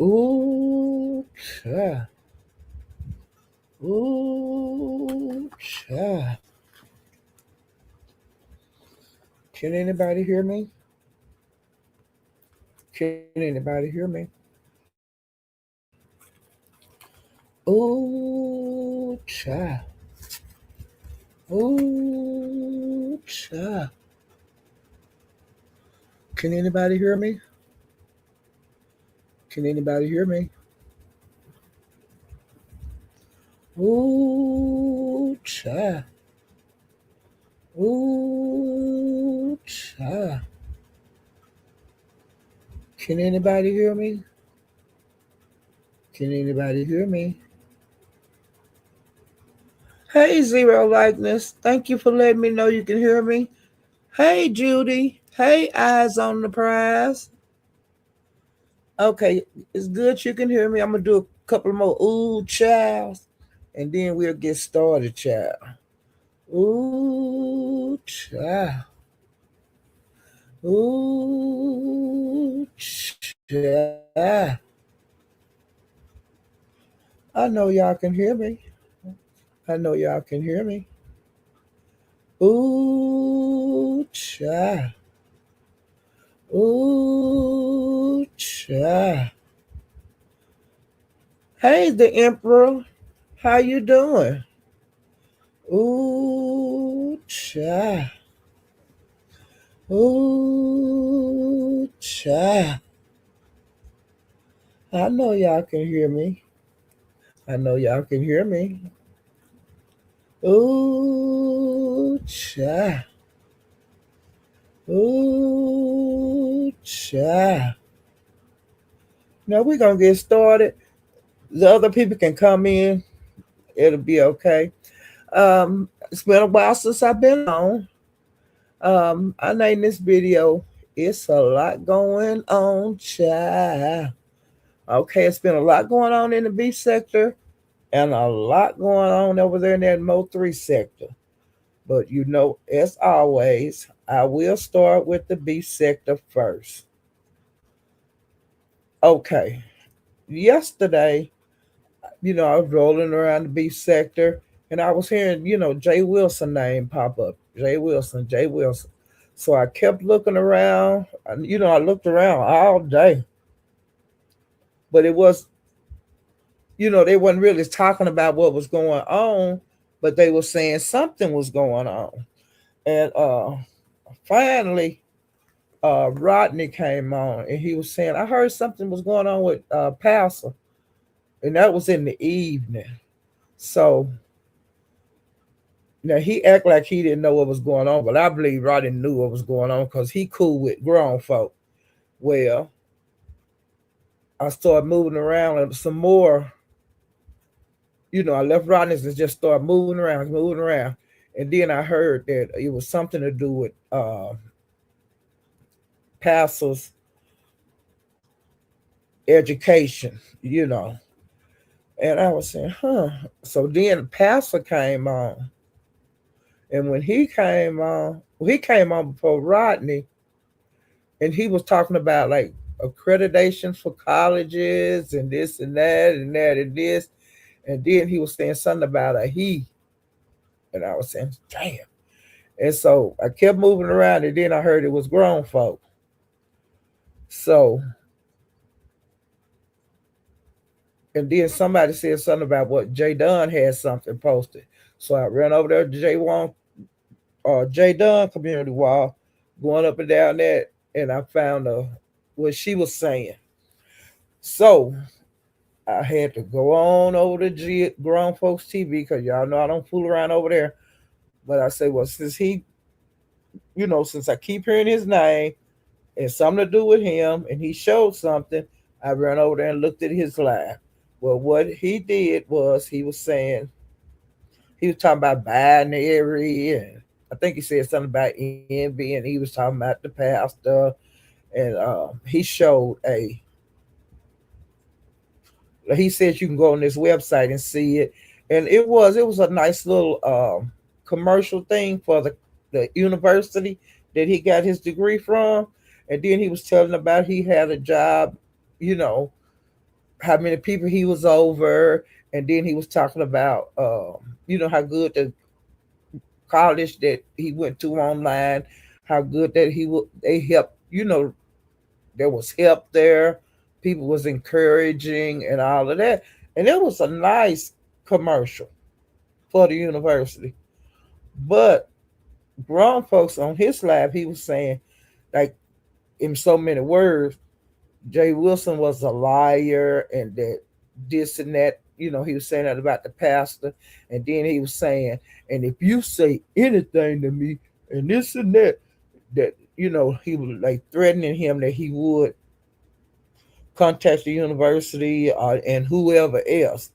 Ooh, cha. Ooh, cha. Can anybody hear me? Can anybody hear me? Ooh, cha. Ooh, cha. Can anybody hear me? Can anybody hear me? Ooh, cha. Ooh, cha. Can anybody hear me? Can anybody hear me? Hey, Zero Likeness. Thank you for letting me know you can hear me. Hey, Judy. Hey, Eyes on the Prize. Okay, it's good you can hear me. I'm going to do a couple more ooh, child, and then we'll get started, child. Ooh, child. Ooh, child. I know y'all can hear me. I know y'all can hear me. Ooh, child. Ooh, child. Hey, the Emperor. How you doing? Ooh, child. Ooh, child. I know y'all can hear me. I know y'all can hear me. Ooh, child. Ooh, child. Now we're going to get started. The other people can come in. It'll be okay. It's been a while since I've been on. I named this video, It's a Lot Going On, Child. Okay, it's been a lot going on in the beef sector and a lot going on over there in that Mo 3 sector. But as always, I will start with the beef sector first. Okay, yesterday, I was rolling around the beef sector and I was hearing, Jay Wilson name pop up. Jay Wilson, Jay Wilson. So I kept looking around. I looked around all day, but they wasn't really talking about what was going on, but they were saying something was going on. And finally, Rodney came on and he was saying, I heard something was going on with Pastor. And that was in the evening. So now he act like he didn't know what was going on, but I believe Rodney knew what was going on because he cool with grown folk. Well, I started moving around some more. I left Rodney's and just started moving around. And then I heard that it was something to do with Pastor's education, And I was saying, huh. So then Pastor came on. And when he came on before Rodney, and he was talking about like accreditations for colleges and this and that and that and this. And then he was saying something about a he. And I was saying, damn. And so I kept moving around, and then I heard it was grown folk. So, and then somebody said something about what Jay Dunn had something posted. So I ran over there to Jay Dunn community wall, going up and down that, and I found what she was saying. So I had to go on over to Grown Folks TV because y'all know I don't fool around over there. But I said, well, since I keep hearing his name and something to do with him, and he showed something, I ran over there and looked at his live. Well, what he did was he was talking about binary, and I think he said something about envy, and he was talking about the pastor, and he showed he said you can go on this website and see it, and it was a nice little commercial thing for the university that he got his degree from, and then he was telling about he had a job, you know, how many people he was over, and then he was talking about how good the college that he went to online, how good that they helped, there was help there, people was encouraging and all of that, and it was a nice commercial for the university. But grown folks on his live, he was saying, like, in so many words, Jay Wilson was a liar and that this and that. He was saying that about the pastor, and then he was saying, and if you say anything to me and this and that, that he was like threatening him that he would contact the university and whoever else,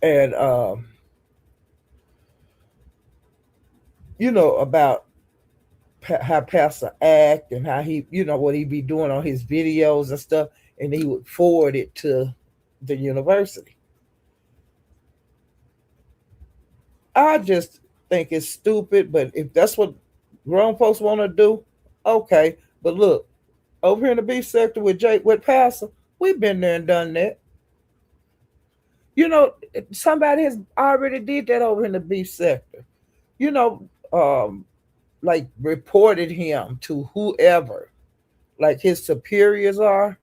and about how pastor act and how he, what he be doing on his videos and stuff, and he would forward it to the university. I just think it's stupid, but if that's what grown folks want to do, okay. But look, over here in the beach sector with Pastor, we've been there and done that. You know, somebody has already did that over in the beach sector. You know, um, like reported him to whoever, like his superiors are,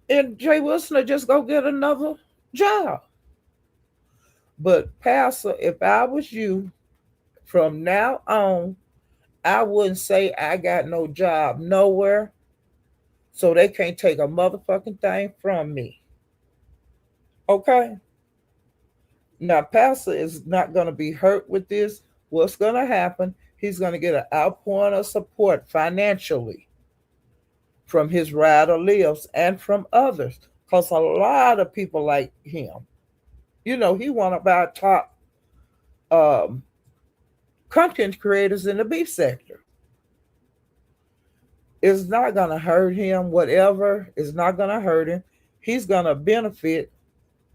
and Jay Wilson will just go get another job. But Pastor, if I was you, from now on, I wouldn't say I got no job nowhere, so they can't take a motherfucking thing from me. Okay? Now, Pastor is not going to be hurt with this. What's going to happen? He's going to get an outpouring of support financially from his rider lives and from others, because a lot of people like him. He one of our top um, content creators in the beef sector. It's not going to hurt him. Whatever is not going to hurt him. He's going to benefit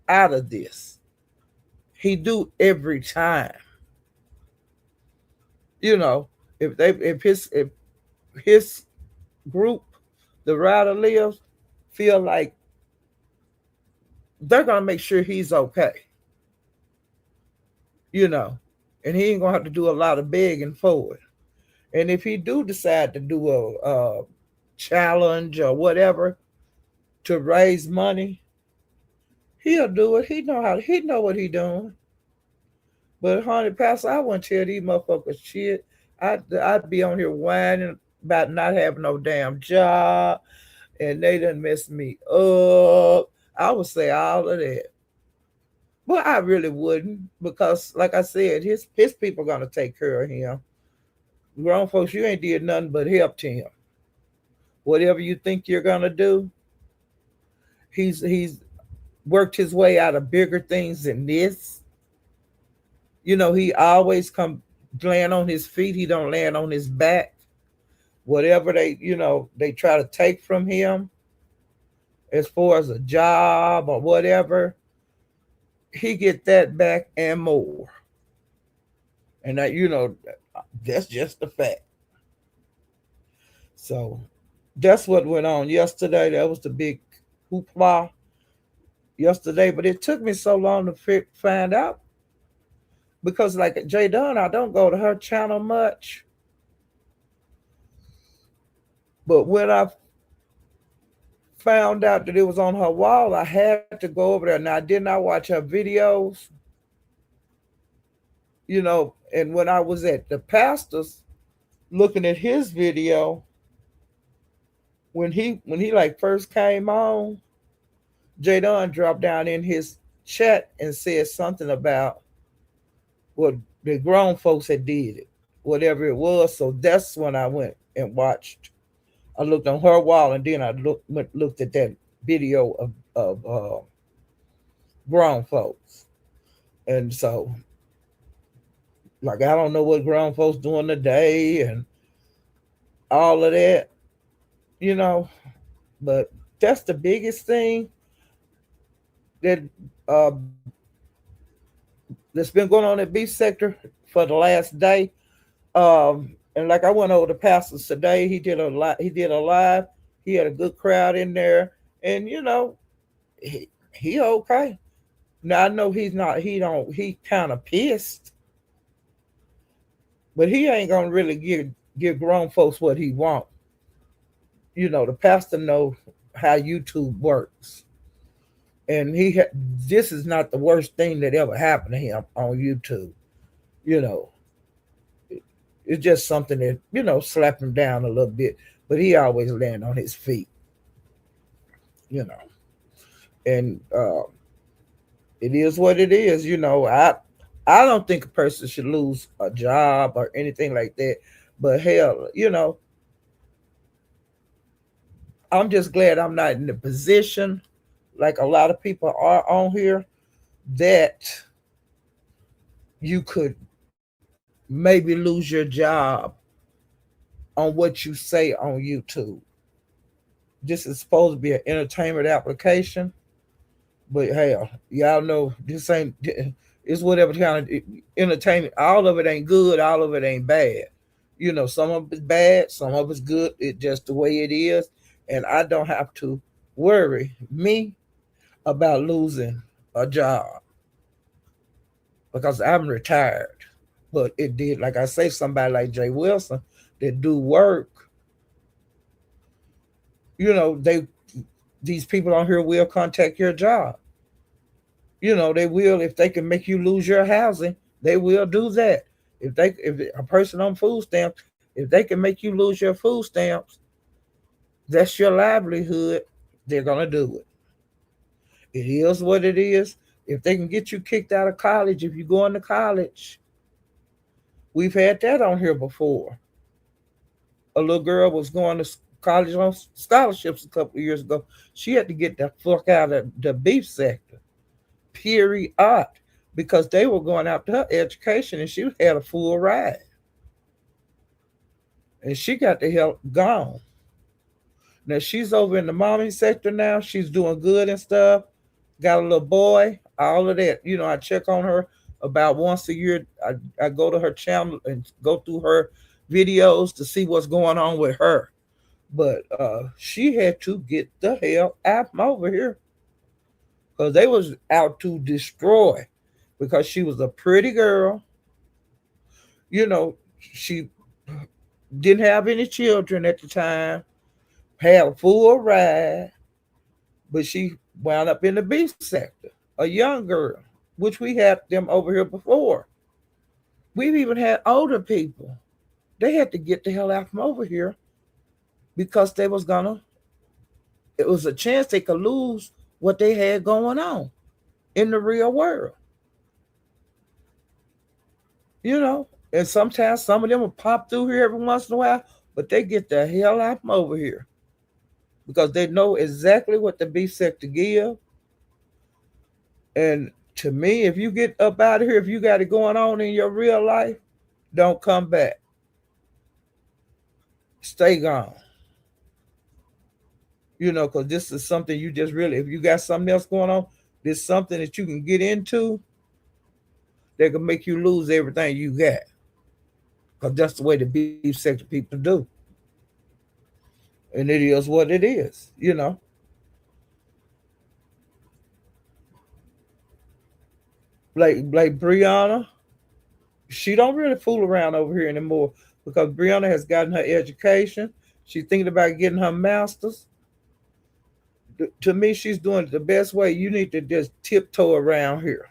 out of this. He do every time. You know, if his group, the rider lives, feel like they're gonna make sure he's okay. You know, and he ain't gonna have to do a lot of begging for it. And if he do decide to do a challenge or whatever to raise money, he'll do it. He know what he doing. But honey, Pastor, I wouldn't tell these motherfuckers shit. I'd be on here whining about not having no damn job, and they done mess me up. I would say all of that. But I really wouldn't, because like I said, his people gonna take care of him. Grown folks, you ain't did nothing but helped him. Whatever you think you're gonna do, he's worked his way out of bigger things than this. He always come land on his feet. He don't land on his back. Whatever they try to take from him, as far as a job or whatever, he get that back and more. And that's just a fact. So that's what went on yesterday. That was the big hoopla yesterday. But it took me so long to find out, because like Jay Dunn, I don't go to her channel much. But when I found out that it was on her wall, I had to go over there. Now, I did not watch her videos, and when I was at the pastor's looking at his video, when he like first came on, Jadon dropped down in his chat and said something about what the grown folks had did it, whatever it was. So that's when I went and watched. I looked on her wall, and then I looked at that video of grown folks. And so, like, I don't know what grown folks doing today and all of that, but that's the biggest thing that uh, that's been going on in the beach sector for the last day. And like I went over to pastors today, he did a live. He had a good crowd in there, And he okay. Now I know he's not. He don't. He kind of pissed, but he ain't gonna really give grown folks what he want. The pastor know how YouTube works, and this is not the worst thing that ever happened to him on YouTube. You know, it's just something that slap him down a little bit, but he always land on his feet. You know, and it is what it is. I don't think a person should lose a job or anything like that. But hell, I'm just glad I'm not in the position like a lot of people are on here that you could maybe lose your job on what you say on YouTube. This is supposed to be an entertainment application, but hell, y'all know this ain't. It's whatever kind of entertainment. All of it ain't good. All of it ain't bad. Some of it's bad. Some of it's good. It's just the way it is, and I don't have to worry me about losing a job because I'm retired. But it did, like I say, somebody like Jay Wilson that do work. They these people on here will contact your job. They will if they can make you lose your housing. They will do that. If a person on food stamps, if they can make you lose your food stamps, that's your livelihood. They're gonna do it. It is what it is. If they can get you kicked out of college, if you go into college, we've had that on here before. A little girl was going to college on scholarships a couple of years ago. She had to get the fuck out of the beef sector. Period. Because they were going after her education and she had a full ride. And she got the hell gone. Now she's over in the mommy sector now. She's doing good and stuff. Got a little boy, all of that. I check on her about once a year. I go to her channel and go through her videos to see what's going on with her. But she had to get the hell out from over here because they was out to destroy because she was a pretty girl. She didn't have any children at the time, had a full ride, but she wound up in the beef sector, a young girl, which we had them over here before. We've even had older people. They had to get the hell out from over here because it was a chance they could lose what they had going on in the real world. And sometimes some of them will pop through here every once in a while, but they get the hell out from over here because they know exactly what the beef sector give. And to me, if you get up out of here, if you got it going on in your real life, don't come back. Stay gone. Because this is something you just really, if you got something else going on, this is something that you can get into that can make you lose everything you got. Because that's the way the beef sector people do. And it is what it is. Like Brianna, she don't really fool around over here anymore because Brianna has gotten her education. She's thinking about getting her master's. To me, she's doing it the best way. You need to just tiptoe around here.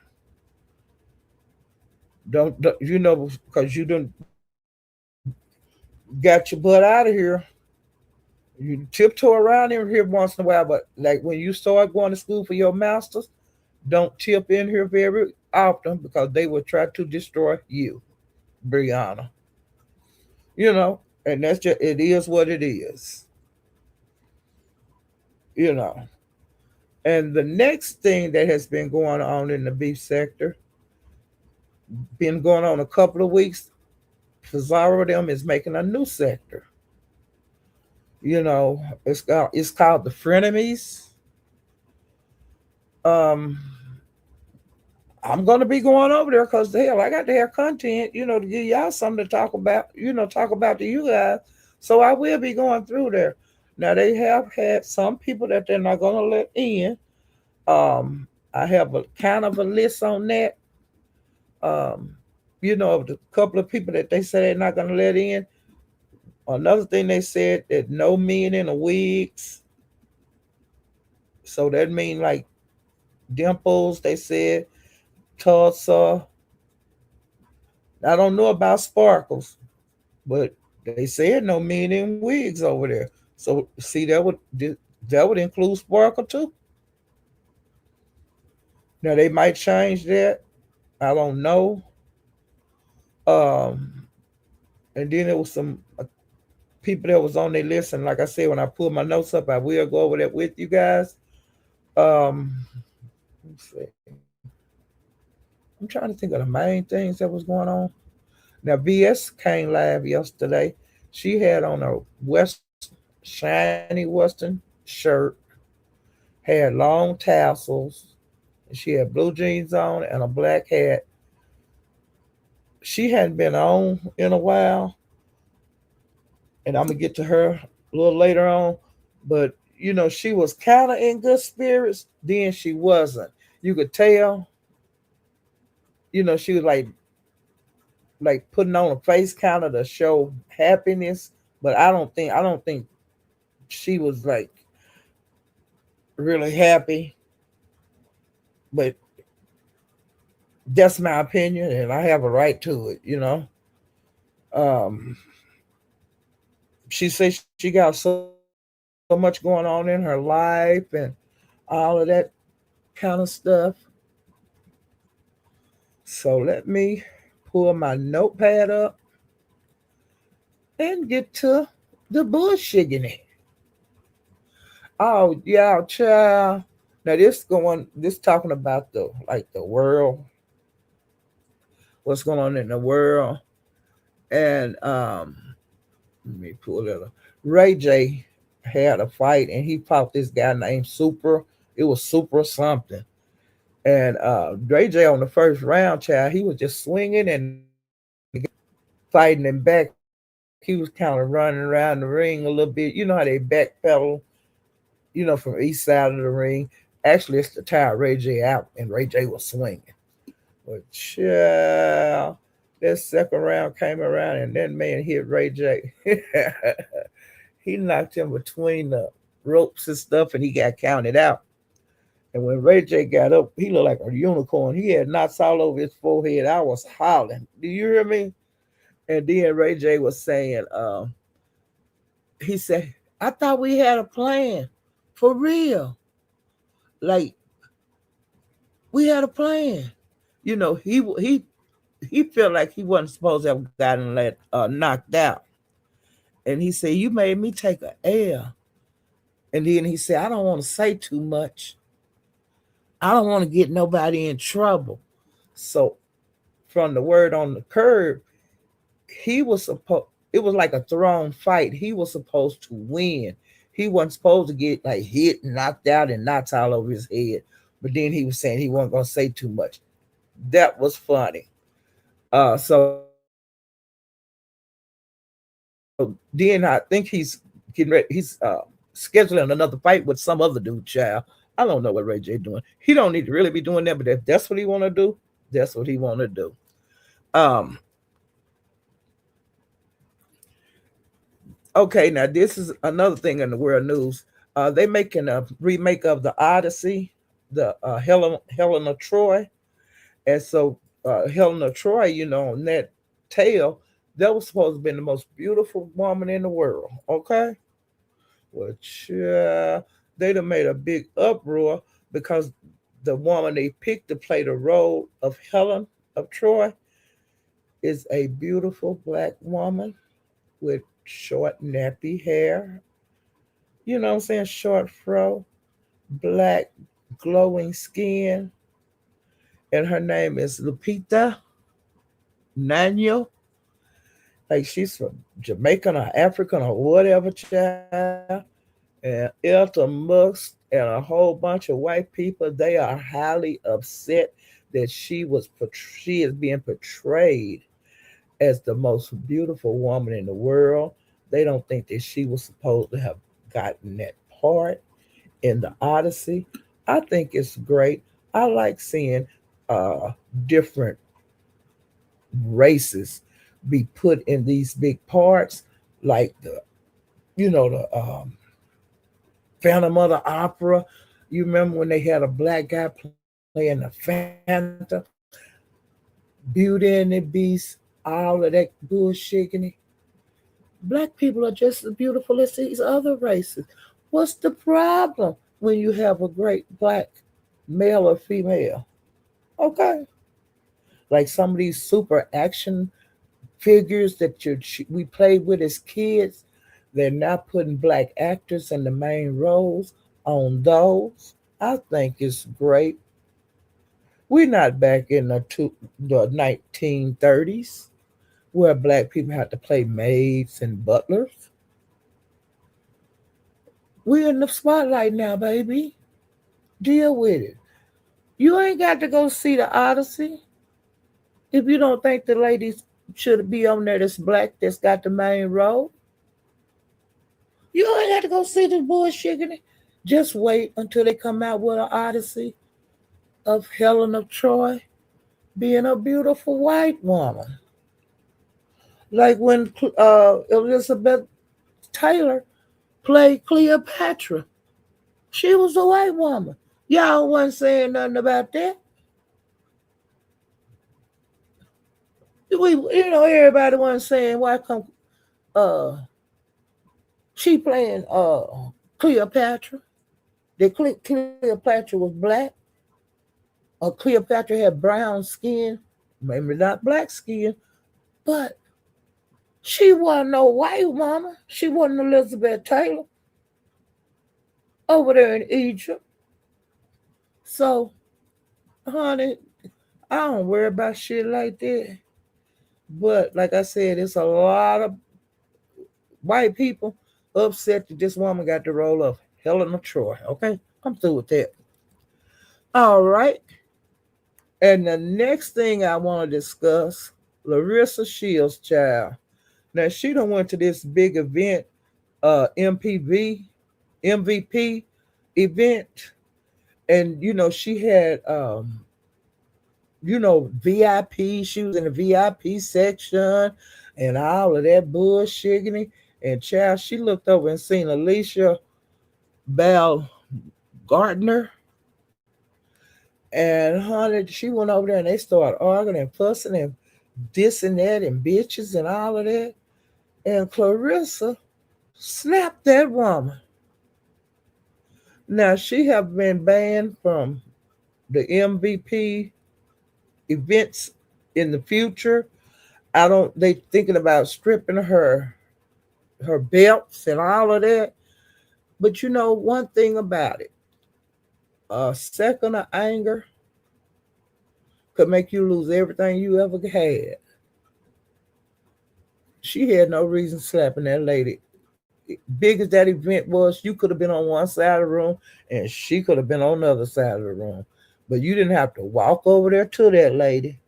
Don't because you done got your butt out of here. You tiptoe around in here once in a while, but like when you start going to school for your masters, don't tip in here very often because they will try to destroy you, Brianna. And that's just it is what it is. You know. And the next thing that has been going on in the beef sector, been going on a couple of weeks, Fazara them is making a new sector. It's called the frenemies. Um, I'm gonna be going over there because hell, I got to have content, to give y'all something to talk about, talk about to you guys. So I will be going through there. Now they have had some people that they're not gonna let in. I have a kind of a list on that. Um, of the couple of people that they say they're not gonna let in. Another thing they said that no men in the wigs. So that mean like dimples. They said Tulsa. I don't know about sparkles, but they said no men in wigs over there. So see that would include sparkle too. Now they might change that. I don't know. Um, and then there was some people that was on their list, and like I said, when I pull my notes up, I will go over that with you guys. Um, let's see. I'm trying to think of the main things that was going on. Now BS came live yesterday. She had on a shiny Western shirt, had long tassels. She had blue jeans on and a black hat. She hadn't been on in a while, and I'm gonna get to her a little later on. But she was kind of in good spirits. Then she wasn't. You could tell. She was like putting on a face kind of to show happiness. But I don't think she was like really happy. But that's my opinion, and I have a right to it. Um, she said she got so much going on in her life and all of that kind of stuff. So let me pull my notepad up and get to the bullshitting. Oh yeah, child. Now this talking about the world, what's going on in the world, and let me pull it up. Ray J had a fight and he fought this guy named Super. It was Super something. And Ray J on the first round, child, he was just swinging and fighting him back. He was kind of running around the ring a little bit. You know how they backpedal, from each side of the ring. Actually, it's to tire Ray J out, and Ray J was swinging. But child, that second round came around, and that man hit Ray J. He knocked him between the ropes and stuff, and he got counted out. And when Ray J got up, he looked like a unicorn. He had knots all over his forehead. I was hollering. Do you hear me? And then Ray J was saying, he said, I thought we had a plan. For real. Like, we had a plan. He felt like he wasn't supposed to have gotten knocked out. And he said, you made me take a L. And then he said, I don't want to say too much. I don't want to get nobody in trouble. So from the word on the curb, he was supposed it was like a thrown fight. He was supposed to win. He wasn't supposed to get like hit and knocked out and knots all over his head. But then he was saying he wasn't gonna say too much. That was funny. So then I think he's getting ready. He's scheduling another fight with some other dude, child. I don't know what Ray J doing. He don't need to really be doing that, but if that's what he want to do, that's what he want to do. Um, okay, now this is another thing in the world news. They making a remake of the Odyssey, the Helena Troy, and so Helena Troy, on that tale, that was supposed to be the most beautiful woman in the world. Okay, which they done made a big uproar because the woman they picked to play the role of Helen of Troy is a beautiful black woman with short nappy hair. You know what I'm saying? Short fro, black glowing skin, and her name is Lupita Nyong'o. Like she's from Jamaican or African or whatever, child. And Elta Musk and a whole bunch of white people, they are highly upset that she is being portrayed as the most beautiful woman in the world. They don't think that she was supposed to have gotten that part in the Odyssey. I think it's great. I like seeing uh, different races be put in these big parts, like the Phantom of the Opera. You remember when they had a black guy playing the Phantom, Beauty and the Beast, all of that bullshit. Black people are just as beautiful as these other races. What's the problem when you have a great black male or female? Okay, like some of these super action figures that we played with as kids, they're now putting black actors in the main roles on those. I think it's great. We're not back in the 1930s where black people had to play maids and butlers. We're in the spotlight now, baby. Deal with it. You ain't got to go see the Odyssey if you don't think the ladies should be on there that's black that's got the main role. You ain't got to go see the bullshit. Just wait until they come out with an Odyssey of Helen of Troy being a beautiful white woman. Like when Elizabeth Taylor played Cleopatra. She was a white woman. Y'all wasn't saying nothing about that. Everybody wasn't saying why come uh she playing Cleopatra. That Cleopatra was black. Cleopatra had brown skin, maybe not black skin, but she wasn't no white mama. She wasn't Elizabeth Taylor over there in Egypt. So, honey, I don't worry about shit like that. But like I said, it's a lot of white people upset that this woman got the role of Helen of Troy. Okay, I'm through with that. All right. And the next thing I want to discuss, Larissa Shields' child. Now she done went to this big event, MPV, MVP event, and she had VIP. She was in the VIP section and all of that bullshit. And child, she looked over and seen Alicia Bell Gardner. And honey, she went over there and they started arguing and fussing and this and that and bitches and all of that. And Clarissa snapped that woman. Now she have been banned from the MVP events in the future. I don't they thinking about stripping her belts and all of that. But one thing about it, a second of anger could make you lose everything you ever had. She had no reason slapping that lady. Big as that event was, you could have been on one side of the room and she could have been on the other side of the room. But you didn't have to walk over there to that lady.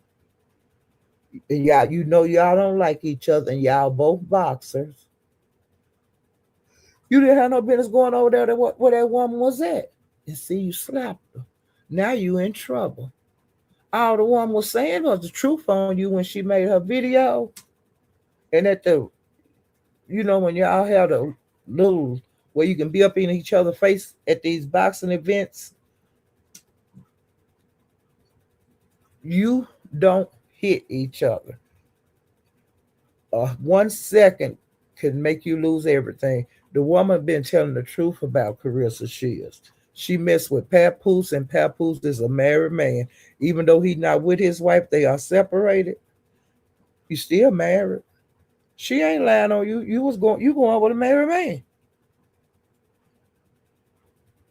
And y'all don't like each other and y'all both boxers. You didn't have no business going over there to where that woman was at. And see, you slapped her. Now you in trouble. All the woman was saying was the truth on you when she made her video. And when y'all have a little where you can be up in each other's face at these boxing events, you don't hit each other. 1 second can make you lose everything. The woman been telling the truth about Carissa Shields. She messed with Papoose, and Papoose is a married man. Even though he's not with his wife, they are separated. You still married. She ain't lying on you. You going with a married man.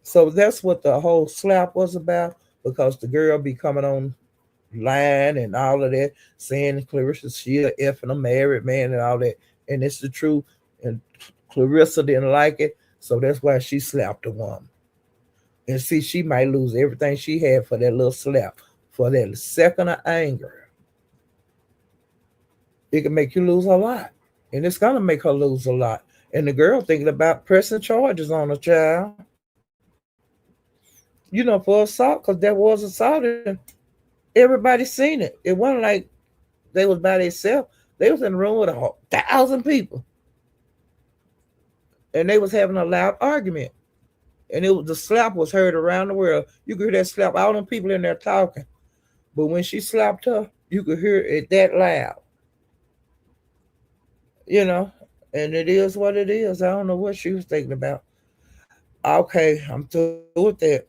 So that's what the whole slap was about, because the girl be coming on line and all of that, saying Clarissa Shields effing a married man and all that. And it's the truth. And Clarissa didn't like it. So that's why she slapped the woman. And see, she might lose everything she had for that little slap, for that second of anger. It can make you lose a lot. And it's going to make her lose a lot. And the girl thinking about pressing charges on the child, for assault, because there was assault and everybody seen it. It wasn't like they was by themselves. They was in the room with 1,000 people, and they was having a loud argument. And the slap was heard around the world. You could hear that slap, all them people in there talking. But when she slapped her, you could hear it that loud, you know. And it is what it is. I don't know what she was thinking about. Okay, I'm through with that.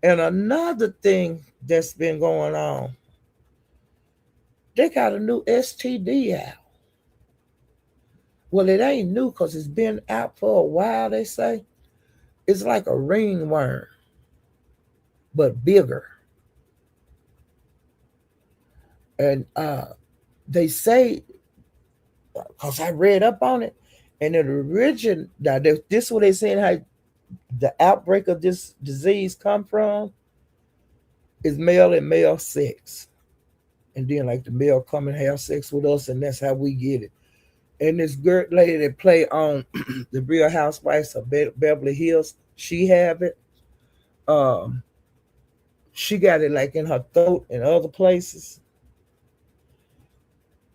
And another thing that's been going on, they got a new STD out. Well, it ain't new because it's been out for a while, they say. It's like a ringworm, but bigger. And they say, because I read up on it, and the origin, now this is what they saying how the outbreak of this disease come from is male and male sex. And then like the male come and have sex with us, and that's how we get it. And this girl lady that play on the Real Housewives of Beverly Hills, she have it. Um, she got it like in her throat and other places.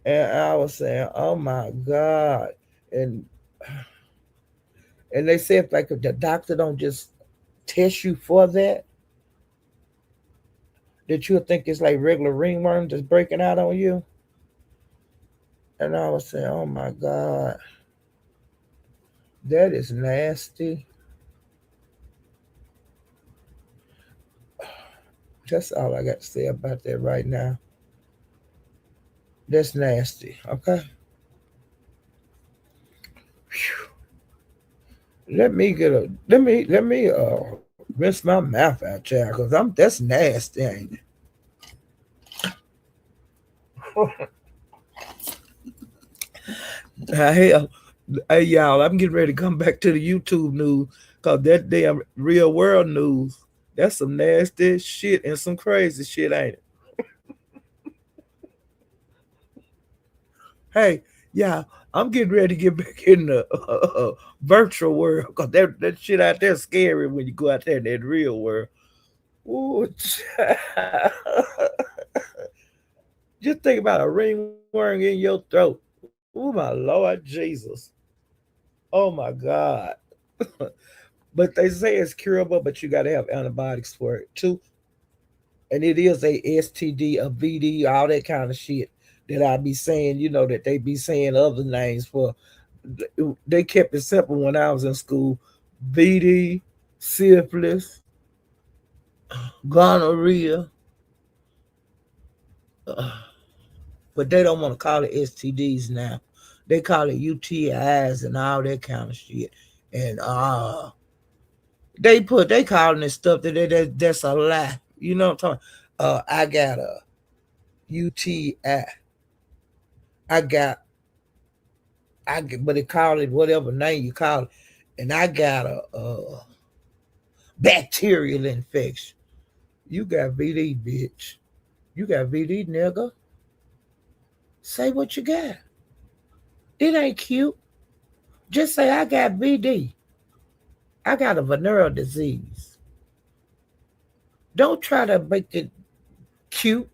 And I was saying, oh my God. And and they said like if the doctor don't just test you for that you'll think it's like regular ringworm just breaking out on you. And I was saying, oh my God, that is nasty. That's all I got to say about that right now. That's nasty. Okay. Let me rinse my mouth out, child, because I'm that's nasty, ain't it? Hell, hey y'all, I'm getting ready to come back to the YouTube news because that damn real world news, that's some nasty shit and some crazy shit, ain't it? Hey, yeah, I'm getting ready to get back in the virtual world because that shit out there scary when you go out there in that real world. Ooh, just think about a ringworm in your throat. Oh my Lord Jesus. Oh my God. But they say it's curable, but you got to have antibiotics for it too. And it is a STD, a VD, all that kind of shit that I be saying, that they be saying other names for. They kept it simple when I was in school. VD, syphilis, gonorrhea, uh, but they don't want to call it STDs now. They call it UTIs and all that kind of shit. And they calling it stuff that's a lie. You know what I'm talking? I got a UTI. I got but they call it whatever name you call it, and I got a bacterial infection. You got VD, bitch. You got VD, nigga. Say what you got. It ain't cute. Just say I got VD. I got a venereal disease. Don't try to make it cute.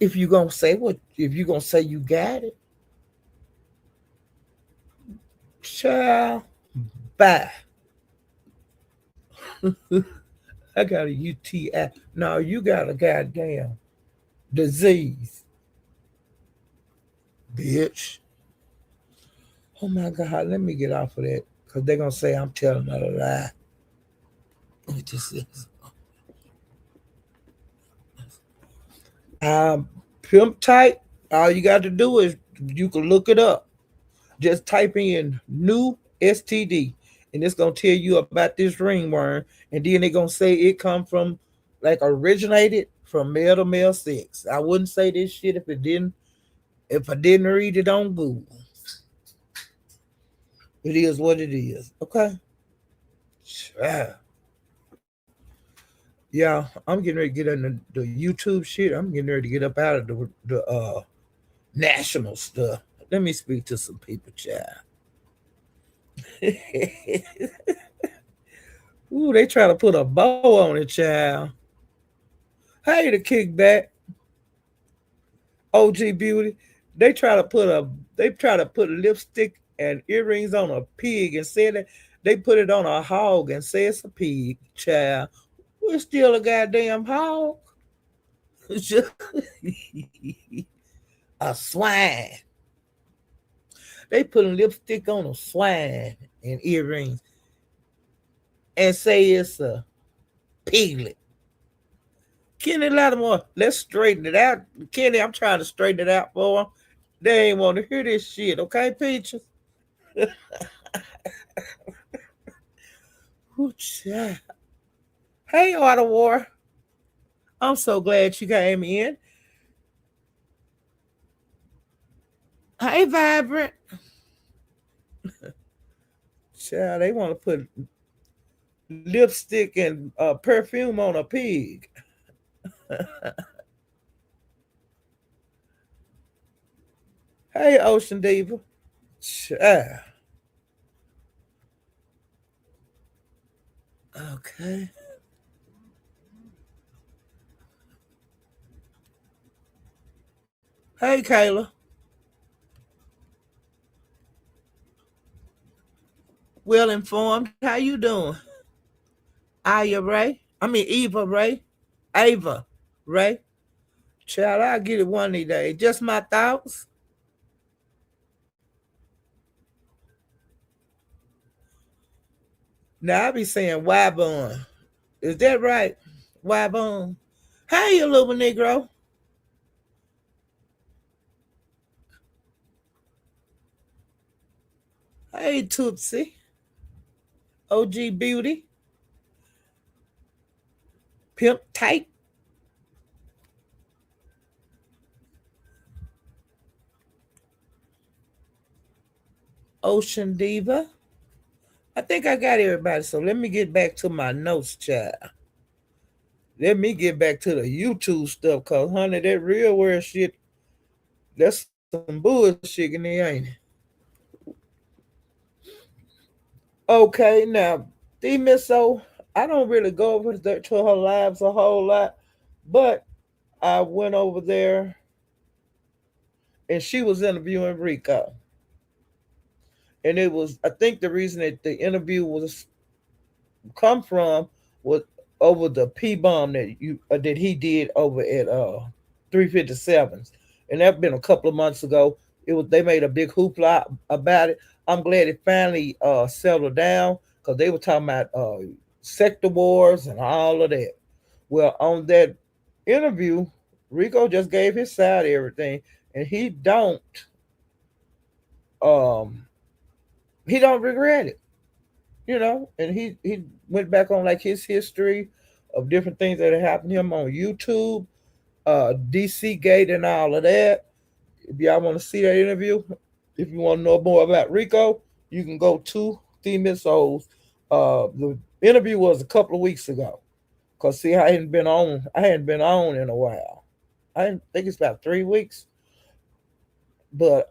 If you gonna say you got it, child, bye. I got a UTI. No, you got a goddamn disease, bitch. Oh my God, let me get off of that. Because they're gonna say I'm telling a lie. Let me just say pimp tight. All you got to do is you can look it up. Just type in new STD, and it's gonna tell you about this ringworm, and then they're gonna say it come from like originated from male to male sex. I wouldn't say this shit if I didn't read it on Google. It is what it is. Okay. Yeah. Yeah, I'm getting ready to get in the YouTube shit. I'm getting ready to get up out of the national stuff. Let me speak to some people, child. Ooh, they try to put a bow on it, child. Hey, the kickback, OG Beauty. They try to put a they try to put lipstick and earrings on a pig and say that they put it on a hog and say it's a pig, child. We're still a goddamn hog. It's just a swine. They putting lipstick on a swine and earrings and say it's a piglet. Kenny Lattimore, let's straighten it out. Kenny, I'm trying to straighten it out for them. They ain't want to hear this shit, okay, Peaches? Ooh, child. Hey, Auto War. I'm so glad you came in. Hey, Vibrant. Child, they want to put lipstick and perfume on a pig. Hey, Ocean Diva. Child. Okay. Hey, Kayla. Well informed. How you doing? Aya Ray. I mean Eva Ray. Ava Ray. Child, I'll get it one of these days. Just my thoughts. Now I be saying Y-bun. Is that right? Y-bun. Hey, you little Negro. Hey, Tootsie. OG Beauty. Pimp Tight. Ocean Diva. I think I got everybody. So let me get back to my notes, child. Let me get back to the YouTube stuff, cause honey, that real world shit, that's some bullshit in there, ain't it? Okay, now D Misso, I don't really go over to her lives a whole lot, but I went over there and she was interviewing Rico. And it was, I think the reason that the interview was come from was over the P bomb that he did over at 357s, and that been a couple of months ago. It was they made a big hoopla about it. I'm glad it finally settled down because they were talking about sector wars and all of that. Well, on that interview, Rico just gave his side of everything, and um he don't regret it, and he went back on like his history of different things that had happened to him on YouTube, DC Gate and all of that. If y'all want to see that interview, if you want to know more about Rico, you can go to the Missos. The interview was a couple of weeks ago. Cause see, I hadn't been on in a while. I think it's about 3 weeks. But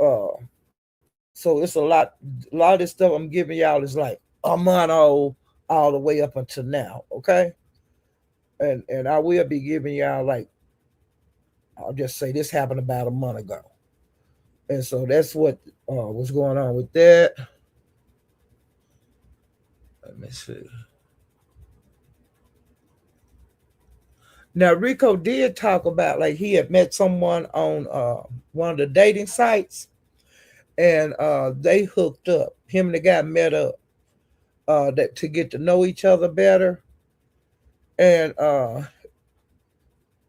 so it's a lot of this stuff I'm giving y'all is like a month old all the way up until now. Okay. And I will be giving y'all like, I'll just say this happened about a month ago. And so that's what was going on with that. Let me see. Now Rico did talk about like he had met someone on one of the dating sites, and they hooked up. Him and the guy met up that to get to know each other better, and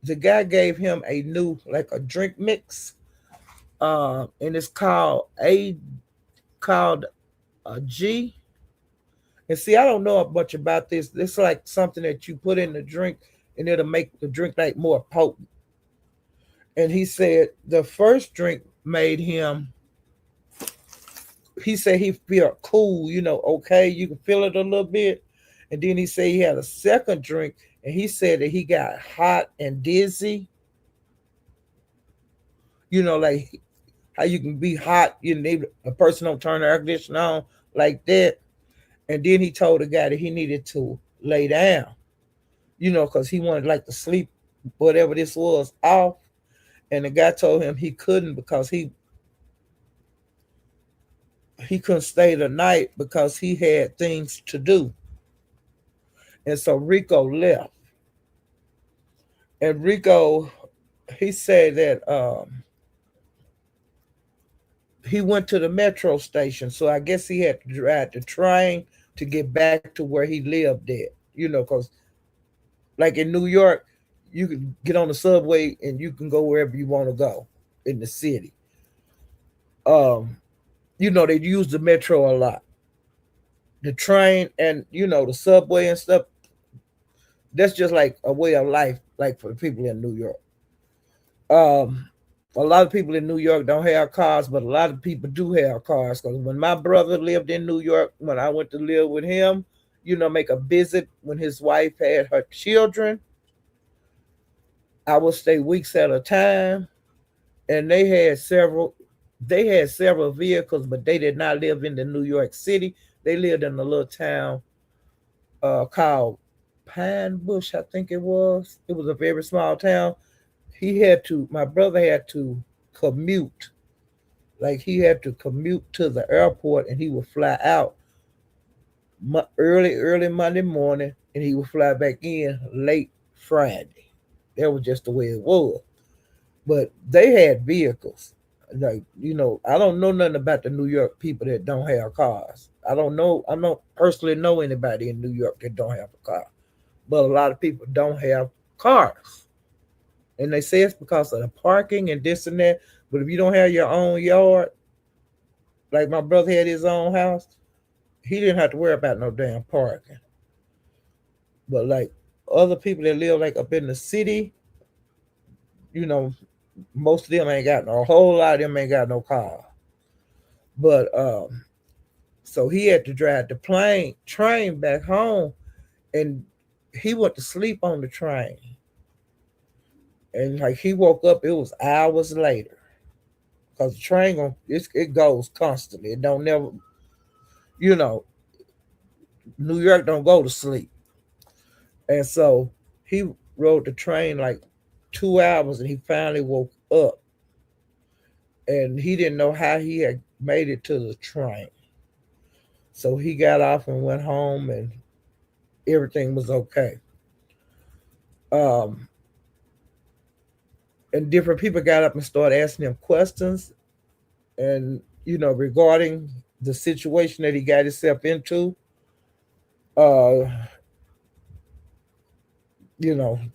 the guy gave him a new like a drink mix, and it's called a G. And see, I don't know much about this. It's like something that you put in the drink, and it'll make the drink like more potent. And he said the first drink made him. He said he felt cool, okay. You can feel it a little bit, and then he said he had a second drink, and he said that he got hot and dizzy. Like how you can be hot, you need a person don't turn the air conditioner on like that. And then he told the guy that he needed to lay down, because he wanted like to sleep, whatever this was, off. And the guy told him he couldn't because he couldn't stay the night because he had things to do. And so Rico left. And Rico, he said that he went to the metro station. So I guess he had to drive the train to get back to where he lived at, because like in New York, you can get on the subway and you can go wherever you want to go in the city. Um, they use the metro a lot. The train and the subway and stuff, that's just like a way of life, like for the people in New York. A lot of people in New York don't have cars, but a lot of people do have cars. Because when my brother lived in New York, when I went to live with him, make a visit when his wife had her children, I would stay weeks at a time, and they had several vehicles, but they did not live in the New York City. They lived in a little town called Pine Bush, I think it was. It was a very small town. My brother had to commute. Like he had to commute to the airport and he would fly out early Monday morning and he would fly back in late Friday. That was just the way it was. But they had vehicles. Like, I don't know nothing about the New York people that don't have cars. I don't personally know anybody in New York that don't have a car. But a lot of people don't have cars. And they say it's because of the parking and this and that. But if you don't have your own yard, like my brother had his own house, he didn't have to worry about no damn parking. But like other people that live like up in the city, you know, most of them ain't got no, a whole lot of them ain't got no car. But so he had to drive the train back home, and he went to sleep on the train. And like he woke up, it was hours later. Cause the train it goes constantly. It don't never, you know, New York don't go to sleep. And so he rode the train like 2 hours, and he finally woke up, and he didn't know how he had made it to the train. So he got off and went home, and everything was okay. Um, and different people got up and started asking him questions, and regarding the situation that he got himself into. Uh,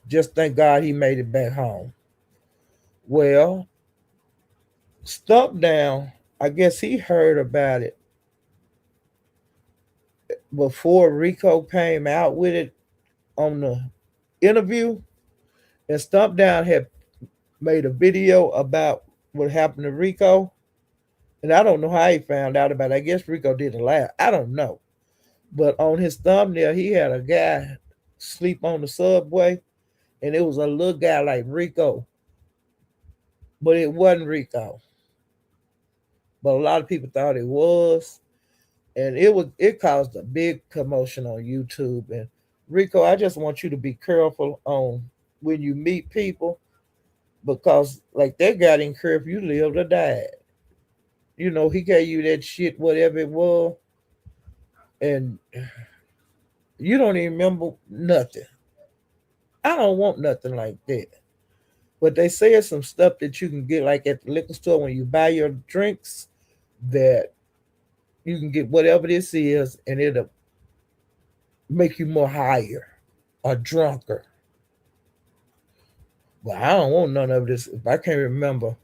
just thank God he made it back home. Well, Stump Down, I guess he heard about it before Rico came out with it on the interview, and Stump Down had made a video about what happened to Rico. And I don't know how he found out about it. I guess Rico did a laugh. I don't know. But on his thumbnail, he had a guy sleep on the subway, and it was a little guy like Rico, but it wasn't Rico. But a lot of people thought it was, and it caused a big commotion on YouTube. And Rico, I just want you to be careful on when you meet people, because like that guy didn't care if you lived or died. He gave you that shit, whatever it was, and you don't even remember nothing. I don't want nothing like that. But they say it's some stuff that you can get like at the liquor store when you buy your drinks, that you can get whatever this is, and it'll make you more higher or drunker. But I don't want none of this. If I can't remember,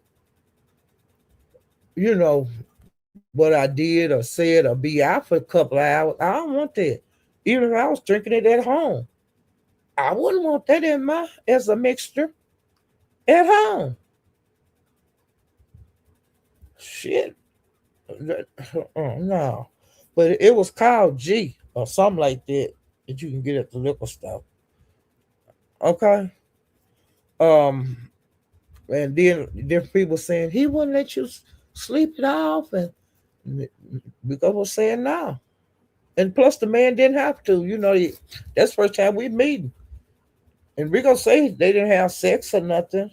what I did or said or be out for a couple of hours, I don't want that. Even if I was drinking it at home, I wouldn't want that in my as a mixture at home. Shit. Oh, no. But it was called G or something like that that you can get at the liquor store. Okay. Um, and then different people saying he wouldn't let you sleep it off, and because we're saying no. And plus, the man didn't have to. That's the first time we meeting, and Rico say they didn't have sex or nothing.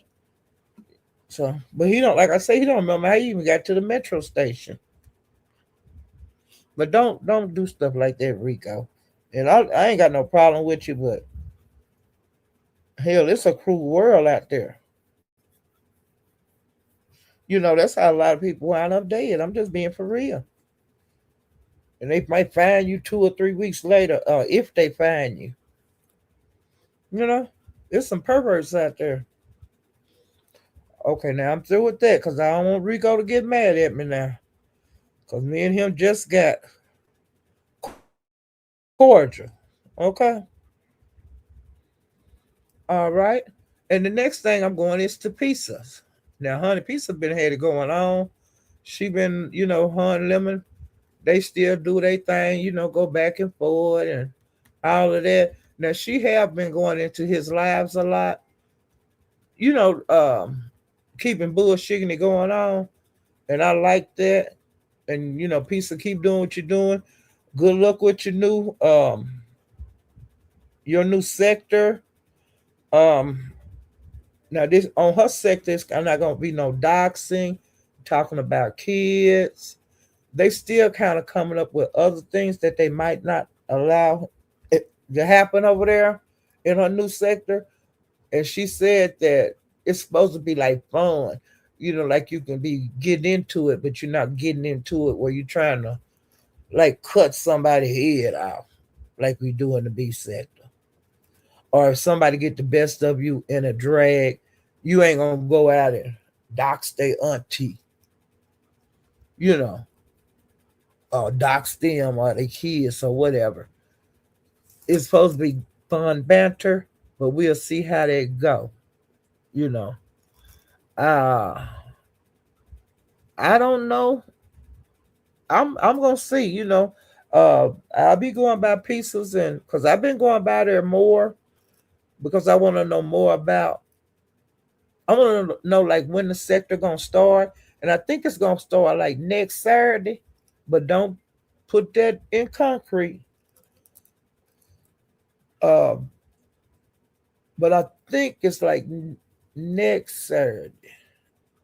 So, but he don't, like I say, he don't remember how he even got to the metro station. But don't do stuff like that, Rico. And I ain't got no problem with you, but hell, it's a cruel world out there. That's how a lot of people wind up dead. I'm just being for real. And they might find you 2 or 3 weeks later, if they find you. You know, there's some perverts out there. Okay, now I'm through with that because I don't want Rico to get mad at me now. Because me and him just got cordial. Okay, all right. And the next thing I'm going is to pizzas. Now, honey, pizza been had it going on. She been, her and Lemon, they still do their thing, go back and forth and all of that. Now she have been going into his lives a lot, you know, keeping bullshitting it going on, and I like that. And Pizza, keep doing what you're doing. Good luck with your new sector. Um, Now this on her sector, it's not gonna be no doxing, talking about kids. They still kind of coming up with other things that they might not allow it to happen over there in her new sector. And she said that it's supposed to be like fun, like you can be getting into it, but you're not getting into it where you're trying to like cut somebody's head off, like we do in the B sector. Or if somebody get the best of you in a drag, you ain't gonna go out and dox their auntie, you know, or dox them or their kids or whatever. It's supposed to be fun banter, but we'll see how they go. You know, uh, I don't know. I'm gonna see. I'll be going by pieces, and because I've been going by there more because I want to know more about. I want to know like when the sector gonna start, and I think it's gonna start like next Saturday, but don't put that in concrete. Uh, but I think it's like next Saturday.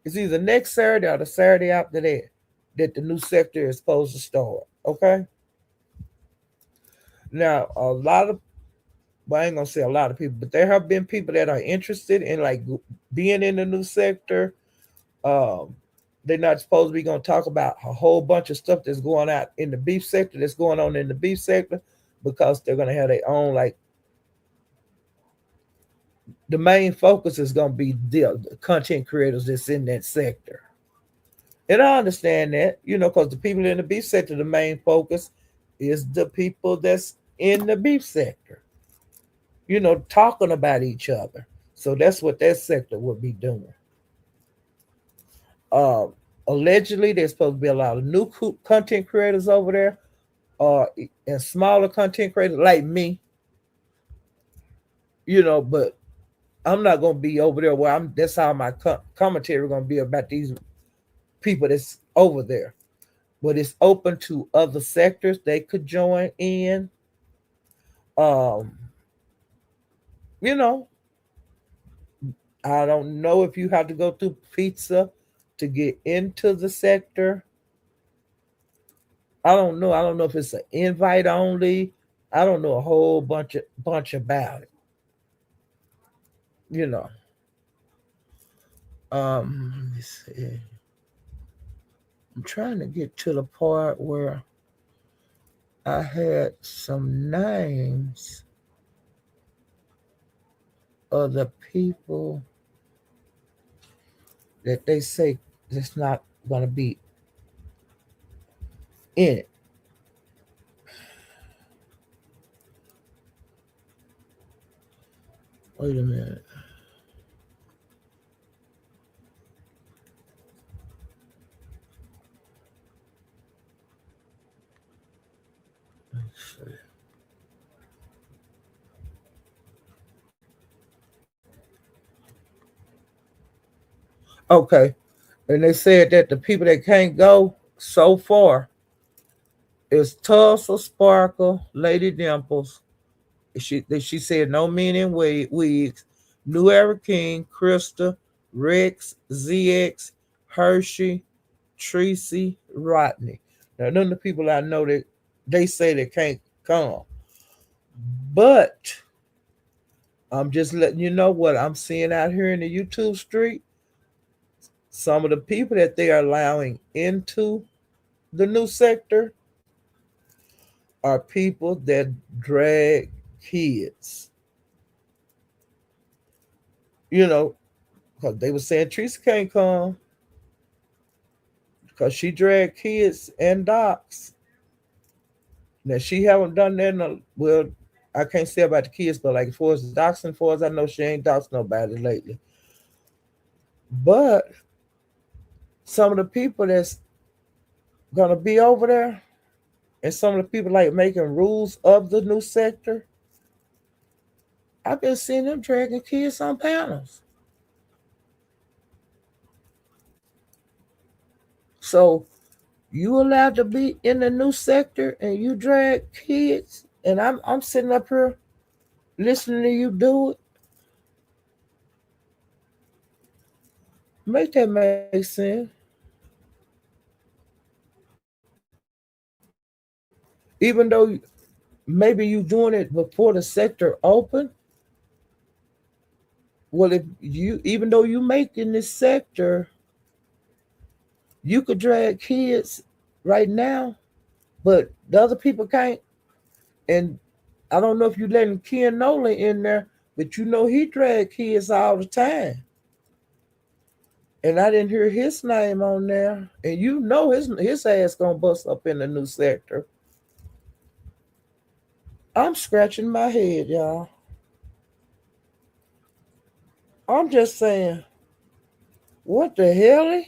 It's either next Saturday or the Saturday after that the new sector is supposed to start. Okay. Now a lot of, well, I ain't gonna say a lot of people, but there have been people that are interested in like being in the new sector. Um, they're not supposed to be gonna talk about a whole bunch of stuff that's going out in the beef sector, that's going on in the beef sector, because they're gonna have their own like. The main focus is gonna be the content creators that's in that sector. And I understand that, because the people in the beef sector, the main focus is the people that's in the beef sector, talking about each other. So that's what that sector would be doing. Uh, Allegedly, there's supposed to be a lot of new content creators over there, and smaller content creators like me, but I'm not going to be over there where I'm. That's how my commentary going to be about these people that's over there. But it's open to other sectors they could join in. Um, you know, I don't know if you have to go through pizza to get into the sector. I don't know. I don't know if it's an invite only. I don't know a whole bunch about it. You know. Let me see. I'm trying to get to the part where I had some names of the people that they say that's not going to be in it. Wait a minute. Let's see. Okay. And they said that the people that can't go so far is Tulsa, Sparkle, Lady Dimples. She said no men in wigs, New Era King, Krista, Rex, ZX, Hershey, Tracy, Rodney. Now none of the people I know that they say they can't come. But I'm just letting you know what I'm seeing out here in the YouTube street. Some of the people that they are allowing into the new sector are people that drag kids. You know, because they were saying Teresa can't come because she dragged kids and docs. Now she haven't done that. Well, I can't say about the kids, but like as far as doxing, far as I know, she ain't doxed nobody lately. But some of the people that's gonna be over there, and some of the people like making rules of the new sector, I've been seeing them dragging kids on panels. So you allowed to be in the new sector and you drag kids, and I'm sitting up here listening to you do it. Make that make sense. Even though maybe you doing it before the sector open. Well, if you even though you make in this sector, you could drag kids right now, but the other people can't. And I don't know if you letting Ken Nolan in there, but you know he drag kids all the time. And I didn't hear his name on there. And you know his ass gonna bust up in the new sector. I'm scratching my head, y'all. I'm just saying, what the hell?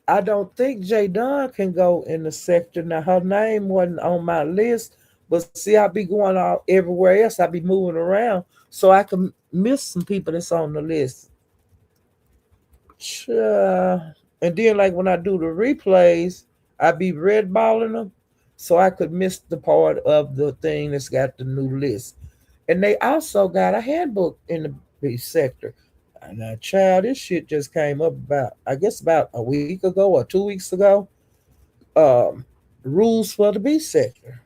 I don't think J Dunn can go in the sector. Now her name wasn't on my list, but see, I be going out everywhere else. I be moving around, so I can miss some people that's on the list. And then like when I do the replays, I be red balling them, so I could miss the part of the thing that's got the new list. And they also got a handbook in the B sector. And now, child, this shit just came up about, I guess, about a week ago or 2 weeks ago. Um, Rules for the B sector.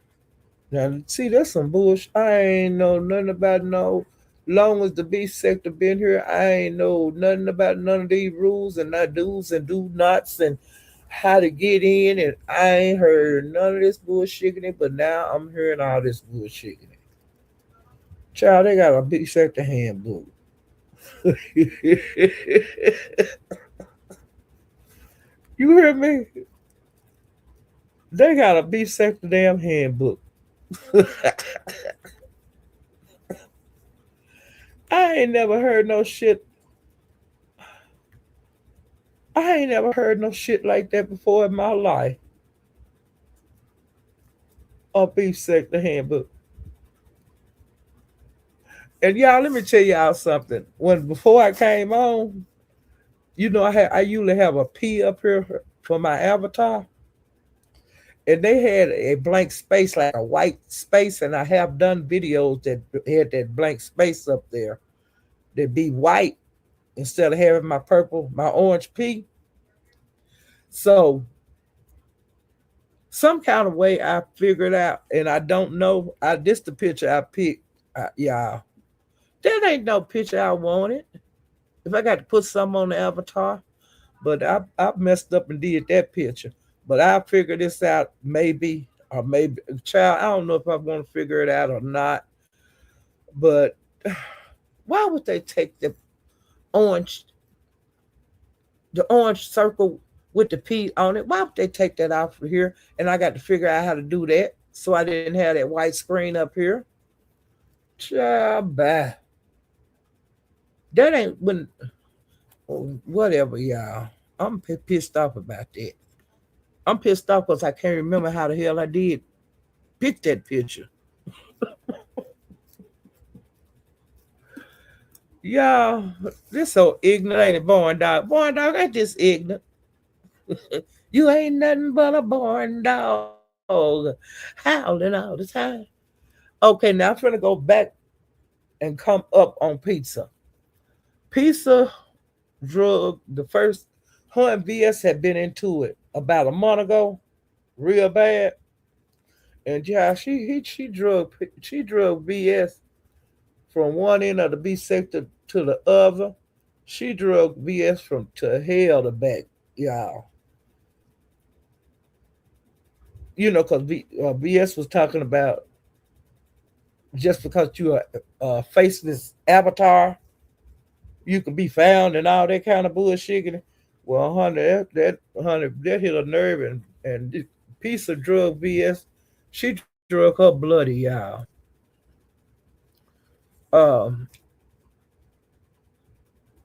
Now, see, that's some bullshit. I ain't know nothing about no. Long as the B sector been here, I ain't know nothing about none of these rules and not do's and do nots and how to get in. And I ain't heard none of this bullshit. But now I'm hearing all this bullshit. Child, they got a B sector handbook. You hear me? They got a B sector damn handbook. I ain't never heard no shit. I ain't never heard no shit like that before in my life. A B sector handbook. And y'all, let me tell y'all something. When before I came on, I usually have a P up here for my avatar, and they had a blank space like a white space, and I have done videos that had that blank space up there that be white instead of having my orange P. So some kind of way I figured out, and I don't know. This the picture I picked, y'all. That ain't no picture I wanted. If I got to put something on the avatar, but I messed up and did that picture. But I'll figure this out maybe, or maybe, child. I don't know if I want to figure it out or not. But why would they take orange, the orange circle with the P on it? Why would they take that out from here? And I got to figure out how to do that so I didn't have that white screen up here. Child, bye. That ain't when. Whatever, y'all. I'm pissed off about that. I'm pissed off because I can't remember how the hell I did pick that picture. Y'all, this so ignorant, ain't it, born dog? Born dog ain't just ignorant. You ain't nothing but a born dog, howling all the time. Okay, now I'm finna go back and come up on pizza. Pizza drug the first. Her and VS had been into it about a month ago, real bad. And yeah, she drug VS from one end of the B sector to the other. She drug VS from to hell to back, y'all. Because VS was talking about just because you are a faceless avatar, you can be found and all that kind of bullshit. Well, honey, that hit a nerve, and this piece of drug VS, she drug her bloody, y'all. Um,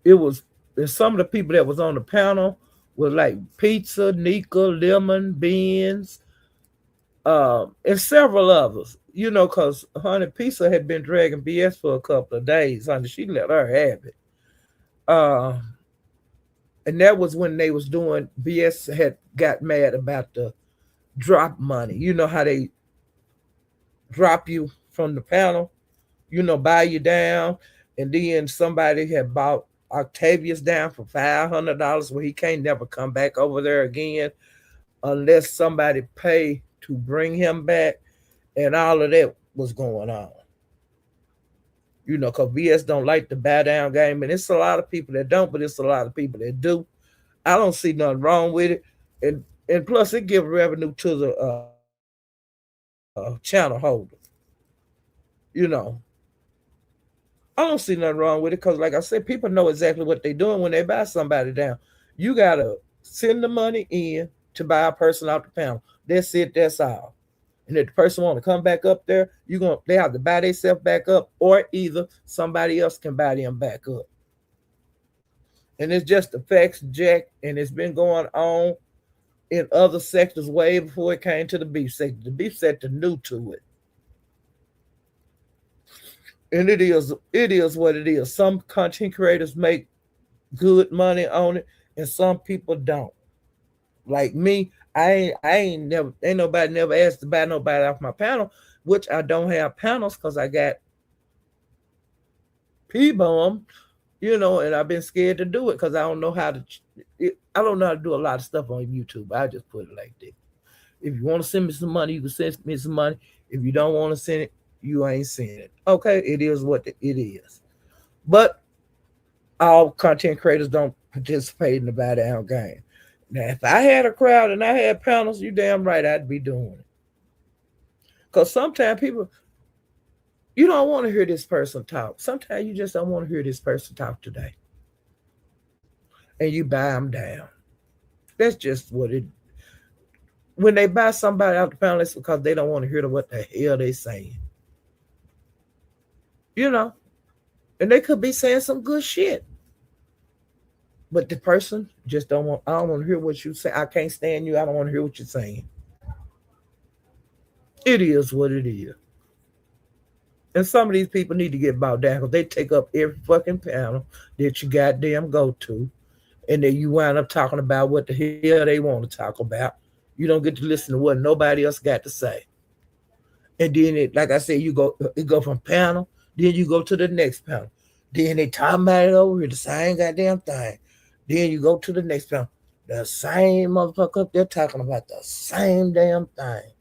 it was and some of the people that was on the panel was like Pizza, Nika, Lemon, Beans, and several others. Because honey, Pizza had been dragging BS for a couple of days. Honey, she let her have it. Uh, and that was when they was doing. BS had got mad about the drop money. You know how they drop you from the panel. Buy you down, and then somebody had bought Octavius down for $500, where he can't never come back over there again unless somebody pay to bring him back, and all of that was going on. Because VS don't like the buy down game, and it's a lot of people that don't, but it's a lot of people that do. I don't see nothing wrong with it, and plus it gives revenue to the channel holder. You know, I don't see nothing wrong with it because, like I said, people know exactly what they're doing when they buy somebody down. You gotta send the money in to buy a person out the panel. That's it. That's all. And if the person want to come back up there, they have to buy themselves back up, or either somebody else can buy them back up. And it's just the facts, Jack, and it's been going on in other sectors way before it came to the beef sector. The beef sector new to it. And it is what it is. Some content creators make good money on it, and some people don't. Like me, ain't nobody never asked to buy nobody off my panel, which I don't have panels because I got P bomb, and I've been scared to do it because I don't know how to. I don't know how to do a lot of stuff on YouTube. I just put it like that. If you want to send me some money, you can send me some money. If you don't want to send it, you ain't sending it. Okay, it is what it is. But all content creators don't participate in the buy down game. Now, if I had a crowd and I had panels, you damn right I'd be doing it. Because sometimes people, you don't want to hear this person talk. Sometimes you just don't want to hear this person talk today. And you buy them down. That's just what it. When they buy somebody out the panel, it's because they don't want to hear what the hell they saying. And they could be saying some good shit. But the person just don't want. I don't want to hear what you say. I can't stand you. I don't want to hear what you're saying. It is what it is. And some of these people need to get bought down because they take up every fucking panel that you goddamn go to, and then you wind up talking about what the hell they want to talk about. You don't get to listen to what nobody else got to say. And then like I said, it go from panel, then you go to the next panel. Then they talking about it over here, the same goddamn thing. Then you go to the next panel. The same motherfucker up there talking about the same damn thing.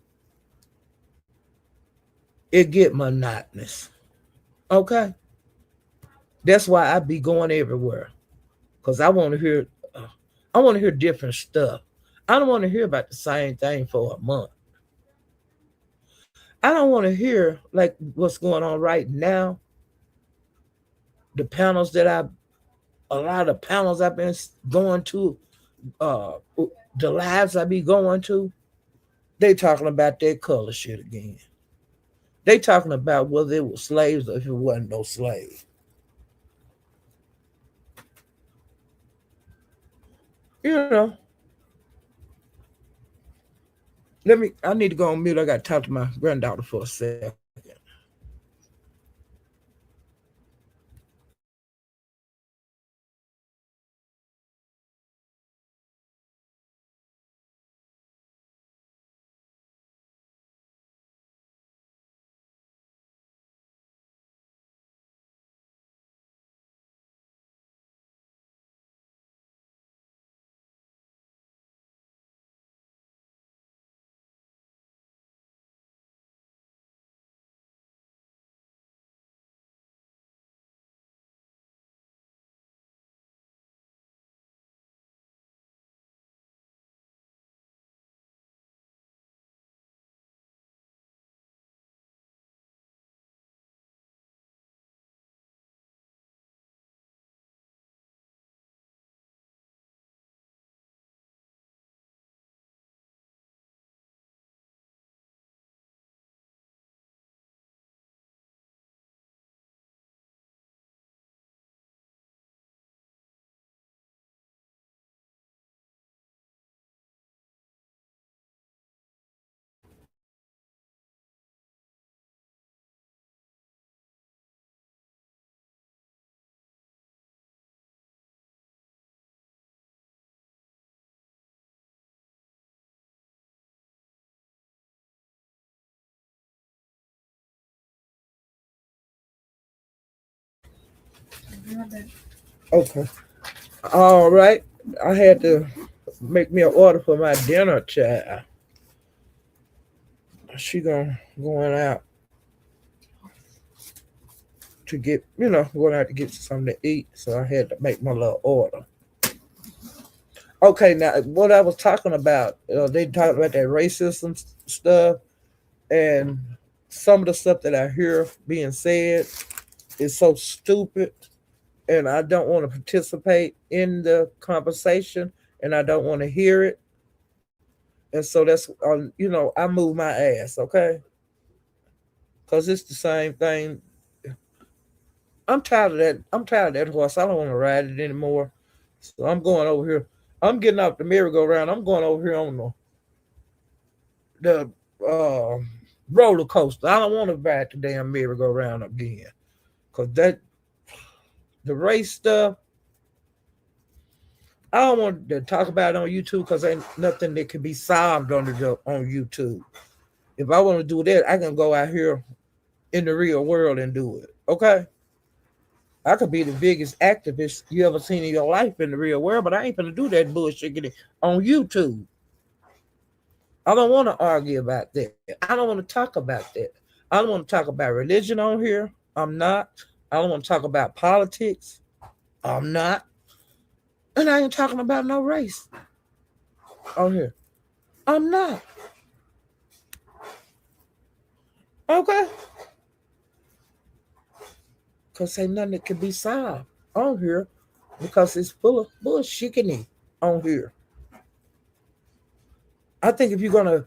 It get monotonous. Okay? That's why I be going everywhere. Cause I want to hear different stuff. I don't want to hear about the same thing for a month. I don't want to hear like what's going on right now. The panels that a lot of panels I've been going to, uh, the lives I be going to, they talking about that color shit again. They talking about whether it was slaves or if it wasn't no slave. You know, I need to go on mute. I got to talk to my granddaughter for a second. Okay. All right. I had to make me an order for my dinner, child. She going out to get, going out to get something to eat. So I had to make my little order. Okay, now what I was talking about, they talked about that racism stuff, and some of the stuff that I hear being said is so stupid, and I don't want to participate in the conversation, and I don't want to hear it, and so that's I move my ass, okay, because it's the same thing. I'm tired of that. I'm tired of that horse. I don't want to ride it anymore. So I'm going over here. I'm getting off the merry-go-round. I'm going over here on the roller coaster. I don't want to ride the damn merry-go-round again. Cause the race stuff, I don't want to talk about it on YouTube because ain't nothing that can be solved on YouTube. If I want to do that, I can go out here in the real world and do it. Okay. I could be the biggest activist you ever seen in your life in the real world, but I ain't gonna do that bullshit on YouTube. I don't want to argue about that. I don't want to talk about that. I don't want to talk about religion on here. I'm not. I don't want to talk about politics. I'm not. And I ain't talking about no race on here. I'm not. Okay? Because ain't nothing that can be solved on here because it's full of bullshit on here. I think if you're going to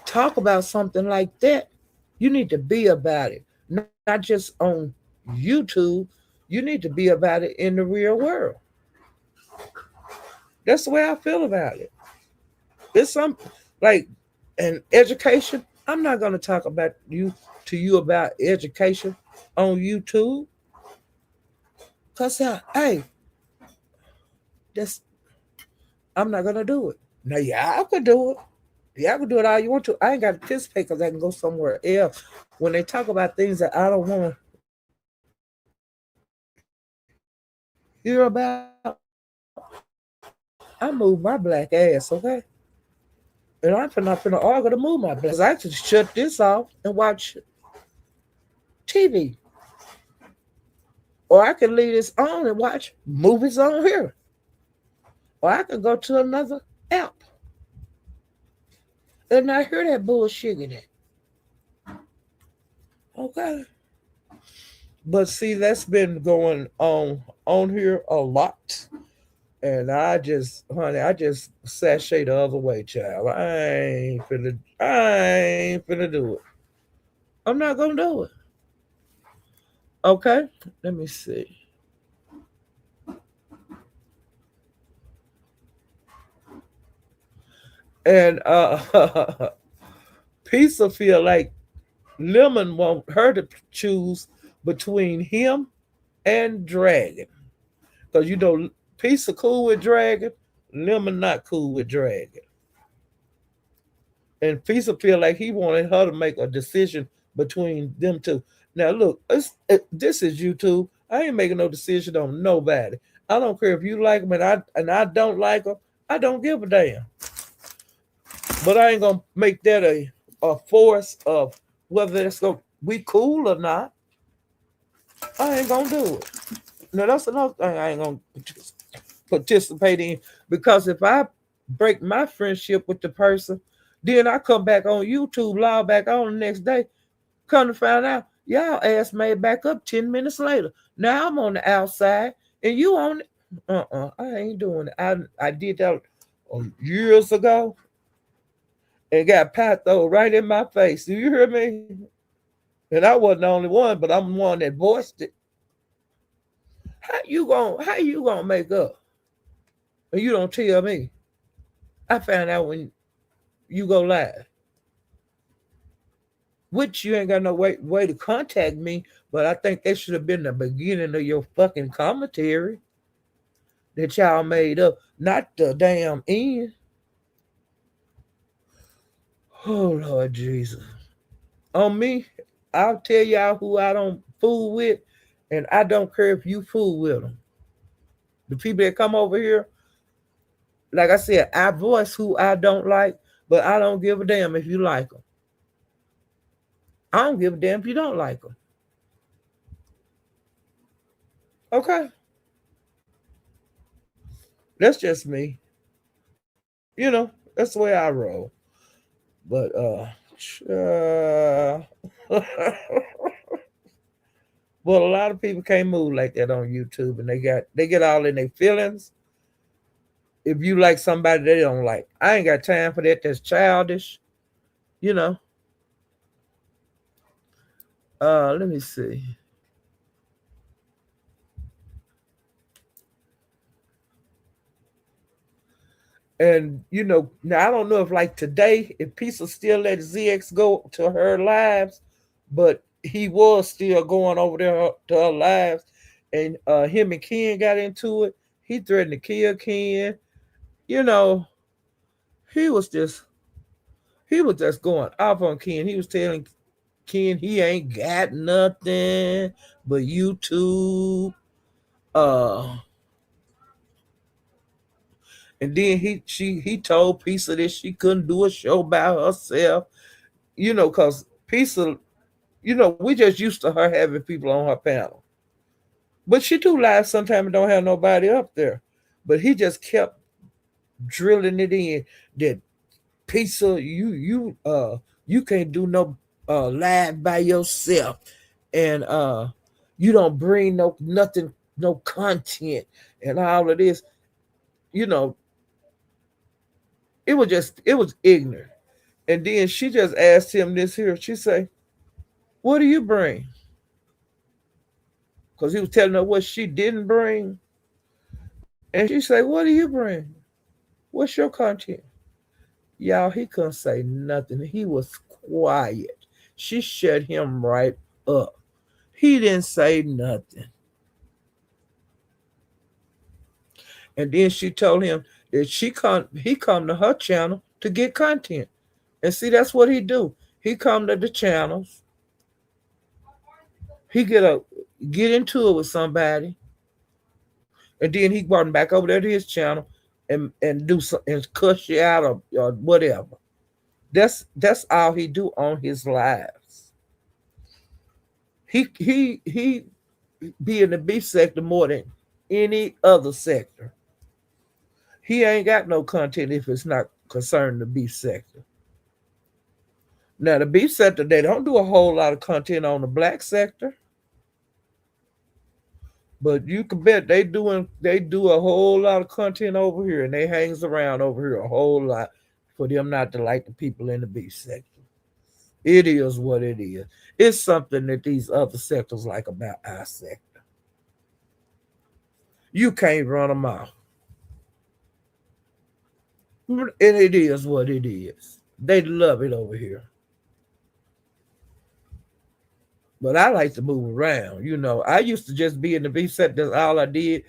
talk about something like that, you need to be about it. Not just on YouTube. You need to be about it in the real world. That's the way I feel about it. It's some like an education. I'm not gonna talk about you about education on YouTube. Cause hey, that's I'm not gonna do it. Now yeah, I could do it. Yeah, I can do it all you want to. I ain't got to participate because I can go somewhere else. When they talk about things that I don't want to hear about, I move my black ass, okay? And I'm not finna argue to move my black ass. I can shut this off and watch TV. Or I can leave this on and watch movies on here. Or I can go to another app and not hear that bullshit in it. Okay. But see, that's been going on here a lot. And honey, I just sashay the other way, child. I ain't finna do it. I'm not gonna do it. Okay? Let me see. And Pizza feel like Lemon want her to choose between him and Dragon. Because Pizza cool with Dragon, Lemon not cool with Dragon. And Pizza feel like he wanted her to make a decision between them two. Now look, this is YouTube. I ain't making no decision on nobody. I don't care if you like them and I don't like them. I don't give a damn. But I ain't gonna make that a force of whether it's gonna we cool or not. I ain't gonna do it. Now that's another thing I ain't gonna participate in because if I break my friendship with the person, then I come back on YouTube, log back on the next day, come to find out y'all ass made back up 10 minutes later. Now I'm on the outside and you on it. I ain't doing it. I did that years ago and got pat though right in my face. Do you hear me? And I wasn't the only one, but I'm the one that voiced it. How you gonna make up? And you don't tell me. I found out when you go live. Which you ain't got no way to contact me, but I think that should have been the beginning of your fucking commentary that y'all made up, not the damn end. Oh Lord Jesus. On me, I'll tell y'all who I don't fool with, And I don't care if you fool with them. The people that come over here, like I said, I voice who I don't like, but I don't give a damn if you like them. I don't give a damn if you don't like them. Okay, that's just me. That's the way I roll. But uh well, a lot of people can't move like that on YouTube, and they get all in their feelings if you like somebody they don't like. I ain't got time for that. That's childish. You know. Let me see. And now I don't know if like today, if Pizza still let ZX go to her lives, but he was still going over there to her lives, and him and Ken got into it. He threatened to kill Ken. You know, he was just he was just going off on Ken. He was telling Ken he ain't got nothing but YouTube. Uh, and then he told Pizza that she couldn't do a show by herself. Cause Pizza, we just used to her having people on her panel. But she do live sometimes and don't have nobody up there. But he just kept drilling it in that Pizza, you can't do no live by yourself. And you don't bring no nothing, no content and all of this. You know, it was ignorant. And then she just asked him this here. She say, what do you bring? Because he was telling her what she didn't bring. And she say, what do you bring? What's your content? Y'all, he couldn't say nothing. He was quiet. She shut him right up. He didn't say nothing. And then she told him that he come to her channel to get content. And see, that's what he do. He come to the channels. He get into it with somebody, and then he brought him back over there to his channel and do some and cuss you out or whatever. That's all he do on his lives. He be in the beef sector more than any other sector. He ain't got no content if it's not concerning the beef sector. Now the beef sector, they don't do a whole lot of content on the black sector. But you can bet they do a whole lot of content over here, and they hangs around over here a whole lot for them not to like the people in the beef sector. It is what it is. It's something that these other sectors like about our sector. You can't run them off, and it is what it is. They love it over here, but I like to move around. I used to just be in the beef sector. That's all I did.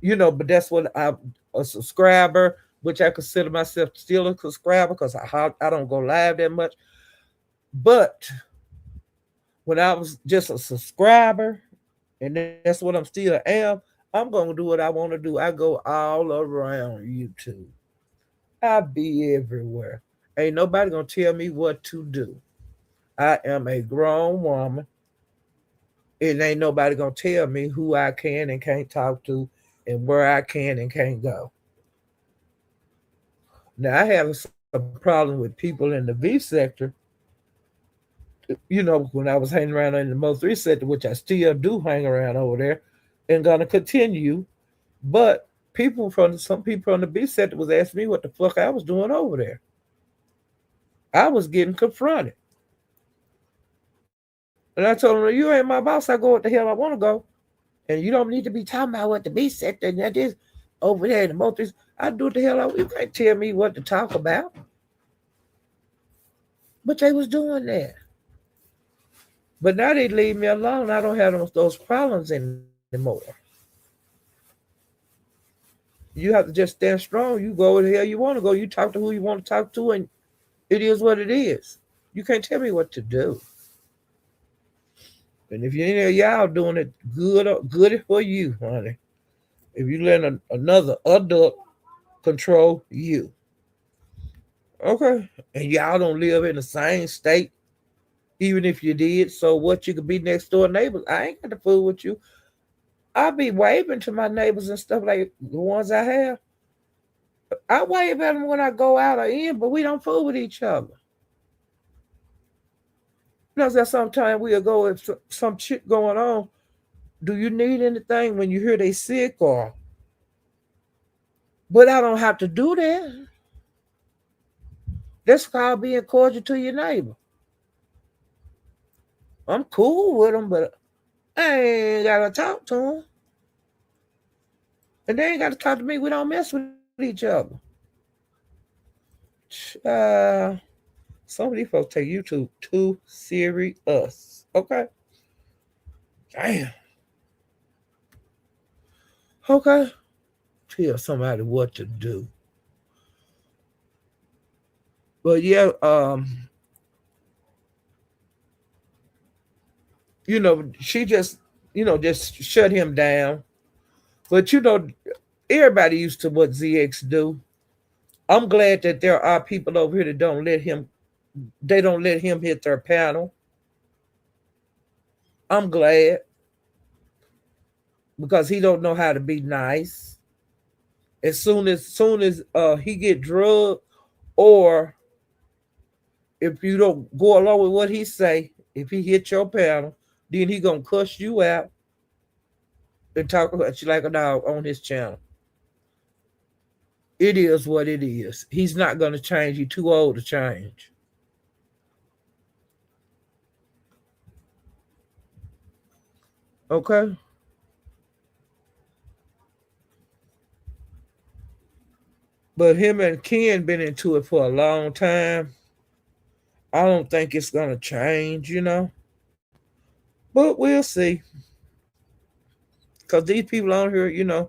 But that's what I'm a subscriber, which I consider myself still a subscriber because I don't go live that much. But when I was just a subscriber, and that's what I'm still am, I'm gonna do what I want to do. I go all around YouTube. I be everywhere. Ain't nobody gonna tell me what to do. I am a grown woman. And ain't nobody gonna tell me who I can and can't talk to and where I can and can't go. Now I have some problem with people in the V sector. When I was hanging around in the Mo 3 sector, which I still do hang around over there, and gonna continue. But some people from the B sector was asking me what the fuck I was doing over there. I was getting confronted. And I told them, you ain't my boss. I go what the hell I want to go. And you don't need to be talking about what the B sector and that is over there in the Mo 3. I do what the hell I want. You can't tell me what to talk about. But they was doing that. But now they leave me alone. I don't have those problems anymore. You have to just stand strong. You go where the hell you want to go. You talk to who you want to talk to, and it is what it is. You can't tell me what to do. And if you any of y'all doing it, good for you, honey. If you let another adult control you, okay, and y'all don't live in the same state, even if you did, so what? You could be next door neighbors. I ain't got to fool with you. I be waving to my neighbors and stuff like the ones I have. I wave at them when I go out or in, but we don't fool with each other. You know, that sometimes we'll go if some shit going on. Do you need anything when you hear they sick or? But I don't have to do that. That's called being cordial to your neighbor. I'm cool with them, but I ain't gotta talk to them, and they ain't gotta talk to me. We don't mess with each other. Uh, some of these folks take YouTube too serious. Okay, damn. Okay, tell somebody what to do. But yeah, she just, just shut him down. But everybody used to what ZX do. I'm glad that there are people over here that they don't let him hit their panel. I'm glad because he don't know how to be nice. As soon as he get drugged, or if you don't go along with what he say, if he hit your panel, then he gonna cuss you out and talk about you like a dog on his channel. It is what it is. He's not gonna change. He's too old to change. Okay. But him and Ken been into it for a long time. I don't think it's gonna change. But we'll see. Cause these people on here,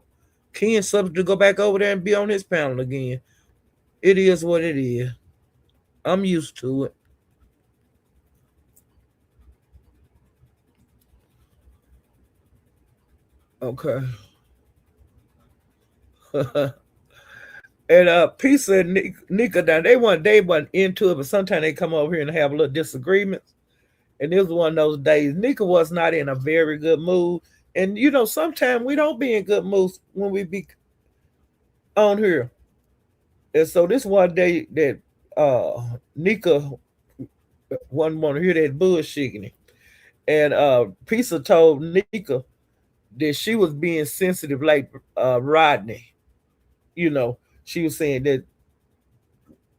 Ken's subject to go back over there and be on his panel again. It is what it is. I'm used to it. Okay. And Pizza and Nika down, they wasn't into it, but sometimes they come over here and have a little disagreements. And it was one of those days. Nika was not in a very good mood. And sometimes we don't be in good moods when we be on here. And so this one day that Nika wasn't want to hear that bullshitting. And Pizza told Nika that she was being sensitive like Rodney. You know, she was saying that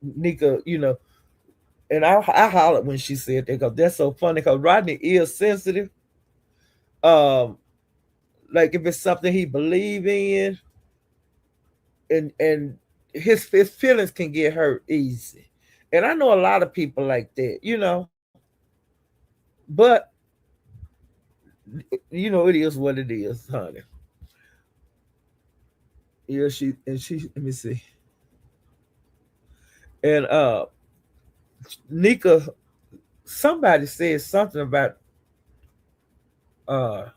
Nika, and I hollered when she said that because that's so funny because Rodney is sensitive. Um, like if it's something he believe in, and his feelings can get hurt easy. And I know a lot of people like that. But it is what it is, honey. Yeah, she let me see. And Nika, somebody said something about uh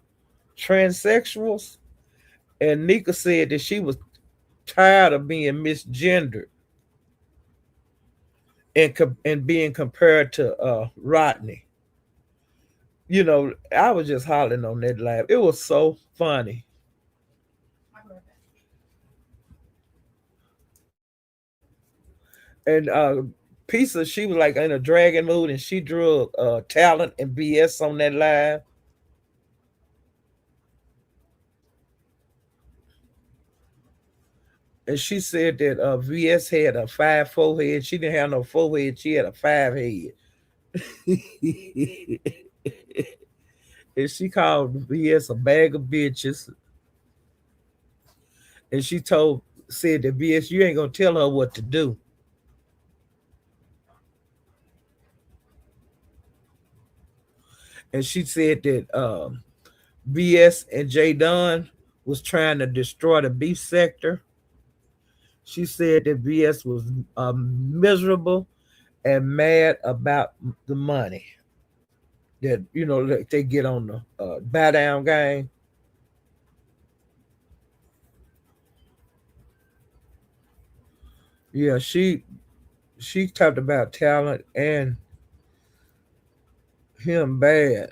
transsexuals, and Nika said that she was tired of being misgendered and being compared to Rodney. I was just hollering on that live. It was so funny. And Pizza, she was like in a dragon mood, and she drew talent and BS on that live. And she said that VS had a 5 forehead. She didn't have no forehead. She had a 5 head. And she called VS a bag of bitches. And she said that VS, you ain't gonna tell her what to do. And she said that VS and J Dunn was trying to destroy the beef sector. She said that VS was miserable and mad about the money. that like they get on the buy down game. Yeah, she talked about talent and him bad.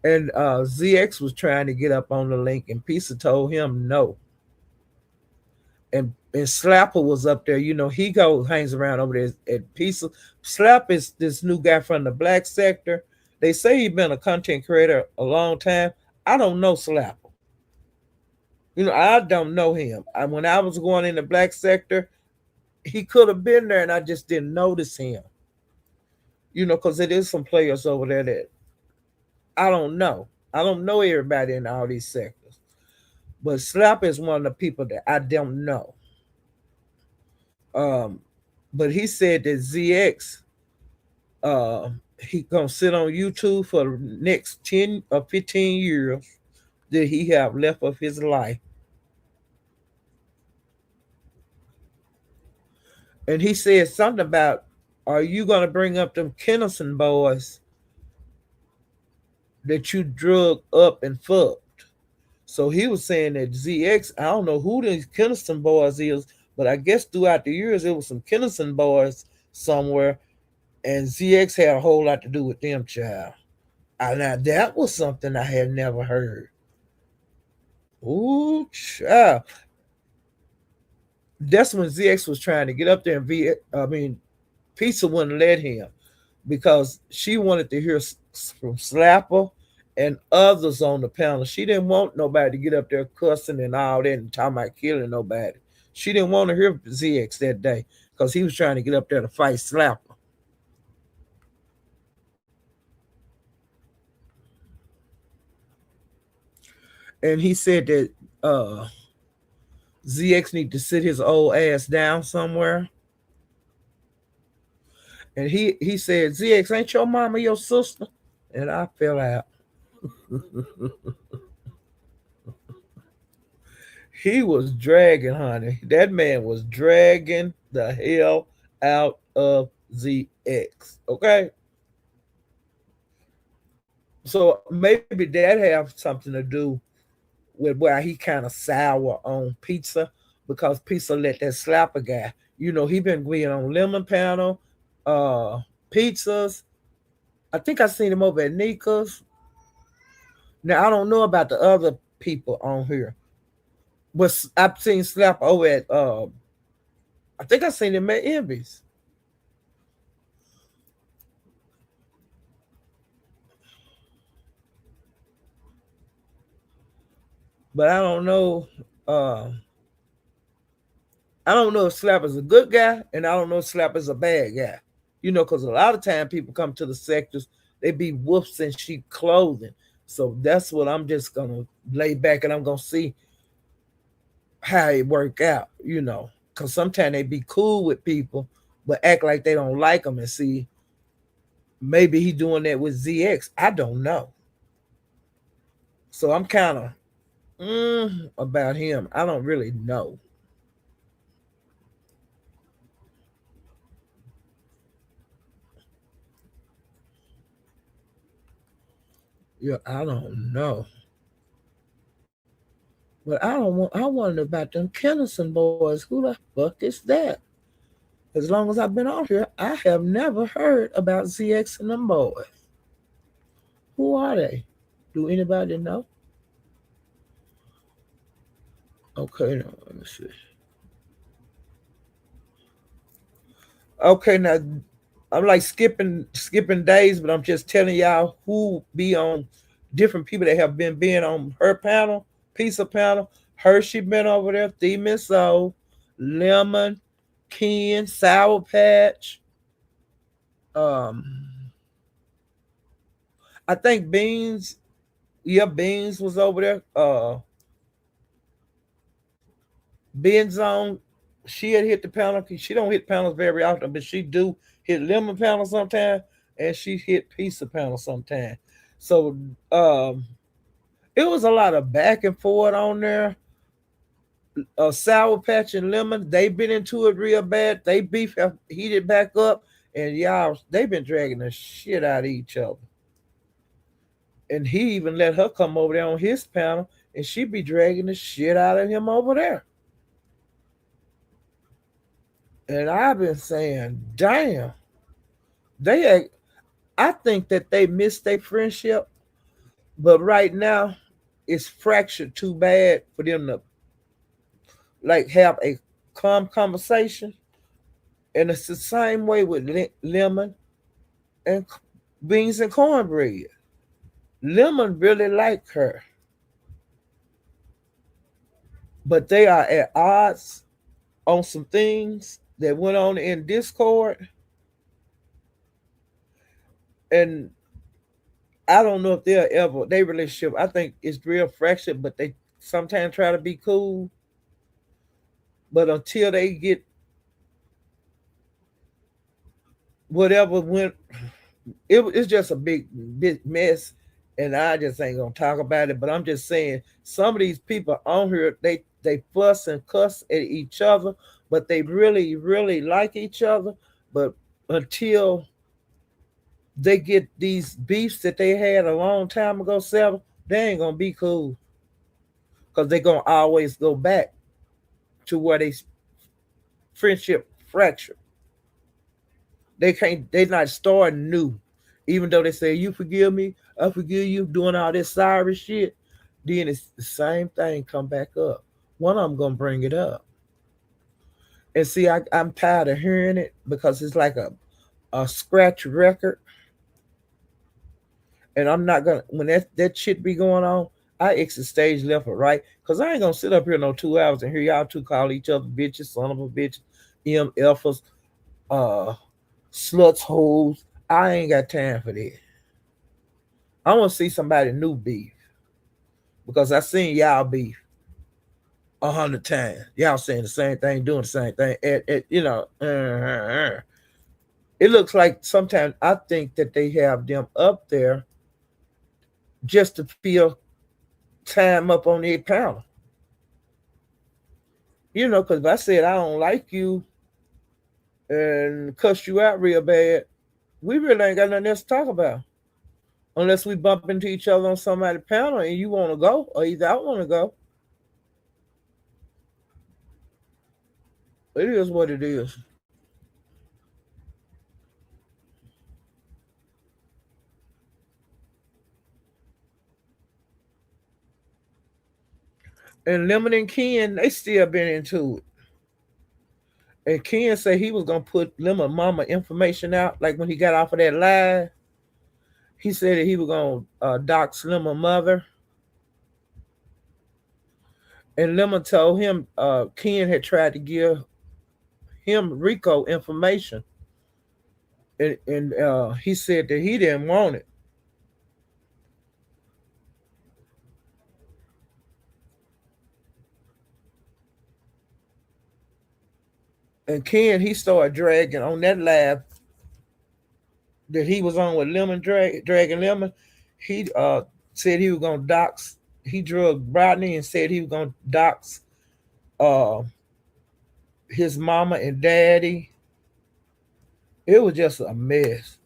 And ZX was trying to get up on the link, and Pisa told him no. And Slapper was up there. He goes hangs around over there at Pisa. Slap is this new guy from the black sector. They say he's been a content creator a long time. I don't know Slapper. I don't know him. When I was going in the black sector, he could have been there, and I just didn't notice him. Because it is some players over there that I don't know. I don't know everybody in all these sectors. But Slap is one of the people that I don't know. Um, but he said that ZX, he gonna sit on YouTube for the next 10 or 15 years that he have left of his life. And he said something about, are you gonna bring up them Kennison boys that you drug up and fucked? So he was saying that ZX, I don't know who these Kennison boys is, but I guess throughout the years it was some Kennison boys somewhere, and ZX had a whole lot to do with them, child. Now that was something I had never heard. Ooh, child. That's when ZX was trying to get up there, and Pizza wouldn't let him because she wanted to hear from Slapper and others on the panel. She didn't want nobody to get up there cussing and all that and talking about killing nobody. She didn't want to hear ZX that day because he was trying to get up there to fight Slapper. And he said that ZX need to sit his old ass down somewhere. And he said, ZX, ain't your mama your sister? And I fell out. He was dragging, honey. That man was dragging the hell out of ZX. Okay. So maybe that have something to do with why he kind of sour on Pizza, because Pizza let that slapper guy. He been going on lemon panel, uh, pizzas. I think I seen him over at Nika's. Now I don't know about the other people on here, but I've seen Slap over at. I think I seen him at Envy's, but I don't know. I don't know if Slap is a good guy, and I don't know if Slap is a bad guy. Because a lot of time people come to the sectors, they be wolves in sheep clothing. So that's what I'm just gonna lay back and I'm gonna see how it work out. Because sometimes they be cool with people, but act like they don't like them. And see, maybe he doing that with ZX. I don't know. So I'm kind of about him. I don't really know. Yeah, I don't know. But I don't want. I wonder about them Kennison boys. Who the fuck is that? As long as I've been on here, I have never heard about ZX and them boys. Who are they? Do anybody know? Okay, now, let me see. Okay, now I'm like skipping days, but I'm just telling y'all who be on different people that have been on her panel, pizza panel. Hershey been over there, Theme Soul, Lemon, Ken, Sour Patch. Um, I think Beans, yeah, Beans was over there. Ben's on. She had hit the panel. She don't hit panels very often, but she do hit lemon panel sometime, and she hit pizza panel sometime. So it was a lot of back and forth on there. Sour Patch and Lemon, they been into it real bad. They beef have heated back up, and y'all, they been dragging the shit out of each other. And he even let her come over there on his panel, and she be dragging the shit out of him over there. And I've been saying, damn, they. I think that they missed their friendship, but right now, it's fractured too bad for them to like have a calm conversation. And it's the same way with Lemon and beans and cornbread. Lemon really like her, but they are at odds on some things that went on in Discord, and I don't know if they'll ever their relationship. I think it's real fractured, but they sometimes try to be cool. But until they get whatever went, it's just a big mess, and I just ain't gonna talk about it. But I'm just saying, some of these people on here, they fuss and cuss at each other, but they really like each other. But until they get these beefs that they had a long time ago settled, they ain't gonna be cool because they gonna always go back to where they friendship fracture. They can't. They not starting new, even though they say you forgive me, I forgive you, doing all this sorry shit. Then it's the same thing come back up. One of them gonna bring it up, and see, I'm tired of hearing it because it's like a scratch record, and I'm not gonna when that shit be going on. I exit stage left or right because I ain't gonna sit up here no 2 hours and hear y'all two call each other bitches, son of a bitch, MFers, uh, sluts, hoes. I ain't got time for that. I want to see somebody new beef because I seen y'all beef 100 times. Y'all saying the same thing, doing the same thing. It looks like sometimes I think that they have them up there just to fill time up on their panel. Because if I said I don't like you and cuss you out real bad, we really ain't got nothing else to talk about. Unless we bump into each other on somebody's panel and you want to go, or either I want to go. It is what it is. And Lemon and Ken, they still been into it. And Ken said he was gonna put Lemon Mama information out, like when he got off of that live. He said that he was gonna dox Lemon mother. And Lemon told him Ken had tried to give him Rico information, and he said that he didn't want it. And Ken, he started dragging on that live that he was on with Lemon, dragging Lemon. He said he was gonna dox. He drugged Rodney and said he was gonna dox uh, his mama and daddy. It was just a mess.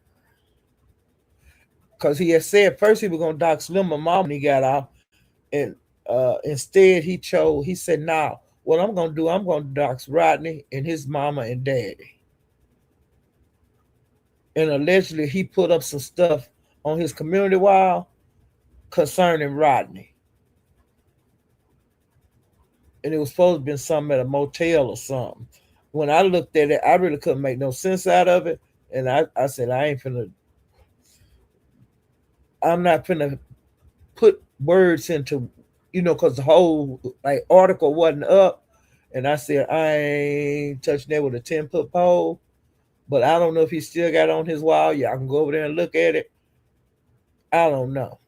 Cause he had said first he was gonna dox Lemon mama when he got off, and instead he chose. He said, "Nah, what I'm gonna do, I'm gonna dox Rodney and his mama and daddy." And allegedly he put up some stuff on his community wall concerning Rodney, and it was supposed to have been something at a motel or something. When I looked at it, I really couldn't make no sense out of it, and I said I ain't finna. I'm not finna put words into, because the whole like article wasn't up, and I said I ain't touching that with a 10 foot pole. But I don't know if he still got on his wall. Y'all can go over there and look at it. I don't know,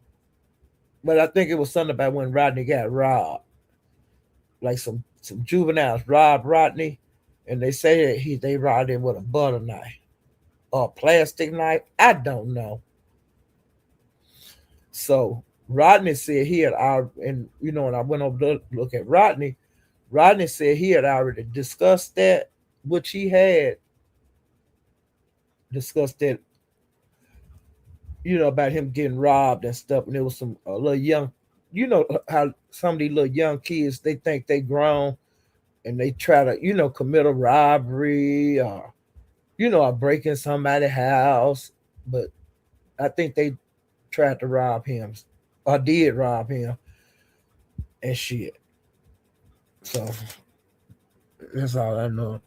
but I think it was something about when Rodney got robbed, like some juveniles robbed Rodney, and they say that they robbed him with a butter knife or a plastic knife. I don't know. So Rodney said he had and when I went over to look at Rodney, Rodney said he had already discussed that, which he had discussed that, about him getting robbed and stuff. And there was some little young, how some of these little young kids, they think they grown and they try to, commit a robbery or break in somebody's house. But I think they tried to rob him or did rob him and shit. So that's all I know.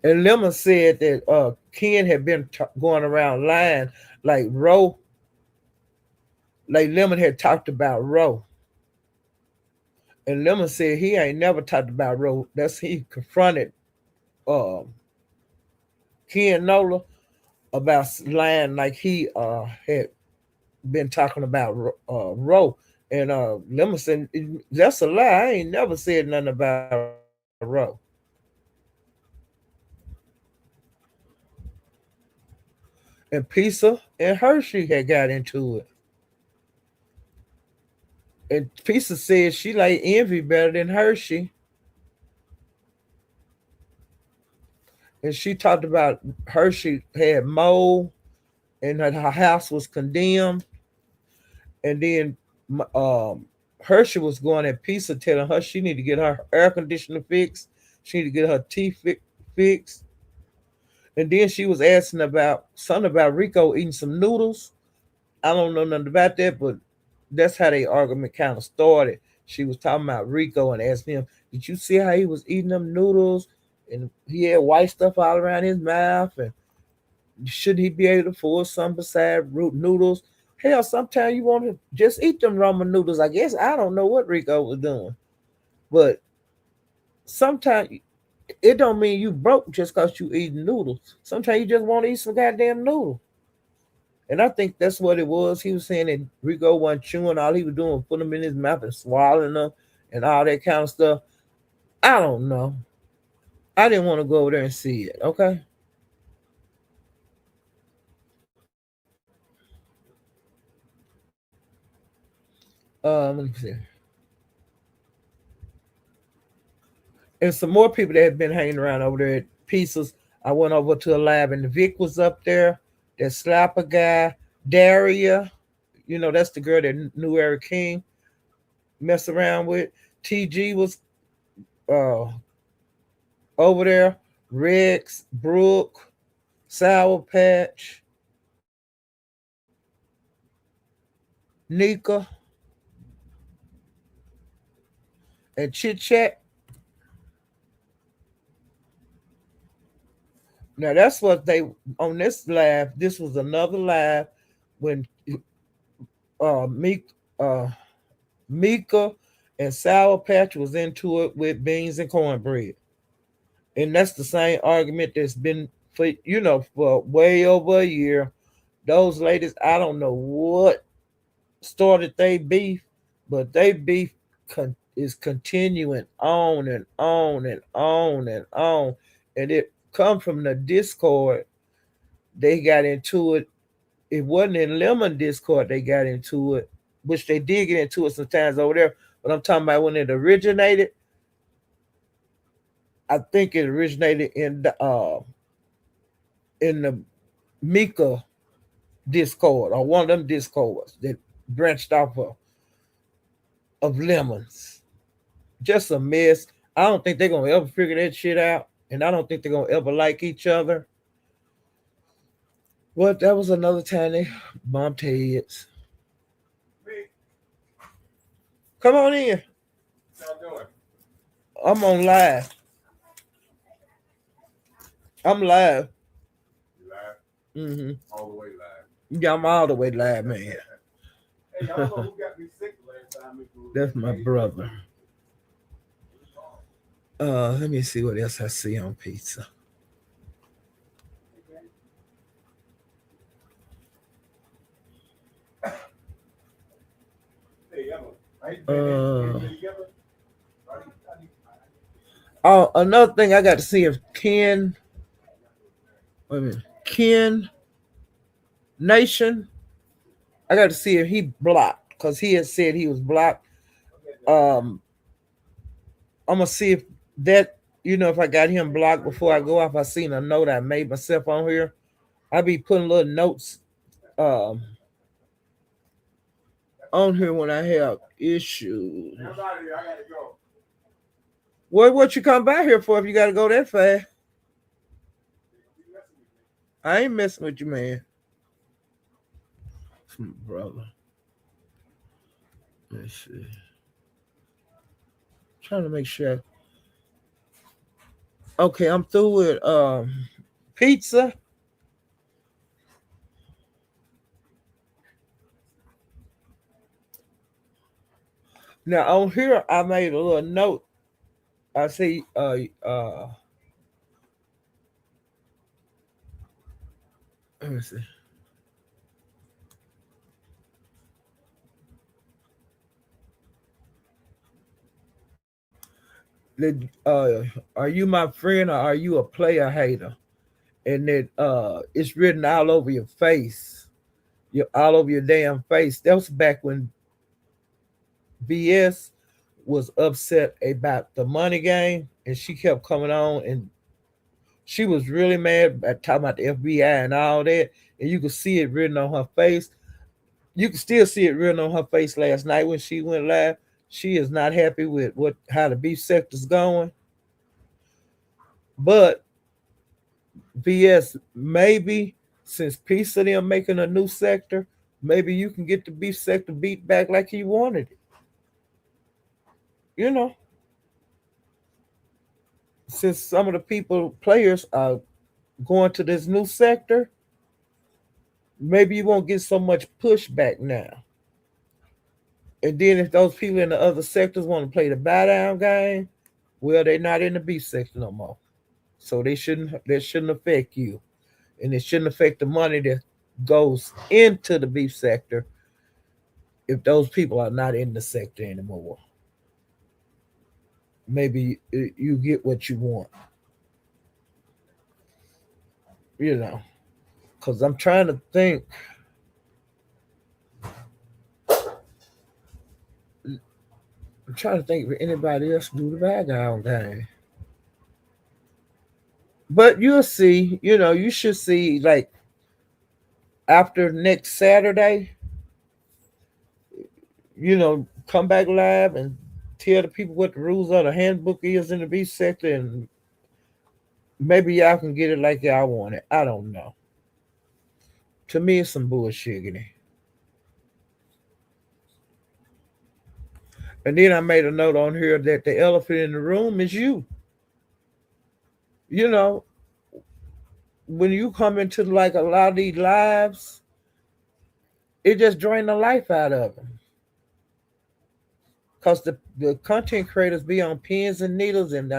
And Lemon said that Ken had been going around lying, like Roe, like Lemon had talked about Roe. And Lemon said he ain't never talked about Roe. That's he confronted um Ken Nola about lying, like he had been talking about Roe. And Lemon said, that's a lie. I ain't never said nothing about Roe. And Pisa and Hershey had got into it. And Pisa said she like Envy better than Hershey. And she talked about Hershey had mold and that her house was condemned. And then um, Hershey was going at Pisa telling her she need to get her air conditioner fixed. She need to get her teeth fixed. And then she was asking about something about Rico eating some noodles. I don't know nothing about that, but that's how the argument kind of started. She was talking about Rico and asking him, "Did you see how he was eating them noodles? And he had white stuff all around his mouth. And should he be able to afford some beside root noodles? Hell, sometimes you want to just eat them ramen noodles. I guess I don't know what Rico was doing, but sometimes it don't mean you broke just because you eating noodles. Sometimes you just want to eat some goddamn noodle." And I think that's what it was. He was saying that Rico wasn't chewing. All he was doing was putting them in his mouth and swallowing them and all that kind of stuff. I don't know. I didn't want to go over there and see it. Okay. Let me see. And some more people that had been hanging around over there at Pieces. I went over to a lab and Vic was up there. That slapper guy, Daria. That's the girl that knew Eric King mess around with. TG was uh, over there. Rex, Brooke, Sour Patch, Nika, and Chit Chat. Now that's what they on this live. This was another live when Meek, Mika and Sour Patch was into it with beans and cornbread, and that's the same argument that's been for way over a year. Those ladies, I don't know what started they beef, but they beef is continuing on and on and on and on, and it come from the Discord. They got into it. It wasn't in Lemon Discord they got into it, which they did get into it sometimes over there. But I'm talking about when it originated. I think it originated in the Mika Discord or one of them Discords that branched off of Lemons. Just a mess. I don't think they're gonna ever figure that shit out, and I don't think they're gonna ever like each other. But that was another time they bumped heads. Come on in. How y'all doing? I'm on live. I'm live. You live? Mm-hmm. All the way live. Yeah, I'm all the way live, man. Hey, y'all know who got me sick last time? That's my brother. Let me see what else I see on pizza. Uh, oh, another thing I got to see if Ken, wait a minute, Ken Nation, I got to see if he blocked. because he had said he was blocked. Um, I'm gonna see if that if I got him blocked before I go off. I seen a note I made myself on here. I be putting little notes um on here when I have issues. What you come by here for if you got to go that fast? I ain't messing with you, man. Brother. Let's see. Trying to make sure. Okay, I'm through with pizza. Now on here I made a little note. I see let me see. Are you my friend or are you a player hater? And it's written all over your face. All over your damn face. That was back when BS was upset about the money game and she kept coming on and she was really mad at talking about the FBI and all that. And you could see it written on her face. You can still see it written on her face last night when she went live. She is not happy with how the beef sector's going. But BS, maybe since Peace of them making a new sector, maybe you can get the beef sector beat back like he wanted it. You know, since some of the players are going to this new sector, maybe you won't get so much pushback now. And then if those people in the other sectors want to play the buy down game, well, they're not in the beef sector no more. So that shouldn't affect you. And it shouldn't affect the money that goes into the beef sector if those people are not in the sector anymore. Maybe you get what you want, you know. Because I'm trying to think. I'm trying to think if anybody else do the background game. But you'll see, you should see like after next Saturday, come back live and tell the people what the rules of the handbook is in the beef sector and maybe y'all can get it like y'all want it. I don't know. To me, it's some bullshit. And then I made a note on here that the elephant in the room is you. You know, when you come into like a lot of these lives, it just drain the life out of them. Cause the content creators be on pins and needles and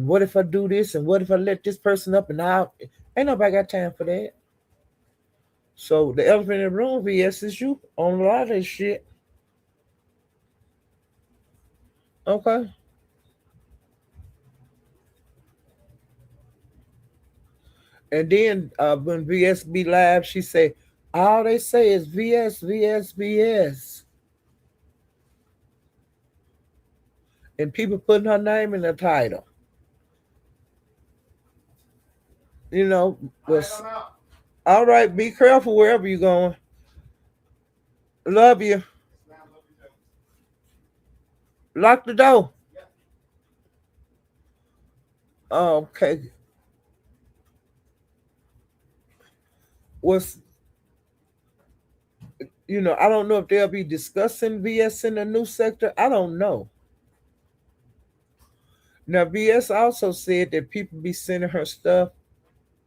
what if I do this and what if I let this person up and out? Ain't nobody got time for that. So the elephant in the room, VS, is you on a lot of this shit. Okay. And then when VS be live, she say, all they say is VS, VS, VS. And people putting her name in the title. You know, was all right, be careful wherever you're going. Love you. Lock the door. Okay. Was I don't know if they'll be discussing VS in the new sector. I don't know. Now VS also said that people be sending her stuff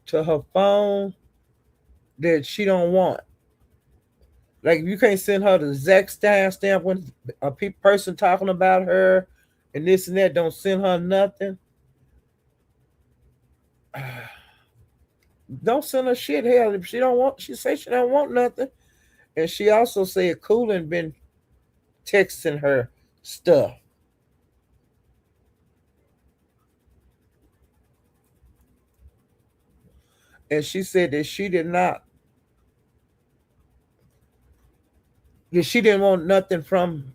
to her phone that she don't want. Like you can't send her the exact stamp when a person talking about her and this and that. Don't send her nothing. Don't send her shit. Hell, if she say she don't want nothing. And she also said Coolin been texting her stuff. And she said that she did not that she didn't want nothing from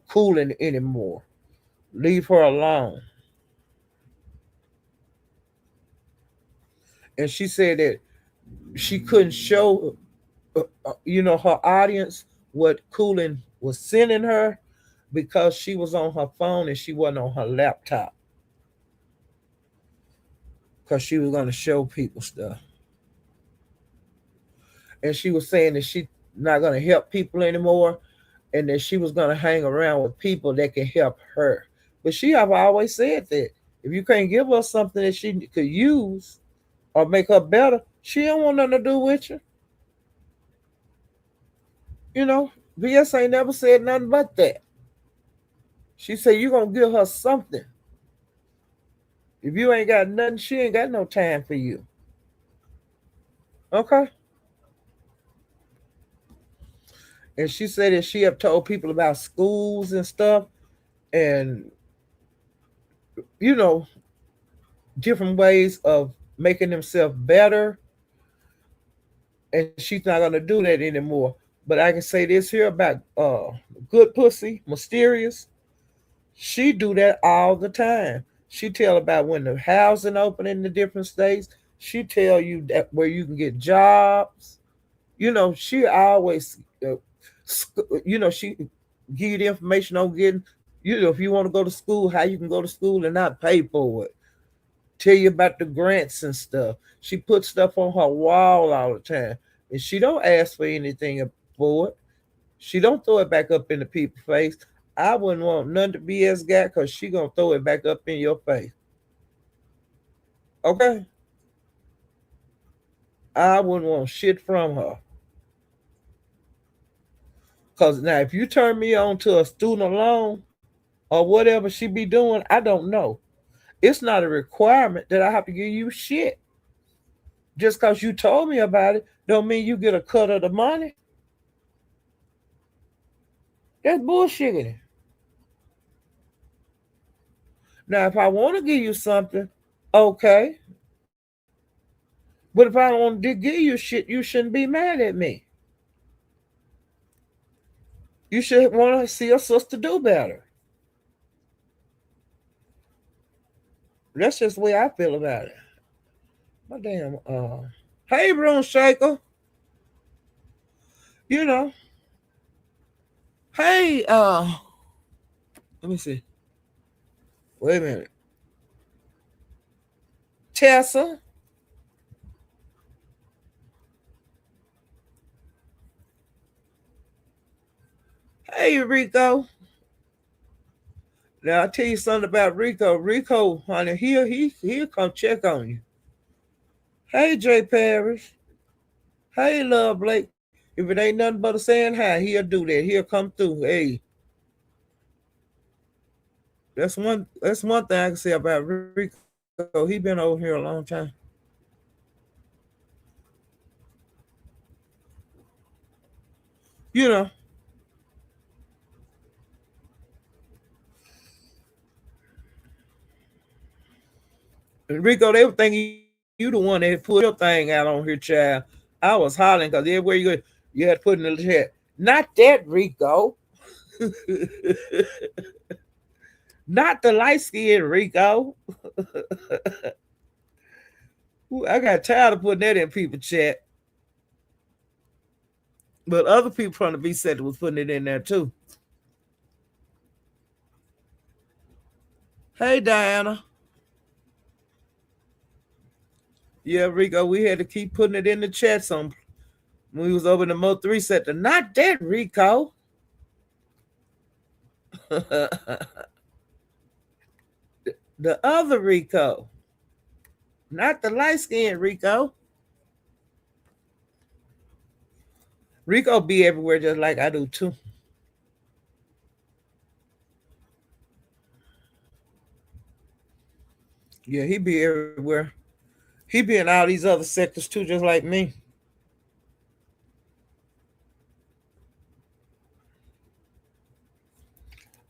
Cooling anymore. Leave her alone. And she said that she couldn't show, her audience what Cooling was sending her because she was on her phone and she wasn't on her laptop because she was going to show people stuff. And she was saying that she not going to help people anymore and that she was going to hang around with people that can help her. But she have always said that if you can't give her something that she could use or make her better, she don't want nothing to do with you. You know, BS ain't never said nothing but that. She said you gonna give her something. If you ain't got nothing, she ain't got no time for you. Okay. And she said that she have told people about schools and stuff and you know, different ways of making themselves better. And she's not gonna do that anymore. But I can say this here about good pussy, mysterious. She do that all the time. She tell about when the housing open in the different states. She tell you that where you can get jobs. She always, she give you the information on getting. If you want to go to school, how you can go to school and not pay for it. Tell you about the grants and stuff. She puts stuff on her wall all the time, and she don't ask for anything for it. She don't throw it back up in the people's face. I wouldn't want none to BS got because she gonna throw it back up in your face. Okay? I wouldn't want shit from her. Cause now if you turn me on to a student loan or whatever she be doing, I don't know. It's not a requirement that I have to give you shit. Just cause you told me about it, don't mean you get a cut of the money. That's bullshit. Now if I want to give you something, okay. But if I don't want to give you shit, you shouldn't be mad at me. You should want to see your sister do better. That's just the way I feel about it. My damn hey Broom Shaker. You know. Hey let me see. Wait a minute. Tessa. Hey Rico. Now I'll tell you something about Rico. Rico, honey, he'll come check on you. Hey Jay Parrish. Hey Love Blake. If it ain't nothing but a saying hi, he'll do that. He'll come through. Hey. That's one thing I can say about Rico. He been over here a long time. You know. Rico, they were thinking you the one that put your thing out on here, child. I was hollering because everywhere you go, you had to put in the chat. Not that Rico. Not the light skinned Rico. Ooh, I got tired of putting that in people chat. But other people from the B sector was putting it in there too. Hey Diana. Yeah, Rico, we had to keep putting it in the chat some when we was over in the Mo 3 sector. Not that Rico. The other Rico. Not the light skinned Rico. Rico be everywhere just like I do too. Yeah, he be everywhere. He be in all these other sectors too, just like me.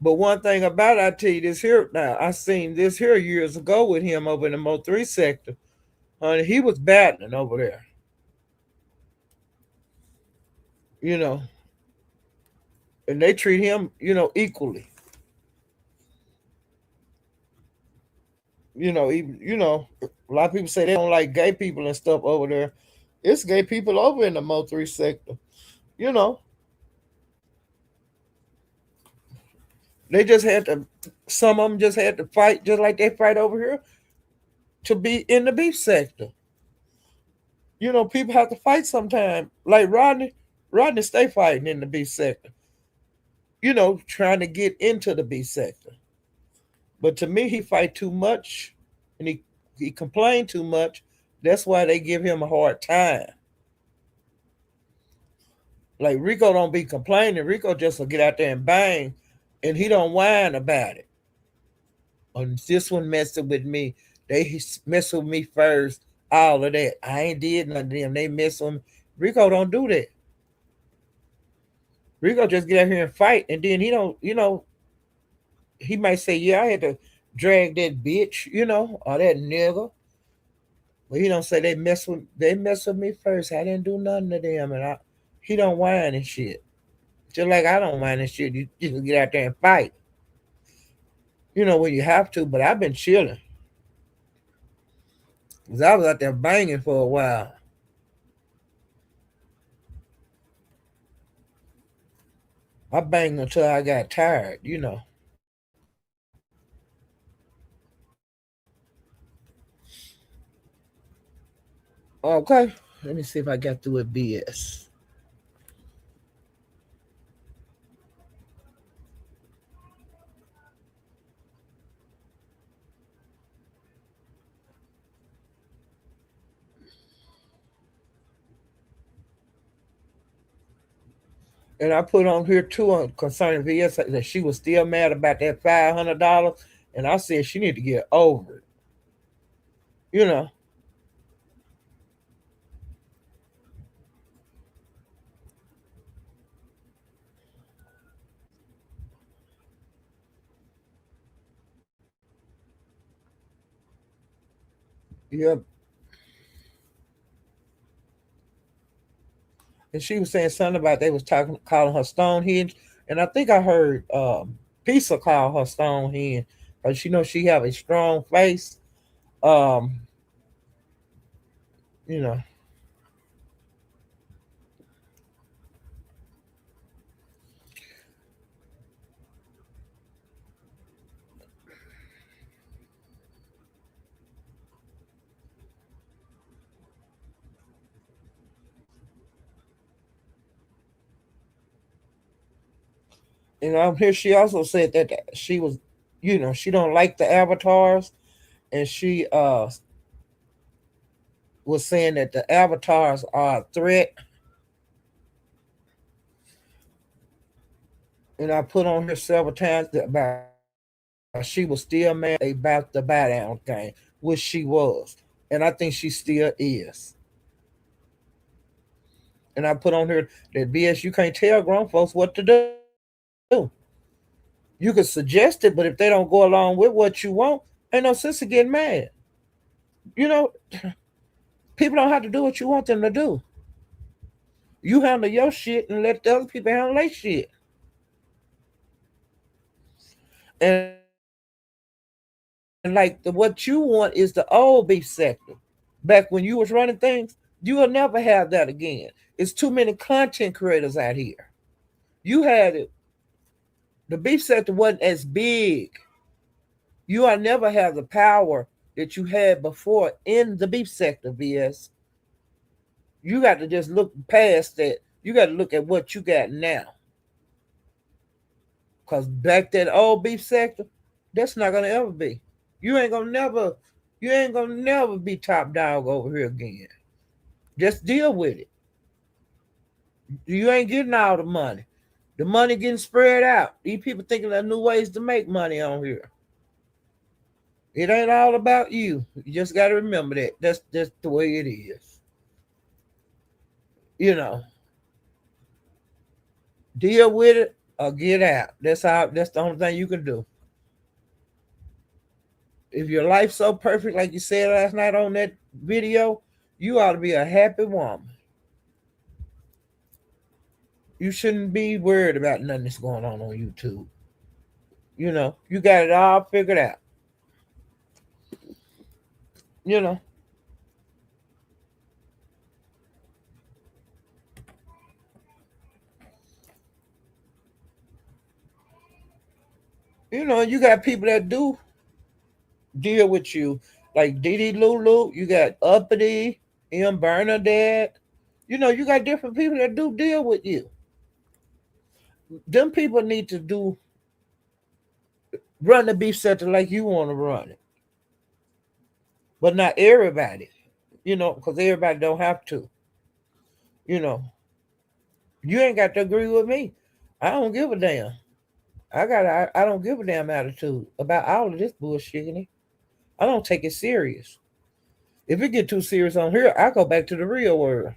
But one thing about it, I tell you this here now, I seen this here years ago with him over in the Mo 3 sector. Honey, he was battling over there. You know. and they treat him, equally. Even a lot of people say they don't like gay people and stuff over there. It's gay people over in the Mo3 sector. You know, they just had to. Some of them just had to fight, just like they fight over here, to be in the beef sector. People have to fight sometime. Like Rodney stay fighting in the beef sector. Trying to get into the beef sector. But to me, he fight too much, and he complained too much. That's why they give him a hard time. Like Rico don't be complaining. Rico just will get out there and bang, and he don't whine about it. And this one messing with me. They mess with me first. All of that. I ain't did nothing to them. They mess with me. Rico don't do that. Rico just get out here and fight, and then he don't. He might say, "Yeah, I had to drag that bitch," or that nigga. But he don't say they mess with me first. I didn't do nothing to them, and he don't whine and shit. Just like I don't whine and shit. You just get out there and fight. When you have to. But I've been chilling because I was out there banging for a while. I banged until I got tired. Okay, let me see if I got through with BS. And I put on here too concerning VS that she was still mad about that $500, and I said she need to get over it. You know, yeah. And she was saying something about they was calling her Stonehenge, and I think I heard Pizza call her Stonehenge because she have a strong face. Um, you know, here she also said that she was, she don't like the avatars, and she was saying that the avatars are a threat. And I put on her several times that about she was still mad about the buy down thing, which she was. And I think she still is. And I put on her that BS, you can't tell grown folks what to do. You could suggest it, but if they don't go along with what you want, ain't no sense of getting mad. You know, people don't have to do what you want them to do. You handle your shit and let the other people handle their shit. And like what you want is the old beef sector. Back when you was running things, you will never have that again. It's too many content creators out here. You had it. The beef sector wasn't as big. You will never have the power that you had before in the beef sector, VS. You got to just look past that. You got to look at what you got now. Cause back that old beef sector, that's not gonna ever be. You ain't gonna never, you ain't gonna never be top dog over here again. Just deal with it. You ain't getting all the money. The money getting spread out. These people thinking of new ways to make money on here. It ain't all about you. You just got to remember that. That's the way it is. You know, deal with it or get out. That's how. That's the only thing you can do. If your life's so perfect, like you said last night on that video, you ought to be a happy woman. You shouldn't be worried about nothing that's going on YouTube. You got it all figured out. You know, you got people that do deal with you, like Didi Lulu. You got Uppity, M Bernadette. You got different people that do deal with you. Them people need to do run the beef sector like you want to run it, but not everybody. Because everybody don't have to. You know, you ain't got to agree with me. I don't give a damn. I don't give a damn attitude about all of this bullshit. I don't take it serious. If it get too serious on here, I go back to the real world.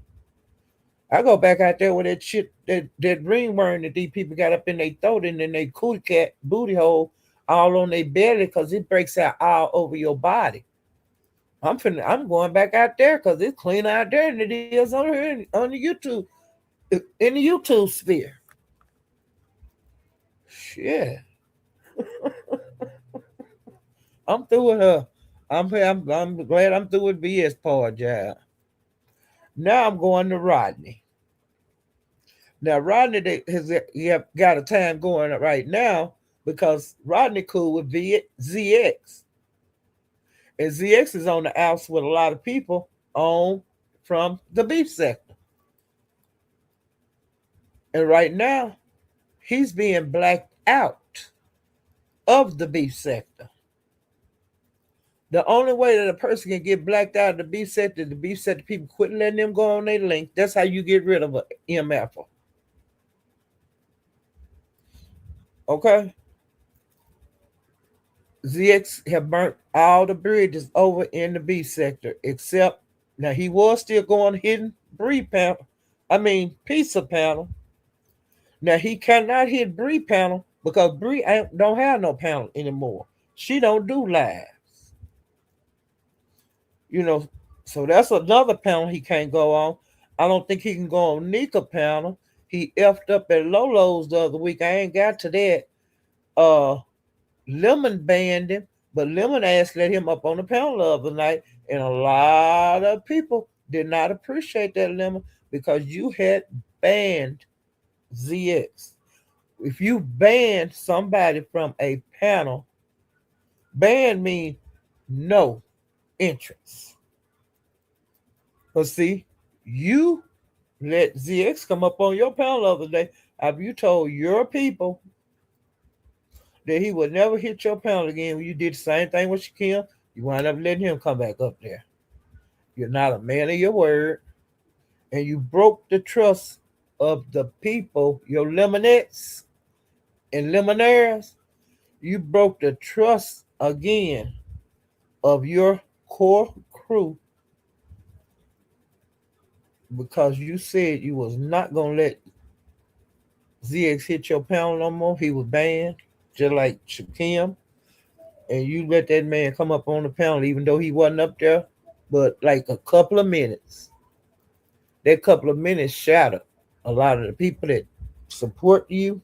I go back out there with that shit, that ringworm that these people got up in their throat and then they cootie cat booty hole all on their belly because it breaks out all over your body. I'm going back out there because it's cleaner out there than it is on here on the YouTube in the YouTube sphere. Shit, I'm through with her. I'm glad I'm through with BS part, job. Now I'm going to Rodney. Now Rodney has he have got a time going right now because Rodney cool with ZX, and ZX is on the outs with a lot of people on from the beef sector, and right now he's being blacked out of the beef sector. The only way that a person can get blacked out of the beef sector people quit letting them go on their link. That's how you get rid of a MF. Okay, ZX have burnt all the bridges over in the B sector, except now he was still going hidden Bree panel. I mean pizza panel. Now he cannot hit Bree panel because Bree don't have no panel anymore. She don't do lives. You know, so that's another panel he can't go on. I don't think he can go on Nika panel. He effed up at Lolo's the other week. I ain't got to that. Uh Lemon banned him, but Lemon asked let him up on the panel the other night, and a lot of people did not appreciate that Lemon because you had banned ZX. If you ban somebody from a panel, ban means no entrance. But see, you let ZX come up on your panel the other day after you told your people that he would never hit your panel again when you did the same thing with Shaquille. You wind up letting him come back up there. You're not a man of your word, and you broke the trust of the people, your lemonettes and lemonaires. You broke the trust again of your core crew because you said you was not gonna let ZX hit your panel no more. He was banned, just like Shaquem, and you let that man come up on the panel even though he wasn't up there, but like a couple of minutes. That couple of minutes shattered a lot of the people that support you.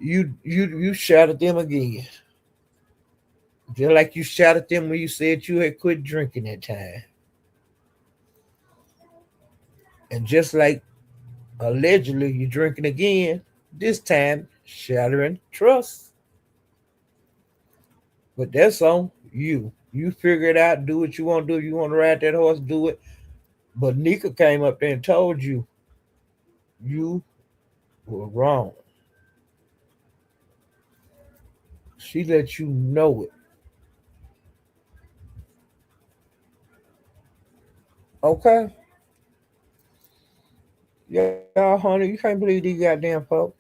You shattered them again. Just like you shattered them when you said you had quit drinking that time. And just like allegedly you drinking again, this time shattering trust. But that's on you. You figure it out, do what you want to do. If you want to ride that horse, do it. But Nika came up there and told you you were wrong. She let you know it. Okay? Y'all, honey, you can't believe these goddamn folks.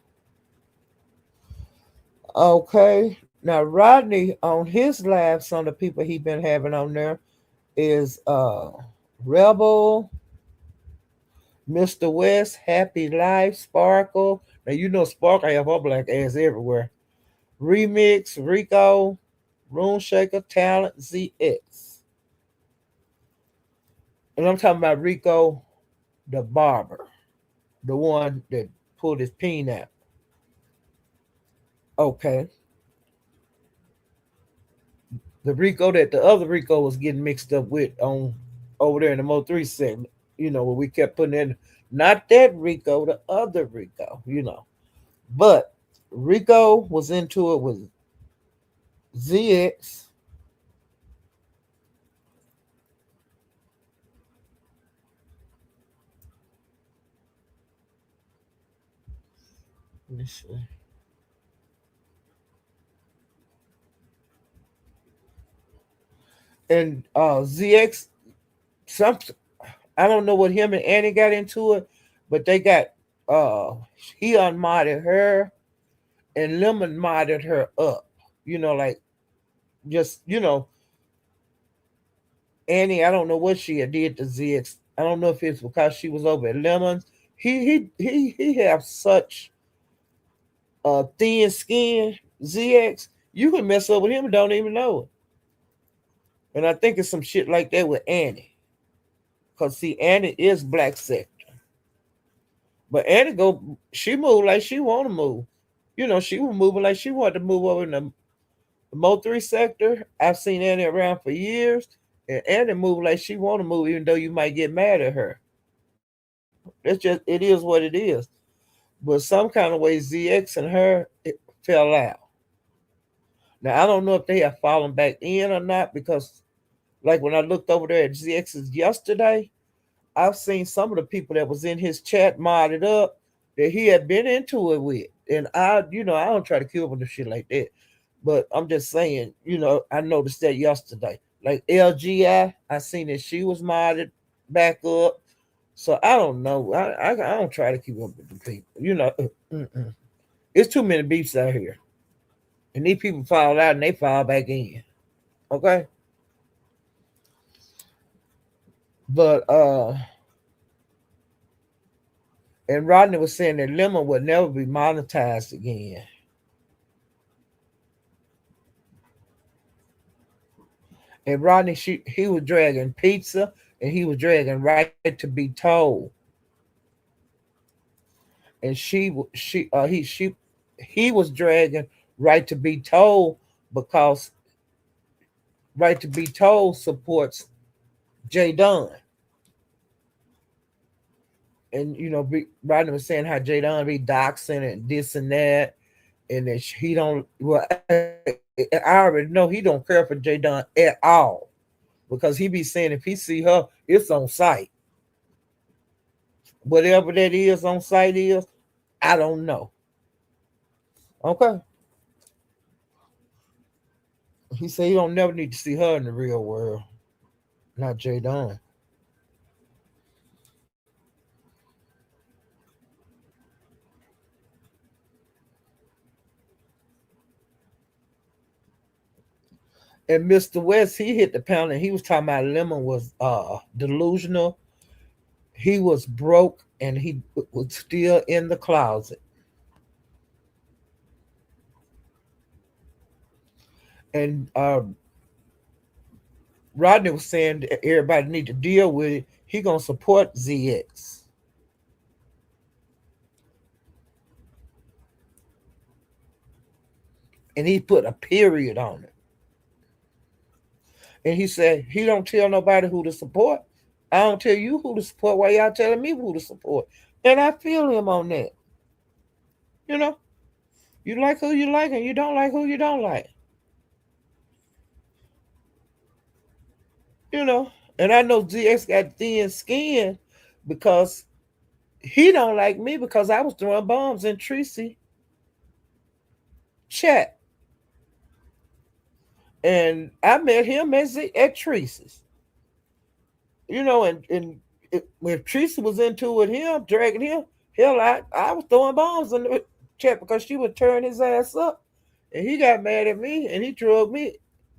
Okay. Now Rodney on his live, some of the people he been having on there is Rebel, Mr. West, Happy Life, Sparkle. Now you know Sparkle have her black ass everywhere. Remix, Rico, Room Shaker, Talent, ZX. And I'm talking about Rico the barber. the one that pulled his peen out. Okay. The Rico that the other Rico was getting mixed up with on over there in the Mo 3 segment, where we kept putting in not that Rico, the other Rico. But Rico was into it with ZX. Let me see. And ZX, some I don't know what him and Annie got into it, but they got uh he unmodded her and Lemon modded her up. Like just Annie, I don't know what she had did to ZX. I don't know if it's because she was over at Lemons. He have such thin skin, ZX. You can mess up with him and don't even know it. And I think it's some shit like that with Annie. Cause see, Annie is black sector. But Annie she moved like she wanna move. She was moving like she wanted to move over in the Mo 3 sector. I've seen Annie around for years. And Annie moved like she wanna move, even though you might get mad at her. It is what it is. But some kind of way ZX and her fell out. Now I don't know if they have fallen back in or not because like when I looked over there at ZX's yesterday, I've seen some of the people that was in his chat modded up that he had been into it with. And I don't try to kill with the shit like that. But I'm just saying, I noticed that yesterday. Like LGI, I seen that she was modded back up. So I don't know. I don't try to keep up with the people. It's too many beefs out here. And these people fall out and they fall back in. Okay? But and Rodney was saying that Lemon would never be monetized again. And Rodney, he was dragging pizza, and he was dragging right to be told. And he was dragging right to be told because right to be told supports Jay Dunn. And Rodney was saying how Jay Dunn be doxing and this and that, and that he don't. Well, I already know he don't care for Jay Dunn at all because he be saying if he see her, it's on site. Whatever that is on site is, I don't know. Okay. He said he don't never need to see her in the real world. Not Jay Dunn. And Mr. West, he hit the pound and he was talking about Lemon was delusional. He was broke and he was still in the closet. And Rodney was saying that everybody need to deal with it. He gonna support ZX. And he put a period on it. And he said he don't tell nobody who to support. I don't tell you who to support. Why y'all telling me who to support? And I feel him on that. You know, you like who you like, and you don't like who you don't like. You know, and I know ZX got thin skin because he don't like me because I was throwing bombs in Tracy chat, and I met him at Tracy's. When Tracy was into it, him dragging him, hell, I was throwing bombs in the chat because she would turn his ass up, and he got mad at me and he drugged me.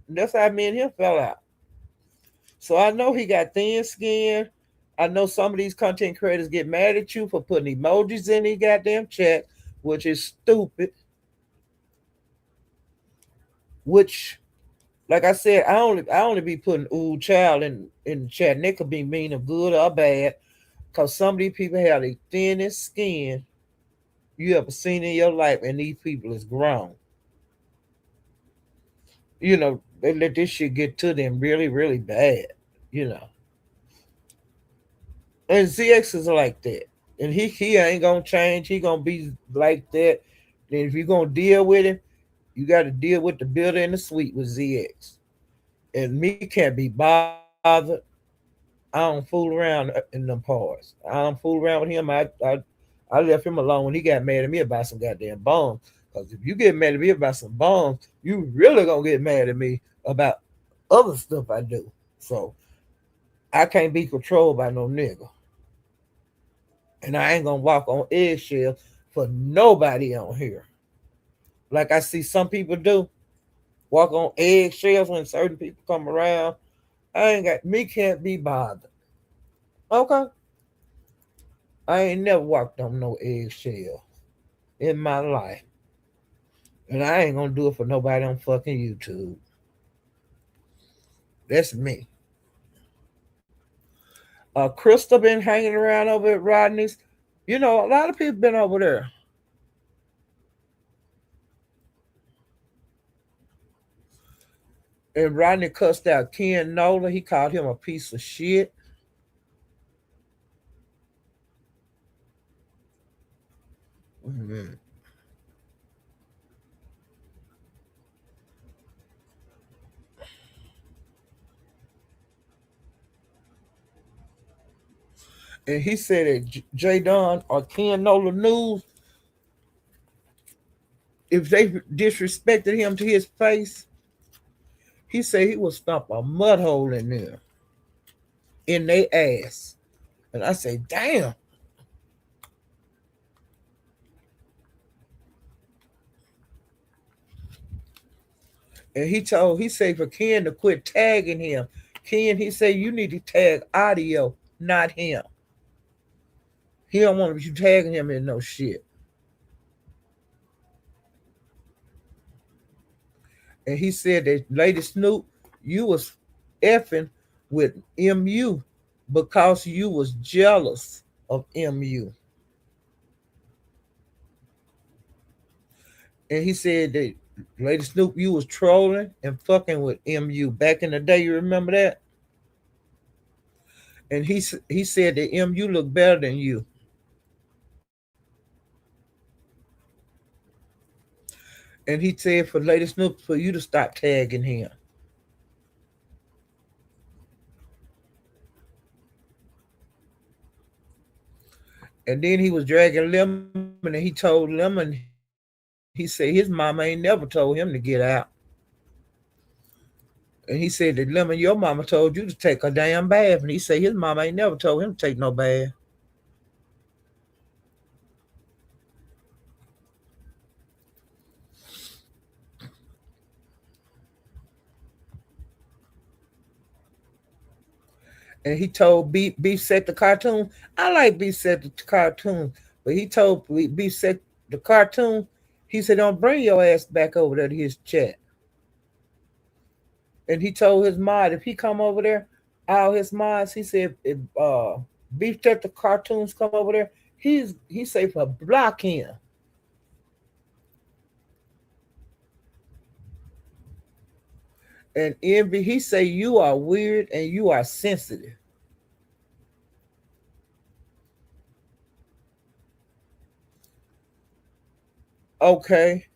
And that's how me and him fell out. So I know he got thin skin. I know some of these content creators get mad at you for putting emojis in the goddamn chat, which is stupid. Which, like I said, I only be putting ooh child in the chat. And it could be mean or good or bad. Because some of these people have the thinnest skin you ever seen in your life, and these people is grown. They let this shit get to them really, really bad. You know, and ZX is like that, and he ain't gonna change. He gonna be like that. Then if you're gonna deal with him, you got to deal with the builder and the suite with ZX. And me can't be bothered. I don't fool around in them parts. I don't fool around with him. I left him alone when he got mad at me about some goddamn bombs. Because if you get mad at me about some bombs, you really gonna get mad at me about other stuff I do. So I can't be controlled by no nigga. And I ain't gonna walk on eggshells for nobody on here. Like I see some people do, walk on eggshells when certain people come around. I ain't got me can't be bothered. Okay. I ain't never walked on no eggshell in my life. And I ain't gonna do it for nobody on fucking YouTube. That's me. Crystal been hanging around over at Rodney's. A lot of people been over there. And Rodney cussed out Ken Nola. He called him a piece of shit. Mhm. And he said that J Don or Ken Nola News, if they disrespected him to his face, he said he would stomp a mud hole in there, in their ass. And I say, damn. And he said for Ken to quit tagging him. Ken, he said you need to tag audio, not him. He don't want you tagging him in no shit. And he said that Lady Snoop, you was effing with MU because you was jealous of MU. And he said that Lady Snoop, you was trolling and fucking with MU back in the day. You remember that? And he said that MU looked better than you. And he said for Lady Snoop for you to stop tagging him. And then he was dragging Lemon, and he told Lemon, he said his mama ain't never told him to get out. And he said that Lemon, your mama told you to take a damn bath. And he said his mama ain't never told him to take no bath. And he told Beef Set the cartoon. I like Beef Set the cartoon, but he told Beef Set the cartoon, he said, don't bring your ass back over there to his chat. And he told his mod if he come over there, all his mods, he said if Beef Set the cartoons come over there, he say for block him. And Envy, he say you are weird and you are sensitive. Okay.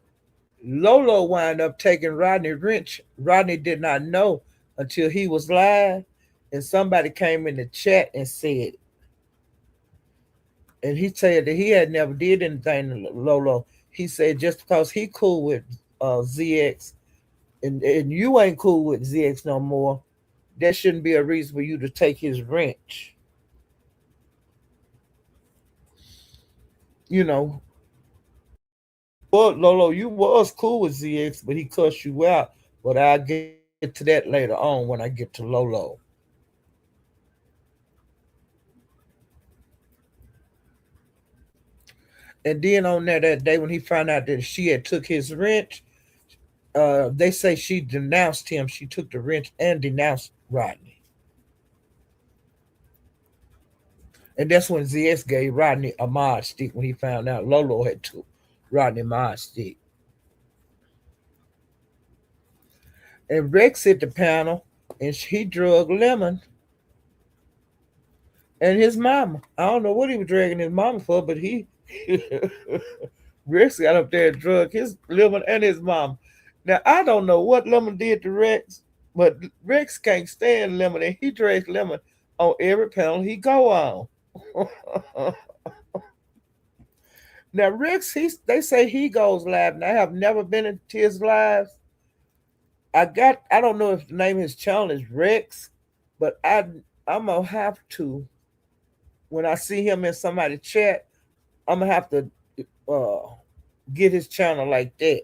Lolo wound up taking Rodney Wrench. Rodney did not know until he was live, and somebody came in the chat and said, and he said that he had never did anything to Lolo. He said just because he cool with ZX and you ain't cool with ZX no more, that shouldn't be a reason for you to take his wrench. You know, well, Lolo, you was cool with ZX, but he cussed you out. But I'll get to that later on when I get to Lolo. And then on that day when he found out that she had took his wrench, they say she denounced him. She took the wrench and denounced Rodney. And that's when ZS gave Rodney a mod stick when he found out Lolo had took Rodney mod stick. And Rex hit the panel and he drug Lemon and his mama. I don't know what he was dragging his mama for, but he Rex got up there and drug his Lemon and his mama. Now I don't know what Lemon did to Rex, but Rex can't stand Lemon and he drags Lemon on every panel he go on. Now Rex, they say he goes live. And I have never been into his lives. I don't know if the name of his channel is Rex, but I'm gonna have to when I see him in somebody's chat, I'm gonna have to uh get his channel like that.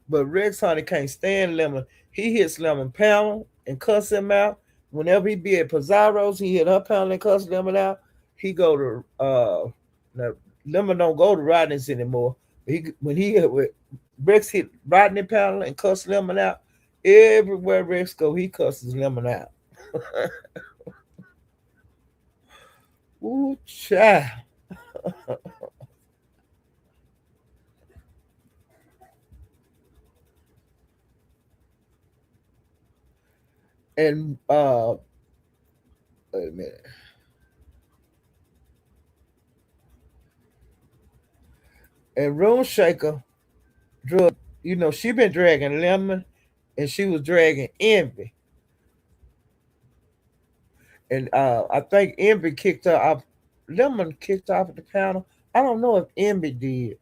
But Rex Honey can't stand Lemon. He hits Lemon panel and cuss him out. Whenever he be at Pizarro's, he hit her panel and cuss Lemon out. He go to now Lemon don't go to Rodney's anymore. When he hit with Rex hit Rodney panel and cuss Lemon out. Everywhere Rex go, he cusses Lemon out. Ooh, child. And wait a minute. And Room Shaker drug, she been dragging Lemon and she was dragging Envy. And I think Envy kicked her off. Lemon kicked her off at the panel. I don't know if Envy did.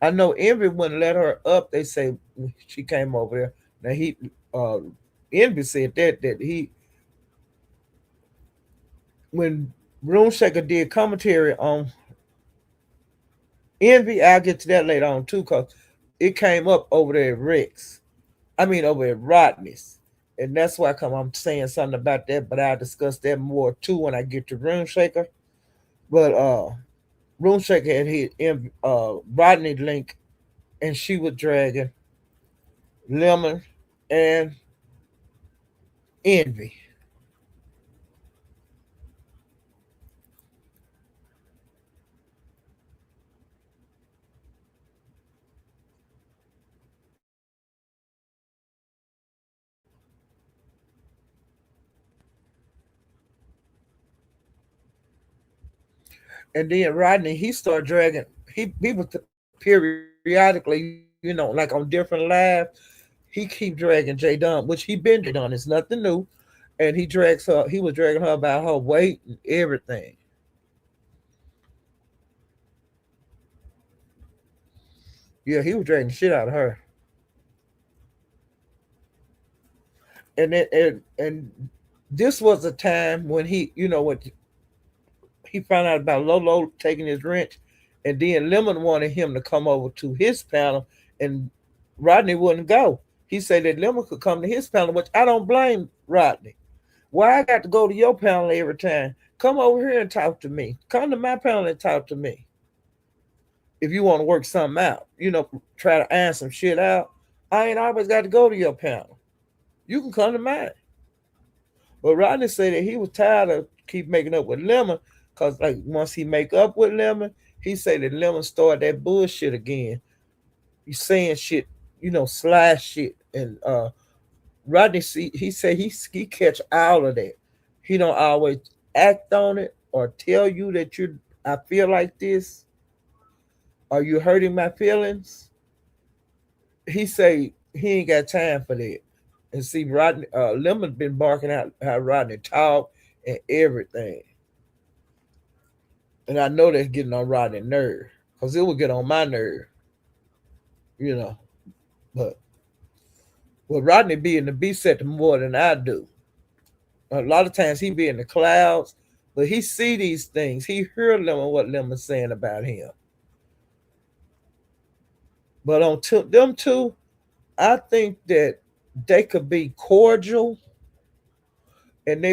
I know Envy wouldn't let her up. They say she came over there. Now uh, Envy said that he when Room Shaker did commentary on Envy, I'll get to that later on too, cause it came up over there at Rex. I mean over at Rodney's. And that's why I'm saying something about that, but I'll discuss that more too when I get to Room Shaker. But Room Shaker had hit Rodney Link and she was dragging Lemon and Envy. And then Rodney, he started dragging, he was periodically, like on different lives, he keep dragging J Dunn, which he been J Dunn. It's nothing new. And he was dragging her about her weight and everything. Yeah, he was dragging the shit out of her. And this was a time when when he found out about Lolo taking his wrench, and then Lemon wanted him to come over to his panel, and Rodney wouldn't go. He said that Lemon could come to his panel, which I don't blame Rodney. Why I got to go to your panel every time? Come over here and talk to me. Come to my panel and talk to me. If you want to work something out, try to iron some shit out. I ain't always got to go to your panel. You can come to mine. But Rodney said that he was tired of keep making up with Lemon, because like once he make up with Lemon, he said that Lemon started that bullshit again. You saying shit, slash shit. And Rodney, he said he catch all of that. He don't always act on it or tell you that I feel like this. Are you hurting my feelings? He say he ain't got time for that. And see, Rodney, Lemon been barking out how Rodney talk and everything. And I know that's getting on Rodney's nerve, because it will get on my nerve, you know. But Rodney be in the B sector more than I do. A lot of times he be in the clouds, but he see these things. He hear what Lemon's saying about him. But on them two, I think that they could be cordial, and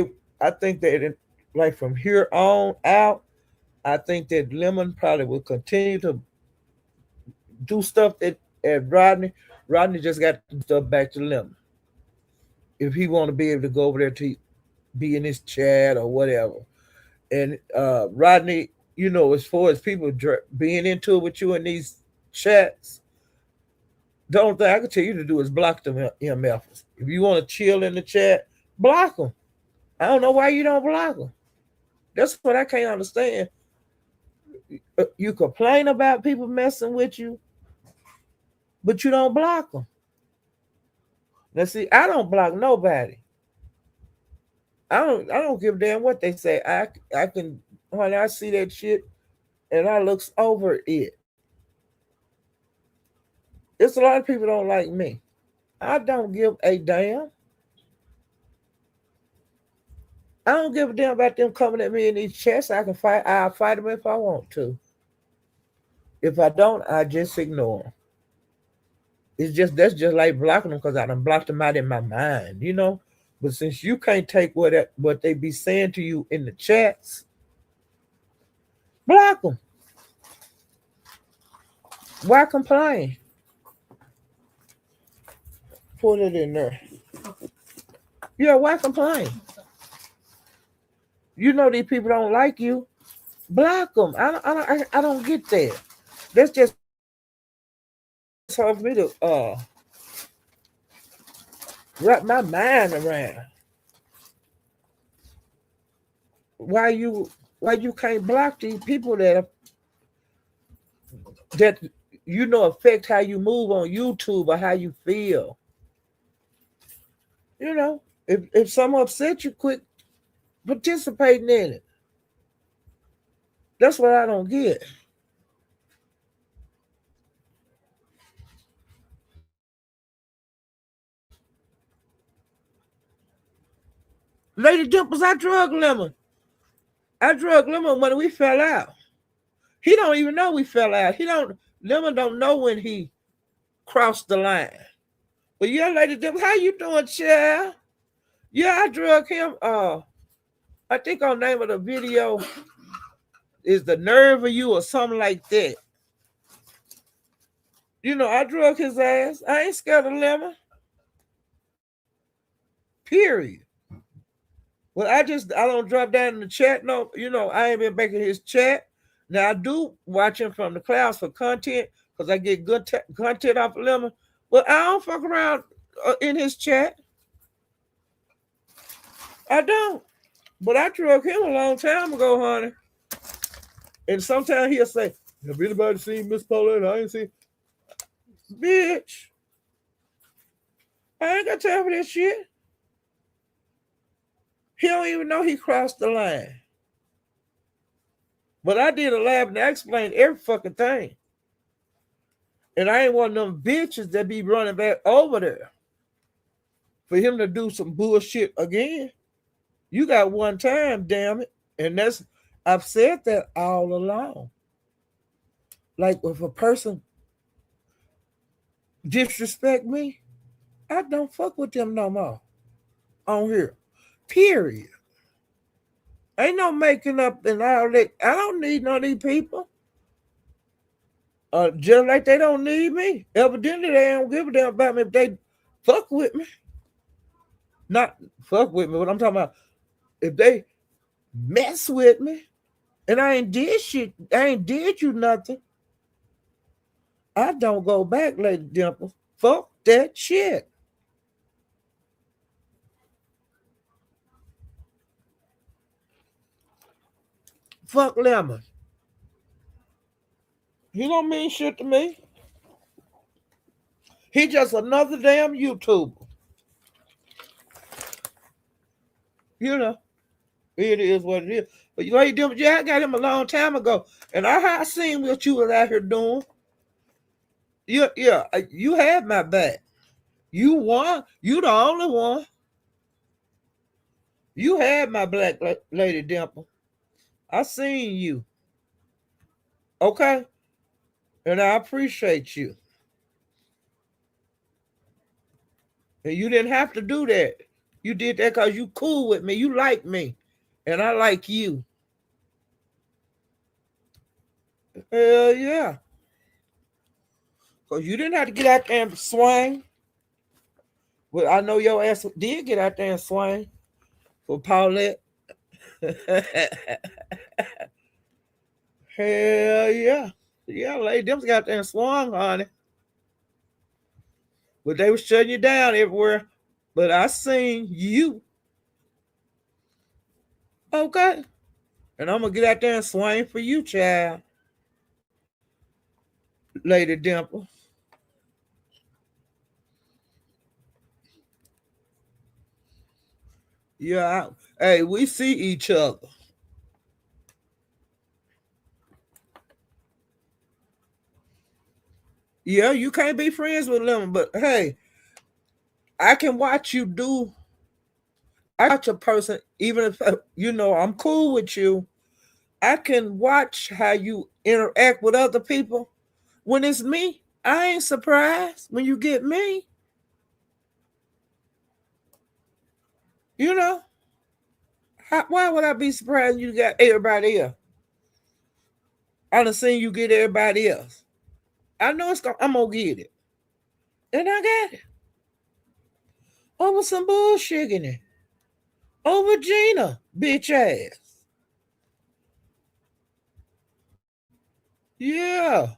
I think that like from here on out, I think that Lemon probably will continue to do stuff at Rodney. Rodney just got to do stuff back to Lemon if he want to be able to go over there to be in this chat or whatever. And Rodney, as far as people being into it with you in these chats, the only thing I can tell you to do is block them MFs. If you want to chill in the chat, block them. I don't know why you don't block them. That's what I can't understand. You complain about people messing with you, but you don't block them. Now, see, I don't block nobody. I don't give a damn what they say. I can when I see that shit and I looks over it. It's a lot of people don't like me. I don't give a damn. I don't give a damn about them coming at me in these chats. I can fight. I'll fight them if I want to. If I don't, I just ignore them. That's just like blocking them because I done blocked them out in my mind. But since you can't take what they be saying to you in the chats, block them. Why complain? Put it in there. Yeah, why complain? You know these people don't like you. Block them. I don't get that. That's just hard for me to wrap my mind around. Why you can't block these people that affect how you move on YouTube or how you feel. If someone upset you, quit participating in it. That's what I don't get. Lady Dimples, I drug Lemon. When we fell out. He don't even know we fell out. Lemon don't know when he crossed the line. But yeah, Lady Dimples, how you doing, child? Yeah, I drug him. I think our name of the video is The Nerve of You or something like that. I drug his ass. I ain't scared of Lemon. Period. Well, I don't drop down in the chat. No, I ain't been making his chat. Now I do watch him from the clouds for content because I get good content off of Lemon. But I don't fuck around in his chat. I don't. But I drug him a long time ago, honey. And sometimes he'll say, "Have anybody seen Miss Paulette? I ain't seen." Bitch, I ain't got time for that shit. He don't even know he crossed the line. But I did a lab and I explained every fucking thing. And I ain't one of them bitches that be running back over there for him to do some bullshit again. You got one time, damn it. And I've said that all along. Like if a person disrespect me, I don't fuck with them no more on here. Period. Ain't no making up and all that. I don't need none of these people. Just like they don't need me. Evidently, they don't give a damn about me if they fuck with me. Not fuck with me. What I'm talking about, if they mess with me and I ain't did shit, I ain't did you nothing, I don't go back, Lady Dimple. Fuck that shit. Fuck Lemon. He don't mean shit to me. He just another damn YouTuber. It is what it is. But Lady Dimple, yeah, I got him a long time ago. And I seen what you was out here doing. Yeah, you had my back. You won. You the only one. You had my black Lady Dimple. I seen you. Okay? And I appreciate you. And you didn't have to do that. You did that because you cool with me. You like me. And I like you. Hell yeah. Because you didn't have to get out there and swing. Well, I know your ass did get out there and swing. for Paulette. Hell yeah. Yeah, lady, them got them swung, honey. But they was shutting you down everywhere. But I seen you. Okay. And I'm gonna get out there and swing for you, child. Lady Dimple. Yeah. Hey, we see each other. Yeah, you can't be friends with them, but hey, I can watch you do. I watch a person, even if I'm cool with you. I can watch how you interact with other people. When it's me, I ain't surprised when you get me. You know, why would I be surprised when you got everybody else? I done seen you get everybody else. I know I'm gonna get it, and I got it over some bullshitting over Gina, bitch ass. Yeah,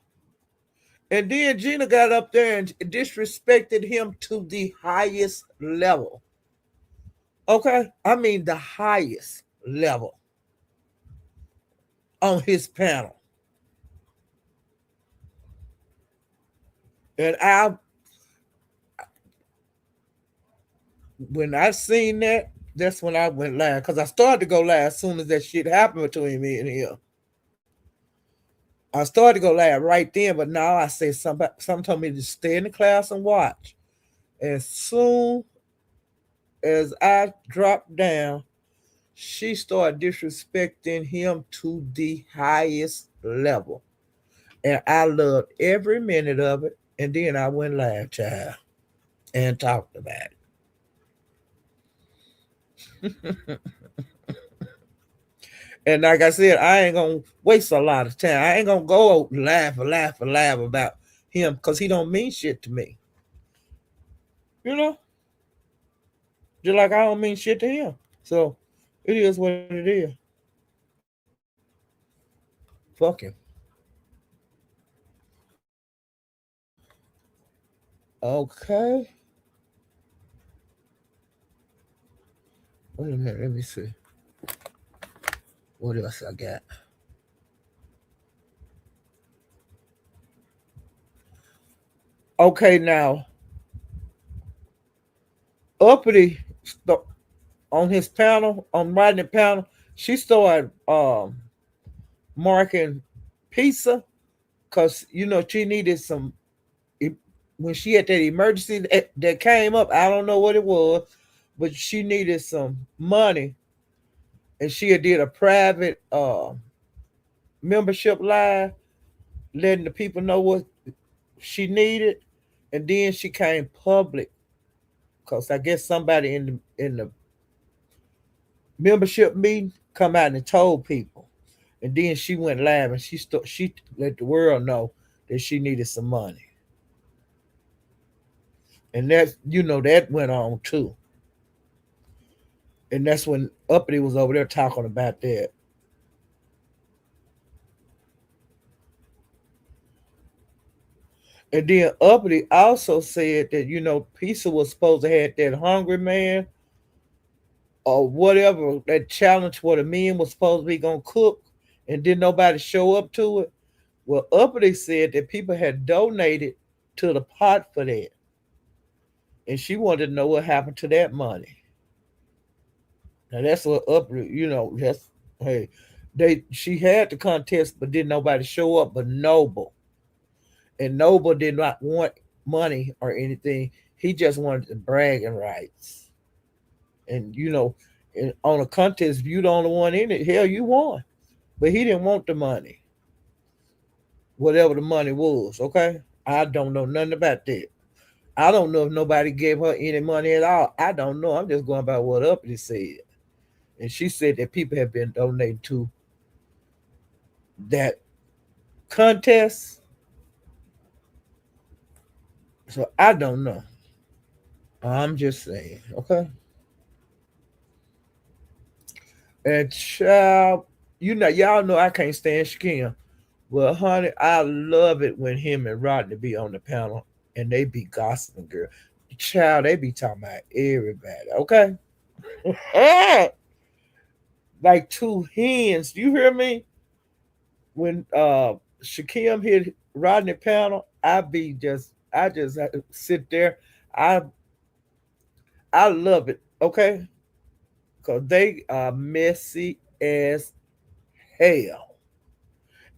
and then Gina got up there and disrespected him to the highest level. Okay, I mean the highest level on his panel, and when I seen that, that's when I went live because I started to go live as soon as that shit happened between me and him. I started to go live right then, but now I say some told me to stay in the class and watch. As soon as I dropped down, she started disrespecting him to the highest level. And I loved every minute of it. And then I went live, child, and talked about it. And like I said, I ain't gonna waste a lot of time. I ain't gonna go laugh about him because he don't mean shit to me. You know, just like I don't mean shit to him. So it is what it is. Fuck him. Okay. Wait a minute. Let me see. What else I got? Okay, now Uppity on his panel, on writing the panel, she started marking pizza because she needed some when she had that emergency that came up. I don't know what it was, but she needed some money, and she had did a private membership live, letting the people know what she needed, and then she came public because I guess somebody in the membership meeting come out and told people, and then she went live and she let the world know that she needed some money, and that went on too, and that's when Uppity was over there talking about that. And then Uppity also said that Pizza was supposed to have that hungry man or whatever that challenge where the men was supposed to be gonna cook, and did nobody show up to it. Well, Uppity said that people had donated to the pot for that, and she wanted to know what happened to that money. Now that's what Uppity, that's hey, she had the contest, but didn't nobody show up but Noble, and Noble did not want money or anything. He just wanted the bragging rights. And on a contest, if you the only one in it, hell, you won. But he didn't want the money, whatever the money was. Okay, I don't know nothing about that. I don't know if nobody gave her any money at all. I don't know. I'm just going by what Uppity said, and she said that people have been donating to that contest. So I don't know. I'm just saying. Okay. And child, y'all know I can't stand Shakim. Well, honey, I love it when him and Rodney be on the panel and they be gossiping, girl. Child, they be talking about everybody, okay? Like two hens. You hear me? When Shakim hit Rodney panel, I just sit there. I I love it, okay? Cause they are messy as hell.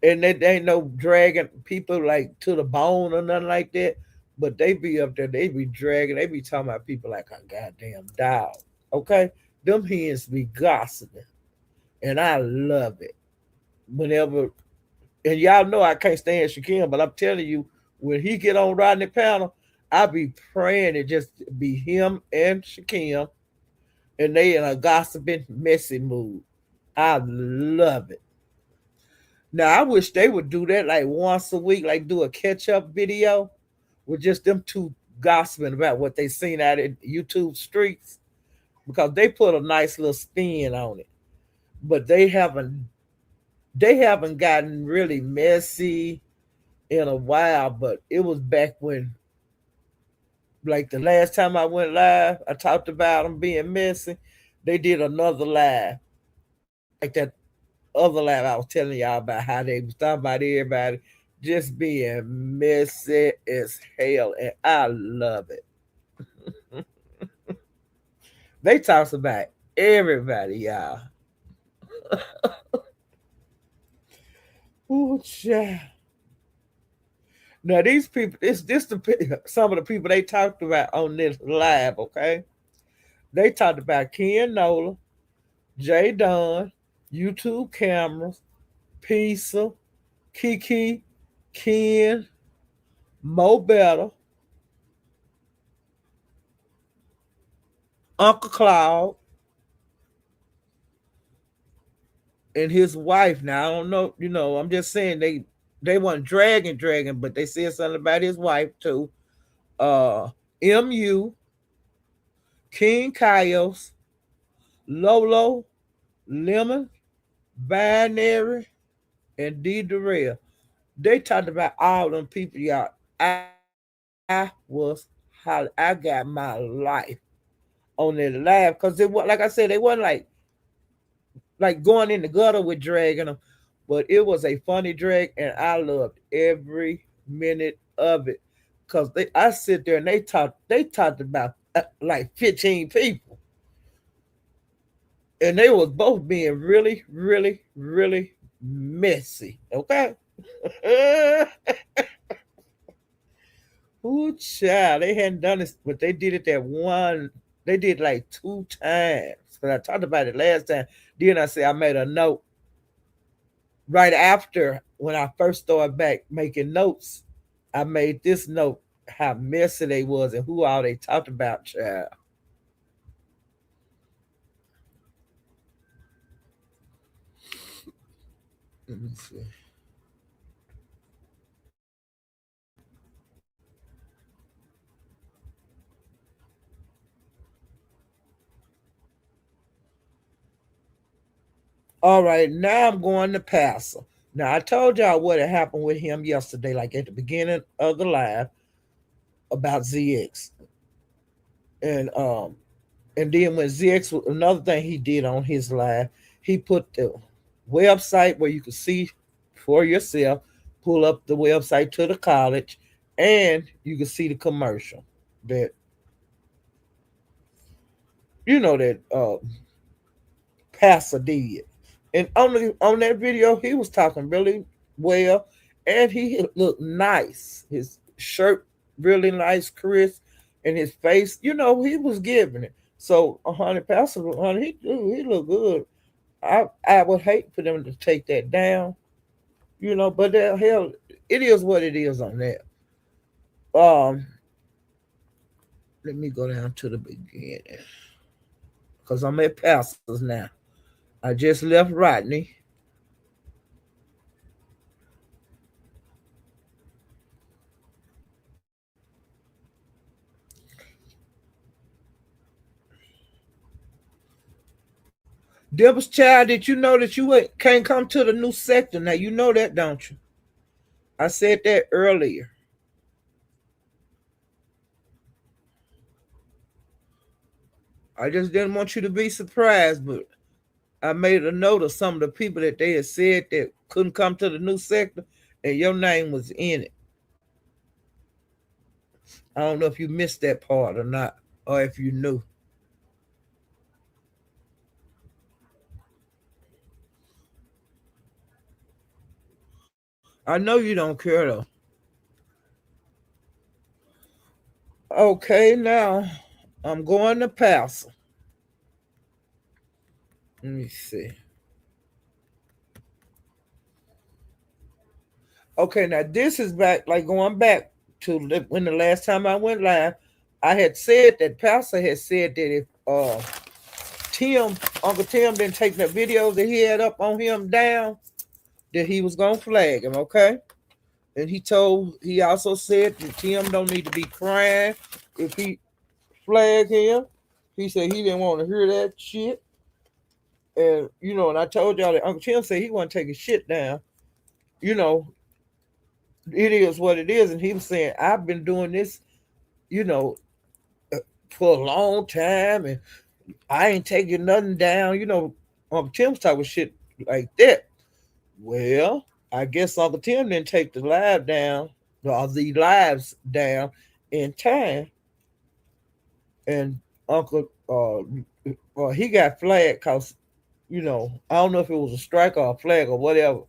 And they ain't no dragging people like to the bone or nothing like that. But they be up there, they be dragging, they be talking about people like a goddamn dog. Okay? Them hens be gossiping. And I love it. Whenever and y'all know I can't stand Shaquem, but I'm telling you, when he get on Rodney panel, I be praying it just be him and Shaquem and they in a gossiping messy mood. I love it. Now I wish they would do that like once a week, like do a catch up video with just them two gossiping about what they seen out in YouTube streets because they put a nice little spin on it. But they haven't gotten really messy in a while. But it was back when, like the last time I went live, I talked about them being messy. They did another live, like that other live I was telling y'all about how they was talking about everybody just being messy as hell, and I love it. They talks about everybody, y'all. Ooh, child. Now these people, this some of the people they talked about on this live. Okay, they talked about Ken Nola, Jay Dunn, YouTube cameras, Pizza, Kiki, Ken, Mo Better, Uncle Cloud, and his wife. Now I don't know, I'm just saying they weren't dragging, but they said something about his wife too. Uh, Mu, King Kyos, Lolo, Lemon, Binary, and D Darrell. They talked about all them people, y'all. I was hollering. I got my life on their live because it was like I said, they wasn't like going in the gutter with dragging them, but it was a funny drag, and I loved every minute of it. Cause I sit there and they talked about like 15 people, and they was both being really, really, really messy. Okay. Ooh, child, they hadn't done this, but they did it that one. They did like two times. But I talked about it last time. Then I said I made a note right after when I first started back making notes. I made this note how messy they was and who all they talked about, child. Let me see. All right, now I'm going to Pastor. Now I told y'all what had happened with him yesterday, like at the beginning of the live about ZX, and and then when ZX, another thing he did on his live, he put the website where you could see for yourself, pull up the website to the college, and you can see the commercial that that Pastor did. And on that video, he was talking really well, and he looked nice. His shirt really nice, crisp, and his face, he was giving it. So, honey, Pastor, honey, he looked good. I would hate for them to take that down, but hell, it is what it is on that. Um, Let me go down to the beginning because I'm at Pastor's now. I just left Rodney. Devil's child, did you know that you can't come to the new sector? Now you know that, don't you? I said that earlier. I just didn't want you to be surprised, but I made a note of some of the people that they had said that couldn't come to the new sector, and your name was in it. I don't know if you missed that part or not, or if you knew. I know you don't care though. Okay, now I'm going to pass. Let me see. Okay, now this is back, like going back to when the last time I went live, I had said that Pastor had said that if Tim, Uncle Tim didn't take the videos that he had up on him down, that he was gonna flag him, okay? And he also said that Tim don't need to be crying if he flag him. He said he didn't want to hear that shit. And and I told y'all that Uncle Tim said he wasn't taking shit down. You know, it is what it is. And he was saying, I've been doing this, you know, for a long time and I ain't taking nothing down. Uncle Tim's talking shit like that. Well, I guess Uncle Tim didn't take the live down, or the lives down in time. And Uncle, he got flagged because, I don't know if it was a strike or a flag or whatever,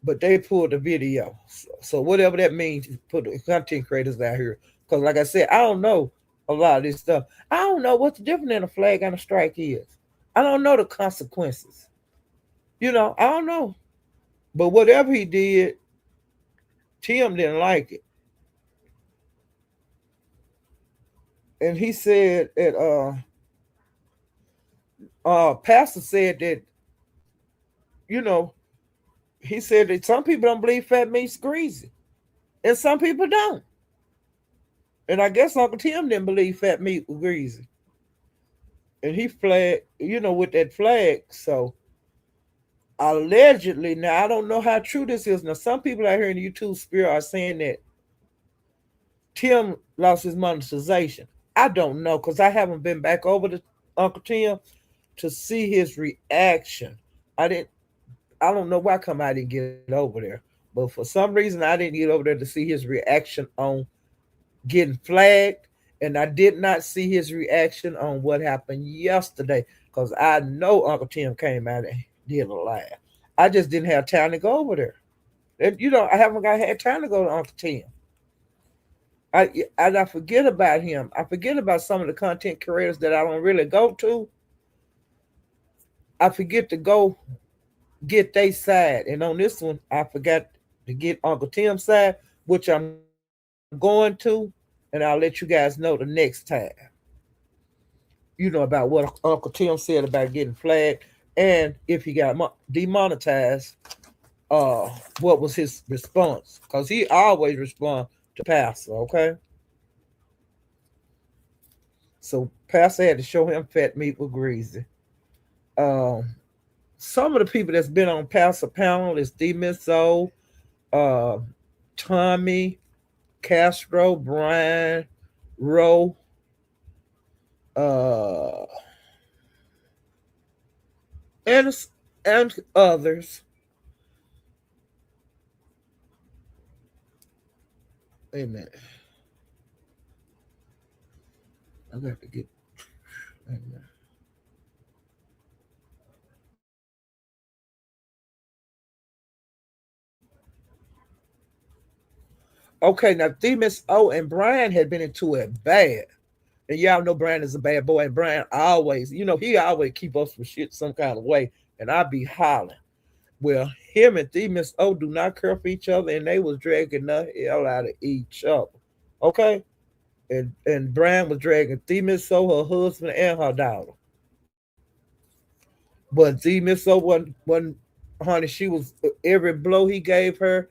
but they pulled the video. So whatever that means, put the content creators out here. Because like I said, I don't know a lot of this stuff. I don't know what's the difference in a flag and a strike is. I don't know the consequences. I don't know. But whatever he did, Tim didn't like it. And he said that Pastor said that, you know, he said that some people don't believe fat meat's greasy. And some people don't. And I guess Uncle Tim didn't believe fat meat was greasy. And he flagged, with that flag. So allegedly, now I don't know how true this is. Now, some people out here in the YouTube sphere are saying that Tim lost his monetization. I don't know because I haven't been back over to Uncle Tim to see his reaction. I didn't. I don't know why come I didn't get over there, but for some reason I didn't get over there to see his reaction on getting flagged, and I did not see his reaction on what happened yesterday because I know Uncle Tim came out and did a live. I just didn't have time to go over there. And, I haven't had time to go to Uncle Tim. I forget about him. I forget about some of the content creators that I don't really go to. I forget to go get their side. And on this one, I forgot to get Uncle Tim's side, which I'm going to, and I'll let you guys know the next time. About what Uncle Tim said about getting flagged and if he got demonetized, what was his response? Because he always responds to Pastor, okay? So Pastor had to show him fat meat was greasy. Um, some of the people that's been on Pastor panel is D Misso, uh, Tommy, Castro, Brian, Rowe, uh, and others. Amen. I got to get. Amen. Okay, now Themis O and Brian had been into it bad. And y'all know Brian is a bad boy. And Brian always, he always keep us from shit some kind of way. And I be hollering. Well, him and Themis O do not care for each other. And they was dragging the hell out of each other. Okay? And Brian was dragging Themis O, her husband, and her daughter. But Themis O wasn't, honey, she was, every blow he gave her,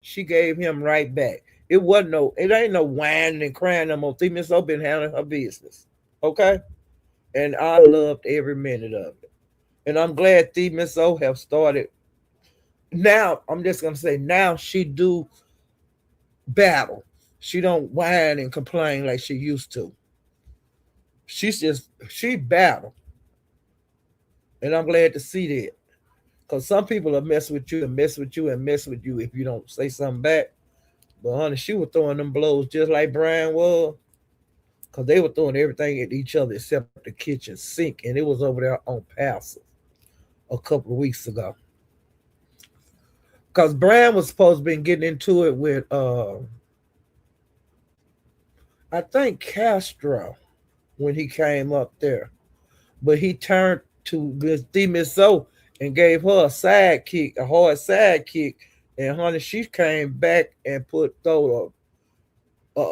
she gave him right back. It ain't no whining and crying no more. Themis O been handling her business. Okay? and I loved every minute of it. And I'm glad the Miss O have started. Now I'm just gonna say now she do battle. She don't whine and complain like she used to. She battle, and I'm glad to see that. Cause some people will mess with you and mess with you and mess with you if you don't say something back. But honey, she was throwing them blows just like Brian was. Cause they were throwing everything at each other except the kitchen sink, and it was over there on passive a couple of weeks ago. Cause Brian was supposed to be getting into it with I think Castro when he came up there. But he turned to Miss O and gave her a sidekick, a hard sidekick. And honey, she came back and put throw uh,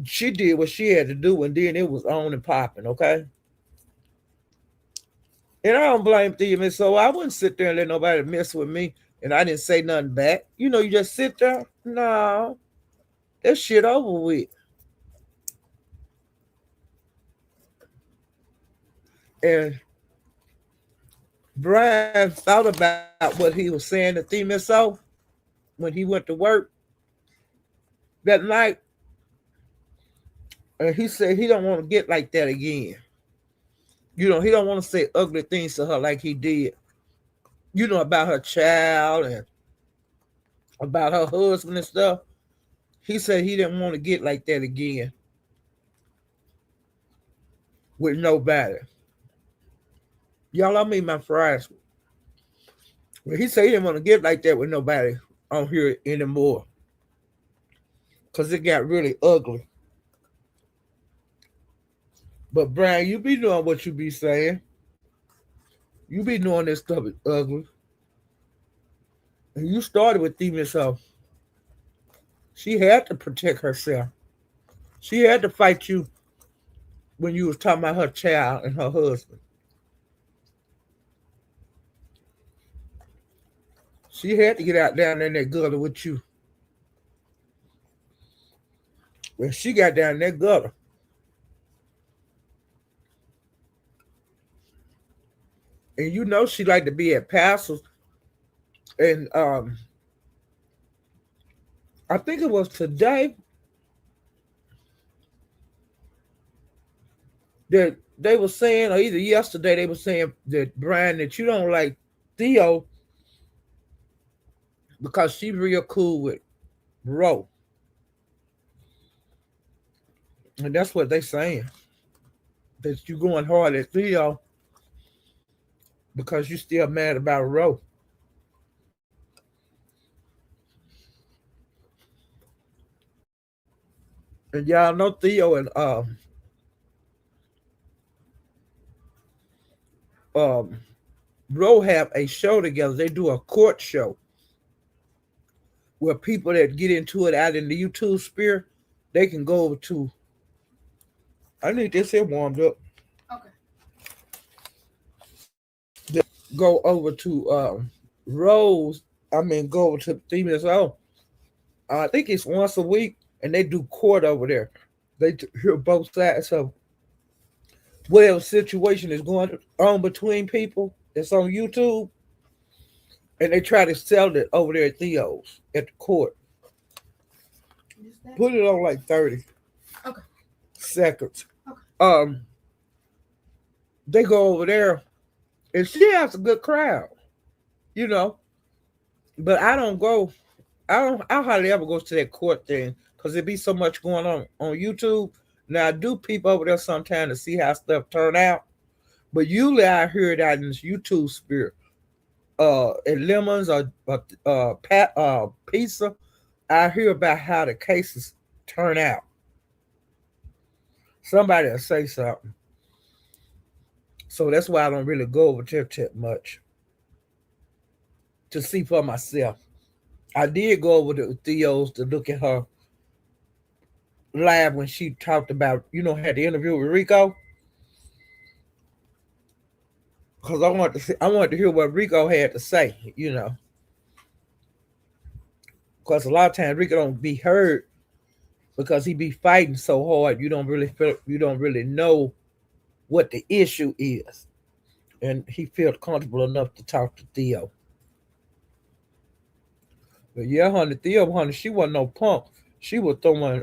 she did what she had to do, and then it was on and popping. Okay, and I don't blame Miss O. I wouldn't sit there and let nobody mess with me, and I didn't say nothing back. You know, you just sit there. No, that shit over with. And Brian thought about what he was saying to Miss O when he went to work that night, and he said he don't want to get like that again. You know, he don't want to say ugly things to her like he did. You know, about her child and about her husband and stuff. He said he didn't want to get like that again with nobody. Y'all, I mean my fries. Well, he said he didn't want to get like that with nobody on here anymore because it got really ugly. But Brian, you be doing what you be saying. You be doing this stuff is ugly. And you started with Demon, so she had to protect herself. She had to fight you when you was talking about her child and her husband. She had to get out down there in that gutter with you. When she got down in that gutter, and you know she liked to be at pastors, and I think it was today that they were saying, or either yesterday they were saying that Brian that you don't like Theo because she's real cool with Ro, and that's what they saying that you going hard at Theo because you still mad about Ro. And y'all know Theo and um Ro have a show together. They do a court show where people that get into it out in the YouTube sphere, they can go over to. I need this here warmed up. Okay. Go over to Rose. I mean, go over to Demons O. I think it's once a week, and they do court over there. They hear both sides of whatever situation is going on between people that's on YouTube, and they try to sell it over there at Theo's at the court. Put it on like 30 Okay. seconds. Okay. They go over there, and she has a good crowd, you know. But I don't go. I hardly ever go to that court thing because there be so much going on YouTube. Now I do peep over there sometime to see how stuff turn out, but usually I hear it out in this YouTube spirit. At Lemons or Pizza, I hear about how the cases turn out. Somebody will say something, so that's why I don't really go over there that much to see for myself. I did go over to Theo's to look at her live when she talked about, had the interview with Rico. Because I wanted to hear what Rico had to say, Because a lot of times Rico don't be heard because he be fighting so hard you don't really know what the issue is. And he felt comfortable enough to talk to Theo. But yeah, honey, Theo, honey, she wasn't no punk. She was throwing,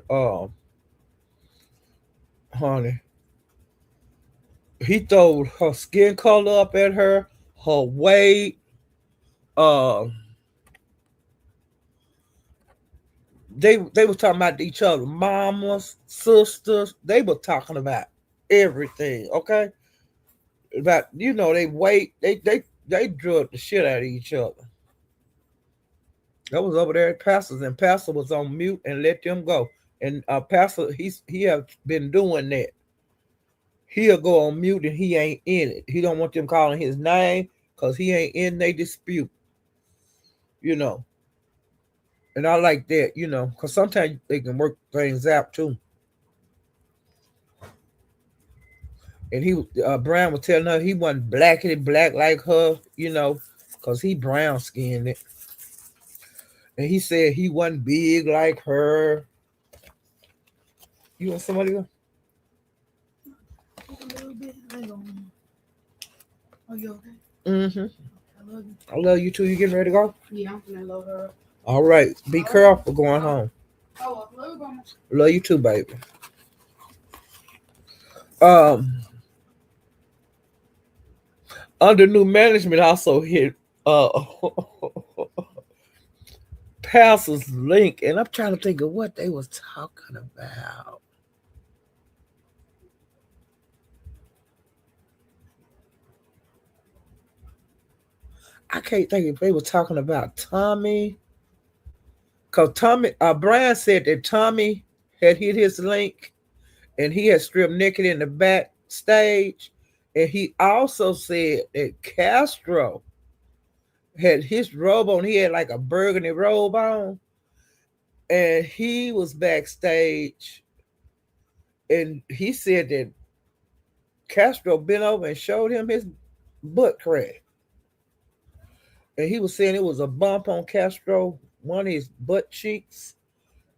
honey, he threw her skin color up at her, her weight. Uh, they were talking about each other, mamas, sisters. They were talking about everything. Okay, about they weight. They drug the shit out of each other. That was over there at Pastors, and Pastor was on mute and let them go. And Pastor, he have been doing that. He'll go on mute and he ain't in it. He don't want them calling his name because he ain't in their dispute, you know. And I like that, because sometimes they can work things out too. And Brown was telling her he wasn't blackity black like her, because he brown skinned it. And he said he wasn't big like her. You want somebody to go? A little bit. Are you okay? Mm-hmm. I love you. I love you too. You getting ready to go? Yeah, I'm gonna love her. All right. Be careful going home. Oh, I love you, Mama. Love you too, baby. Um, Under new management also hit Pastor's link, and I'm trying to think of what they was talking about. I can't think if they were talking about Tommy. Because Brian said that Tommy had hit his link and he had stripped naked in the backstage. And he also said that Castro had his robe on. He had like a burgundy robe on. And he was backstage. And he said that Castro bent over and showed him his butt crack. And he was saying it was a bump on Castro, one of his butt cheeks,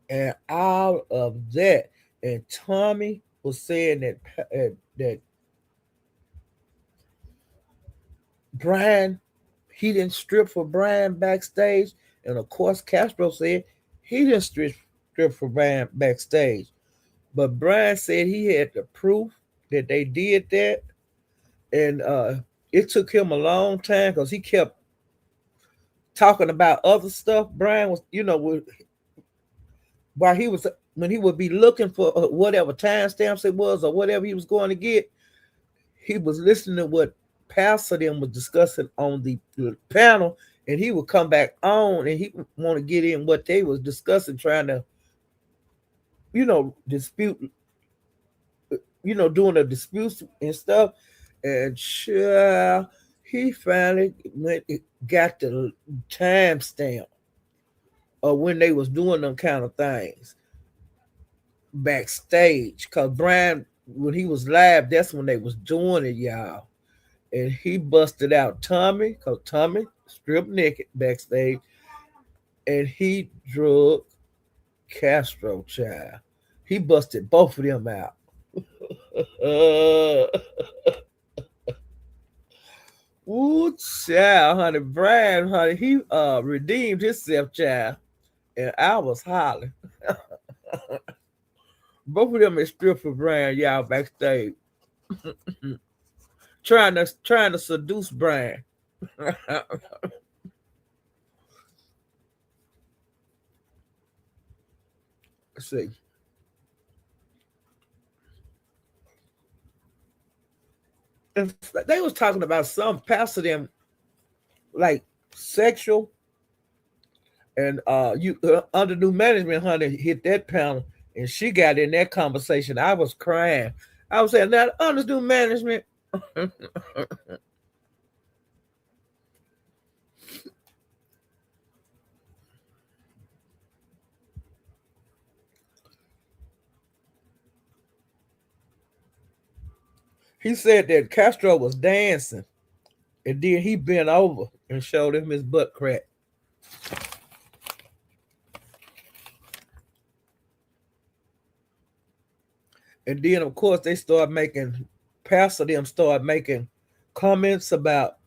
and all of that. And Tommy was saying that Brian, he didn't strip for Brian backstage, and of course Castro said he didn't strip for Brian backstage. But Brian said he had the proof that they did that, and it took him a long time because he kept talking about other stuff. Brian was, while he was when he would be looking for whatever timestamps it was or whatever he was going to get, he was listening to what Pastor them was discussing on the panel, and he would come back on and he want to get in what they was discussing, trying to, dispute, doing the disputes and stuff. And sure, he finally got the timestamp of when they was doing them kind of things backstage. Cause Brian, when he was live, that's when they was doing it, y'all. And he busted out Tommy, cause Tommy stripped naked backstage, and he drug Castro, child. He busted both of them out. Ooh, child, honey, Brian, honey, he redeemed himself, child, and I was hollering. Both of them is stripped for Brian, y'all, backstage, trying to seduce Brian. See, and they was talking about some pastor them like sexual, and you under new management, honey, hit that panel, and she got in that conversation. I was crying. I was saying that under new management. He said that Castro was dancing, and then he bent over and showed him his butt crack. And then, of course, they started making Pastor them started making comments about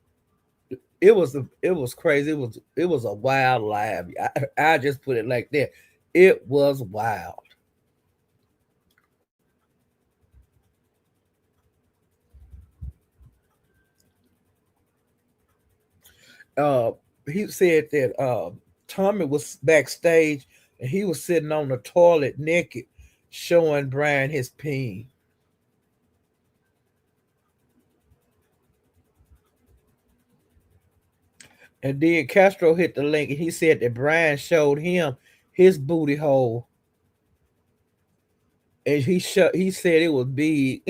it was crazy. It was a wild live. I just put it like that. It was wild. Uh, he said that Tommy was backstage and he was sitting on the toilet naked, showing Brian his peen. And then Castro hit the link and he said that Brian showed him his booty hole and he said it was big.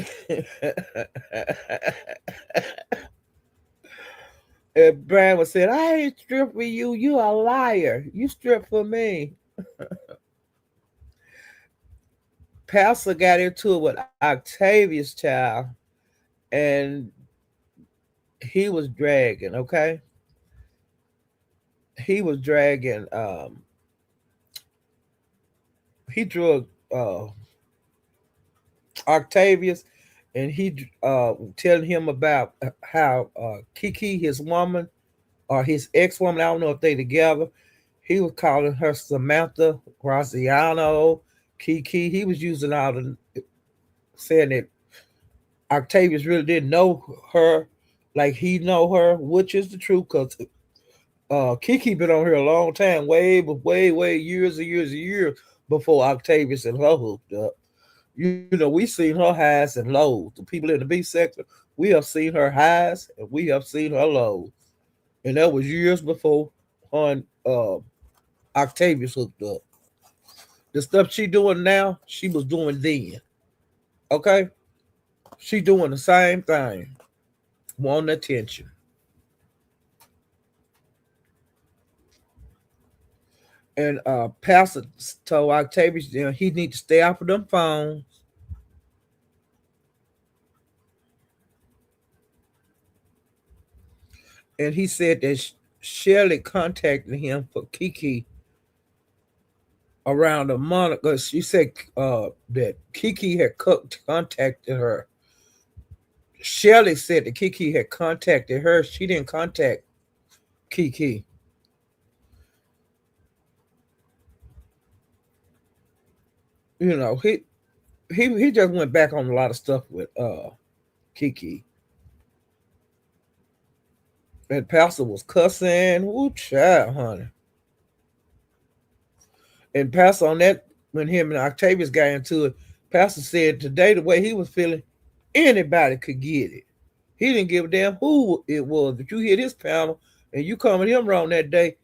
And Brian was saying, I ain't stripped for you. You a liar. You stripped for me. Pastor got into it with Octavius child and he was dragging, okay? He was dragging he drew Octavius and he telling him about how Kiki, his woman, or his ex-woman, I don't know if they together, he was calling her Samantha Graziano, Kiki. He was using all the saying that Octavius really didn't know her like he know her, which is the truth because Kiki been on here a long time, way years and years and years before Octavius and her hooked up. We seen her highs and lows. The people in the B sector, we have seen her highs and we have seen her lows, and that was years before on Octavius hooked up. The stuff she doing now, she was doing then. Okay, she doing the same thing, wanting attention. And Pastor told Octavius, he need to stay off of them phones. And he said that Shirley contacted him for Kiki around a month ago. She said that Kiki had contacted her. Shirley said that Kiki had contacted her. She didn't contact Kiki. You know, he just went back on a lot of stuff with Kiki. And Pastor was cussing. Ooh, child, honey. And Pastor on that, when him and Octavius got into it, Pastor said today the way he was feeling, anybody could get it. He didn't give a damn who it was. If you hit his panel and you come at him wrong that day,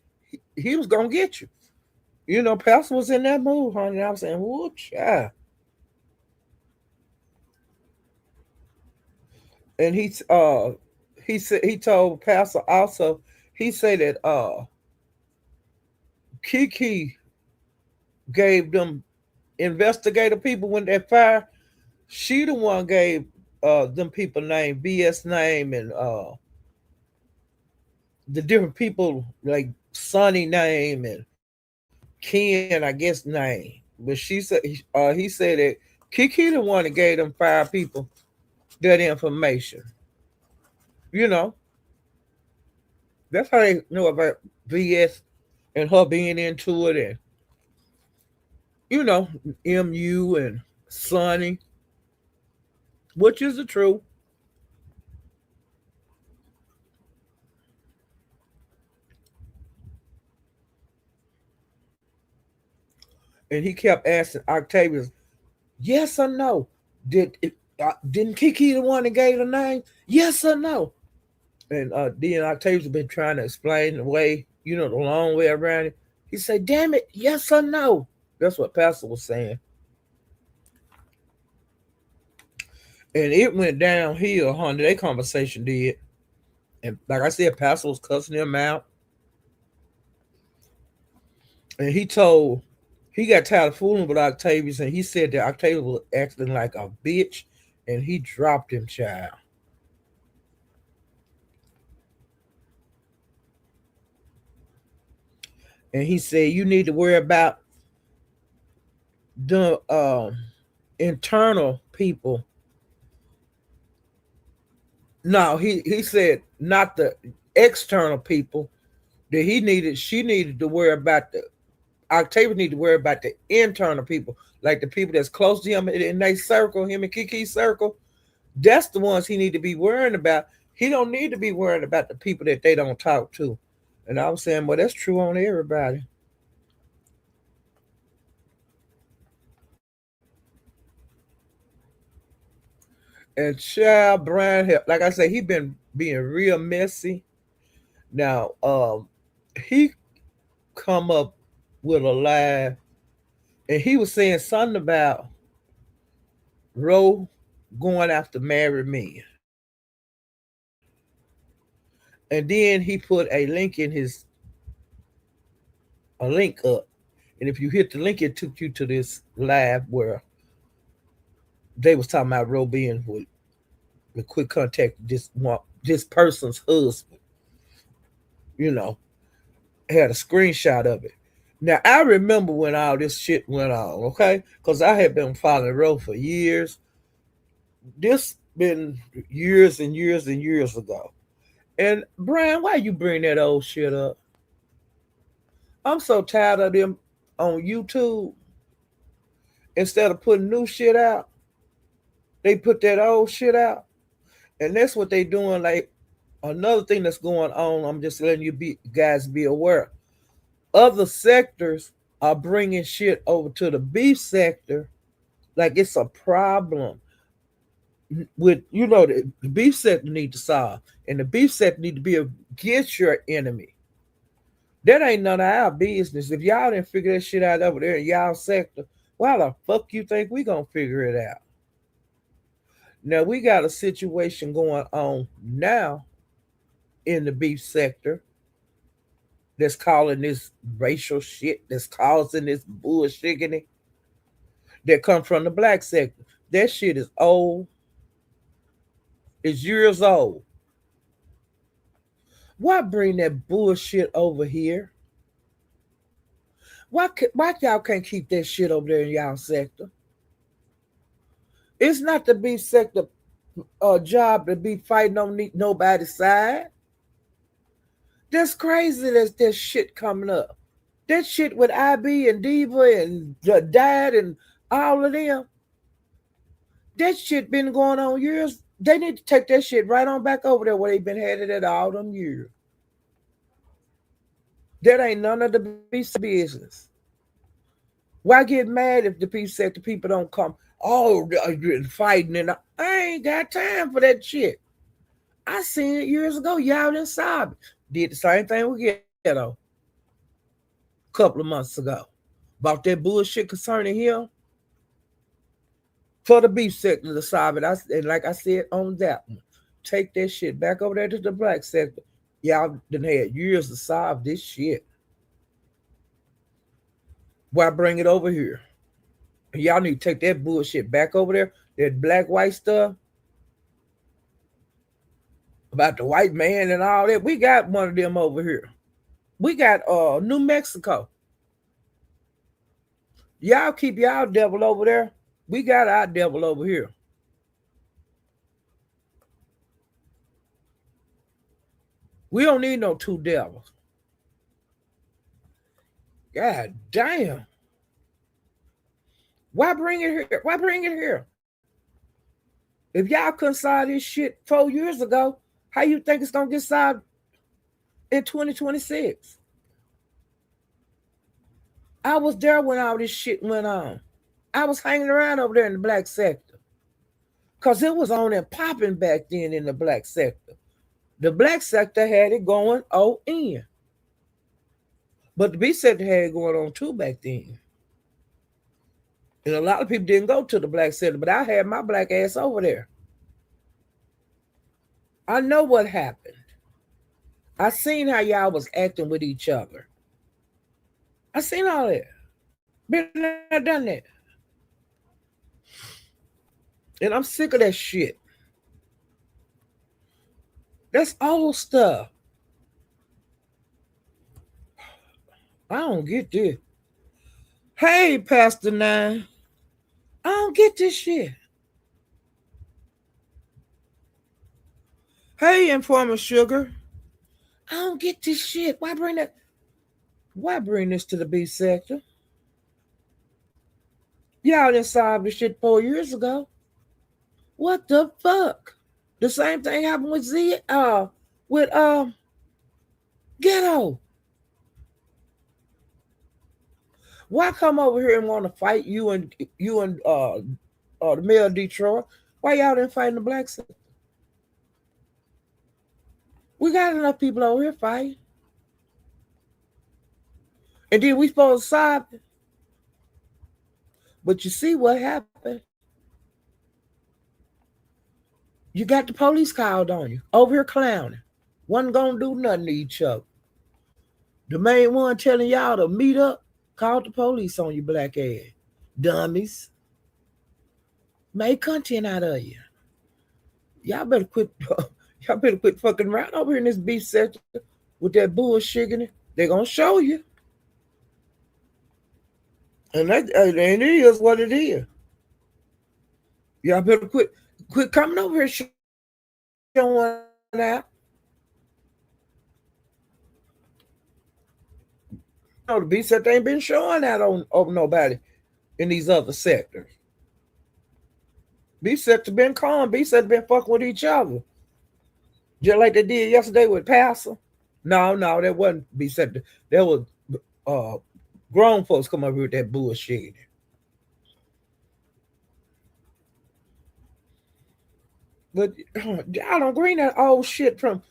he was gonna get you. Pastor was in that mood, honey. I was saying, "Ooh, child." And he said he told Pastor also. He said that Kiki gave them investigator people when they fire. She the one gave them people name, BS name, and the different people like Sonny name and Ken, I guess name. But he said that Kiki the one that gave them five people that information. You know, that's how they know about BS and her being into it, and you know, MU and Sonny, which is the truth. And he kept asking Octavius, yes or no? Didn't Kiki the one that gave the name? Yes or no? And then Octavius been trying to explain the way, the long way around it. He said, damn it, yes or no? That's what Pastor was saying. And it went downhill, honey. Their conversation did. And like I said, Pastor was cussing him out. And he got tired of fooling with Octavius, and he said that Octavius was acting like a bitch, and he dropped him, child. And he said, you need to worry about the internal people No, he said not the external people that he needed. She needed to worry about the Octavia need to worry about the internal people, like the people that's close to him in their circle, him and Kiki's circle. That's the ones he need to be worrying about. He don't need to be worrying about the people that they don't talk to. And I was saying, well, that's true on everybody. And child Brian, like I say, he been being real messy. Now, he come up with a lie, and he was saying something about Roe going after married men. And then he put a link in his a link up. And if you hit the link, it took you to this live where they was talking about Roe being with quick contact this person's husband, you know, had a screenshot of it. Now I remember when all this shit went on, okay? Because I had been following Roe for years. This been years and years and years ago. And Brian, why you bring that old shit up? I'm so tired of them on YouTube. Instead of putting new shit out, they put that old shit out. And that's what they doing. Like another thing that's going on, I'm just letting guys be aware. Other sectors are bringing shit over to the beef sector like it's a problem with the beef sector need to solve, and the beef sector need to be against your enemy. That ain't none of our business. If y'all didn't figure that shit out over there in y'all sector, why the fuck you think we gonna figure it out? Now we got a situation going on now in the beef sector that's calling this racial shit, that's causing this bullshit that come from the black sector. That shit is old. It's years old. Why bring that bullshit over here? Why y'all can't keep that shit over there in y'all sector? It's not the beef sector job to be fighting on nobody's side. That's crazy. That shit coming up. That shit with IB and Diva and Dad and all of them. That shit been going on years. They need to take that shit right on back over there where they been headed at all them years. That ain't none of the beef business. Why get mad if the peace sector people don't come? Oh, you're fighting, and I ain't got time for that shit. I seen it years ago. Y'all didn't solve it. Did the same thing with Ghetto a couple of months ago. About that bullshit concerning him for the beef sector to solve it. And like I said on that one, take that shit back over there to the black sector. Y'all done had years to solve this shit. Why bring it over here? Y'all need to take that bullshit back over there. That black white stuff about the white man and all that. We got one of them over here. We got New Mexico. Y'all keep y'all devil over there. We got our devil over here. We don't need no two devils. God damn. Why bring it here? Why bring it here? If y'all couldn't solve this shit 4 years ago, how you think it's gonna get solved in 2026? I was there when all this shit went on. I was hanging around over there in the black sector. Cause it was on and popping back then in the black sector. The black sector had it going in. But the B sector had it going on too back then. And a lot of people didn't go to the black sector, but I had my black ass over there. I know what happened. I seen how y'all was acting with each other. I seen all that. Been there, done that. And I'm sick of that shit. That's old stuff. I don't get this. Hey, Pastor Nine. I don't get this shit. Hey, Informer Sugar. I don't get this shit. Why bring that? Why bring this to the B sector? Y'all done solved this shit 4 years ago. What the fuck? The same thing happened with with Ghetto. Why come over here and want to fight you and the mayor of Detroit? Why y'all didn't fight in the black sector? We got enough people over here fighting. And then we supposed to solve it. But you see what happened? You got the police called on you. Over here clowning. Wasn't gonna do nothing to each other. The main one telling y'all to meet up, called the police on you, black ass. Dummies. Made content out of you. Y'all better quit y'all better quit fucking around over here in this beef sector with that bullshit in it. They're gonna show you. And it is what it is. Y'all better quit coming over here showing out. No, the beef sector ain't been showing out on over nobody in these other sectors. Beef sector been calm. Beef sector been fucking with each other. Just like they did yesterday with Pastor. No, that wasn't beef sector. There was grown folks come over here with that bullshit. But y'all don't bring that old shit from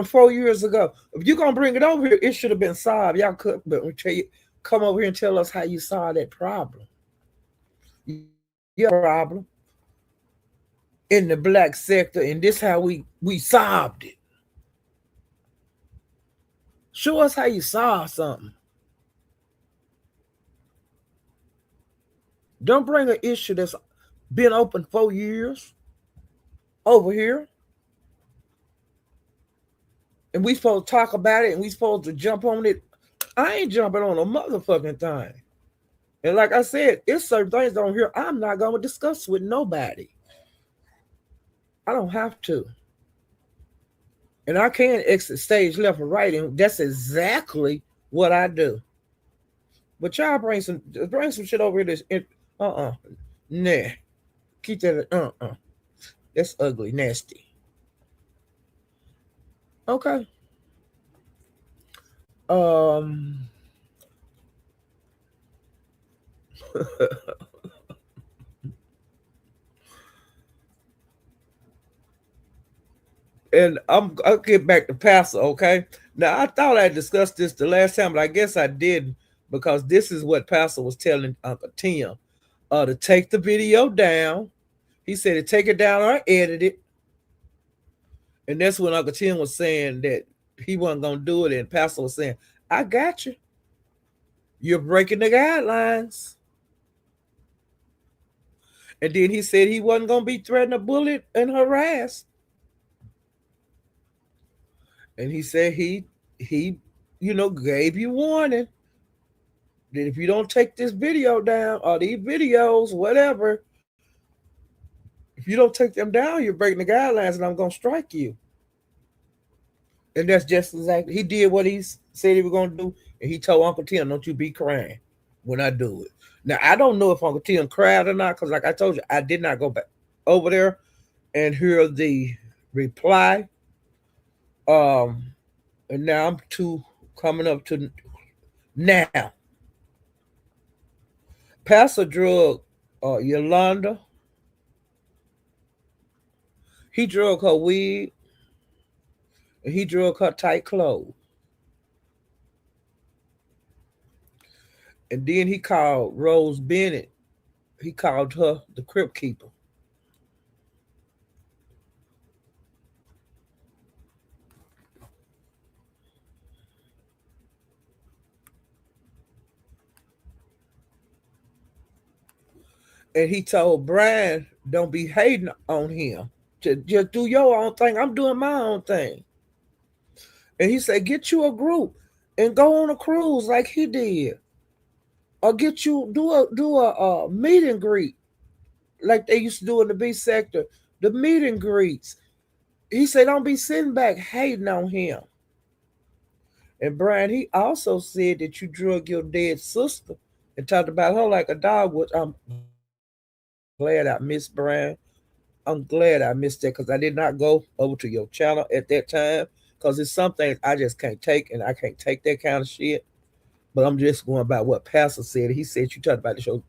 4 years ago. If you're gonna bring it over here, it should have been solved. Y'all could, but we tell you, come over here and tell us how you solved that problem. Your problem in the black sector, and this how we solved it. Show us how you solve something. Don't bring an issue that's been open 4 years over here. And we supposed to talk about it and we supposed to jump on it. I ain't jumping on a motherfucking thing. And like I said, it's certain things on here I'm not going to discuss with nobody. I don't have to. And I can exit stage left or right, and that's exactly what I do. But y'all bring some shit over here that's nah. Keep that That's ugly, nasty. Okay. And I'll get back to Pastor, okay? Now I thought I discussed this the last time, but I guess I didn't, because this is what Pastor was telling Uncle Tim. To take the video down. He said to take it down or edit it. And that's when Uncle Tim was saying that he wasn't gonna do it, and Pastor was saying, I got you. You're breaking the guidelines. And then he said he wasn't gonna be threatened a bullet and harassed. And he said he gave you warning that if you don't take this video down or these videos, whatever, if you don't take them down, you're breaking the guidelines and I'm going to strike you. And that's just exactly, he did what he said he was going to do. And he told Uncle Tim, don't you be crying when I do it. Now, I don't know if Uncle Tim cried or not, because like I told you, I did not go back over there and hear the reply. And now I'm coming up to now. Pastor drug Yolanda. He drug her wig. And he drug her tight clothes. And then he called Rose Bennett. He called her the crypt keeper. And he told Brian, don't be hating on him. Just do your own thing. I'm doing my own thing. And he said, get you a group and go on a cruise like he did. Or get you, do a meet and greet like they used to do in the B sector. The meet and greets. He said, don't be sitting back hating on him. And Brian, he also said that you drug your dead sister and talked about her like a dog, which I'm glad I missed, Brian. I'm glad I missed that because I did not go over to your channel at that time because it's some things I just can't take and I can't take that kind of shit. But I'm just going by what Pastor said. He said you talked about your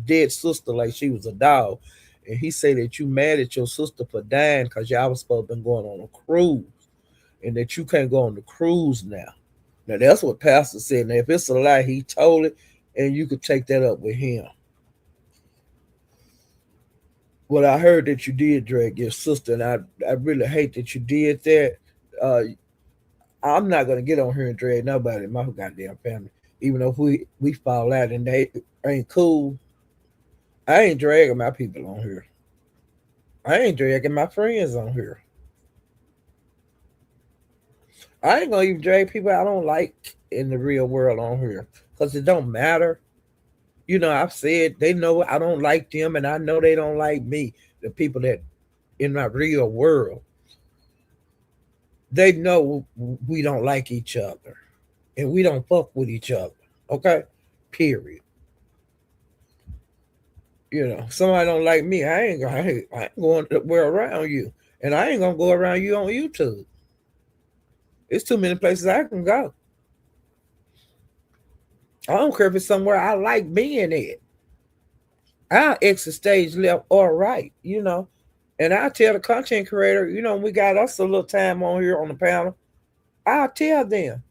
dead sister like she was a dog. And he said that you mad at your sister for dying because y'all was supposed to be going on a cruise and that you can't go on the cruise now. Now that's what Pastor said. Now if it's a lie, he told it and you could take that up with him. Well, I heard that you did drag your sister, and I really hate that you did that. Uh, I'm not gonna get on here and drag nobody in my goddamn family, even though we fall out and they ain't cool. I ain't dragging my people on here. I ain't dragging my friends on here. I ain't gonna even drag people I don't like in the real world on here because it don't matter. You know, I've said they know I don't like them, and I know they don't like me. The people that in my real world, they know we don't like each other, and we don't fuck with each other. Okay, period. You know, somebody don't like me, I ain't going to wear around you, and I ain't gonna go around you on YouTube. It's too many places I can go. I don't care if it's somewhere I like being at. I'll exit stage left or right, you know. And I tell the content creator, you know, we got us a little time on here on the panel. I'll tell them,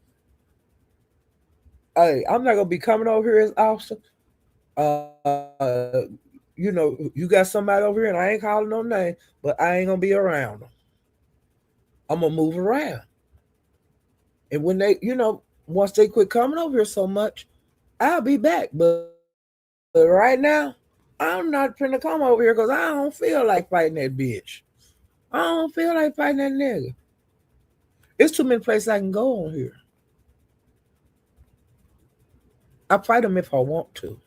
hey, I'm not gonna be coming over here as often. You know, you got somebody over here, and I ain't calling no name, but I ain't gonna be around them. I'm gonna move around, and when they, you know, once they quit coming over here so much, I'll be back. But right now, I'm not finna come over here because I don't feel like fighting that bitch. I don't feel like fighting that nigga. It's too many places I can go on here. I fight them if I want to,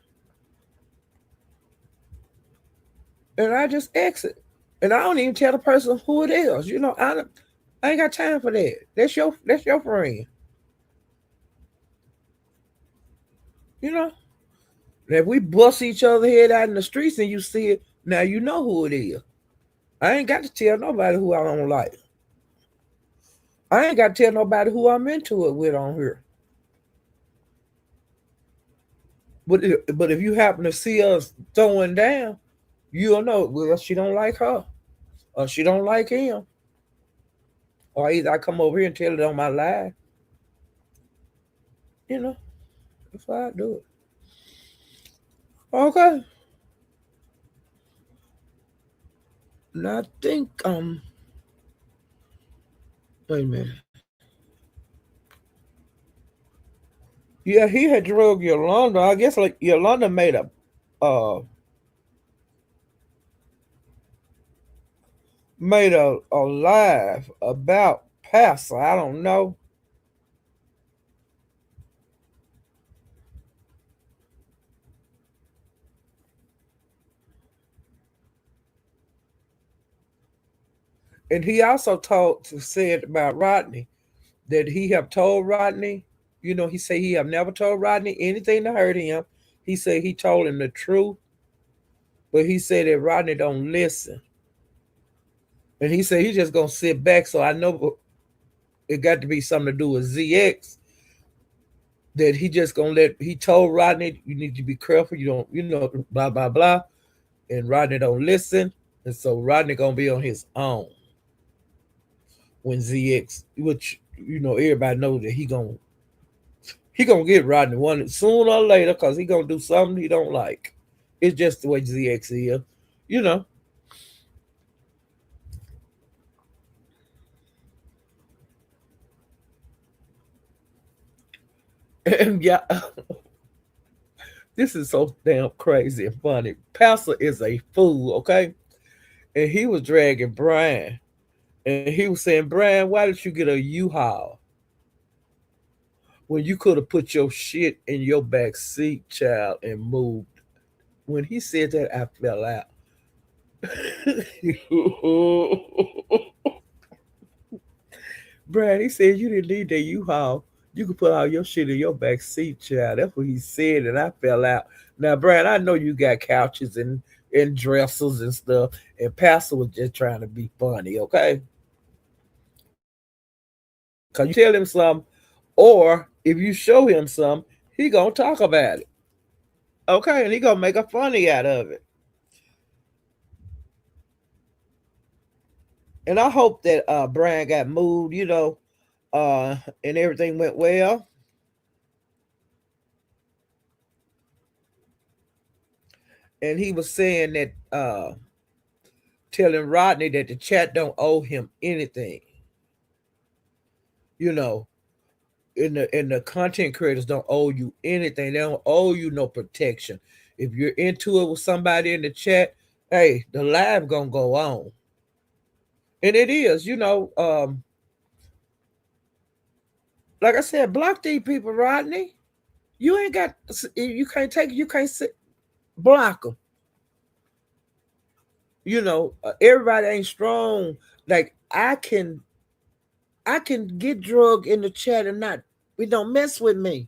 and I just exit. And I don't even tell the person who it is. You know, I ain't got time for that. That's your friend. You know. And if we bust each other head out in the streets and you see it, now you know who it is. I ain't got to tell nobody who I don't like. I ain't got to tell nobody who I'm into it with on here. But if you happen to see us throwing down, you'll know. Well, she don't like her, or she don't like him, or either I come over here and tell it on my live. You know, that's why I do it. Okay. And I think wait a minute. Yeah, he had drug Yolanda. I guess like Yolanda made a live about Pastor. I don't know. And he also said about Rodney that he have told Rodney, you know, he said he have never told Rodney anything to hurt him. He said he told him the truth, but he said that Rodney don't listen. And he said he just gonna sit back. So I know it got to be something to do with ZX that he just gonna let. He told Rodney, you need to be careful. You don't, you know, blah blah blah. And Rodney don't listen, and so Rodney gonna be on his own when ZX, which you know everybody knows that he gonna get Rodney one sooner or later because he gonna do something he don't like. It's just the way ZX is, you know. And yeah, this is so damn crazy and funny. Pastor is a fool, okay? And he was dragging Brian, and he was saying, Brian, why did you get a U-Haul when you could have put your shit in your back seat, child, and moved? When he said that, I fell out. Brad, he said you didn't need that U-Haul. You could put all your shit in your back seat, child. That's what he said, and I fell out. Now, Brad, I know you got couches and dressers and stuff, and Pastor was just trying to be funny, okay? Cause you tell him something, or if you show him something, he gonna talk about it, okay? And he gonna make a funny out of it. And I hope that Brian got moved, and everything went well. And he was saying that telling Rodney that the chat don't owe him anything. You know, in the content creators don't owe you anything. They don't owe you no protection. If you're into it with somebody in the chat, hey, the live gonna go on. And it is, like I said, block these people, Rodney. You ain't got, you can't take, you can't sit, block them. Everybody ain't strong. Like I can get drug in the chat and not, it don't mess with me.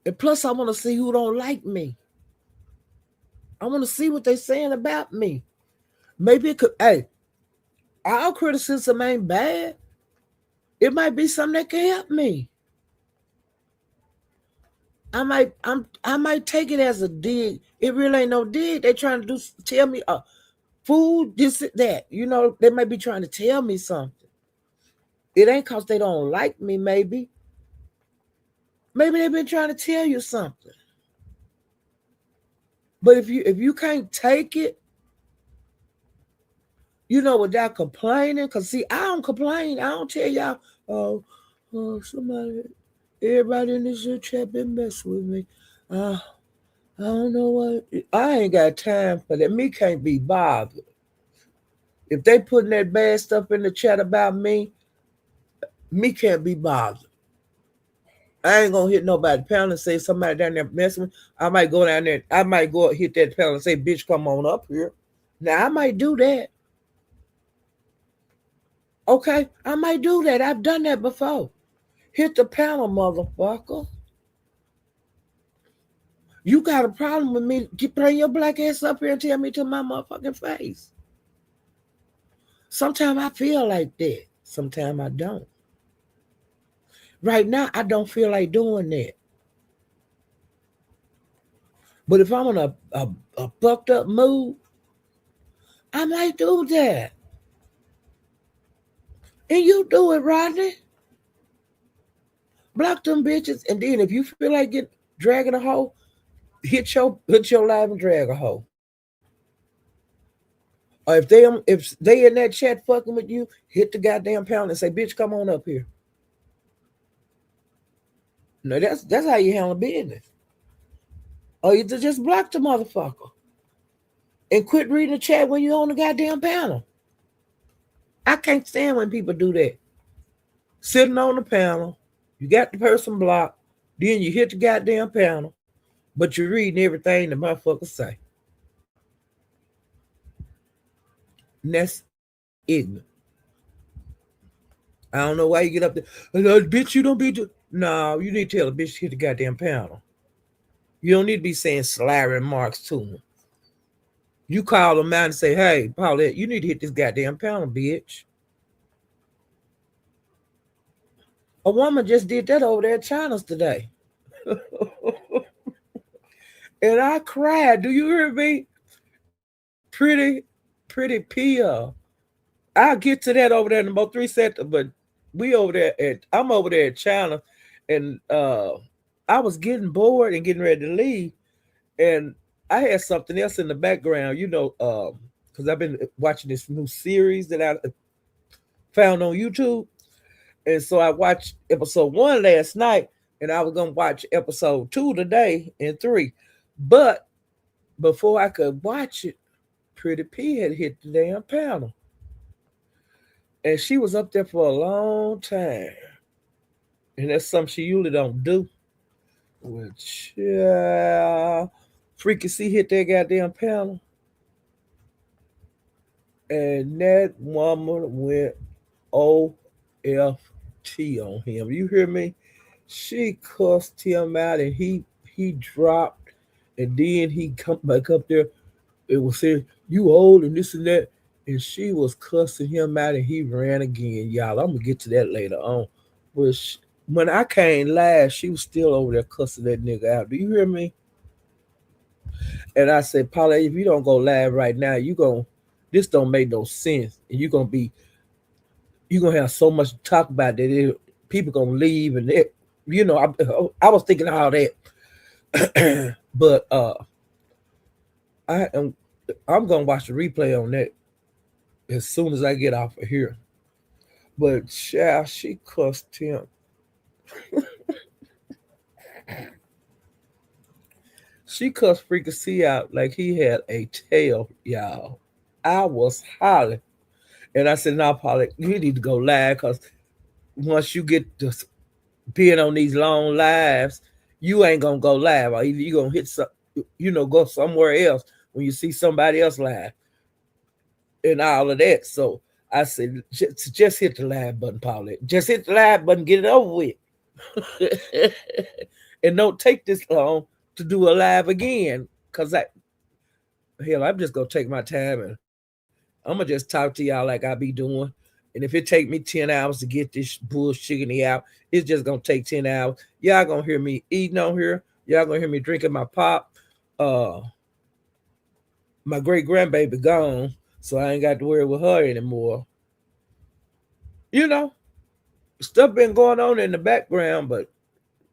And plus, I want to see who don't like me. I want to see what they saying about me. Maybe it could. Hey, our criticism ain't bad. It might be something that can help me. I might take it as a dig. It really ain't no dig. They trying to tell me food, this, that. They might be trying to tell me something. It ain't cause they don't like me, maybe. Maybe they've been trying to tell you something. But if you can't take it, without complaining, because see, I don't complain. I don't tell y'all, somebody, everybody in this chat been messing with me. I don't know what. I ain't got time for that. Me can't be bothered. If they putting that bad stuff in the chat about me can't be bothered. I ain't gonna hit nobody pound and say somebody down there messing with me. I might go down there. I might go hit that pound and say, "Bitch, come on up here." Now I might do that. Okay, I might do that. I've done that before. Hit the panel, motherfucker. You got a problem with me? Bring your black ass up here and tell me to my motherfucking face. Sometimes I feel like that. Sometimes I don't. Right now, I don't feel like doing that. But if I'm in a fucked up mood, I might do that. And you do it, Rodney. Block them bitches. And then if you feel like dragging a hoe, hit your live and drag a hoe. Or if they in that chat fucking with you, hit the goddamn pound and say, "Bitch, come on up here." No, that's how you handle business. Or you just block the motherfucker and quit reading the chat when you're on the goddamn panel. I can't stand when people do that. Sitting on the panel, you got the person blocked, then you hit the goddamn panel, but you're reading everything the motherfucker say. And that's ignorant. I don't know why you get up there. Bitch, you don't be no, you need to tell a bitch to hit the goddamn panel. You don't need to be saying sly remarks to them. You call them out and say, "Hey, Paulette, you need to hit this goddamn panel, bitch." A woman just did that over there at China's today. And I cried. Do you hear me? Pretty Pia. I'll get to that over there in about 3 seconds, but I'm over there at China, and I was getting bored and getting ready to leave, and I had something else in the background, because I've been watching this new series that I found on YouTube, and so I watched episode 1 last night, and I was gonna watch episode 2 today and 3, but before I could watch it, Pretty P had hit the damn panel. And she was up there for a long time. And that's something she usually don't do. Which, yeah, Freaky C hit that goddamn panel. And that woman went OFT on him. You hear me? She cussed him out and he dropped and then he come back up there and was saying, "You old and this and that." And she was cussing him out and he ran again. Y'all, I'm gonna get to that later on. But when I came last, she was still over there cussing that nigga out. Do you hear me? And I said, Paula, if you don't go live right now, you going this don't make no sense. And you gonna have so much to talk about that people gonna leave and it, I was thinking all that. But I am I'm gonna watch the replay on that as soon as I get off of here. But child, she cussed him. She cussed freaking C out like he had a tail, y'all. I was hollering. And I said, "No, Polly, you need to go live because once you get to being on these long lives, you ain't gonna go live. Or either you gonna hit some, go somewhere else when you see somebody else live and all of that." So I said, just hit the live button, Polly. Just hit the live button, get it over with. And don't take this long to do a live again. Cause I'm just gonna take my time and I'm gonna just talk to y'all like I be doing. And if it take me 10 hours to get this bullshit out, it's just gonna take 10 hours. Y'all gonna hear me eating on here. Y'all gonna hear me drinking my pop. Uh my great grandbaby gone, so I ain't got to worry with her anymore. You know, stuff been going on in the background, but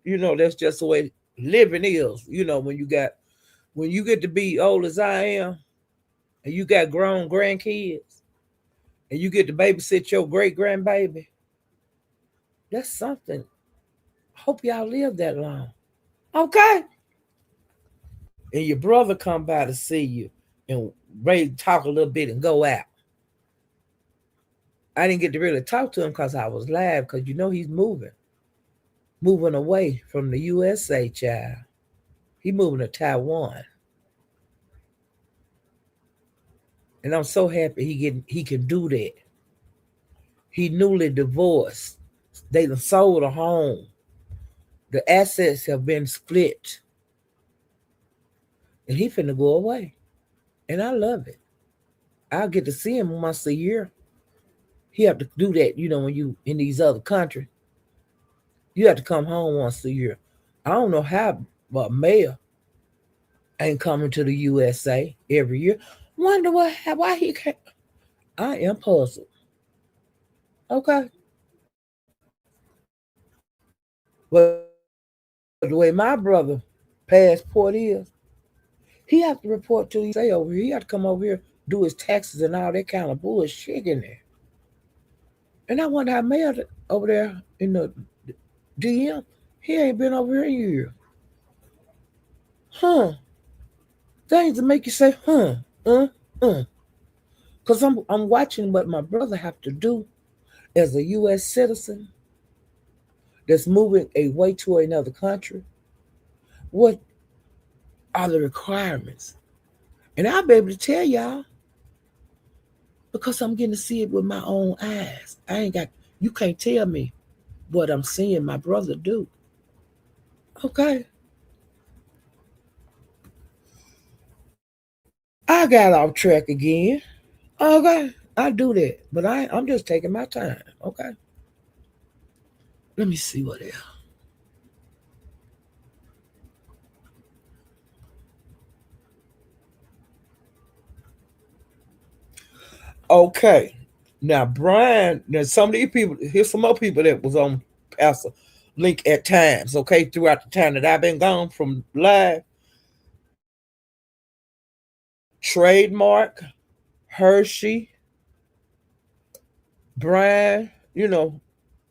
that's just the way living is. When you get to be old as I am, and you got grown grandkids, and you get to babysit your great grandbaby, that's something. Hope y'all live that long. Okay. And your brother come by to see you and ready to talk a little bit and go out. I didn't get to really talk to him because I was live because he's moving away from the USA, child. He moving to Taiwan. And I'm so happy he can do that. He newly divorced. They done sold a home. The assets have been split. And he finna go away. And I love it. I'll get to see him once a year. He have to do that, when you in these other countries. You have to come home once a year. I don't know how, but mayor ain't coming to the USA every year. Wonder why he can't. I am puzzled. Okay. But the way my brother passport is, he have to report to the USA over here. He have to come over here, do his taxes and all that kind of bullshit in there. And I wonder how mayor over there in the DM, he ain't been over here in years. Huh. Things that make you say, uh. Because I'm watching what my brother have to do as a U.S. citizen that's moving away to another country. What are the requirements? And I'll be able to tell y'all because I'm getting to see it with my own eyes. You can't tell me what I'm seeing my brother do. Okay. I got off track again. Okay. I do that. But I'm just taking my time. Okay. Let me see what else. Okay. Now, Brian, there's some of these people, here's some more people that was on Pastor Link at times, okay, throughout the time that I've been gone from live. Trademark, Hershey, Brian,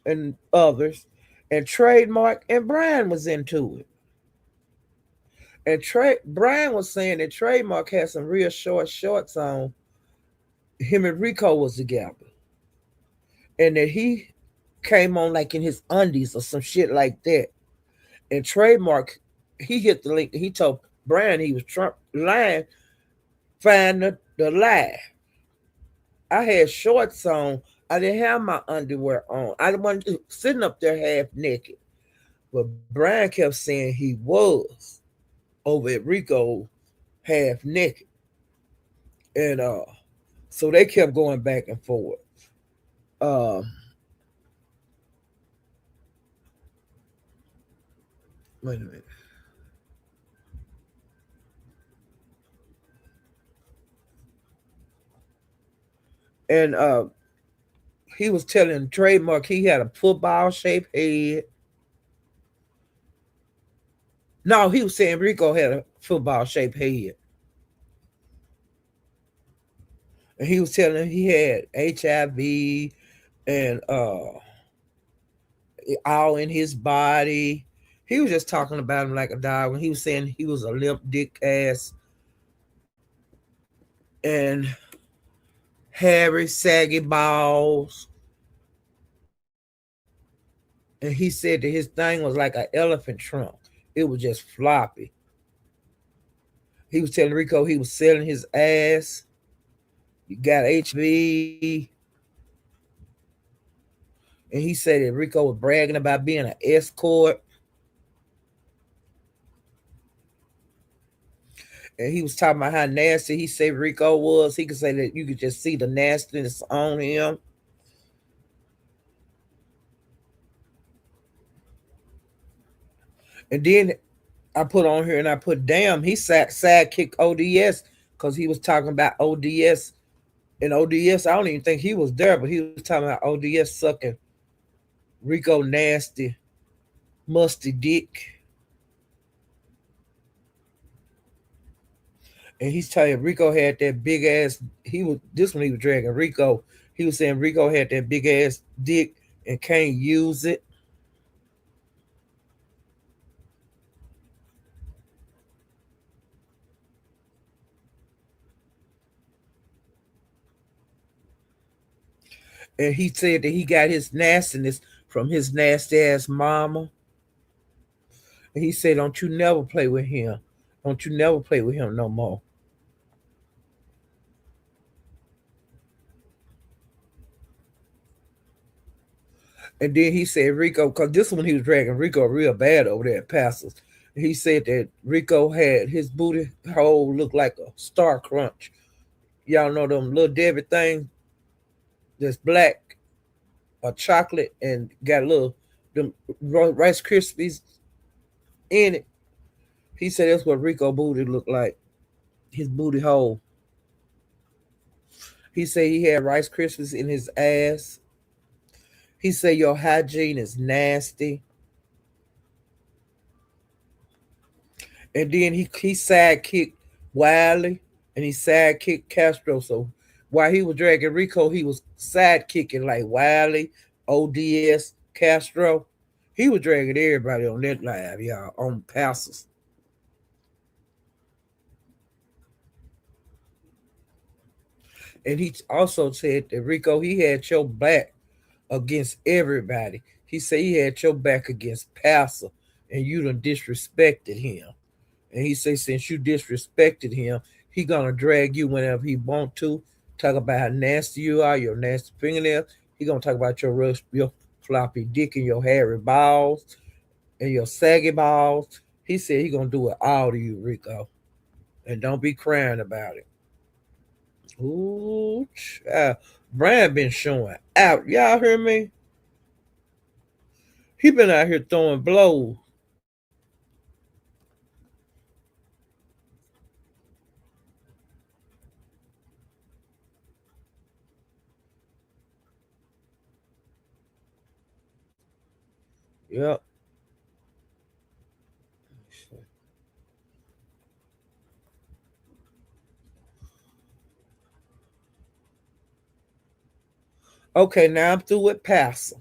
and others. And Trademark and Brian was into it. And Brian was saying that Trademark had some real shorts on. Him and Rico was together. And that he came on like in his undies or some shit like that. And Trademark, he hit the link. He told Brian he was lying, find the lie. I had shorts on. I didn't have my underwear on. I wasn't sitting up there half naked. But Brian kept saying he was over at Rico half naked. And so they kept going back and forth. Um Wait a minute. And he was telling Trademark he had a football shaped head. No, he was saying Rico had a football shaped head. And he was telling him he had HIV and all in his body. He was just talking about him like a dog. When he was saying he was a limp dick ass and hairy, saggy balls. And he said that his thing was like an elephant trunk. It was just floppy. He was telling Rico he was selling his ass. He got HIV. And he said that Rico was bragging about being an escort. And he was talking about how nasty he said Rico was. He could say that you could just see the nastiness on him. And then I put on here and I put, damn, he sidekick ODS because he was talking about ODS. And ODS, I don't even think he was there, but he was talking about ODS sucking Rico nasty, musty dick. And he's telling Rico had that big ass. He was this one he was dragging Rico. He was saying Rico had that big ass dick and can't use it. And he said that he got his nastiness from his nasty ass mama. And he said, "Don't you never play with him. Don't you never play with him no more." And then he said Rico, because this one he was dragging Rico real bad over there at Pastors. He said that Rico had his booty hole looked like a Star Crunch. Y'all know them little Debbie things that's black or chocolate and got a little them Rice Krispies in it. He said that's what Rico booty looked like. His booty hole. He said he had Rice Krispies in his ass. He said your hygiene is nasty. And then he sidekicked Wiley and he sidekicked Castro. So while he was dragging Rico, he was sidekicking like Wiley, ODS, Castro. He was dragging everybody on that live, y'all, on passes. And he also said that Rico, he had your back against everybody. He said he had your back against Passer and you done disrespected him. And he said since you disrespected him, he gonna drag you whenever he want to. Talk about how nasty you are, your nasty fingernails. He gonna talk about your floppy dick and your hairy balls and your saggy balls. He said he gonna do it all to you, Rico. And don't be crying about it. Ooh, child. Brian been showing out. Y'all hear me? He been out here throwing blows. Yep. Okay, now I'm through with Pastor.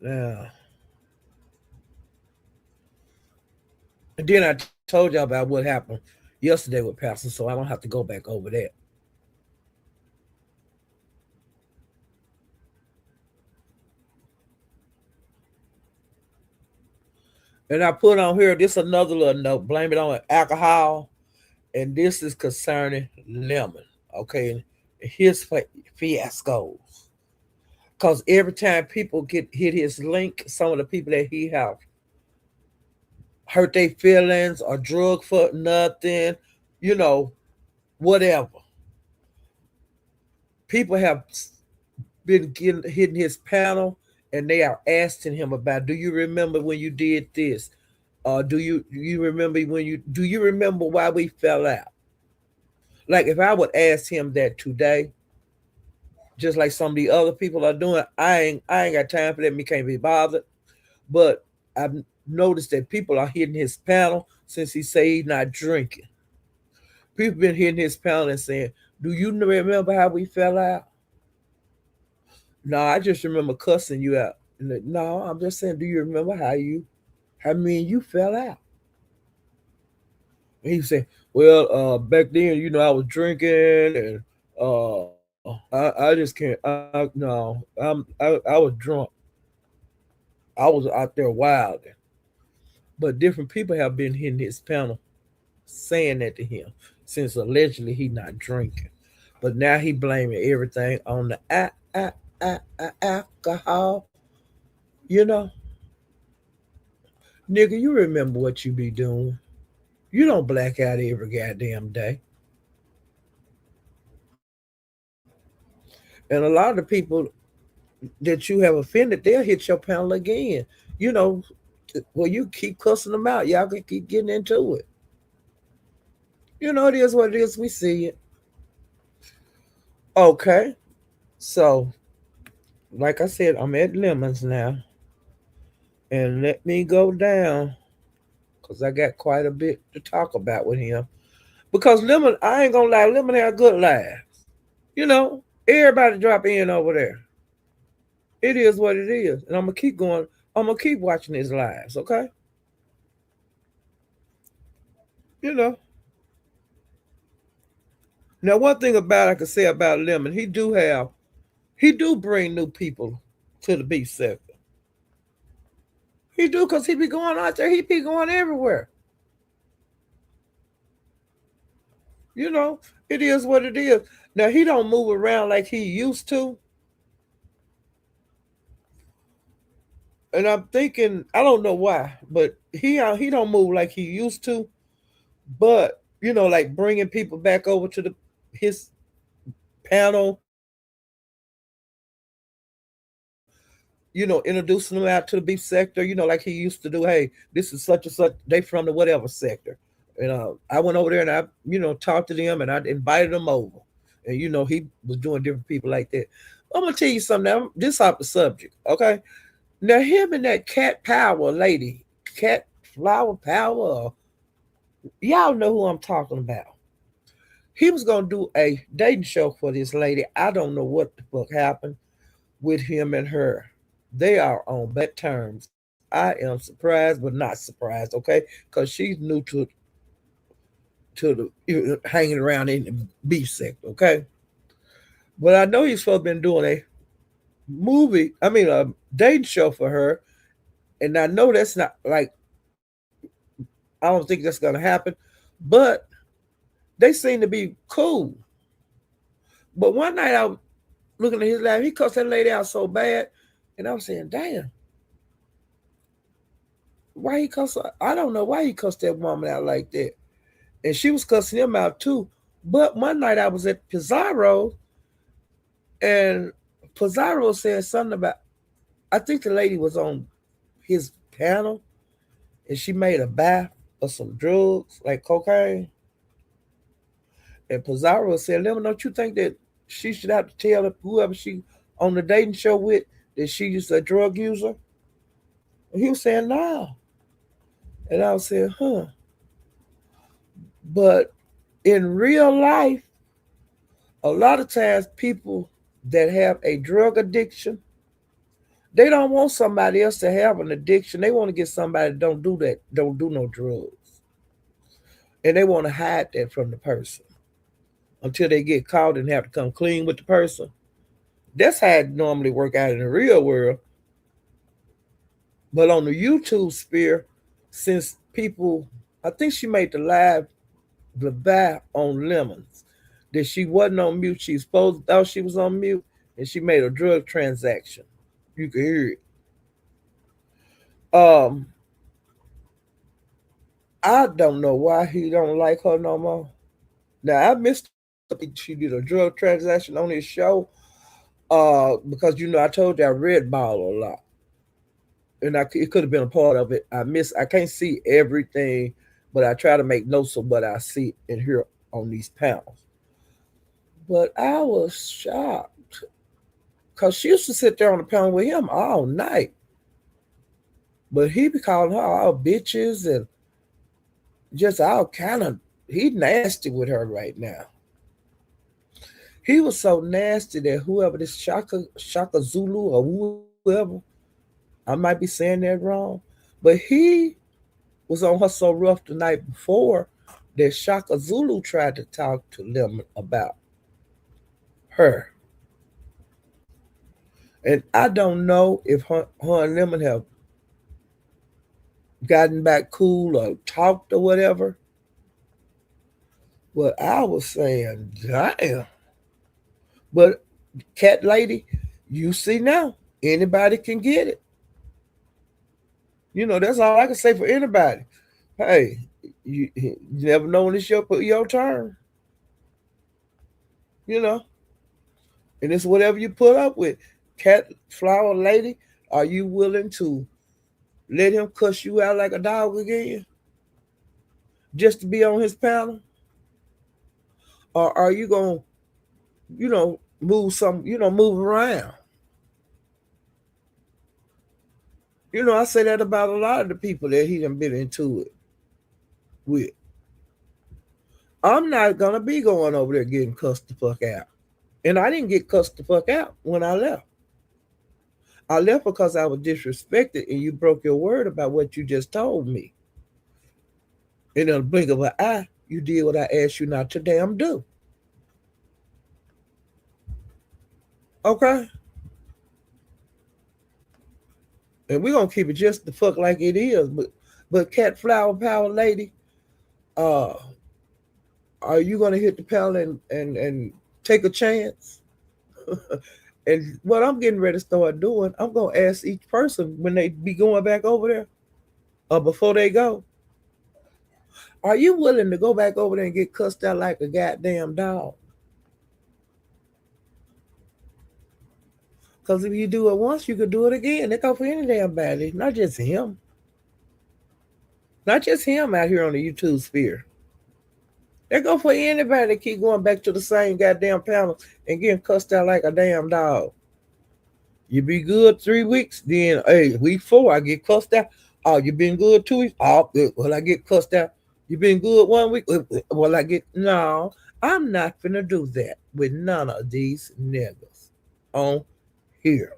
Now, and then I told y'all about what happened yesterday with Pastor, so I don't have to go back over that. And I put on here this another little note. Blame it on alcohol, and this is concerning lemon. Okay, his fiascos. Cause every time people get hit his link, some of the people that he have hurt their feelings or drug for nothing, you know, whatever. People have been hitting his panel and they are asking him about, do you remember when you did this? Do you remember when you remember why we fell out? Like if I would ask him that today, just like some of the other people are doing, I ain't got time for that. Me can't be bothered. But I've noticed that people are hitting his panel since he say he's not drinking. People been hitting his panel and saying, "Do you remember how we fell out?" No, I just remember cussing you out. No, I'm just saying, do you remember how me and you fell out? And he said, "Well, back then, I was drinking, and I just can't. No, I was drunk. I was out there wild." But different people have been hitting his panel saying that to him since allegedly he not drinking. But now he blaming everything on the alcohol. You know, nigga, you remember what you be doing. You don't black out every goddamn day. And a lot of the people that you have offended, they'll hit your panel again. You know, well, you keep cussing them out. Y'all can keep getting into it. It is what it is. We see it. Okay. So, like I said, I'm at Lemons now. And let me go down because I got quite a bit to talk about with him. Because Lemon, I ain't gonna lie, Lemon had good laughs. Everybody drop in over there. It is what it is. And I'm gonna keep going. I'm gonna keep watching his lives, okay? You know. Now one thing about I can say about Lemon, he do bring new people to the beef sector. He do because he be going out there, he be going everywhere. You know, it is what it is. Now he don't move around like he used to. And I'm thinking, I don't know why, but he don't move like he used to. But like bringing people back over to the his panel, introducing them out to the beef sector, like he used to do. Hey, this is such and such. They from the whatever sector, and I went over there and I, talked to them and I invited them over, and he was doing different people like that. I'm gonna tell you something. Now, this off the subject, okay? Now him and that cat power lady, cat flower power, y'all know who I'm talking about. He was gonna do a dating show for this lady. I don't know what the fuck happened with him and her. They are on bad terms. I am surprised, but not surprised, okay? Because she's new to the hanging around in the beef sector, okay? But I know he's supposed to been doing a a dating show for her, and I know that's not like I don't think that's gonna happen, but they seem to be cool. But one night I was looking at his life, he cussed that lady out so bad, and I was saying, damn, why he cuss? I don't know why he cussed that woman out like that, and she was cussing him out too. But one night I was at Pizarro, and Pizarro said something about. I think the lady was on his panel, and she made a bath of some drugs like cocaine. And Pizarro said, "Lemon, don't you think that she should have to tell whoever she on the dating show with that she's a drug user?" And he was saying, "No." And I was saying, "Huh." But in real life, a lot of times people that have a drug addiction, they don't want somebody else to have an addiction. They want to get somebody that don't do that, don't do no drugs. And they want to hide that from the person until they get caught and have to come clean with the person. That's how it normally work out in the real world. But on the YouTube sphere, since people, I think she made the live on lemons. that she wasn't on mute. She supposed thought she was on mute, and she made a drug transaction. You can hear it. Um, I don't know why he don't like her no more. Now I missed her. She did a drug transaction on his show. Because I told you I read ball a lot, and it could have been a part of it. I can't see everything, but I try to make notes of what I see and hear on these panels. But I was shocked because she used to sit there on the panel with him all night. But he be calling her all bitches and just all kind of. He nasty with her right now. He was so nasty that whoever this Shaka Zulu or whoever, I might be saying that wrong, but he was on her so rough the night before that Shaka Zulu tried to talk to them about her. And I don't know if her and Lemon have gotten back cool or talked or whatever. But I was saying, damn. But cat lady, you see now, anybody can get it. That's all I can say for anybody. Hey, you never know when it's your turn. You know, and it's whatever you put up with. Cat flower lady, are you willing to let him cuss you out like a dog again, just to be on his panel, or are you gonna, move around? I say that about a lot of the people that he done been into it with. I'm not gonna be going over there getting cussed the fuck out. And I didn't get cussed the fuck out when I left. I left because I was disrespected and you broke your word about what you just told me. In a blink of an eye, you did what I asked you not to damn do. Okay? And we're gonna keep it just the fuck like it is. But cat flower power lady, uh, are you gonna hit the panel and take a chance? And what I'm getting ready to start doing, I'm gonna ask each person when they be going back over there, or before they go, are you willing to go back over there and get cussed out like a goddamn dog? Because if you do it once, you could do it again. They go for any damn body, not just him. Not just him out here on the YouTube sphere. They go for anybody that keep going back to the same goddamn panel and getting cussed out like a damn dog. You be good 3 weeks, then hey, week 4 I get cussed out. Oh, you been good 2 weeks? Oh, well I get cussed out. You been good 1 week? Well I get no. I'm not finna do that with none of these niggas on here.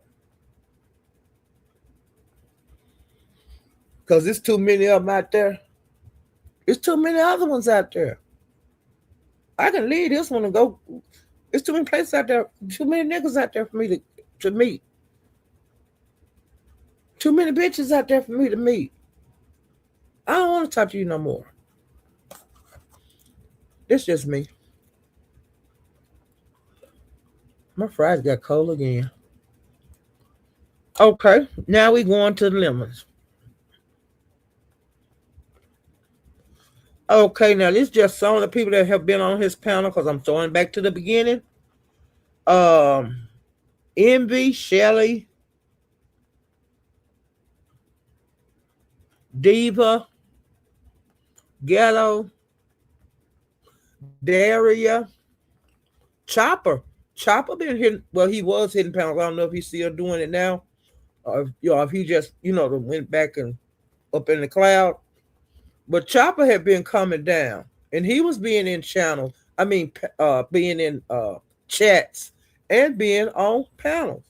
Cause there's too many of them out there. There's too many other ones out there. I can leave this one and go. There's too many places out there. Too many niggas out there for me to meet. Too many bitches out there for me to meet. I don't want to talk to you no more. It's just me. My fries got cold again. Okay, now we going to the lemons. Okay, now this is just some of the people that have been on his panel because I'm throwing back to the beginning. Um, Envy, Shelly, Diva, Ghetto, Daria, Chopper. Chopper been hitting. Well, he was hitting panels. I don't know if he's still doing it now, or if he just went back and up in the cloud. But Chopper had been coming down, and he was being in channels. I mean, being in chats and being on panels.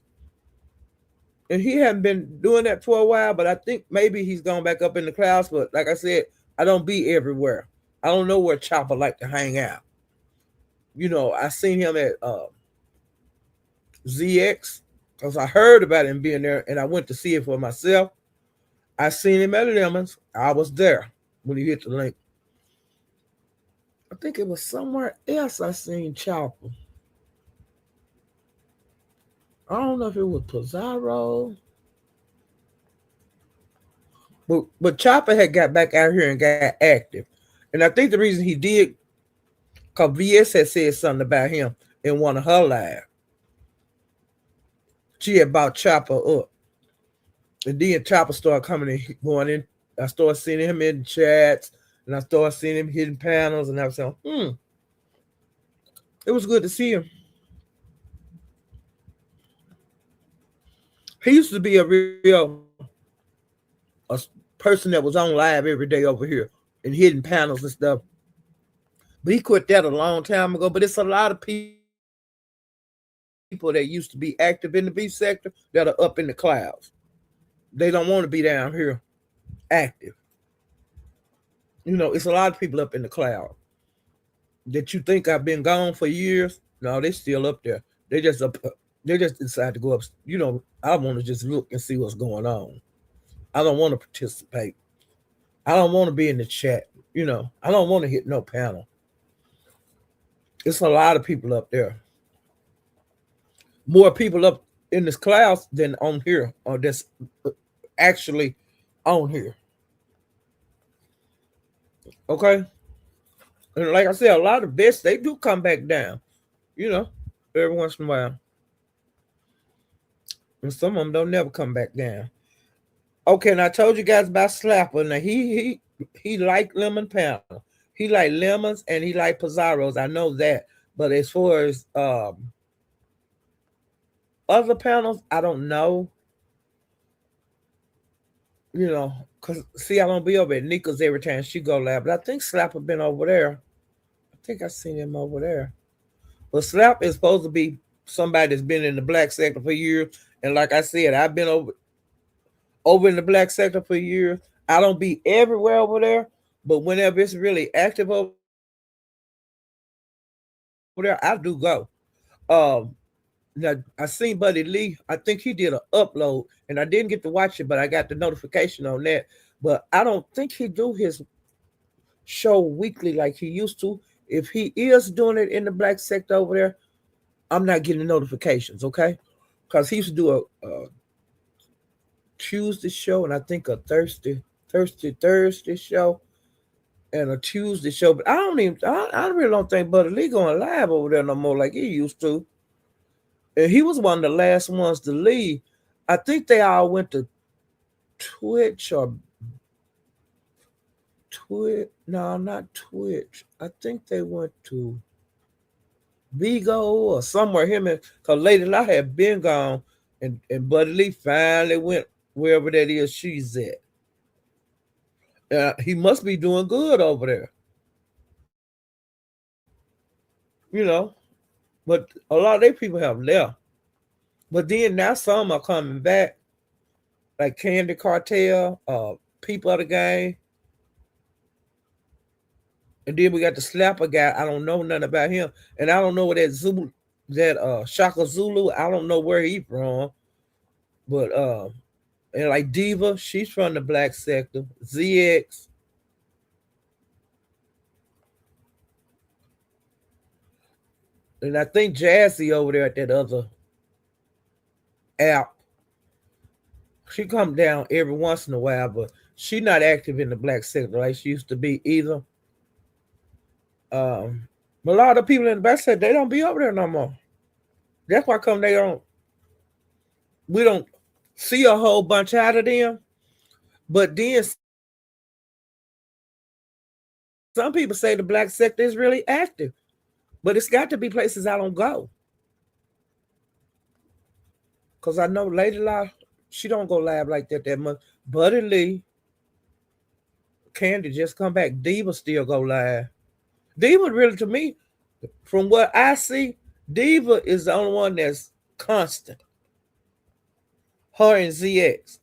And he hadn't been doing that for a while, but I think maybe he's gone back up in the clouds. But like I said, I don't be everywhere. I don't know where Chopper like to hang out. I seen him at ZX because I heard about him being there, and I went to see it for myself. I seen him at Lemons. I was there when he hit the link. I think it was somewhere else I seen Chopper. I don't know if it was Pizarro, but Chopper had got back out here and got active. And I think the reason he did, because VS had said something about him in one of her lives. She had brought Chopper up. And then Chopper started coming in, going in. I started seeing him in chats, and I started seeing him hitting panels, and I was saying, it was good to see him. He used to be a real a person that was on live every day over here and hitting panels and stuff. But he quit that a long time ago. But it's a lot of people that used to be active in the beef sector that are up in the clouds. They don't want to be down here active. It's a lot of people up in the cloud that you think I've been gone for years. No, they still up there. They just up. They just decide to go up. I want to just look and see what's going on. I don't want to participate. I don't want to be in the chat. I don't want to hit no panel. It's a lot of people up there. More people up in this clouds than on here, or that's actually on here. Okay, and like I said, a lot of bets they do come back down. You know, every once in a while, and some of them don't never come back down. Okay, and I told you guys about Slapper. Now he like lemon panel. He like lemons and he like Pizarros. I know that. But as far as other panels, I don't know. Cause see, I don't be over at Nika's every time she go live. But I think Slapper been over there. I think I seen him over there. But Slap is supposed to be somebody that's been in the black sector for years. And like I said, I've been over in the black sector for years. I don't be everywhere over there, but whenever it's really active over there, I do go. Um, Now I seen Buddy Lee. I think he did an upload, and I didn't get to watch it, but I got the notification on that. But I don't think he do his show weekly like he used to. If he is doing it in the black sector over there, I'm not getting notifications, okay? Because he used to do a Tuesday show and I think a Thursday show and a Tuesday show. But I really don't think Buddy Lee going live over there no more like he used to. And he was one of the last ones to leave. I think they all went to Twitch or Twitch. No, not Twitch. I think they went to Vigo or somewhere. Him and because Lady La had been gone, and Buddy Lee finally went wherever that is she's at. He must be doing good over there, But a lot of their people have left. But then now some are coming back, like Candy Cartel, People of the Game. And then we got the Slapper guy. I don't know nothing about him. And I don't know what that Shaka Zulu, I don't know where he from. But and like Diva, she's from the black sector. ZX. And I think Jazzy over there at that other app. She come down every once in a while, but she not active in the black sector like she used to be either. But a lot of people in the black sector, they don't be over there no more. That's why come we don't see a whole bunch out of them. But then some people say the black sector is really active. But it's got to be places I don't go. Cause I know Lady La, she don't go live like that much. Buddy Lee, Candy just come back. Diva still go live. Diva really to me, from what I see, Diva is the only one that's constant. Her and ZX.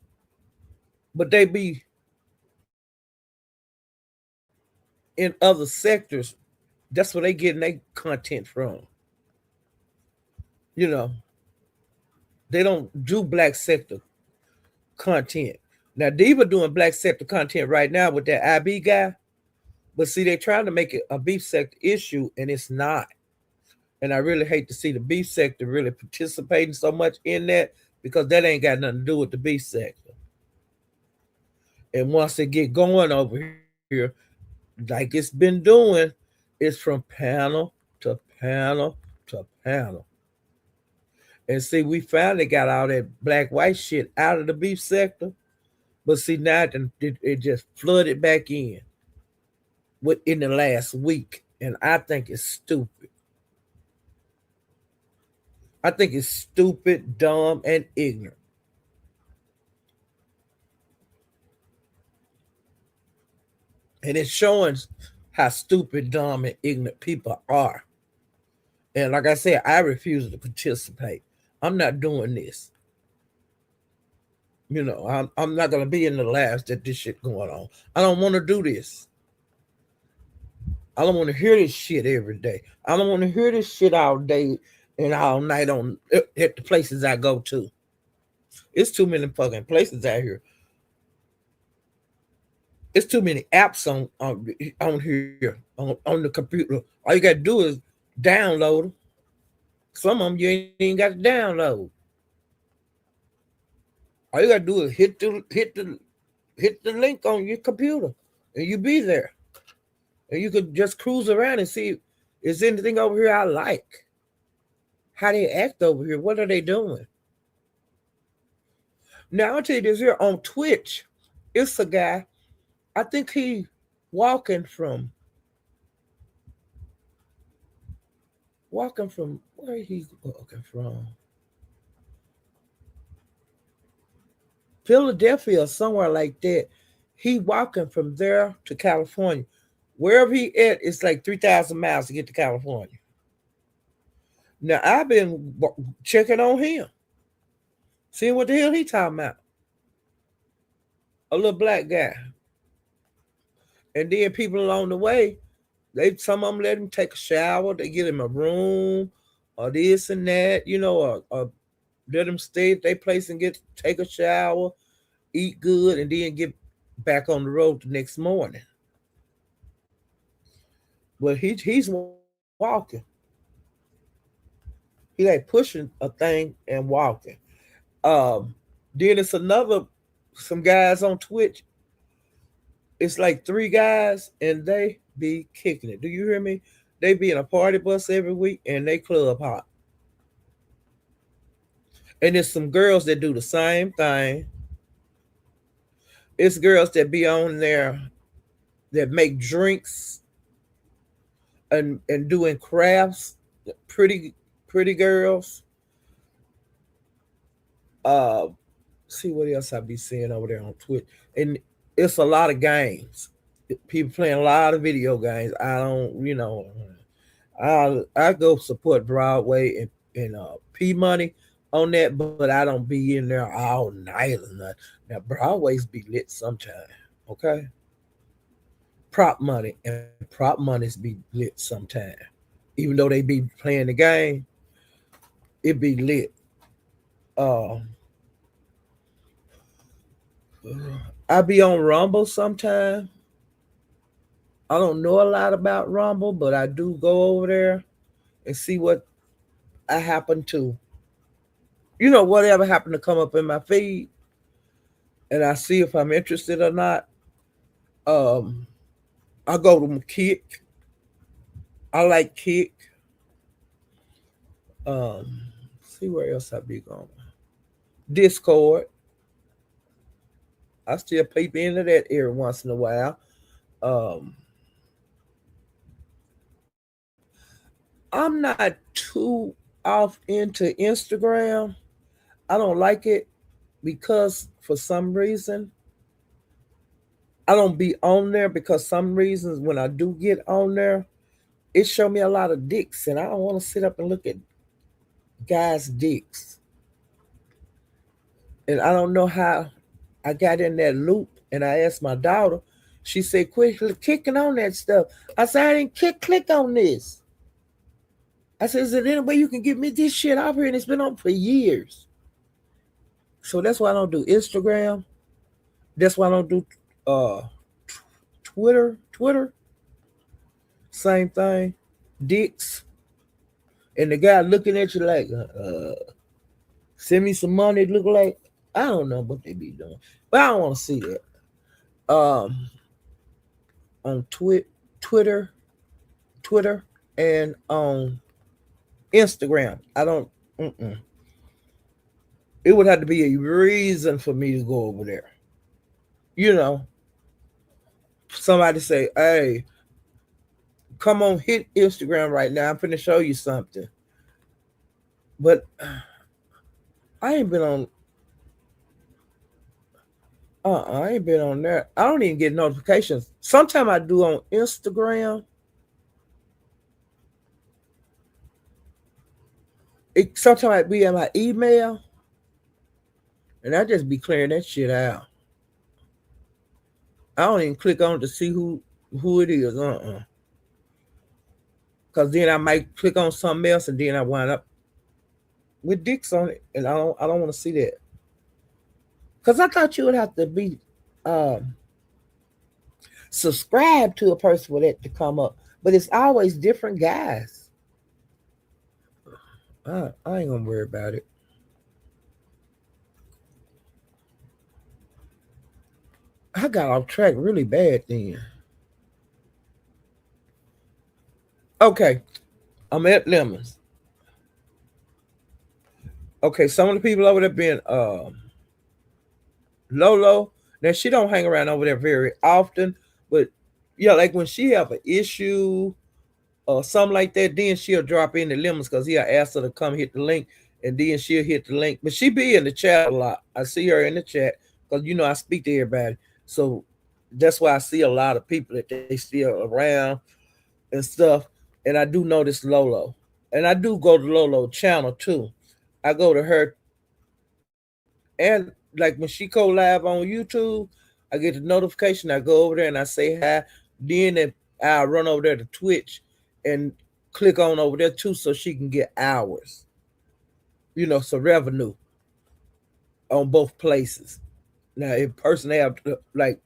But they be in other sectors. That's where they getting their content from. You know, they don't do black sector content. Now Diva doing black sector content right now with that IB guy, But see, they're trying to make it a beef sector issue, and it's not. And I really hate to see the beef sector really participating so much in that because that ain't got nothing to do with the beef sector. And once they get going over here, like it's been doing, it's from panel to panel to panel. And see, we finally got all that black white shit out of the beef sector. But see, now it just flooded back in within the last week. And I think it's stupid. I think it's stupid, dumb, and ignorant. And it's showing how stupid, dumb, and ignorant people are. And like I said, I refuse to participate. I'm not doing this. I'm not gonna be in the labs that this shit going on. I don't want to do this. I don't want to hear this shit every day. I don't want to hear this shit all day and all night on at the places I go to. It's too many fucking places out here. It's too many apps on here on the computer. All you gotta do is download them. Some of them you ain't even got to download. All you gotta do is hit the link on your computer, and you be there. And you could just cruise around and see if is anything over here I like. How they act over here. What are they doing? Now I'll tell you this here on Twitch. It's a guy. I think he walking from where he walking from? Philadelphia or somewhere like that. He walking from there to California. Wherever he at, it's like 3,000 miles to get to California. Now I've been checking on him, seeing what the hell he talking about. A little black guy, and then people along the way, some of them let him take a shower. They get him a room, or this and that, or let him stay at their place and take a shower, eat good, and then get back on the road the next morning. But he's walking. He like pushing a thing and walking. Um, then it's some guys on Twitch. It's like three guys and they be kicking it. Do you hear me? They be in a party bus every week and they club hot. And there's some girls that do the same thing. It's girls that be on there that make drinks and doing crafts. Pretty girls. Uh, see what else I be seeing over there on Twitch. And it's a lot of games. People playing a lot of video games. I don't, I go support Broadway and P Money on that, but I don't be in there all night or nothing. Now Broadway's be lit sometime, okay? Prop money and prop monies be lit sometime. Even though they be playing the game, it be lit. Uh, I be on Rumble sometime. I don't know a lot about Rumble, but I do go over there and see what I happen to, whatever happened to come up in my feed, and I see if I'm interested or not. Um, I go to Kick. I like Kick. Um, see where else I be going. Discord. I still peep into that every once in a while. Um, I'm not too off into Instagram. I don't like it because for some reason I don't be on there because some reasons when I do get on there, it show me a lot of dicks and I don't want to sit up and look at guys' dicks. And I don't know how I got in that loop and I asked my daughter, she said, quit kicking on that stuff. I said, I didn't click on this. I said, is there any way you can get me this shit off here? And it's been on for years. So that's why I don't do Instagram. That's why I don't do uh Twitter. Same thing. Dicks. And the guy looking at you like, send me some money. It look like, I don't know what they be doing. But I don't want to see that. On Twitter, Twitter, and on Instagram. I don't. Mm-mm. It would have to be a reason for me to go over there. You know, somebody say, "Hey, come on, hit Instagram right now. I'm finna show you something." But I ain't been on. I ain't been on there. I don't even get notifications. Sometimes I do on Instagram. Sometimes I be in my email, and I just be clearing that shit out. I don't even click on it to see who it is. Cause then I might click on something else, and then I wind up with dicks on it, and I don't want to see that. Cause I thought you would have to be um, subscribed to a person for that to come up, but it's always different guys. I ain't gonna worry about it. I got off track really bad then. Okay, I'm at Lemons. Okay, some of the people over there been Lolo. Now she don't hang around over there very often, but yeah, like when she have an issue or something like that, then she'll drop in the lemons because he'll ask her to come hit the link, and then she'll hit the link. But she be in the chat a lot. I see her in the chat because I speak to everybody, so that's why I see a lot of people that they still around and stuff. And I do notice Lolo, and I do go to Lolo channel too. I go to her, and like when she go live on YouTube, I get the notification. I go over there and I say hi. Then I run over there to Twitch and click on over there too, so she can get hours. So revenue on both places. Now, if person have like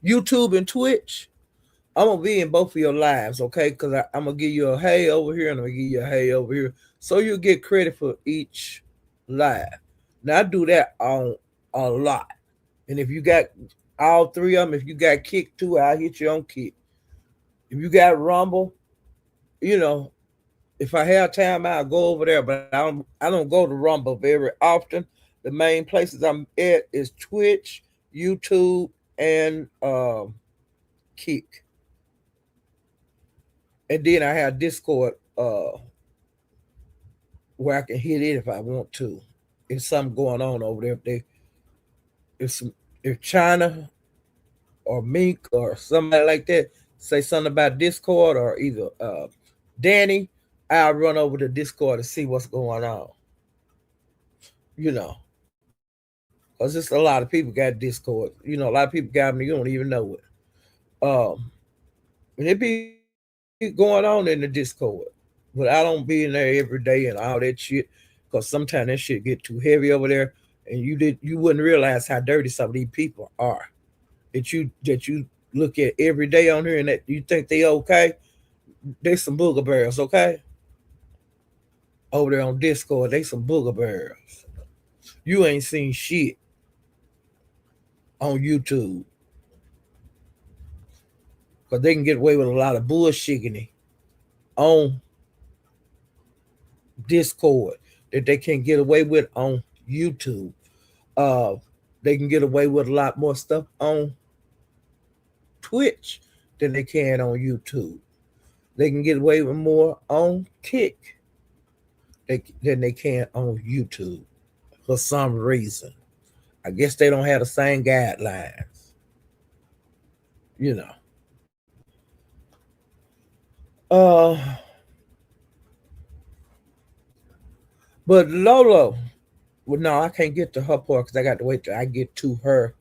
YouTube and Twitch, I'm gonna be in both of your lives, okay? Because I'm gonna give you a hey over here and I'm gonna give you a hey over here, so you get credit for each live. Now I do that on a lot, and if you got all three of them, if you got Kick too, I'll hit you on Kick. If you got Rumble, you know, if I have time, I'll go over there, but I don't go to Rumble very often. The main places I'm at is Twitch, YouTube, and Kick, and then I have Discord where I can hit it if I want to. If something going on over there, if some if China or Mink or somebody like that say something about Discord or either Danny, I'll run over to Discord to see what's going on. You know, because it's a lot of people got Discord. A lot of people got them, you don't even know it. Um, and it be going on in the Discord, but I don't be in there every day and all that shit, because sometimes that shit get too heavy over there, and you wouldn't realize how dirty some of these people are that you look at every day on here and that you think they okay. They some booger bears, okay? Over there on Discord, they some booger bears. You ain't seen shit on YouTube because they can get away with a lot of bullshitting on Discord that they can't get away with on YouTube. Uh, they can get away with a lot more stuff on Twitch than they can on YouTube. They can get away with more on Kick than they can on YouTube for some reason. I guess they don't have the same guidelines, you know. Uh, but Lolo, well, no, I can't get to her part because I got to wait till I get to her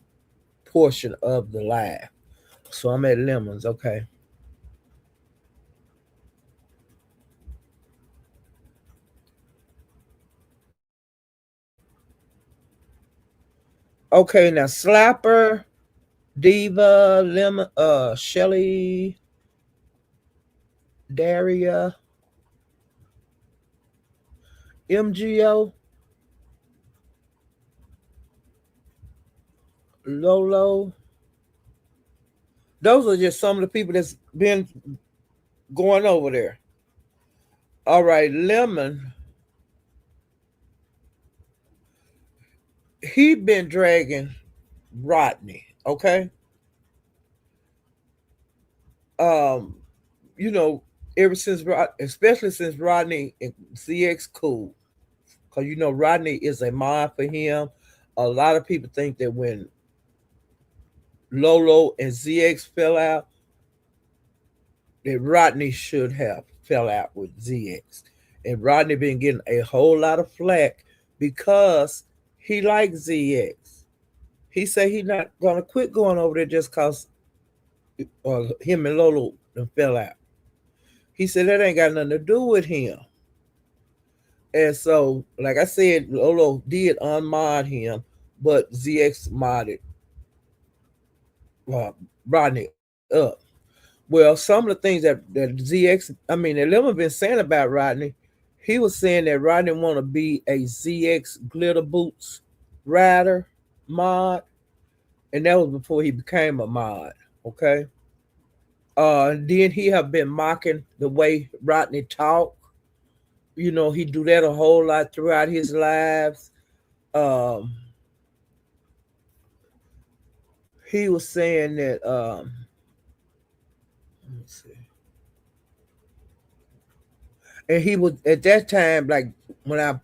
portion of the live. So I'm at Lemons, okay. Okay, now Slapper, Diva, Lemon, Shelly, Daria, MGO, Lolo. Those are just some of the people that's been going over there. All right, Lemon, he been dragging Rodney. Okay, um, you know, ever since especially since Rodney and CX cool, because you know Rodney is a mod for him. A lot of people think that when Lolo and ZX fell out, that Rodney should have fell out with ZX. And Rodney been getting a whole lot of flack because he likes ZX. He said he not gonna quit going over there just cause him and Lolo fell out. He said that ain't got nothing to do with him. And so, like I said, Lolo did unmod him, but ZX modded uh, Rodney up. Well, some of the things that ZX, I mean, that Lemon been saying about Rodney, he was saying that Rodney want to be a ZX glitter boots rider mod, and that was before he became a mod. Okay. Then he have been mocking the way Rodney talk. You know, he do that a whole lot throughout his lives. Um, he was saying that. Let me see. And he was at that time like when I,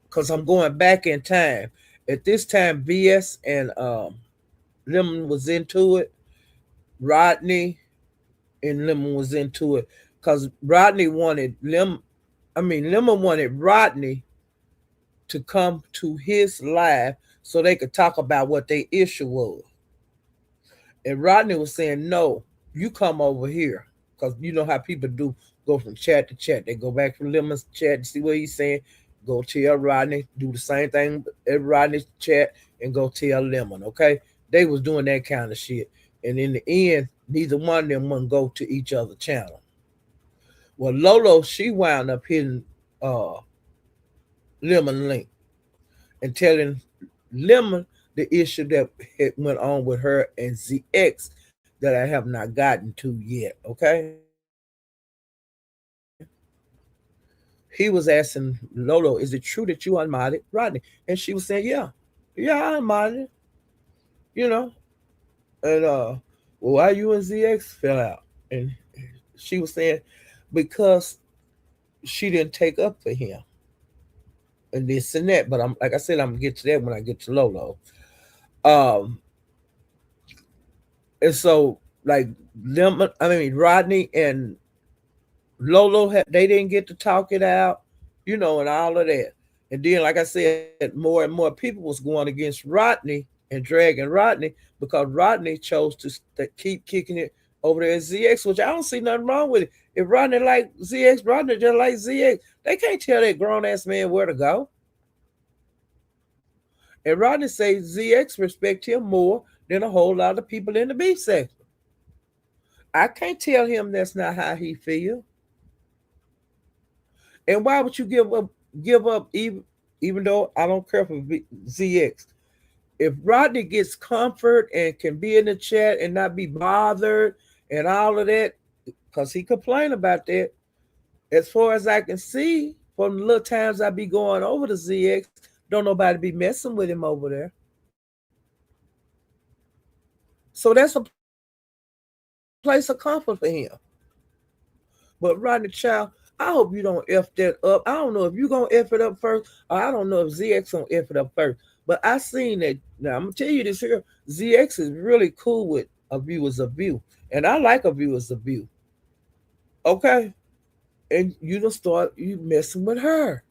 because I'm going back in time. At this time, BS and Lemon was into it. Rodney and Lemon was into it because Rodney wanted Lemon. I mean, Lemon wanted Rodney to come to his live so they could talk about what their issue was. And Rodney was saying, "No, you come over here," because you know how people do go from chat to chat. They go back from Lemon's chat to see what he's saying. Go tell Rodney, do the same thing at Rodney's chat, and go tell Lemon. Okay, they was doing that kind of shit, and in the end, neither one of them wouldn't go to each other channel. Well, Lolo, she wound up hitting uh, Lemon link and telling Lemon the issue that had went on with her and ZX that I have not gotten to yet. Okay. He was asking Lolo, "Is it true that you unmodded Rodney?" And she was saying, "Yeah, yeah, I unmodded it, you know." And well, why you and ZX fell out? And she was saying because she didn't take up for him and this and that. But I'm like I said, I'm gonna get to that when I get to Lolo. Um, and so like them, I mean Rodney and Lolo had, they didn't get to talk it out, you know, and all of that. And then, like I said, more and more people was going against Rodney and dragging Rodney because Rodney chose to keep kicking it over there at ZX, which I don't see nothing wrong with it. If Rodney like ZX, Rodney just like ZX. They can't tell that grown ass man where to go. And Rodney says ZX respect him more than a whole lot of people in the B section. I can't tell him that's not how he feel. And why would you give up even though I don't care for ZX? If Rodney gets comfort and can be in the chat and not be bothered and all of that, because he complained about that. As far as I can see, from the little times I be going over to ZX, don't nobody be messing with him over there. So that's a place of comfort for him. But Rodney Child, I hope you don't F that up. I don't know if you gonna F it up first, or I don't know if ZX gonna F it up first. But I seen that now I'm gonna tell you this here. ZX is really cool with a view is a view. And I like a view is a view. Okay. And you don't start you messing with her.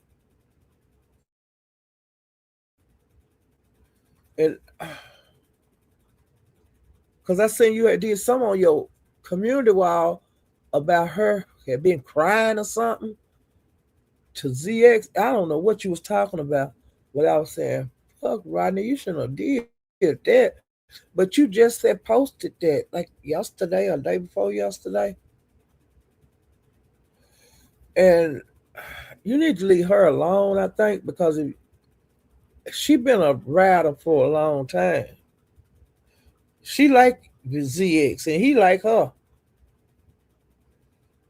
And because I seen you had did some on your community wall about her had been crying or something to ZX. I don't know what you was talking about, but I was saying, fuck Rodney, you shouldn't have did that. But you just said posted that like yesterday or day before yesterday. And you need to leave her alone, I think, because she been a rider for a long time. She like the ZX and he like her.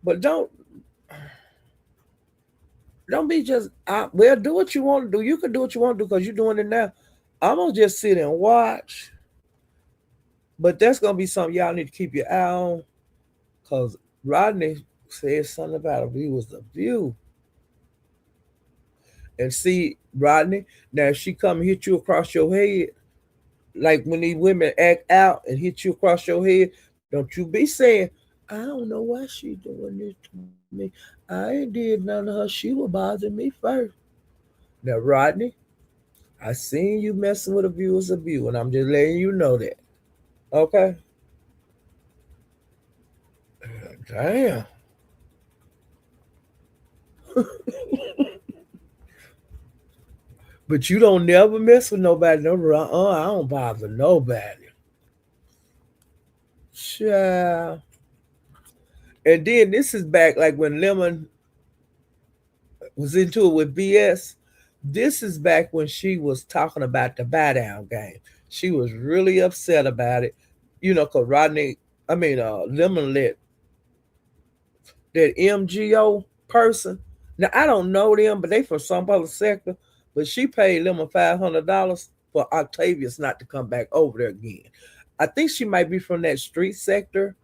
But don't be just well, do what you want to do. You can do what you want to do because you're doing it now. I'm gonna just sit and watch. But that's gonna be something y'all need to keep your eye on. Cause Rodney said something about a view was a view. And see, Rodney, now if she come and hit you across your head, like when these women act out and hit you across your head, don't you be saying, I don't know why she doing this to me. I ain't did none of her. She was bothering me first. Now, Rodney, I seen you messing with a viewer's view, and I'm just letting you know that. Okay? Damn. But you don't never mess with nobody. No, I don't bother nobody. Child. And then this is back like when Lemon was into it with BS. This is back when she was talking about the buy down game. She was really upset about it. Cause Lemon let that MGO person. Now I don't know them, but they from some other sector. But she paid Lemon $500 for Octavius not to come back over there again. I think she might be from that street sector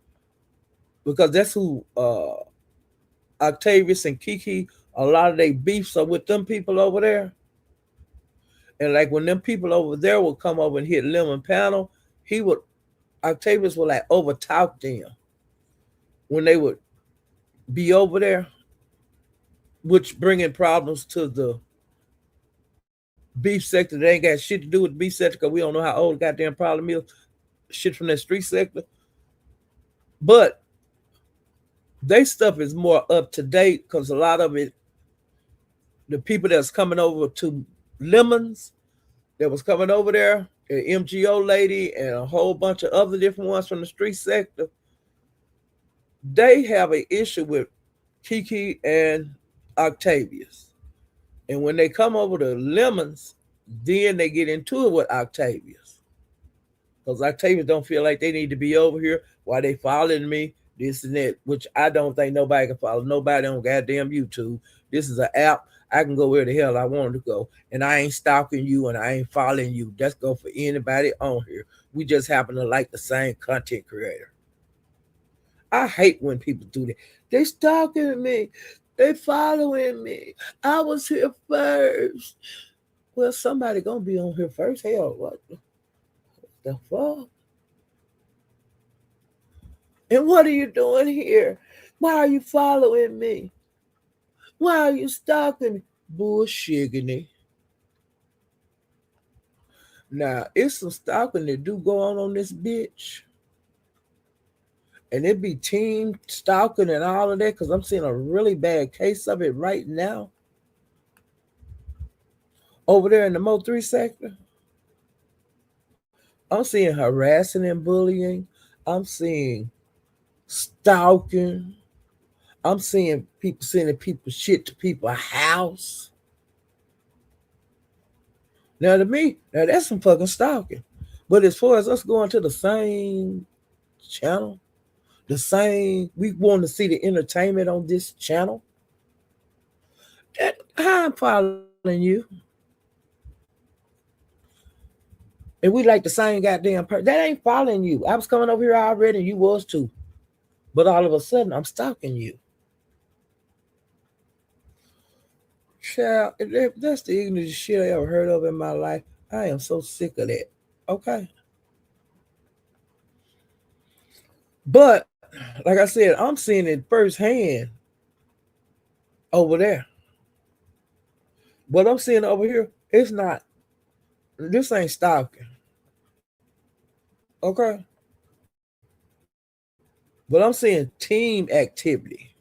because that's who Octavius and Kiki. A lot of their beefs are with them people over there. And like when them people over there would come over and hit Lemon panel, he would Octavius would like over talk them when they would be over there, which bringing problems to the beef sector. They ain't got shit to do with the beef sector because we don't know how old the goddamn problem is. Shit from that street sector. But they stuff is more up to date because a lot of it, the people that's coming over to Lemons, that was coming over there, the MGO lady and a whole bunch of other different ones from the street sector, they have an issue with Kiki and Octavius. And when they come over to Lemons, then they get into it with Octavius. Because Octavius don't feel like they need to be over here while they following me, this and that, which I don't think nobody can follow nobody on goddamn YouTube. This is an app. I can go where the hell I want to go. And I ain't stalking you and I ain't following you. That's go for anybody on here. We just happen to like the same content creator. I hate when people do that. They stalking me. They following me. I was here first. Well, somebody gonna be on here first. Hell, what the fuck? And what are you doing here? Why are you following me? Why are you stalking me? Bullshiggity. Now, it's some stalking that do go on this bitch. And it be team stalking and all of that because I'm seeing a really bad case of it right now over there in the Mo 3 sector. I'm seeing harassing and bullying. I'm seeing stalking. I'm seeing people sending people shit to people's house. Now to me, now that's some fucking stalking. But as far as us going to the same channel, we want to see the entertainment on this channel. How I'm following you. And we like the same goddamn person. That ain't following you. I was coming over here already and you was too. But all of a sudden I'm stalking you. Child, if that's the ignorant shit I ever heard of in my life. I am so sick of that. Okay. But like I said, I'm seeing it firsthand over there. What I'm seeing over here, it's not. This ain't stalking. Okay. But I'm seeing team activity.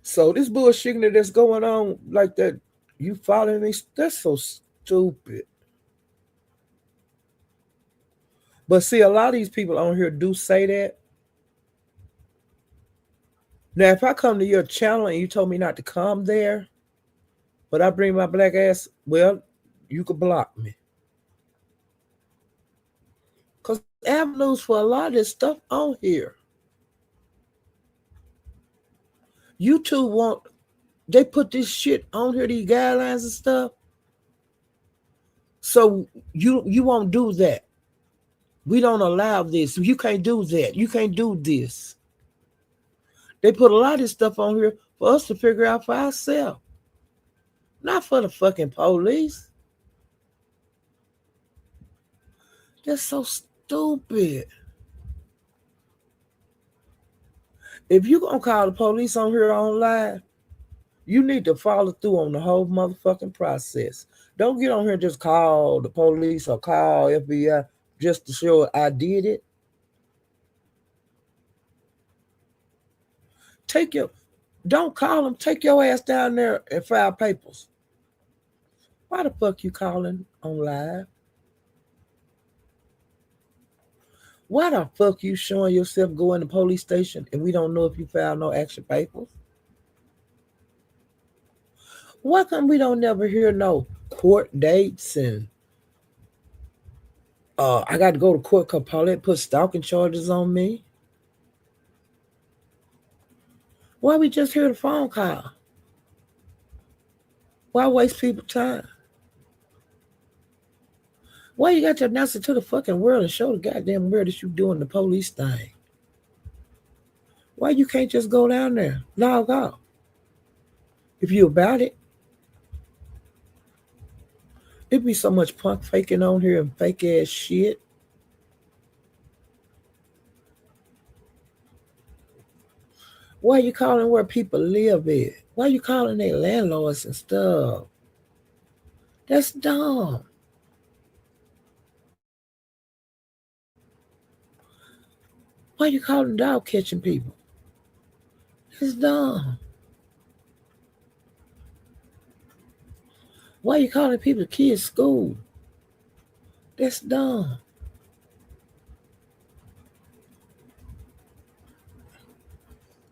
So this bullshit that's going on like that, you following me, that's so stupid. But see, a lot of these people on here do say that. Now, if I come to your channel and you told me not to come there, but I bring my black ass, well, you could block me. Because there's avenues for a lot of this stuff on here. YouTube want, they put this shit on here, these guidelines and stuff. So you won't do that. We don't allow this. You can't do that. You can't do this. They put a lot of this stuff on here for us to figure out for ourselves, not for the fucking police. That's so stupid. If you gonna call the police on here on live, you need to follow through on the whole motherfucking process. Don't get on here and just call the police or call FBI just to show I did it. Take your Don't call them. Take your ass down there and file papers. Why the fuck you calling on live? Why the fuck you showing yourself going to police station and we don't know if you filed no action papers? Why come we don't never hear no court dates and I got to go to court because Paulette put stalking charges on me? Why we just hear the phone call? Why waste people's time? Why you got to announce it to the fucking world and show the goddamn world that you doing the police thing? Why you can't just go down there, log off? If you about it, it be so much punk faking on here and fake ass shit. Why you calling where people live at? Why you calling their landlords and stuff? That's dumb. Why you calling dog catching people? That's dumb. Why you calling people kids school? That's dumb.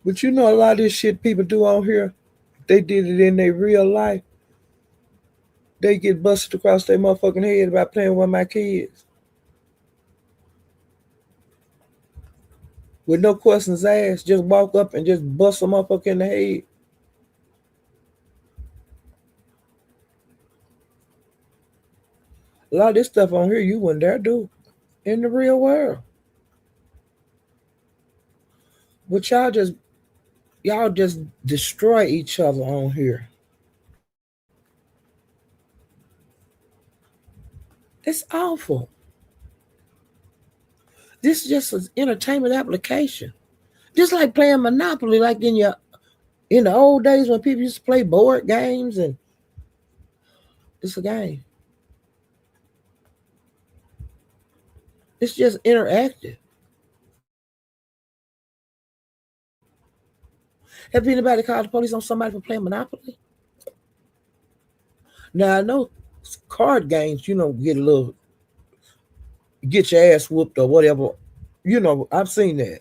But you know a lot of this shit people do on here, they did it in their real life. They get busted across their motherfucking head about playing with my kids. With no questions asked, just walk up and just bust a motherfucker in the head. A lot of this stuff on here you wouldn't dare do in the real world. But y'all just destroy each other on here. It's awful. This is just an entertainment application. Just like playing Monopoly, like in the old days when people used to play board games, and it's a game. It's just interactive. Have anybody called the police on somebody for playing Monopoly? Now I know card games, get your ass whooped or whatever. I've seen that.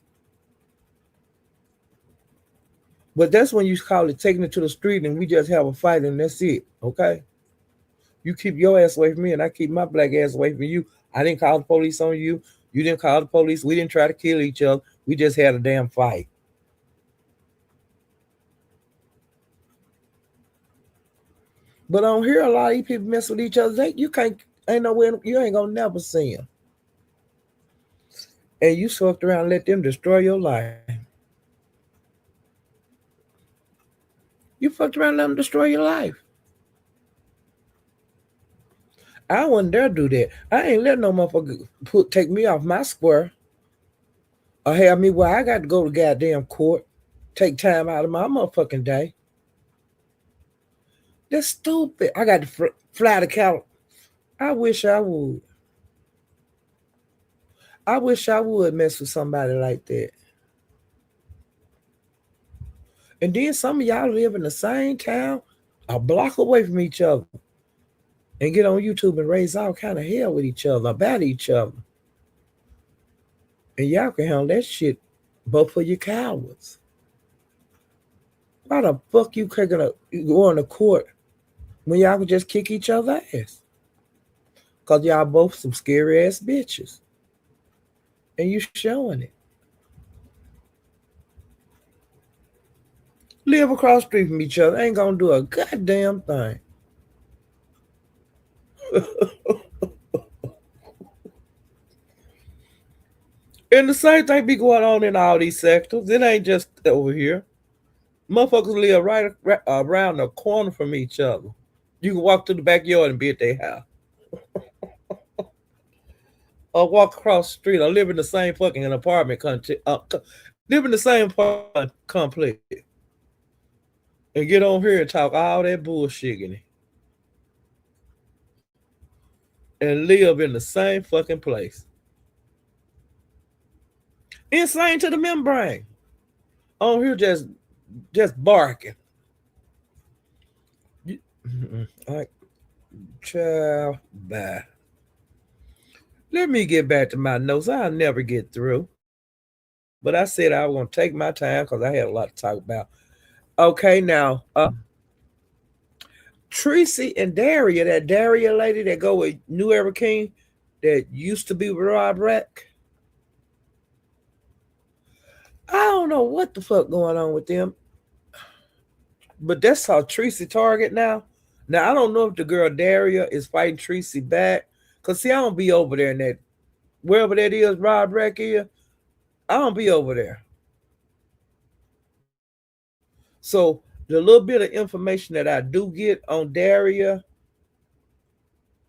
But that's when you call it taking it to the street and we just have a fight and that's it. Okay? You keep your ass away from me and I keep my black ass away from you. I didn't call the police on you. You didn't call the police. We didn't try to kill each other. We just had a damn fight. But on here, a lot of these people mess with each other. Ain't nowhere, you ain't gonna never see them. And you fucked around and let them destroy your life. You fucked around and let them destroy your life. I wouldn't dare do that. I ain't letting no motherfucker take me off my square or have me where I got to go to goddamn court, take time out of my motherfucking day. That's stupid. I got to fly to California. I wish I would. I wish I would mess with somebody like that. And then some of y'all live in the same town, a block away from each other, and get on YouTube and raise all kind of hell with each other, about each other. And y'all can handle that shit, both of you cowards. Why the fuck you kicking a you going to court when y'all can just kick each other ass? Cause y'all both some scary ass bitches. And you showing it. Live across the street from each other ain't gonna do a goddamn thing. And the same thing be going on in all these sectors. It ain't just over here. Motherfuckers live around the corner from each other. You can walk to the backyard and be at their house. Or walk across the street or live in the same fucking apartment live in the same apartment complex and get on here and talk all that bullshit and live in the same fucking place. Insane to the membrane. On here just barking. Like, child, bye. Let me get back to my notes. I'll never get through. But I said I was going to take my time because I had a lot to talk about. Okay, now, Tracy and Daria, that Daria lady that go with New Era King that used to be with Rod Rack. I don't know what the fuck going on with them. But that's how Tracy target now. Now, I don't know if the girl Daria is fighting Tracy back. Because, see, I don't be over there in that, wherever that is, Rod Rack is. I don't be over there. So the little bit of information that I do get on Daria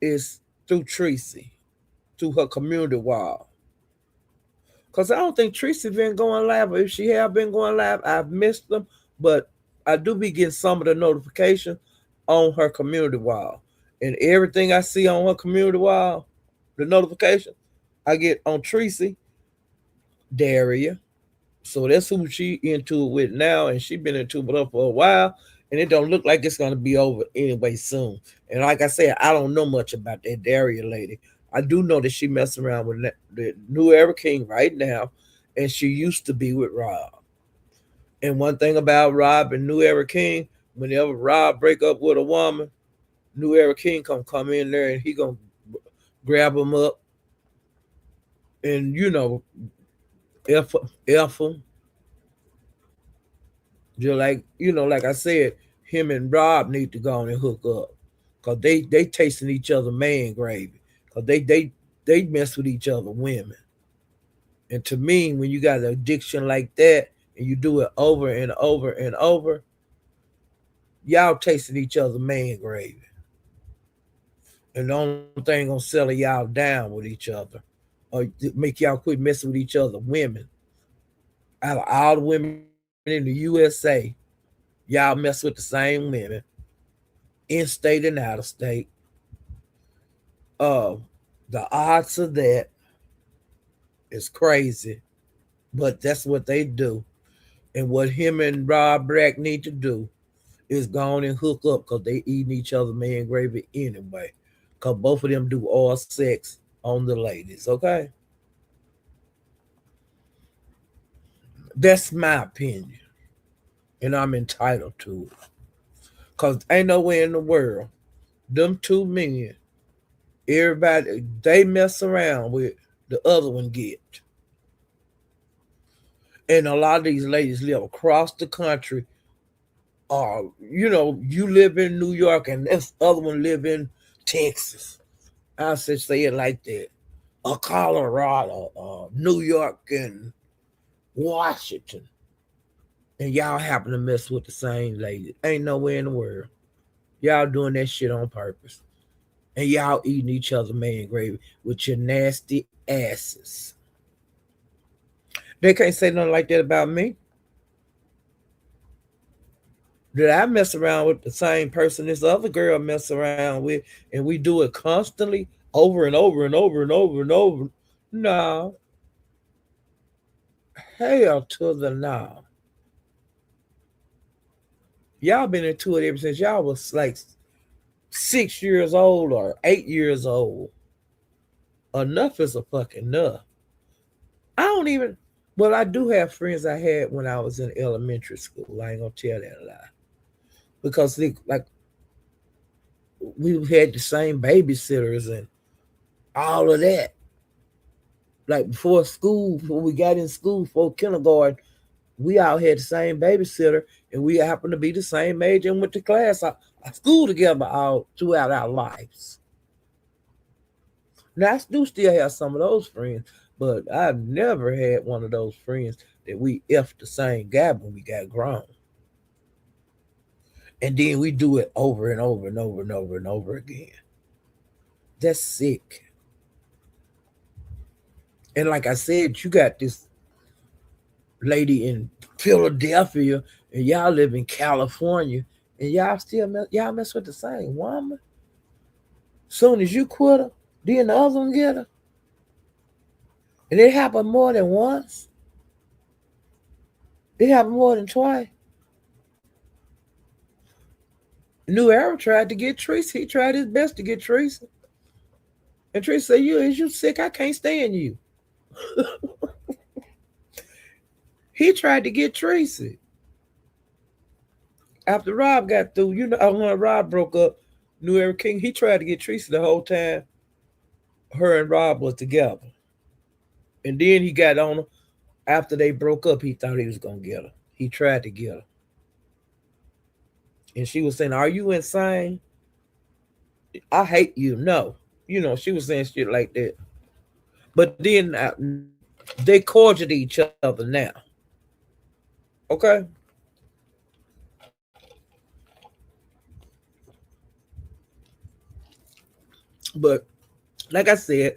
is through Tracy, through her community wall. Because I don't think Tracy been going live. Or if she have been going live, I've missed them. But I do be getting some of the notifications on her community wall. And everything I see on her community wall, the notification, I get on Tracy, Daria. So that's who she into it with now, and she been into it for a while, and it don't look like it's gonna be over anyway soon. And like I said, I don't know much about that Daria lady. I do know that she messing around with the New Era King right now, and she used to be with Rob. And one thing about Rob and New Era King, whenever Rob break up with a woman, New Era King come in there and he gonna grab them up and F them. Just like like I said, him and Rob need to go on and hook up, cause they tasting each other man gravy, cause they mess with each other women. And to me, when you got an addiction like that and you do it over and over and over, y'all tasting each other man gravy. And the only thing gonna settle y'all down with each other, or make y'all quit messing with each other women. Out of all the women in the USA, y'all mess with the same women, in state and out of state. Uh, the odds of that is crazy, but that's what they do. And what him and Rob Black need to do is go on and hook up because they eating each other man gravy anyway. Because both of them do all sex on the ladies, okay? That's my opinion. And I'm entitled to it. Because ain't nowhere in the world, them two men, everybody, they mess around with, the other one get. And a lot of these ladies live across the country. Or, you live in New York and this other one live in Texas. I should say it like that. Or Colorado, or New York and Washington. And y'all happen to mess with the same lady. Ain't nowhere in the world. Y'all doing that shit on purpose. And y'all eating each other man gravy with your nasty asses. They can't say nothing like that about me. Did I mess around with the same person this other girl mess around with, and we do it constantly over and over and over and over and over? No. Hell to the no. Y'all been into it ever since y'all was like 6 years old or 8 years old. Enough is a fucking enough. I don't even, Well, I do have friends I had when I was in elementary school. I ain't gonna tell that lie because like we had the same babysitters and all of that. Like before school, before we got in school, before kindergarten, we all had the same babysitter, and we happened to be the same age and went to class, our school together all throughout our lives. Now I do still have some of those friends, but I've never had one of those friends that we effed the same guy when we got grown, and then we do it over and over and over and over and over again. That's sick. And like I said, you got this lady in Philadelphia, and y'all live in California, and y'all mess with the same woman. Soon as you quit her, then the other one get her, and it happened more than once. It happened more than twice. New Era tried to get Teresa. He tried his best to get Teresa, and Teresa said, "You sick? I can't stand you." He tried to get Teresa after Rob got through. When Rob broke up, New Era King. He tried to get Teresa the whole time her and Rob was together. And then he got on her after they broke up. He thought he was gonna get her. He tried to get her, and she was saying, "Are you insane? I hate you." No, she was saying shit like that. But then they cordial to each other now. Okay, but like I said,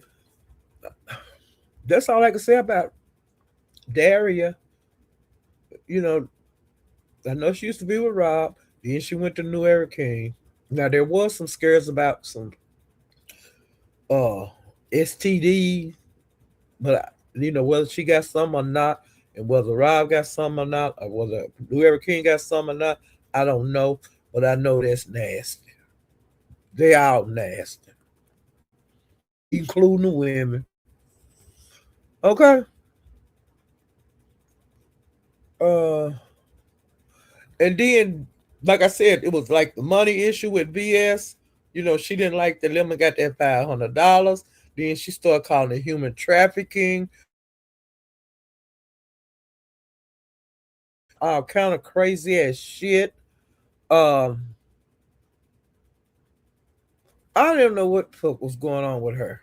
that's all I can say about Daria. You know, I know she used to be with Rob. Then she went to New Era King. Now there was some scares about some uh STD, but whether she got some or not, and whether Rob got some or not, or whether whoever King got some or not, I don't know. But I know that's nasty. They all nasty, including the women. Okay. Uh, and then, like I said, it was like the money issue with BS. She didn't like the lemon got that $500. Then she started calling it human trafficking. All kind of crazy ass shit. Um, I don't know what the fuck was going on with her.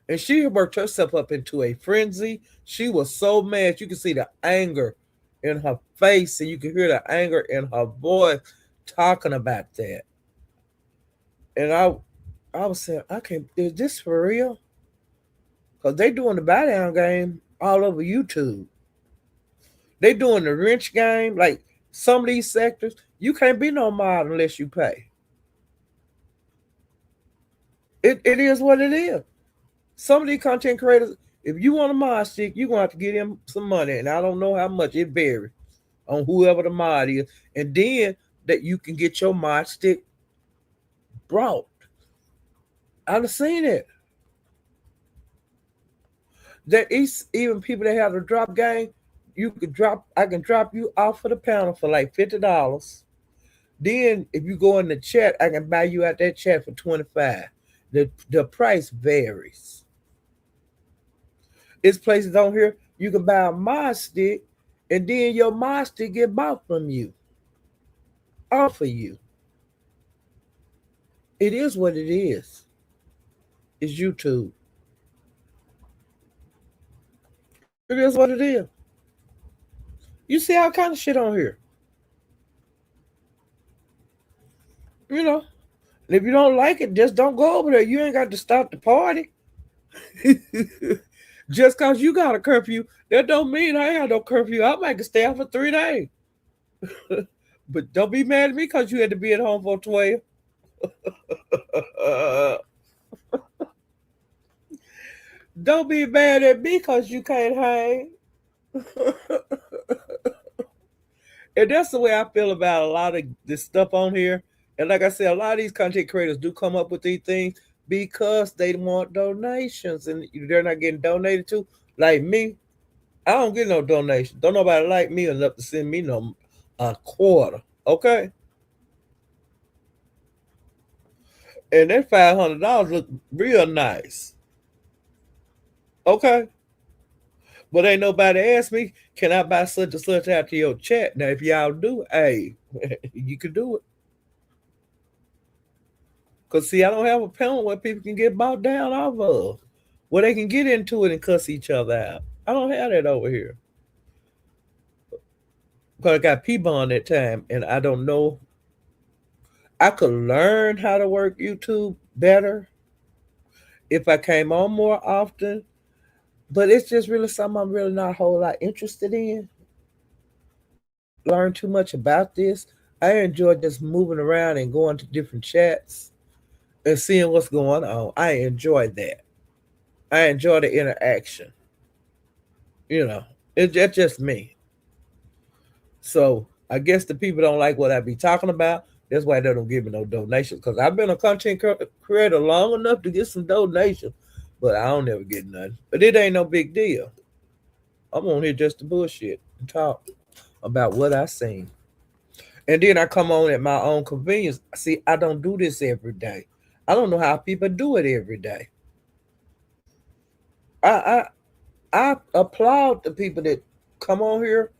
And she worked herself up into a frenzy. She was so mad. You could see the anger in her face, and you could hear the anger in her voice talking about that. And I was saying, I can't. Is this for real? Because they doing the buy down game all over YouTube. They doing the wrench game. Like some of these sectors, you can't be no mod unless you pay. It is what it is. Some of these content creators, if you want a mod stick, you're gonna have to get them some money. And I don't know how much. It varies on whoever the mod is. And then that you can get your mod stick brought. I've seen it. That is even people that have the drop game, I can drop you off of the panel for like $50. Then if you go in the chat, I can buy you out that chat for 25. The price varies. It's places on here you can buy a mod stick, and then your mod stick get bought from you, off of you. It is what it is. It's YouTube. It is what it is. You see all kind of shit on here. You know. And if you don't like it, just don't go over there. You ain't got to stop the party. Just cause you got a curfew, that don't mean I ain't got no curfew. I might stay out for 3 days. But don't be mad at me because you had to be at home for 12. Don't be mad at me because you can't hang. And that's the way I feel about a lot of this stuff on here. And like I said, a lot of these content creators do come up with these things because they want donations and they're not getting donated to. Like me, I don't get no donation. Don't nobody like me enough to send me no a quarter. Okay, and that $500 look real nice. Okay, but ain't nobody asked me, can I buy such and such out to your chat? Now, if y'all do, hey, you can do it. Cause see, I don't have a panel where people can get bought down off of, where they can get into it and cuss each other out. I don't have that over here. Cause I got people on that time, and I don't know. I could learn how to work YouTube better if I came on more often. But it's just really something I'm really not a whole lot interested in. Learn too much about this. I enjoy just moving around and going to different chats and seeing what's going on. I enjoy that. I enjoy the interaction. You know, it's just me. So I guess the people don't like what I be talking about. That's why they don't give me no donations. Cause I've been a content creator long enough to get some donations, but I don't ever get none. But it ain't no big deal. I'm on here just to bullshit and talk about what I seen. And then I come on at my own convenience. See, I don't do this every day. I don't know how people do it every day. I I applaud the people that come on here.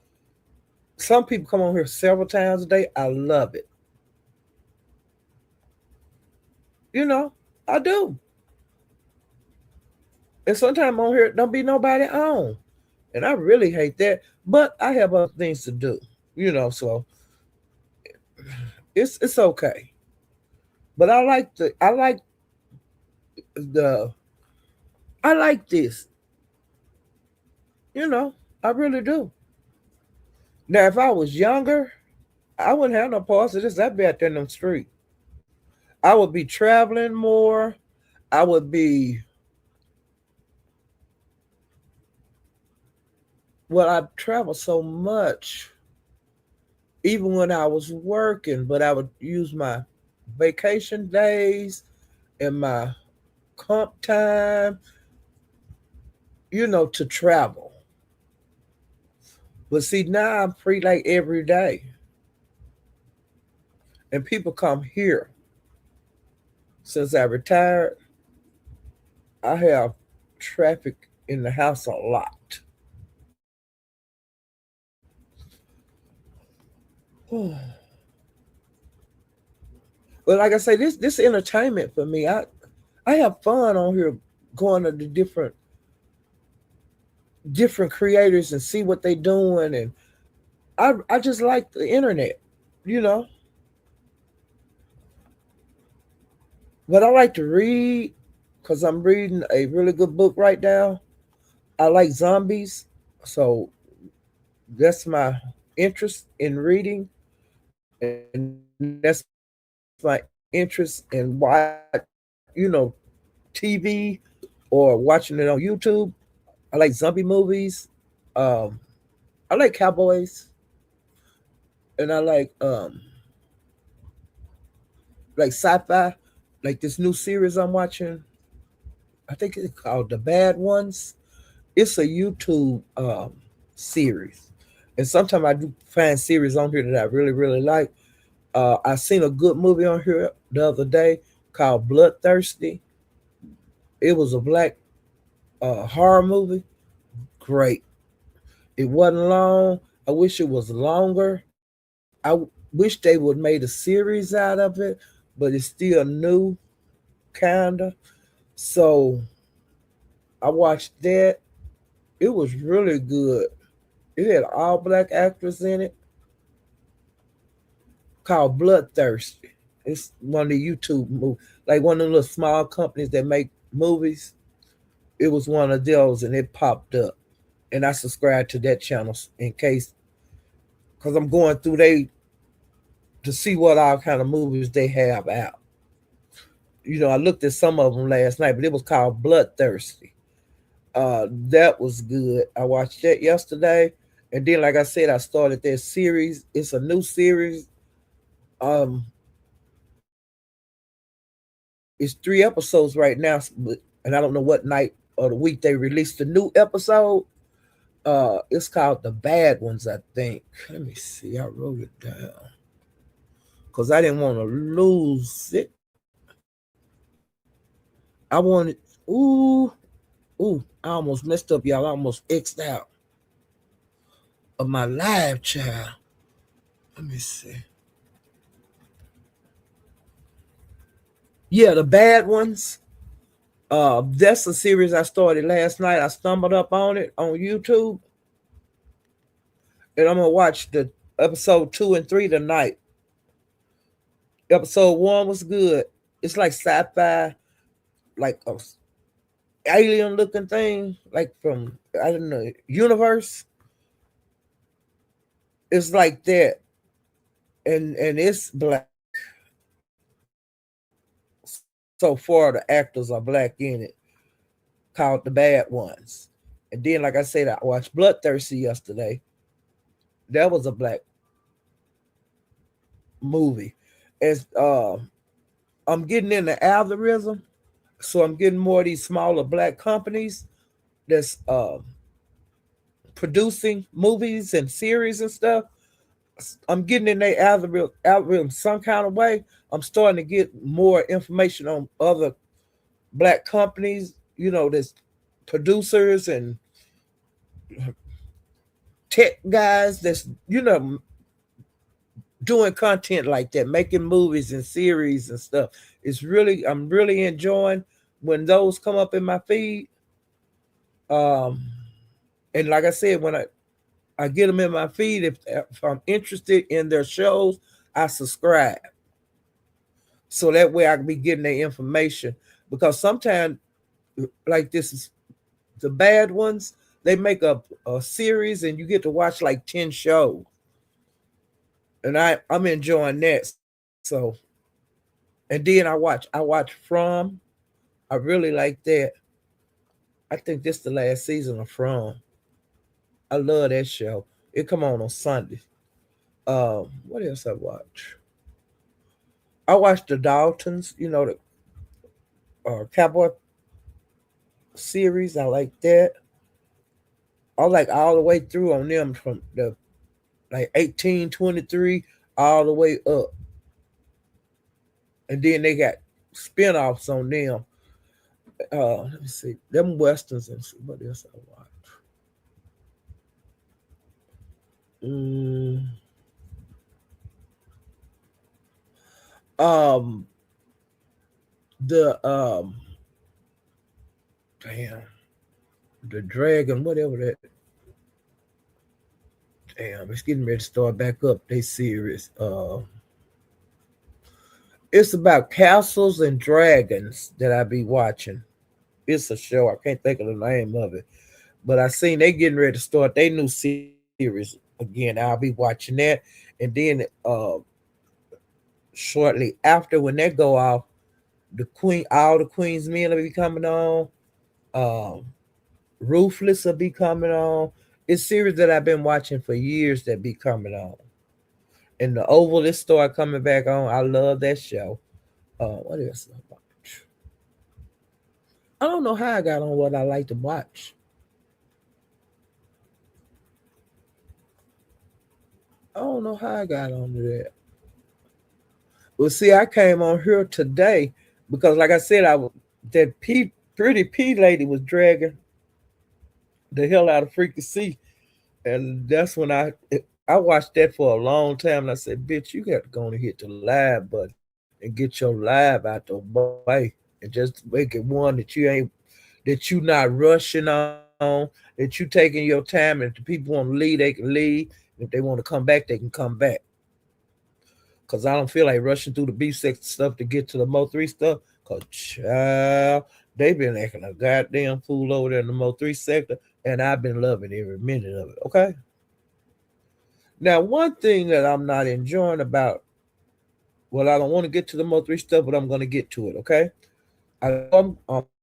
Some people come on here several times a day. I love it. You know, I do. And sometimes on here don't be nobody on. And I really hate that. But I have other things to do. So it's okay. But the I like this. You know, I really do. Now if I was younger, I wouldn't have no parts of this. I'd be out there in the street. I would be traveling more. I would be I travel so much, even when I was working, but I would use my vacation days and my comp time, to travel. But see, now I'm free like every day, and people come here. Since I retired, I have traffic in the house a lot. But like I say, this entertainment for me. I have fun on here, going to the different creators and see what they doing, and I just like the internet, you know. But I like to read because I'm reading a really good book right now. I like zombies, so that's my interest in reading, and that's my interest in watch, TV or watching it on YouTube. I like zombie movies. Um, I like cowboys, and I like sci-fi, like this new series I'm watching. I think it's called The Bad Ones. It's a YouTube series, and sometimes I do find series on here that I really really like. I seen a good movie on here the other day called Bloodthirsty. It was a black horror movie. Great. It wasn't long. I wish it was longer. Wish they would made a series out of it, but it's still new, kinda. So I watched that. It was really good. It had all black actors in it. Called Bloodthirsty. It's one of the YouTube movies, like one of the little small companies that make movies. It was one of those, and it popped up, and I subscribed to that channel in case, because I'm going through they to see what all kind of movies they have out. I looked at some of them last night, but it was called Bloodthirsty. That was good. I watched that yesterday, and then, like I said, I started that series. It's a new series. Um, it's 3 episodes right now, and I don't know what night of the week they released the new episode. It's called The Bad Ones, I think. Let me see. I wrote it down because I didn't want to lose it. I wanted. Ooh, ooh! I almost messed up, y'all. I almost X'd out of my live child. Let me see. Yeah, The Bad Ones. That's a series I started last night. I stumbled up on it on YouTube, and I'm gonna watch the episode 2 and 3 tonight. Episode 1 was good. It's like sci-fi, like a alien looking thing, like from I don't know universe. It's like that, and it's black. So far, the actors are black in it, called The Bad Ones. And then, like I said, I watched Bloodthirsty yesterday. That was a black movie. As I'm getting in the algorithm, so I'm getting more of these smaller black companies that's producing movies and series and stuff. I'm getting in their algorithm some kind of way. I'm starting to get more information on other black companies, there's producers and tech guys that's, doing content like that, making movies and series and stuff. I'm really enjoying when those come up in my feed. Um, and like I said, when I get them in my feed, if I'm interested in their shows, I subscribe. So that way I can be getting their information. Because sometimes, like this is the bad ones, they make a series and you get to watch like 10 shows. And I'm enjoying that. So and then I watch From. I really like that. I think this the last season of From. I love that show. It come on Sunday. What else I watch? I watched the Daltons, the cowboy series. I like that. I like all the way through on them from the like 1823 all the way up. And then they got spin-offs on them. Let me see. Them westerns and see what else I watch. Mm, um the damn the dragon, whatever that damn, it's getting ready to start back up. They series. It's about castles and dragons that I be watching. It's a show. I can't think of the name of it. But I seen they getting ready to start their new series again. I'll be watching that. And then shortly after when that go off, all the Queen's men will be coming on. Um, Ruthless will be coming on. It's series that I've been watching for years that be coming on. And the Oval is start coming back on. I love that show. What else? I don't know how I got on what I like to watch. I don't know how I got onto that. Well, see, I came on here today because, like I said, that pretty P lady was dragging the hell out of Freaky C, and that's when I watched that for a long time, and I said, "Bitch, you got to go and hit the live button and get your live out the way, and just make it one that you not rushing on, that you taking your time, and if the people want to leave, they can leave. If they want to come back, they can come back." Cause I don't feel like rushing through the B6 stuff to get to the Mo3 stuff. Cause child, they been acting a goddamn fool over there in the Mo3 sector, and I've been loving every minute of it. Okay. Now, one thing that I'm not enjoying about, well, I don't want to get to the Mo3 stuff, but I'm going to get to it. Okay. I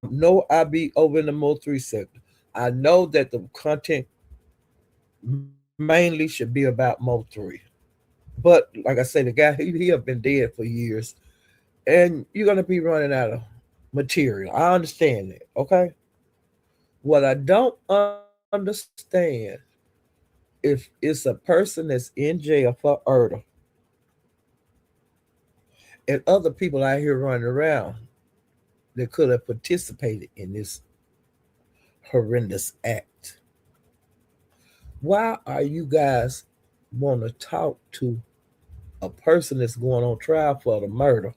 know I be over in the Mo3 sector. I know that the content mainly should be about Mo3. But like I say, the guy he have been dead for years, and you're gonna be running out of material. I understand that. Okay. What I don't understand understand if it's a person that's in jail for murder and other people out here running around that could have participated in this horrendous act. Why are you guys want to talk to a person that's going on trial for the murder?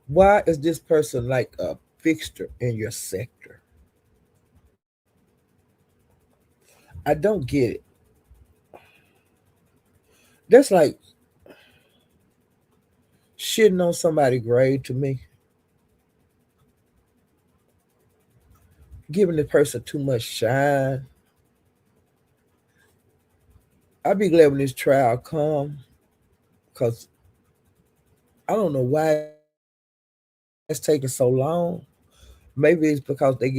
Why is this person like a fixture in your sector? I don't get it. That's like shitting on somebody's grave to me, giving the person too much shine. I'll be glad when this trial come, because I don't know why it's taking so long. Maybe it's because they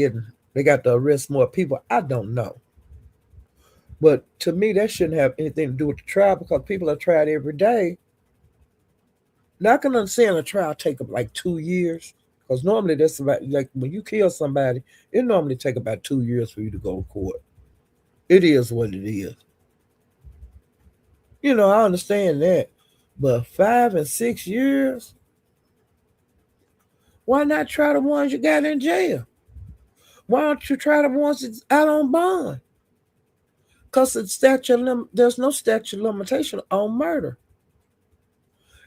got to arrest more people. I don't know. But to me, that shouldn't have anything to do with the trial because people are tried every day. Now I can understand a trial take up like 2 years because normally that's about like when you kill somebody, it normally take about 2 years for you to go to court. It is what it is. I understand that, but 5 and 6 years, why not try the ones you got in jail? Why don't you try the ones that's out on bond? Because there's no statute of limitation on murder.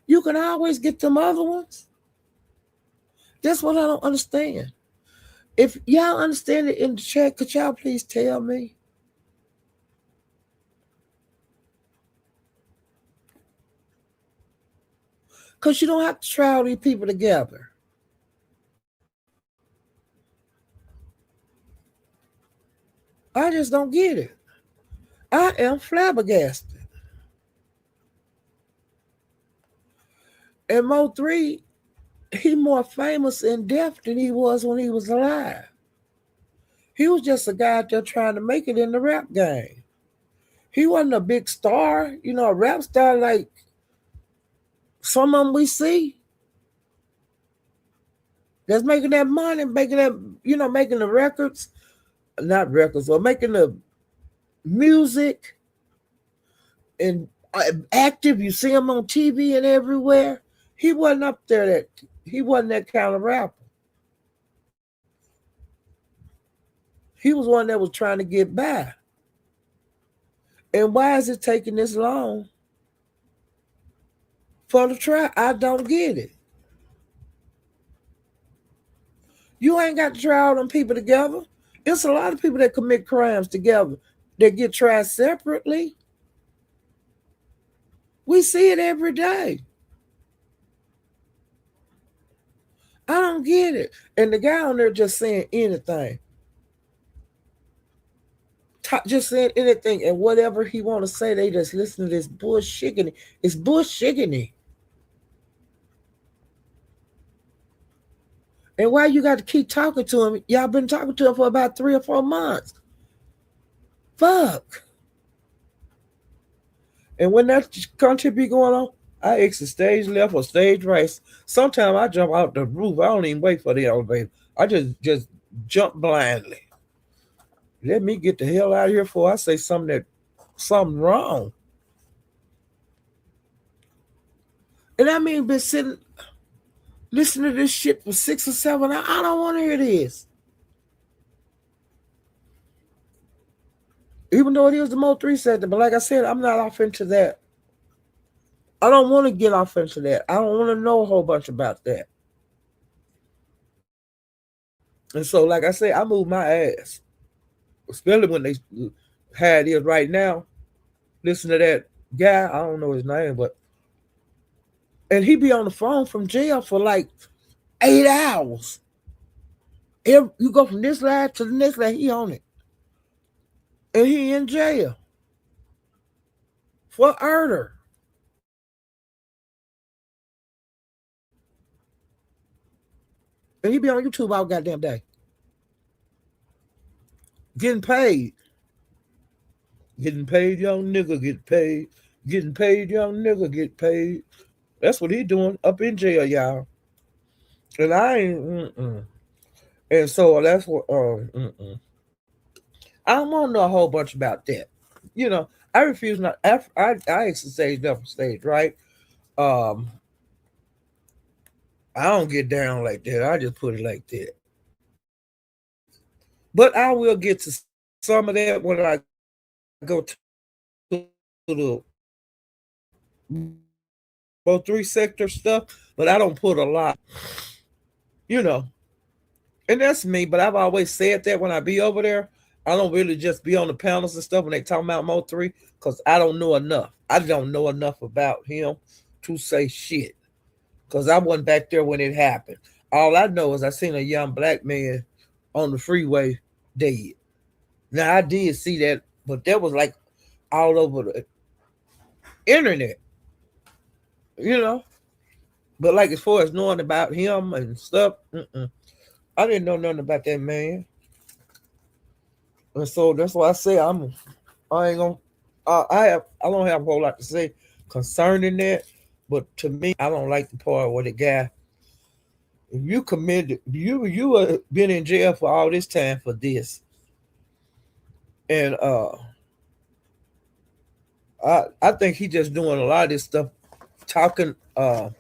You can always get them other ones. That's what I don't understand. If y'all understand it in the chat, could y'all please tell me? Because you don't have to try all these people together. I just don't get it. I am flabbergasted. And Mo 3, he more famous in death than he was when he was alive. He was just a guy out there trying to make it in the rap game. He wasn't a big star, a rap star like some of them we see. That's making that money, making that, making the records, not records, or making the music and active. You see him on TV and everywhere. He wasn't up there he wasn't that kind of rapper. He was one that was trying to get by. And why is it taking this long for the trial? I don't get it. You ain't got to try all them people together. It's a lot of people that commit crimes together that get tried separately. We see it every day. I don't get it. And the guy on there just saying anything. Just saying anything, and whatever he want to say, they just listen to this bullshit. It's bullshit. And why you got to keep talking to him? Y'all been talking to him for about 3 or 4 months. Fuck. And when that country be going on, I exit stage left or stage right. Sometimes I jump out the roof. I don't even wait for the elevator. I just jump blindly. Let me get the hell out of here before I say something wrong. And I mean, been sitting listening to this shit for 6 or 7 hours. I don't want to hear this. Even though it is the Mo 3 sector, but like I said, I'm not off into that. I don't want to get off into that. I don't want to know a whole bunch about that. And so, like I said, I move my ass. Especially when they had it right now. Listen to that guy. I don't know his name, but and he be on the phone from jail for like 8 hours. You go from this line to the next line, he on it. And he in jail for murder. And he be on YouTube all goddamn day. Getting paid. Getting paid, young nigga, get paid. Getting paid, young nigga, get paid. That's what he doing up in jail, y'all. And I ain't, And so that's what, I don't want to know a whole bunch about that. You know, I refuse not. I exit stage up from stage, right? Um, I don't get down like that. I just put it like that. But I will get to some of that when I go to the both three sector stuff. But I don't put a lot, you know. And that's me. But I've always said that when I be over there, I don't really just be on the panels and stuff when they talk about Mo three because I don't know enough. I don't know enough about him to say shit because I wasn't back there when it happened. All I know is I seen a young black man on the freeway dead. Now I did see that, but that was like all over the internet, you know. But like as far as knowing about him and stuff, I didn't know nothing about that man, and so that's why I say I ain't gonna. I don't have a whole lot to say concerning that, but to me, I don't like the part where the guy. If you committed, you been in jail for all this time for this, and I think he just doing a lot of this stuff, talking on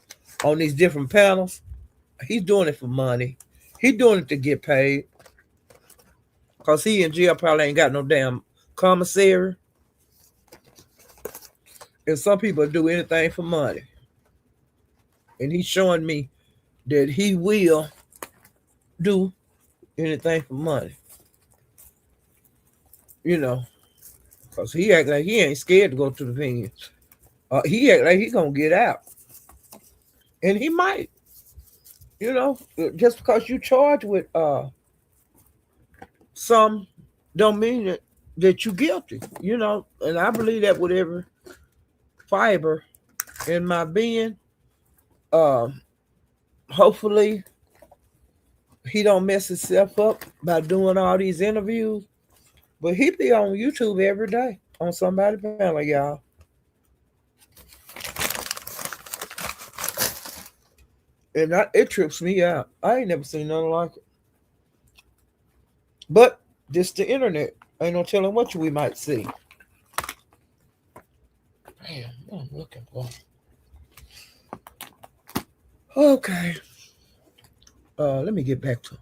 these different panels. He's doing it for money. He doing it to get paid. Cause he in jail probably ain't got no damn commissary. And some people do anything for money. And he's showing me that he will do anything for money. You know, cause he act like he ain't scared to go to the pen. He act like he gonna get out, and he might. You know, just because you charge with some, don't mean that you guilty. You know, and I believe that with every fiber in my being. Um, Hopefully he don't mess himself up by doing all these interviews. But he be on YouTube every day on somebody panel, y'all. And it trips me out. I ain't never seen nothing like it. But this the internet. Ain't no telling what we might see. Damn, what I'm looking for. Okay. Let me get back to.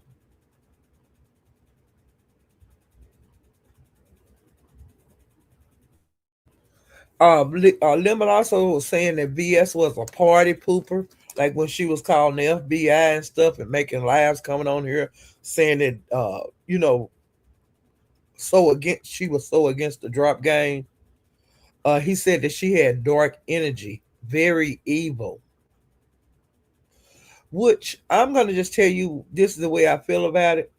Lemon also was saying that VS was a party pooper, like when she was calling the FBI and stuff and making lives coming on here saying that so against she was so against the drop game. He said that she had dark energy, very evil. Which I'm gonna just tell you, this is the way I feel about it.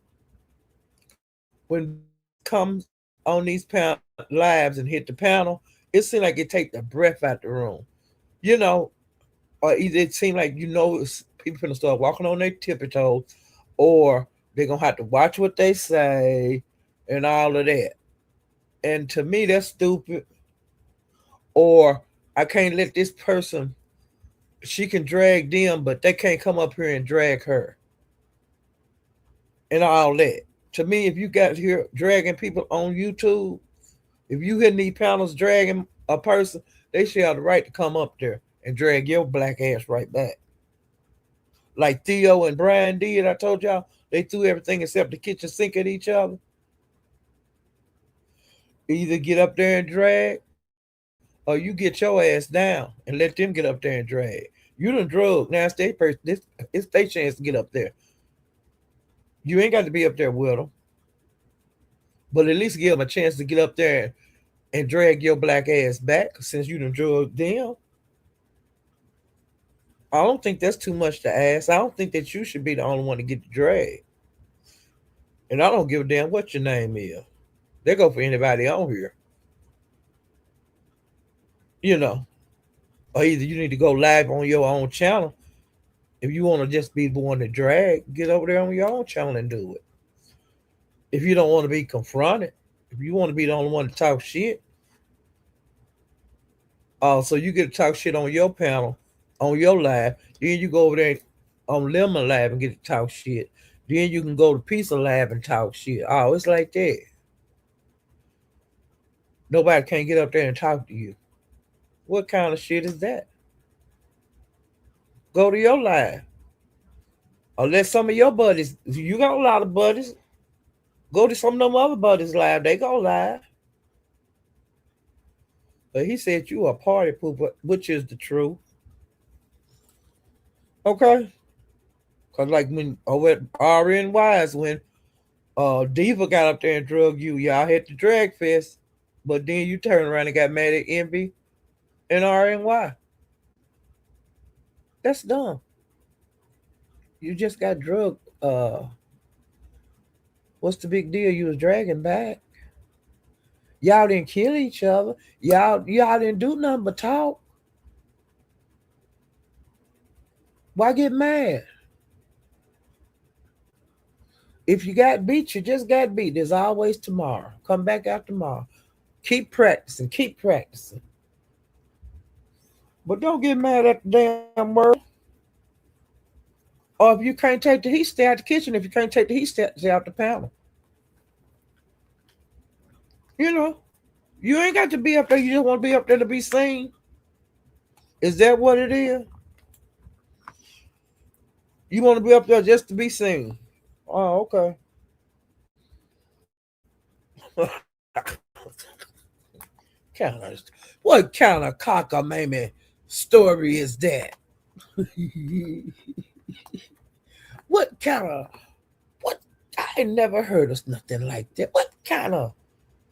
When VS comes on these lives and hit the panel, it seems like it take the breath out the room. You know, or either it seems like people gonna start walking on their tippy toes, or they're gonna have to watch what they say and all of that. And to me, that's stupid. Or I can't let this person. She can drag them, but they can't come up here and drag her and all that. To me, if you got here dragging people on YouTube, if you hitting these panels dragging a person, they should have the right to come up there and drag your black ass right back. Like Theo and Brian did, I told y'all, they threw everything except the kitchen sink at each other. Either get up there and drag, or you get your ass down and let them get up there and drag. You done drug. Now it's their person. It's their chance to get up there. You ain't got to be up there with them, but at least give them a chance to get up there and drag your black ass back since you done drug them. I don't think that's too much to ask. I don't think that you should be the only one to get the drag. And I don't give a damn what your name is. They go for anybody on here. You know. Or either you need to go live on your own channel. If you want to just be the one to drag, get over there on your own channel and do it. If you don't want to be confronted, if you want to be the only one to talk shit, so you get to talk shit on your panel, on your live. Then you go over there on Lemon Live and get to talk shit. Then you can go to Pizza Live and talk shit. Oh, it's like that. Nobody can't get up there and talk to you. What kind of shit is that? Go to your live. Or let some of your buddies, if you got a lot of buddies, go to some of them other buddies live. They go live. But he said you a party pooper, which is the truth. Okay? Because like when over at RNYs, when Diva got up there and drug you, y'all hit the drag fest. But then you turn around and got mad at Envy and RNY. That's dumb. You just got drugged. What's the big deal? You was dragging back. Y'all didn't kill each other. Y'all didn't do nothing but talk. Why get mad? If you got beat, you just got beat. There's always tomorrow. Come back out tomorrow. Keep practicing. Keep practicing. But don't get mad at the damn world. Or if you can't take the heat, stay out the kitchen. If you can't take the heat, stay out the panel. You know, you ain't got to be up there. You just want to be up there to be seen. Is that what it is? You want to be up there just to be seen? Oh, okay. kind of, what kind of cockamamie story is that? what kind of what? I ain't never heard of nothing like that. What kind of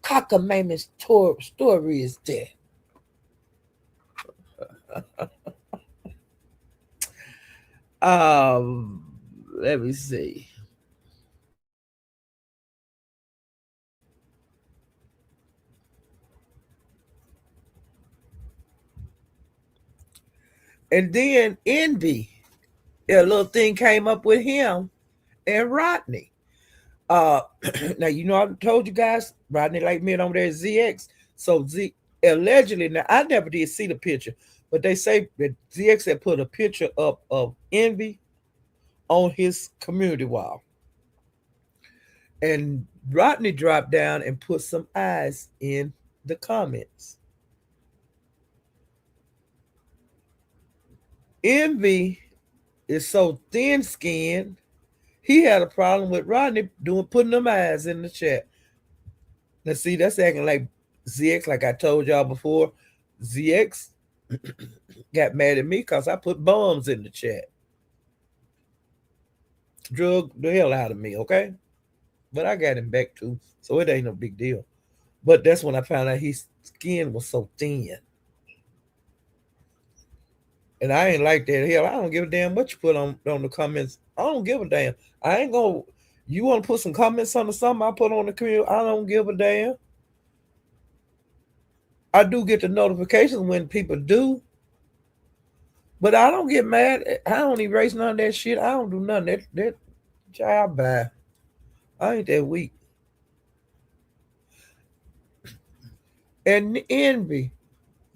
cockamamie story is that? Um, Let me see. And then Envy, a little thing came up with him and Rodney. Uh, Now you know I told you guys Rodney like me over there at ZX. So Z allegedly, now I never did see the picture, but they say that ZX had put a picture up of Envy on his community wall, and Rodney dropped down and put some eyes in the comments. Envy is so thin skinned. He had a problem with Rodney doing putting them eyes in the chat. Now see, that's acting like ZX, like I told y'all before. ZX got mad at me because I put bombs in the chat. Drug the hell out of me, okay? But I got him back too, so it ain't no big deal. But that's when I found out his skin was so thin. And I ain't like that. Hell, I don't give a damn what you put on the comments. I don't give a damn. I ain't gonna. You want to put some comments on something I put on the community? I don't give a damn. I do get the notifications when people do, but I don't get mad. I don't erase none of that shit. I don't do nothing. That child bye. I ain't that weak. And Envy,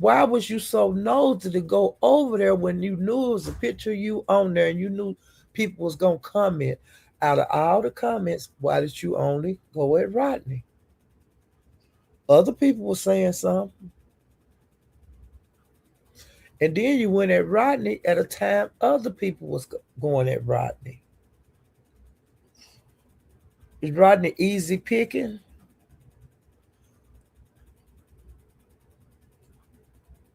why was you so nosy to go over there when you knew it was a picture of you on there and you knew people was gonna comment? Out of all the comments, why did you only go at Rodney? Other people were saying something. And then you went at Rodney at a time other people was going at Rodney. Is Rodney easy picking?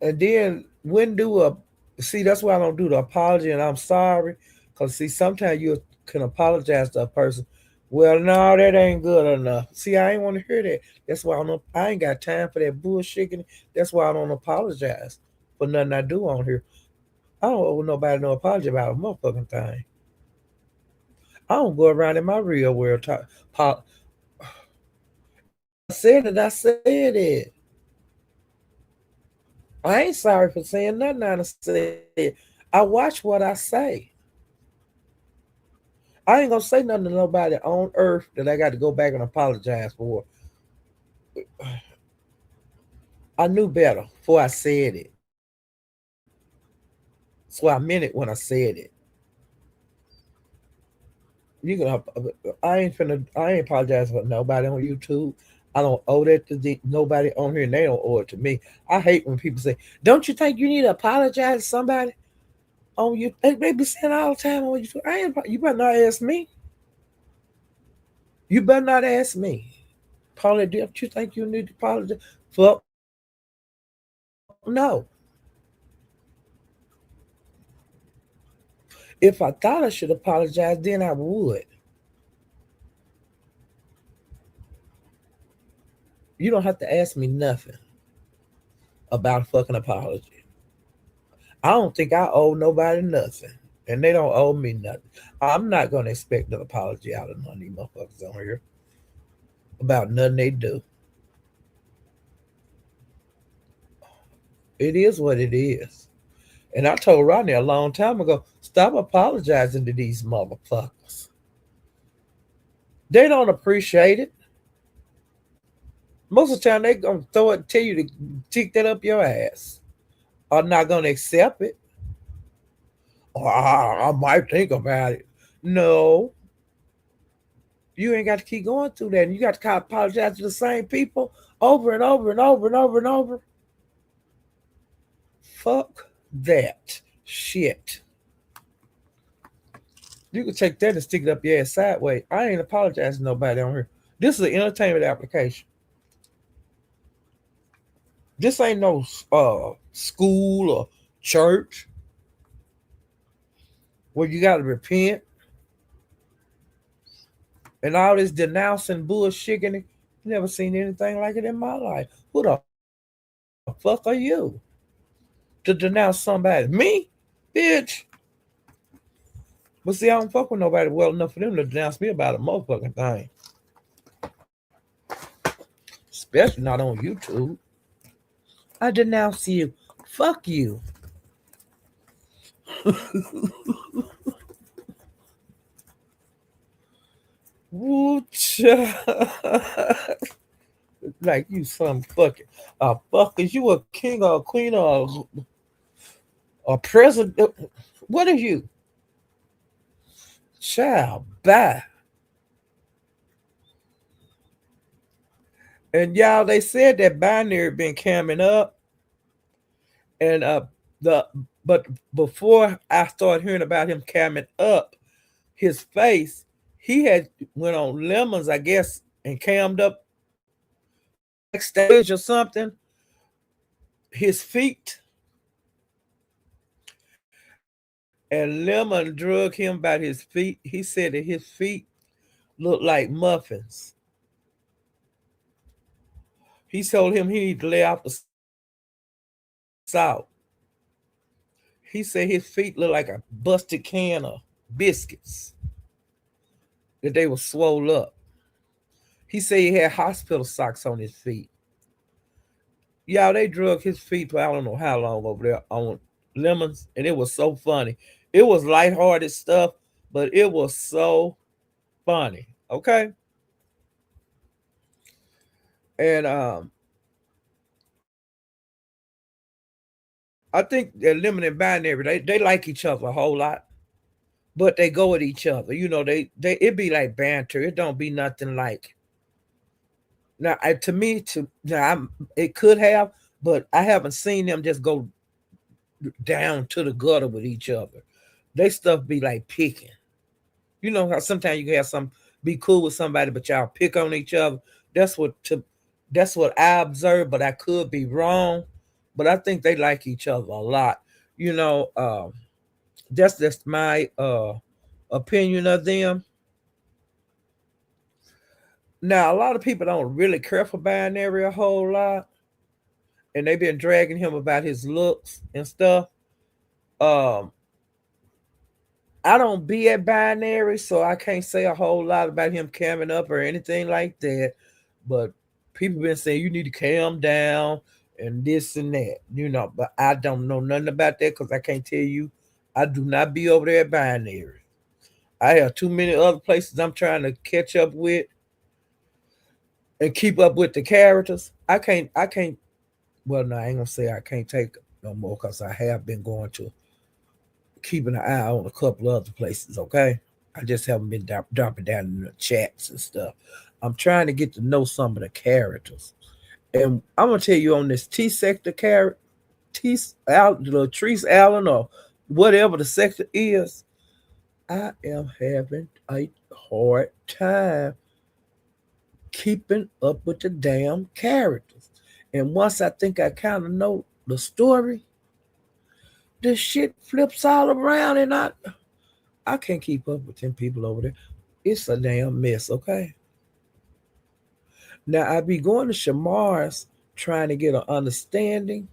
And then when do a see? That's why I don't do the apology and I'm sorry. Cause see, sometimes you can apologize to a person. Well, no, that ain't good enough. See, I ain't want to hear that. That's why I ain't got time for that bullshit. That's why I don't apologize for nothing I do on here. I don't owe nobody no apology about a motherfucking thing. I don't go around in my real world talk. If I said it, I said it. I ain't sorry for saying nothing I said. I watch what I say. I ain't gonna say nothing to nobody on earth that I got to go back and apologize for. I knew better before I said it. So I meant it when I said it. You can, I ain't apologize for nobody on YouTube. I don't owe that to nobody on here, and they don't owe it to me. I hate when people say, "Don't you think you need to apologize to somebody?" On you, they be saying all the time on you. I ain't. You better not ask me. You better not ask me. Paula, don't you think you need to apologize? Fuck no. If I thought I should apologize, then I would. You don't have to ask me nothing about a fucking apology. I don't think I owe nobody nothing. And they don't owe me nothing. I'm not gonna expect an apology out of none of these motherfuckers on here about nothing they do. It is what it is. And I told Rodney a long time ago, stop apologizing to these motherfuckers. They don't appreciate it. Most of the time they gonna throw it, tell you to stick that up your ass. Or not gonna accept it. Or I might think about it. No, you ain't got to keep going through that. And you got to apologize to the same people over and over and over and over and over. Fuck that shit. You can take that and stick it up your ass sideways. I ain't apologizing to nobody on here. This is an entertainment application. This ain't no school or church where you got to repent and all this denouncing bullshit. Never seen anything like it in my life. Who the fuck are you to denounce somebody? Me? Bitch. But see, I don't fuck with nobody well enough for them to denounce me about a motherfucking thing. Especially not on YouTube. I denounce you. Fuck you. Woo like you some fucking fuckers. You a king or a queen or a president. What are you? Child, bye. And y'all, they said that binary been coming up, and the but before I started hearing about him coming up, his face, he had went on lemons, I guess, and cammed up backstage or something. His feet, and Lemon drug him about his feet. He said that his feet looked like muffins. He told him he need to lay off the salt. He said his feet looked like a busted can of biscuits, that they were swole up. He said he had hospital socks on his feet. Y'all, they drug his feet for I don't know how long over there on lemons, and it was so funny. It was lighthearted stuff, but it was so funny. Okay, and I think that lemon and binary they like each other a whole lot, but they go at each other. You know, they it be like banter. It don't be nothing like now. To me, to now, it could have, but I haven't seen them just go down to the gutter with each other. They stuff be like picking. You know how sometimes you can have some be cool with somebody, but y'all pick on each other. That's what to that's what I observed, but I could be wrong. But I think they like each other a lot. You know, that's just my opinion of them. Now, a lot of people don't really care for binary a whole lot, and they've been dragging him about his looks and stuff. Um, I don't be at binary, so I can't say a whole lot about him coming up or anything like that. But people been saying you need to calm down and this and that, you know. But I don't know nothing about that because I can't tell you. I do not be over there at binary. I have too many other places I'm trying to catch up with and keep up with the characters. I can't. I can't. Well, no, I ain't gonna say I can't take no more because I have been going to keeping an eye on a couple other places. Okay, I just haven't been dropping down in the chats and stuff. I'm trying to get to know some of the characters. And I'm gonna tell you on this T sector character, Latrice Allen, or whatever the sector is, I am having a hard time keeping up with the damn characters. And once I think I kind of know the story, this shit flips all around, and I can't keep up with them people over there. It's a damn mess, okay? Now I be going to Shamar's trying to get an understanding,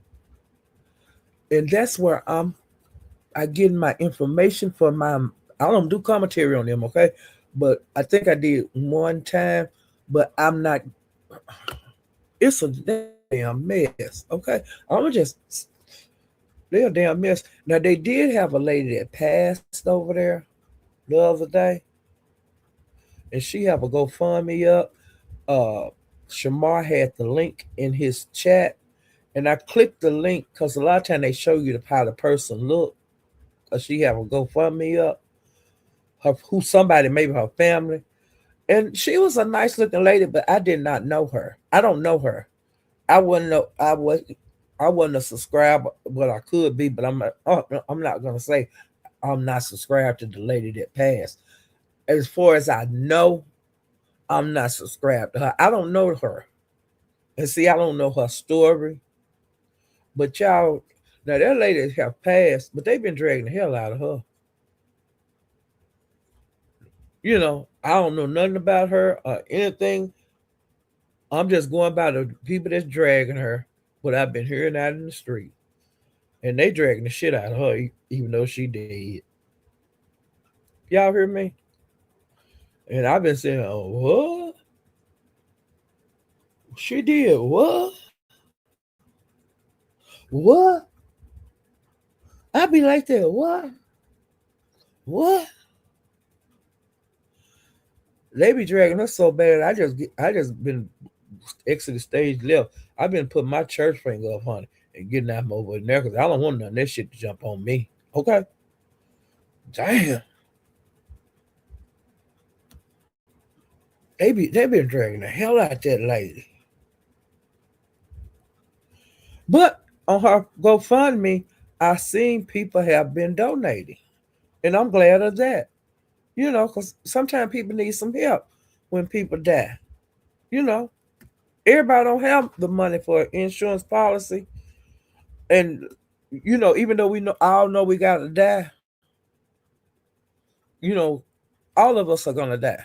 and that's where I get my information for my. I don't do commentary on them, okay? But I think I did one time, but I'm not. It's a damn mess, okay? I'm just they're a damn mess. Now they did have a lady that passed over there the other day, and she have a GoFundMe up. Uh, Shamar had the link in his chat, and I clicked the link because a lot of time they show you how the person look. Cause she have a GoFundMe up, who somebody maybe her family, and she was a nice looking lady, but I did not know her. I don't know her. I wouldn't know. I wasn't a subscriber, but I could be. But I'm not gonna say I'm not subscribed to the lady that passed. As far as I know, I'm not subscribed to her. I don't know her, and see, I don't know her story. But y'all, now that lady have passed, but they've been dragging the hell out of her. I don't know nothing about her or anything. I'm just going by the people that's dragging her, what I've been hearing out in the street. And they dragging the shit out of her, even though she dead. Y'all hear me? And I've been saying, oh, what? She did what? What? I be like that. What? What? They be dragging her so bad. I just been exit the stage left. I've been putting my church finger up, honey, and getting them over there because I don't want none of that shit to jump on me. Okay? Damn. They been dragging the hell out that lady. But on her GoFundMe, I seen people have been donating. And I'm glad of that. Because sometimes people need some help when people die. You know, everybody don't have the money for an insurance policy. And, even though we know all know we got to die, you know, all of us are going to die.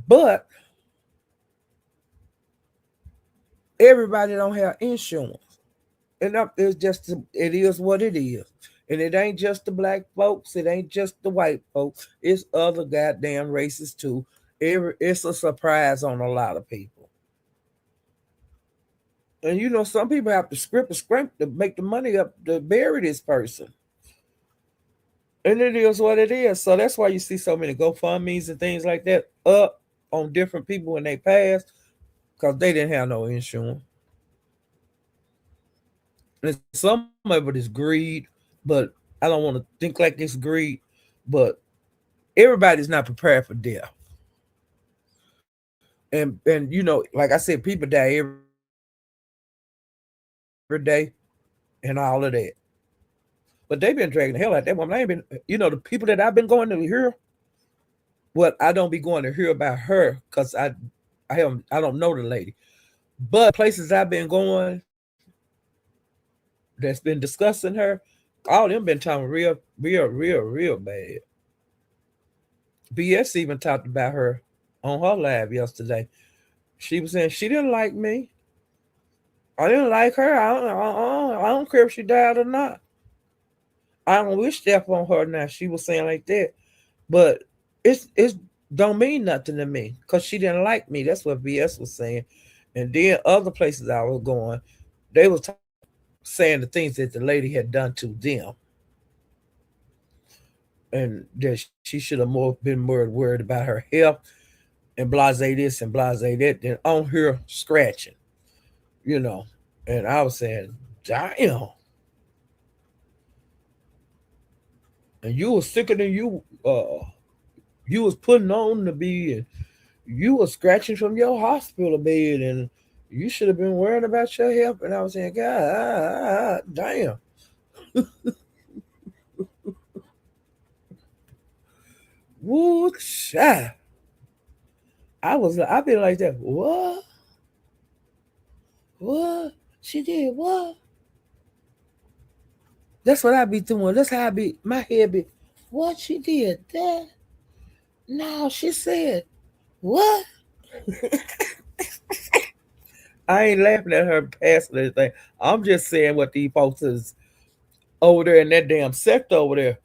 But everybody don't have insurance. And it's just, it is what it is. And it ain't just the black folks. It ain't just the white folks. It's other goddamn races too. It's a surprise on a lot of people. And some people have to script and scrape to make the money up to bury this person. And it is what it is. So that's why you see so many GoFundMe's and things like that up on different people when they pass because they didn't have no insurance. And some of it is greed, but I don't want to think like it's greed. But everybody's not prepared for death. And like I said, people die every day and all of that. But they've been dragging the hell out of that woman. I ain't been, the people that I've been going to hear, well, I don't be going to hear about her because I don't know the lady. But places I've been going that's been discussing her, all them been talking real bad. BS even talked about her on her live yesterday. She was saying she didn't like me. I didn't like her. I don't care if she died or not. I don't wish death on her now. She was saying like that. But it's don't mean nothing to me because she didn't like me. That's what BS was saying. And then other places I was going, they was saying the things that the lady had done to them, and that she should have been more worried about her health and blase this and blase that than on her scratching, you know. And I was saying, damn, and you was sicker than you was putting on to be, and you were scratching from your hospital bed and you should have been worrying about your health. And I was saying, God, damn. Woo, child. I been like that. What? What? She did what? That's what I be doing. That's how I be, my head be, what she did that? No, she said, what? I ain't laughing at her passing anything. I'm just saying what these folks is over there in that damn sector over there.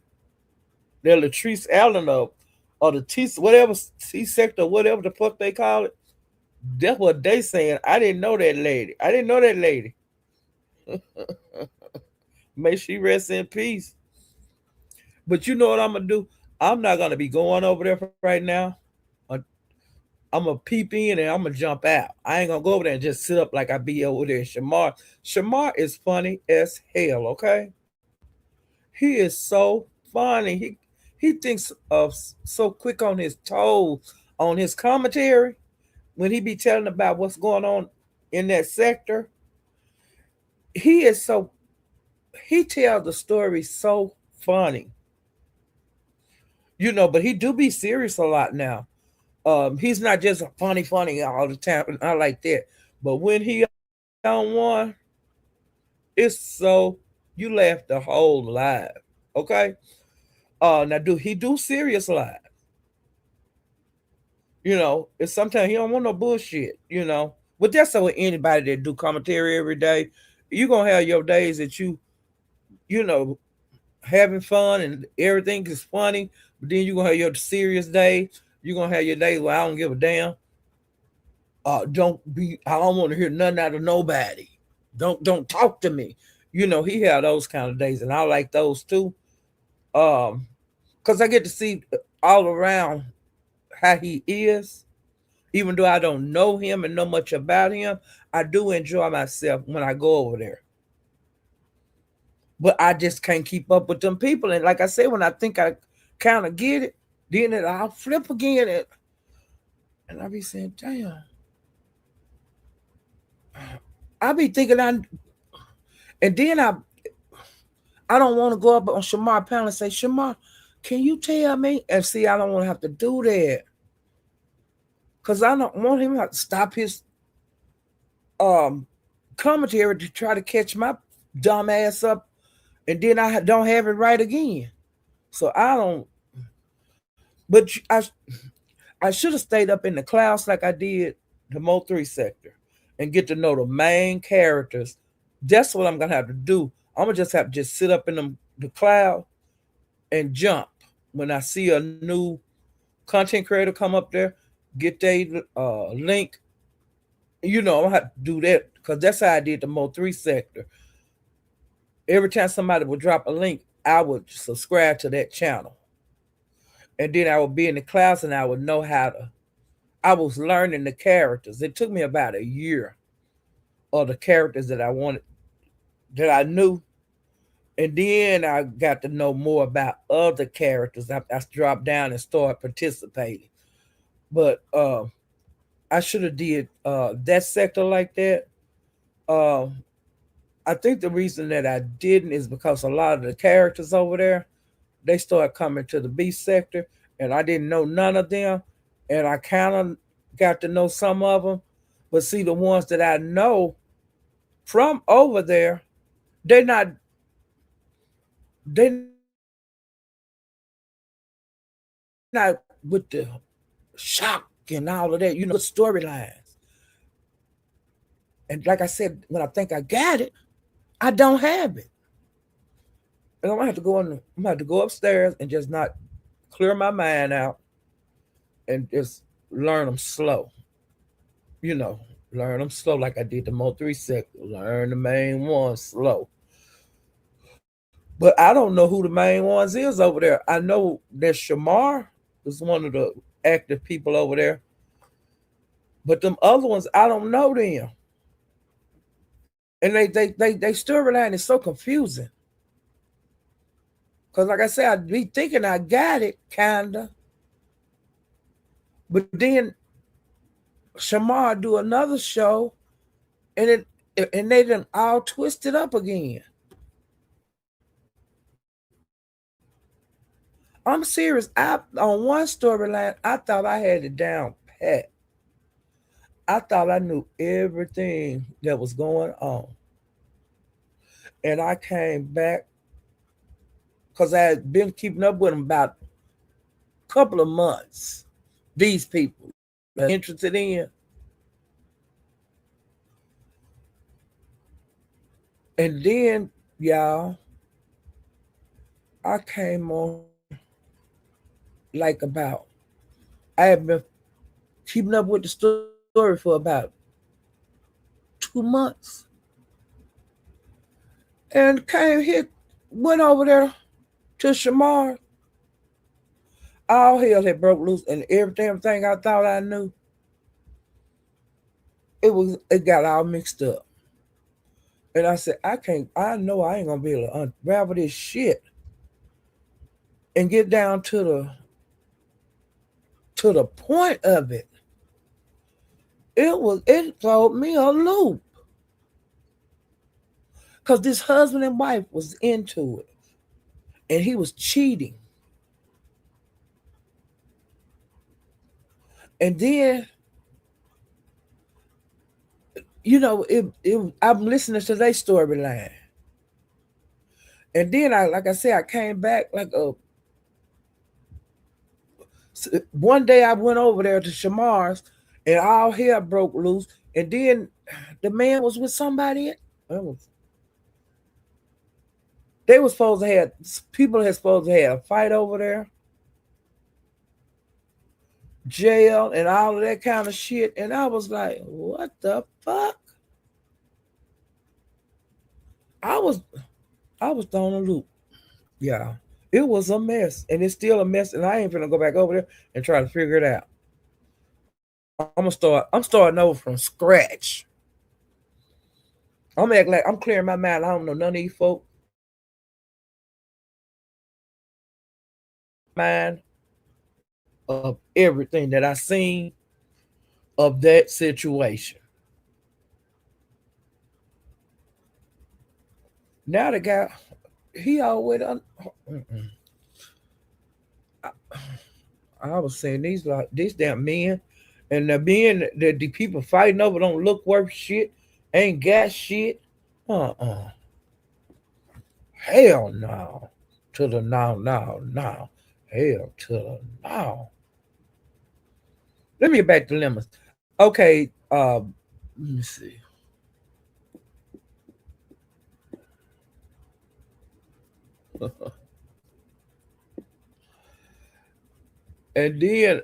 That Latrice Allen or the T whatever T sector, whatever the fuck they call it. That's what they saying. I didn't know that lady. I didn't know that lady. May she rest in peace. But you know what I'm gonna do? I'm not gonna be going over there right now. Uh, I'm gonna peep in and I'm gonna jump out. I ain't gonna go over there and just sit up like I be over there. Shamar, Shamar is funny as hell. Okay, he is so funny. He thinks of so quick on his toes on his commentary when he be telling about what's going on in that sector. He is so he tells the story so funny, but he do be serious a lot now. He's not just funny all the time, and I like that. But when he on one, it's so you laugh the whole live. Okay. Now do he do serious live? It's sometimes he don't want no bullshit. But that's so with anybody that do commentary every day, you gonna have your days that you know, having fun and everything is funny, but then you're gonna have your serious day. You're gonna have your days where I don't give a damn. I don't want to hear nothing out of nobody. Don't talk to me. He had those kind of days and I like those too. Um, because I get to see all around how he is. Even though I don't know him and know much about him, I do enjoy myself when I go over there. But I just can't keep up with them people. And like I said, when I think I kind of get it, then I'll flip again, and I be saying, "Damn!" I be thinking and then I don't want to go up on Shamar panel and say, "Shamar, can you tell me?" And see, I don't want to have to do that because I don't want him to have to stop his um commentary to try to catch my dumb ass up, and then I don't have it right again. So I don't. But I should have stayed up in the clouds like I did the Mo3 sector and get to know the main characters. That's what I'm gonna have to do. I'm gonna just have to just sit up in the cloud and jump when I see a new content creator come up there, get their link. I'm gonna have to do that because that's how I did the Mo3 sector. Every time somebody would drop a link, I would subscribe to that channel, and then I would be in the clouds and I would know how to. I was learning the characters. It took me about a year of the characters that I wanted, that I knew, and then I got to know more about other characters. I dropped down and started participating. But I should have did that sector like that. Uh, I think the reason that I didn't is because a lot of the characters over there, they started coming to the B sector, and I didn't know none of them, and I kind of got to know some of them. But see, the ones that I know from over there, they're not they're not with the shock and all of that. Good storylines. And like I said, when I think I got it, I don't have it, and I'm gonna have to go in. I'm gonna have to go upstairs and just not clear my mind out and just learn them slow. You know, learn them slow like I did the Mo3 sector. Learn the main ones slow. But I don't know who the main ones is over there. I know that Shamar is one of the active people over there. But them other ones, I don't know them. And they storyline is so confusing. Cause like I said, I'd be thinking I got it, kinda. But then Shamar do another show, and and they done all twisted up again. I'm serious. I on one storyline, I thought I had it down pat. I thought I knew everything that was going on, and I came back because I had been keeping up with them about a couple of months. These people that I'm interested in, and then y'all, I came on like about I had been keeping up with the story for about 2 months, and came here, went over there to Shamar. All hell had broke loose, and every damn thing I thought I knew, it got all mixed up. And I said, I can't. I know I ain't gonna be able to unravel this shit and get down to the point of it. It throwed me a loop because this husband and wife was into it, and he was cheating. And then I'm listening to their storyline, and then like I said, I came back like one day I went over there to Shamar's, and all hell broke loose. And then the man was with somebody. They were supposed to have people had supposed to have a fight over there, jail, and all of that kind of shit. And I was like, what the fuck? I was I was thrown a loop. Yeah. It was a mess. And it's still a mess. And I ain't gonna go back over there and try to figure it out. I'm starting over from scratch. I'm acting like I'm clearing my mind. I don't know none of these folk. Mind of everything that I seen of that situation. Now the guy, he always I was saying these damn men, and the men that the people fighting over don't look worth shit, ain't got shit. Uh. Hell no. To the no, no, no. Hell to the no. Let me get back to lemons. Okay, let me see. And then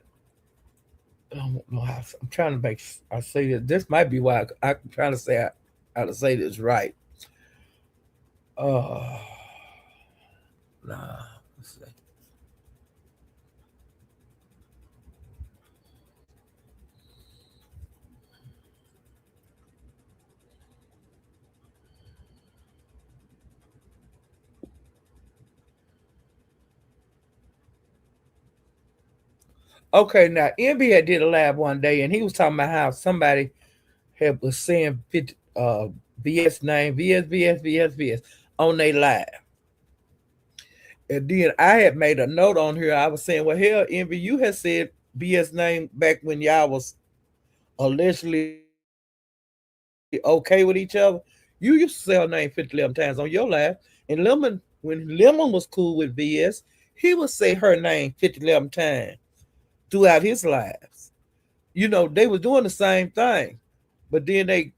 I don't know how I'm trying to make I say this. This might be why I'm trying to say how to say this right. Uh nah. Let's see. Okay, now Envy had did a lab one day, and he was talking about how somebody had was saying VS name, VS on their live. And then I had made a note on here. I was saying, well, hell, Envy, you had said BS name back when y'all was allegedly okay with each other. You used to say her name 50 11 times on your live. And when Lemon was cool with BS, he would say her name 50 11 times throughout his lives. They was doing the same thing, but then they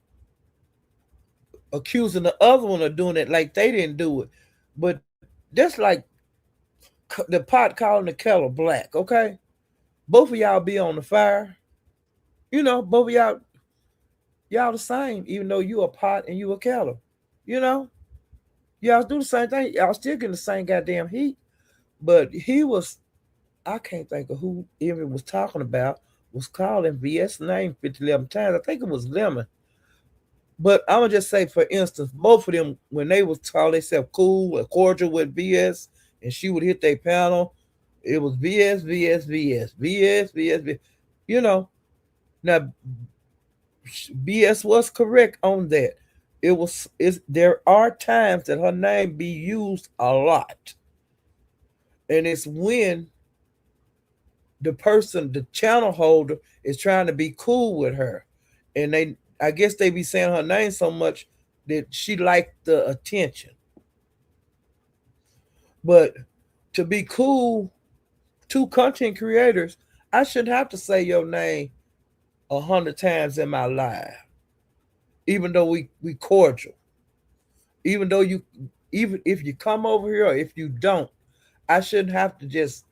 accusing the other one of doing it like they didn't do it. But that's like the pot calling the kettle black, okay? Both of y'all be on the fire. Both of y'all the same, even though you a pot and you a kettle. You know, y'all do the same thing. Y'all still getting the same goddamn heat. But he was, I can't think of who even was talking about, was calling VS name 50 11 times. I think it was Lemon. But I'm gonna just say, for instance, both of them, when they was calling themselves cool and cordial with VS, and she would hit their panel, it was VS, VS, VS, VS, VS, VS. You know, Now, BS was correct on that. It was is there are times that her name be used a lot, and it's when the person, the channel holder, is trying to be cool with her, and they, I guess they be saying her name so much that she liked the attention. But to be cool to content creators, I shouldn't have to say your name 100 times in my life, even though we cordial, even though you, even if you come over here or if you don't, I shouldn't have to just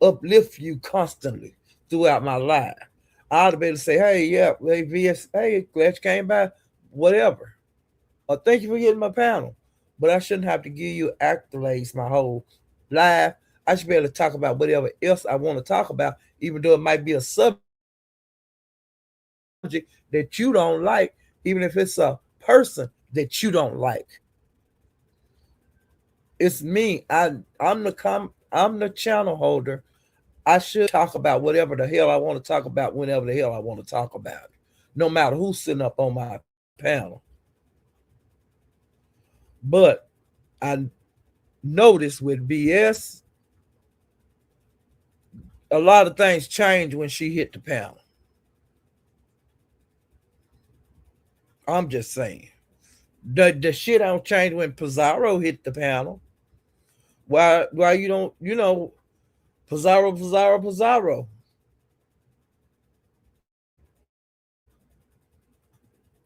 uplift you constantly throughout my life. I ought to be able to say, hey, yeah, hey, VS, hey, glad you came by, whatever. Or thank you for getting my panel. But I shouldn't have to give you accolades my whole life. I should be able to talk about whatever else I want to talk about, even though it might be a subject that you don't like, even if it's a person that you don't like. It's me. I'm the channel holder. I should talk about whatever the hell I want to talk about whenever the hell I want to talk about it, no matter who's sitting up on my panel. But I noticed with BS, a lot of things changed when she hit the panel. I'm just saying. The shit don't change when Pizarro hit the panel. Why you don't, Pizarro.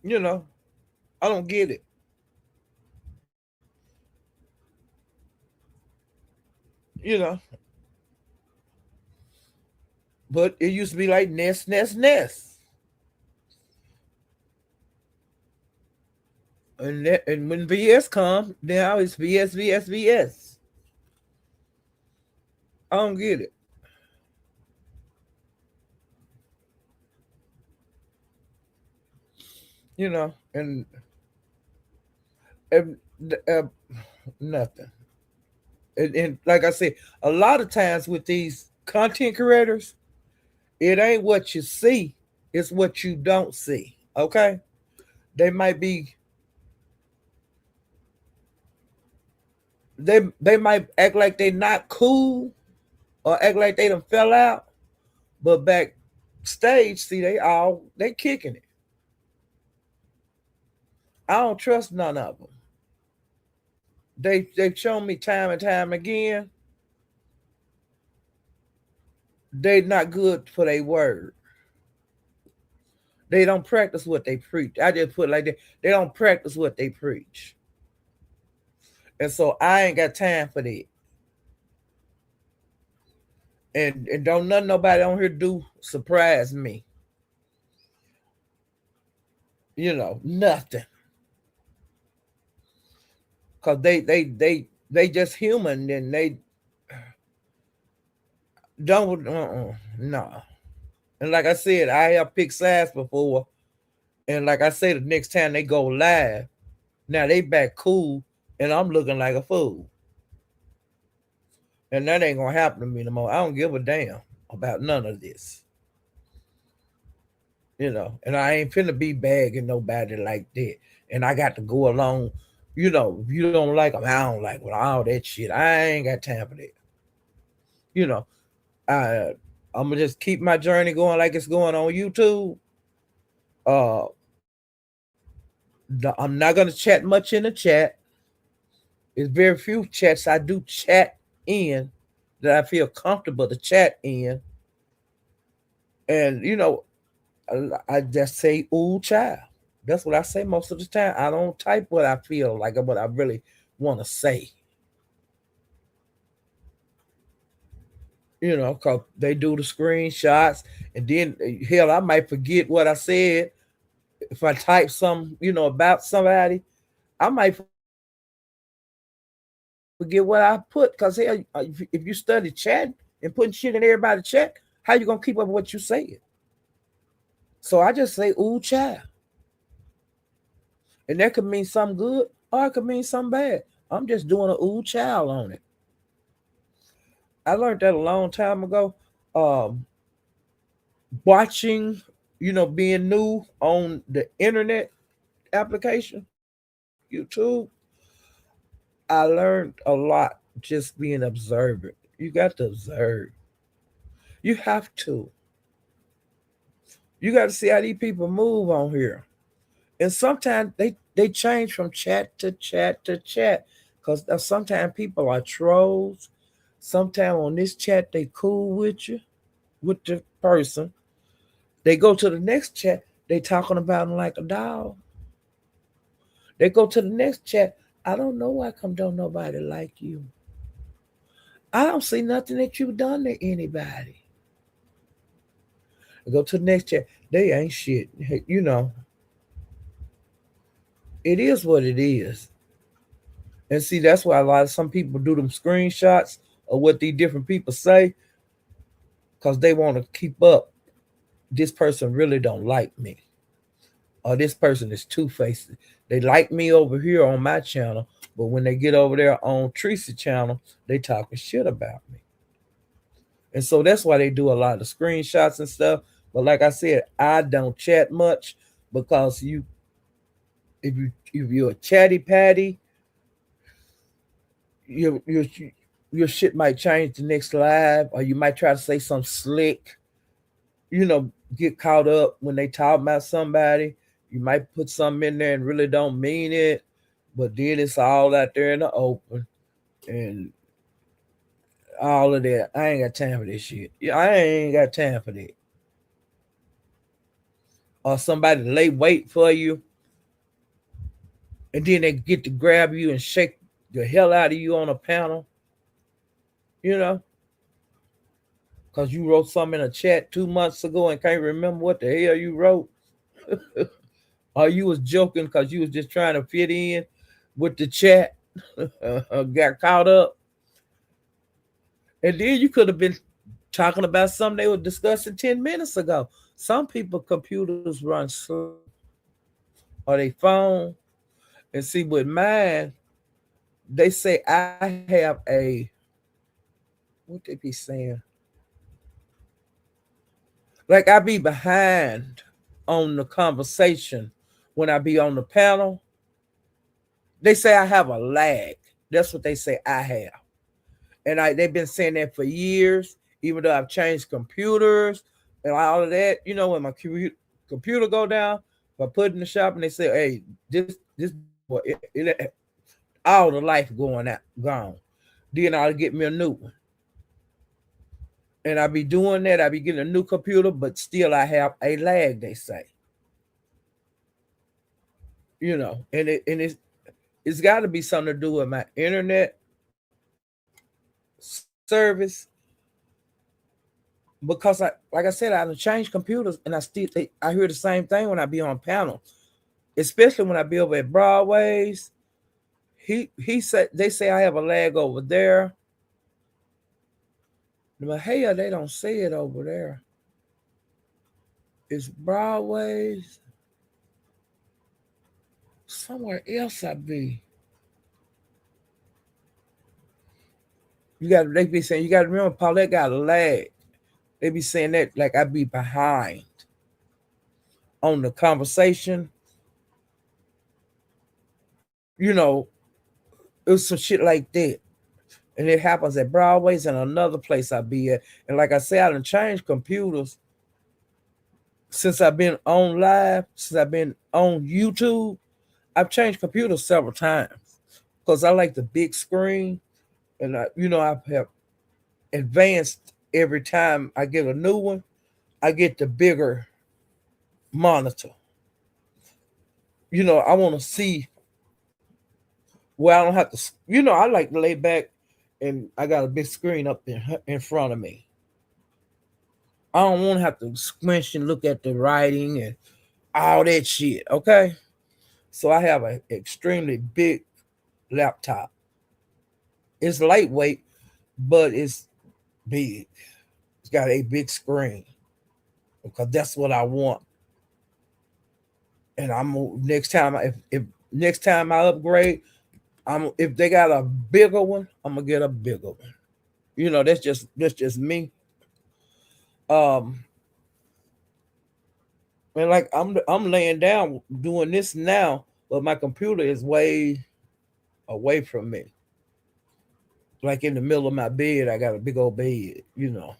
You know, I don't get it. You know, but it used to be like Nest. And when VS come, now it's VS. I don't get it. And, and nothing. And like I said, a lot of times with these content creators, it ain't what you see, it's what you don't see. Okay, they might be, they might act like they not cool or act like they done fell out, but backstage, see, they kicking it. I don't trust none of them. They've shown me time and time again they not good for their word. They don't practice what they preach. I just put it like that. They don't practice what they preach. And so I ain't got time for that. And don't nobody on here do surprise me. Nothing. Cause they just human and they don't no. And like I said, I have picked sides before. And like I said, the next time they go live, now they back cool and I'm looking like a fool. And that ain't gonna happen to me no more. I don't give a damn about none of this. And I ain't finna be bagging nobody like that. And I got to go along, if you don't like them, I don't like them, all that shit. I ain't got time for that. You know, I I'm gonna just keep my journey going like it's going on YouTube. Uh, I'm not gonna chat much in the chat. There's very few chats I do chat in that I feel comfortable to chat in, and I just say "ooh, child." That's what I say most of the time. I don't type what I feel like or what I really want to say. Cause they do the screenshots, and then hell, I might forget what I said if I type some, about somebody. I might forget what I put because hell, if you study chatting and putting shit in everybody's chat, how you gonna keep up with what you said? So I just say "ooh, child," and that could mean something good or it could mean something bad. I'm just doing a "ooh, child" on it. I learned that a long time ago. Um, Watching, being new on the internet application, YouTube, I learned a lot just being observant. You got to observe. You have to. You got to see how these people move on here. And sometimes they change from chat to chat to chat. Because sometimes people are trolls. Sometimes on this chat they cool with you, with the person. They go to the next chat, they talking about them like a dog. They go to the next chat. I don't know why come don't nobody like you. I don't see nothing that you've done to anybody. They go to the next chat. They ain't shit. Hey, it is what it is. And see, that's why a lot of some people do them screenshots of what these different people say, because they want to keep up. This person really don't like me, or this person is two faced. They like me over here on my channel, but when they get over there on Tracy channel, they talking shit about me. And so that's why they do a lot of screenshots and stuff. But like I said, I don't chat much because if you're a chatty patty, your your shit might change the next live, or you might try to say something slick, get caught up when they talk about somebody. You might put something in there and really don't mean it, but then it's all out there in the open and all of that. I ain't got time for this shit. Yeah, I ain't got time for that. Or somebody lay wait for you, and then they get to grab you and shake the hell out of you on a panel, you know, because you wrote something in a chat 2 months ago and can't remember what the hell you wrote. Or you was joking because you was just trying to fit in with the chat, got caught up. And then you could have been talking about something they were discussing 10 minutes ago. Some people computers run slow, or they phone. And see, with mine, they say I have a, what they be saying? Like I be behind on the conversation when I be on the panel. They say I have a lag. That's what they say I have. And they've been saying that for years, even though I've changed computers and all of that. When my computer go down, if I put it in the shop and they say, hey, this boy, all the life going out, gone. Then I'll get me a new one. And I be doing that. I be getting a new computer, but still I have a lag, they say. And it's got to be something to do with my internet service, because like I said, I done changed computers, and I hear the same thing when I be on panel, especially when I be over at Broadway's. He said they say I have a lag over there, but hey, they don't say it over there. It's Broadway's. Somewhere else I be. They be saying you gotta remember Paulette got a lag. They be saying that like I be behind on the conversation. You know, it was some shit like that. And it happens at Broadway's and another place I be at. And like I said, I done changed computers since I've been on live, since I've been on YouTube. I've changed computers several times because I like the big screen, and I have advanced every time I get a new one. I get the bigger monitor. I want to see where I don't have to. I like to lay back, and I got a big screen up in front of me. I don't want to have to squinch and look at the writing and all that shit. Okay, so I have an extremely big laptop. It's lightweight, but it's big. It's got a big screen because that's what I want. And next time if next time I upgrade, if they got a bigger one, I'm gonna get a bigger one. That's just me. Um, And like I'm laying down doing this now, but my computer is way away from me. Like in the middle of my bed, I got a big old bed. And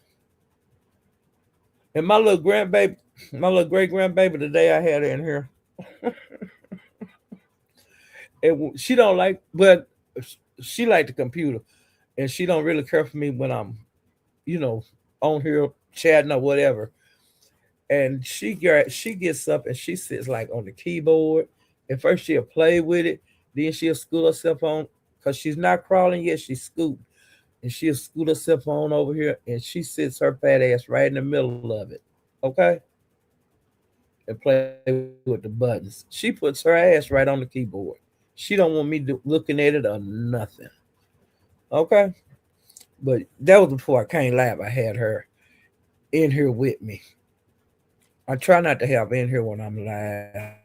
my little grandbaby, my little great grandbaby, the day I had her in here, she don't like, but she like the computer, and she don't really care for me when I'm, you know, on here chatting or whatever. And she gets up and she sits like on the keyboard. At first she'll play with it, then she'll scoot herself on because she's not crawling yet. She's scoot, and she'll scoot herself on over here, and she sits her fat ass right in the middle of it. Okay, and play with the buttons. She puts her ass right on the keyboard. She don't want me looking at it or nothing. Okay, but that was before I can't laugh. I had her in here with me. I try not to have in here when I'm live,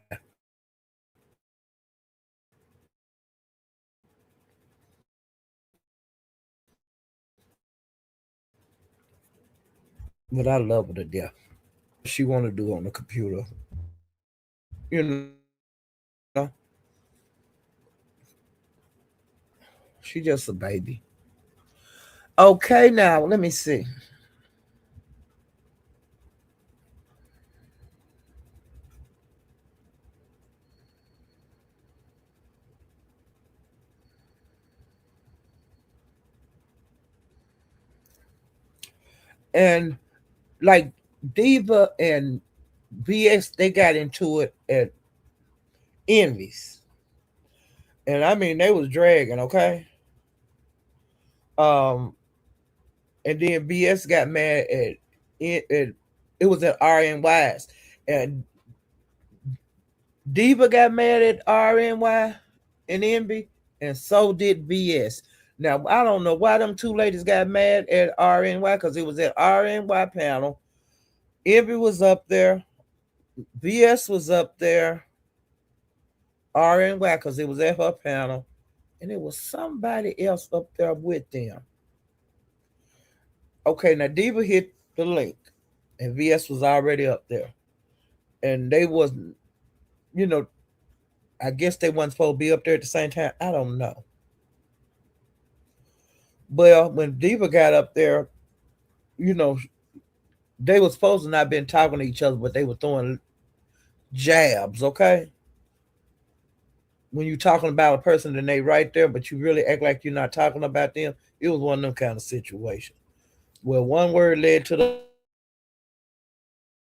but I love her to death. She want to do on the computer, you know. She just a baby. Okay, now let me see. And like Diva and BS, they got into it at Envy's, and I mean they was dragging. Okay, um, and then BS got mad at it was at RNY's, and Diva got mad at RNY and Envy, and so did BS. Now I don't know why them two ladies got mad at RNY because it was at RNY panel. Envy was up there, BS was up there, RNY because it was at her panel, and it was somebody else up there with them. Okay, now Diva hit the link, and VS was already up there, and they wasn't. You know, I guess they wasn't supposed to be up there at the same time. I don't know. Well, when Diva got up there, you know, they were supposed to not been talking to each other, but they were throwing jabs. Okay, when you talking about a person and they right there, but you really act like you're not talking about them, it was one of them kind of situations. Well, one word led to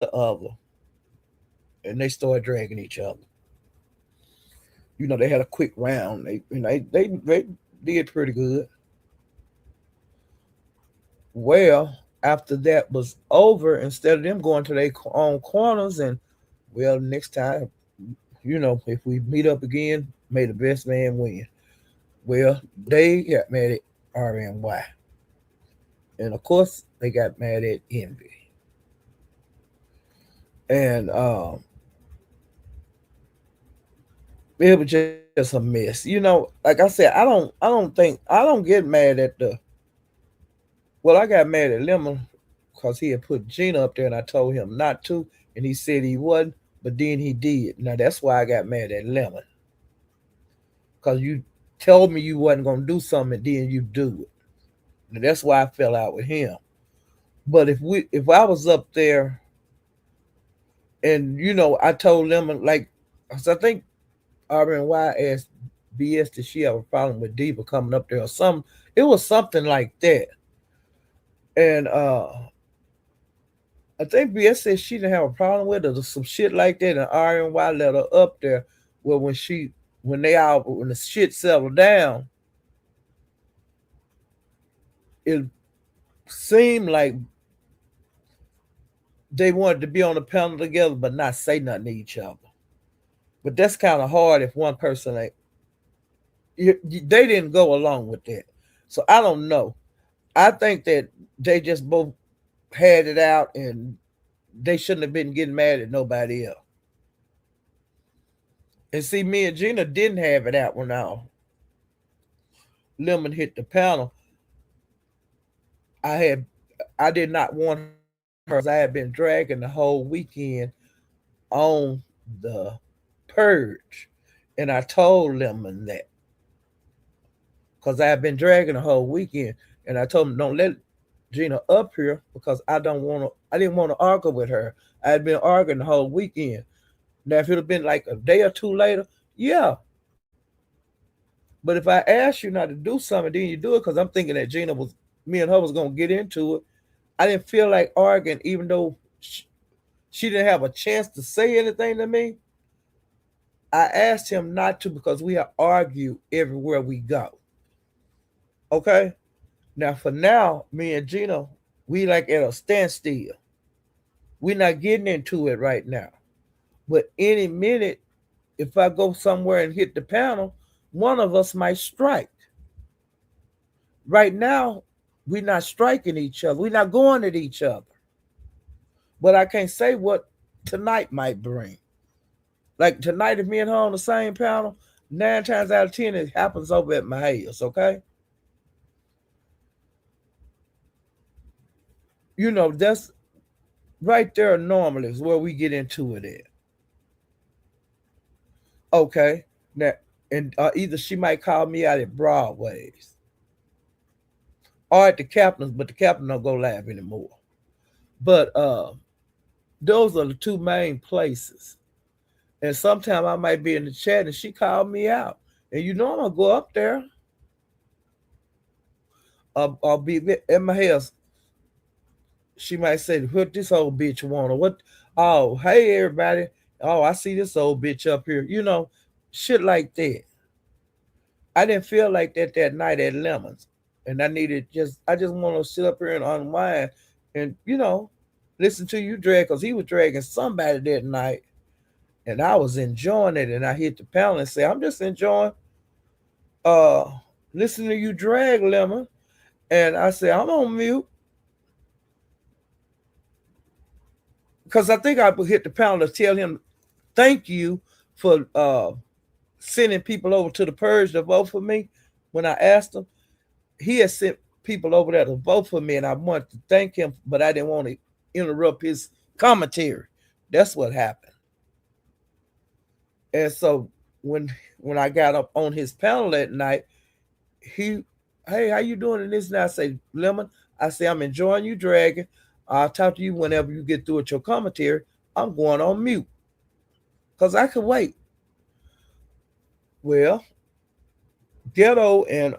the other, and they started dragging each other. They had a quick round. They did pretty good. Well, after that was over, instead of them going to their own corners and, well, next time, if we meet up again, may the best man win. Well, they got mad at RNY, and of course they got mad at Envy, and it was just a mess. Like I said, I don't get mad at the. Well, I got mad at Lemon because he had put Gina up there, and I told him not to, and he said he wasn't, but then he did. Now that's why I got mad at Lemon, because you told me you wasn't gonna do something, and then you do it. And that's why I fell out with him. But if I was up there, and I told Lemon like, 'cause I think RNY asked BS did she have a problem with Diva coming up there or something. It was something like that, and I think BS said she didn't have a problem with it or some shit like that, and RNY let her up there. Well, when the shit settled down, it seemed like they wanted to be on the panel together, but not say nothing to each other. But that's kind of hard if one person like they didn't go along with that. So I don't know. I think that they just both had it out, and they shouldn't have been getting mad at nobody else. And see, me and Gina didn't have it out when our Lemon hit the panel. I had I did not want her because I had been dragging the whole weekend on the purge. And I told Lemon that because I had been dragging the whole weekend. And I told him, don't let Gina up here because I didn't want to argue with her. I had been arguing the whole weekend. Now, if it had been like a day or two later, yeah. But if I asked you not to do something, then you do it because I'm thinking that me and her was going to get into it. I didn't feel like arguing, even though she didn't have a chance to say anything to me. I asked him not to because we have argued everywhere we go. Okay? Now, for now, me and Gina, we like at a standstill. We're not getting into it right now. But any minute, if I go somewhere and hit the panel, one of us might strike. Right now, we're not striking each other. We're not going at each other. But I can't say what tonight might bring. Like tonight, if me and her on the same panel, 9 times out of 10, it happens over at my house, okay? That's right there normally is where we get into it at. Okay. Now, and either she might call me out at Broadway's or at the Captain's, but the Captain don't go live anymore. But those are the two main places. And sometimes I might be in the chat and she called me out. And I'm gonna go up there. I'll be in my house. She might say, "What this old bitch want?" Or what? Oh, hey everybody. Oh, I see this old bitch up here. Shit like that. I didn't feel like that night at Lemons, and I just want to sit up here and unwind, and listen to you drag because he was dragging somebody that night, and I was enjoying it, and I hit the panel and say, I'm just enjoying uh listening to you drag Lemon, and I said I'm on mute because I think I would hit the panel to tell him thank you for sending people over to the purge to vote for me. When I asked him, he had sent people over there to vote for me, and I wanted to thank him, but I didn't want to interrupt his commentary. That's what happened. And so when I got up on his panel that night, he, hey, how you doing in this? And I say, Lemon, I say I'm enjoying you dragging. I'll talk to you whenever you get through with your commentary. I'm going on mute because I could wait. Well, Ghetto and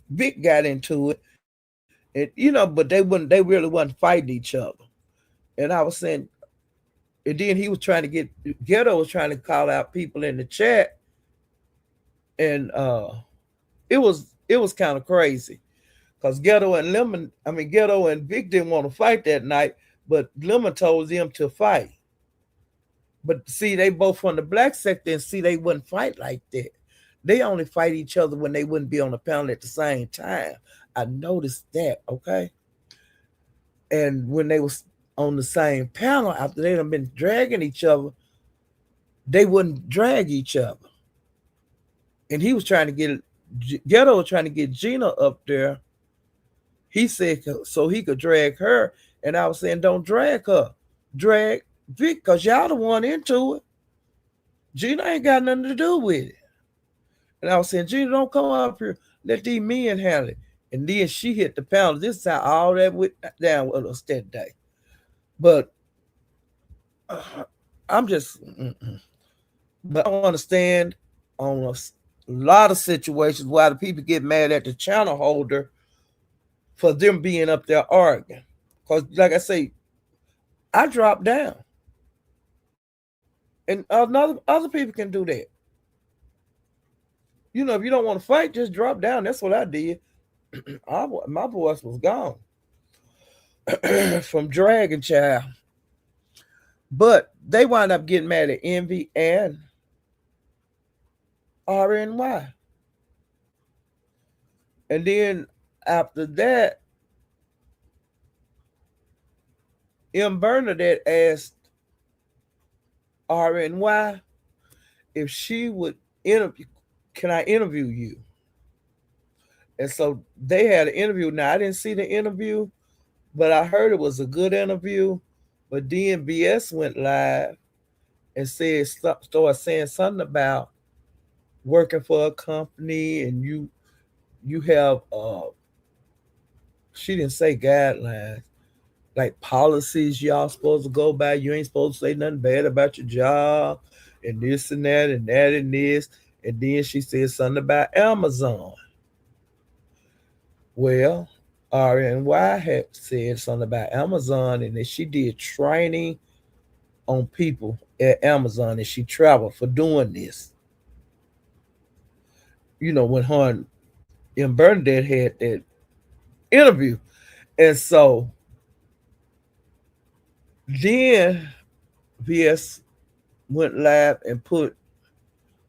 Vic got into it, and but they really wasn't fighting each other. And I was saying, and then he was trying to get Ghetto was trying to call out people in the chat, and it was kind of crazy because Ghetto and Vic didn't want to fight that night, but Lemon told them to fight. But see, they both from the black sector, and see, they wouldn't fight like that. They only fight each other when they wouldn't be on the panel at the same time. I noticed that, okay? And when they was on the same panel, after they done been dragging each other, they wouldn't drag each other. And he was trying to Ghetto was trying to get Gina up there. He said so he could drag her. And I was saying, don't drag her. Drag Vic, because y'all the one into it. Gina ain't got nothing to do with it. And I was saying, Gina, don't come up here. Let these men handle it. And then she hit the panel. This time, all that went down with us that day. But I'm just, but I understand on a lot of situations why the people get mad at the channel holder for them being up there arguing. Because, like I say, I dropped down. And other people can do that. If you don't want to fight, just drop down. That's what I did. My voice was gone from Dragon Child. But they wind up getting mad at Envy and RNY. And then after that, M. Bernadette asked RNY if she would can I interview you? And so they had an interview. Now, I didn't see the interview, but I heard it was a good interview. But then BS went live and started saying something about working for a company and you have she didn't say guidelines like policies y'all supposed to go by. You ain't supposed to say nothing bad about your job and this and that and that and this. And then she said something about Amazon. Well, RNY had said something about Amazon and that she did training on people at Amazon and she traveled for doing this. When her and Bernadette had that interview. And so then VS went live and put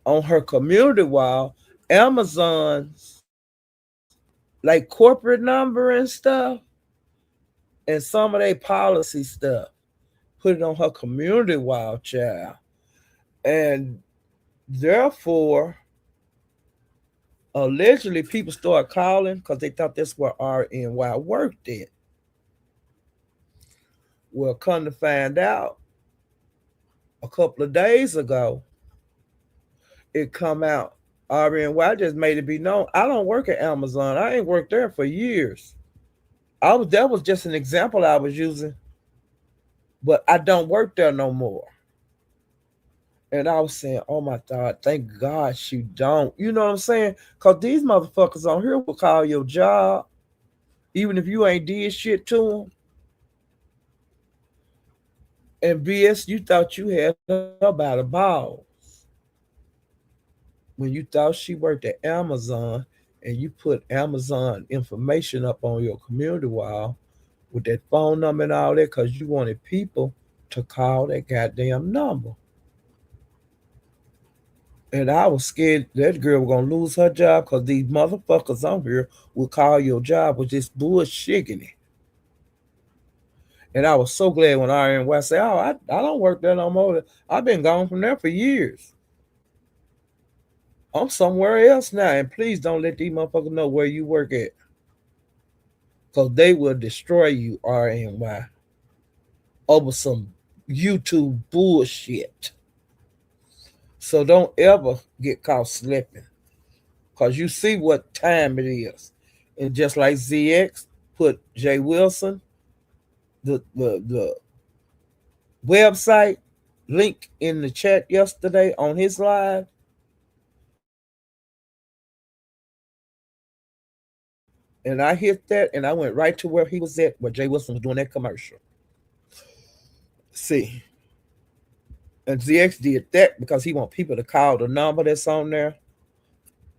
on her community wall Amazon's like corporate number and stuff and some of their policy stuff. Put it on her community wall, child. And therefore, allegedly, people started calling because they thought that's where RNY worked at. Well, come to find out, a couple of days ago, it come out. RNY just made it be known. I don't work at Amazon. I ain't worked there for years. That was just an example I was using, but I don't work there no more. And I was saying, oh my God, thank God she don't. You know what I'm saying? Because these motherfuckers on here will call your job, even if you ain't did shit to them. And BS, you thought you had her by the balls when you thought she worked at Amazon and you put Amazon information up on your community wall with that phone number and all that because you wanted people to call that goddamn number. And I was scared that girl was gonna lose her job because these motherfuckers on here will call your job with this bullshitting it. And I was so glad when RNY said, "Oh, I don't work there no more. I've been gone from there for years. I'm somewhere else now. And please don't let these motherfuckers know where you work at, because they will destroy you, RNY, over some YouTube bullshit. So don't ever get caught slipping, because you see what time it is. And just like ZX put Jay Wilson, the website link in the chat yesterday on his live, and I hit that and I went right to where he was at, where Jay Wilson was doing that commercial. See, and ZX did that because he want people to call the number that's on there,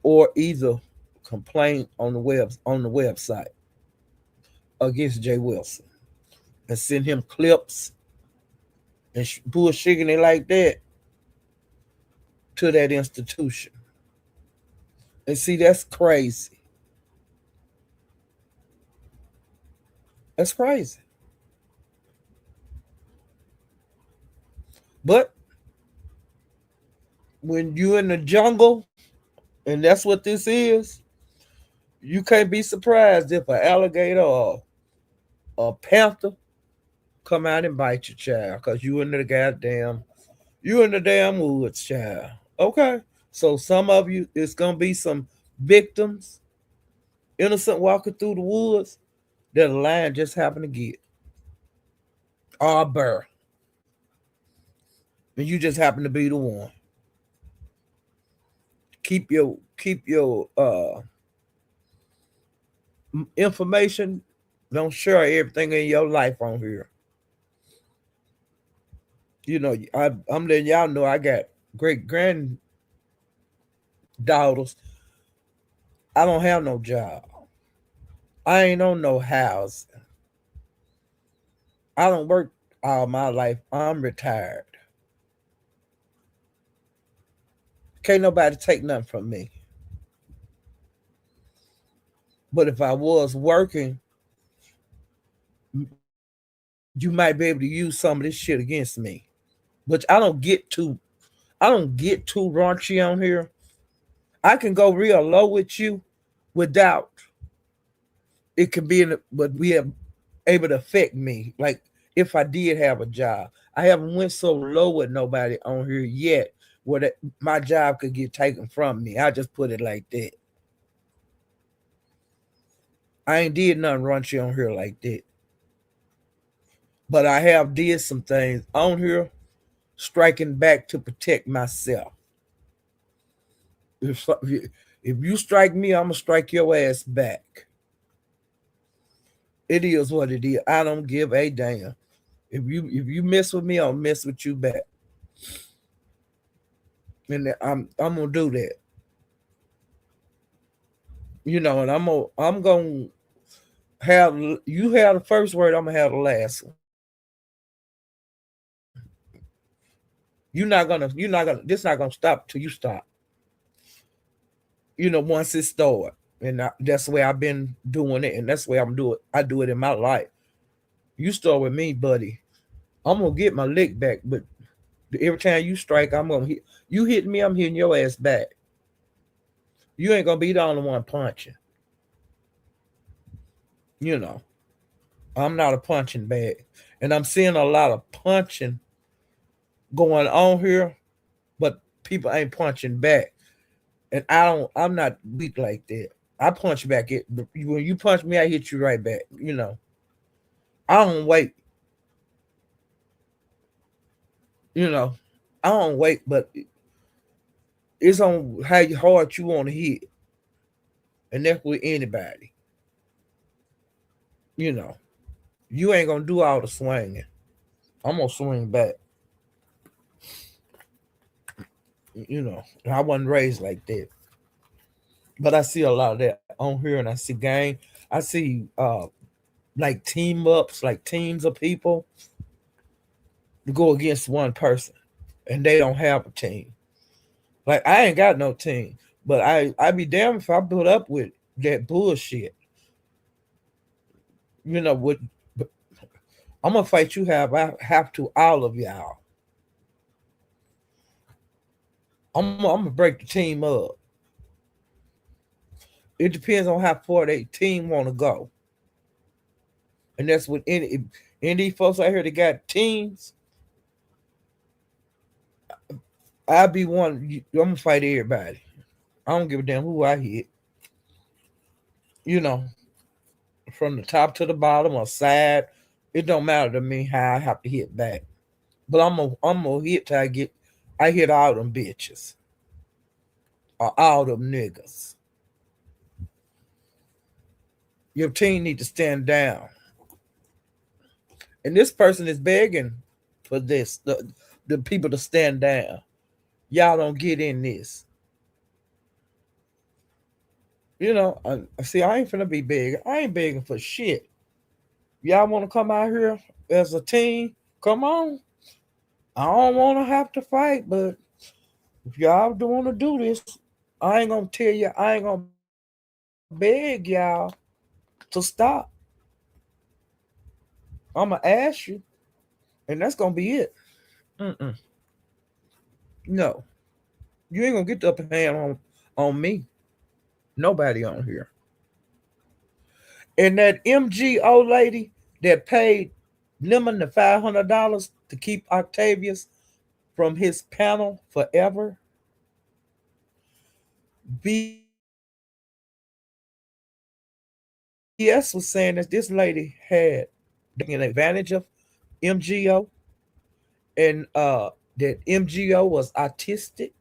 or either complain on the website against Jay Wilson and send him clips and bullshitting it like that to that institution. And see, that's crazy. That's crazy. But when you're in the jungle, and that's what this is, you can't be surprised if an alligator or a panther come out and bite your child because you in the damn woods, child. Okay. So some of you, it's gonna be some victims, innocent walking through the woods that a lion just happened to get. Or a bear. And you just happen to be the one. Keep your information. Don't share everything in your life on here. I'm letting y'all know I got great granddaughters. I don't have no job. I ain't on no house. I don't work all my life. I'm retired. Can't nobody take nothing from me. But if I was working, you might be able to use some of this shit against me. But I don't get too raunchy on here. I can go real low with you without it can be but we are able to affect me. Like If I did have a job, I haven't went so low with nobody on here yet where my job could get taken from me. I just put it like that. I ain't did nothing raunchy on here like that. But I have did some things on here striking back to protect myself. If you strike me, I'm gonna strike your ass back. It is what it is. I don't give a damn. If you mess with me, I'll mess with you back. And I'm gonna do that. And I'm gonna have you have the first word. I'm gonna have the last one. You're not gonna. This not gonna stop till you stop. Once it started, and that's the way I've been doing it, and that's the way I'm doing. I do it in my life. You start with me, buddy. I'm gonna get my lick back, but every time you strike, I'm gonna hit. You hit me, I'm hitting your ass back. You ain't gonna be the only one punching. You know, I'm not a punching bag, and I'm seeing a lot of punching going on here, but people ain't punching back. And I'm not weak like that. I punch back. When you punch me, I hit you right back. I don't wait. You know, I don't wait, but it's on how hard you want to hit, and that's with anybody. You know, you ain't gonna do all the swinging. I'm gonna swing back. I wasn't raised like that, but I see a lot of that on here, and I see gang. I see like team ups, like teams of people to go against one person, and they don't have a team. Like I ain't got no team, but I be damned if I put up with that bullshit. What I'm gonna fight you I have to all of y'all. I'm gonna break the team up. It depends on how far they team want to go, and that's what any these folks out here that got teams. I be one. I'm gonna fight everybody. I don't give a damn who I hit. You know, from the top to the bottom or side, it don't matter to me how I have to hit back. But I'm gonna hit till I hit all them bitches or all them niggas. Your team need to stand down. And this person is begging for the people to stand down. Y'all don't get in this. I see. I ain't finna be begging. I ain't begging for shit. Y'all want to come out here as a team? Come on. I don't want to have to fight, but if y'all don't want to do this, I ain't gonna tell you. I ain't gonna beg y'all to stop. I'm gonna ask you, and that's gonna be it. Mm-mm. No, you ain't gonna get the upper hand on me. Nobody on here. And that MGO lady that paid Lemon the $500 to keep Octavius from his panel forever. BS was saying that this lady had taken advantage of MGO and that MGO was autistic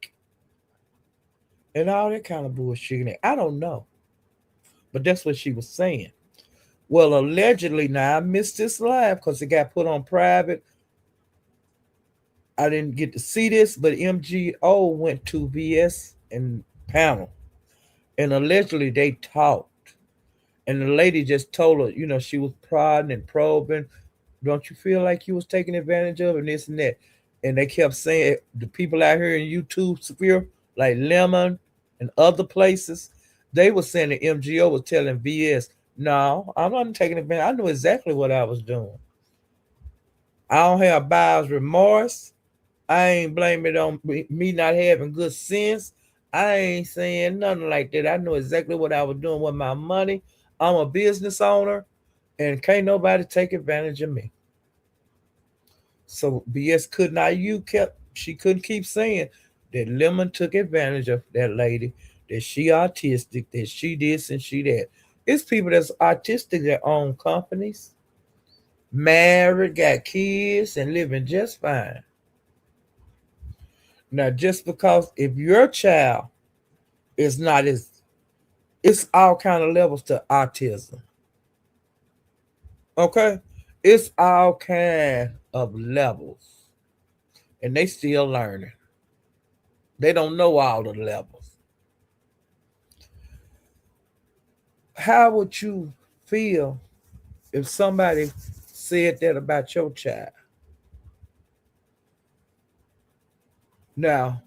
and all that kind of bullshit. I don't know, but that's what she was saying. Well, allegedly, now I missed this live because it got put on private. I didn't get to see this, but MGO went to BS and panel, and allegedly they talked. And the lady just told her, she was prodding and probing. Don't you feel like you was taking advantage of and this and that? And they kept saying the people out here in YouTube sphere, like Lemon and other places, they were saying the MGO was telling BS, no, I'm not taking advantage. I knew exactly what I was doing. I don't have buyer's remorse. I ain't blaming it on me not having good sense. I ain't saying nothing like that. I know exactly what I was doing with my money. I'm a business owner, and can't nobody take advantage of me. So BS could not you kept she couldn't keep saying that Lemon took advantage of that lady, that she autistic, that she this and she that. It's people that's autistic that own companies, married, got kids, and living just fine. Now, just because if your child is not as it's all kind of levels to autism. Okay? It's all kind of levels. And they still learning. They don't know all the levels. How would you feel if somebody said that about your child? Now,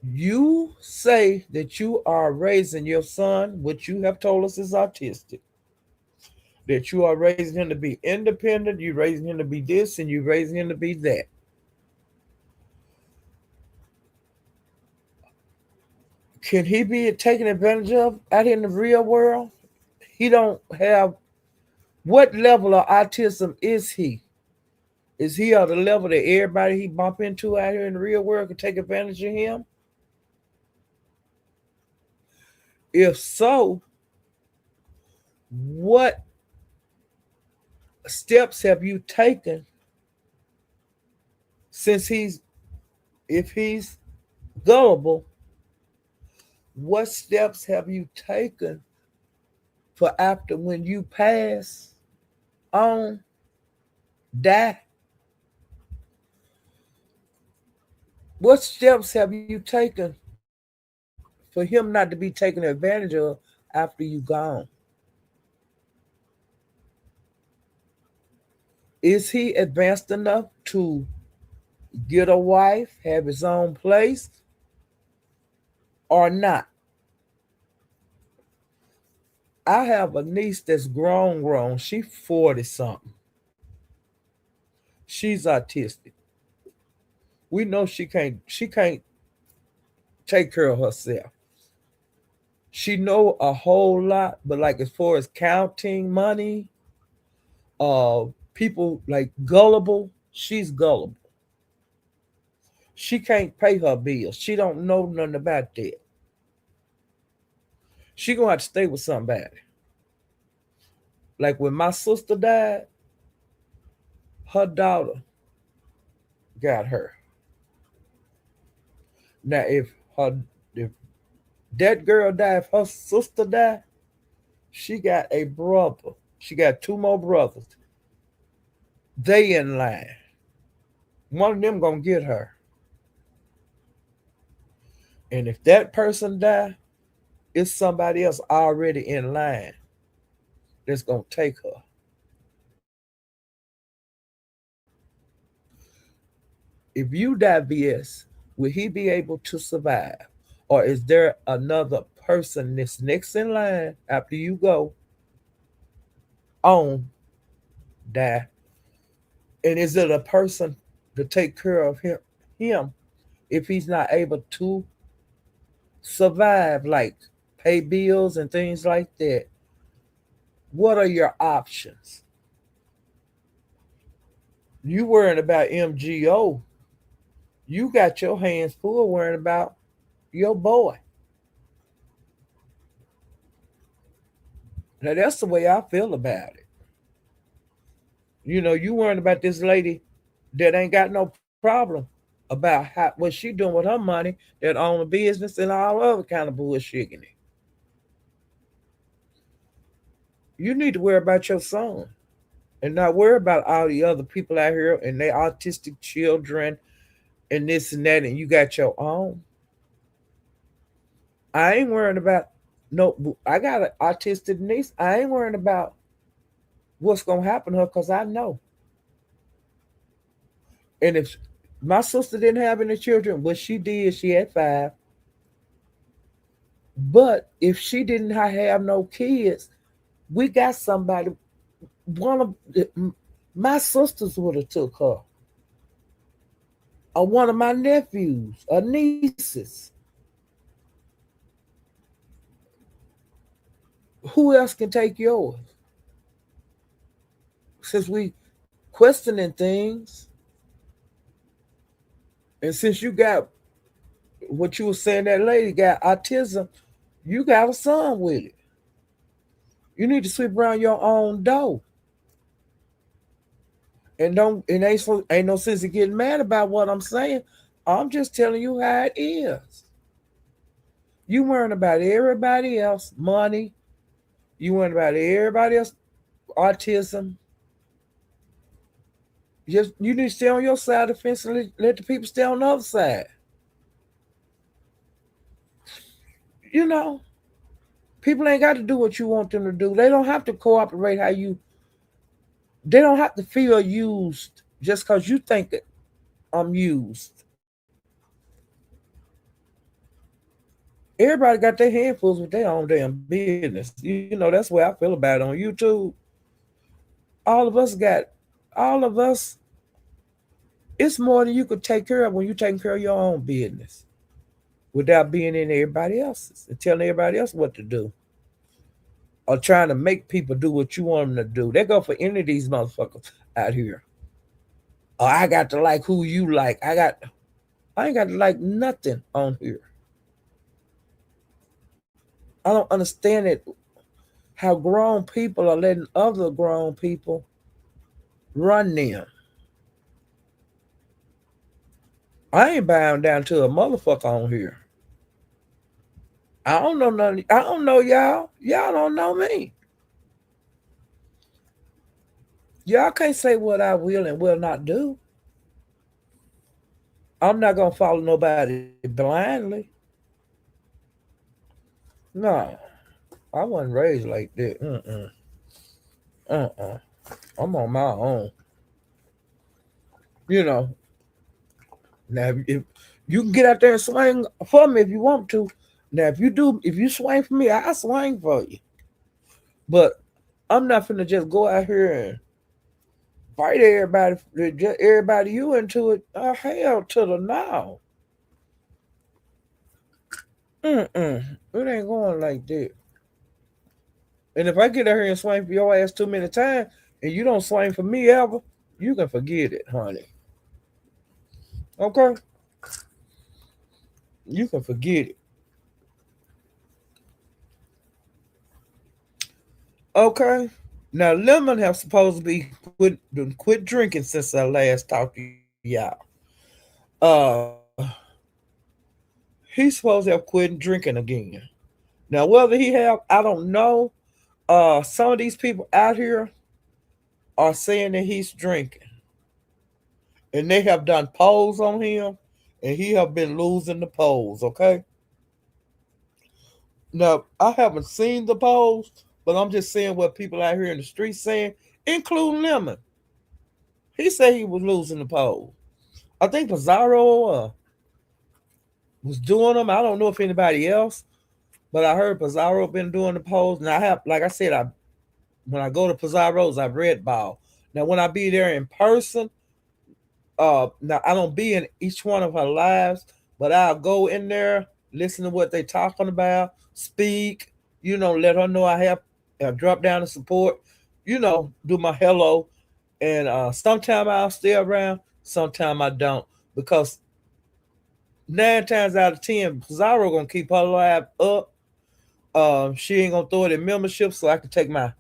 you say that you are raising your son, which you have told us is autistic, that you are raising him to be independent, you're raising him to be this, and you're raising him to be that. Can he be taken advantage of out in the real world? He don't have what level of autism is he? Is he on the level that everybody he bump into out here in the real world can take advantage of him? If so, what steps have you taken since if he's gullible, what steps have you taken for after when you pass on, die? What steps have you taken for him not to be taken advantage of after you gone? Is he advanced enough to get a wife, have his own place, or not? I have a niece that's grown. She 40 something. She's autistic. We know she can't take care of herself. She know a whole lot, but like as far as counting money, uh people like gullible, she's gullible. She can't pay her bills. She don't know nothing about that. She gonna have to stay with somebody. Like when my sister died, her daughter got her. Now if that girl died, if her sister died, she got a brother. She got two more brothers. They in line. One of them gonna get her. And if that person die, it's somebody else already in line that's gonna take her. If you die, BS, will he be able to survive? Or is there another person that's next in line after you go on die? And is it a person to take care of him if he's not able to survive, like pay bills and things like that? What are your options? You worrying about MGO, you got your hands full worrying about your boy. Now that's the way I feel about it. You know, you worrying about this lady that ain't got no problem about what she doing with her money, that own a business and all other kind of bullshit. You need to worry about your son and not worry about all the other people out here and their autistic children and this and that, and you got your own. I ain't worrying about no. I got an autistic niece. I ain't worrying about what's gonna happen to her because I know. And if my sister didn't have any children, but she did, she had five. But if she didn't have no kids, we got somebody. One of my sisters would have took her, or one of my nephews, or nieces. Who else can take yours? Since we questioning things, And since you got what you were saying, that lady got autism, you got a son with it. You need to sweep around your own door. And don't it ain't no sense in getting mad about what I'm saying. I'm just telling you how it is. You worrying about everybody else money. You worrying about everybody else autism. Just you need to stay on your side of the fence and let the people stay on the other side. You know, people ain't got to do what you want them to do. They don't have to cooperate how you. They don't have to feel used just because you think that I'm used. Everybody got their handfuls with their own damn business. That's the way I feel about it on YouTube. All of us got, all of us. It's more than you could take care of when you're taking care of your own business without being in everybody else's and telling everybody else what to do or trying to make people do what you want them to do. They go for any of these motherfuckers out here. Oh, I got to like who you like. I ain't got to like nothing on here. I don't understand it. How grown people are letting other grown people run them. I ain't bowing down to a motherfucker on here. I don't know none. I don't know y'all. Y'all don't know me. Y'all can't say what I will and will not do. I'm not gonna follow nobody blindly. No, I wasn't raised like that. Uh-uh. I'm on my own. You know. Now, if you can get out there and swing for me if you want to. Now, if you swing for me, I'll swing for you. But I'm not finna just go out here and fight everybody, everybody you into it. Hell to the now. Mm-mm. It ain't going like that. And if I get out here and swing for your ass too many times and you don't swing for me ever, you can forget it, honey. Okay? You can forget it. Okay? Now, Lemon have supposed to be quit drinking since I last talked to y'all. Uh, he's supposed to have quit drinking again. Now, whether he have, I don't know. Some of these people out here are saying that he's drinking, and they have done polls on him, and he have been losing the polls. Okay. Now, I haven't seen the polls, but I'm just saying what people out here in the streets saying, including Lemon. He said he was losing the polls. I think Pizarro was doing them. I don't know if anybody else, but I heard Pizarro been doing the polls. And I have, like I said, I when I go to Pizarro's, I've read ball. Now, when I be there in person, now I don't be in each one of her lives, but I'll go in there, listen to what they talking about, speak, let her know I have drop down to support, do my hello. And sometime I'll stay around, sometime I don't. Because 9 times out of 10, Pizarro gonna keep her live up. She ain't gonna throw it in membership, so I can take my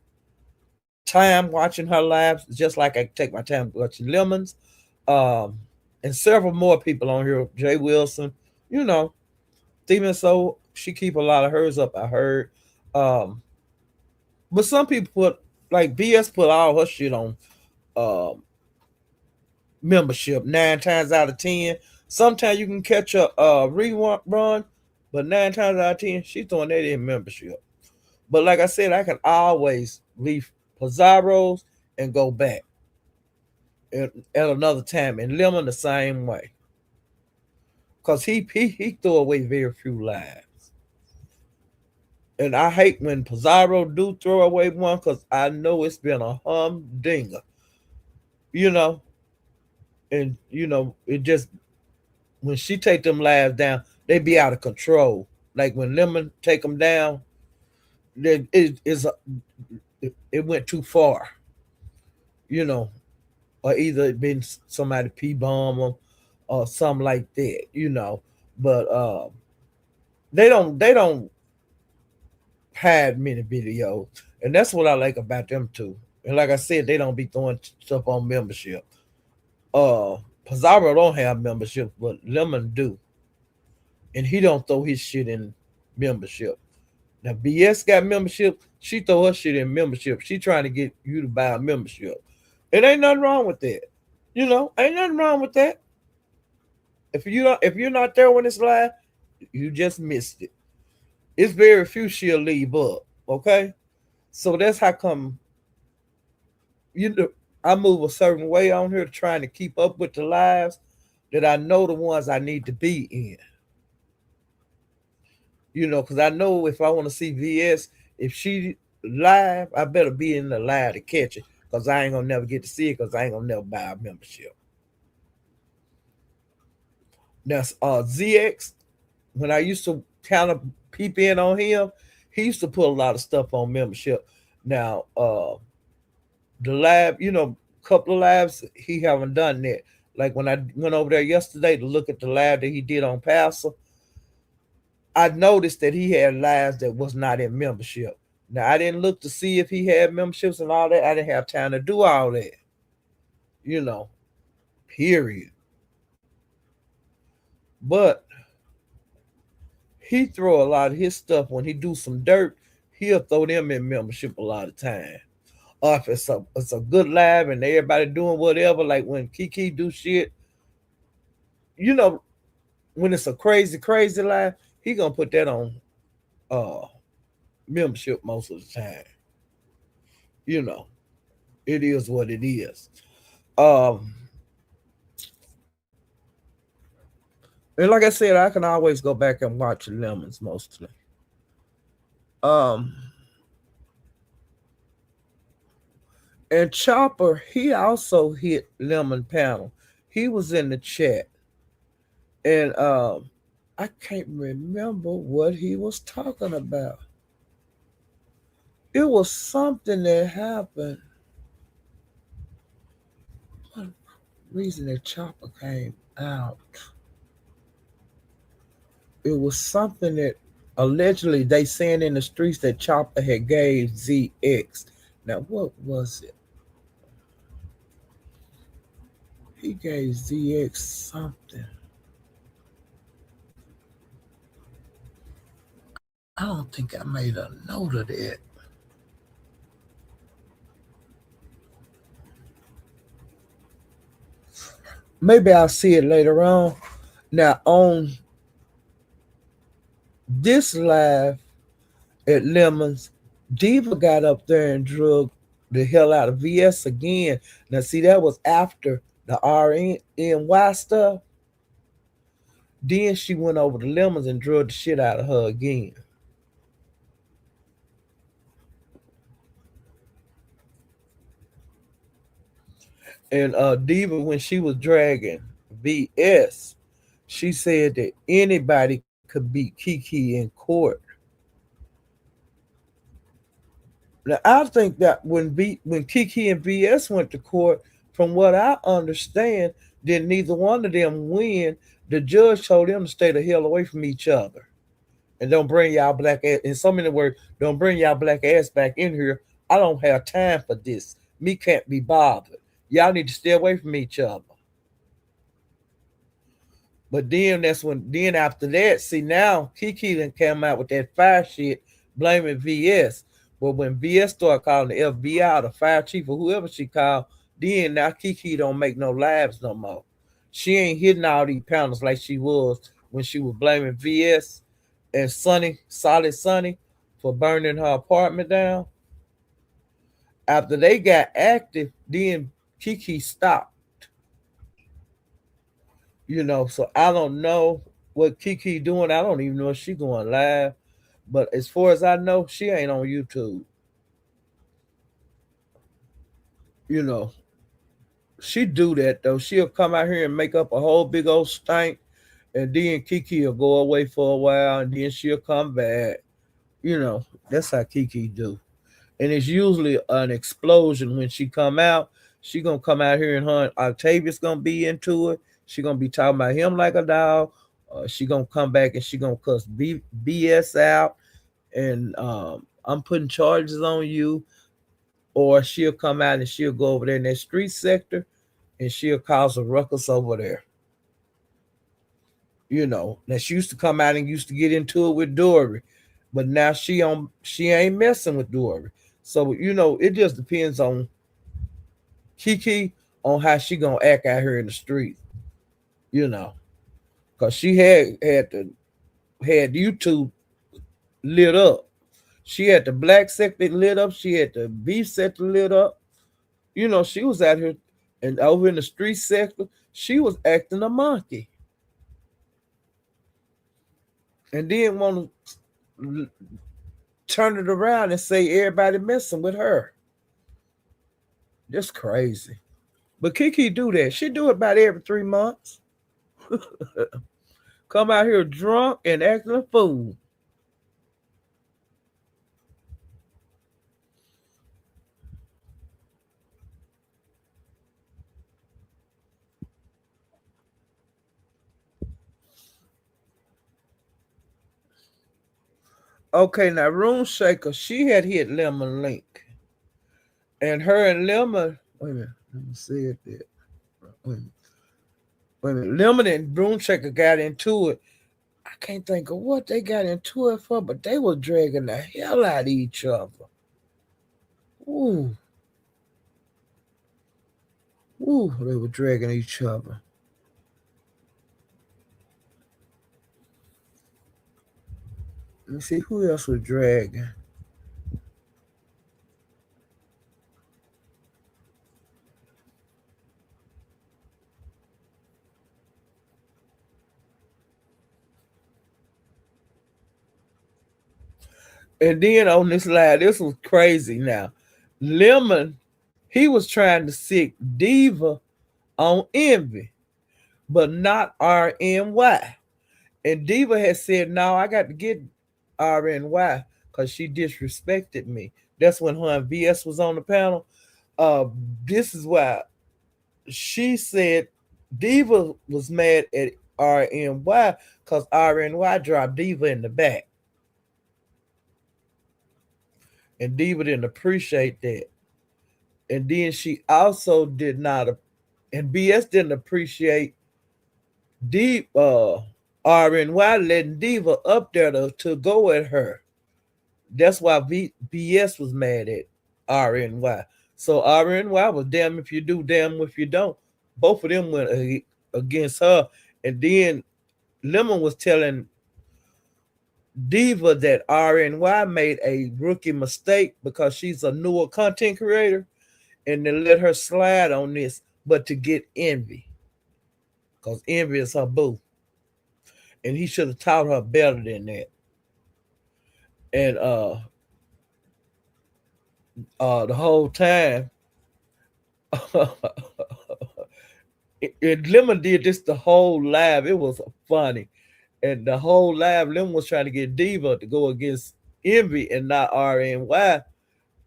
time watching her lives, just like I can take my time watching Lemons. Um, and several more people on here, Jay Wilson, you know, Steven. So she keep a lot of hers up, I heard. Um, but some people put like BS put all her shit on um membership 9 times out of 10. Sometimes you can catch a rerun, but 9 times out of 10, she's throwing that in membership. But like I said, I can always leave Pizarro's and go back at another time, and Lemon the same way. Cause he threw away very few lives, and I hate when Pizarro do throw away one, cause I know it's been a humdinger, you know, and it just when she take them lives down, they be out of control. Like when Lemon take them down, it went too far, you know, or either it been somebody p bomb them, or something like that, But they don't hide many videos, and that's what I like about them too. And like I said, they don't be throwing stuff on membership. Uh, Pizarro don't have membership, but Lemon do, and he don't throw his shit in membership. Now BS got membership. She throw her shit in membership. She trying to get you to buy a membership. It ain't nothing wrong with that. Ain't nothing wrong with that. If you're not there when it's live, you just missed it. It's very few she'll leave up. Okay, so that's how come you know I move a certain way on here, trying to keep up with the lives that I know the ones I need to be in. Because I know if I want to see VS, if she live, I better be in the live to catch it. Because I ain't gonna never get to see it. Because I ain't gonna never buy a membership. Now, ZX, when I used to kind of peep in on him, he used to put a lot of stuff on membership. Now, the lab, couple of labs he haven't done that. Like when I went over there yesterday to look at the lab that he did on Passer, I noticed that he had labs that was not in membership. Now I didn't look to see if he had memberships and all that. I didn't have time to do all that. You know, period. But he throw a lot of his stuff when he do some dirt. He'll throw them in membership a lot of time. Or if it's a good lab and everybody doing whatever, like when Kiki do shit, you know, when it's a crazy lab, he gonna put that on uh membership most of the time. You know, it is what it is. Um, and like I said, I can always go back and watch Lemons mostly. Um, and Chopper, he also hit Lemon panel. He was in the chat, and I can't remember what he was talking about. It was something that happened. What reason that Chopper came out? It was something that allegedly they saying in the streets that Chopper had gave ZX. Now what was it? He gave ZX something. I don't think I made a note of that. Maybe I'll see it later on. Now on this live at Lemons, Diva got up there and drug the hell out of VS again. Now see, that was after the RNY stuff. Then she went over to Lemons and drug the shit out of her again. And Diva, when she was dragging VS, she said that anybody could beat Kiki in court. Now I think that when Kiki and VS went to court, from what I understand, did neither one of them win. The judge told them to stay the hell away from each other and don't bring y'all black ass. In so many words, don't bring y'all black ass back in here. I don't have time for this. Me can't be bothered. Y'all need to stay away from each other. But then after that, see now Kiki done came out with that fire shit blaming VS. But when VS started calling the FBI, the fire chief or whoever she called, then now Kiki don't make no lives no more. She ain't hitting all these panels like she was when she was blaming VS and Solid Sunny, for burning her apartment down. After they got active, then Kiki stopped. So I don't know what Kiki doing. I don't even know if she going live. But as far as I know, she ain't on YouTube. You know, she do that though. She'll come out here and make up a whole big old stank, and then Kiki will go away for a while, and then she'll come back. That's how Kiki do. And it's usually an explosion when she come out. She gonna come out here and her and Octavia's gonna be into it. She gonna be talking about him like a dog. She gonna come back and she gonna cuss BS out, and I'm putting charges on you. Or she'll come out and she'll go over there in that street sector and she'll cause a ruckus over there. Now she used to come out and used to get into it with Dory, but now she ain't messing with Dory. So it just depends on Kiki on how she gonna act out here in the street. You know, cause she had YouTube lit up. She had the black sector lit up. She had the beef sector lit up. She was out here and over in the street sector. She was acting a monkey, and then want to turn it around and say everybody messing with her. That's crazy. But Kiki do that. She do it about every 3 months. Come out here drunk and acting a fool. Okay, now Room Shaker, she had hit Lemon Link. And her and Lemon, wait a minute, let me see it there. Wait a minute. Wait a minute. Lemon and Room Shaker got into it. I can't think of what they got into it for, but they were dragging the hell out of each other. Ooh. Ooh, they were dragging each other. Let me see who else was dragging. And then on this live, this was crazy now. Lemon, he was trying to sick Diva on Envy, but not RNY. And Diva had said, no, I got to get RNY because she disrespected me. That's when her and VS was on the panel. Uh, this is why she said Diva was mad at RNY because RNY dropped Diva in the back. And Diva didn't appreciate that. And then she also did not, and BS didn't appreciate RNY letting Diva up there to go at her. That's why BS was mad at RNY. So RNY was damn if you do, damn if you don't. Both of them went against her. And then Lemon was telling Diva that RNY made a rookie mistake because she's a newer content creator and to let her slide on this, but to get Envy. Because Envy is her boo. And he should have taught her better than that. And the whole time, and Lemon did this the whole live. It was funny. And the whole live, Lemon was trying to get Diva to go against Envy and not RNY.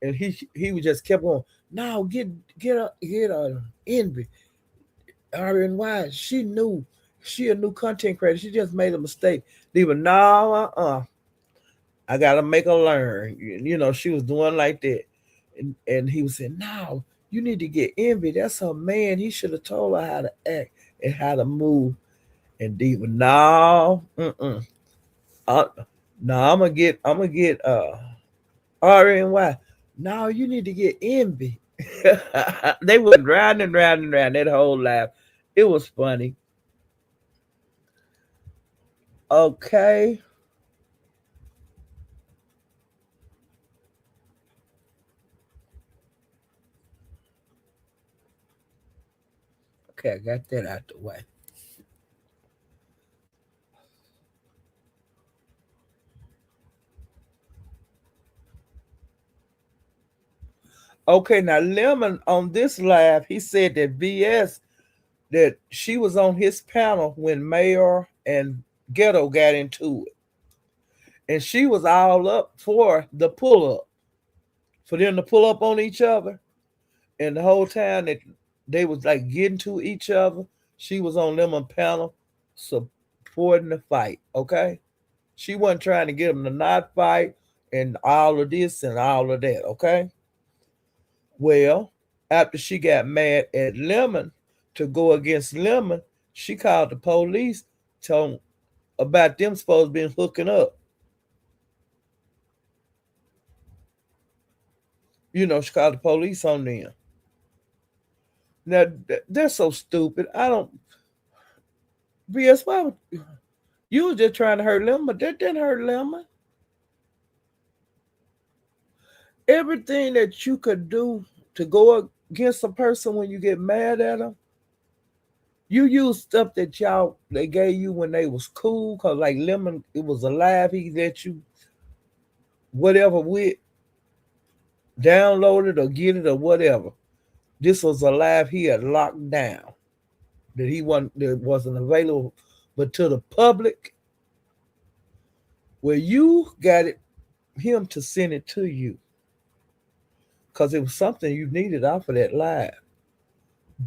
And he just kept on, no, get Envy. RNY, she a new content creator. She just made a mistake. Diva, no, I gotta make her learn. She was doing like that. And he was saying, no, you need to get Envy. That's her man. He should have told her how to act and how to move. And Diva, no, uh, no, I'm gonna get RNY. No, you need to get Envy. They were round and round and round that whole laugh. It was funny. Okay. Okay, I got that out the way. Okay, now Lemon on this live, he said that VS that she was on his panel when Mayor and Ghetto got into it. And she was all up for the pull up, for them to pull up on each other. And the whole time that they was like getting to each other, She was on Lemon panel supporting the fight, okay? She wasn't trying to get him to not fight and all of this and all of that, okay? Well, after she got mad at Lemon to go against Lemon, she called the police, told about them supposed to be hooking up. She called the police on them. Now they're so stupid. I don't. BS, why would you was just trying to hurt Lemon, but that didn't hurt Lemon. Everything that you could do to go against a person when you get mad at them, you use stuff that y'all they gave you when they was cool. Cause like Lemon, it was alive. He let you whatever with download it or get it or whatever. This was alive. He had locked down that wasn't available, but to the public, where you got him to send it to you because it was something you needed off of that live.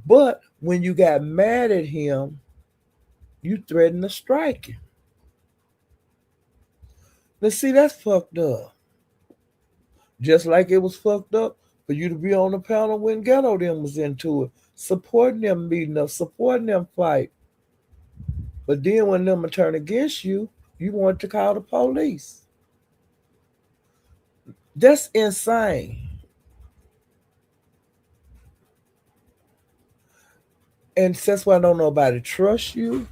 But when you got mad at him, you threatened to strike him. Let's see, that's fucked up. Just like it was fucked up for you to be on the panel when Ghetto them was into it, supporting them meeting up, supporting them fight. But then when them turn against you, you want to call the police. That's insane. And that's why don't nobody trust you,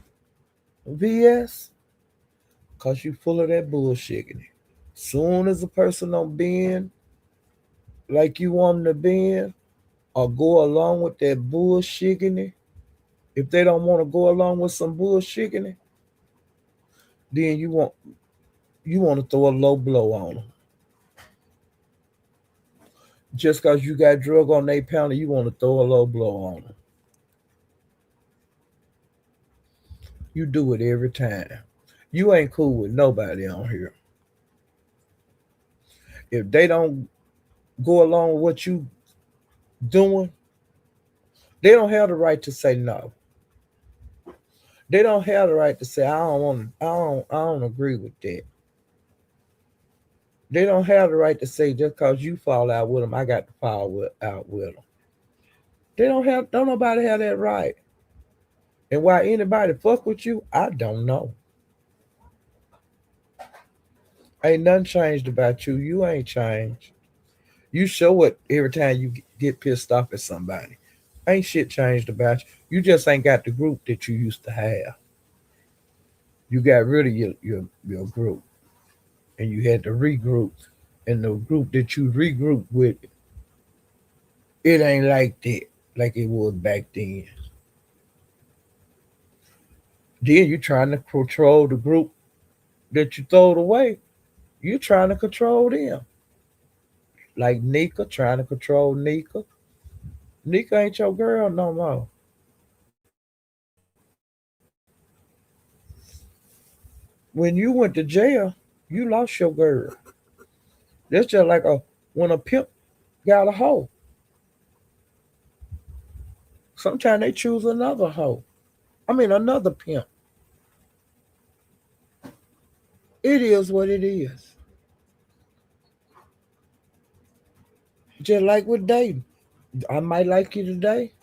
VS, because you full of that bullshit. Soon as a person don't bend like you want them to bend or go along with that bullshit, if they don't want to go along with some bullshit, then you want to throw a low blow on them. Just because you got drug on their pound, you want to throw a low blow on them. You do it every time. You ain't cool with nobody on here. If they don't go along with what you doing, they don't have the right to say no. They don't have the right to say I don't want to. I don't agree with that. They don't have the right to say just because you fall out with them, I got to out with them. They don't nobody have that right. And why anybody fuck with you, I don't know. Ain't nothing changed about you. You ain't changed. You show it every time you get pissed off at somebody. Ain't shit changed about you. You just ain't got the group that you used to have. You got rid of your group and you had to regroup. And the group that you regroup with, it ain't like that, like it was back then. Then you trying to control the group that you throwed away. You trying to control them. Like Nika trying to control Nika. Nika ain't your girl no more. When you went to jail, you lost your girl. That's just like when a pimp got a hoe. Sometimes they choose another hoe. I mean another pimp. It is what it is. Just like with dating. I might like you today,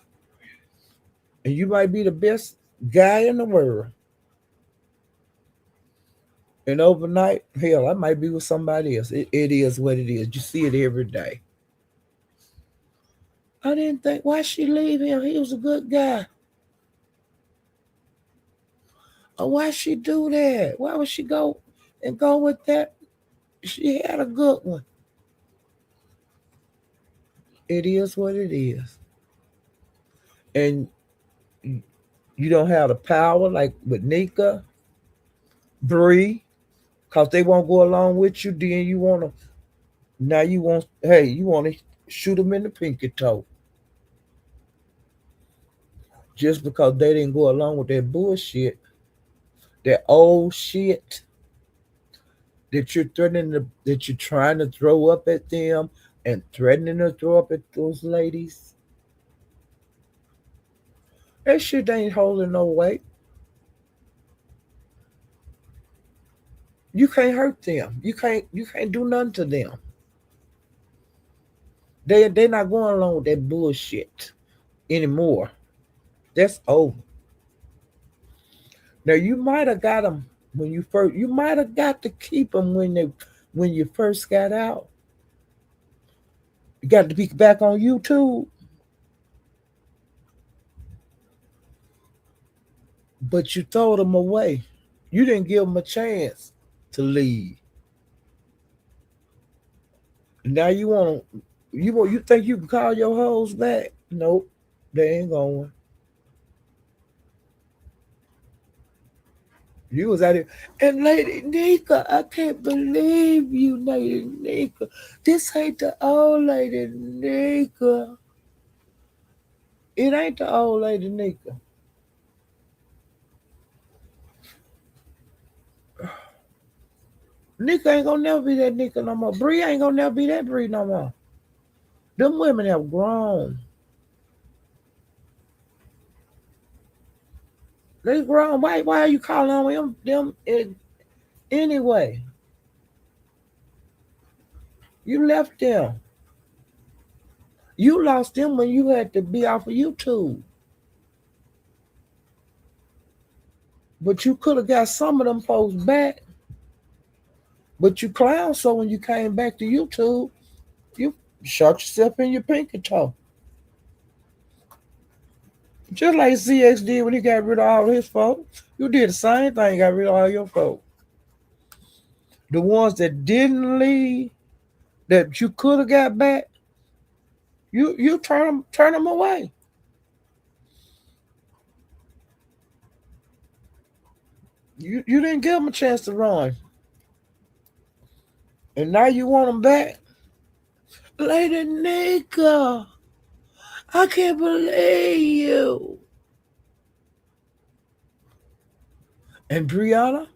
and you might be the best guy in the world. And overnight, hell, I might be with somebody else. It is what it is. You see it every day. I didn't think, why she leave him? He was a good guy. Or why she do that? Why would she go with that? She had a good one. It is what it is. And you don't have the power like with Nika, Bree, because they won't go along with you. Then you want to, now you want to shoot them in the pinky toe. Just because they didn't go along with that bullshit, that old shit that you're trying to throw up at them and threatening to throw up at those ladies. That shit ain't holding no weight. You can't hurt them. You can't do nothing to them. They're not going along with that bullshit anymore. That's over. Now you might have got them when you first. You might have got to keep them when you first got out. You got to be back on YouTube, but you throw them away. You didn't give them a chance to leave. Now you think you can call your hoes back? Nope, they ain't going. You was out here, and Lady Nika, I can't believe you, Lady Nika. This ain't the old Lady Nika. It ain't the old Lady Nika. Nika ain't gonna never be that Nika no more. Bree ain't gonna never be that Bree no more. Them women have grown. They grown. Why are you calling on them anyway? You left them. You lost them when you had to be off of YouTube. But you could have got some of them folks back. But you clown, so when you came back to YouTube, you shot yourself in your pinky toe. Just like CX did when he got rid of all his folks. You did the same thing, got rid of all your folks. The ones that didn't leave, that you could have got back, you turn them away. You didn't give them a chance to run, and now you want them back. Lady Nika, I can't believe you. And Brianna,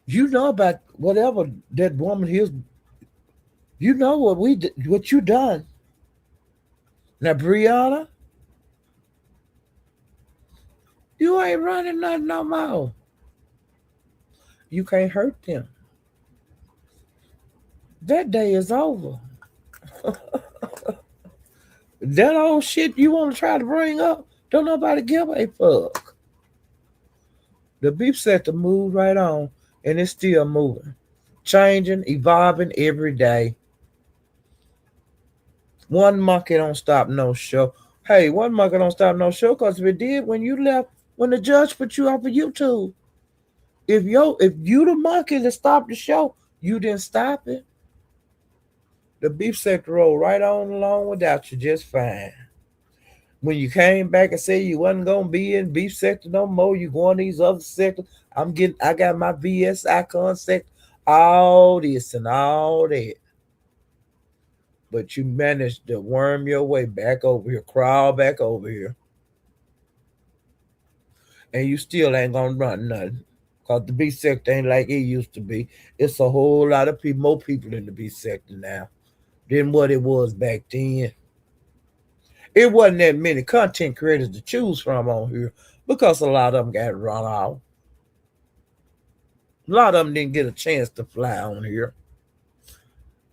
you know about whatever that woman is. You know what you done. Now, Brianna, you ain't running nothing no more. You can't hurt them. That day is over. That old shit you want to try to bring up, don't nobody give a fuck. The beef sector moved right on, and it's still moving, changing, evolving every day. One monkey don't stop no show. Hey, one monkey don't stop no show, because if it did when you left, when the judge put you off of YouTube, if you the monkey that stopped the show, you didn't stop it. The beef sector rolled right on along without you just fine. When you came back and said you wasn't gonna be in beef sector no more, you going these other sectors. I got my VS icon sector, all this and all that. But you managed to worm your way back over here, crawl back over here, and you still ain't gonna run nothing. Cause the B sector ain't like it used to be. It's a whole lot of people, more people in the B sector now than what it was back then. It wasn't that many content creators to choose from on here because a lot of them got run off. A lot of them didn't get a chance to fly on here.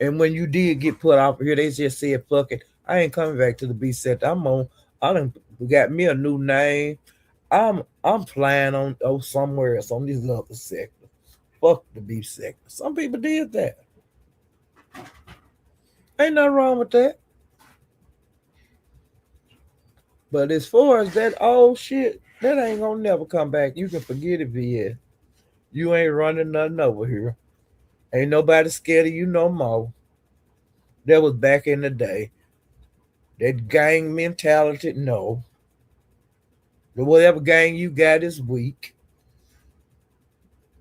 And when you did get put off here, they just said, fuck it. I ain't coming back to the B sector. I done got me a new name. I'm flying on somewhere else on this other sector. Fuck the B sector. Some people did that. Ain't nothing wrong with that. But as far as that old shit, that ain't gonna never come back. You can forget it, VS. You ain't running nothing over here. Ain't nobody scared of you no more. That was back in the day. That gang mentality, no. Whatever gang you got is weak.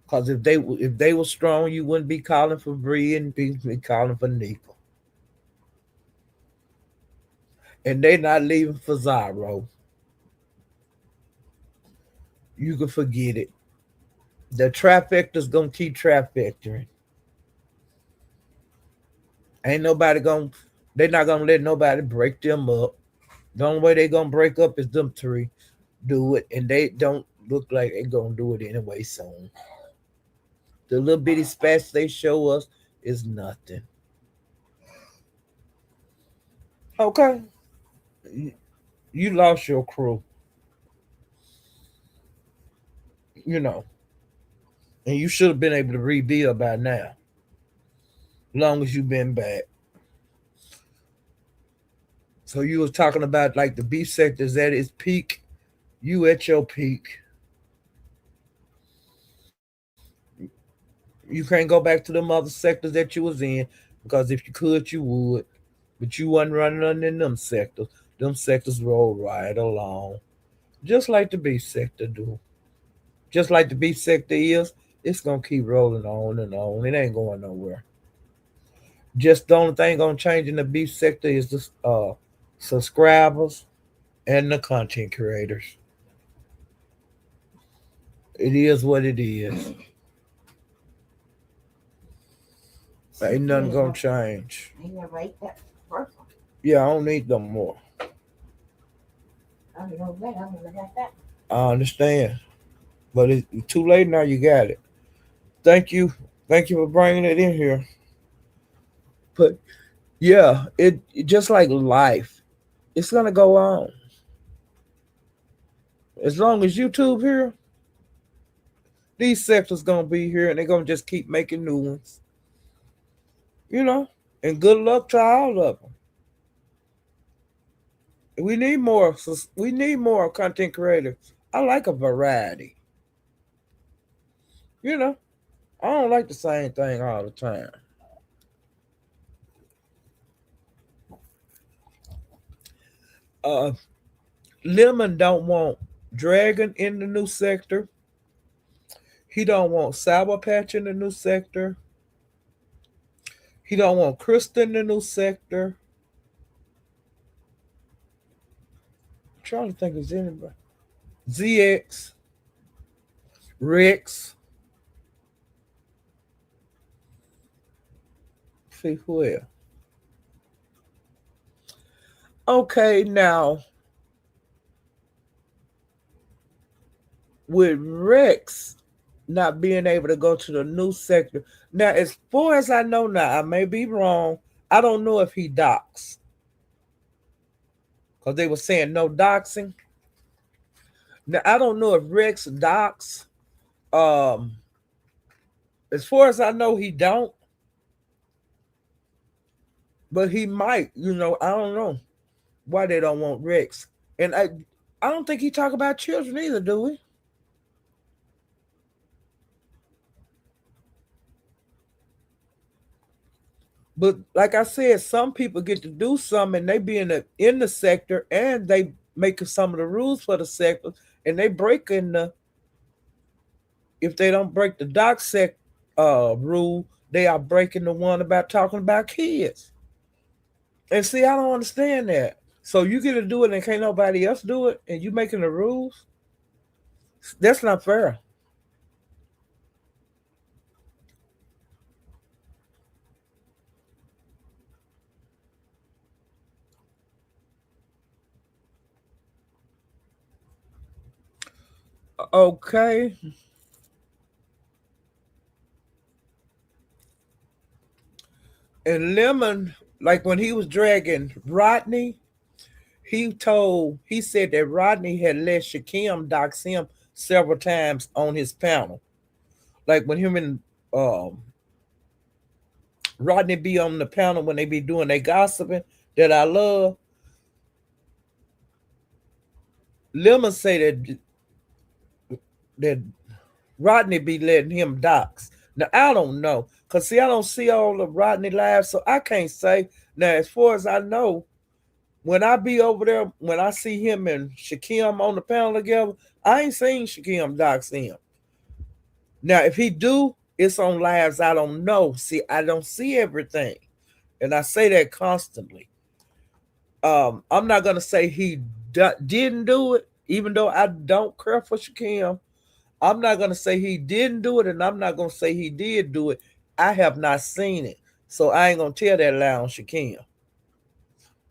Cause if they were strong, you wouldn't be calling for Bree and be calling for Nika. And they not leaving for Zyro. You can forget it. The trifecta's gonna keep trifectoring. Ain't nobody gonna They not gonna let nobody break them up. The only way they gonna break up is them three. do it, and they don't look like they're gonna do it anyway soon. The little bitty spats they show us is nothing. Okay, you you lost your crew, you know, and you should have been able to rebuild by now. Long as you've been back. So you was talking about like the beef sectors at its peak. You at your peak. You can't go back to them other sectors that you was in because if you could, you would. But you wasn't running in them sectors. Them sectors roll right along, just like the beef sector do. Just like the beef sector is, it's gonna keep rolling on and on. It ain't going nowhere. Just the only thing gonna change in the beef sector is the subscribers and the content creators. It is what it is. Ain't nothing gonna change. I never ate that first one. Yeah, I don't need them more. I don't know that. I never got that. I understand, but it's too late now. You got it. Thank you, thank you for bringing it in here. But yeah, it just like life. It's gonna go on as long as YouTube here. These sectors gonna be here, and they're gonna just keep making new ones. You know, and good luck to all of them. We need more. We need more content creators. I like a variety. You know, I don't like the same thing all the time. Uh, Lemon don't want Dragon in the new sector. He don't want Sour Patch in the new sector. He don't want Krista in the new sector. I'm trying to think of anybody. ZX, Rex. See who else? Okay, now with Rex not being able to go to the new sector. Now, as far as I know now, I may be wrong. I don't know if he docks. Because they were saying no doxing. Now I don't know if Rex docks. Um, as far as I know, he don't, but he might. I don't know why they don't want Rex, and I don't think he talk about children either, do we? But like I said, some people get to do something, and they be in the sector, and they make some of the rules for the sector, and they break in the. If they don't break the doc sec rule, they are breaking the one about talking about kids. And see, I don't understand that. So you get to do it and can't nobody else do it, and you making the rules? That's not fair. Okay. And Lemon, like when he was dragging Rodney, he said that Rodney had let Shakim dox him several times on his panel. Like when him and Rodney be on the panel when they be doing their gossiping that I love. Lemon say that Rodney be letting him dox. Now I don't know, cause see I don't see all of Rodney live, so I can't say. Now as far as I know, when I be over there, when I see him and Shakim on the panel together, I ain't seen Shakim dox him. Now if he do, it's on lives I don't know. See, I don't see everything, and I say that constantly. I'm not gonna say he didn't do it, even though I don't care for Shakim. I'm not gonna say he didn't do it, and I'm not gonna say he did do it. I have not seen it, so I ain't gonna tell that lie on Shakim.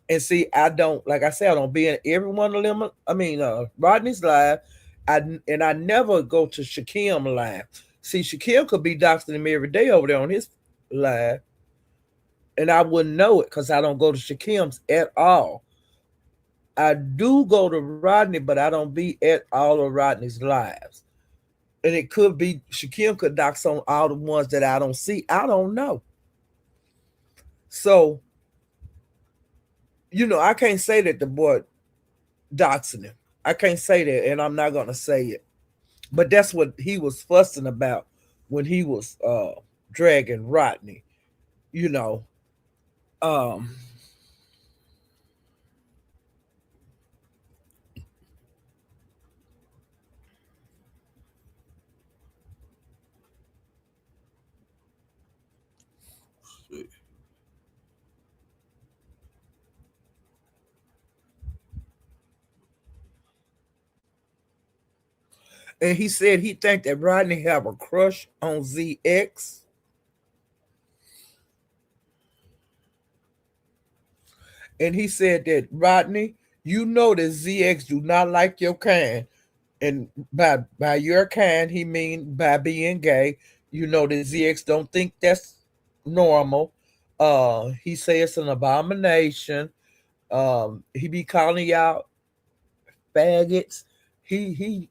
And see, I don't, like I said, I don't be in every one of them. I mean, Rodney's live. I never go to Shaquem live. See, Shaquem could be doxing him every day over there on his live, and I wouldn't know it because I don't go to Shakim's at all. I do go to Rodney, but I don't be at all of Rodney's lives. And it could be Shakim could dox on all the ones that I don't see. I don't know. So, I can't say that the boy doxing him. I can't say that, and I'm not gonna say it. But that's what he was fussing about when he was dragging Rodney. You know, um, and he said he think that Rodney have a crush on ZX, and he said that Rodney, you know that ZX do not like your kind, and by your kind he mean by being gay. You know that ZX don't think that's normal. He says it's an abomination. He be calling y'all faggots. He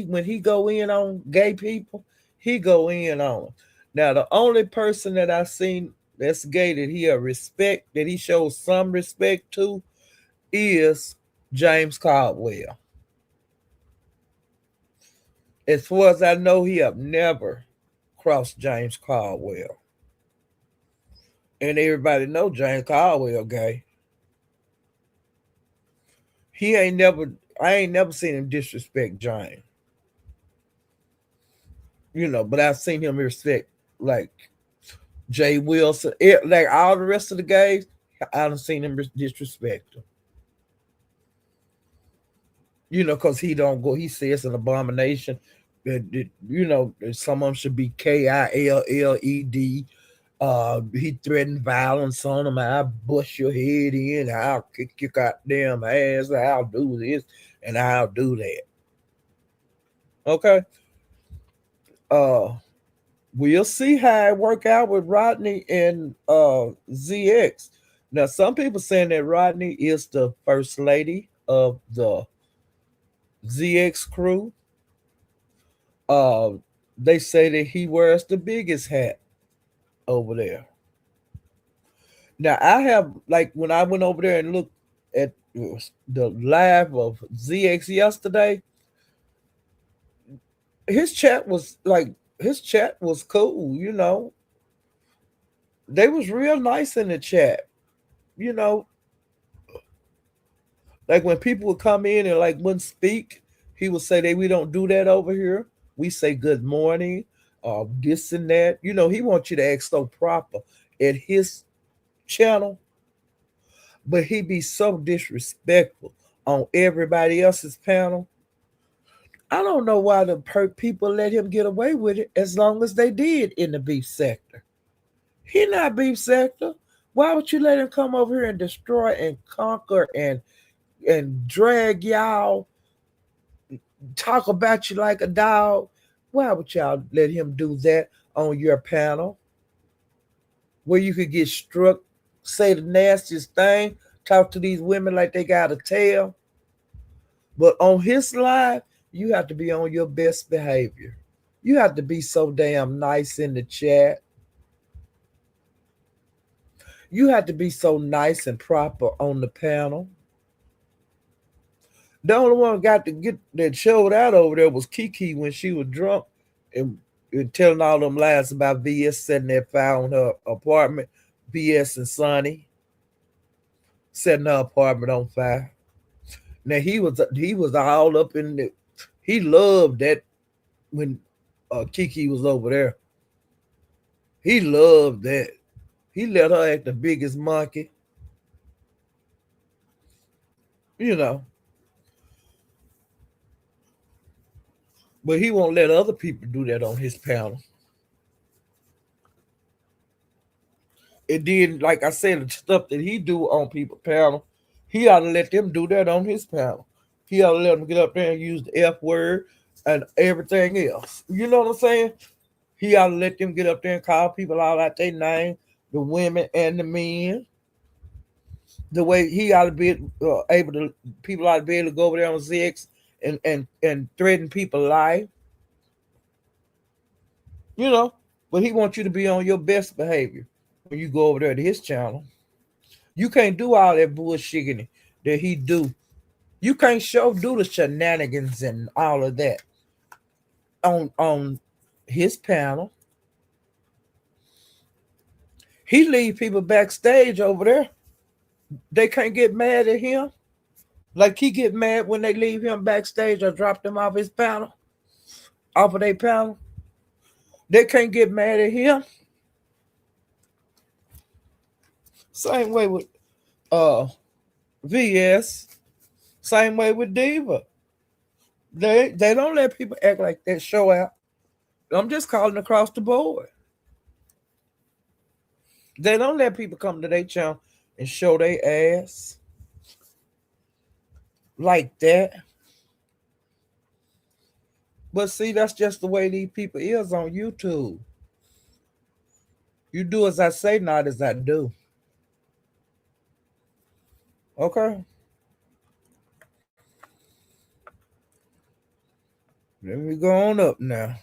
when he go in on gay people, he go in on them. Now the only person that I've seen that's gay that he shows some respect to is James Caldwell. As far as I know, he have never crossed James Caldwell. And everybody know James Caldwell gay. He ain't never I ain't never seen him disrespect James. But I've seen him respect like Jay Wilson, like all the rest of the guys. I haven't seen him disrespect him. Because he don't go. He says an abomination. That some of them should be KILLED. He threatened violence on him. I'll bust your head in. I'll kick your goddamn ass. I'll do this and I'll do that. Okay. Uh, we'll see how it work out with Rodney and ZX. Now, some people saying that Rodney is the first lady of the ZX crew. Uh, they say that he wears the biggest hat over there. Now, I have like when I went over there and looked at the live of ZX yesterday, his chat was cool. They was real nice in the chat. You know, like when people would come in and like wouldn't speak, he would say that we don't do that over here. We say good morning, this and that. He wants you to act so proper at his channel, but he be so disrespectful on everybody else's panel. I don't know why the people let him get away with it as long as they did in the beef sector. He not beef sector. Why would you let him come over here and destroy and conquer and drag y'all, talk about you like a dog? Why would y'all let him do that on your panel where you could get struck, say the nastiest thing, talk to these women like they got a tail? But on his live, you have to be on your best behavior. You have to be so damn nice in the chat. You have to be so nice and proper on the panel. The only one got to get that showed out over there was Kiki when she was drunk and telling all them lies about VS setting that fire on her apartment. VS and Sonny setting her apartment on fire. Now he was all up in the. He loved that when Kiki was over there. He loved that. He let her act the biggest monkey. You know, but he won't let other people do that on his panel. It did, like I said, the stuff that he do on people panel. He ought to let them do that on his panel. He ought to let them get up there and use the F word and everything else. You know what I'm saying? He ought to let them get up there and call people out their name, the women and the men. The way he ought to be able to, people ought to be able to go over there on Zix and threaten people's life. You know, but he wants you to be on your best behavior when you go over there to his channel. You can't do all that bullshitting that he do. You can't do the shenanigans and all of that on his panel. He leave people backstage over there. They can't get mad at him. Like he get mad when they leave him backstage or drop them off his panel, off of their panel. They can't get mad at him. Same way with uh VS. Same way with Diva. They don't let people act like that, show out. I'm just calling across the board. They don't let people come to their channel and show their ass like that. But see, that's just the way these people is on YouTube. You do as I say, not as I do. Okay? Let me go on up now.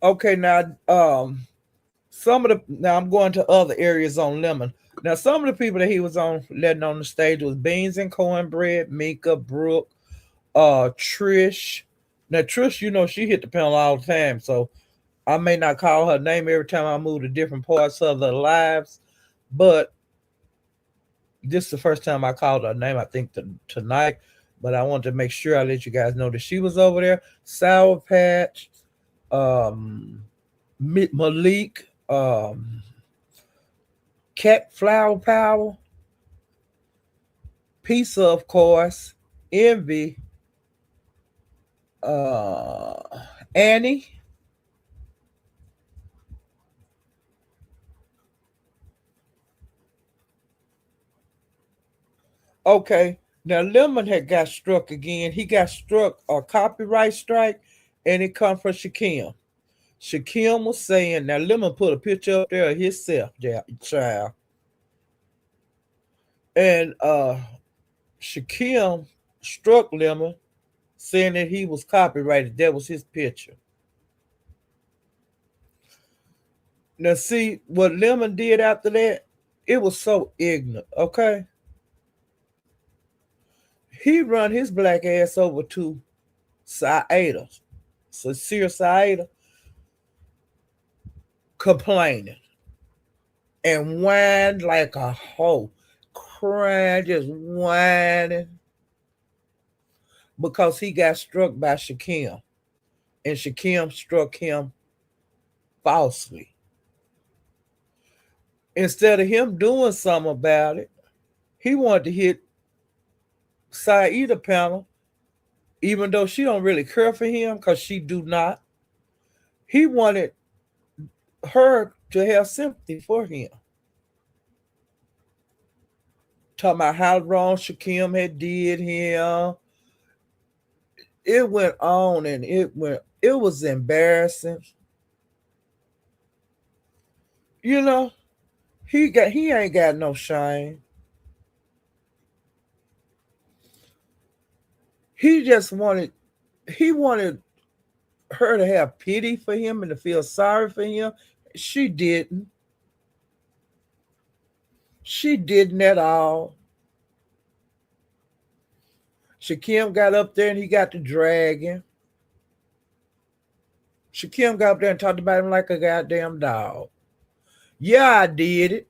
Okay, now I'm going to other areas on Lemon. Now some of the people that he was on letting on the stage was Beans and Cornbread, Mika, Brooke, Trish. Now Trish, you know, she hit the panel all the time, so I may not call her name every time I move to different parts of their lives, but this is the first time I called her name, I think, tonight. But I wanted to make sure I let you guys know that she was over there. Sour Patch, um, Malik, Cat Flower Power, Pizza, of course, Envy, uh, Annie. Okay, now Lemon had got struck again. He got struck a copyright strike, and it come from Shakim. Shakim was saying, now Lemon put a picture up there of himself, child, and Shakim struck Lemon, saying that he was copyrighted. That was his picture. Now, see what Lemon did after that? It was so ignorant. Okay, he run his black ass over to Saida, Sincere Saida, complaining and whined like a hoe, crying, just whining because he got struck by Shakim, and Shakim struck him falsely. Instead of him doing something about it, he wanted to hit Saida panel, even though she don't really care for him because she do not. He wanted her to have sympathy for him. Talking about how wrong Shakim had did him. It went on and it was embarrassing. You know, he ain't got no shame. He just wanted her to have pity for him and to feel sorry for him. She didn't. She didn't at all. Shakim got up there and he got to dragging. Shakim got up there and talked about him like a goddamn dog. Yeah, I did it.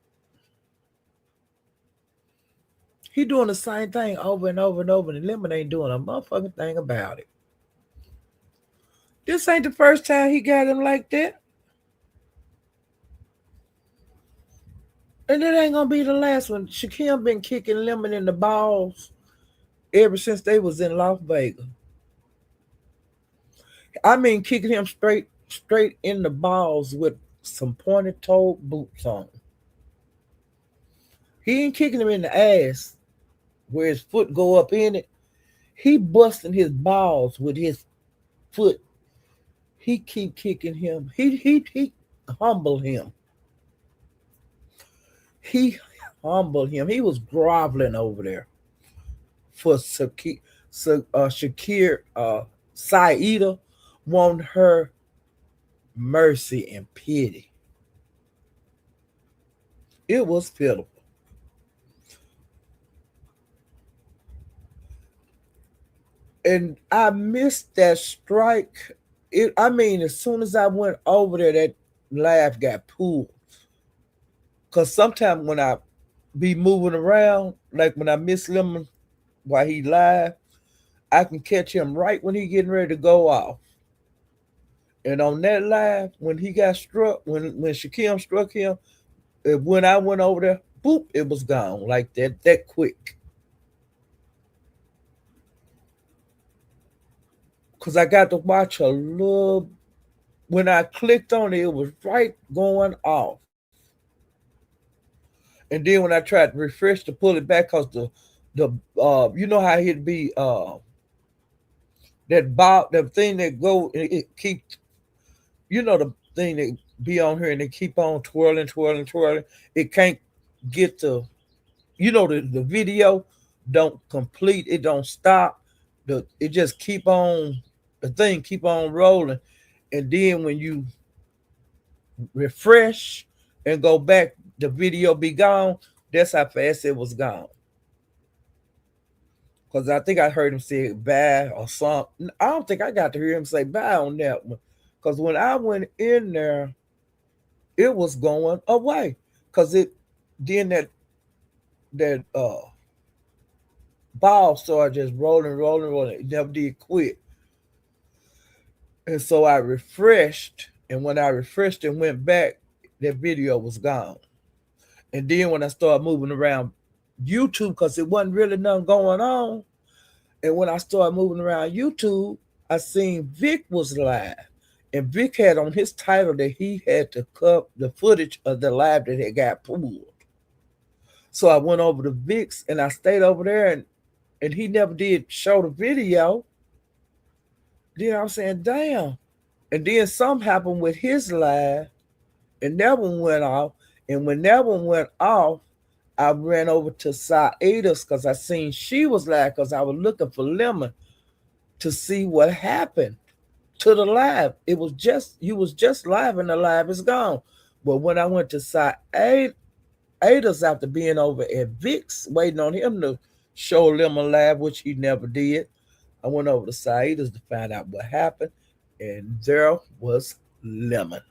He doing the same thing over and over and over, and Lemon ain't doing a motherfucking thing about it. This ain't the first time he got him like that. And it ain't gonna be the last one. Shakim been kicking Lemon in the balls ever since they was in Las Vegas. I mean, kicking him straight straight in the balls with some pointed toe boots on. He ain't kicking him in the ass where his foot go up in it. He busting his balls with his foot. He keep kicking him. He humble him. He humbled him. He was groveling over there for Shakir Saida want her mercy and pity. It was pitiful. And I missed that strike. I mean, as soon as I went over there, that laugh got pulled. Cause sometimes when I be moving around, like when I miss Lemon while he live, I can catch him right when he getting ready to go off. And on that live, when he got struck, when Shakim struck him, when I went over there, boop, it was gone like that quick. Cause I got to watch a little. When I clicked on it, it was right going off. And then when I tried to refresh to pull it back, cause the you know how it'd be that bob the thing that go it keep you know the thing that be on here and they keep on twirling, twirling, twirling. It can't get the the video don't complete, it don't stop. It just keep on the thing keep on rolling. And then when you refresh and go back, the video be gone. That's how fast it was gone. Because I think I heard him say bye or something. I don't think I got to hear him say bye on that one. Because when I went in there, it was going away. Because it then that ball started just rolling, rolling, rolling. It never did quit. And so I refreshed. And when I refreshed and went back, that video was gone. And then when I started moving around YouTube, because it wasn't really nothing going on, and when I started moving around YouTube, I seen Vic was live. And Vic had on his title that he had to cut the footage of the live that had got pulled. So I went over to Vic's and I stayed over there and he never did show the video. Then I'm saying, damn. And then something happened with his live and that one went off. And when that one went off, I ran over to Saida's because I seen she was live because I was looking for Lemon to see what happened to the live. It was just you was just live and the live is gone. But when I went to Saida's after being over at Vic's waiting on him to show Lemon live, which he never did, I went over to Saida's to find out what happened, and there was Lemon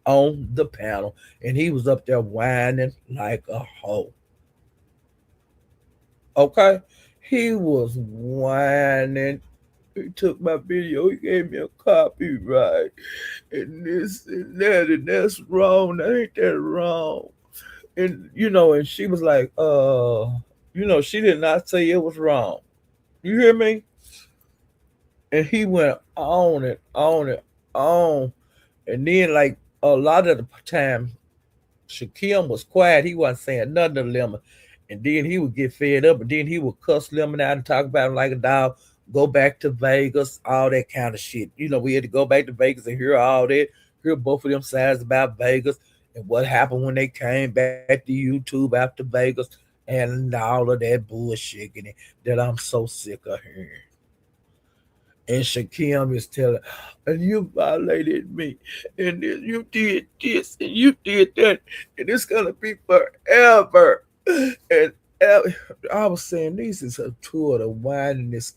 on the panel, and he was up there whining like a hoe. Okay, he was whining. He took my video. He gave me a copyright, and this and that, and that's wrong. That ain't that wrong. And and she was like, she did not say it was wrong. You hear me? And he went on and on and on. And then, like a lot of the time, Shaquem was quiet. He wasn't saying nothing to Lemon. And then he would get fed up, and then he would cuss Lemon out and talk about him like a dog. Go back to Vegas, all that kind of shit. We had to go back to Vegas and hear all that, hear both of them sides about Vegas and what happened when they came back to YouTube after Vegas and all of that bullshit that I'm so sick of hearing. And Shakim is telling, and you violated me, and then you did this, and you did that, and it's gonna be forever. And I was saying, this is a tour of windingest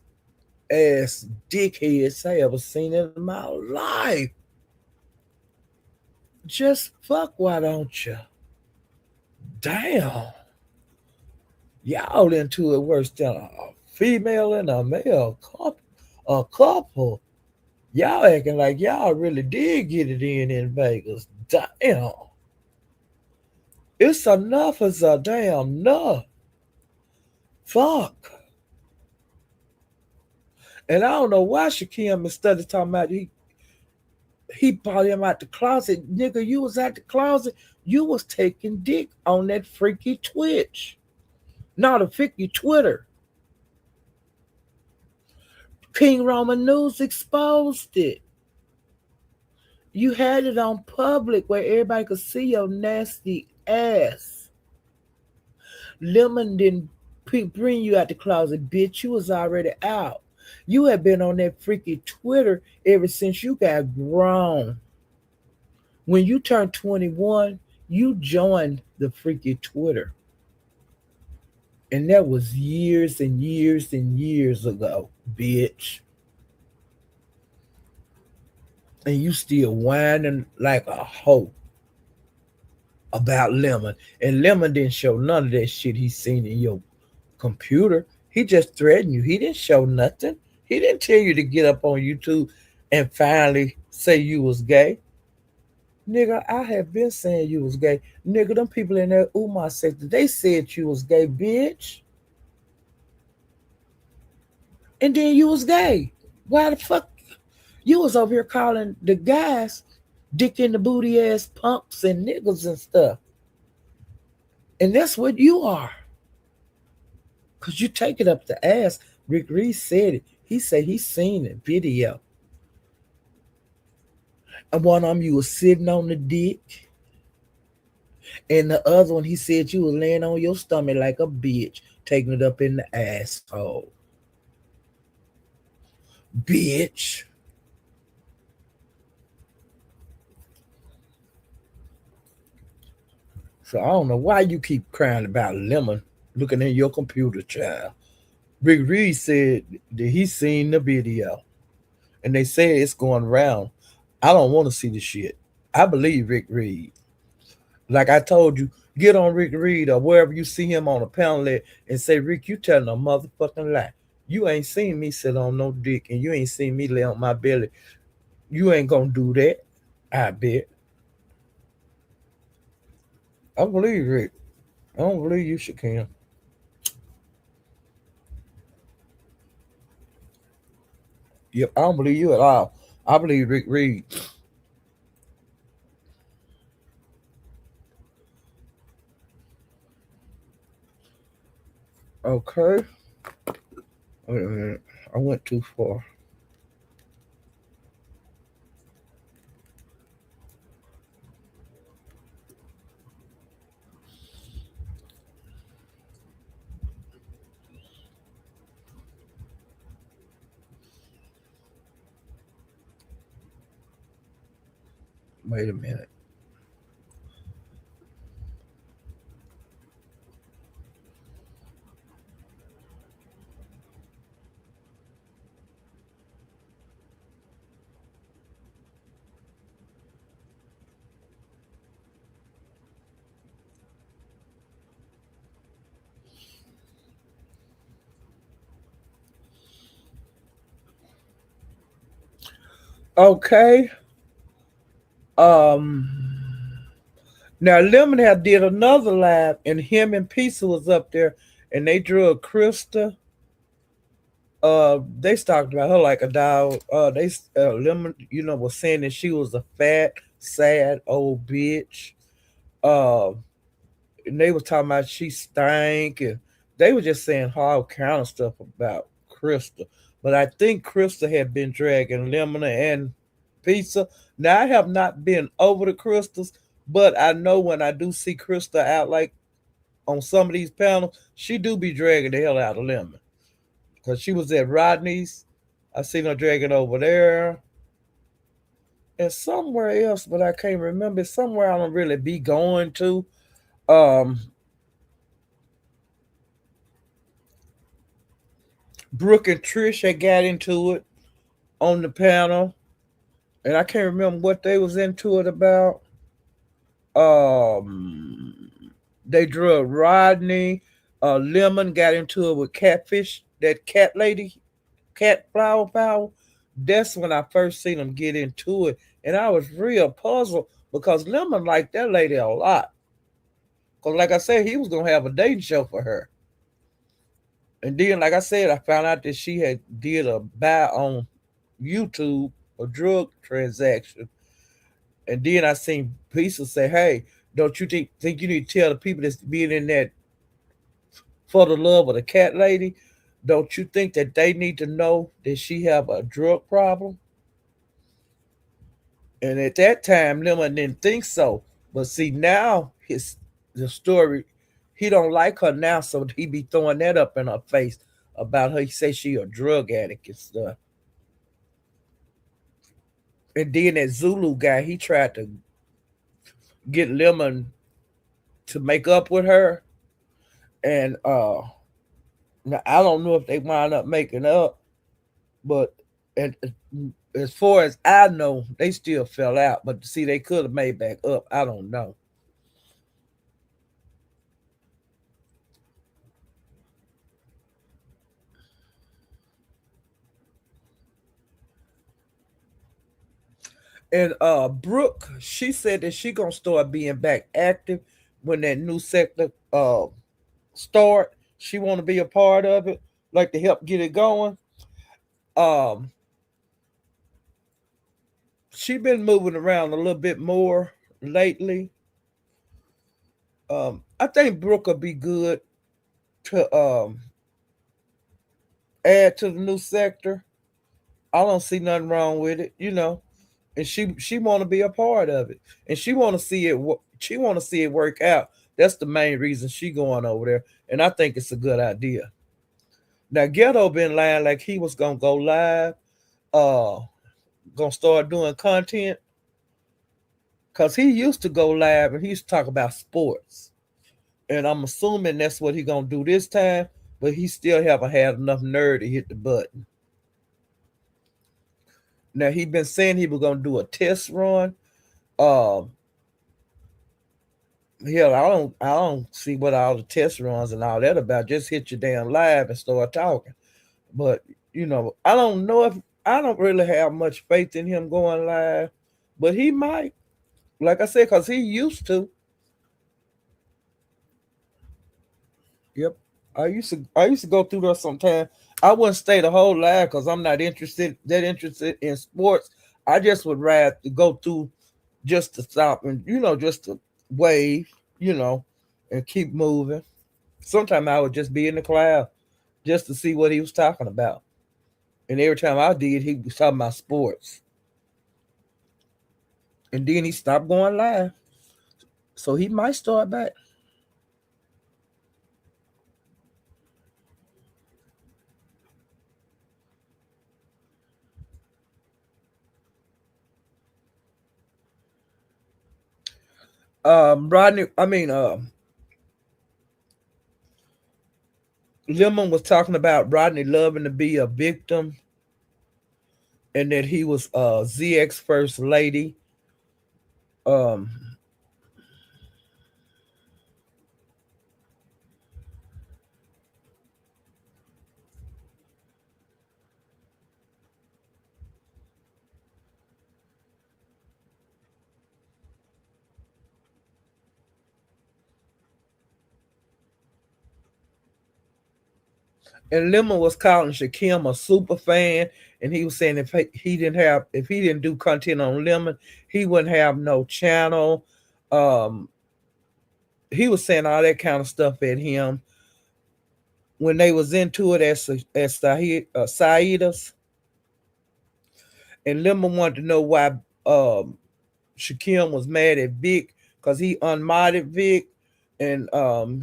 ass dickheads I ever seen in my life. Just fuck, why don't you? Damn. Y'all into it worse than a female and a male couple. A couple. Y'all acting like y'all really did get it in Vegas. Damn. It's enough as a damn enough. Fuck. And I don't know why Shakim is study talking about He brought him out the closet. Nigga, you was out the closet. You was taking dick on that freaky Twitch. Not a freaky Twitter. King Roman News exposed it. You had it on public where everybody could see your nasty ass. Lemon didn't bring you out the closet, bitch. You was already out. You had been on that freaky Twitter ever since you got grown. When you turned 21, you joined the freaky Twitter. And that was years and years and years ago, bitch. And you still whining like a hoe about Lemon. And Lemon didn't show none of that shit he seen in your computer. He just threatened you. He didn't show nothing. He didn't tell you to get up on YouTube and finally say you was gay. Nigga, I have been saying you was gay. Nigga, them people in that Umar sector, they said you was gay, bitch. And then you was gay. Why the fuck? You was over here calling the guys dick in the booty ass punks and niggas and stuff. And that's what you are. Because you take it up the ass. Rick Reed said it. He said he seen the video. And one of them you was sitting on the dick. And the other one, he said you was laying on your stomach like a bitch, taking it up in the asshole. Bitch. So I don't know why you keep crying about Lemon looking in your computer, child. Rick Reed said that he seen the video. And they say it's going around. I don't want to see the shit. I believe Rick Reed. Like I told you, get on Rick Reed or wherever you see him on a panel and say, Rick, you telling a motherfucking lie. You ain't seen me sit on no dick and you ain't seen me lay on my belly. You ain't gonna do that. I bet. I believe Rick. I don't believe you, Shakim. Yep, I don't believe you at all. I believe Rick Reed. Okay. Wait a minute. I went too far. Wait a minute. Okay. Um Now Lemon had did another live and him and Pizza was up there and they drew a Krista. They talked about her like a dog. They Lemon, was saying that she was a fat, sad old bitch. Uh, and they were talking about she stank, and they were just saying all kind of stuff about Krista. But I think Krista had been dragging Lemon and Pizza. Now I have not been over the Krystals, but I know when I do see Krista out like on some of these panels, she do be dragging the hell out of Lemon. Because she was at Rodney's. I seen her dragging over there. And somewhere else, but I can't remember. Somewhere I don't really be going to. Um, Brooke and Trish had got into it on the panel. And I can't remember what they was into it about. They drew Rodney. Lemon got into it with Catfish, that cat lady, Cat Flower Power. That's when I first seen them get into it. And I was real puzzled because Lemon liked that lady a lot. Because, like I said, he was going to have a dating show for her. And then, like I said, I found out that she had did a buy on YouTube, a drug transaction. And then I seen people say, "Hey, don't you think you need to tell the people that's being in that for the love of the cat lady? Don't you think that they need to know that she have a drug problem?" And at that time, Lemon didn't think so. But see, now the story, he don't like her now, so he be throwing that up in her face about her. He say she a drug addict and stuff. And then that Zulu guy, he tried to get Lemon to make up with her, and now I don't know if they wind up making up, but and as far as I know, they still fell out. But see, they could have made back up. I don't know. And Brooke, she said that she gonna start being back active when that new sector start. She wanna be a part of it, like to help get it going. Um, she been moving around a little bit more lately. I think Brooke will be good to add to the new sector. I don't see nothing wrong with it. And she want to be a part of it, and she want to see it. She want to see it work out. That's the main reason she going over there, and I think it's a good idea. Now Ghetto been lying like he was gonna go live, uh, gonna start doing content, cause he used to go live and he used to talk about sports, and I'm assuming that's what he gonna do this time. But he still haven't had enough nerve to hit the button. Now he been saying he was gonna do a test run. Um, Hell, I don't see what all the test runs and all that about. Just hit your damn live and start talking. But I don't know if I don't really have much faith in him going live, but he might. Like I said, cause he used to. Yep, I used to go through there sometime. I wouldn't stay the whole live because I'm not interested in sports. I just would rather go through just to stop and just to wave, you know, and keep moving. Sometimes I would just be in the cloud just to see what he was talking about. And every time I did, he was talking about sports. And then he stopped going live. So he might start back. Rodney, I mean, Lemon was talking about Rodney loving to be a victim and that he was ZX first lady. Um, and Lemon was calling Shakim a super fan, and he was saying if he didn't do content on Lemon, he wouldn't have no channel. Um, he was saying all that kind of stuff at him when they was into it as Saidas, and Lemon wanted to know why Shakim was mad at Vic because he unmodded Vic, and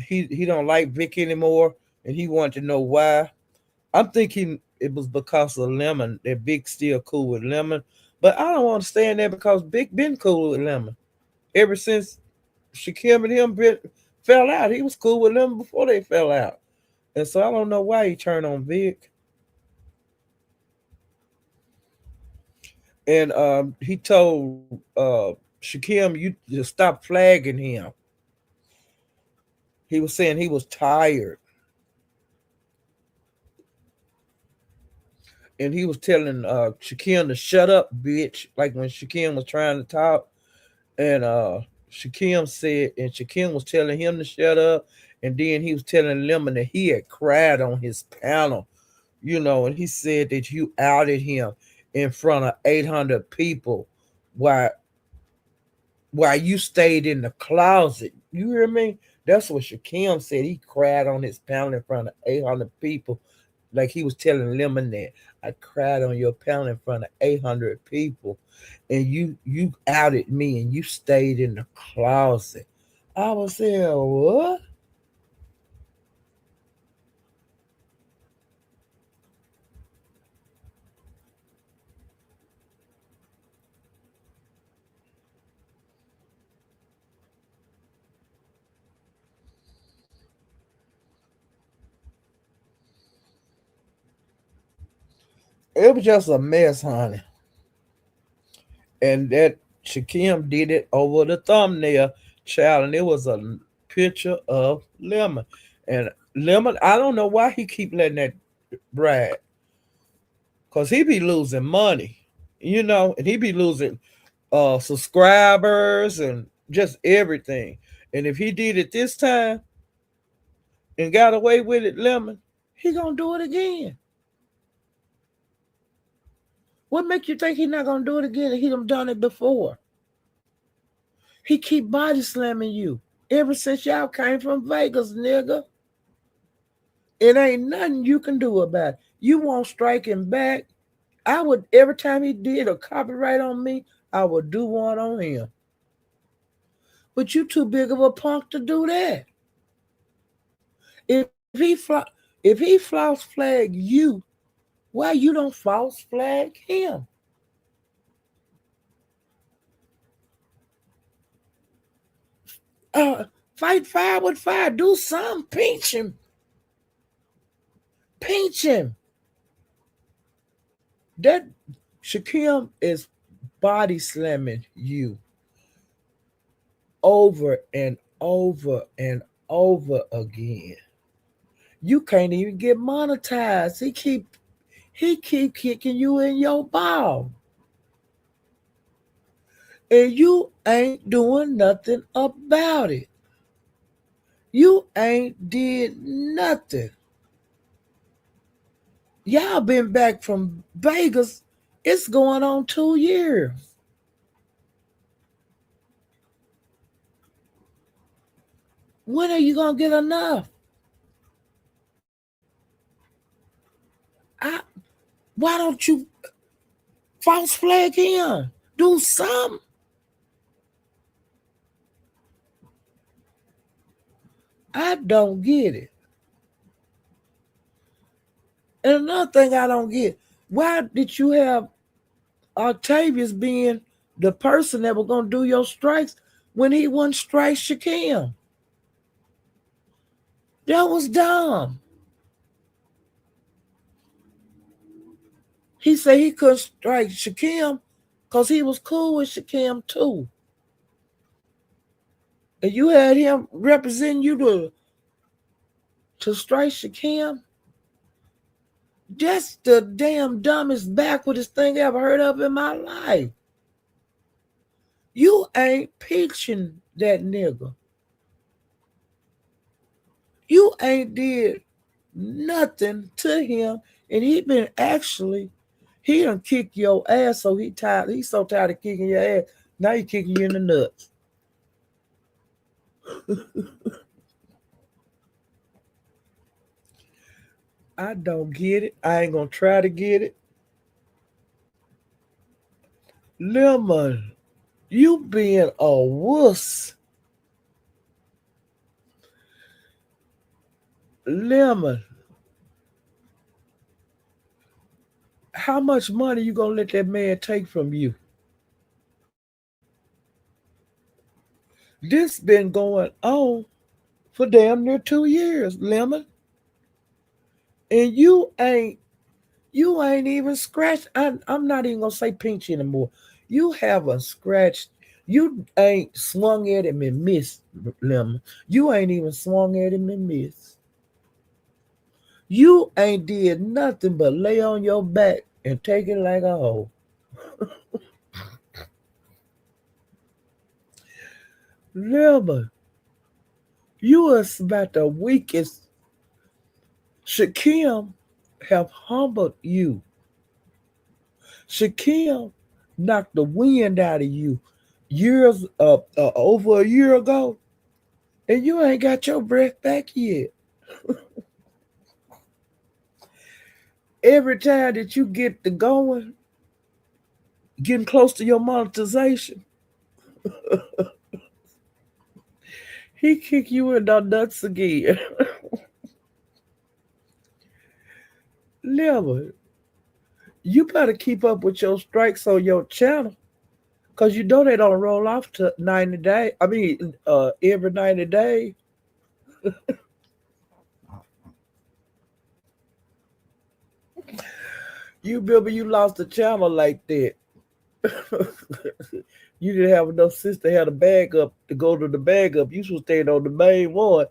he don't like Vic anymore, and he wanted to know why. I'm thinking it was because of Lemon that Vic still cool with Lemon, but I don't understand that because Vic been cool with Lemon ever since Shakim and him fell out. He was cool with Lemon before they fell out, and so I don't know why he turned on Vic. And he told Shakim, "You just stop flagging him." He was saying he was tired, and he was telling Shakim to shut up, bitch. Like when Shakim was trying to talk, and Shakim was telling him to shut up, and then he was telling Lemon that he had cried on his panel, and he said that you outed him in front of 800 people. Why? while you stayed in the closet. You hear me? That's what Shakim said. He cried on his panel in front of 800 people, like he was telling Lemon that. I cried on your panel in front of 800 people, and you outed me, and you stayed in the closet. I was saying, what? It was just a mess, honey. And that Shakim did it over the thumbnail, child, and it was a picture of Lemon. And Lemon, I don't know why he keep letting that ride, cause he be losing money, and he be losing subscribers and just everything. And if he did it this time and got away with it, Lemon, he gonna do it again. What make you think he not gonna do it again? He done it before. He keep body slamming you ever since y'all came from Vegas, nigga. It ain't nothing you can do about it. You won't strike him back. I would every time he did a copyright on me, I would do one on him. But you too big of a punk to do that. If he if he false flag you, why you don't false flag him? Uh, Fight fire with fire. Do something. Pinch him. Pinch him. That Shakim is body slamming you over and over and over again. You can't even get monetized. He keep kicking you in your ball. And you ain't doing nothing about it. You ain't did nothing. Y'all been back from Vegas. It's going on 2 years. When are you gonna get enough? I, why don't you false flag him? Do something. I don't get it. And another thing I don't get, why did you have Octavius being the person that was gonna do your strikes when he wouldn't strike Shakim? That was dumb. He said he couldn't strike Shakim because he was cool with Shakim too. And you had him representing you to strike Shakim. That's the damn dumbest backwardest thing I ever heard of in my life. You ain't peaching that nigga. You ain't did nothing to him, and he done kick your ass, so he's so tired of kicking your ass. Now he kicking you in the nuts. I don't get it. I ain't gonna try to get it. Lemon, you being a wuss. Lemon, how much money you gonna let that man take from you? This been going on for damn near 2 years, Lemon. And you ain't even scratched. I'm not even gonna say pinch anymore. You haven't scratched. You ain't swung at him and missed, Lemon. You ain't even swung at him and missed. You ain't did nothing but lay on your back and take it like a hoe. Lemon, you was about the weakest. Shakim have humbled you. Shakim knocked the wind out of you. years over a year ago, and you ain't got your breath back yet. Every time that you get to going, getting close to your monetization, he kick you in the nuts again. Never. You better keep up with your strikes on your channel. Cause you know they don't roll off to 90 days. I mean, every 90 days. You remember you lost a channel like that. You didn't have enough sense to have a bag up to go to the bag up. You should stay on the main one.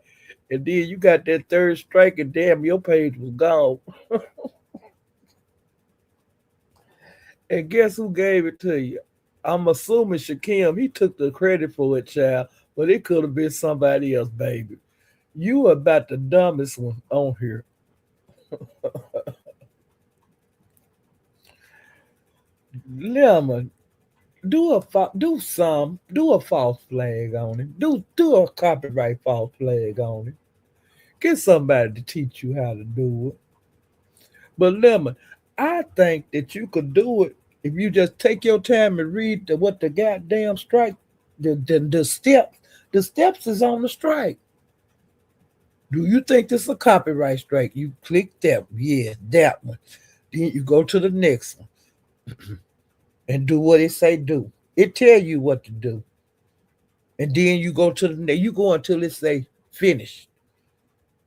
And then you got that third strike and damn your page was gone. And guess who gave it to you? I'm assuming Shakim, he took the credit for it, child, but it could have been somebody else, baby. You are about the dumbest one on here. Lemon, do a false flag on it. Do a copyright false flag on it. Get somebody to teach you how to do it. But Lemon, I think that you could do it if you just take your time and read what the goddamn strike, the steps. The steps is on the strike. Do you think this is a copyright strike? You click that, yes, that one. Then you go to the next one and do what it say do. It tell you what to do, and then you go to the next. You go until it say finish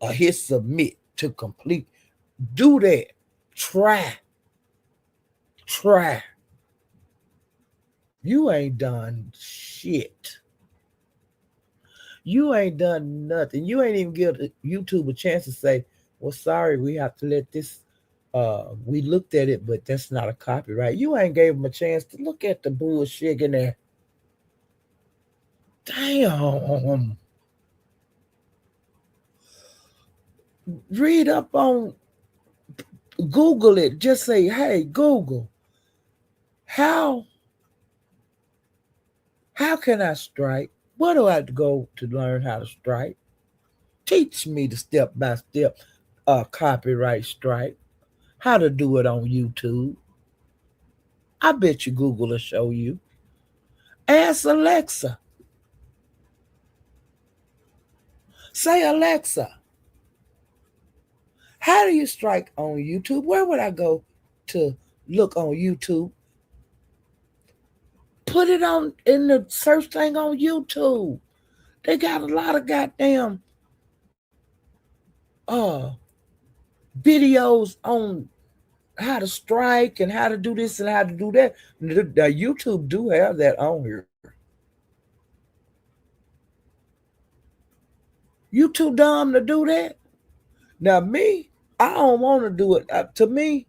or hit submit to complete. Do that. Try, try. You ain't done shit. You ain't done nothing. You ain't even give YouTube a chance to say, "Well, sorry, we have to let this." We looked at it, but that's not a copyright. You ain't gave them a chance to look at the bullshit in there. Damn. Read up on Google it. Just say, "Hey, Google, how how can I strike? Where do I have to go to learn how to strike? Teach me the step by step copyright strike. How to do it on YouTube." I bet you Google will show you. Ask Alexa. Say, "Alexa, how do you strike on YouTube? Where would I go to look on YouTube?" Put it on in the search thing on YouTube. They got a lot of goddamn uh videos on how to strike and how to do this and how to do that. The YouTube do have that on here. You too dumb to do that? Now me, I don't want to do it. To me,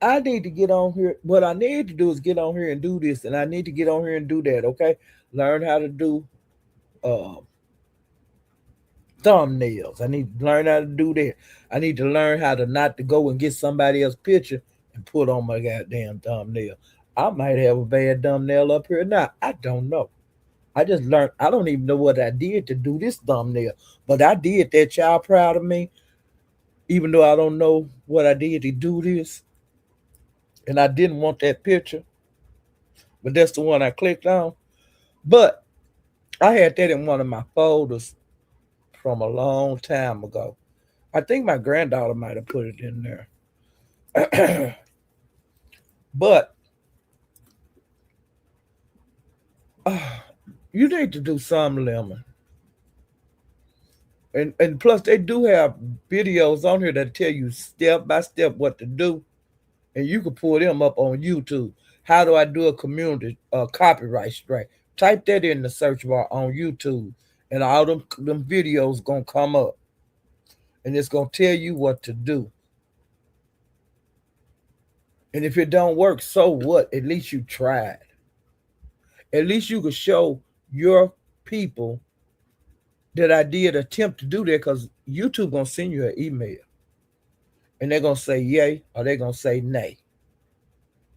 I need to get on here. What I need to do is get on here and do this, and I need to get on here and do that. Okay, learn how to do uh, thumbnails. I need to learn how to do that. I need to learn how to not to go and get somebody else's picture and put on my goddamn thumbnail. I might have a bad thumbnail up here now. I don't know. I just learned. I don't even know what I did to do this thumbnail, but I did that. Y'all proud of me, even though I don't know what I did to do this, and I didn't want that picture, but that's the one I clicked on. But I had that in one of my folders from a long time ago. I think my granddaughter might have put it in there. But uh, you need to do some, Lemon. And plus they do have videos on here that tell you step by step what to do, and you can pull them up on YouTube. How do I do a community copyright strike? Type that in the search bar on YouTube, and all them videos gonna come up, and it's gonna tell you what to do. And if it don't work, so what? At least you tried. At least you could show your people that I did attempt to do that, because YouTube gonna send you an email, and they're gonna say yay or they're gonna say nay.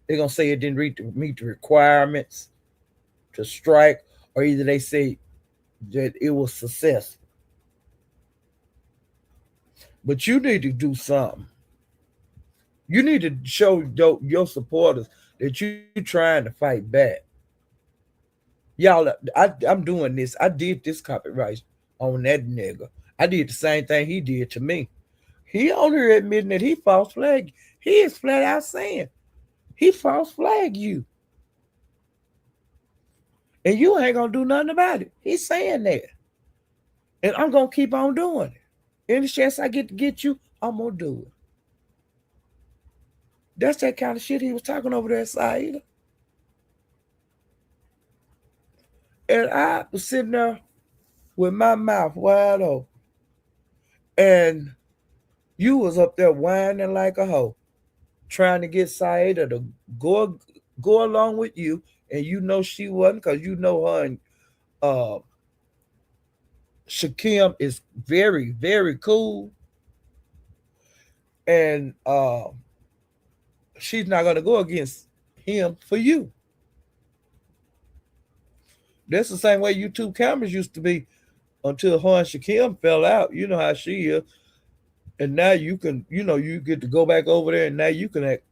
They're gonna say it didn't meet the requirements, to strike, or either they say that it was successful. But you need to do something. You need to show your supporters that you trying to fight back. Y'all, I'm doing this. I did this copyright on that nigga. I did the same thing he did to me. He on here admitting that he false flag. He is flat out saying he false flag you, and you ain't gonna do nothing about it. He's saying that, and I'm gonna keep on doing it. Any chance I get to get you, I'm gonna do it. That's that kind of shit he was talking over there, Saida. And I was sitting there with my mouth wide open, and you was up there whining like a hoe, trying to get Saida to go go along with you, and you know she wasn't, because you know her and uh Shakim is very, very cool, and she's not gonna go against him for you. That's the same way YouTube cameras used to be until her and Shakim fell out. You know how she is. And now you can, you get to go back over there, and now you can act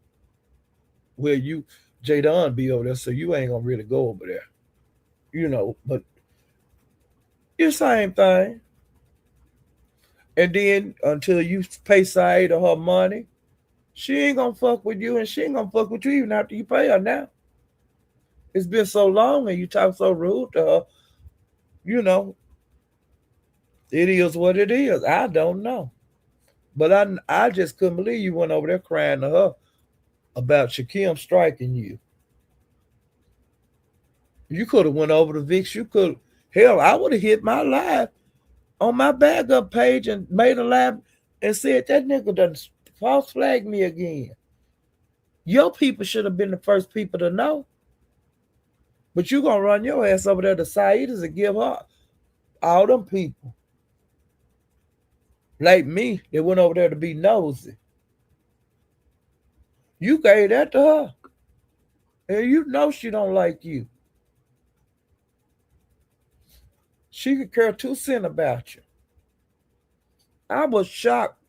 where you Jadon be over there, so you ain't gonna really go over there. But it's the same thing. And then until you pay Saida her money, she ain't gonna fuck with you, and she ain't gonna fuck with you even after you pay her now. It's been so long and you talk so rude to her, you know, it is what it is. I don't know. But I just couldn't believe you went over there crying to her about Shakim striking you. You could have went over to Vix. You could, hell, I would have hit my live on my backup page and made a live and said that nigga done false flag me again. Your people should have been the first people to know. But you gonna run your ass over there to Saida's and give her all them people like me that went over there to be nosy. You gave that to her. And you know she don't like you. She could care 2 cents about you. I was shocked.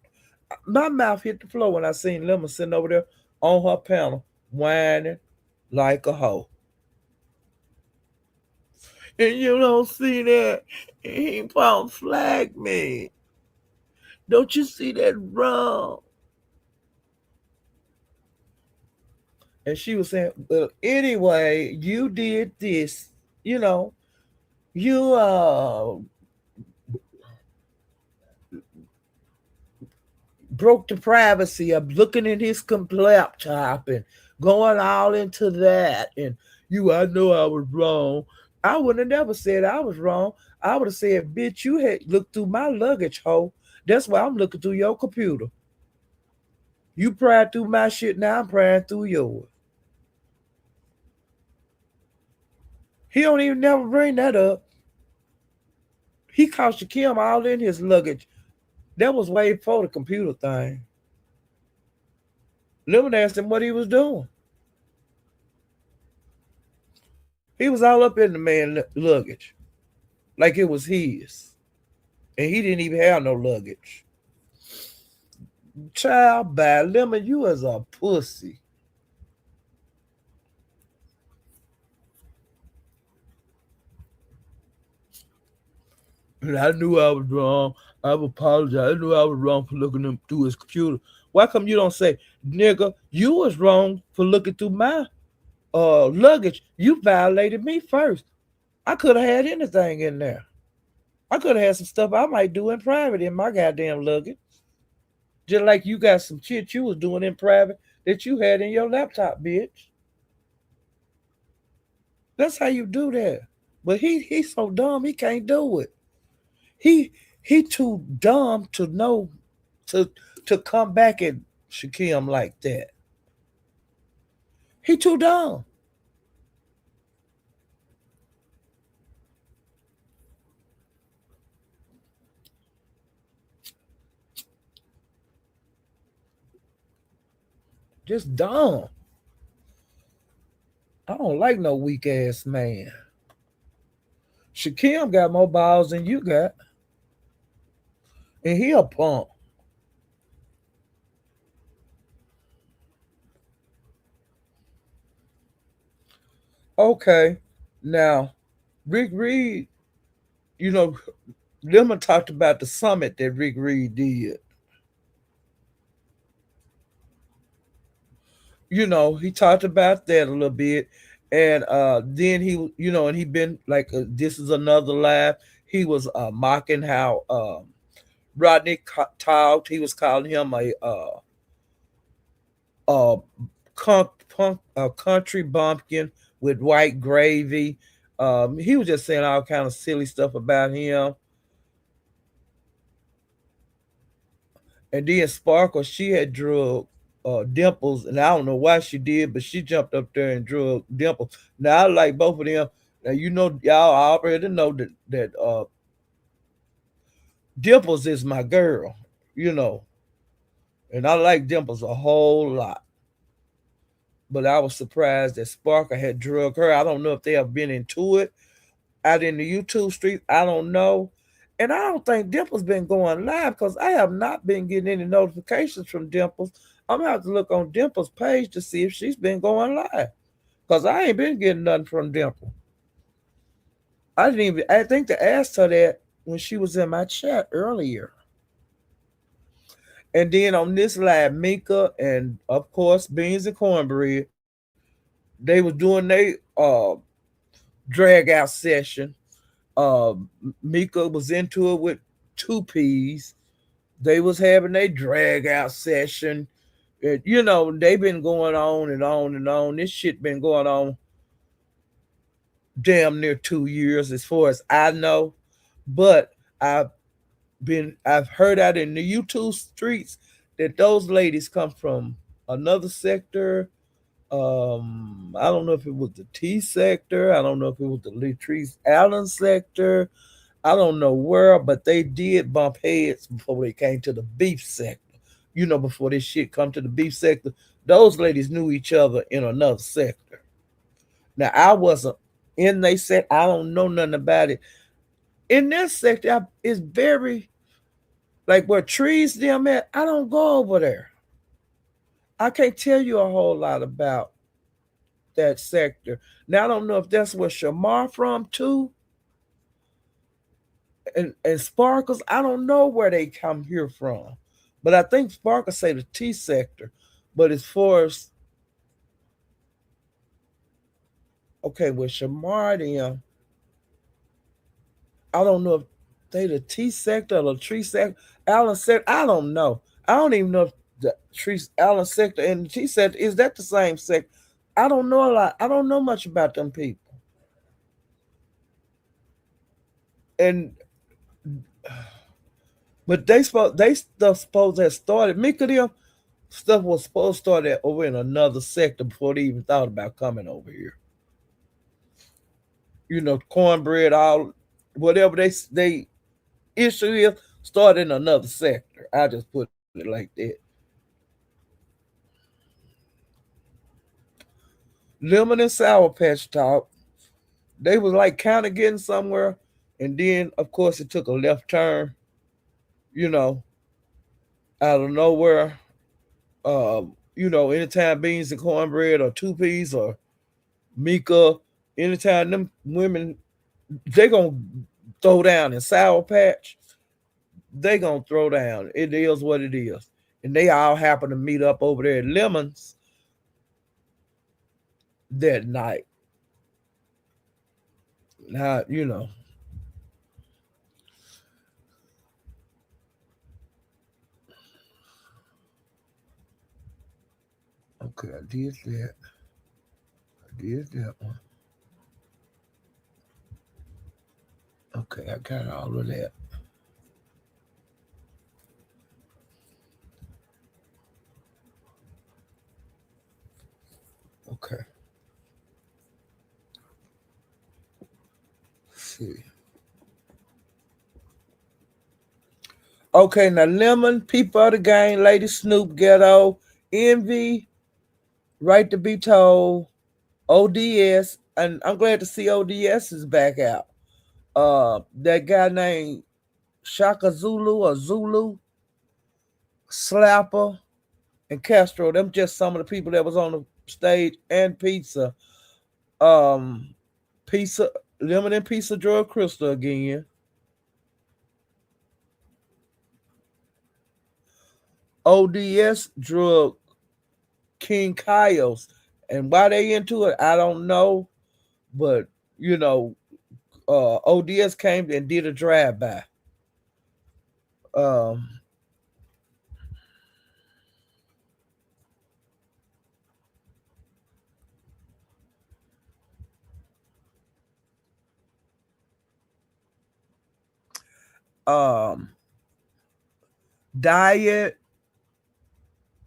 My mouth hit the floor when I seen Lemon sitting over there on her panel, whining like a hoe. And you don't see that? He won't flag me. Don't you see that wrong? And she was saying, well, anyway, you did this. You know, you broke the privacy of looking at his laptop and going all into that. And I know I was wrong. I wouldn't have never said I was wrong. I would have said, bitch, you had looked through my luggage, hoe. That's why I'm looking through your computer. You pried through my shit, now I'm prying through yours. He don't even never bring that up. He caught Shakim all in his luggage. That was way before the computer thing. Lemon asked him what he was doing. He was all up in the man's luggage, like it was his. And he didn't even have no luggage. Child, by Lemon, you as a pussy. And I knew I was wrong. I apologize. I knew I was wrong for looking through his computer. Why come you don't say, nigga, you was wrong for looking through my luggage? You violated me first. I could have had anything in there. I could have had some stuff I might do in private in my goddamn luggage. Just like you got some shit you was doing in private that you had in your laptop, bitch. That's how you do that. But he's so dumb he can't do it. He he too dumb to know to come back at Shakim like that. He too dumb. Just dumb. I don't like no weak ass man. Shakim got more balls than you got, and he a punk. Okay, now Rick Reed, you know, Lemon talked about the summit that Rick Reed did. He talked about that a little bit, and then and he been like, this is another laugh. He was mocking how talked. He was calling him a country bumpkin with white gravy. He was just saying all kind of silly stuff about him. And then Sparkle, she had drug Dimples, and I don't know why she did, but she jumped up there and drug Dimples. Now I like both of them. Now y'all already know that Dimples is my girl, you know, and I like Dimples a whole lot. But I was surprised that Sparkle had drug her. I don't know if they have been into it out in the YouTube streets. I don't know. And I don't think Dimple's been going live because I have not been getting any notifications from Dimples. I'm gonna have to look on Dimple's page to see if she's been going live. Because I ain't been getting nothing from Dimple. I think they asked her that when she was in my chat earlier. And then on this live, Mika and of course Beans and Cornbread, they was doing their drag out session. Uh, Mika was into it with two P's. They was having a drag out session. They've been going on and on and on. This shit been going on damn near 2 years as far as I know. But I've heard out in the YouTube streets that those ladies come from another sector. I don't know if it was the T sector. I don't know if it was the Latrice Allen sector. I don't know where, but they did bump heads before they came to the beef sector. Before this shit come to the beef sector, those ladies knew each other in another sector. Now I wasn't in they sector. I don't know nothing about it. In this sector, it's very like where trees them at. I don't go over there. I can't tell you a whole lot about that sector. Now I don't know if that's where Shamar from too, and Sparkles. I don't know where they come here from, but I think Sparkles say the T sector. But as far as okay, with Shamar them, I don't know if they the T sector or the tree sector, Allen sector. I don't know. I don't even know if the tree Allen sector and the T sector is that the same sector. I don't know a lot. I don't know much about them people. And but they stuff supposed to have started. Mika them stuff was supposed to start at over in another sector before they even thought about coming over here. Cornbread, all whatever they issue is started in another sector. I just put it like that. Lemon and Sour Patch Talk, they was like kind of getting somewhere, and then of course it took a left turn, you know, out of nowhere. Anytime Beans and Cornbread or Two Piece or Mika, anytime them women they gonna throw down in Sour Patch, they gonna throw down. It is what it is. And they all happen to meet up over there at Lemons that night. Now, okay, I did that. I did that one. Okay, I got all of that. Okay, let's see. Okay, now Lemon, People of the Game, Lady Snoop, Ghetto, Envy, Right to Be Told, ODS, and I'm glad to see ODS is back out. That guy named Shaka Zulu or Zulu, Slapper, and Castro. Them just some of the people that was on the stage, and Pizza. Um, Pizza, Lemon and Pizza drug Crystal again. ODS drug King Kyos. And why they into it, I don't know. But you know, ODS came and did a drive by. Um, um, Diet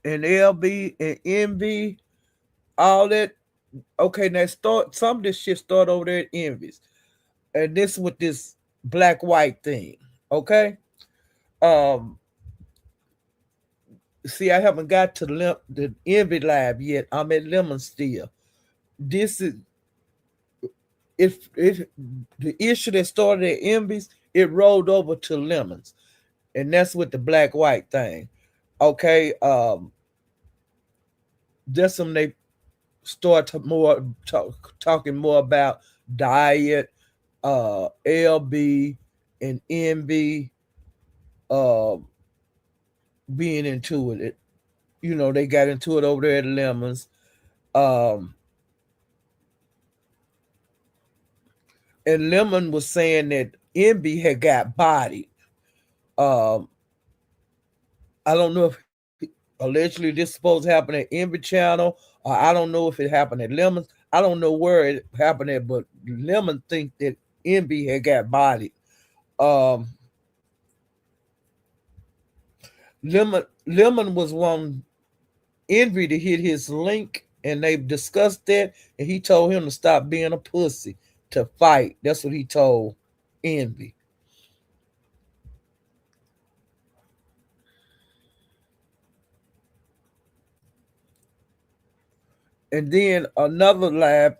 and LB and Envy, all that. Okay, now start some of this shit start over there at Envy's, and this with this black white thing. Okay, um, see, I haven't got to the Envy Lab yet. I'm at Lemon still. This is if it the issue that started at Envy's, it rolled over to Lemons, and that's with the black white thing. Okay, that's when they start to talking more about diet, LB, and Envy, uh, being into it. You know, they got into it over there at Lemons. Um, and Lemon was saying that Envy had got bodied. Um, I don't know if allegedly this supposed to happen at Envy Channel, or I don't know if it happened at Lemons. I don't know where it happened at, but Lemon think that Envy had got bodied. Um, Lemon was one Envy to hit his link, and they discussed that, and he told him to stop being a pussy to fight. That's what he told Envy. And then another lab,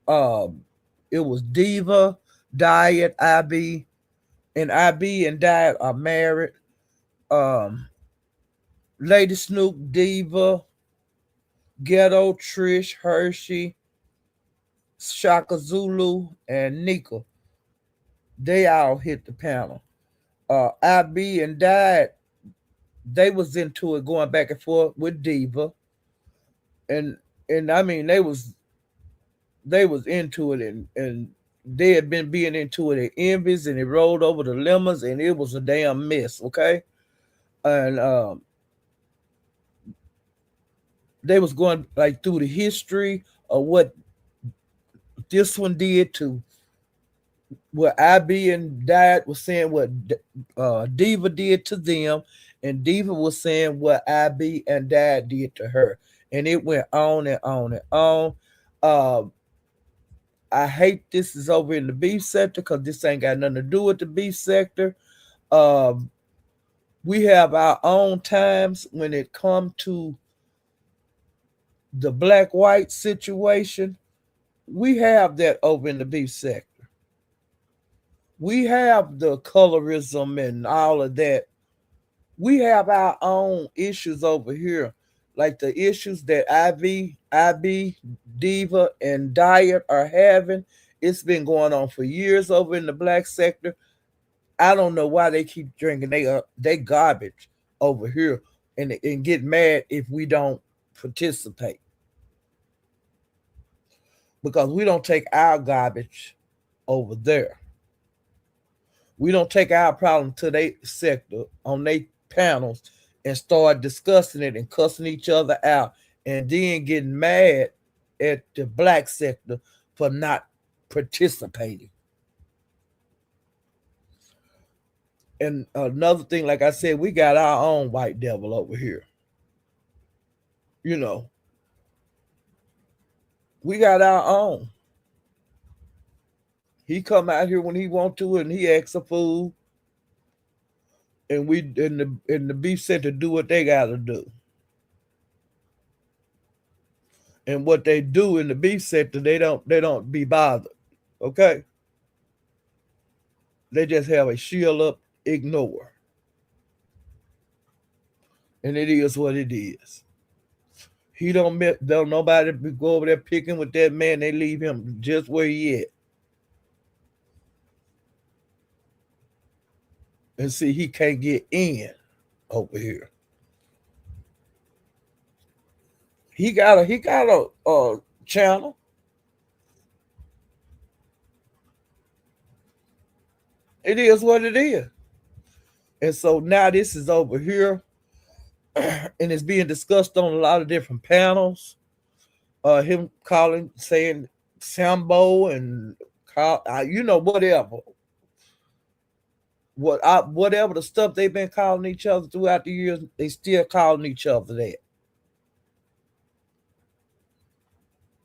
um, it was Diva, Diet, IB, and IB and Diet are married. Um, Lady Snoop, Diva, Ghetto, Trish, Hershey, Shaka Zulu, and Nika. They all hit the panel. IB and Diet, they was into it going back and forth with Diva. And I mean they was into it, and they had been being into it at Envies, and it rolled over the Lemons, and it was a damn mess, okay? And they was going like through the history of what this one did to what IB and Dad was saying what Diva did to them, and Diva was saying what IB and Dad did to her, and it went on and on and on. Uh, I hate this is over in the beef sector because this ain't got nothing to do with the beef sector. Um, we have our own times when it come to the black white situation. We have that over in the beef sector. We have the colorism and all of that. We have our own issues over here, like the issues that IB, Diva, and Diet are having. It's been going on for years over in the black sector. I don't know why they keep drinking they garbage over here, and get mad if we don't participate, because we don't take our garbage over there. We don't take our problem to their sector on their panels and start discussing it and cussing each other out, and then getting mad at the black sector for not participating. And another thing, like I said, we got our own white devil over here. You know, we got our own. He come out here when he want to, and he acts a fool, and we in the beef center do what they gotta do. And what they do in the beef sector, they don't be bothered. Okay. They just have a shield up, ignore. And it is what it is. He don't nobody go over there picking with that man. They leave him just where he at. And see, he can't get in over here. He got a channel. It is what it is. And so now this is over here, and it's being discussed on a lot of different panels. Him calling, saying Sambo and whatever, whatever the stuff they've been calling each other throughout the years, they still calling each other that.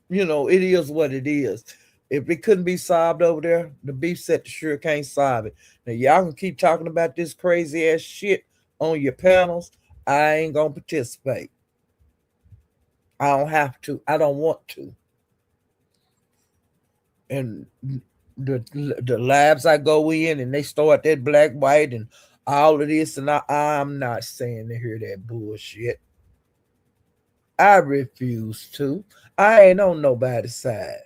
It is what it is. If it couldn't be solved over there, the beef sector sure can't solve it. Now y'all can keep talking about this crazy ass shit on your panels. I ain't gonna participate. I don't have to. I don't want to. And the labs I go in and they start that black, white, and all of this, and I'm not saying to hear that bullshit. I refuse to. I ain't on nobody's side.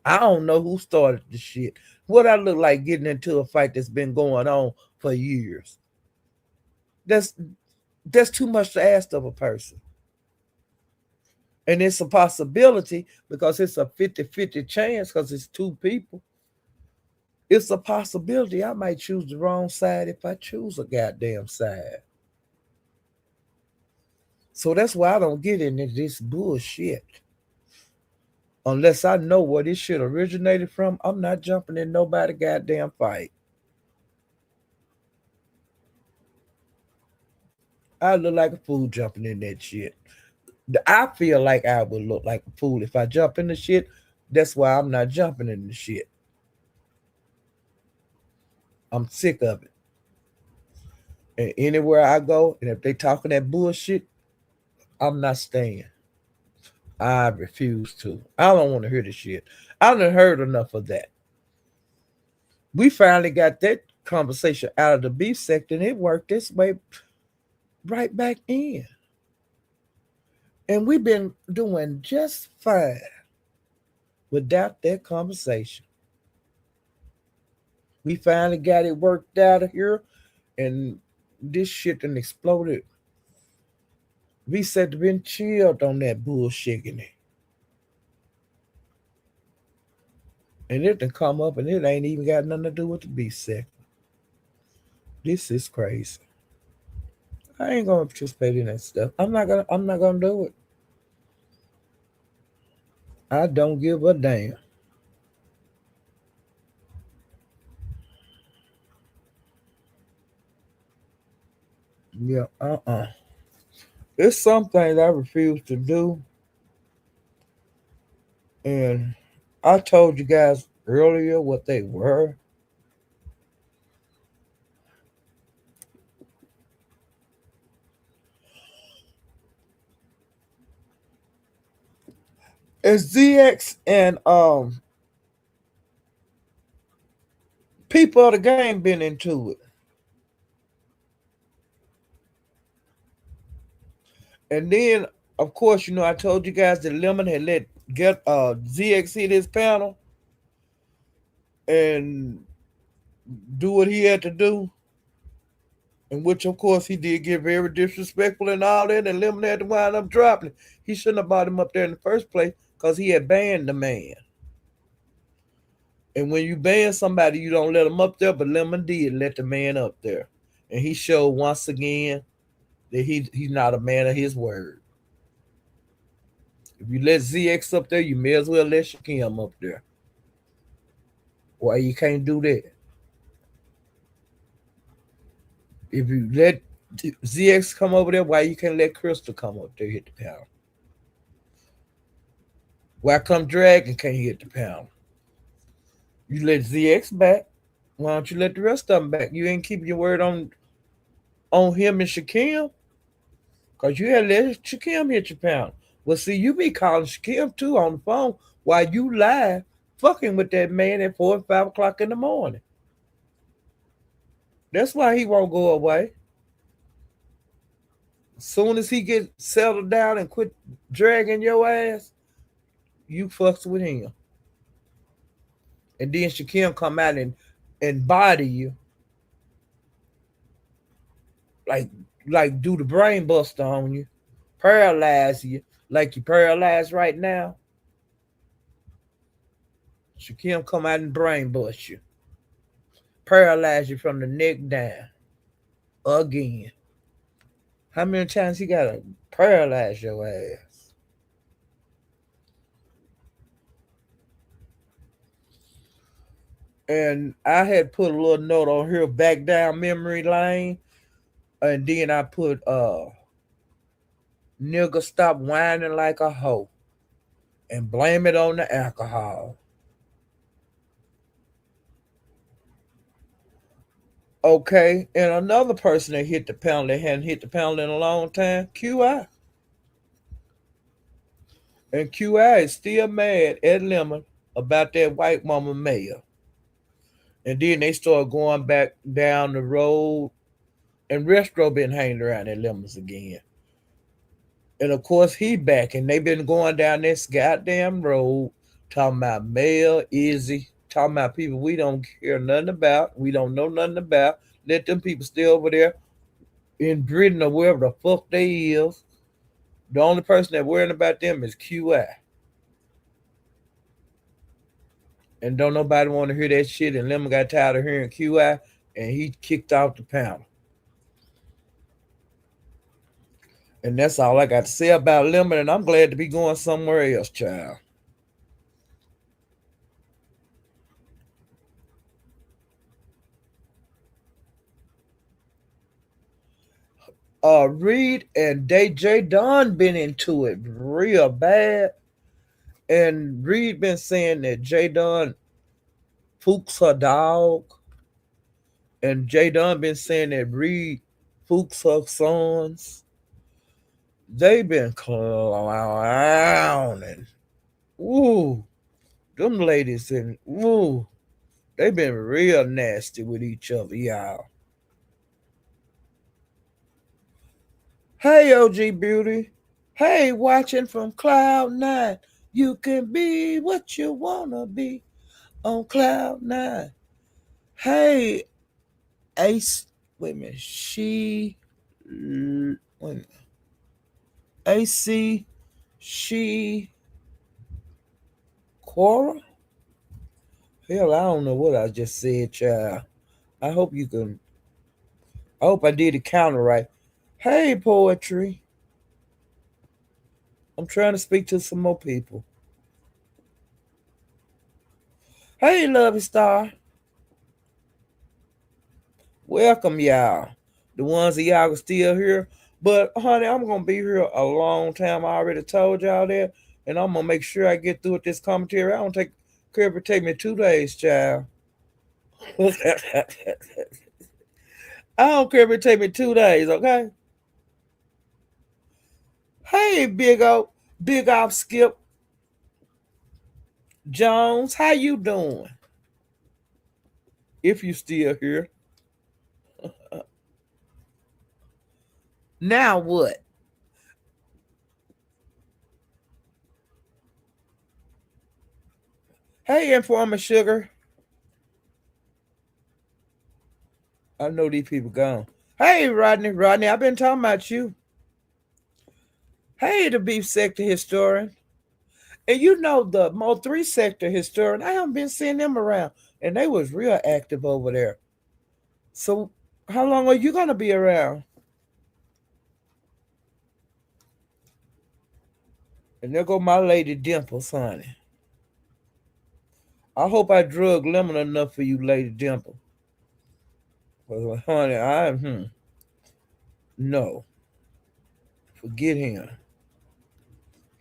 I don't know who started the shit. What I look like getting into a fight that's been going on for years. That's too much to ask of a person. And it's a possibility because it's a 50-50 chance because it's two people. It's a possibility I might choose the wrong side if I choose a goddamn side. So that's why I don't get into this bullshit. Unless I know where this shit originated from, I'm not jumping in nobody goddamn fight. I look like a fool jumping in that shit. I feel like I would look like a fool if I jump in the shit. That's why I'm not jumping in the shit. I'm sick of it. And anywhere I go, and if they talking that bullshit, I'm not staying. I refuse to. I don't want to hear the shit. I done heard enough of that. We finally got that conversation out of the beef sector, and it worked this way right back in. And we've been doing just fine without that conversation. We finally got it worked out of here, and this shit done exploded. We said to been chilled on that bullshit in it. And it done come up, and it ain't even got nothing to do with the beef sector. This is crazy. I ain't gonna participate in that stuff. I'm not gonna do it. I don't give a damn. Yeah, It's some things I refuse to do. And I told you guys earlier what they were. As ZX and people of the game been into it. And then, of course, I told you guys that Lemon had let get ZX hit his panel and do what he had to do. In which, of course, he did get very disrespectful and all that, and Lemon had to wind up dropping it. He shouldn't have brought him up there in the first place because he had banned the man. And when you ban somebody, you don't let them up there, but Lemon did let the man up there. And he showed once again that he's not a man of his word. If you let ZX up there, you may as well let Shakim up there. Why you can't do that? If you let ZX come over there, why you can't let Crystal come up there hit the pound? Why come Dragon can't hit the pound? You let ZX back. Why don't you let the rest of them back? You ain't keeping your word on him and Shakim. Because you had let Shakim hit your pound. Well, see, you be calling Shakim too on the phone while you live fucking with that man at 4 and 5 o'clock in the morning. That's why he won't go away. As soon as he gets settled down and quit dragging your ass, you fucks with him. And then Shaquem come out and body you, like like do the brain buster on you, paralyze you like you paralyzed right now. Shaquem come out and brain bust you, paralyze you from the neck down again. How many times he gotta paralyze your ass? And I had put a little note on here, back down memory lane, and then I put nigga stop whining like a hoe and blame it on the alcohol. Okay, and another person that hit the pound that hadn't hit the pound in a long time, QI. And QI is still mad at Lemon about that white mama mayor. And then they start going back down the road, and Restro been hanging around at Lemons again. And of course he back, and they been going down this goddamn road talking about Mayor Izzy, talking about people we don't care nothing about, we don't know nothing about. Let them people stay over there in Britain or wherever the fuck they is. The only person that worrying about them is QI. And don't nobody want to hear that shit. And Lemon got tired of hearing QI, and he kicked off the panel. And that's all I got to say about Lemon. And I'm glad to be going somewhere else, child. Reed and DJ Don been into it real bad. And Reed been saying that J Don Fuchs her dog. And J Don been saying that Reed Fuchs her sons. They been clowning. Ooh, them ladies and ooh, they been real nasty with each other, y'all. Hey, OG Beauty. Hey, watching from Cloud Nine. You can be what you wanna be on Cloud Nine. Hey, Ace. Wait a minute. Wait a minute. AC. She. Cora. Hell, I don't know what I just said, child. I hope you can. I hope I did the counter right. Hey, poetry. I'm trying to speak to some more people. Hey, Lovey Star. Welcome, y'all. The ones of y'all are still here. But, honey, I'm going to be here a long time. I already told y'all that. And I'm going to make sure I get through with this commentary. I don't care if it take me 2 days, child. I don't care if it take me 2 days, okay? Hey, big off Skip Jones. How you doing? If you still here. Now what? Hey, Informer Sugar. I know these people gone. Hey, Rodney, I've been talking about you. Hey, the beef sector historian. And you know the Mo 3 sector historian, I haven't been seeing them around. And they was real active over there. So how long are you gonna be around? And there go my lady Dimples, honey. I hope I drug lemon enough for you, Lady Dimple. But honey, no. Forget him.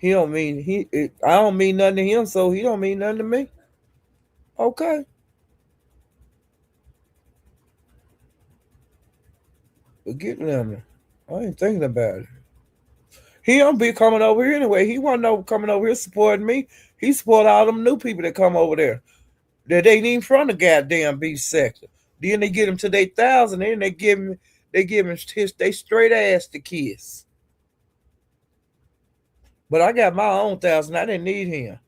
I don't mean nothing to him, so he don't mean nothing to me. Okay. Forget lemon. I ain't thinking about it. He don't be coming over here anyway. He wasn't coming over here supporting me. He support all them new people that come over there. That ain't even from the goddamn beef sector. Then they get him to their thousand. Then they give him they straight ass to kiss. But I got my own thousand. I didn't need him.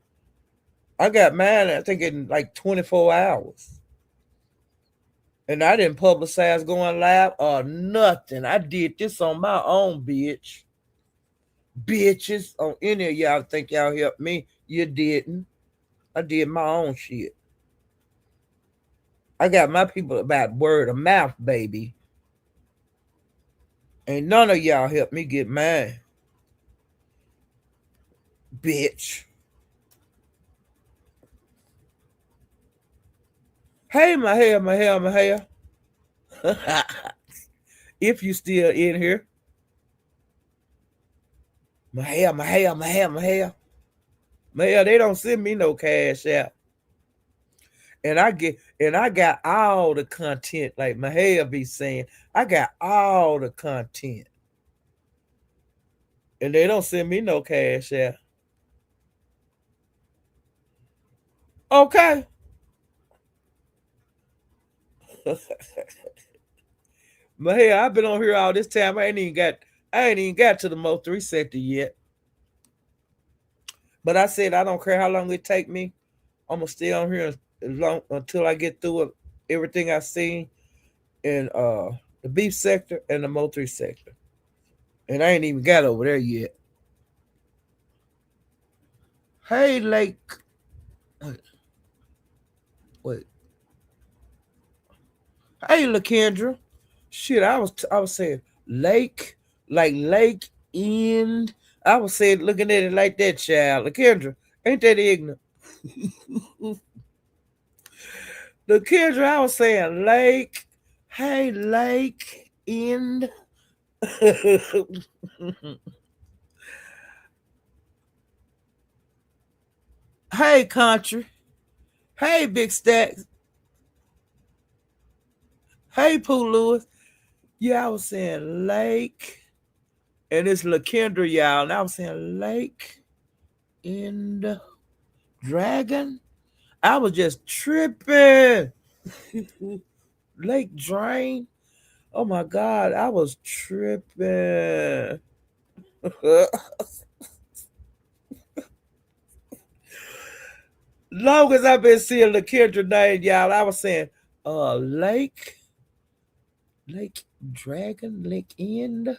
I got mine. I think in like 24 hours, and I didn't publicize going live or nothing. I did this on my own, bitch. Bitches on any of y'all think y'all helped me. You didn't. I did my own shit. I got my people about word of mouth, baby. Ain't none of y'all helped me get mine. Bitch. Hey, my hair, my hair, my hair. If you still in here. My hair, my hair, my hair, my hair. My hair, they don't send me no cash out. And I got all the content, like my hair be saying. I got all the content. And they don't send me no cash out. Okay. My hair, I've been on here all this time. I ain't even got to the Mo 3 sector yet. But I said I don't care how long it take me. I'm gonna stay on here until I get through everything I seen in the beef sector and the Mo 3 sector. And I ain't even got over there yet. Hey, Lake. Wait. Hey, LaKendra. Shit, I was saying lake, like lake end. I was saying looking at it like that, child. LaKendra, ain't that ignorant? LaKendra, I was saying lake. Hey, lake end. Hey, country. Hey, Big Stacks. Hey, Pooh Lewis. Yeah, I was saying lake. And it's LaKendra, y'all. And I was saying lake and dragon. I was just tripping. Lake drain. Oh my God, I was tripping. Long as I've been seeing LaKendra name, y'all, I was saying lake, lake dragon, lake end.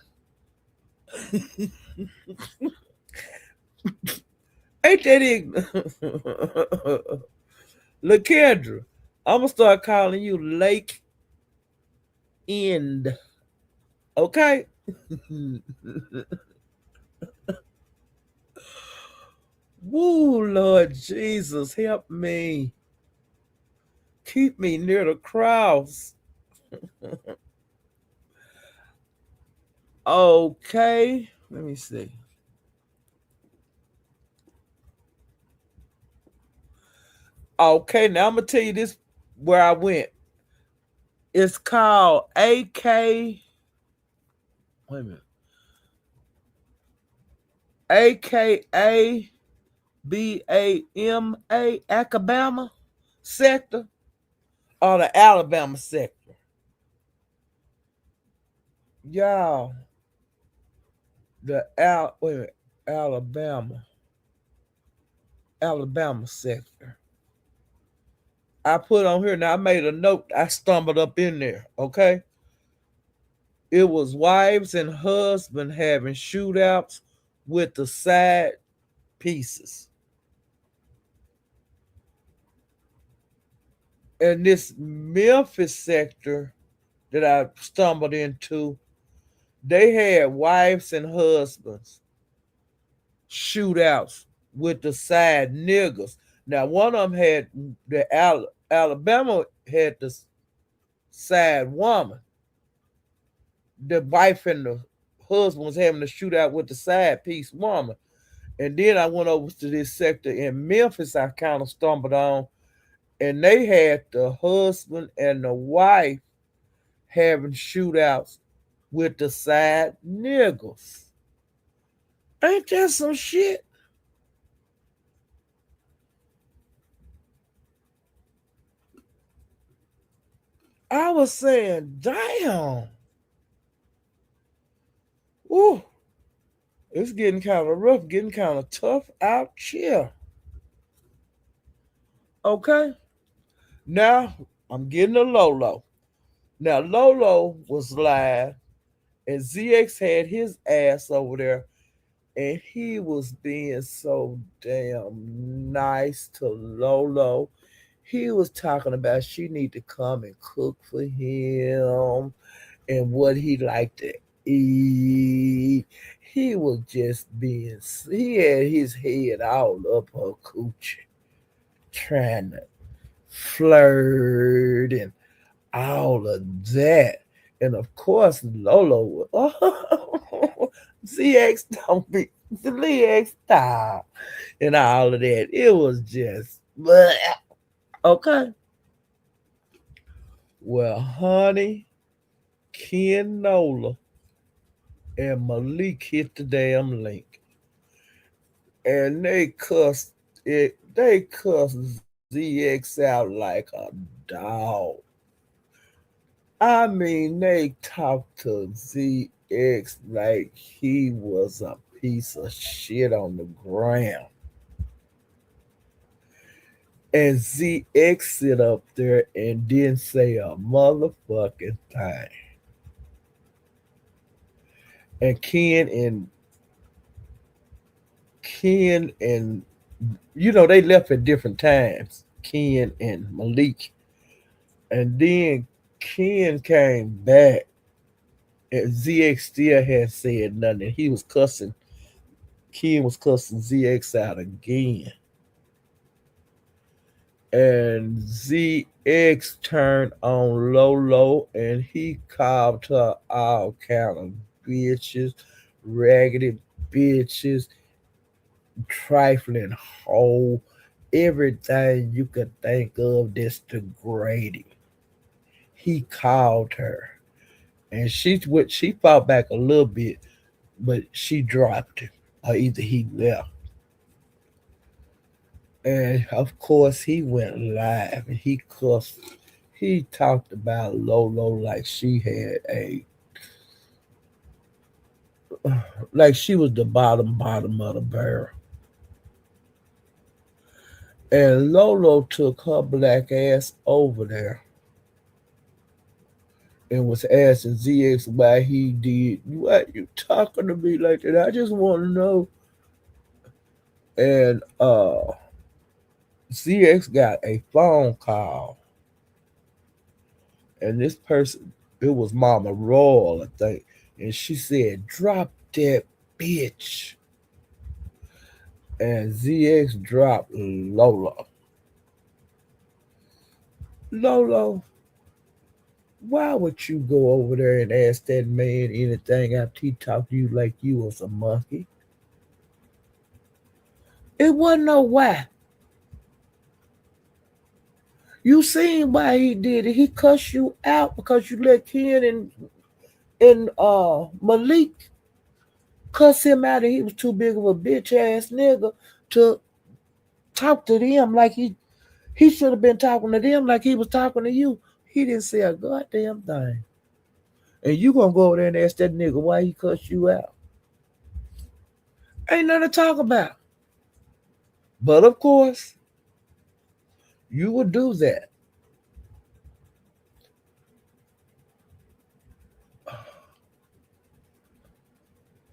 Ain't that ignorant? LaKendra, I'm gonna start calling you Lake End. Okay? Woo, Lord Jesus, help me. Keep me near the cross. Okay, let me see. Okay, now I'm gonna tell you this where I went. It's called AK. Wait a minute. AKA BAMA Alabama sector or the Alabama sector. Y'all, wait a minute, Alabama sector. I put on here now. I made a note. I stumbled up in there. Okay, it was wives and husbands having shootouts with the side pieces. And this Memphis sector that I stumbled into, they had wives and husbands shootouts with the side niggas. Now, one of them had Alabama had the side woman. The wife and the husband was having a shootout with the side piece woman. And then I went over to this sector in Memphis I kind of stumbled on, and they had the husband and the wife having shootouts with the side niggas. Ain't that some shit? I was saying, damn, ooh, it's getting kind of rough, getting kind of tough out here. Okay, now I'm getting a Lolo. Now Lolo was live, and ZX had his ass over there, and he was being so damn nice to Lolo. He was talking about she need to come and cook for him and what he liked to eat. He was just being, he had his head all up her coochie, trying to flirt and all of that. And of course, Lolo, ZX don't be, the ZX style, and all of that. It was just, bleh. Okay. Well, honey, Ken Nola and Malik hit the damn link, and they cussed ZX out like a dog. I mean, they talked to ZX like he was a piece of shit on the ground. And ZX sit up there and didn't say a motherfucking thing. And Ken and they left at different times. Ken and Malik. And then Ken came back and ZX still hadn't said nothing. He was cussing. Ken was cussing ZX out again. And ZX turned on Lolo and he called her all kind of bitches, raggedy bitches, trifling hoe, everything you could think of that's degrading. He called her. And she fought back a little bit, but she dropped him. Or either he left. And of course he went live and he cussed. He talked about Lolo like she had a like she was the bottom of the barrel. And Lolo took her black ass over there and was asking ZX why he did. Why you talking to me like that? I just want to know. And ZX got a phone call, and this person, it was Mama Royal, I think, and she said, "Drop that bitch." And ZX dropped Lolo. Lolo, why would you go over there and ask that man anything after he talked to you like you was a monkey? It wasn't no why. You seen why he did it. He cussed you out because you let Ken and Malik cuss him out and he was too big of a bitch ass nigga to talk to them like he should have been talking to them like he was talking to you. He didn't say a goddamn thing. And you gonna go over there and ask that nigga why he cussed you out. Ain't nothing to talk about. But of course, you would do that.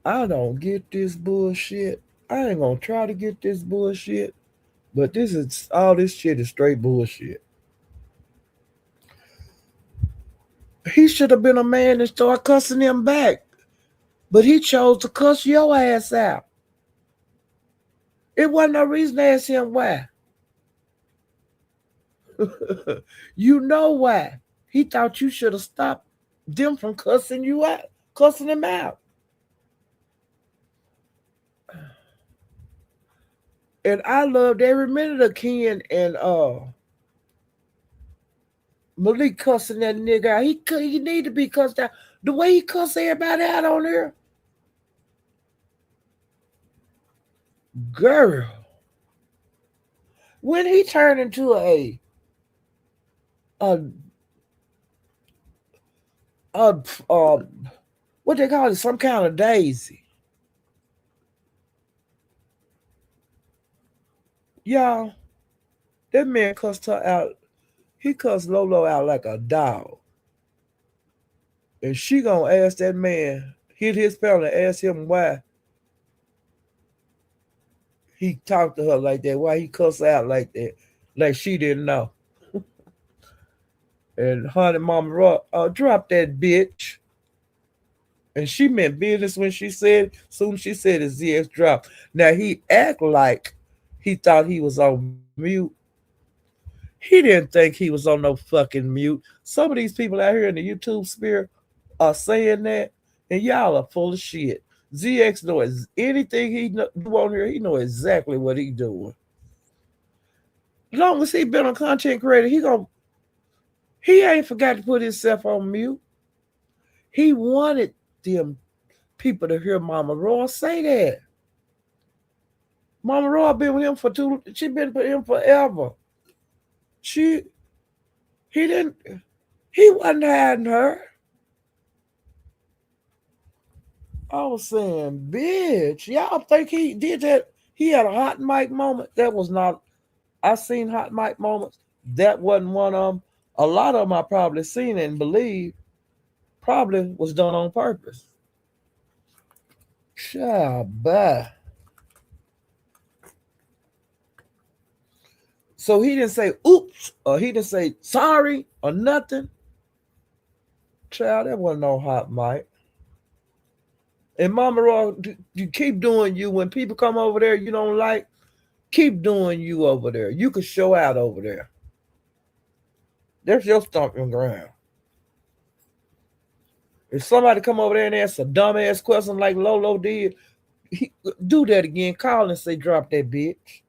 I don't get this bullshit. I ain't gonna try to get this bullshit. But this shit is straight bullshit. He should have been a man and start cussing them back. But he chose to cuss your ass out. It wasn't no reason to ask him why. You know why. He thought you should have stopped them from cussing you out, cussing him out. And I loved every minute of Ken and Malik cussing that nigga out. He need to be cussed out. The way he cussed everybody out on there. Girl. When he turned into a uh, uh, what they call it, some kind of daisy. Y'all, that man cussed her out. He cussed Lolo out like a dog. And she gonna ask that man, hit his family, ask him why he talked to her like that, why he cussed out like that, like she didn't know. And honey, Mama Rock, drop that bitch. And she meant business when she said, soon she said his ZX dropped. Now he act like he thought he was on mute. He didn't think he was on no fucking mute. Some of these people out here in the YouTube sphere are saying that, and y'all are full of shit. ZX knows anything he do on here. He know exactly what he doing. As long as he been a content creator, he ain't forgot to put himself on mute. He wanted them people to hear Mama Raw say that. Mama Raw been with him for she been with him forever. She he didn't he wasn't hiding her. I was saying, bitch, y'all think he did that? He had a hot mic moment. That was not. I seen hot mic moments. That wasn't one of them. A lot of them I probably seen and believe probably was done on purpose. Child, bye. So he didn't say oops or he didn't say sorry or nothing. Child, that wasn't no hot mic. And Mama Raw, you keep doing you. When people come over there you don't like, keep doing you over there. You can show out over there. There's your stomping ground. If somebody come over there and ask a dumbass question like Lolo did, do that again. Call and say, drop that bitch.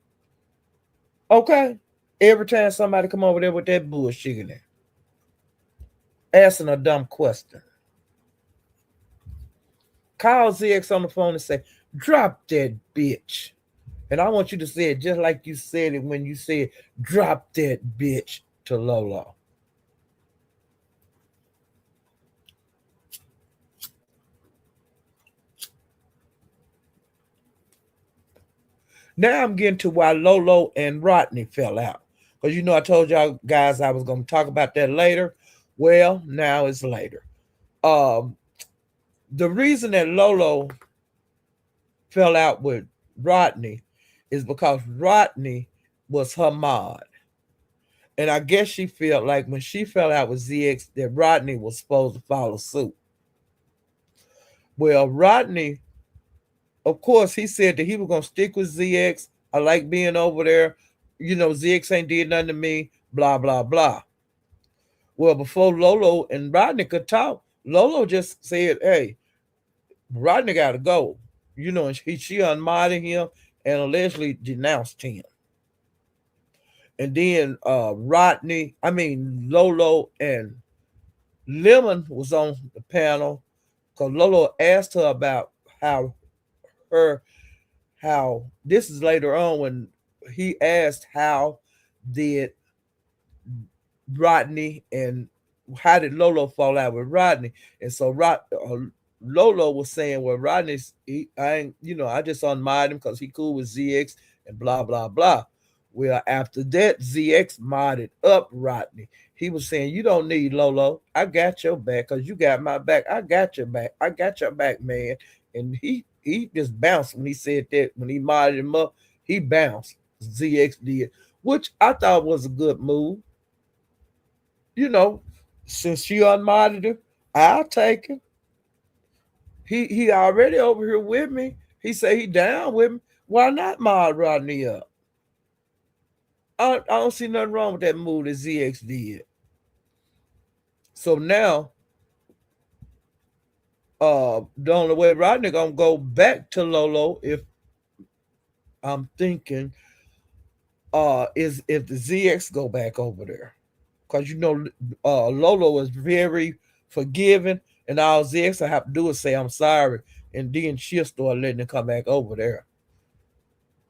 Okay? Every time somebody come over there with that bullshit in there, asking a dumb question, call ZX on the phone and say, drop that bitch. And I want you to say it just like you said it when you said, drop that bitch to Lolo. Now I'm getting to why Lolo and Rodney fell out. Because I told y'all guys I was going to talk about that later. Well, now it's later. Um, the reason that Lolo fell out with Rodney is because Rodney was her mod. And I guess she felt like when she fell out with ZX that Rodney was supposed to follow suit. Well, Rodney, of course, he said that he was going to stick with ZX. I like being over there. ZX ain't did nothing to me, blah, blah, blah. Well, before Lolo and Rodney could talk, Lolo just said, hey, Rodney got to go. And she unmodded him and allegedly denounced him. And then Lolo and Lemon was on the panel because Lolo asked her about how this is later on when he asked how did Rodney and how did Lolo fall out with Rodney? And so Lolo was saying, well, I just unmodded him because he cool with ZX and blah, blah, blah. Well, after that, ZX modded up Rodney. He was saying, you don't need Lolo. I got your back because you got my back. I got your back. I got your back, man. And he just bounced when he said that. When he modded him up, he bounced. ZX did, which I thought was a good move. Since she unmodded him, I'll take him. He already over here with me. He say he down with me. Why not mod Rodney up? I don't see nothing wrong with that move that ZX did. So now, the only way Rodney gonna go back to Lolo, if I'm thinking, is if the ZX go back over there, because Lolo is very forgiving, and all ZX I have to do is say I'm sorry, and then she'll start letting him come back over there.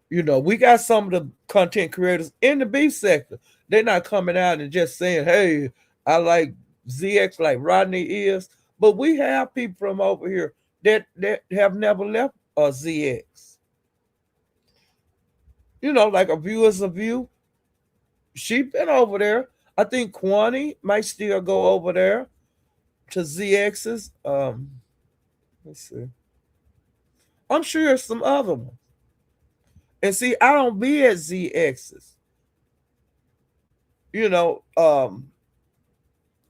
We got some of the content creators in the beef sector. They're not coming out and just saying, hey, I like ZX like Rodney is. But we have people from over here that have never left a ZX. Like a view is a view. She been over there. I think Kwani might still go over there to ZX's. Let's see. I'm sure there's some other ones. And see, I don't be at ZX's. You know,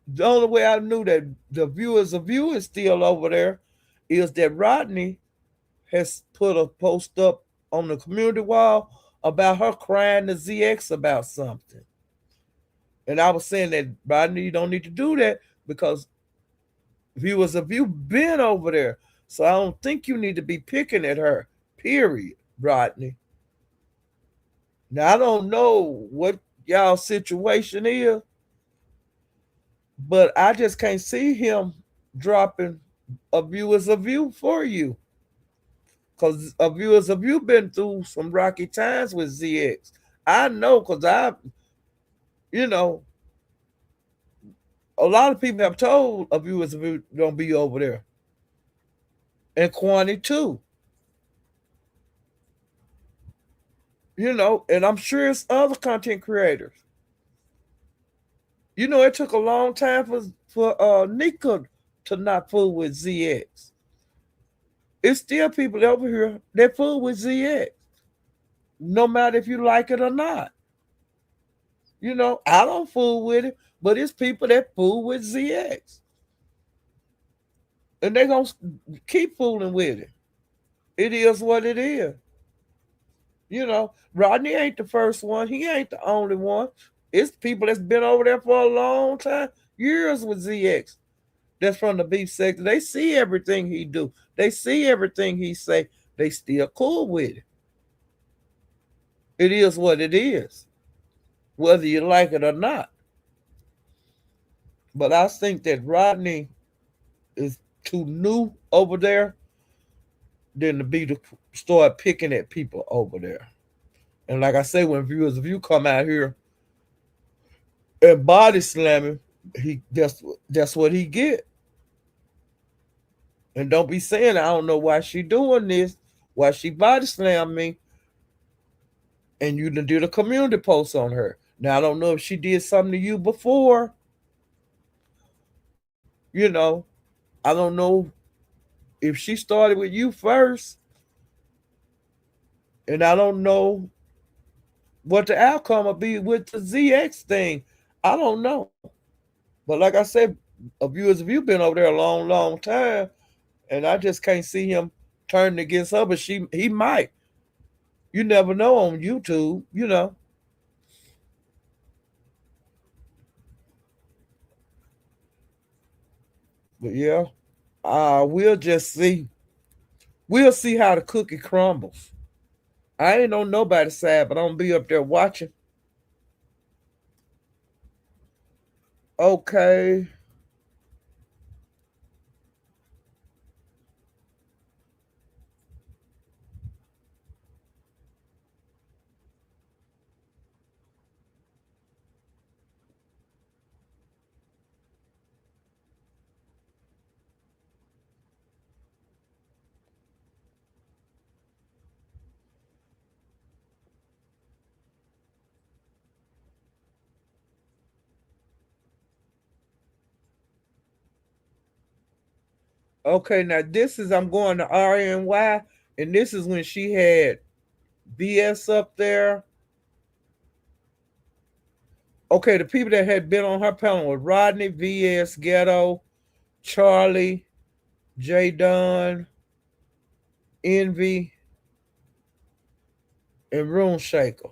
the only way I knew that the viewers of view is still over there is that Rodney has put a post up on the community wall about her crying to ZX about something. And I was saying that Rodney, you don't need to do that because viewers of you been over there. So I don't think you need to be picking at her. Period, Rodney. Now I don't know what y'all situation is, but I just can't see him dropping a viewers of you for you. Because a viewers of you been through some rocky times with ZX. I know because you know, a lot of people have told a viewers of you don't be over there. And Kwani too. And I'm sure it's other content creators. It took a long time for Nika to not fool with ZX. It's still people over here that fool with ZX, no matter if you like it or not. I don't fool with it, but it's people that fool with ZX. And they're going to keep fooling with it. It is what it is. Rodney ain't the first one. He ain't the only one. It's people that's been over there for a long time, years with ZX. That's from the beef sector. They see everything he do. They see everything he say. They still cool with it. It is what it is, whether you like it or not. But I think that Rodney is too new over there than to be to start picking at people over there. And like I say, when viewers of you come out here and body slamming, that's what he get. And don't be saying I don't know why she doing this, why she body slammed me, and you done did a community post on her. Now I don't know if she did something to you before. I don't know if she started with you first, and I don't know what the outcome will be with the ZX thing. I don't know. But like I said, viewers of you been over there a long, long time, and I just can't see him turning against her. But he might. You never know on YouTube. But yeah, we'll just see. We'll see how the cookie crumbles. I ain't on nobody's side, but I'm gonna be up there watching. Okay. Okay, now this is I'm going to RNY, and this is when she had BS up there. Okay, the people that had been on her panel were Rodney, VS, Ghetto, Charlie, J Dunn, Envy, and Rune Shaker.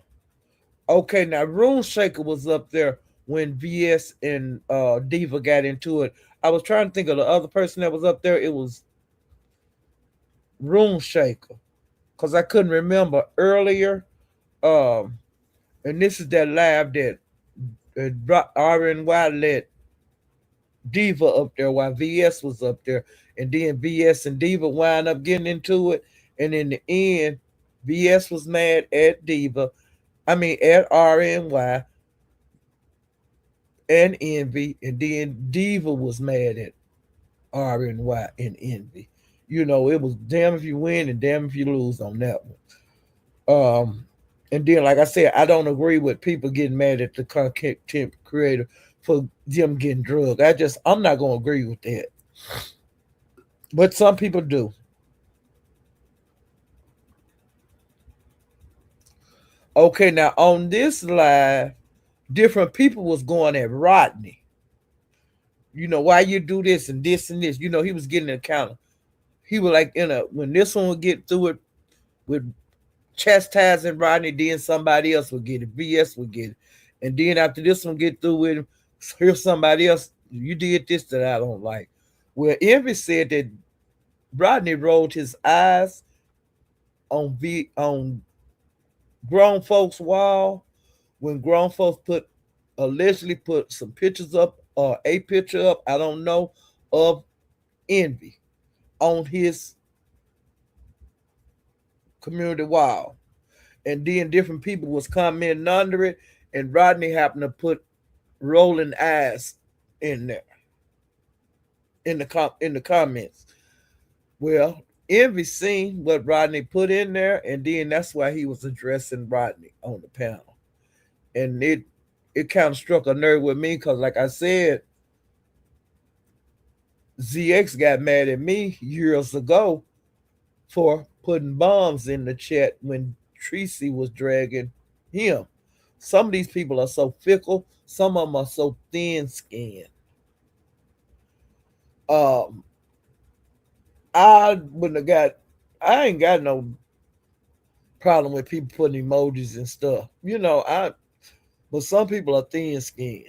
Okay, now Rune Shaker was up there when VS and Diva got into it. I was trying to think of the other person that was up there. It was Rune Shaker. Because I couldn't remember earlier. And this is that live that RNY let Diva up there while VS was up there. And then VS and Diva wind up getting into it. And in the end, VS was mad at Diva. I mean, at RNY and Envy. And then Diva was mad at R and Y and envy. It was damn if you win and damn if you lose on that one. And then, like I said, I don't agree with people getting mad at the content creator for them getting drugged. I'm not gonna agree with that. But some people do. Okay, now on this live, different people was going at Rodney. Why you do this and this and this. He was getting an account. He was like when this one would get through it with chastising Rodney, then somebody else would get it. VS would get it. And then after this one get through with him, here's somebody else. You did this that I don't like. Well, Envy said that Rodney rolled his eyes on grown folks' wall when grown folks allegedly put some pictures up or a picture up, I don't know, of Envy on his community wall. And then different people was commenting under it, and Rodney happened to put rolling eyes in there in the comments. Well, Envy seen what Rodney put in there, and then that's why he was addressing Rodney on the panel. And it kind of struck a nerve with me because, like I said, ZX got mad at me years ago for putting bombs in the chat when Tracy was dragging him. Some of these people are so fickle. Some of them are so thin-skinned. Um, I wouldn't have got. I ain't got no problem with people putting emojis and stuff. But some people are thin-skinned.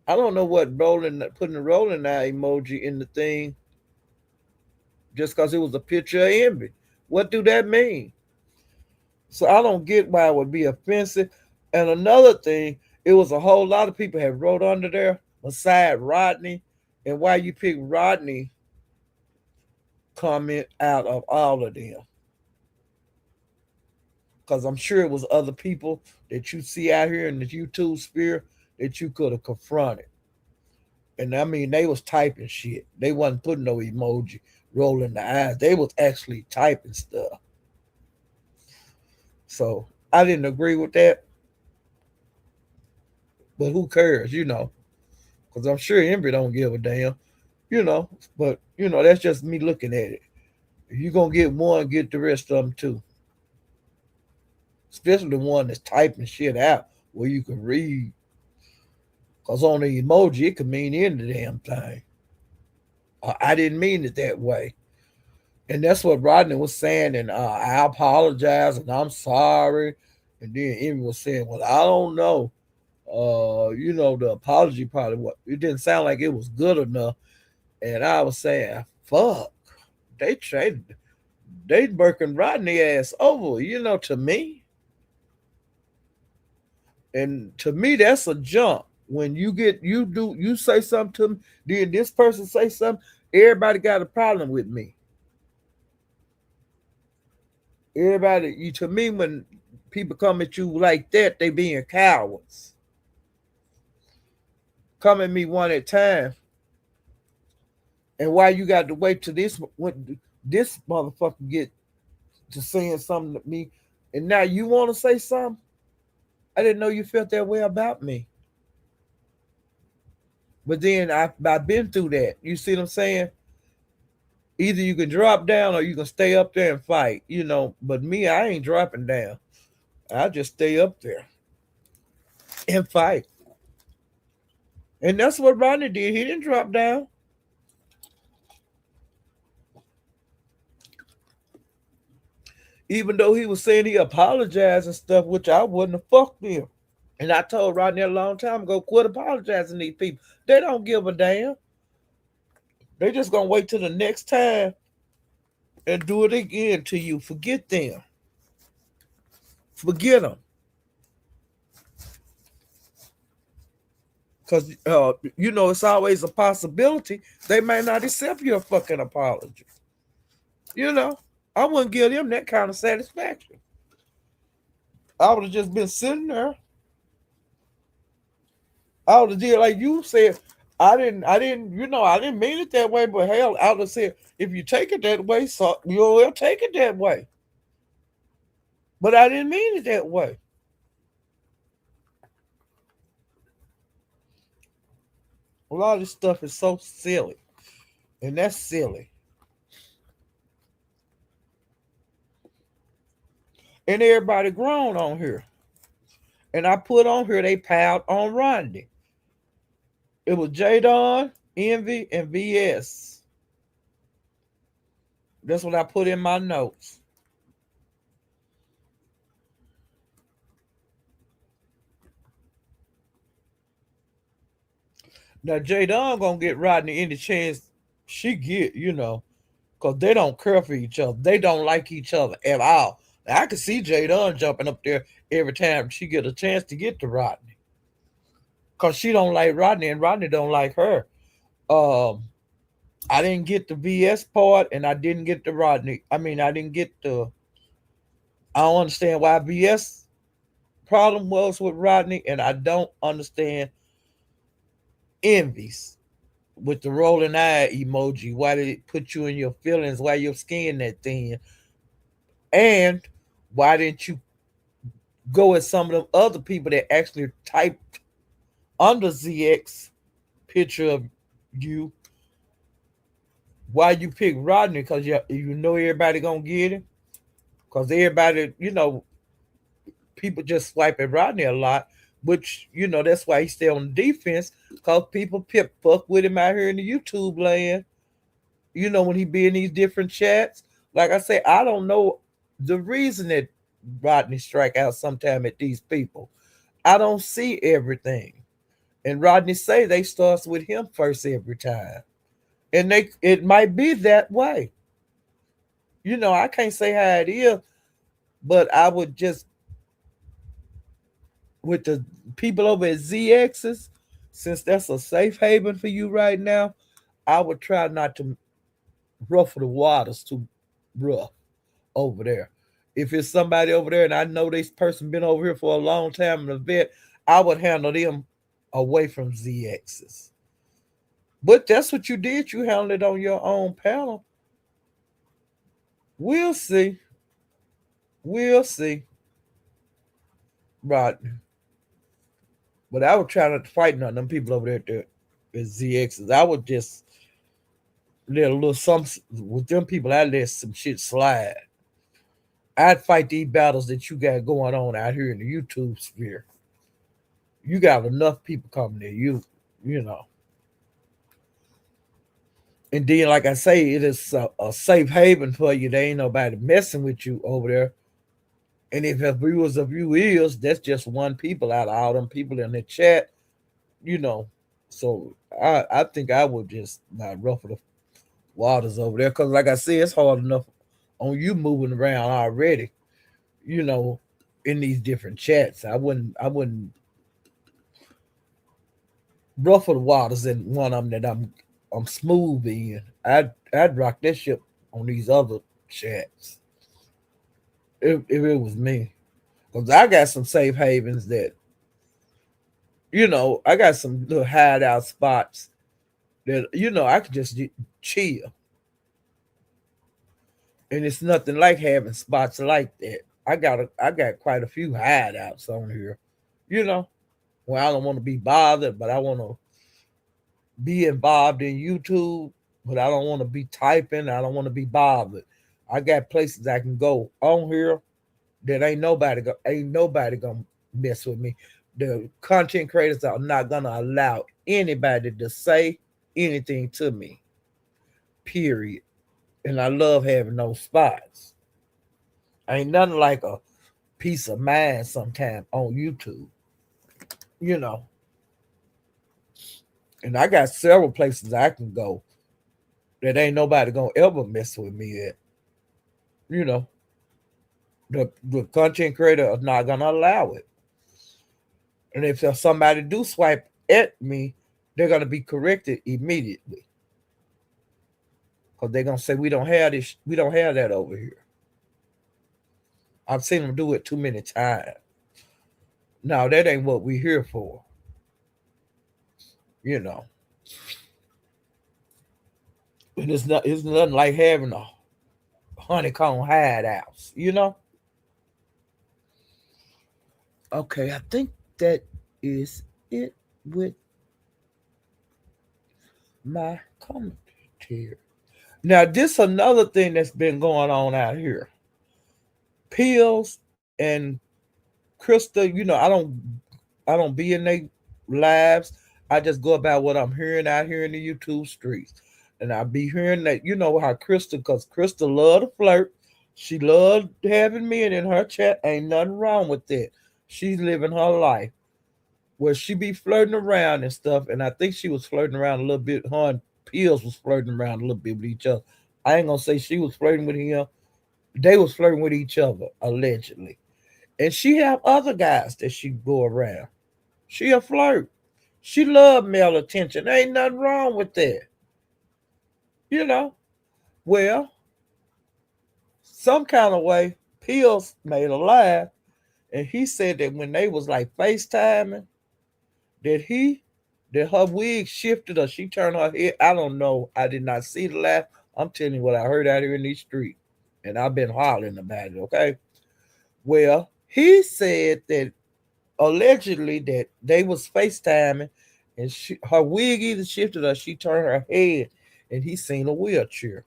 I don't know what putting a rolling eye emoji in the thing just because it was a picture of Envy. What do that mean? So I don't get why it would be offensive. And another thing, it was a whole lot of people had wrote under there beside Rodney, and why you pick Rodney comment out of all of them. Because I'm sure it was other people that you see out here in the YouTube sphere that you could have confronted. And I mean, they was typing shit. They wasn't putting no emoji rolling the eyes. They was actually typing stuff. So I didn't agree with that. But who cares? Because I'm sure Envy don't give a damn. But that's just me looking at it. If you're gonna get one, get the rest of them too. Especially the one that's typing shit out where you can read. Because on the emoji, it could mean any damn thing. I didn't mean it that way. And that's what Rodney was saying. And I apologize and I'm sorry. And then Envy was saying, well, I don't know. The apology probably it didn't sound like it was good enough. And I was saying, fuck, they working Rodney ass over, to me. And to me, that's a jump. When you say something to me, then this person say something, everybody got a problem with me. Everybody, to me, when people come at you like that, they being cowards. Come at me one at a time. And why you got to wait till this motherfucker get to saying something to me, and now you want to say something? I didn't know you felt that way about me. But then I've been through that. You see what I'm saying? Either you can drop down or you can stay up there and fight. But me, I ain't dropping down. I just stay up there and fight. And that's what Ronnie did. He didn't drop down. Even though he was saying he apologized and stuff, which I wouldn't have fucked him. And I told Rodney a long time ago, quit apologizing to these people. They don't give a damn. They just gonna wait till the next time and do it again to you. Forget them. Forget them. Because, it's always a possibility they may not accept your fucking apology. I wouldn't give them that kind of satisfaction. I would have just been sitting there. I would have did like you said. I didn't mean it that way, but hell, I would say if you take it that way, so you will take it that way. But I didn't mean it that way. A lot of this stuff is so silly, and that's silly. And everybody grown on here. And I put on here they piled on Rodney. It was Jadon, Envy, and VS. That's what I put in my notes. Now Jadon gonna get Rodney any chance she get, because they don't care for each other. They don't like each other at all. Now, I can see Jadon jumping up there every time she get a chance to get to Rodney, because she don't like Rodney and Rodney don't like her. Um, I didn't get the VS part, and I didn't get the Rodney. I mean, I didn't get the. I don't understand why VS problem was with Rodney, and I don't understand envies with the rolling eye emoji. Why did it put you in your feelings? Why your skin that thin? And why didn't you go at some of them other people that actually typed under ZX picture of you? Why you pick Rodney? Because you know everybody gonna get him. Because everybody, people just swipe at Rodney a lot, which that's why he stay on the defense. Because people pip fuck with him out here in the YouTube land. When he be in these different chats. Like I say, I don't know the reason that Rodney strike out sometime at these people. I don't see everything. And Rodney say they starts with him first every time. And it might be that way. I can't say how it is, but I would just with the people over at ZX's, since that's a safe haven for you right now, I would try not to ruffle the waters too rough over there. If it's somebody over there and I know this person been over here for a long time in the vet, I would handle them away from ZX's. But that's what you did. You handled it on your own panel. We'll see. We'll see. Right. But I would try not to fight none of them people over there at ZX's. I would just let a little some with them people. I let some shit slide. I'd fight these battles that you got going on out here in the YouTube sphere. You got enough people coming there. You know. And then, like I say, it is a safe haven for you. There ain't nobody messing with you over there. And if a viewers of you is, that's just one people out of all them people in the chat, you know. So I think I would just not ruffle the waters over there. Because, like I said, it's hard enough on you moving around already, you know, in these different chats. I wouldn't ruffle the waters in one of them that I'm smooth in. I'd rock that shit on these other chats if it was me. Because I got some safe havens that, I got some little hideout spots that, I could just chill. And it's nothing like having spots like that. I got quite a few hideouts on here, you know. Well, I don't want to be bothered, but I want to be involved in YouTube, but I don't want to be typing. I don't want to be bothered. I got places I can go on here that ain't nobody gonna mess with me. The content creators are not gonna allow anybody to say anything to me. Period. And I love having those spots. Ain't nothing like a peace of mind sometime on YouTube, you know. And I got several places I can go that ain't nobody gonna ever mess with me at. You know, the content creator is not gonna allow it. And if somebody do swipe at me, they're gonna be corrected immediately. Because they're gonna say we don't have this, we don't have that over here. I've seen them do it too many times. No, that ain't what we here for. You know. And it's nothing like having a honeycomb hideouts. Okay, I think that is it with my commentary. Now, this another thing that's been going on out here. Pills and Krista, I don't be in their lives. I just go about what I'm hearing out here in the YouTube streets. And I be hearing that, how Krista, because Krista love to flirt. She loved having men in her chat. Ain't nothing wrong with that. She's living her life. Where she be flirting around and stuff. And I think she was flirting around a little bit. Her and Pills was flirting around a little bit with each other. I ain't gonna say she was flirting with him. They was flirting with each other, allegedly. And she have other guys that she go around. She a flirt. She love male attention. Ain't nothing wrong with that. You know. Well, some kind of way, Pills made a laugh, and he said that when they was like FaceTiming, that he that her wig shifted or she turned her head. I don't know. I did not see the laugh. I'm telling you what I heard out here in these streets. And I've been hollering about it, okay? Well, he said that allegedly that they was FaceTiming and her wig either shifted or she turned her head and he seen a wheelchair.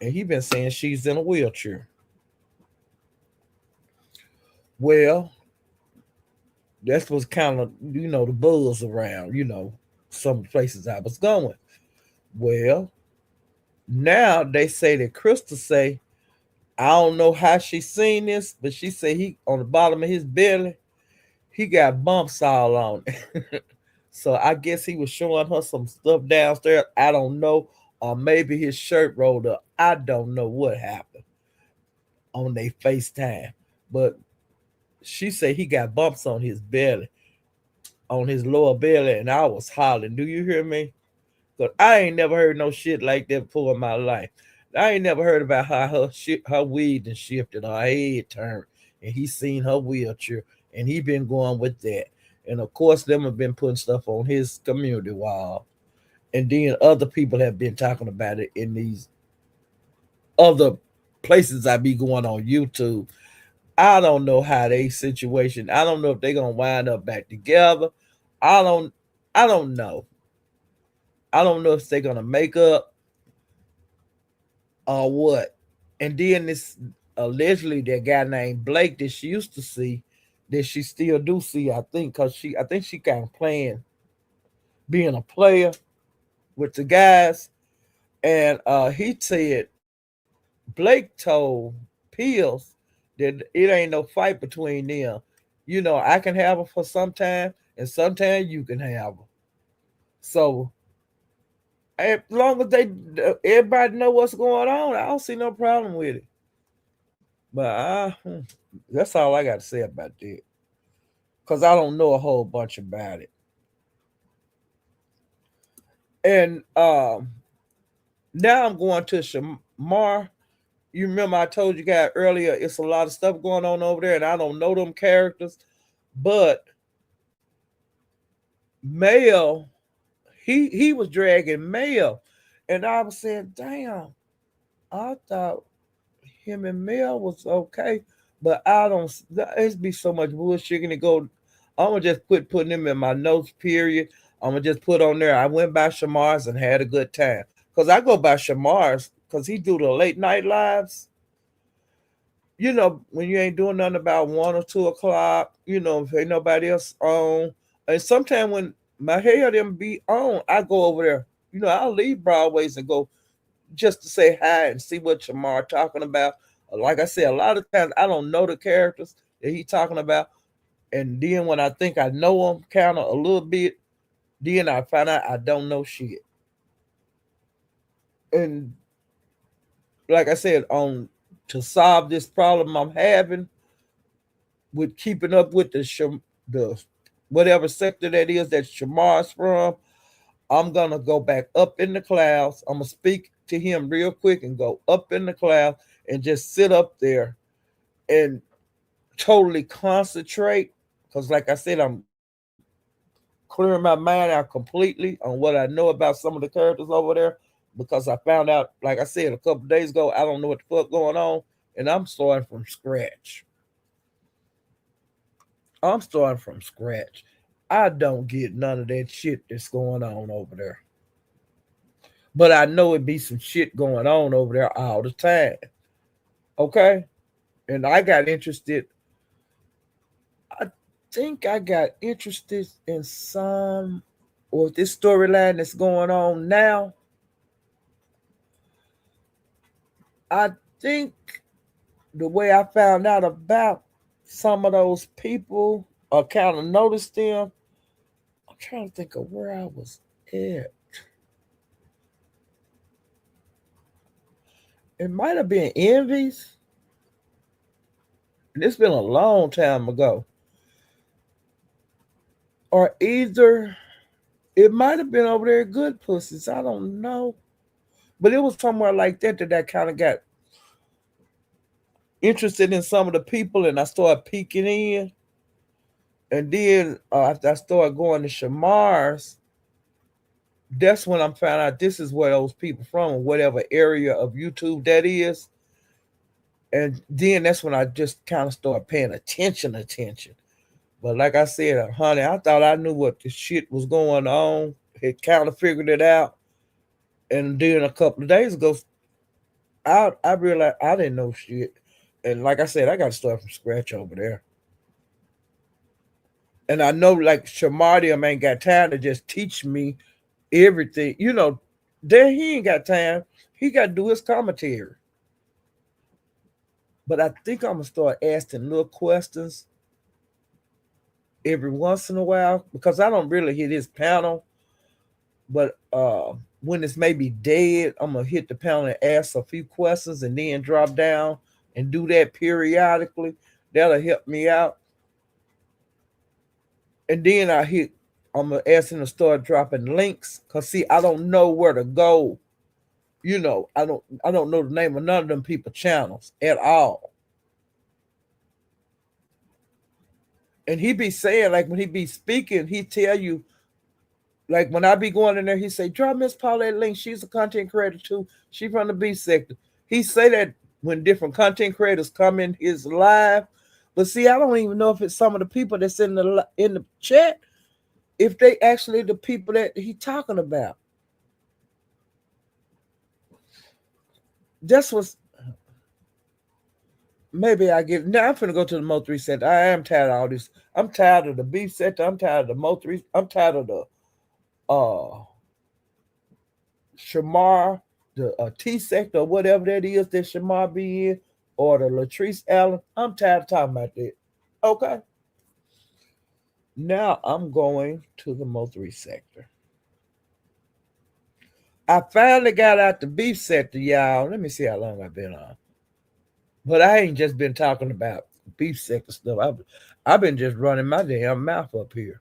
And he been saying she's in a wheelchair. Well, that's what's kind of, the buzz around, some places I was going. Well, now they say that Crystal say, I don't know how she seen this, but she say he on the bottom of his belly, he got bumps all on it. So I guess he was showing her some stuff downstairs. I don't know. Or maybe his shirt rolled up. I don't know what happened on their FaceTime. But she said he got bumps on his belly, on his lower belly, and I was hollering. Do you hear me? Because I ain't never heard no shit like that before in my life. I ain't never heard about how her wig and shifted, her head turned, and he seen her wheelchair, and he been going with that. And of course, them have been putting stuff on his community wall, and then other people have been talking about it in these other places I be going on YouTube. I don't know how they situation. I don't know if they gonna wind up back together. I don't. I don't know. I don't know if they're gonna make up or what. And then this allegedly that guy named Blake that she used to see, that she still do see, I think she kind of playing being a player with the guys. And he said Blake told Pills that it ain't no fight between them. I can have her for some time, and sometimes you can have her. So as long as everybody know what's going on, I don't see no problem with it. But that's all I got to say about that. Cause I don't know a whole bunch about it. And now I'm going to Shamar. You remember I told you guys earlier, it's a lot of stuff going on over there, and I don't know them characters. But Mel, he was dragging Mel, and I was saying, damn, I thought him and Mel was okay, but I don't. It's be so much bullshit to go. I'm gonna just quit putting them in my notes. Period. I'm gonna just put on there. I went by Shamar's and had a good time because I go by Shamar's because he do the late night lives. When you ain't doing nothing about 1 or 2 o'clock. If ain't nobody else on, and sometimes when my hair them be on, I go over there. I'll leave Broadways and go just to say hi and see what Shamar talking about. Like I said, a lot of times I don't know the characters that he talking about, and then when I think I know them kind of a little bit, then I find out I don't know shit. And like I said, on to solve this problem I'm having with keeping up with the whatever sector that is that Shamar's from, I'm gonna go back up in the clouds. I'm gonna speak to him real quick and go up in the clouds and just sit up there and totally concentrate. Because, like I said, I'm clearing my mind out completely on what I know about some of the characters over there because I found out, like I said, a couple of days ago, I don't know what the fuck going on, and I'm starting from scratch. I'm starting from scratch. I don't get none of that shit that's going on over there. But I know it be some shit going on over there all the time. Okay? And I got interested. I think I got interested in some, or this storyline that's going on now. I think the way I found out about some of those people or kind of noticed them, I'm trying to think of where I was at. It might have been Envy's. And it's been a long time ago. Or either it might have been over there at Good Pussies. I don't know. But it was somewhere like that that I kind of got interested in some of the people and I started peeking in. And then after I started going to Shamar's, that's when I found out this is where those people from, whatever area of YouTube that is. And then that's when I just kind of started paying attention. But like I said, honey, I thought I knew what the shit was going on. Had kind of figured it out. And then a couple of days ago, I realized I didn't know shit. And like I said, I got to start from scratch over there. And I know like Shamardium ain't got time to just teach me everything. There he ain't got time. He got to do his commentary. But I think I'm gonna start asking little questions every once in a while because I don't really hit his panel. But when it's maybe dead, I'm gonna hit the panel and ask a few questions and then drop down and do that periodically. That'll help me out. And then I'm gonna ask him to start dropping links. Cause see, I don't know where to go. I don't know the name of none of them people channels at all. And he be saying, like when he be speaking, he tell you, like when I be going in there, he say, drop Miss Paulette link. She's a content creator too. She from the B sector. He say that when different content creators come in his live. But see, I don't even know if it's some of the people that's in the chat, if they actually the people that he talking about. That's what's maybe I get now. I'm finna go to the Mo 3 Center. I am tired of all this. I'm tired of the beef sector. I'm tired of the Mo 3. I'm tired of the Shamar, the T sector, or whatever that is that Shamar be in, or the Latrice Allen. I'm tired of talking about that. Okay. Now I'm going to the Mo 3 sector. I finally got out the beef sector, y'all. Let me see how long I've been on. But I ain't just been talking about beef sector stuff. I've been just running my damn mouth up here.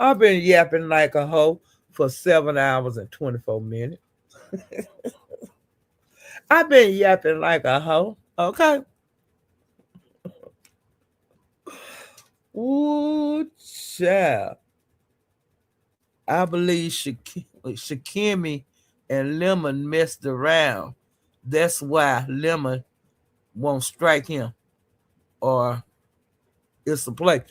I've been yapping like a hoe for 7 hours and 24 minutes. I've been yapping like a hoe. Okay. Ooh, child. I believe Shakimi and Lemon messed around. That's why Lemon won't strike him or it's a play.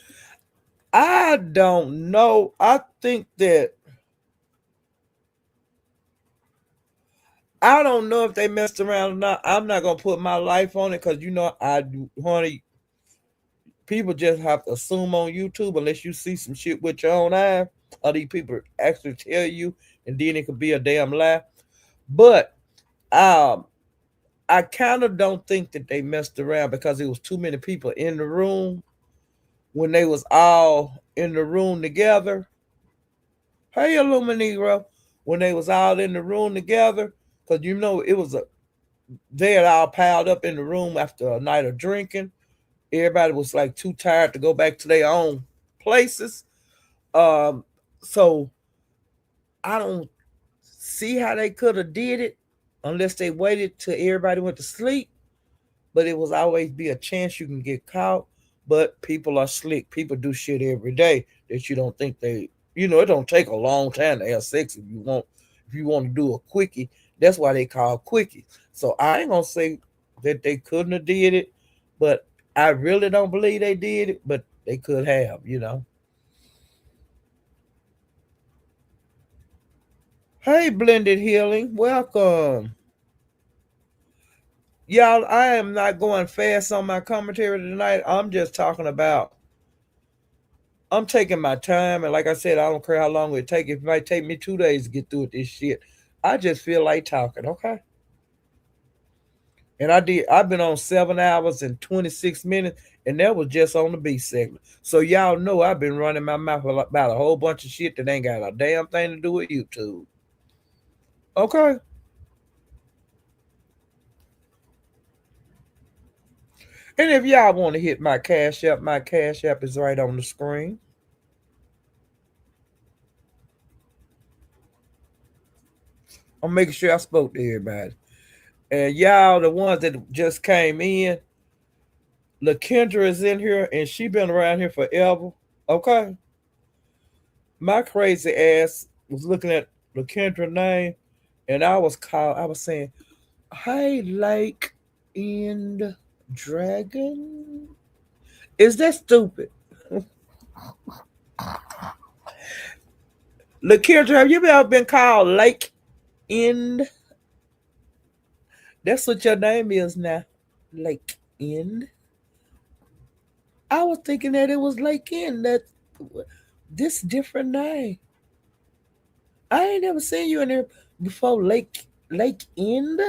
I don't know. I think that I don't know if they messed around or not. I'm not gonna put my life on it because I do, honey. People just have to assume on YouTube unless you see some shit with your own eyes, or these people actually tell you, and then it could be a damn lie. But um, I kind of don't think that they messed around because it was too many people in the room when they was all in the room together. Hey, Illuminegro, when they was all in the room together, because it was they had all piled up in the room after a night of drinking. Everybody was like too tired to go back to their own places. So I don't see how they could have did it unless they waited till everybody went to sleep. But it was always be a chance you can get caught. But people are slick. People do shit every day that you don't think they. It don't take a long time to have sex if you want. If you want to do a quickie, that's why they call quickie. So I ain't gonna say that they couldn't have did it, but I really don't believe they did it. But they could have. Hey, Blended Healing, welcome. Y'all, I am not going fast on my commentary tonight. I'm taking my time, and like I said, I don't care how long it take. It might take me 2 days to get through with this shit. I just feel like talking, okay? And I've been on 7 hours and 26 minutes, and that was just on the B segment. So y'all know I've been running my mouth about a whole bunch of shit that ain't got a damn thing to do with YouTube. Okay. And if y'all want to hit my cash app is right on the screen. I'm making sure I spoke to everybody. And y'all, the ones that just came in, LaKendra is in here, and she been around here forever. Okay, my crazy ass was looking at LaKendra's name, and I was saying, "Hey, Lake and Dragon." Is that stupid? LaKendra, have you ever been called Lake End? That's what your name is now, Lake End. I was thinking that it was Lake End. That this different name. I ain't never seen you in there before. Lake End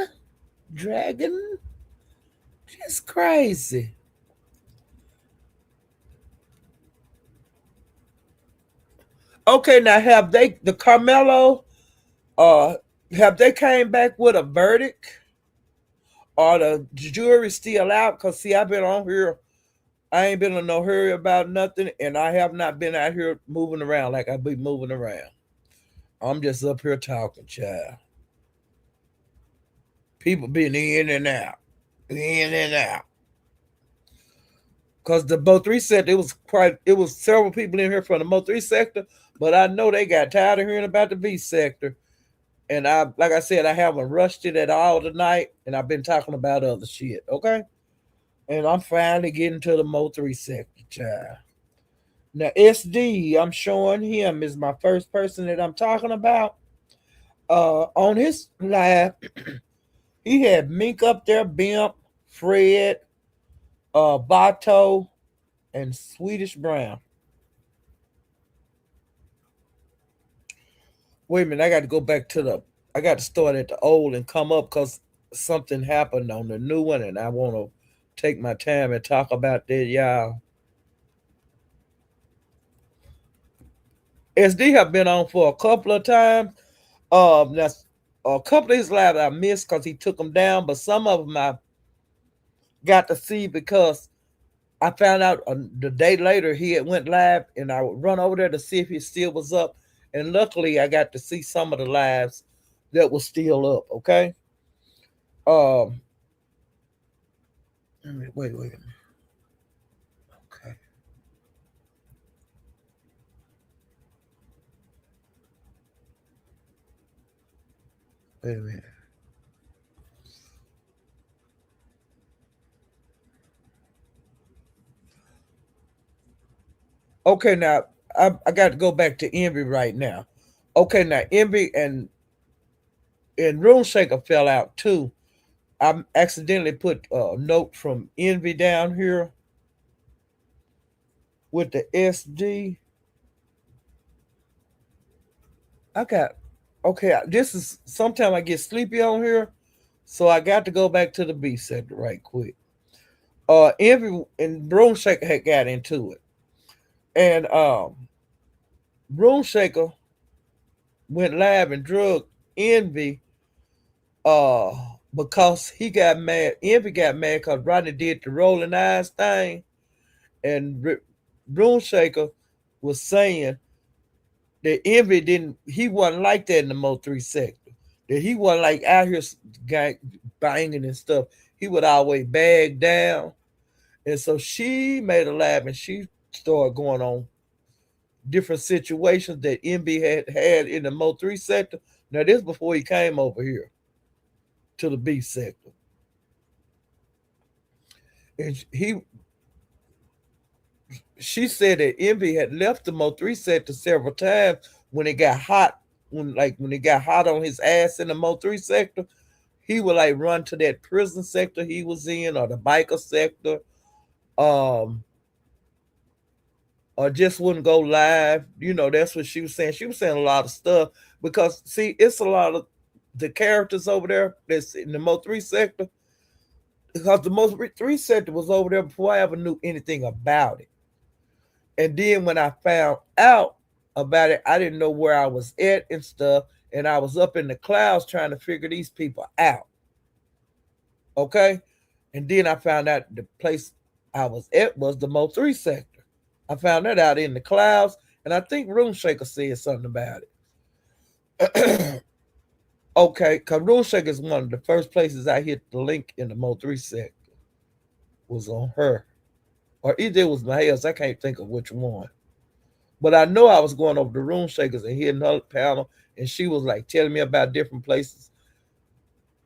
Dragon. That's crazy. Okay, now have they the Carmelo? Uh, have they came back with a verdict, or the jury still out? Cause see, I've been on here. I ain't been in no hurry about nothing, and I have not been out here moving around like I be moving around. I'm just up here talking, child. People been in and out, in and out. Cause the Mo three sector, it was several people in here from the Mo three sector, but I know they got tired of hearing about the B sector. And like I said, I haven't rushed it at all tonight, and I've been talking about other shit. Okay, and I'm finally getting to the Mo three sector, child. Now SD, I'm showing him is my first person that I'm talking about. On his live, he had Mink up there, Bimp, Fred, Bato, and Swedish Brown. Wait a minute, I got to go back to the. I got to start at the old and come up because something happened on the new one, and I want to take my time and talk about that, y'all. SD have been on for a couple of times. That's a couple of his lives I missed because he took them down, but some of them I got to see because I found out the day later he had went live, and I would run over there to see if he still was up. And luckily, I got to see some of the lives that was still up. Okay. Um. Wait a minute. Okay. Wait a minute. Okay. Now I got to go back to Envy right now. Okay. Now Envy and Rune Shaker fell out too. I accidentally put a note from Envy down here with the SD. I got okay. This is sometimes I get sleepy on here, so I got to go back to the B sector right quick. Envy and Broom Shaker had got into it, and Broom Shaker went live and drug Envy uh because he got mad. Envy got mad because Rodney did the rolling eyes thing, and Broom Shaker was saying that Envy didn't. He wasn't like that in the Mo three sector. That he wasn't like out here banging and stuff. He would always bag down, And so she made a lab and she started going on different situations that MB had in the Mo 3 sector. Now, this before he came over here to the B sector. And she said that MB had left the Mo 3 sector several times when it got hot. When it got hot on his ass in the Mo 3 sector, he would like run to that prison sector he was in or the biker sector. Um, or just wouldn't go live. That's what she was saying. She was saying a lot of stuff because see, it's a lot of the characters over there that's in the Mo 3 sector. Because the Mo 3 sector was over there before I ever knew anything about it. And then when I found out about it, I didn't know where I was at and stuff. And I was up in the clouds trying to figure these people out. Okay. And then I found out the place I was at was the Mo 3 sector. I found that out in the clouds, and I think Room Shaker said something about it. Okay, because Room Shaker is one of the first places I hit the link in the Mo 3 sector was on her. Or either it was my house, I can't think of which one. But I know I was going over the Room Shakers and hitting her panel, and she was like telling me about different places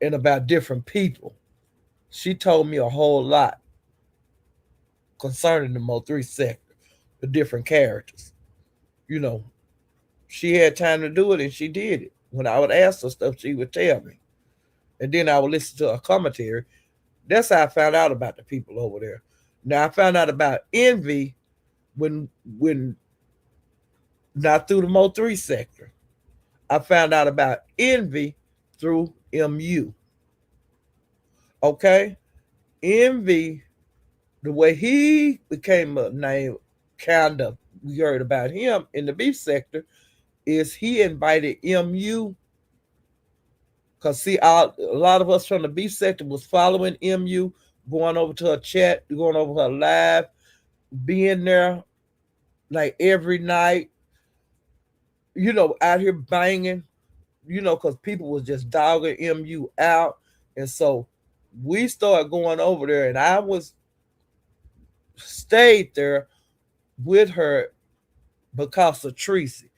and about different people. She told me a whole lot concerning the Mo 3 sector, the different characters. You know, she had time to do it and she did it. When I would ask her stuff, she would tell me. And then I would listen to her commentary. That's how I found out about the people over there. Now I found out about envy when not through the Mo 3 sector. I found out about envy through MU. Okay? Envy, the way he became a name, kind of, we heard about him in the beef sector, is he invited MU. Because, see, a lot of us from the beef sector was following MU, going over to her chat, going over her live, being there like every night, out here banging, because people was just dogging MU out. And so we started going over there, and I was stayed there with her because of Tracy,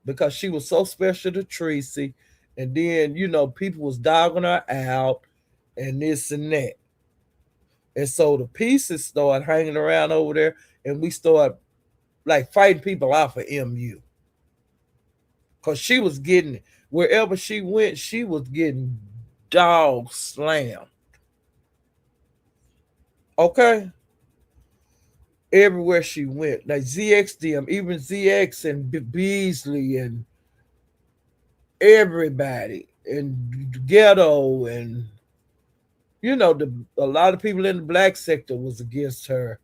because she was so special to Tracy. And then, people was dogging her out and this and that. And so the pieces started hanging around over there, and we started like fighting people out for MU. Because she was getting, wherever she went, she was getting dog slammed. Okay? Everywhere she went. Like ZXDM, even ZX and Beasley and everybody, and Ghetto, and a lot of people in the black sector was against her.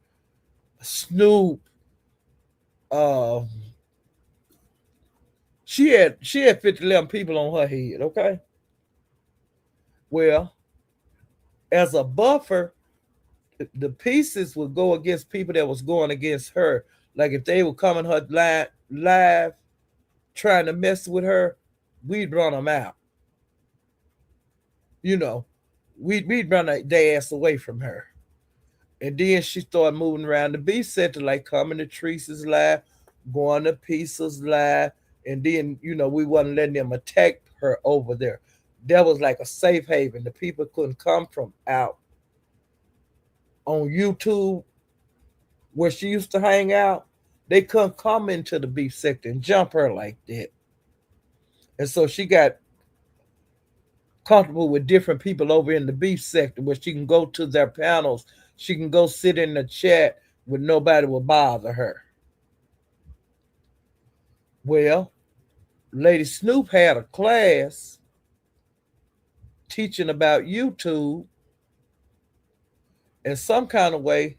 Snoop, uh, she had 50 people on her head. Okay, well, as a buffer, the pieces would go against people that was going against her. Like if they were coming her live trying to mess with her, we'd run them out. You know, we'd run their ass away from her. And then she started moving around the B center, like coming to Teresa's live, going to Pieces live, and then we wasn't letting them attack her over there. That was like a safe haven. The people couldn't come from out on YouTube where she used to hang out. They couldn't come into the beef sector and jump her like that. And so she got comfortable with different people over in the beef sector where she can go to their panels. She can go sit in the chat where nobody will bother her. Well, Lady Snoop had a class teaching about YouTube. In some kind of way,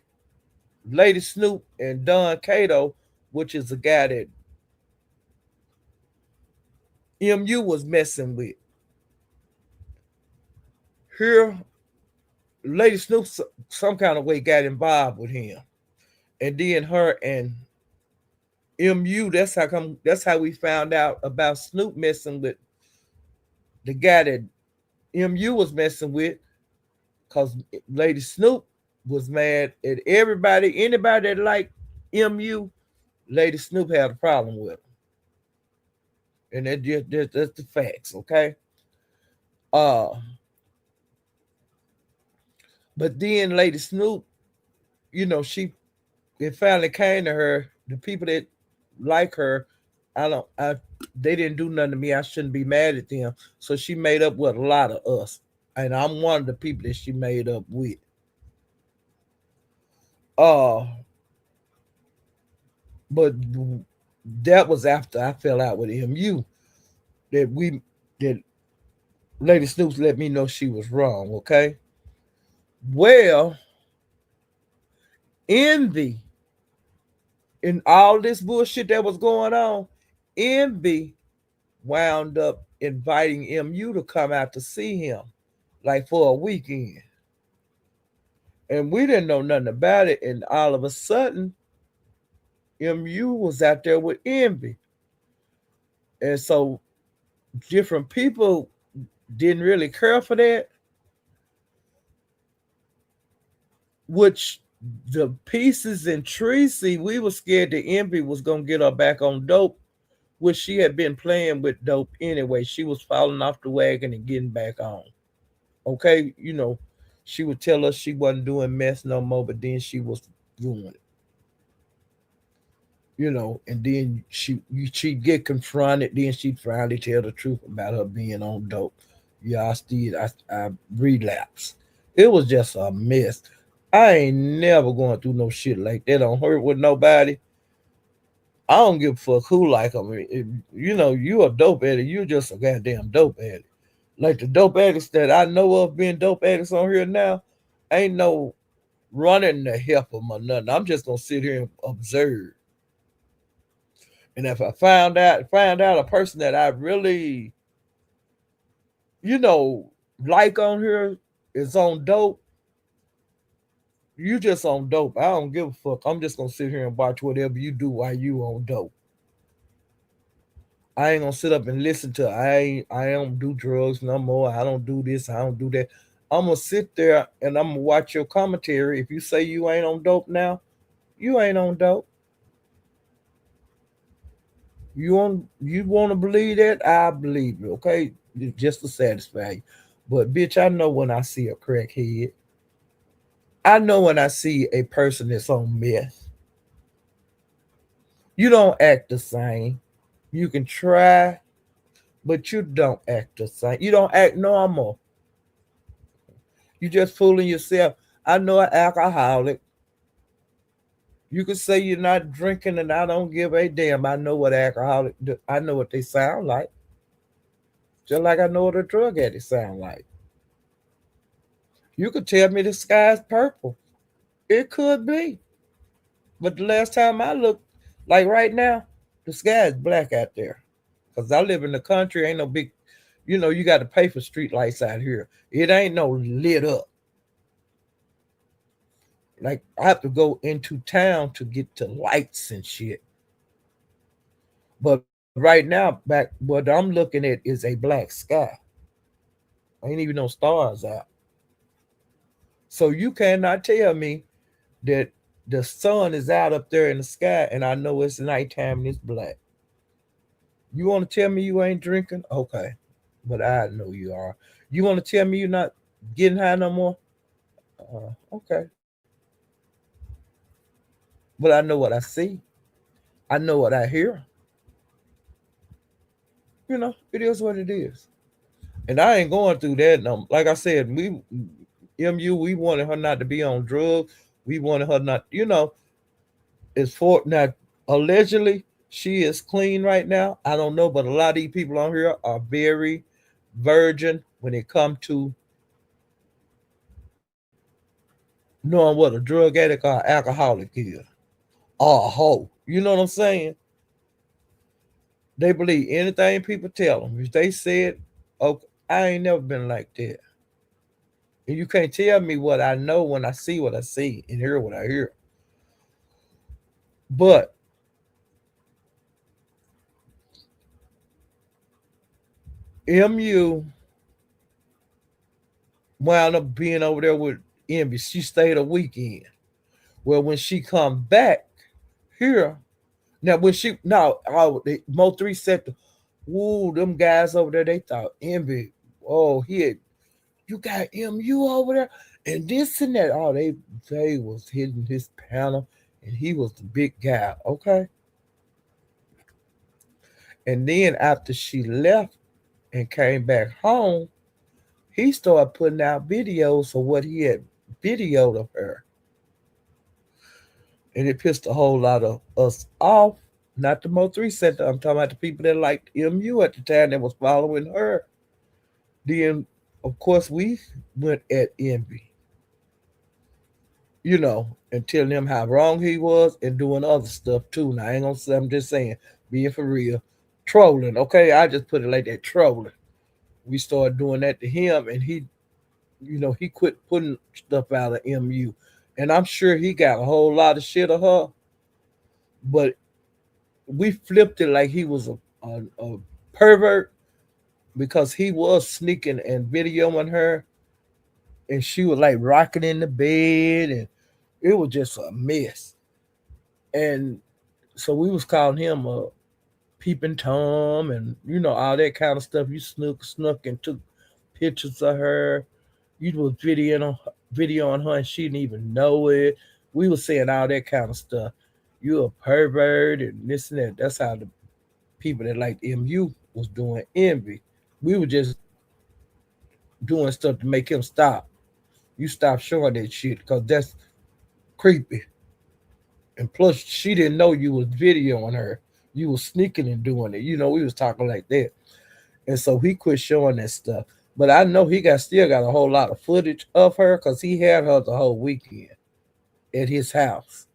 Lady Snoop and Don Cato, which is a guy that MU was messing with. Here, Lady Snoop some kind of way got involved with him. And then her and MU, that's how we found out about Snoop messing with the guy that MU was messing with, because Lady Snoop was mad at everybody, anybody that liked MU, Lady Snoop had a problem with him. And that's the facts, okay? Uh but then Lady Snoop, she it finally came to her, the people that like her, I don't I they didn't do nothing to me. I shouldn't be mad at them. So she made up with a lot of us. And I'm one of the people that she made up with. Uh but that was after I fell out with MU that Lady Snoops let me know she was wrong, okay? Well, Envy, in all this bullshit that was going on, Envy wound up inviting MU to come out to see him, like for a weekend. And we didn't know nothing about it. And all of a sudden, MU was out there with Envy. And so different people didn't really care for that, which the Pieces and Tracy, we were scared that Envy was going to get her back on dope, which she had been playing with dope anyway. She was falling off the wagon and getting back on. Okay, she would tell us she wasn't doing mess no more, but then she was doing it. And then she'd get confronted. Then she'd finally tell the truth about her being on dope. Yeah, I relapsed. It was just a mess. I ain't never going through no shit like that. Don't hurt with nobody. I don't give a fuck who like them. You a dope addict. You just a goddamn dope addict. Like the dope addicts that I know of being dope addicts on here now, ain't no running to help them or nothing. I'm just gonna sit here and observe. And if I find out a person that I really, you know, like on here is on dope, you just on dope. I don't give a fuck. I'm just gonna sit here and watch whatever you do while you on dope. I ain't gonna sit up and listen to. I don't do drugs no more. I don't do this. I don't do that. I'm gonna sit there and I'm gonna watch your commentary. If you say you ain't on dope now, you ain't on dope. You want to believe that? I believe it. Okay, just to satisfy you. But bitch, I know when I see a crackhead. I know when I see a person that's on meth. You don't act the same. You can try, but you don't act the same. You don't act normal. You just fooling yourself. I know an alcoholic. You can say you're not drinking, and I don't give a damn. I know what alcoholic. I know what they sound like. Just like I know what a drug addict sound like. You could tell me the sky's purple. It could be, but the last time I looked, like right now, the sky is black out there. Cause I live in the country. Ain't no big. You got to pay for street lights out here. It ain't no lit up. Like I have to go into town to get to lights and shit. But right now, back what I'm looking at is a black sky. Ain't even no stars out. So you cannot tell me that the sun is out up there in the sky and I know it's nighttime and it's black. You want to tell me you ain't drinking? Okay. But I know you are. You want to tell me you're not getting high no more? Okay. But I know what I see. I know what I hear. It is what it is. And I ain't going through that. No, like I said, we wanted her not to be on drugs. We wanted her not, it's for now. Allegedly, she is clean right now. I don't know, but a lot of these people on here are very virgin when it comes to knowing what a drug addict or alcoholic is, or a hoe. You know what I'm saying? They believe anything people tell them. If they said, "Okay, I ain't never been like that," and you can't tell me what I know when I see what I see and hear what I hear. But MU wound up being over there with Envy. She stayed a weekend. Well, when she come back here, now when she now oh Mo three said, "Woo, them guys over there, they thought Envy. Oh, he had you got MU over there, and this and that. Oh, they was hitting his panel, and he was the big guy. Okay, and then after she left and came back home, he started putting out videos of what he had videoed of her, and it pissed a whole lot of us off. Not the Mo three Center. I'm talking about the people that liked MU at the time that was following her. Then, of course, we went at Envy, and telling him how wrong he was and doing other stuff too. Now, I ain't gonna say, I'm just saying, being for real, trolling. Okay, I just put it like that, trolling. We started doing that to him, and he quit putting stuff out of MU, and I'm sure he got a whole lot of shit of her, but we flipped it like he was a pervert because he was sneaking and videoing her, and she was like rocking in the bed, and it was just a mess. And so we was calling him a peeping tom, and all that kind of stuff. You snuck and took pictures of her. You was videoing her, and she didn't even know it. We was saying all that kind of stuff. You a pervert and this and that. That's how the people that liked MU was doing Envy. We were just doing stuff to make him stop. You stop showing that shit because that's creepy. And plus, she didn't know you was videoing her. You was sneaking and doing it. We was talking like that. And so he quit showing that stuff. But I know he still got a whole lot of footage of her because he had her the whole weekend at his house.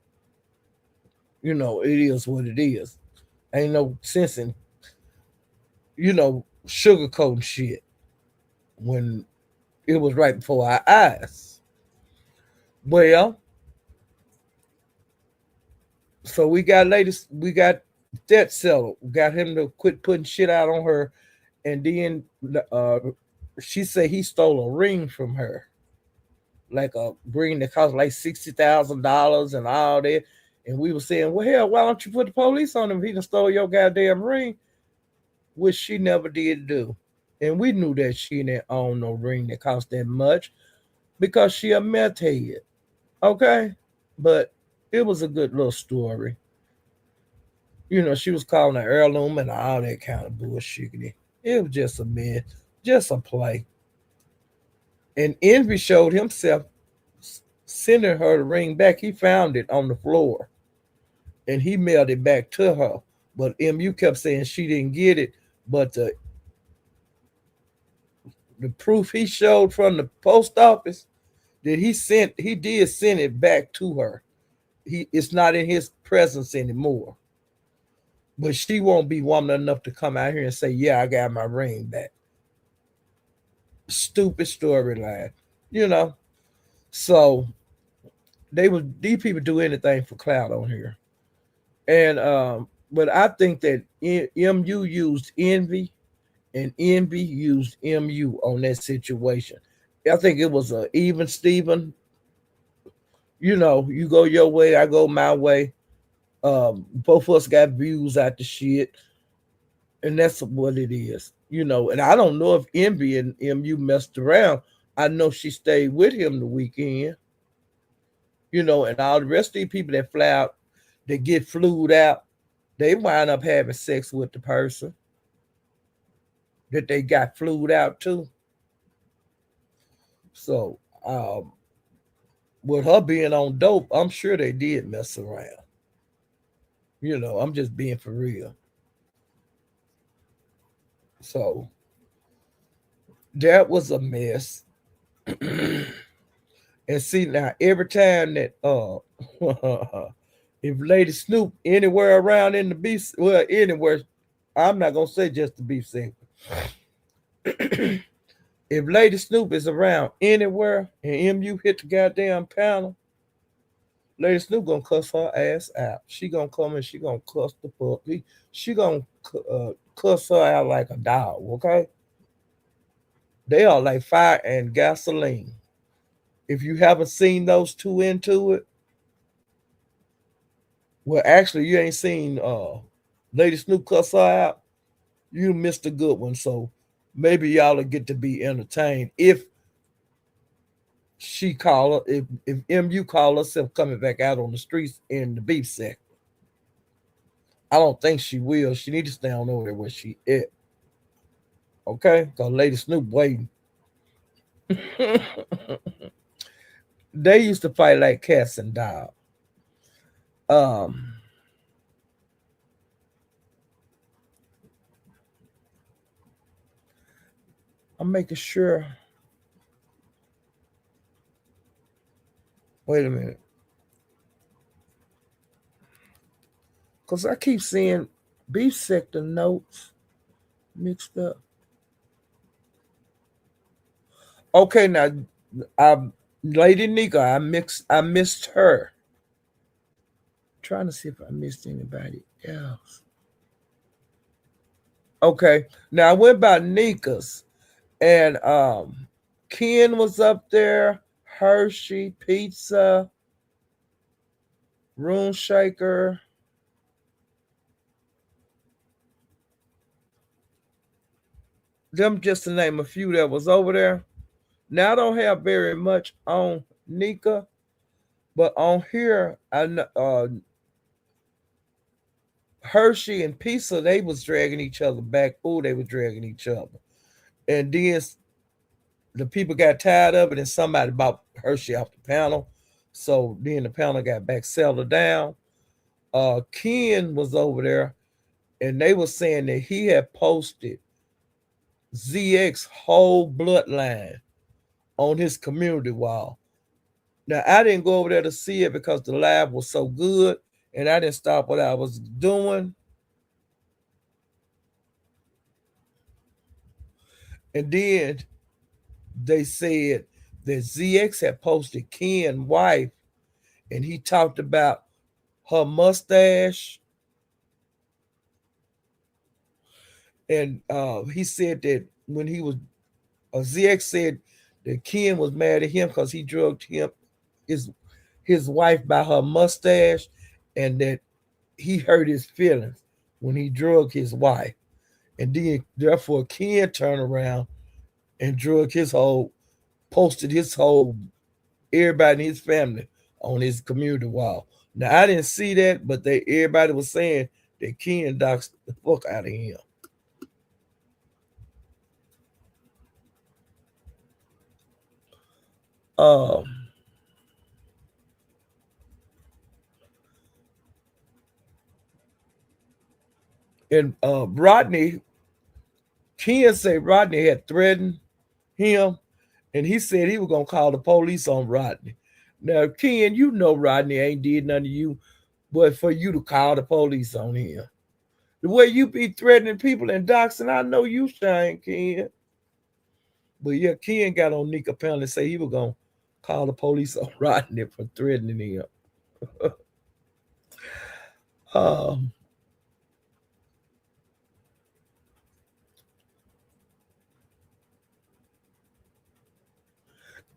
It is what it is. Ain't no sense in, sugarcoating shit when it was right before our eyes. Well, so we got that settled. We got him to quit putting shit out on her, and then uh, she said he stole a ring from her, like a ring that cost like $60,000 and all that. And we were saying, well, hell, why don't you put the police on him if he done stole your goddamn ring? Which she never did do. And we knew that she didn't own no ring that cost that much because she a meth head. Okay? But it was a good little story. She was calling an heirloom and all that kind of bullshit. It was just a man, just a play. And Envy showed himself sending her the ring back. He found it on the floor and he mailed it back to her. But MU kept saying she didn't get it. But the proof he showed from the post office that he did send it back to her. It's not in his presence anymore. But she won't be woman enough to come out here and say, "Yeah, I got my ring back." Stupid storyline, you know. So these people do anything for clout on here, and but I think that MU used envy, and envy used MU on that situation. I think it was a even Steven. You go your way, I go my way. Both of us got views out the shit, and that's what it is. And I don't know if Envy and MU messed around. I know she stayed with him the weekend. And all the rest of these people that fly out, that get flued out, they wind up having sex with the person that they got flued out to. So, with her being on dope, I'm sure they did mess around. I'm just being for real. So that was a mess. And see now, every time that if Lady Snoop anywhere around in the beef, well, anywhere, I'm not gonna say just the beef segment. If Lady Snoop is around anywhere and MU hit the goddamn panel, Lady Snoop gonna cuss her ass out. She gonna come and she gonna cuss the puppy. She gonna cuss her out like a dog. Okay, they are like fire and gasoline. If you haven't seen those two into it, well, actually, you ain't seen Lady Snoop cuss her out. You missed a good one. So maybe y'all will get to be entertained if she call her, if MU call herself coming back out on the streets in the beef sector. I don't think she will. She need to stay on over there where she at. Okay? Because Lady Snoop waiting. They used to fight like cats and dogs. Um, I'm making sure. Wait a minute. Because I keep seeing beef sector notes mixed up. Okay, now I Lady Nika, I missed her. Trying to see if I missed anybody else. Okay. Now I went by Nika's and Ken was up there, Hershey, Pizza, Room Shaker. Them just to name a few that was over there. Now I don't have very much on Nika, but on here Hershey and Pizza, they was dragging each other back. Oh, they were dragging each other. And then the people got tired of it and somebody bought Hershey off the panel. So then the panel got back settled down. Ken was over there and they were saying that he had posted ZX whole bloodline on his community wall. Now I didn't go over there to see it because the live was so good and I didn't stop what I was doing. And then they said that ZX had posted Ken's wife and he talked about her mustache. And he said that when he was, ZX said that Ken was mad at him because he drugged his his wife by her mustache, and that he hurt his feelings when he drugged his wife. And then therefore Ken turned around and drug his whole, posted his whole, everybody in his family on his community wall. Now I didn't see that, but everybody was saying that Ken doxed the fuck out of him. Um, and Rodney, Ken said Rodney had threatened him, and he said he was gonna call the police on Rodney. Now, Ken, you know Rodney ain't did nothing to you, but for you to call the police on him. The way you be threatening people and doxing, I know you shine, Ken. But yeah, Ken got on Nika Pound and say he was gonna call the police on Rodney for threatening him. um,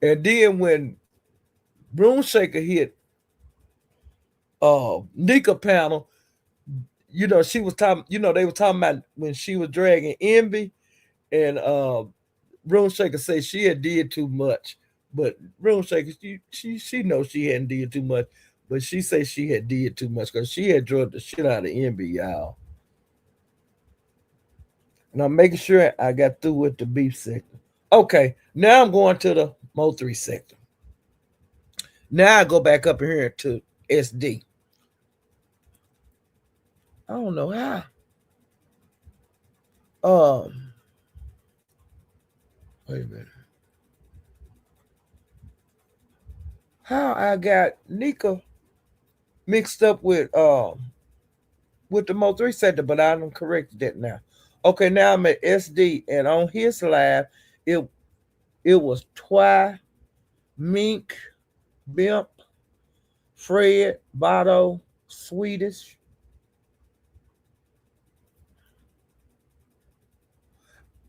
and then when Broom Shaker hit Nika panel, she was talking, they were talking about when she was dragging Envy, and Room Shaker said she had did too much. But Room Shaker, she knows she hadn't did too much, but she said she had did too much because she had drugged the shit out of Envy, y'all. And I'm making sure I got through with the beef sector. Okay, now I'm going to the Mo 3 sector. Now I go back up here to SD. I don't know how. Um, Wait a minute. How I got Nika mixed up with the Mo 3 sector, but I done corrected that now. Okay, now I'm at SD, and on his live, it it was Twy, Mink, Bimp, Fred, Bato, Swedish.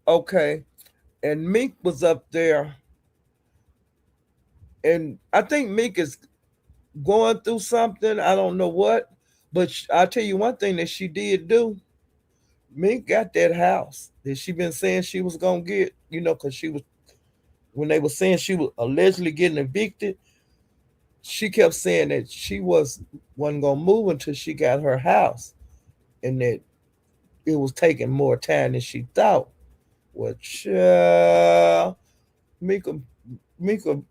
Okay, and Mink was up there And I think Meek is going through something. I don't know what, but I'll tell you one thing that she did do. Mink got that house that she been saying she was gonna get. Because she was when they were saying she was allegedly getting evicted. She kept saying that she wasn't gonna move until she got her house, and that it was taking more time than she thought. Which Mika Mika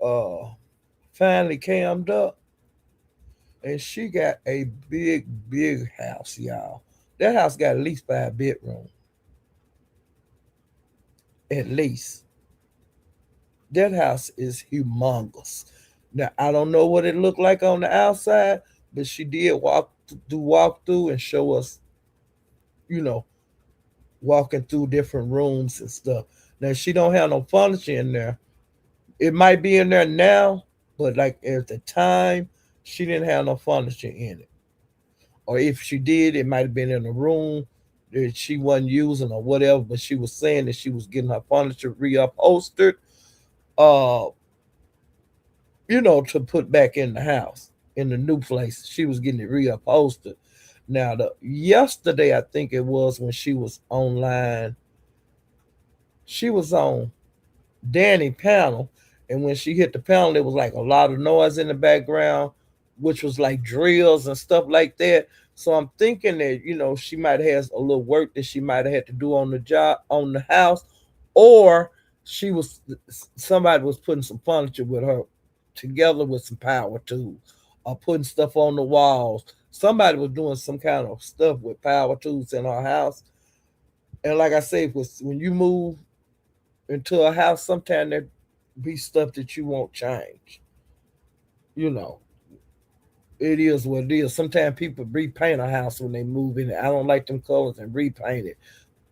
finally cammed up, and she got a big house, y'all. That house got at least 5 bedrooms, at least. That house is humongous. Now I don't know what it looked like on the outside, but she did walk through and show us, you know, walking through different rooms and stuff. Now she don't have no furniture in there. It might be in there now, but like at the time, she didn't have no furniture in it. Or if she did, it might have been in a room that she wasn't using or whatever. But she was saying that she was getting her furniture reupholstered, uh, to put back in the house in the new place. She was getting it reupholstered. Now, the yesterday I think it was when she was online. She was on Danny panel, and when she hit the panel, there was like a lot of noise in the background, which was like drills and stuff like that. So I'm thinking that she might have a little work that she might have had to do on the job on the house, or she was somebody was putting some furniture with her together with some power tools, or putting stuff on the walls. Somebody was doing some kind of stuff with power tools in her house. And like I said, when you move into a house, sometimes there be stuff that you won't change. You know, it is what it is. Sometimes people repaint a house when they move in. I don't like them colors and repaint it.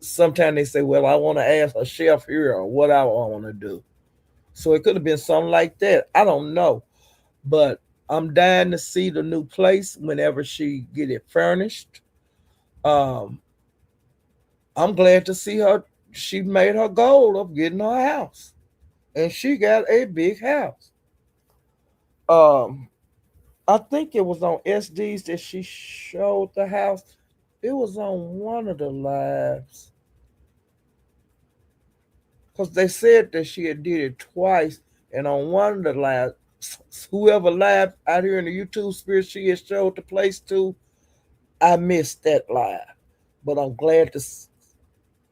Sometimes they say, "Well, I want to add a shelf here or what I want to do." So it could have been something like that. I don't know, but I'm dying to see the new place whenever she get it furnished. Um, I'm glad to see her. She made her goal of getting her house, and she got a big house. Um, I think it was on SDs that she showed the house. It was on one of the lives because they said that she had did it twice, and on one of the lives, whoever live out here in the YouTube spirit she had showed the place to, I missed that live, but I'm glad to.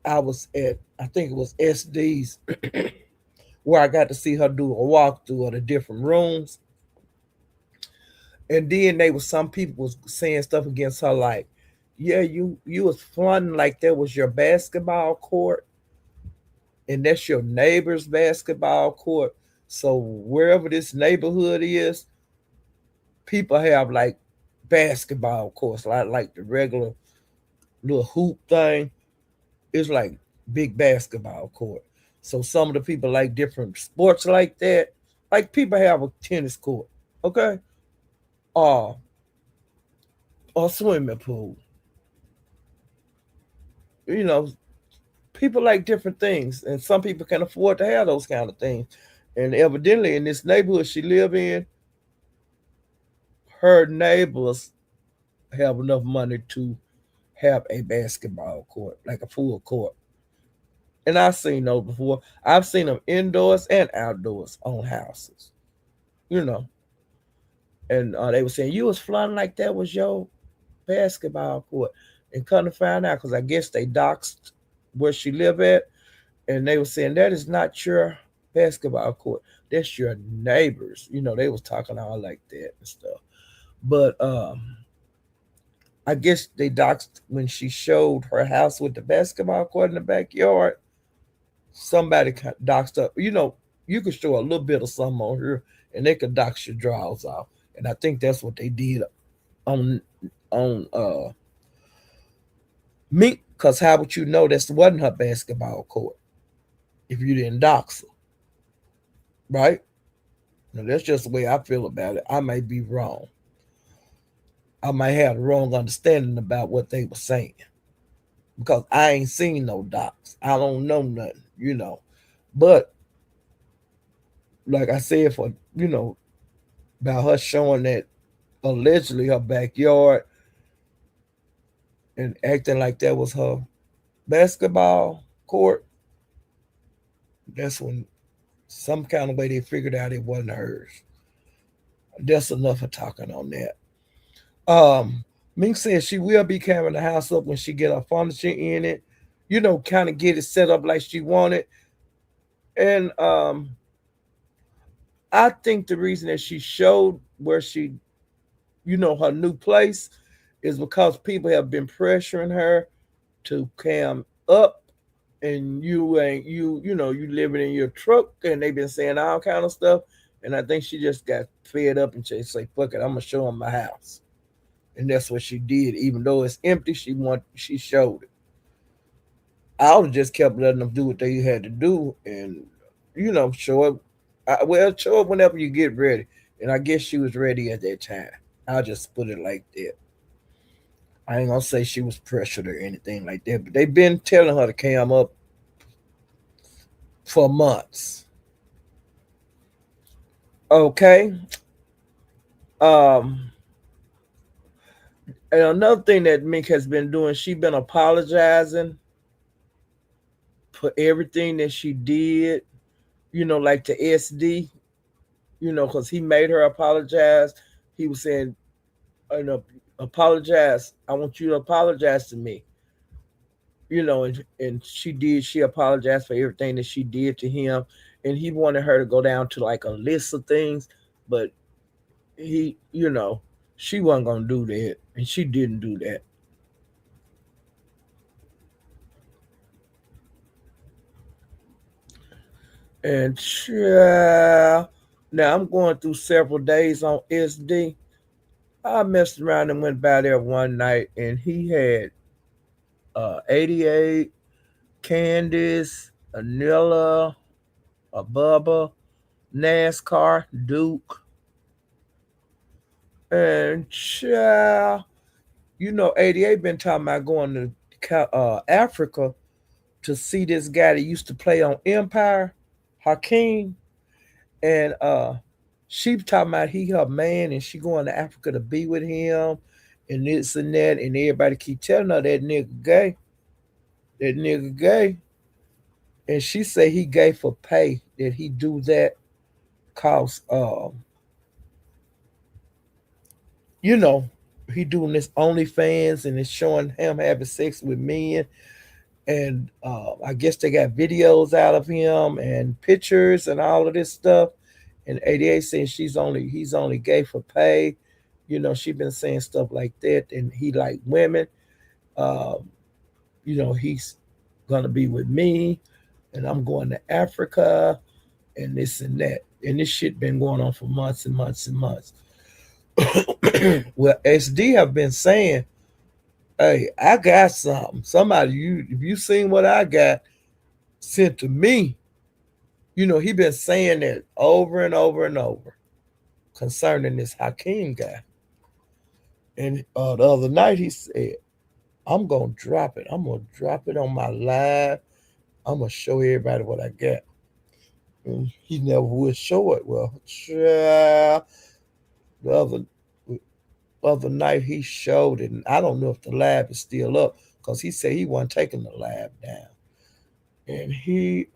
I was at I think it was SDs where I got to see her do a walkthrough of the different rooms. And then they was some people was saying stuff against her like, yeah, you was fronting like that was your basketball court and that's your neighbor's basketball court. So wherever this neighborhood is, people have like basketball courts, like the regular little hoop thing. It's like big basketball court. So some of the people like different sports like that. Like people have a tennis court, okay, or a swimming pool. You know, people like different things, and some people can afford to have those kind of things. And evidently, in this neighborhood she live in, her neighbors have enough money to have a basketball court, like a full court. And I've seen those before. I've seen them indoors and outdoors on houses. You know, and they were saying you was flying like that was your basketball court, and come to find out, because I guess they doxed where she live at, and they were saying that is not your basketball court. That's your neighbors. They was talking all like that and stuff. But I guess they doxed when she showed her house with the basketball court in the backyard. Somebody doxed up. You could show a little bit of something on here, and they could dox your drawers off. And I think that's what they did on me. Cause how would you know this wasn't her basketball court if you didn't dox her, right? Now that's just the way I feel about it. I may be wrong. I might have the wrong understanding about what they were saying because I ain't seen no docs. I don't know nothing. But like I said, for about her showing that allegedly her backyard and acting like that was her basketball court. That's when some kind of way they figured out it wasn't hers. That's enough of talking on that. Mink says she will be carrying the house up when she get her furniture in it. Kind of get it set up like she wanted. And I think the reason that she showed where she, her new place is because people have been pressuring her to cam up, and you ain't you living in your truck, and they've been saying all kind of stuff. And I think she just got fed up and she say, fuck it, I'm gonna show them my house. And that's what she did. Even though it's empty, she showed it. I would have just kept letting them do what they had to do, and show up. Well, show up whenever you get ready. And I guess she was ready at that time. I'll just put it like that. I ain't gonna say she was pressured or anything like that, but they've been telling her to cam up for months. Okay. Um, and another thing that Mink has been doing, she been apologizing for everything that she did. Like to SD. Because he made her apologize. He was saying, apologize. I want you to apologize to me. And she did. She apologized for everything that she did to him, and he wanted her to go down to like a list of things, but she wasn't gonna do that, and she didn't do that. And yeah, now I'm going through several days on SD. I messed around and went by there one night, and he had 88, Candice, Anilla, a Bubba, NASCAR, Duke, and child, 88 been talking about going to Africa to see this guy that used to play on Empire, Hakeem, and she talking about he her man, and she going to Africa to be with him, and this and that, and everybody keep telling her that nigga gay, and she say he gay for pay, that he do that cause you know he doing this OnlyFans, and it's showing him having sex with men, and I guess they got videos out of him and pictures and all of this stuff. And 88 saying he's only gay for pay. She been saying stuff like that, and he like women. Um, he's gonna be with me, and I'm going to Africa, and this and that. And this shit been going on for months and months and months. Well, SD have been saying, "Hey, I got something. Somebody, if you seen what I got sent to me." He been saying that over and over and over concerning this Hakeem guy. And the other night he said, "I'm gonna drop it. I'm gonna drop it on my live. I'm gonna show everybody what I got." And he never would show it. Well, child, the other night he showed it, and I don't know if the lab is still up because he said he wasn't taking the lab down. And he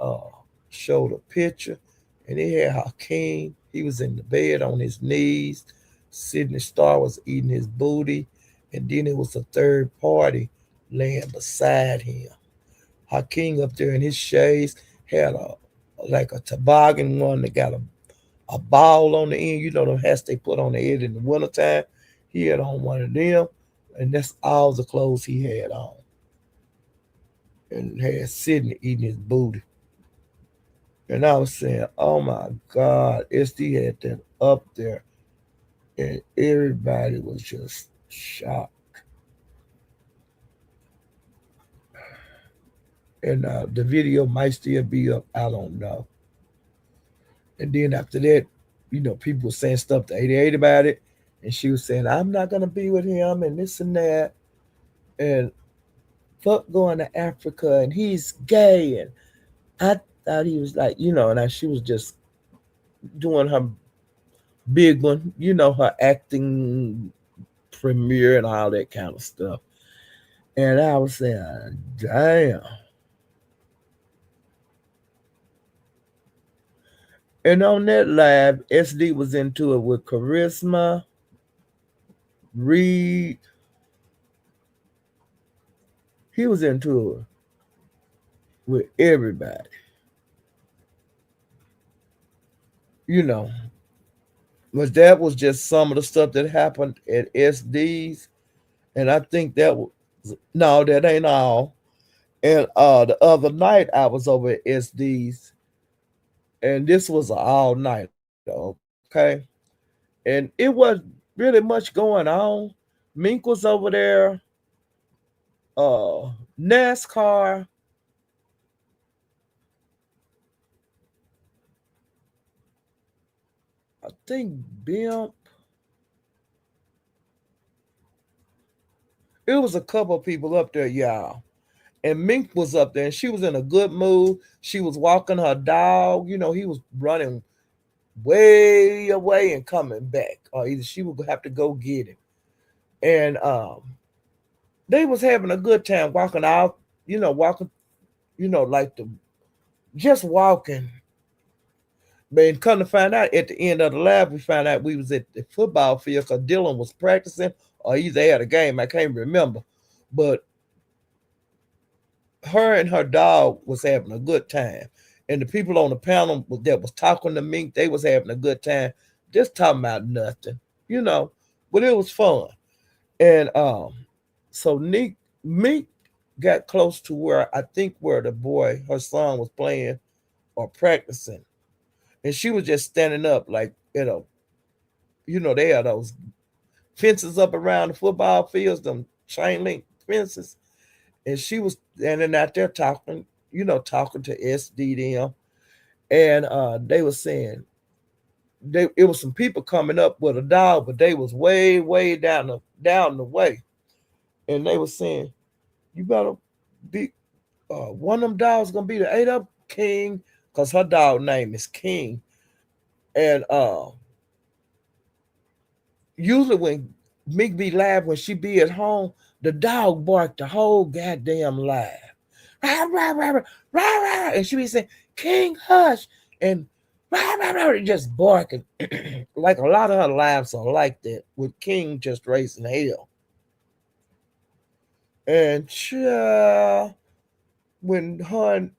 showed a picture, and he had Hakeem. He was in the bed on his knees. Sydney Star was eating his booty, and then it was a third party laying beside him. Hakeem up there in his shades had a like a toboggan one that got a ball on the end. The hats they put on the head in the wintertime. He had on one of them, and that's all the clothes he had on. And had Sydney eating his booty. And I was saying, oh my God, SD had that up there. And everybody was just shocked. And the video might still be up. I don't know. And then after that, people were saying stuff to 88 about it. And she was saying, I'm not going to be with him and this and that. And fuck going to Africa, and he's gay. And I thought he was like, and she was just doing her big one, her acting premiere and all that kind of stuff. And I was saying, damn. And on that live, SD was into it with Charisma, Reed. He was into it with everybody. You know, but that was just some of the stuff that happened at SD's. And I think that was, no, that ain't all. And the other night I was over at SD's, and this was an all night, okay? And it was really much going on. Mink was over there, NASCAR, I think Bimp. It was a couple of people up there, y'all. And Mink was up there, and she was in a good mood. She was walking her dog. He was running way away and coming back, or either she would have to go get him. And they was having a good time walking out, walking, like the just walking. But come to find out, at the end of the lab, we found out we was at the football field because Dylan was practicing, or either they had a game. I can't remember, but her and her dog was having a good time, and the people on the panel that was talking to Mink, they was having a good time, just talking about nothing, you know. But it was fun, and so Nick Mink got close to where I think where the boy, her son, was playing or practicing, and she was just standing up like they had those fences up around the football fields, them chain link fences, and she was standing out there talking, talking to SD them, and they were saying it was some people coming up with a dog, but they was way, way down the way, and they were saying, "You better be one of them dogs gonna be the 8 up King," because her dog name is King, and usually when Mick be live when she be at home, the dog barked the whole goddamn live. Rah, rah, rah, rah, rah, rah, and she be saying, "King, hush," and rah, rah, rah, just barking. Like a lot of her lives are like that, with King just raising hell. And when her and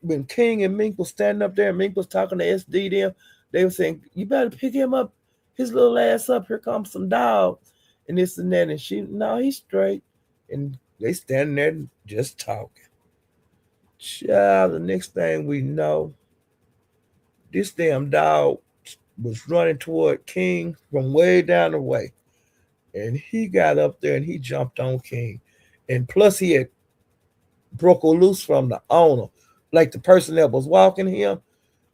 when King and Mink was standing up there, and Mink was talking to SD them, they were saying, "You better pick him up, his little ass up. Here comes some dogs," and this and that. And she, "No, he's straight." And they standing there just talking. Child, the next thing we know, this damn dog was running toward King from way down the way. And he got up there and he jumped on King. And plus he had broke loose from the owner. Like the person that was walking him,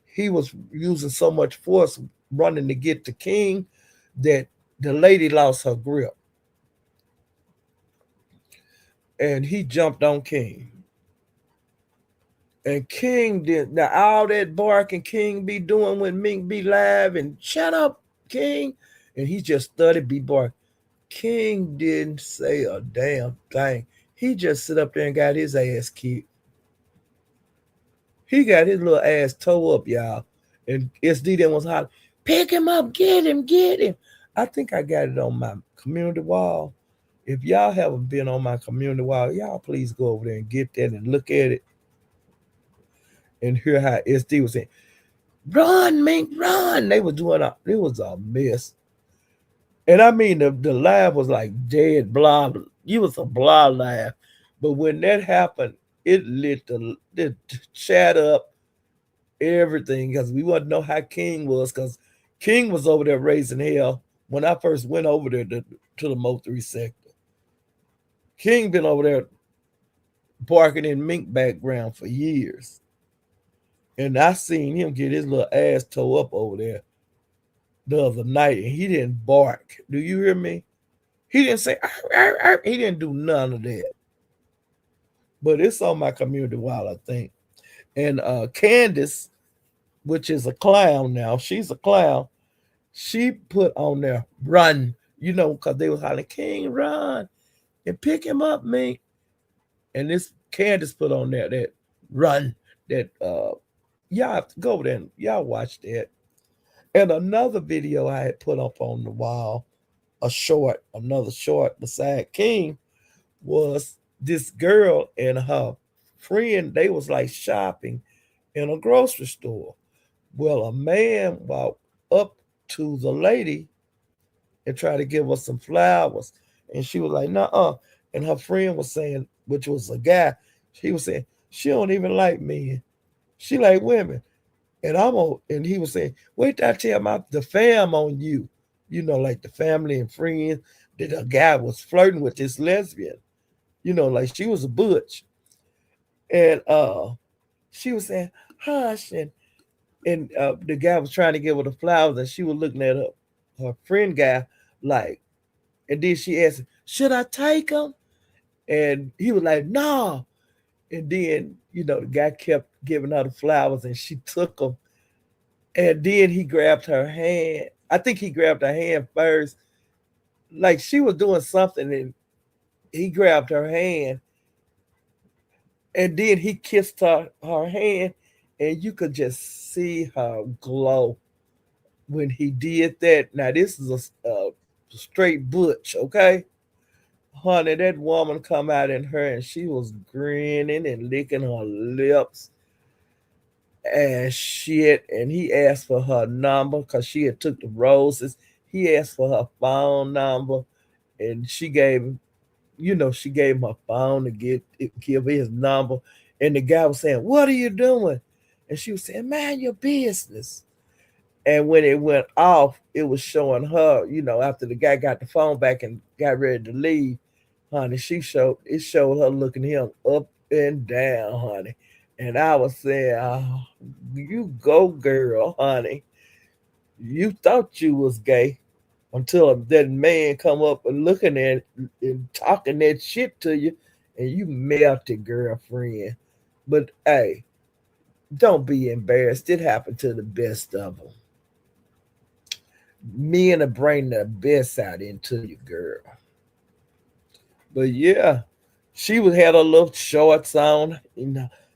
he was using so much force running to get to King that the lady lost her grip. And he jumped on King. And King did now all that barking King be doing when Mink be live and shut up, King. And he just started be barking. King didn't say a damn thing. He just sit up there and got his ass kicked. He got his little ass towed up, y'all. And SD then was hollering, "Pick him up, get him, get him." I think I got it on my community wall. If y'all haven't been on my community wall, y'all please go over there and get that and look at it and hear how SD was saying, "Run, Mink, run." They were doing it was a mess. And I mean the laugh was like dead blah. You was a blah laugh. But when that happened, it lit the chat up everything because we want to know how King was because King was over there raising hell when I first went over there to the Mo 3 sector. King been over there barking in Mink background for years. And I seen him get his little ass toe up over there the other night and he didn't bark. Do you hear me? He didn't say, "Arr, arr, arr." He didn't do none of that. But it's on my community wall, I think. And Candace, which is a clown now. She's a clown. She put on there, run, because they was hollering, King, run and pick him up, me. And this Candace put on there that run, that y'all have to go over there and y'all watch that. And another video I had put up on the wall, another short beside King, was this girl and her friend, they was like shopping in a grocery store. Well, a man walked up to the lady and tried to give her some flowers. And she was like, "Nuh-uh." And her friend was saying, which was a guy, he was saying, she don't even like men. She like women. And he was saying, wait till I tell the fam on you. Like the family and friends that a guy was flirting with this lesbian. Like she was a butch. And she was saying, hush, and the guy was trying to give her the flowers, and she was looking at her friend guy like, and then she asked, should I take them? And he was like, no. And then, the guy kept giving her the flowers and she took them. And then he grabbed her hand. I think he grabbed her hand first. Like she was doing something and he grabbed her hand. And then he kissed her hand. And you could just see her glow when he did that. Now, this is a straight butch, okay? Honey, that woman come out in her and she was grinning and licking her lips and shit. And he asked for her number because she had took the roses. He asked for her phone number, and she gave him, she gave him her phone to give his number. And the guy was saying, "What are you doing?" And she was saying, "Mind your business." And when it went off, it was showing her, after the guy got the phone back and got ready to leave, honey, it showed her looking him up and down, honey. And I was saying, oh, you go, girl, honey. You thought you was gay until that man come up and looking at and talking that shit to you, and you melted, girlfriend. But hey, don't be embarrassed. It happened to the best of them. Men are bringing the best out into you, girl. But yeah, she was had a little shorts on,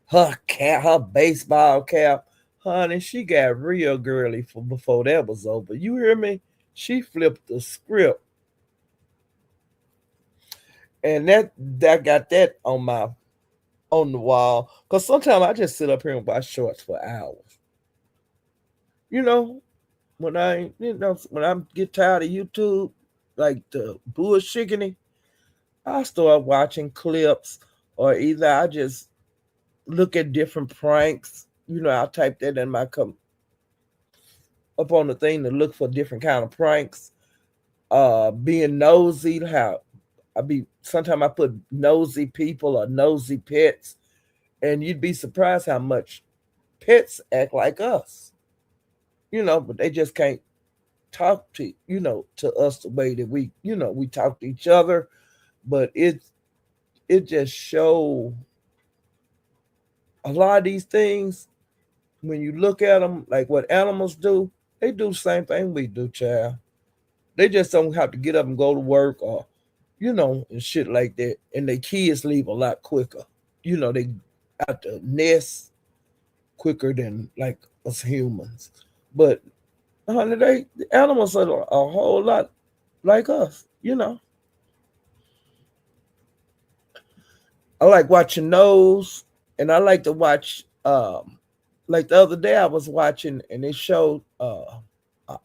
her cap, her baseball cap. Honey, she got real girly for before that was over. You hear me? She flipped the script. And that got that on the wall. Cause sometimes I just sit up here and watch shorts for hours. You know, when I get tired of YouTube, like the bullshitting, I start watching clips, or either I just look at different pranks. I type that in my up on the thing to look for different kind of pranks. Being nosy, how sometimes I put nosy people or nosy pets, and you'd be surprised how much pets act like us. But they just can't talk to us the way that we talk to each other. But it just show a lot of these things when you look at them, like what animals do. They do the same thing we do, child. They just don't have to get up and go to work, or and shit like that. And their kids leave a lot quicker. They out the nest quicker than like us humans. But honey, the animals are a whole lot like us. I like watching those, and I like to watch. Like the other day, I was watching, and they showed an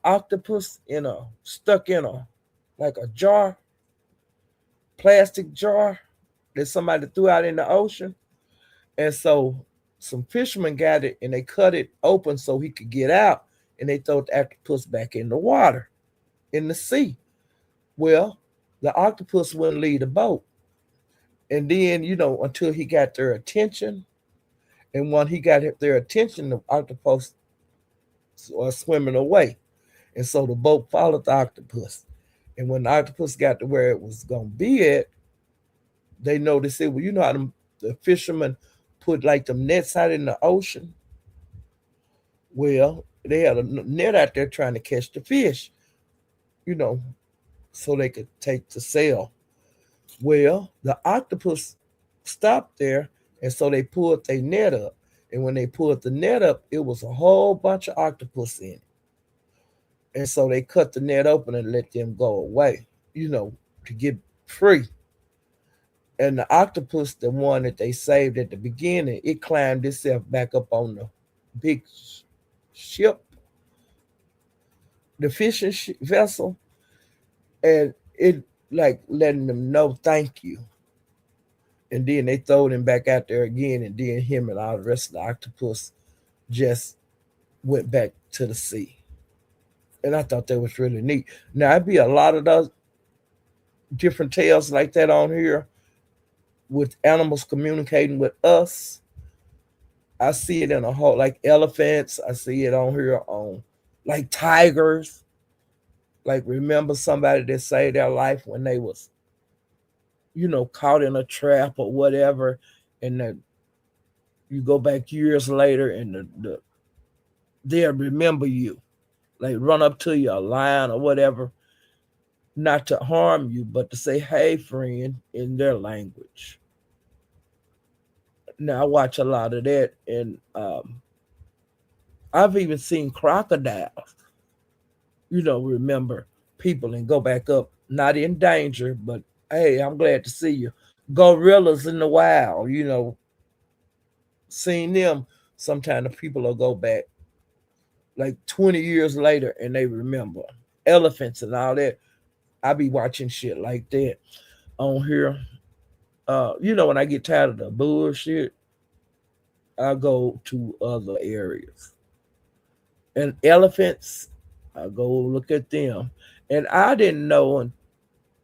octopus stuck in a like a jar, plastic jar that somebody threw out in the ocean, and so some fishermen got it and they cut it open so he could get out, and they threw the octopus back in the water, in the sea. Well, the octopus wouldn't leave the boat. And then, until he got their attention. And when he got their attention, the octopus was swimming away. And so the boat followed the octopus. And when the octopus got to where it was going to be at, they noticed it. Well, you know how the fishermen put like them nets out in the ocean? Well, they had a net out there trying to catch the fish, you know, so they could take to sell. Well, the octopus stopped there, and so they pulled their net up. And when they pulled the net up, it was a whole bunch of octopus in it. And so they cut the net open and let them go away, you know, to get free. And the octopus, the one that they saved at the beginning, it climbed itself back up on the big ship, the fishing vessel, and it like letting them know thank you. And then they throwed him back out there again, and then him and all the rest of the octopus just went back to the sea. And I thought that was really neat. Now, I'd be a lot of those different tales like that on here with animals communicating with us. I see it in a whole, like elephants. I see it on here on like tigers. Like remember somebody that saved their life when they was, caught in a trap or whatever, and you go back years later and they'll remember you, like run up to you, a lion or whatever, not to harm you, but to say, "Hey, friend," in their language. Now I watch a lot of that, and I've even seen crocodiles. Remember people and go back up, not in danger, but hey, I'm glad to see you. Gorillas in the wild, seeing them. Sometimes the people will go back like 20 years later and they remember elephants and all that. I be watching shit like that on here. When I get tired of the bullshit, I go to other areas. And elephants, I go look at them. And I didn't know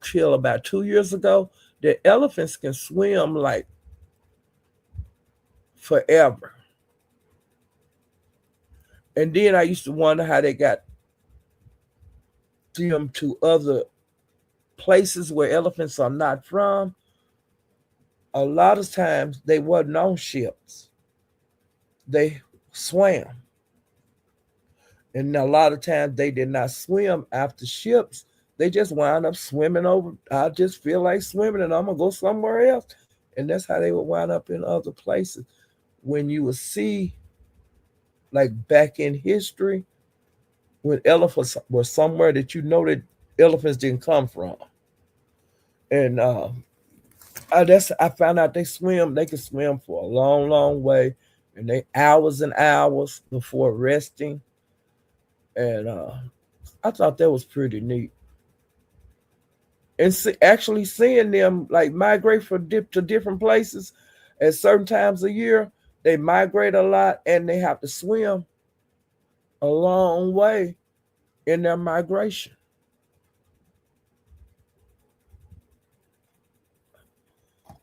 until about 2 years ago that elephants can swim like forever. And then I used to wonder how they got them to other places where elephants are not from. A lot of times they wasn't on ships. They swam. And a lot of times they did not swim after ships. They just wind up swimming over. I just feel like swimming and I'm going to go somewhere else. And that's how they would wind up in other places. When you would see, like back in history, when elephants were somewhere that that elephants didn't come from. And I found out they can swim for a long, long way. And they hours and hours before resting. And I thought that was pretty neat. And actually seeing them like migrate to different places at certain times of year, they migrate a lot and they have to swim a long way in their migration.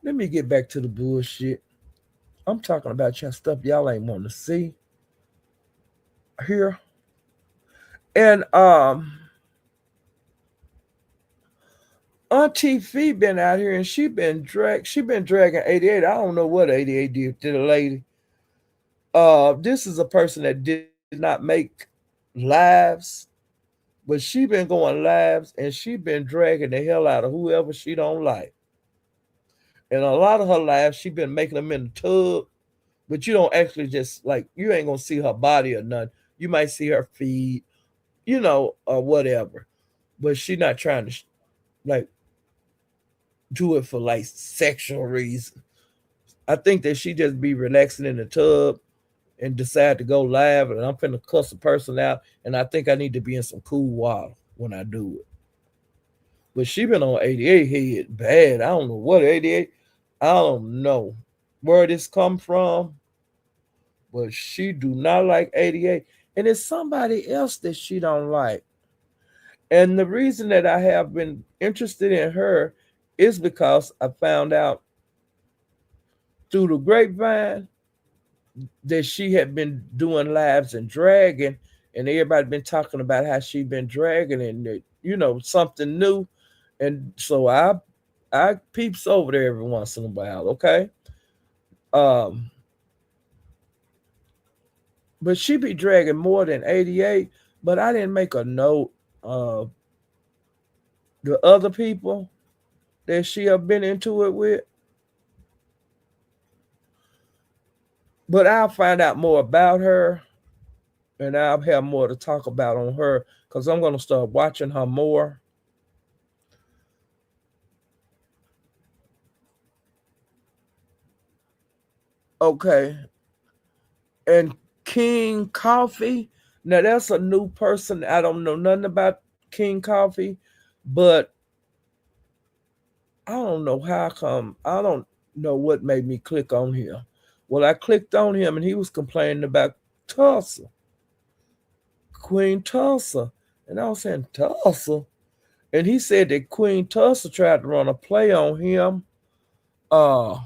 Let me get back to the bullshit. I'm talking about y'all stuff y'all ain't want to see here. And Auntie Fee been out here and she been dragging 88. I don't know what 88 did to the lady. This is a person that did not make lives, but she been going lives and she been dragging the hell out of whoever she don't like. And a lot of her lives she been making them in the tub, but you don't actually just like you ain't gonna see her body or nothing. You might see her feet, or whatever. But she not trying to like do it for like sexual reasons. I think that she just be relaxing in the tub and decide to go live, and I'm finna cuss a person out, and I think I need to be in some cool water when I do it. But she been on 88 head bad. I don't know what 88. I don't know where this come from, but she do not like 88, and it's somebody else that she don't like. And the reason that I have been interested in her is because I found out through the grapevine that she had been doing lives and dragging, and everybody been talking about how she been dragging and something new. And so I peeps over there every once in a while, okay? Um but she be dragging more than 88. But I didn't make a note of the other people that she have been into it with. But I'll find out more about her, and I'll have more to talk about on her because I'm gonna start watching her more. Okay, and King Coffee. Now that's a new person. I don't know nothing about King Coffee, but I don't know how come. I don't know what made me click on him. Well, I clicked on him and he was complaining about Tulsa, Queen Tulsa. And I was saying, Tulsa? And he said that Queen Tulsa tried to run a play on him uh,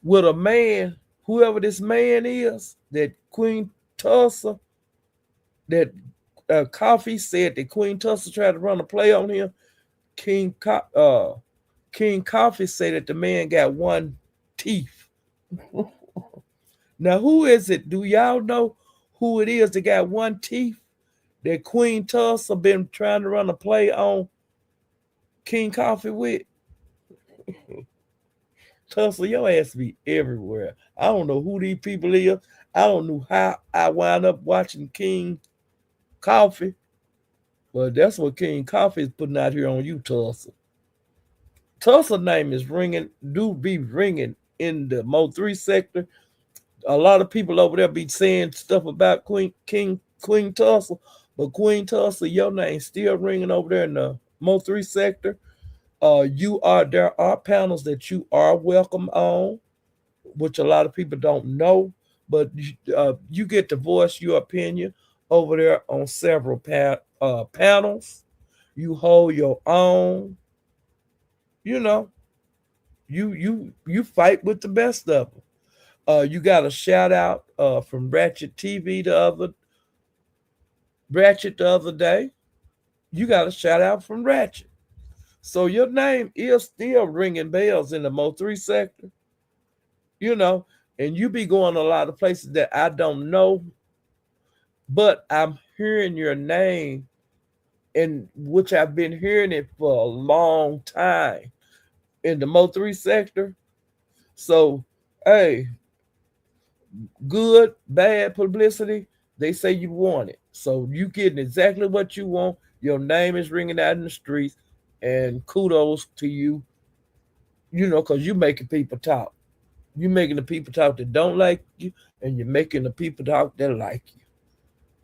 with a man, whoever this man is, that Queen Tulsa, that Coffee said that Queen Tulsa tried to run a play on him. King King Coffee said that the man got one teeth. Now, who is it? Do y'all know who it is that got one teeth? That Queen Tulsa been trying to run a play on King Coffee with? Tulsa, your ass be everywhere. I don't know who these people is. I don't know how I wound up watching King Coffee, but that's what King Coffee is putting out here on you, Tulsa. Tulsa name is ringing, do be ringing in the Mo3 sector. A lot of people over there be saying stuff about Queen Tulsa, but Queen Tulsa, your name still ringing over there in the Mo3 sector. There are panels that you are welcome on, which a lot of people don't know, but you get to voice your opinion over there on several panels. You hold your own. You know, you fight with the best of them. You got a shout out from Ratchet the other day. You got a shout out from Ratchet. So your name is still ringing bells in the Mo3 sector, you know, and you be going a lot of places that I don't know, but I'm hearing your name, in which I've been hearing it for a long time in the Mo3 sector. So, hey, good, bad publicity, they say you want it. So you getting exactly what you want. Your name is ringing out in the streets, and kudos to you, because you making people talk. You making the people talk that don't like you, and you're making the people talk that like you.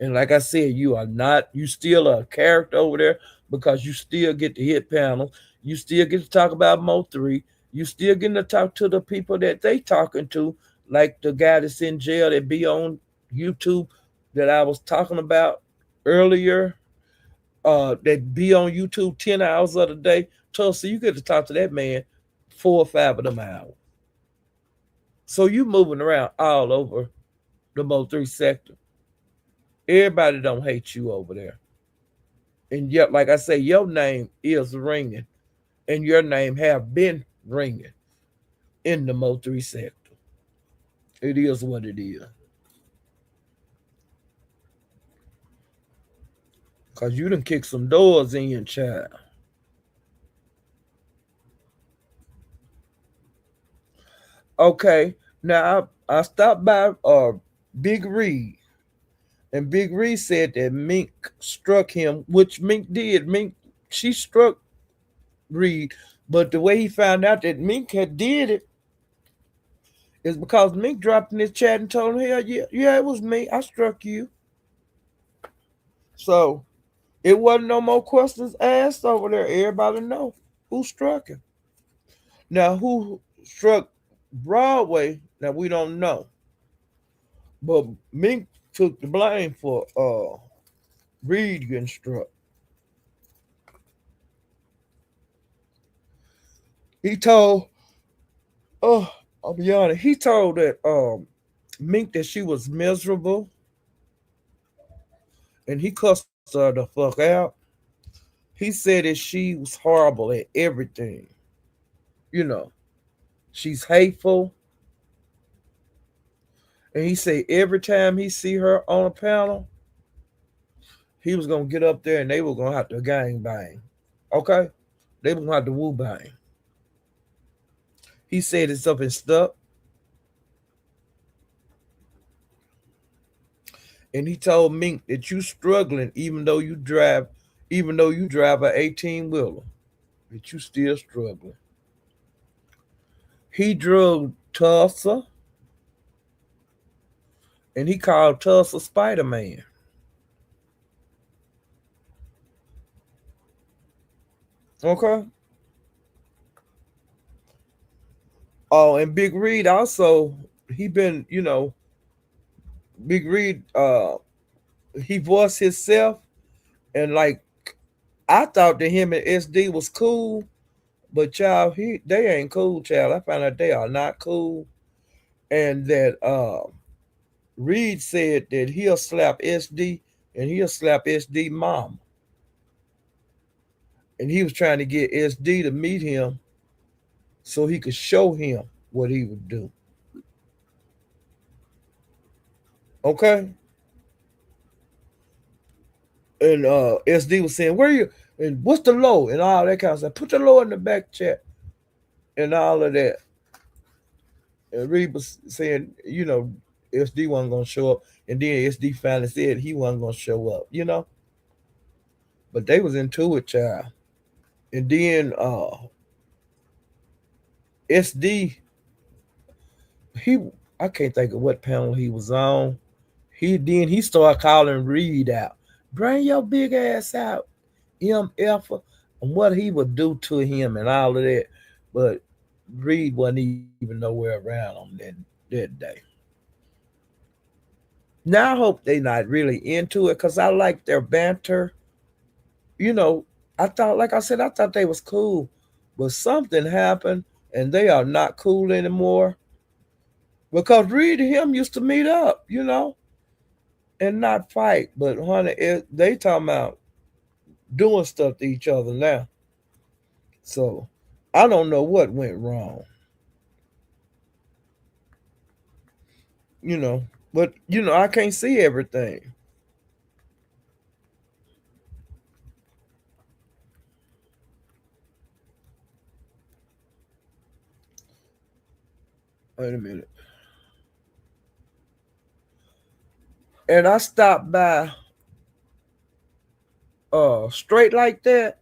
And like I said, you still a character over there because you still get to hit panels. You still get to talk about Mo3. You still getting to talk to the people that they talking to, like the guy that's in jail that be on YouTube that I was talking about earlier, that be on YouTube 10 hours of the day. So you get to talk to that man 4 or 5 of them hours. So you moving around all over the Mo3 sector. Everybody don't hate you over there. And yet, like I say, your name is ringing, and your name have been ringing in the Mo3 sector. It is what it is. Cause you done kick some doors in, child. Okay, now I stopped by Big Reed, and Big Reed said that Mink struck him, which Mink did. She struck Reed, but the way he found out that Mink had did it is because Mink dropped in his chat and told him, "Hell yeah, yeah, it was me. I struck you." So it wasn't no more questions asked over there. Everybody know who struck him. Now who struck Broadway? Now we don't know, but Mink took the blame for Reed getting struck. He told, oh, I'll be honest. He told that Mink that she was miserable, and he cussed her the fuck out. He said that she was horrible at everything. You know, she's hateful. And he said every time he see her on a panel, he was gonna get up there and they were gonna have to gang bang. Okay? They were gonna have to woo bang. He said it's up and stuck. And he told Mink that you struggling even though you drive a 18 wheeler, that you still struggling. He drug Tulsa and he called Tulsa Spider Man. Okay. Oh, and Big Reed also, he been, Big Reed he voiced himself, and like I thought that him and SD was cool, but child, they ain't cool, child. I found out they are not cool. And that Reed said that he'll slap SD and he'll slap SD mom. And he was trying to get SD to meet him so he could show him what he would do. Okay? And SD was saying, where you and what's the low? And all that kind of stuff. Put the low in the back chat and all of that. And Reed was saying, SD wasn't gonna show up. And then SD finally said he wasn't gonna show up. But they was into it, child. And then SD, he I can't think of what panel he was on. He started calling Reed out. Bring your big ass out, MF, and what he would do to him and all of that. But Reed wasn't even nowhere around on that day. Now I hope they not really into it because I like their banter. You know, like I said, I thought they was cool, but something happened and they are not cool anymore. Because Reed and him used to meet up, and not fight. But honey, they talking about doing stuff to each other now. So I don't know what went wrong, you know. But I can't see everything. Wait a minute. And I stopped by straight like that,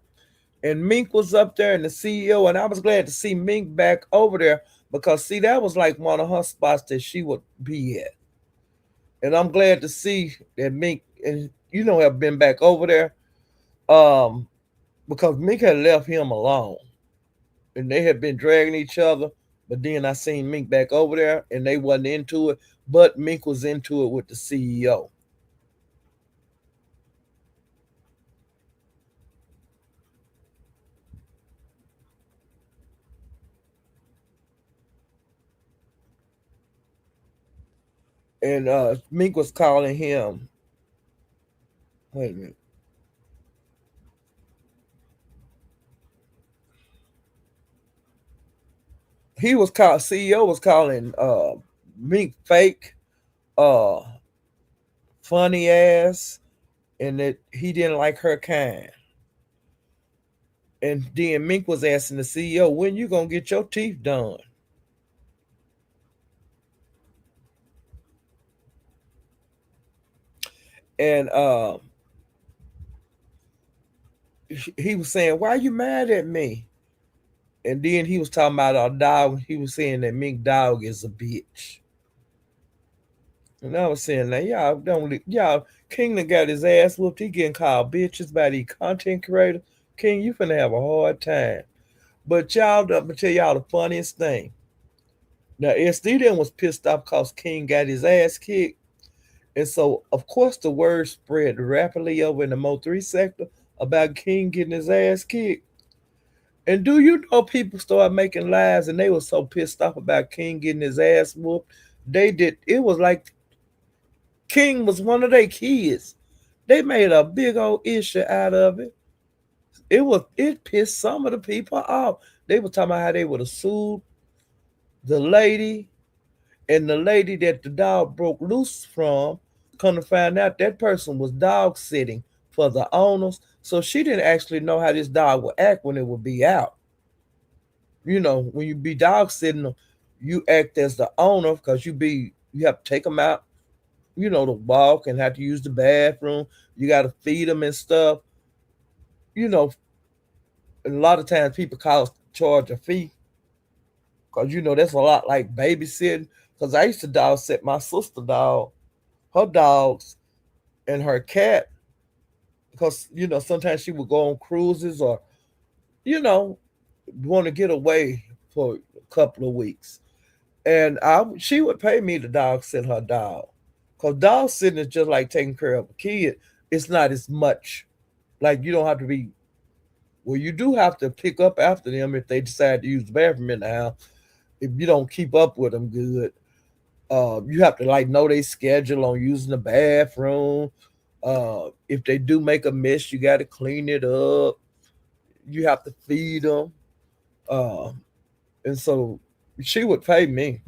and Mink was up there and the CEO, and I was glad to see Mink back over there because see that was like one of her spots that she would be at. And I'm glad to see that Mink and have been back over there. Um because Mink had left him alone and they had been dragging each other. But then I seen Mink back over there and they wasn't into it. But Mink was into it with the CEO. And Mink was calling him. Wait a minute. CEO was calling Mink fake, uh funny ass, and that he didn't like her kind. And then Mink was asking the CEO, when you gonna get your teeth done? And he was saying, why are you mad at me? And then he was talking about our dog. He was saying that Mink dog is a bitch. And I was saying, now y'all, King done got his ass whooped. He getting called bitches by the content creator. King, you finna have a hard time. But y'all, I'm gonna tell y'all the funniest thing. Now, SD then was pissed off because King got his ass kicked. And so, of course, the word spread rapidly over in the Mo3 sector about King getting his ass kicked. And do you know people started making lives and they were so pissed off about King getting his ass whooped? It was like King was one of their kids. They made a big old issue out of it. It pissed some of the people off. They were talking about how they would have sued the lady And the lady that the dog broke loose from, come to find out that person was dog sitting for the owners. So she didn't actually know how this dog would act when it would be out. When you be dog sitting them, you act as the owner because you have to take them out, to walk and have to use the bathroom. You got to feed them and stuff. You know, and a lot of times people charge a fee because that's a lot like babysitting. Because I used to dog sit my sister dog, her dogs, and her cat because sometimes she would go on cruises or you know want to get away for a couple of weeks, and she would pay me to dog sit her dog because dog sitting is just like taking care of a kid. It's not as much like you don't have to be. Well, you do have to pick up after them if they decide to use the bathroom in the house. If you don't keep up with them good, you have to like know their schedule on using the bathroom. If they do make a mess, you got to clean it up. You have to feed them, uh, and so she would pay me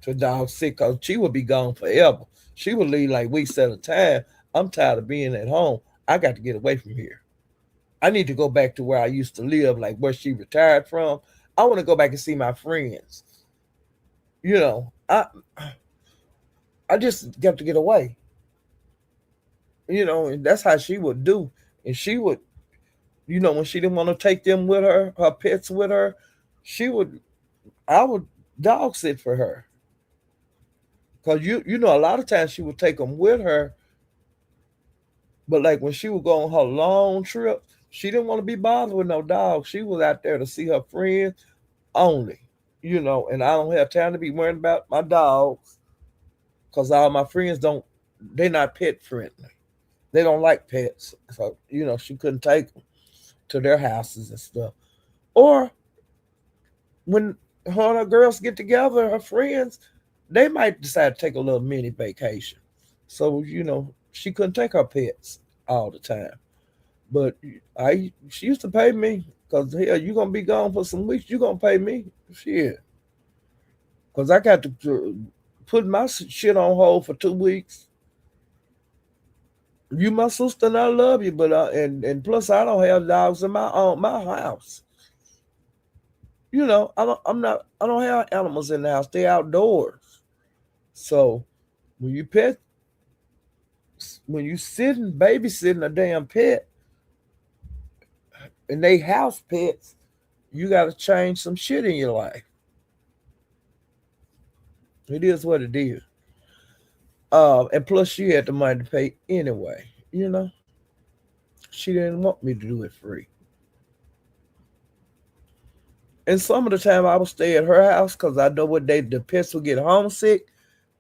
to dog sit because she would be gone forever. She would leave like weeks at a time. I'm tired of being at home. I got to get away from here. I need to go back to where I used to live, like where she retired from. I want to go back and see my friends. You know, I I just got to get away. And that's how she would do. And she would, when she didn't want to take them with her pets with her, she would, I would dog sit for her. Cause a lot of times she would take them with her, but like when she would go on her long trip, she didn't want to be bothered with no dog. She was out there to see her friends only, and I don't have time to be worrying about my dogs because all my friends they're not pet friendly. They don't like pets. So, she couldn't take them to their houses and stuff. Or when her and her girls get together, her friends, they might decide to take a little mini vacation. So, she couldn't take her pets all the time. But she used to pay me because hell, you gonna be gone for some weeks. You gonna pay me, shit. Because I got to put my shit on hold for 2 weeks. You my sister and I love you, but and plus I don't have dogs in my house. I don't have animals in the house. They outdoors. So when you pet when you sitting babysitting a damn pet and they house pets, you got to change some shit in your life. It is what it is. And plus she had the money to pay anyway. She didn't want me to do it free. And some of the time I would stay at her house because I know what the pets would get homesick,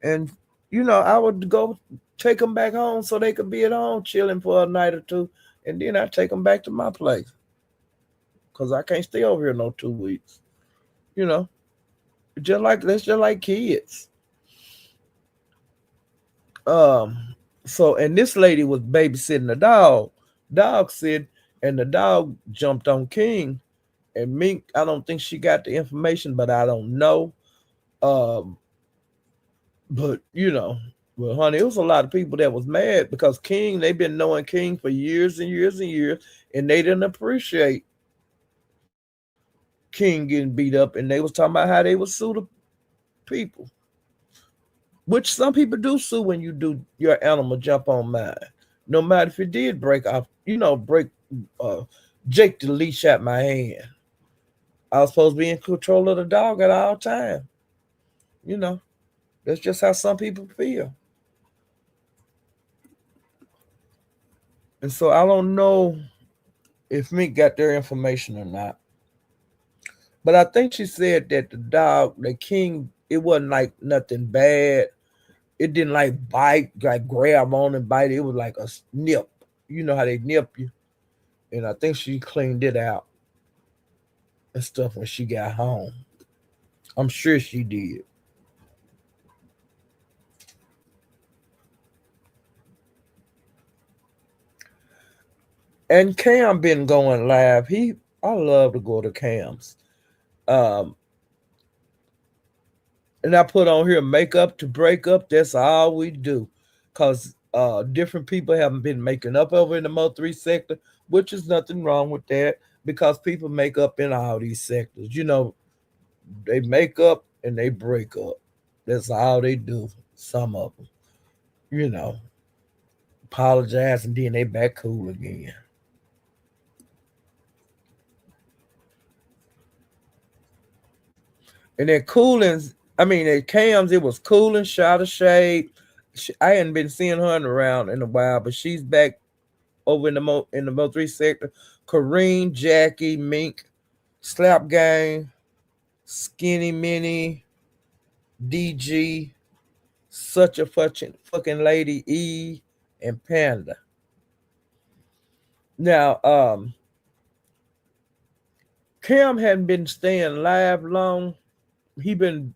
and I would go take them back home so they could be at home chilling for a night or two, and then I take them back to my place because I can't stay over here no 2 weeks. You know, that's just like kids. Um, so and this lady was babysitting the dog said, and the dog jumped on King and Mink. I don't think she got the information, but I don't know. Um, but well, honey, it was a lot of people that was mad because King, they've been knowing King for years and years and years, and they didn't appreciate King getting beat up, and they was talking about how they would sue the people, which some people do sue when you do your animal jump on mine. No matter if it did break off, break uh, Jake the leash out my hand. I was supposed to be in control of the dog at all time. You know, that's just how some people feel. And so I don't know if Mink got their information or not. But I think she said that the King, it wasn't like nothing bad. It didn't like bite, like grab on and bite. It was like a nip. You know how they nip you. And I think she cleaned it out and stuff when she got home. I'm sure she did. And Cam been going live. I love to go to Cam's. Um, And I put on here make up to break up. That's all we do. Cause different people haven't been making up over in the Mo3 sector, which is nothing wrong with that because people make up in all these sectors. They make up and they break up. That's all they do. Some of them, you know, apologize and then they back cool again. And then Coolins, I mean, at Cam's, it was Coolin, Shot of Shade. I hadn't been seeing her around in a while, but she's back over in the Mo3 sector. Kareem, Jackie, Mink, Slap Gang, Skinny Minnie, DG, Such a fucking Lady E, and Panda. Now, Cam hadn't been staying live long. He been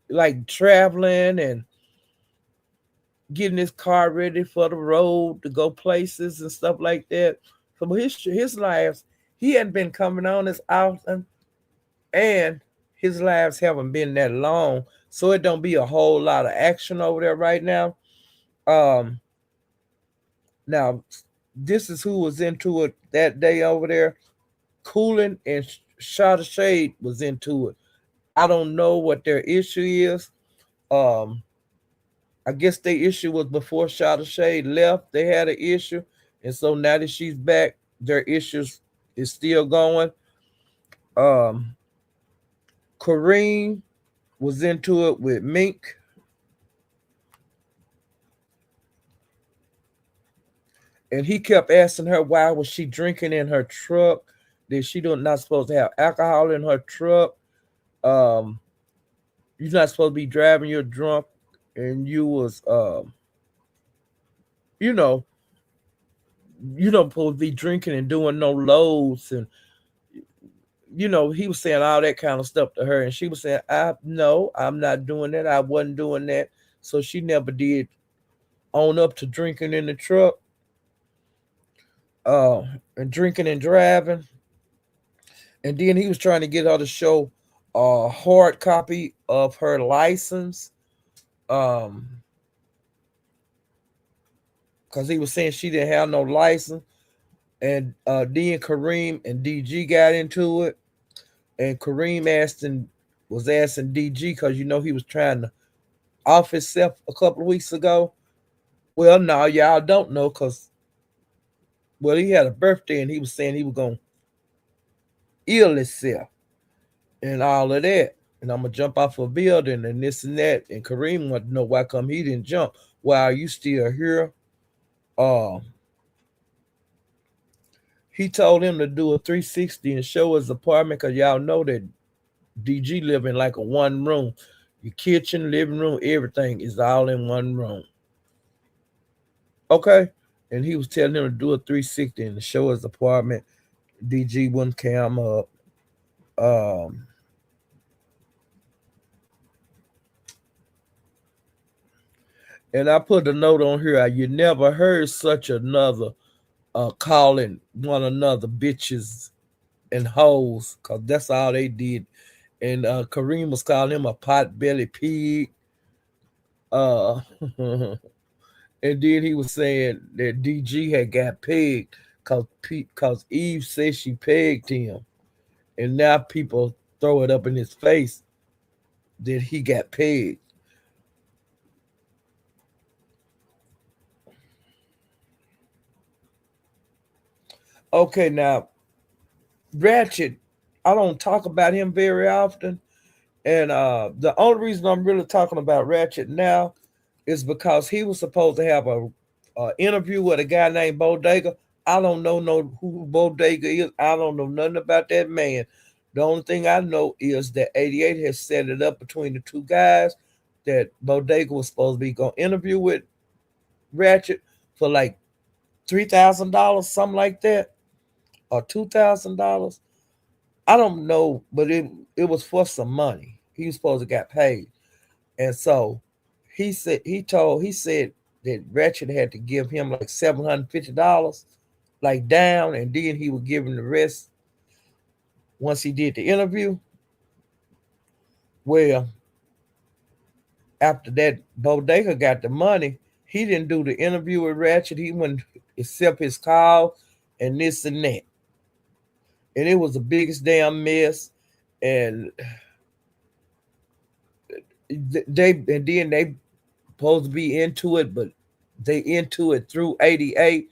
like traveling and getting his car ready for the road to go places and stuff like that. So his lives, he hadn't been coming on as often, and his lives haven't been that long, so it don't be a whole lot of action over there right now. Um, Now this is who was into it that day over there. Cooling and Shot of Shade was into it. I don't know what their issue is. Um, I guess their issue was before Shot of Shade left. They had an issue, and so now that she's back, their issues is still going. Um, Kareem was into it with Mink, and he kept asking her why was she drinking in her truck? That she not supposed to have alcohol in her truck. Um, you're not supposed to be driving. You're drunk, and you was you know, you don't supposed to be drinking and doing no loads and he was saying all that kind of stuff to her, and she was saying, "I no, I'm not doing that. I wasn't doing that." So she never did own up to drinking in the truck, uh, and drinking and driving. And then he was trying to get her to show a hard copy of her license, um, because he was saying she didn't have no license. And then Kareem and DG got into it, and Kareem was asking DG because he was trying to off himself a couple of weeks ago. Well, no, y'all don't know because he had a birthday and he was saying he was gonna ill himself and all of that. And I'm gonna jump off a building and this and that. And Kareem wanted to know why come he didn't jump. Why are you still here? Um, he told him to do a 360 and show his apartment because y'all know that DG live in like a one room. Your kitchen, living room, everything is all in one room. Okay. And he was telling him to do a 360 and to show his apartment. DG wouldn't cam up. Um, and I put a note on here. You never heard such another calling one another bitches and hoes, cause that's all they did. And Kareem was calling him a pot belly pig. Uh, and then he was saying that DG had got pegged cause Eve said she pegged him, and now people throw it up in his face that he got pegged. Okay, now Ratchet, I don't talk about him very often, and the only reason I'm really talking about Ratchet now is because he was supposed to have a interview with a guy named Bodega. I don't know who Bodega is. I don't know nothing about that man. The only thing I know is that 88 has set it up between the two guys that Bodega was supposed to be going to interview with Ratchet for like $3,000, something like that, or $2,000. I don't know, but it was for some money. He was supposed to get paid, and so he said that Ratchet had to give him like $750, like down, and then he would give him the rest once he did the interview. Well, After that, Bodega got the money. He didn't do the interview with Ratchet. He wouldn't accept his call and this and that. And it was the biggest damn mess. And they supposed to be into it, but they into it through 88.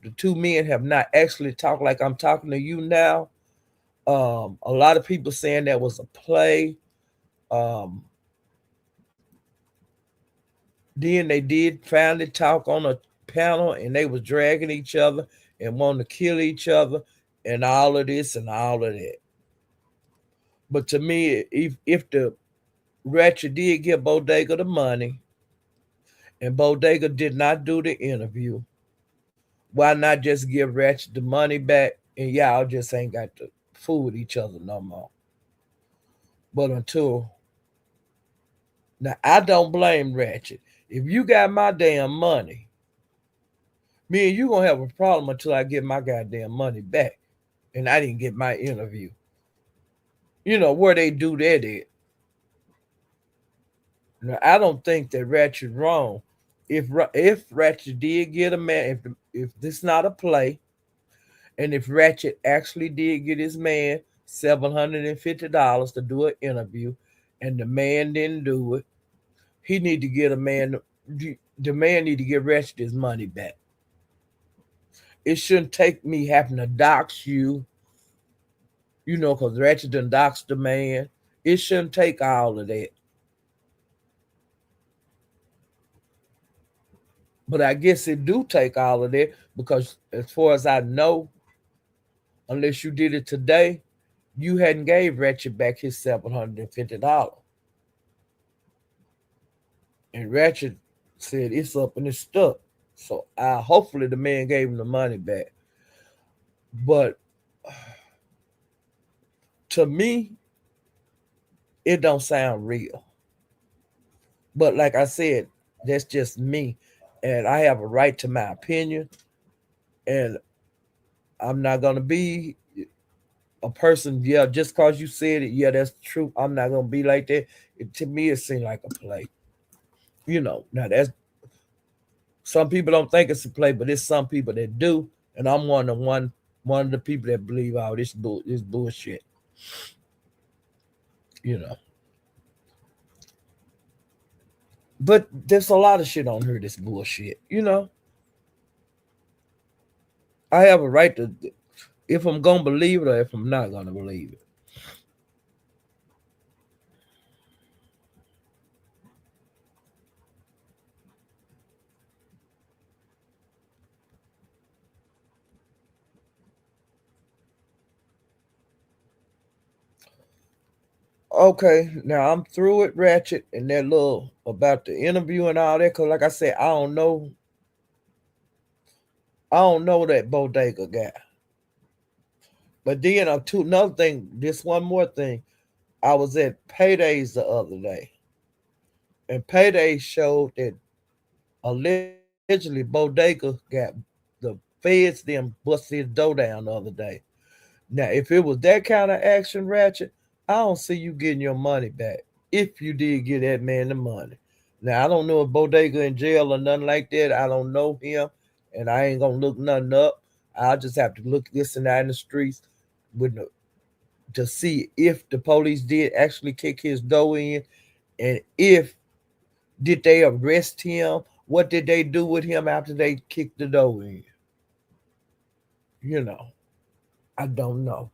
The two men have not actually talked like I'm talking to you now. A lot of people saying that was a play. Um, then they did finally talk on a panel, and they was dragging each other and wanting to kill each other, and all of this and all of that. But to me, if the Ratchet did give Bodega the money, and Bodega did not do the interview, why not just give Ratchet the money back and y'all just ain't got to fool with each other no more? But until now, I don't blame Ratchet. If you got my damn money, me and you gonna have a problem until I get my goddamn money back. And I didn't get my interview. You know where they do that at. Now, I don't think that Ratchet wrong. If Ratchet did get a man, if this not a play, and if Ratchet actually did get his man $750 to do an interview, and the man didn't do it, he need to get a man. The man need to get Ratchet his money back. It shouldn't take me having to dox you, because Ratchet done doxed the man. It shouldn't take all of that. But I guess it do take all of that because, as far as I know, unless you did it today, you hadn't gave Ratchet back his $750. And Ratchet said it's up and it's stuck. So hopefully the man gave him the money back. But to me, it don't sound real. But like I said, that's just me. And I have a right to my opinion. And I'm not gonna be a person, yeah, just cause you said it, yeah, that's true. I'm not gonna be like that. To me, it seemed like a play. Now that's some people don't think it's a play, but it's some people that do, and I'm one of the people that believe all this bullshit. You know, but there's a lot of shit on here that's bullshit. I have a right to, if I'm gonna believe it or if I'm not gonna believe it. Okay, now I'm through with Ratchet and that little about the interview and all that. Cause like I said, I don't know that Bodega guy. But then another thing, this one more thing. I was at Paydays the other day, and Payday showed that allegedly Bodega got the feds them busted his door down the other day. Now, if it was that kind of action, Ratchet, I don't see you getting your money back if you did get that man the money. Now, I don't know if Bodega in jail or nothing like that. I don't know him, and I ain't gonna look nothing up. I'll just have to look this and that in the streets with the, to see if the police did actually kick his door in, and if did they arrest him? What did they do with him after they kicked the door in? You know, I don't know.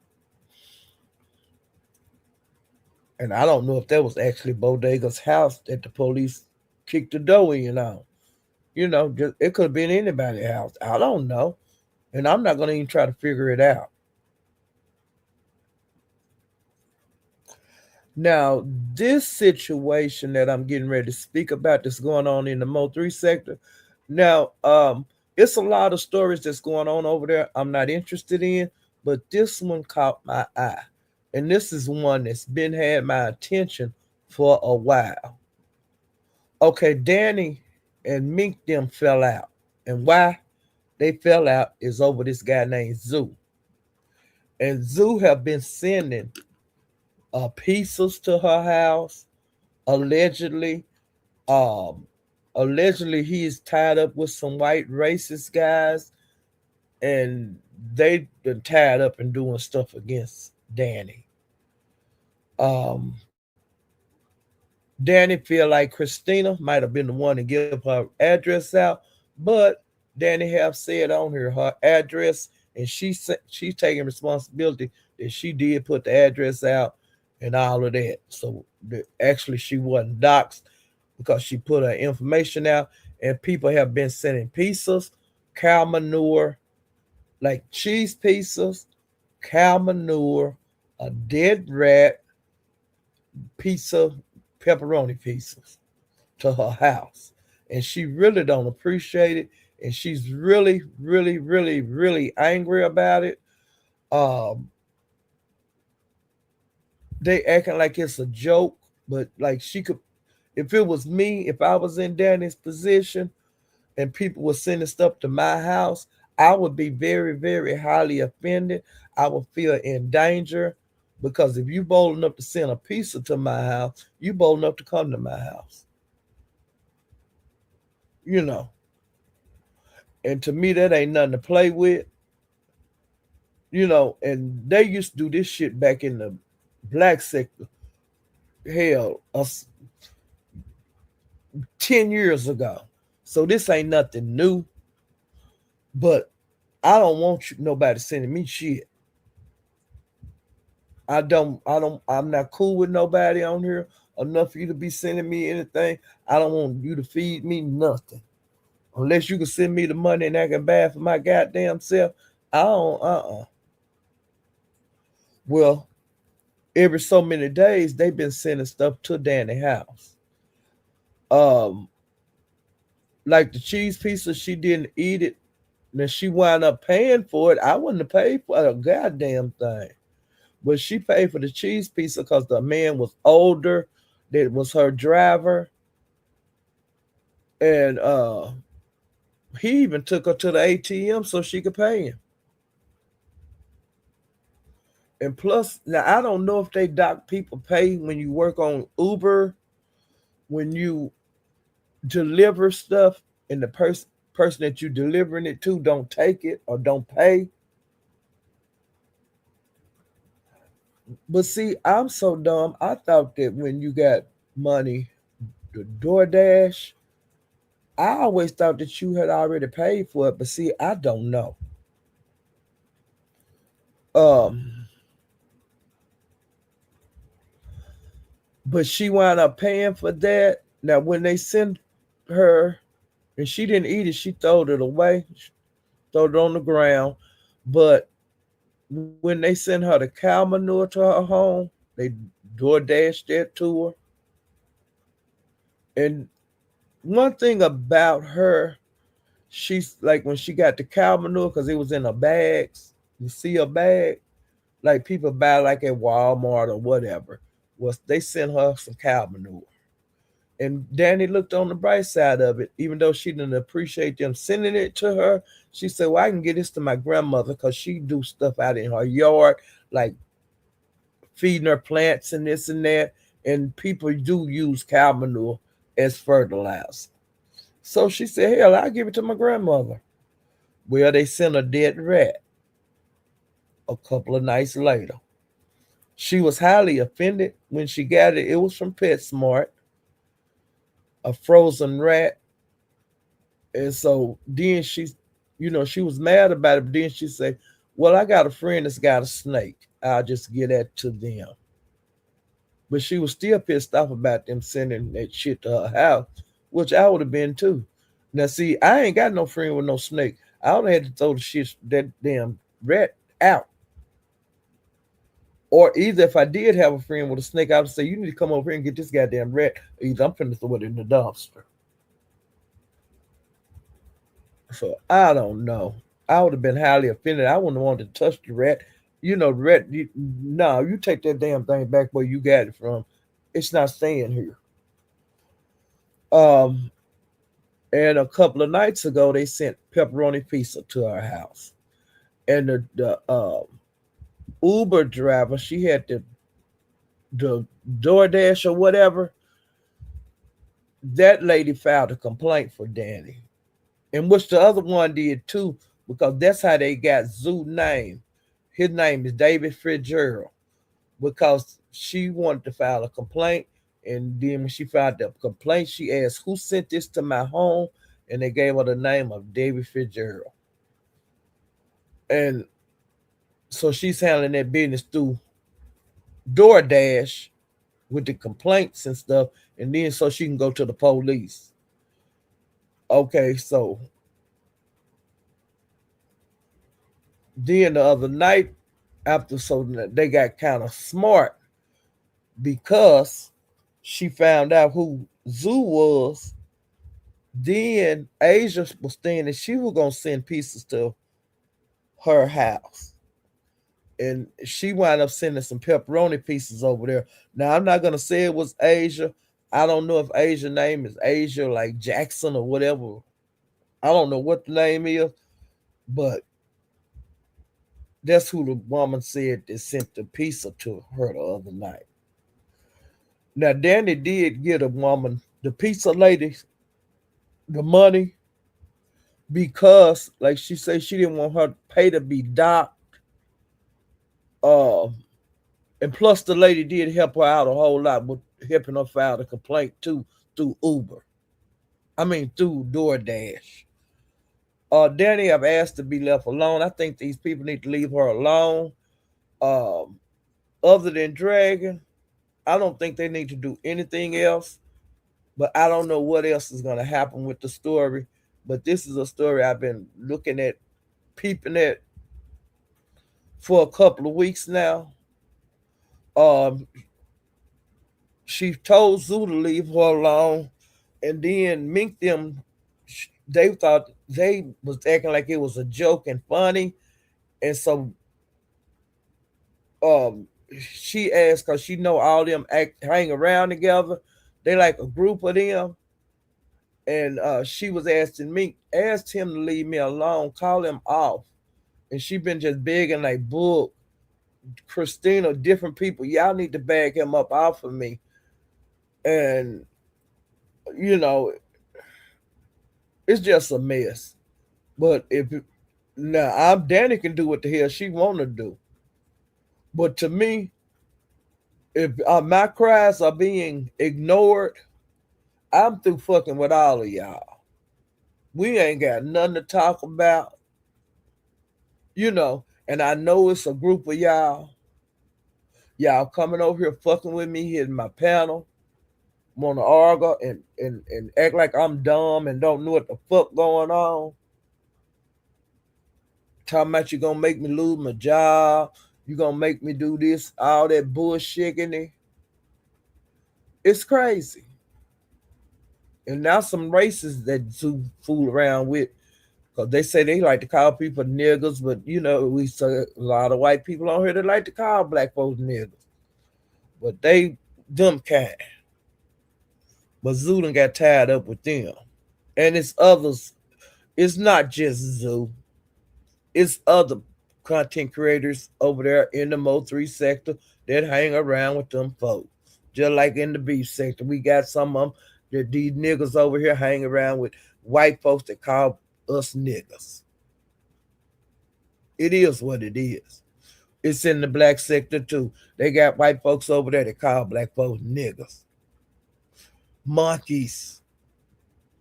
And I don't know if that was actually Bodega's house that the police kicked the door in on. It could have been anybody's house. I don't know. And I'm not going to even try to figure it out. Now, this situation that I'm getting ready to speak about that's going on in the Mo3 sector. Now, it's a lot of stories that's going on over there I'm not interested in, but this one caught my eye. And this is one that's been had my attention for a while. Okay, Danny and Mink them fell out. And why they fell out is over this guy named Zoo. And Zoo have been sending pizzas to her house, allegedly, Um, Allegedly, he is tied up with some white racist guys, and they been tied up and doing stuff against Danny. Um, Danny feel like Christina might have been the one to give her address out, but Danny have said on her address, and she's taking responsibility that she did put the address out and all of that. So actually, she wasn't doxxed because she put her information out, and people have been sending pizzas, cow manure, like cheese pizzas, cow manure, a dead rat, pizza, pepperoni pizzas to her house. And she really don't appreciate it. And she's really, really, really, really angry about it. Um, they acting like it's a joke, but like she could, if it was me, if I was in Danny's position and people were sending stuff to my house, I would be very, very highly offended. I would feel in danger because if you bold enough to send a pizza to my house, you bold enough to come to my house. You know, and to me, that ain't nothing to play with. And they used to do this shit back in the black sector. Hell, 10 years ago. So this ain't nothing new. But I don't want nobody sending me shit. I'm not cool with nobody on here enough for you to be sending me anything. I don't want you to feed me nothing. Unless you can send me the money and I can buy for my goddamn self. I don't, Well, every so many days they've been sending stuff to Danny house. Um, like the cheese pizza, she didn't eat it. Then she wound up paying for it. I wouldn't have paid for a goddamn thing. But she paid for the cheese pizza because the man was older. That was her driver. And he even took her to the ATM so she could pay him. And plus, now I don't know if they dock people pay when you work on Uber, when you deliver stuff, and the person that you delivering it to don't take it or don't pay. But see, I'm so dumb. I thought that when you got money, the DoorDash, I always thought that you had already paid for it. But see, I don't know. Um, but she wound up paying for that. Now, when they sent her and she didn't eat it, she threw it away, she threw it on the ground. But when they sent her the cow manure to her home, they door dashed that to her. And one thing about her, she's like when she got the cow manure, because it was in her bags. You see her bag, like people buy like at Walmart or whatever. Was they sent her some cow manure. And Danny looked on the bright side of it, even though she didn't appreciate them sending it to her. She said, "Well, I can get this to my grandmother because she do stuff out in her yard, like feeding her plants and this and that. And people do use cow manure as fertilizer." So she said, "Hell, I'll give it to my grandmother." Well, they sent a dead rat a couple of nights later. She was highly offended when she got it. It was from PetSmart, a frozen rat. And so then she was mad about it. But then she said, "Well, I got a friend that's got a snake. I'll just get that to them." But she was still pissed off about them sending that shit to her house, which I would have been too. Now, see, I ain't got no friend with no snake. I would have had to throw the shit, that damn rat out. Or either if I did have a friend with a snake, I would say, "You need to come over here and get this goddamn rat. Either I'm finna throw it in the dumpster." So I don't know. I would have been highly offended. I wouldn't have wanted to touch the rat. The rat, no, you take that damn thing back where you got it from. It's not staying here. Um, and a couple of nights ago, they sent pepperoni pizza to our house. And the Uber driver, she had the DoorDash or whatever. that lady filed a complaint for Danny, and which the other one did too, because that's how they got Zoo's name. His name is David Fitzgerald, because she wanted to file a complaint, and then when she filed the complaint, she asked who sent this to my home, and they gave her the name of David Fitzgerald, and so she's handling that business through DoorDash with the complaints and stuff, and then so she can go to the police. Okay, so then the other night, after so they got kind of smart because she found out who Zoo was. Then Asia was saying that she was gonna send pieces to her house, and she wound up sending some pepperoni pieces over there. Now I'm not gonna say it was Asia. I don't know if Asia's name is Asia like Jackson or whatever. I don't know what the name is, but that's who the woman said that sent the pizza to her the other night. Now Danny did get a woman, the pizza lady, the money because, like she said, she didn't want her pay to be docked. Uh, and plus, the lady did help her out a whole lot with helping her file the complaint too through Uber. I mean, through DoorDash. Danny, I've asked to be left alone. I think these people need to leave her alone. Um, Other than Dragon, I don't think they need to do anything else. But I don't know what else is going to happen with the story. But this is a story I've been looking at, peeping at for a couple of weeks now. Um, she told Zoo to leave her alone, and then Mink them, they thought they was acting like it was a joke and funny, and so um, she asked because she know all them hang around together. They like a group of them, and she was asking Mink, asked him to leave me alone, call him off, and she been just begging like Book, Christina, different people, y'all need to bag him up off of me, and you know it's just a mess. But if now I'm Danny can do what the hell she want to do, but to me, if my cries are being ignored, I'm through fucking with all of y'all. We ain't got nothing to talk about, you know. And I know it's a group of y'all. Y'all coming over here fucking with me, hitting my panel, want to argue and act like I'm dumb and don't know what the fuck going on. Talking about you gonna make me lose my job, you gonna make me do this, all that bullshit in it. It's crazy. And now some racists that Zoo fool around with, because they say they like to call people niggers, but you know, we see a lot of white people on here that like to call black folks niggers. But they them kind. But Zoo done got tied up with them. And it's others. It's not just Zoo. It's other content creators over there in the Mo3 sector that hang around with them folks. Just like in the beef sector, we got some of them that these niggas over here hang around with white folks that call us niggas. It is what it is. It's in the black sector too. They got white folks over there that call black folks niggas. Monkeys,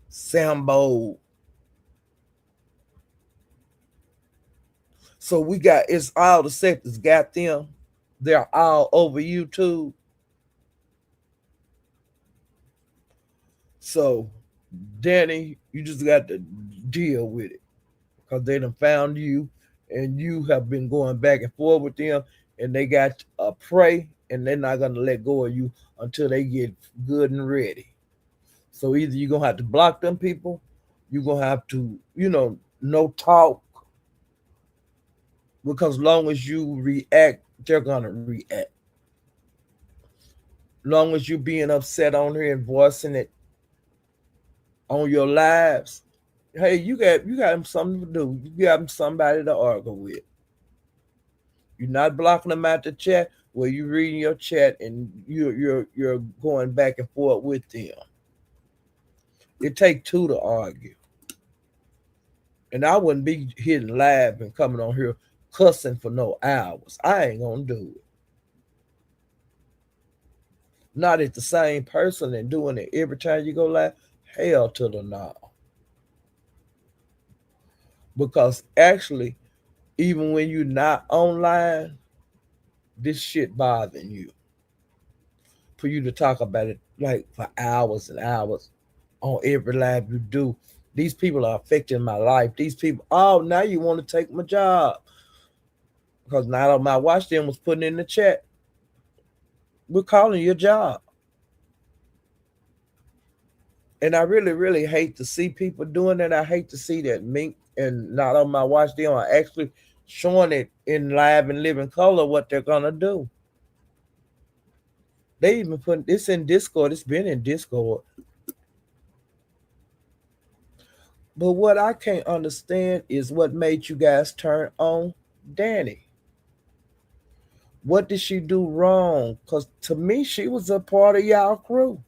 Sambo. So we got it's all the sectors got them. They're all over YouTube. So Danny, you just got to deal with it. Because they done found you and you have been going back and forth with them and they got a prey and they're not gonna let go of you until they get good and ready. So either you're gonna have to block them people, you're gonna have to, no talk, because long as you react, they're gonna react. Long as you being upset on here and voicing it on your lives, hey, you got them something to do. You got them somebody to argue with. You're not blocking them out the chat where you reading your chat and you're going back and forth with them. It take two to argue. And I wouldn't be hitting live and coming on here cussing for no hours. I ain't gonna do it. Not at the same person and doing it every time you go live. Hell to the no. Because actually, even when you're not online, this shit bothering you. For you to talk about it like for hours and hours on every live you do. These people are affecting my life. These people, oh, now you want to take my job. Because now my watch them was putting in the chat, we're calling your job. And I really, really hate to see people doing that. I hate to see that Mink and not on my watch them are actually showing it in live and living color what they're gonna do. They even put this in Discord. It's been in Discord. But what I can't understand is what made you guys turn on Danny. What did she do wrong? Because to me, she was a part of y'all crew.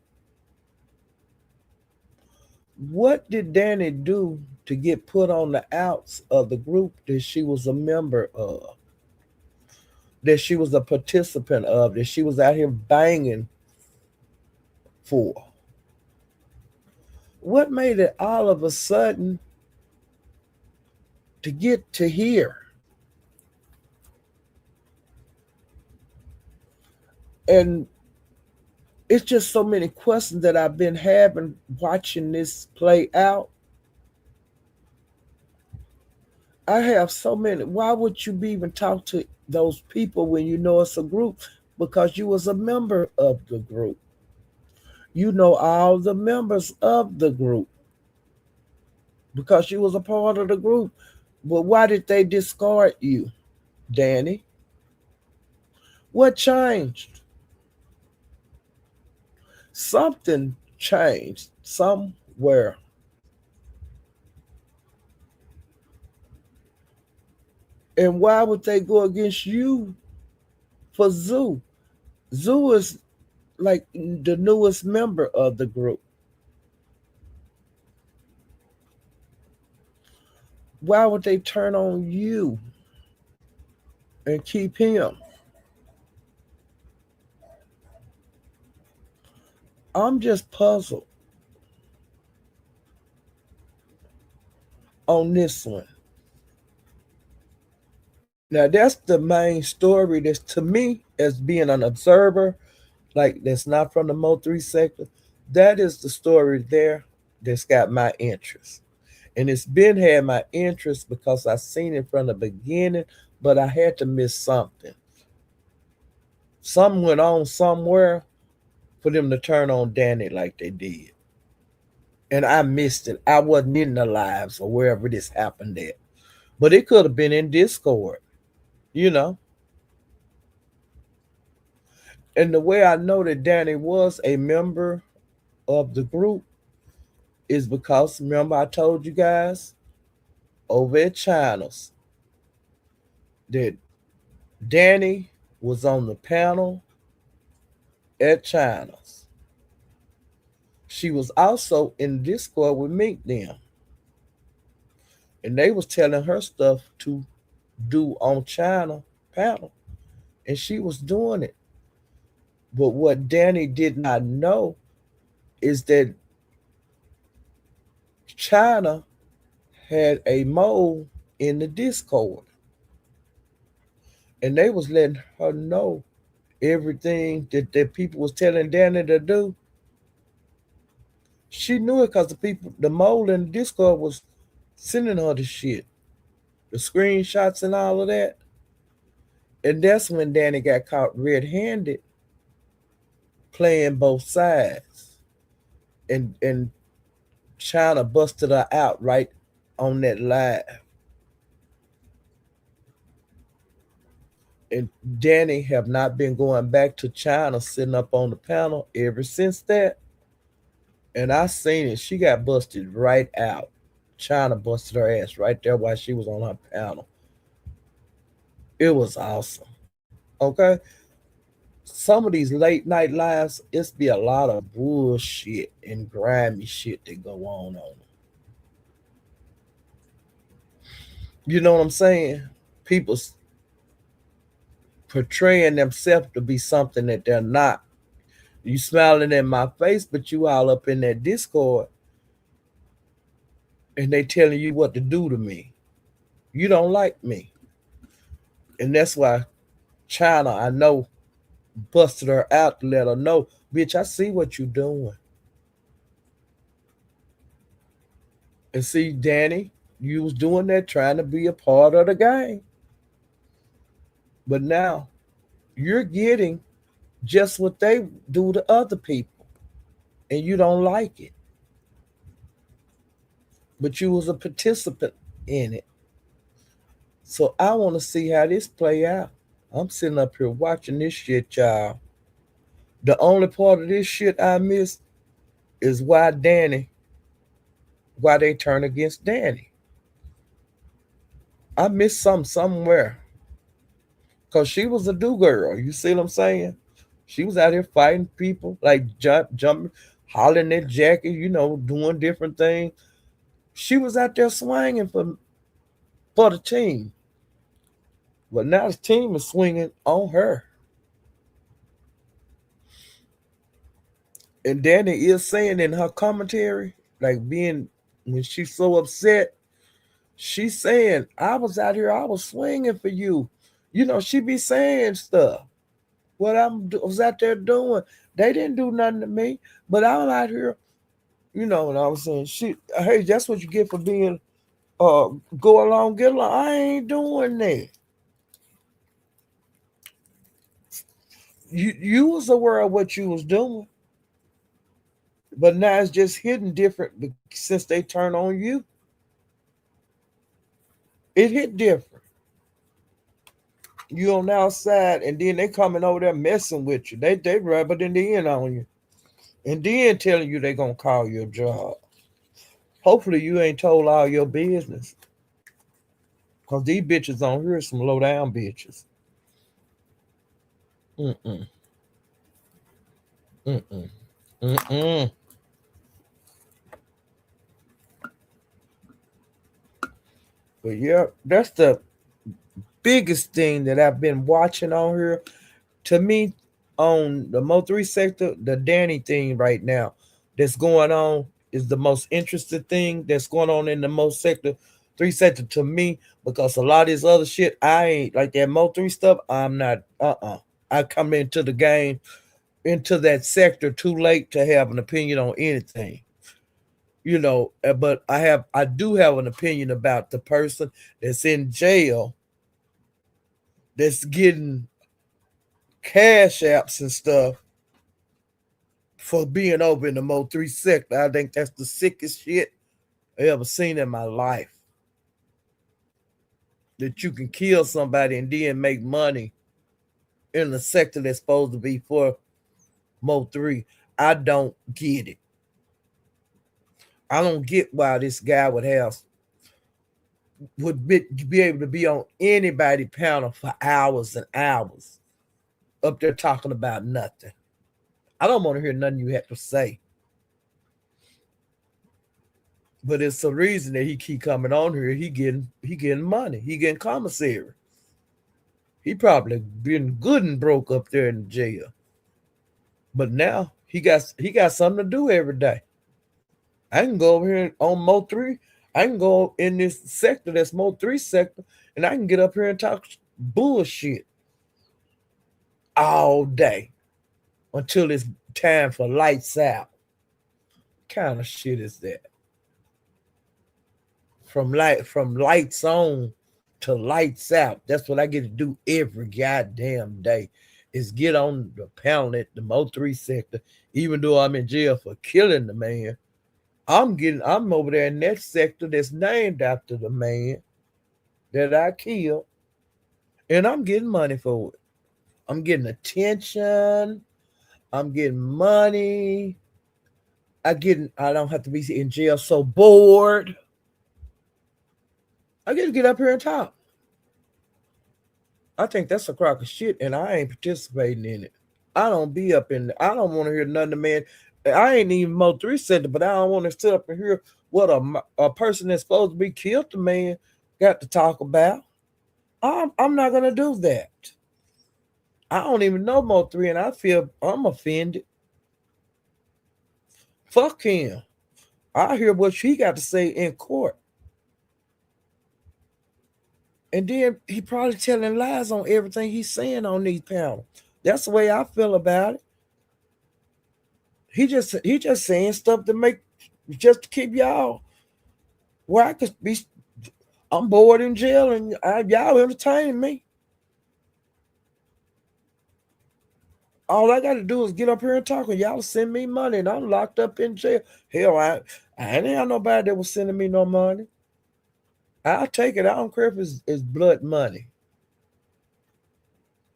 What did Danny do to get put on the outs of the group that she was a member of, that she was a participant of, that she was out here banging for? What made it all of a sudden to get to here? And it's just so many questions that I've been having watching this play out. I have so many. Why would you be even talk to those people when you know it's a group? Because you was a member of the group. You know all the members of the group because you was a part of the group. But why did they discard you, Danny? What changed? Something changed somewhere. And why would they go against you for Zoo? Zoo is like the newest member of the group. Why would they turn on you and keep him? I'm just puzzled on this one. Now that's the main story that's to me as being an observer, like that's not from the Mo3 sector. That is the story there that's got my interest. And it's been had my interest because I seen it from the beginning, but I had to miss something. Something went on somewhere for them to turn on Danny like they did. And I missed it. I wasn't in the lives or wherever this happened at. But it could have been in Discord, you know. And the way I know that Danny was a member of the group is because remember I told you guys over at Channels that Danny was on the panel at Channels. She was also in Discord with Mink them. And they was telling her stuff to do on China panel. And she was doing it. But what Danny did not know is that China had a mole in the Discord. And they was letting her know everything that people was telling Danny to do. She knew it because the mole in the Discord was sending her the shit, the screenshots and all of that. And that's when Danny got caught red-handed playing both sides. And China busted her out right on that live. And Danny have not been going back to China sitting up on the panel ever since that. And I seen it. She got busted right out. China busted her ass right there while she was on her panel. It was awesome. Okay. some of these late night lives, it's be a lot of bullshit and grimy shit that go on. You know what I'm saying? People portraying themselves to be something that they're not. You smiling in my face, but you all up in that Discord and they telling you what to do to me. You don't like me. And that's why China, I know, busted her out to let her know, bitch, I see what you doing. And see, Danny, you was doing that trying to be a part of the game. But now you're getting just what they do to other people. And you don't like it. But you was a participant in it. So I want to see how this play out. I'm sitting up here watching this shit, y'all. The only part of this shit I miss is why they turn against Danny. I missed somewhere. Cause she was a do girl. You see what I'm saying? She was out here fighting people, like jumping, hollering at Jackie, doing different things. She was out there swinging for the team. But now the team is swinging on her. And Danny is saying in her commentary, like when she's so upset, she's saying, I was out here, I was swinging for you. She be saying stuff. What was out there doing, they didn't do nothing to me, but I'm out here, what I was saying. Hey, that's what you get for being, go along, get along. I ain't doing that. You was aware of what you was doing, but now it's just hidden different since they turn on you. It hit different. You on the outside, and then they coming over there messing with you. They rubbing it in on you, and then telling you they gonna call your job. Hopefully you ain't told all your business, cause these bitches on here are some low down bitches. Mm-mm, mm-mm, mm-mm. But yeah, that's the biggest thing that I've been watching on here. To me, on the Mo3 sector, the Danny thing right now that's going on is the most interesting thing that's going on in the Mo3 sector to me, because a lot of this other shit, I ain't like that Mo3 stuff. I'm not, I come into the game, into that sector too late to have an opinion on anything. But I do have an opinion about the person that's in jail, that's getting cash apps and stuff for being over in the Mo3 sector. I think that's the sickest shit I ever seen in my life. That you can kill somebody and then make money in the sector that's supposed to be for Mo3. I don't get it. I don't get why this guy would be able to be on anybody panel for hours and hours up there talking about nothing. I don't want to hear nothing you have to say. But it's the reason that he keep coming on here. He getting money. He getting commissary. He probably been good and broke up there in the jail. But now he got something to do every day. I can go over here on Mo3. I can go in this sector that's Mo3 sector, and I can get up here and talk bullshit all day until it's time for lights out. What kind of shit is that? From lights on to lights out. That's what I get to do every goddamn day. Is get on the panel at the Mo3 sector, even though I'm in jail for killing the man. I'm over there in that sector that's named after the man that I killed, and I'm getting money for it. I'm getting attention. I'm getting money. I don't have to be in jail so bored. I get to get up here and talk. I think that's a crock of shit, and I ain't participating in it. I don't be up in. I don't want to hear nothing, man. I ain't even Mo 3 said it, but I don't want to sit up and hear what a person that's supposed to be killed the man got to talk about. I'm not gonna do that. I don't even know Mo 3, and I feel I'm offended. Fuck him. I hear what she got to say in court. And then he probably telling lies on everything he's saying on these panels. That's the way I feel about it. He just saying stuff to make just to keep y'all where I could be. I'm bored in jail and y'all entertain me. All I got to do is get up here and talk, and y'all send me money, and I'm locked up in jail. Hell, I ain't have nobody that was sending me no money. I'll take it. I don't care if it's blood money.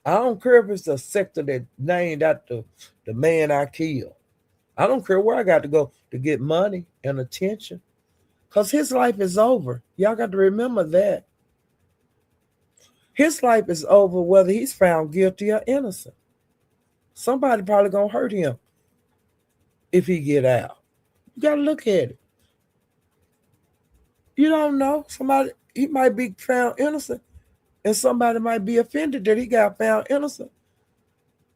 I don't care if it's a sector that named after the man I killed. I don't care where I got to go to get money and attention. Because his life is over. Y'all got to remember that. His life is over whether he's found guilty or innocent. Somebody probably going to hurt him if he get out. You got to look at it. You don't know. He might be found innocent, and somebody might be offended that he got found innocent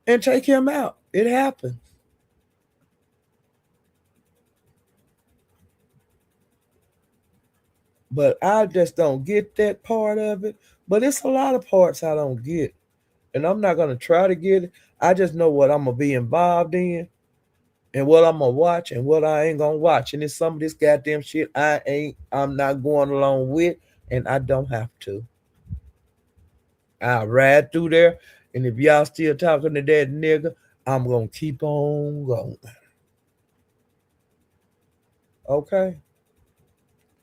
and take him out. It happens. But I just don't get that part of it. But it's a lot of parts I don't get. And I'm not going to try to get it. I just know what I'm going to be involved in and what I'm going to watch and what I ain't going to watch. And it's some of this goddamn shit I'm not going along with, and I don't have to. I'll ride through there. And if y'all still talking to that nigga, I'm going to keep on going. Okay?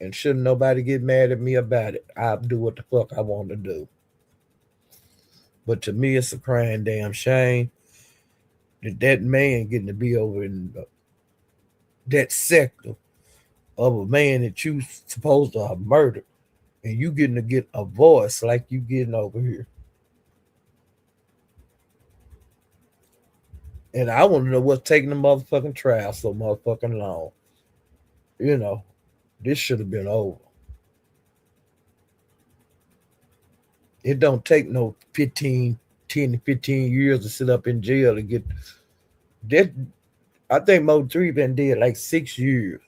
And shouldn't nobody get mad at me about it. I'll do what the fuck I want to do. But to me, it's a crying damn shame that man getting to be over in that sector of a man that you supposed to have murdered, and you getting to get a voice like you getting over here. And I want to know what's taking the motherfucking trial so motherfucking long. You know, this should have been over. It don't take no 10 to 15 years to sit up in jail to get that. I think Mo 3 been dead like 6 years.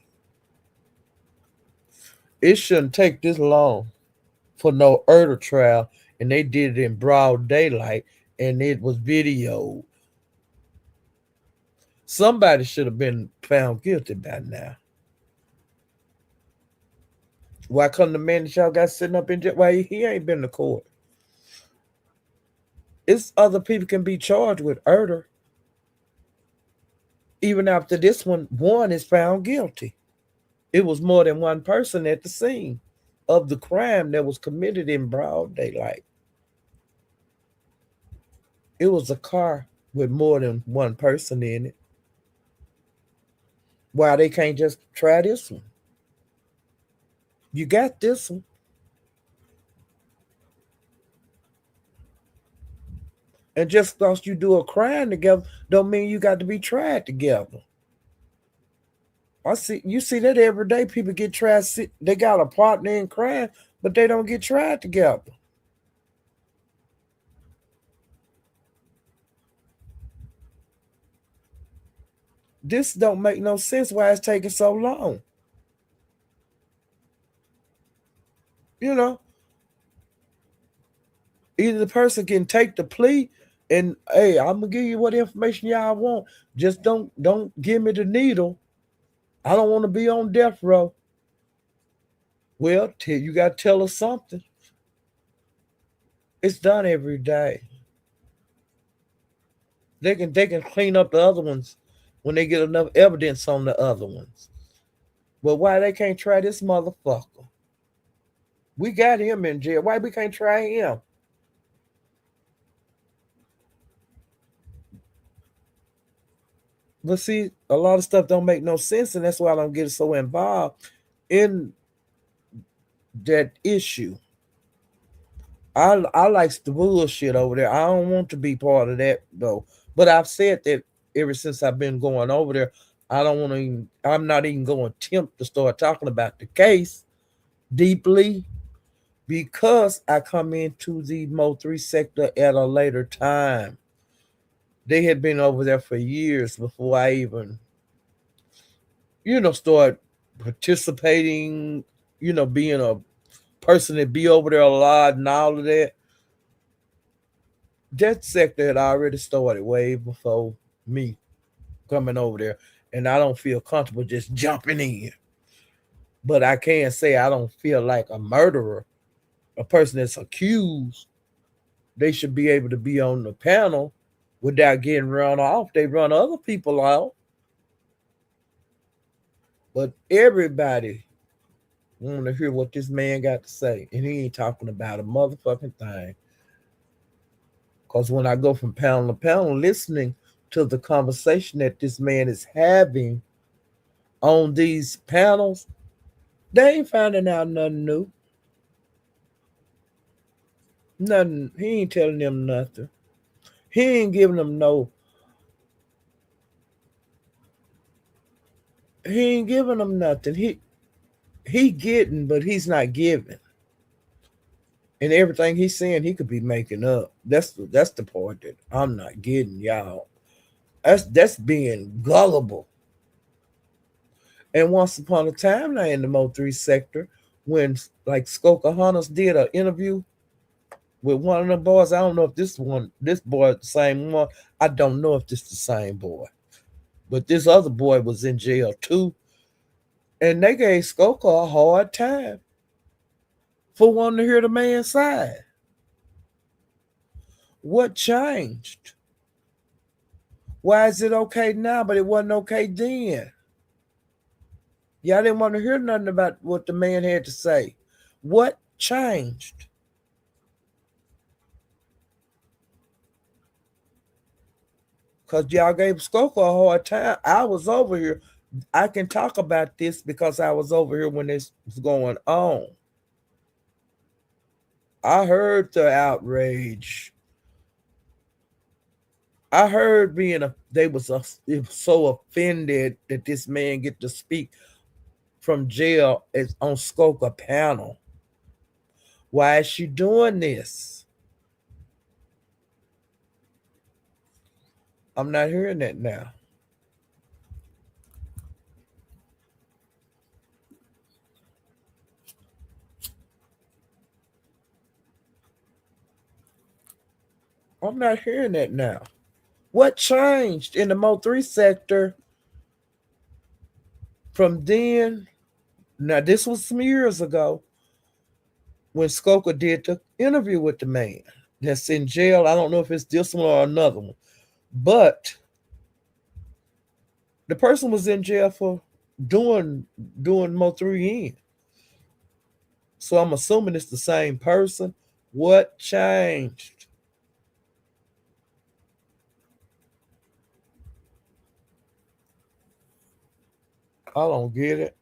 It shouldn't take this long for no murder trial, and they did it in broad daylight, and it was videoed. Somebody should have been found guilty by now. Why come the man that y'all got sitting up in jail? Why he ain't been to court? It's other people can be charged with murder even after this one is found guilty. It was more than one person at the scene of the crime that was committed in broad daylight. It was a car with more than one person in it. Why they can't just try this one? You got this one. And just because you do a crime together don't mean you got to be tried together. You see that every day. People get tried. They got a partner in crime, but they don't get tried together. This don't make no sense. Why it's taking so long? You know, either the person can take the plea and hey, I'm gonna give you what information y'all want. Just don't give me the needle. I don't want to be on death row. Well, you got to tell us something. It's done every day. They can clean up the other ones when they get enough evidence on the other ones. But why they can't try this motherfucker? We got him in jail. Why we can't try him? But see, a lot of stuff don't make no sense, and that's why I don't get so involved in that issue. I like the bullshit over there. I don't want to be part of that though. But I've said that ever since I've been going over there. I don't want to even. I'm not even going to attempt to start talking about the case deeply because I come into the Mo3 sector at a later time. They had been over there for years before I even, start participating. Being a person that be over there a lot and all of that. That sector had already started way before me coming over there, and I don't feel comfortable just jumping in. But I can say I don't feel like a murderer, a person that's accused. They should be able to be on the panel without getting run off. They run other people out, but everybody want to hear what this man got to say, and he ain't talking about a motherfucking thing. Because when I go from panel to panel, listening to the conversation that this man is having on these panels, they ain't finding out nothing new. Nothing. He ain't telling them nothing. He ain't giving them no. He ain't giving them nothing. He getting, but he's not giving. And everything he's saying, he could be making up. That's the part that I'm not getting, y'all. That's being gullible. And once upon a time, now in the Mo3 sector, when like Skokahontas did an interview with one of the boys. I don't know if this boy is the same one. I don't know if this is the same boy. But this other boy was in jail too. And they gave Skoka a hard time for wanting to hear the man's side. What changed? Why is it okay now, but it wasn't okay then? Y'all didn't want to hear nothing about what the man had to say. What changed? Because y'all gave Skoka a hard time. I was over here. I can talk about this because I was over here when this was going on. I heard the outrage. I heard they was so offended that this man get to speak from jail as on Skoka panel. Why is she doing this? I'm not hearing that now. I'm not hearing that now. What changed in the Mo3 sector from then? Now, this was some years ago when Skoka did the interview with the man that's in jail. I don't know if it's this one or another one, but the person was in jail for doing Mo3 in. So I'm assuming it's the same person. What changed? I don't get it.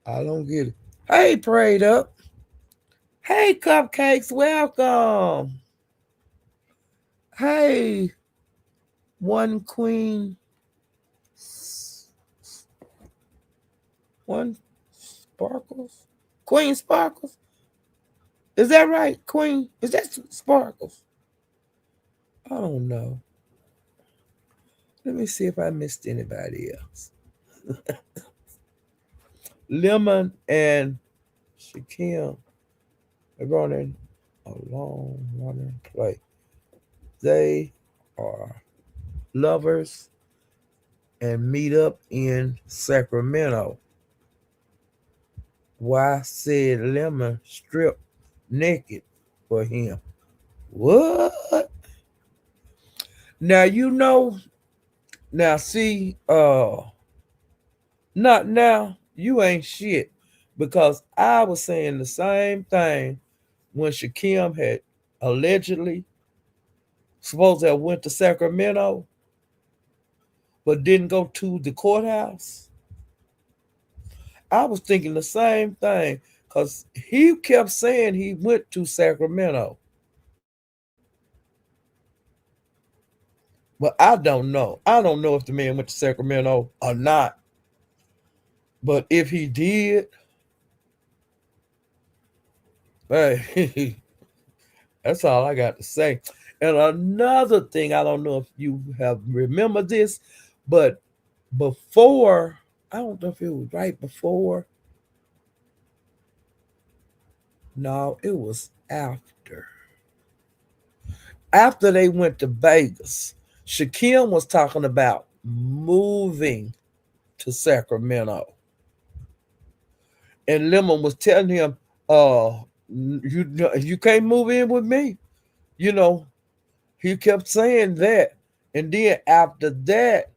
I don't get it. Hey, prayed up. Hey, cupcakes, welcome. Hey, one queen, one sparkles, Queen Sparkles. Is that right, Queen? Is that Sparkles? I don't know. Let me see if I missed anybody else. Lemon and Shakim are running a long running play. They are lovers and meet up in Sacramento. Why said Lemon strip naked for him? What? Now now see, not now, you ain't shit. Because I was saying the same thing when Shakim had allegedly supposed to have went to Sacramento but didn't go to the courthouse. I was thinking the same thing because he kept saying he went to Sacramento. But I don't know. I don't know if the man went to Sacramento or not. But if he did, hey, that's all I got to say. And another thing, I don't know if you have remembered this, but before, I don't know if it was right before. No, it was after. After they went to Vegas, Shaquem was talking about moving to Sacramento. And Lemon was telling him, you can't move in with me. You know, he kept saying that. And then after that,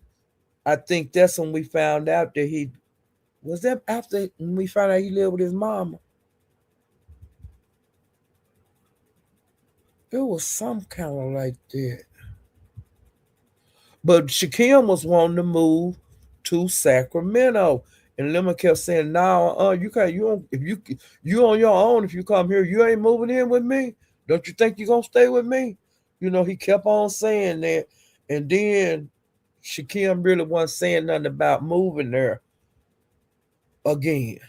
I think that's when we found out that he was that after when we found out he lived with his mama. It was some kind of like that. But Shaquem was wanting to move to Sacramento. And Lemon kept saying, "No, you can't. You don't. If you on your own. If you come here, you ain't moving in with me. Don't you think you gonna stay with me?" You know, he kept on saying that, and then Shaquem really wasn't saying nothing about moving there again.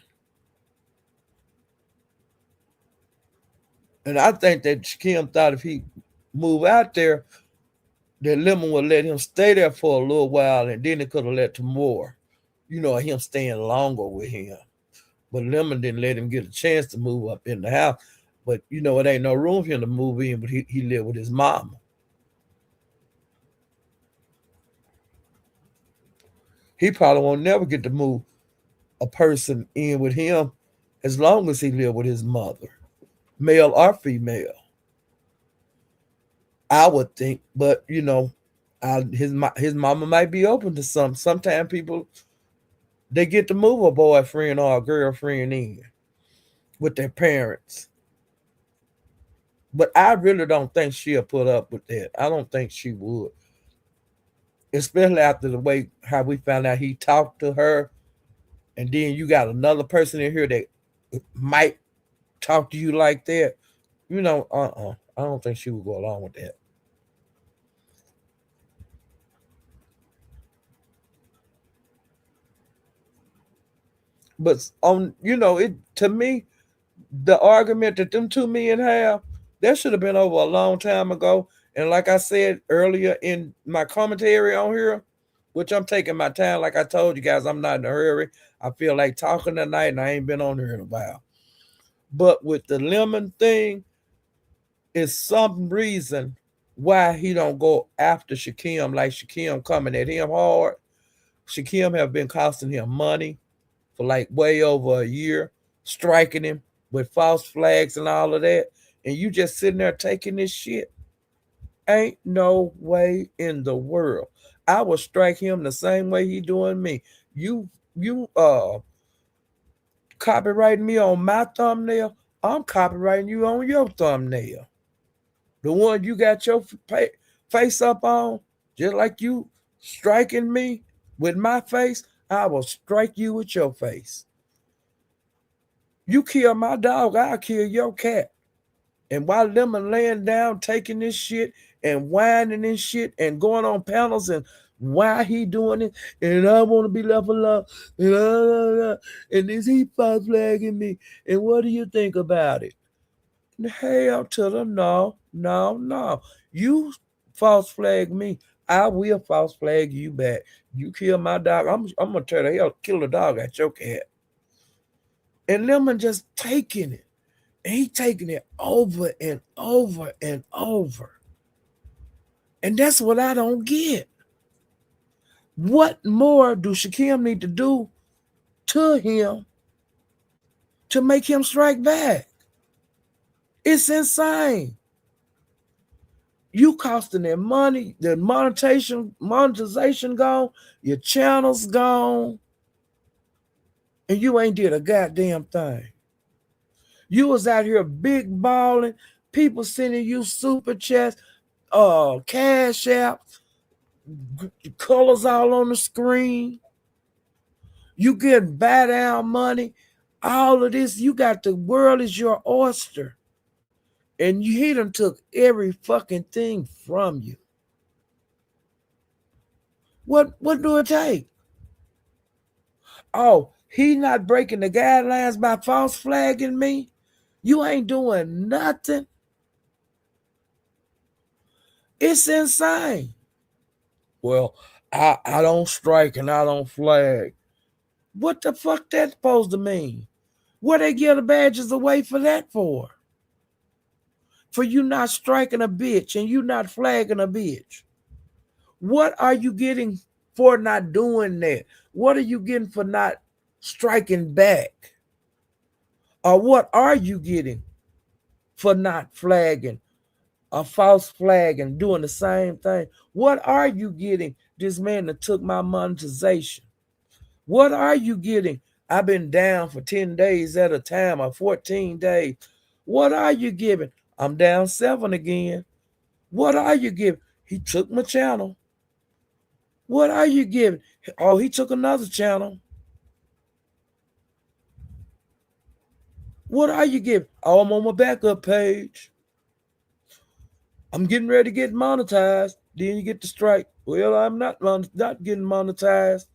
And I think that Shaquem thought if he moved out there, that Lemon would let him stay there for a little while, and then it could have led to more. You know, him staying longer with him. But Lemon didn't let him get a chance to move up in the house. But you know, it ain't no room for him to move in, but he lived with his mama. He probably won't never get to move a person in with him as long as he lived with his mother, male or female. I would think, but you know, his mama might be open to some. Sometimes people they get to move a boyfriend or a girlfriend in with their parents. But I really don't think she'll put up with that. I don't think she would, especially after the way how we found out he talked to her, and then you got another person in here that might talk to you like that. You know, I don't think she would go along with that. But on, you know, it to me, the argument that them two men have, that should have been over a long time ago. And like I said earlier in my commentary on here, which I'm taking my time, like I told you guys, I'm not in a hurry. I feel like talking tonight, and I ain't been on here in a while. But with the lemon thing, is some reason why he don't go after Shaquem like Shaquem coming at him hard. Shaquem have been costing him money for like way over a year, striking him with false flags and all of that. And you just sitting there taking this shit. Ain't no way in the world. I would strike him the same way he doing me. You copywriting me on my thumbnail. I'm copywriting you on your thumbnail. The one you got your face up on, just like you striking me with my face, I will strike you with your face. You kill my dog, I'll kill your cat. And while them are laying down taking this shit and whining and shit and going on panels and why he doing it and I want to be left alone and is he false flagging me and what do you think about it? Hell to the no, no, no. You false flag me. I will false flag you back. You kill my dog. I'm gonna tear the hell kill the dog at your cat. And Lemon just taking it. And he taking it over and over and over. And that's what I don't get. What more do Shaquem need to do to him to make him strike back? It's insane. You costing them money, the monetization gone, your channel's gone, and you ain't did a goddamn thing. You was out here big balling, people sending you super chats, cash apps, colors all on the screen. You getting buy down money. All of this, you got the world is your oyster. And he done took every fucking thing from you. What do it take? Oh, he not breaking the guidelines by false flagging me? You ain't doing nothing. It's insane. Well, I don't strike and I don't flag. What the fuck that supposed to mean? What they give the badges away for that for? For you not striking a bitch and you not flagging a bitch. What are you getting for not doing that? What are you getting for not striking back? Or what are you getting for not flagging a false flag and doing the same thing? What are you getting? This man that took my monetization. What are you getting? I've been down for 10 days at a time or 14 days. What are you giving? I'm down 7 again. What are you giving? He took my channel. What are you giving? Oh, he took another channel. What are you giving? Oh, I'm on my backup page. I'm getting ready to get monetized. Then you get the strike. Well, I'm not getting monetized.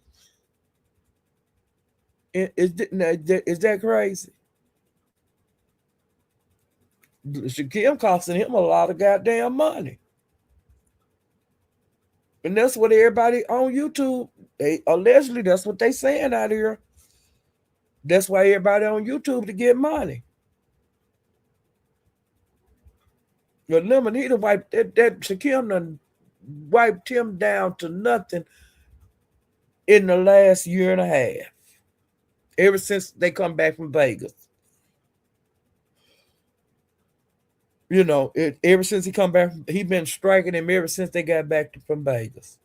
Is that crazy? Shakim costing him a lot of goddamn money. And that's what everybody on YouTube, allegedly, that's what they saying out here. That's why everybody on YouTube to get money. The lemon, he done wiped that Shakim done wiped him down to nothing in the last year and a half. Ever since they come back from Vegas. You know, ever since he come back, he been striking him ever since they got back from Vegas.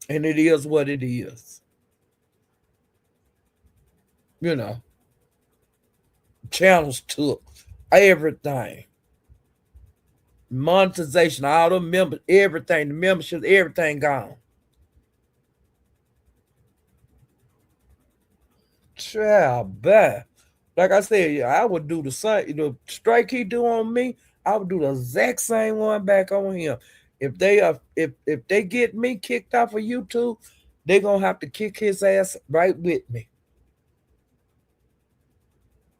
And it is what it is. You know, channels took everything. Monetization, all the members, everything, the memberships, everything gone. Child, bad. Like I said, yeah, I would do the same. The strike he do on me, I would do the exact same one back on him. If they get me kicked off of YouTube, they gonna have to kick his ass right with me.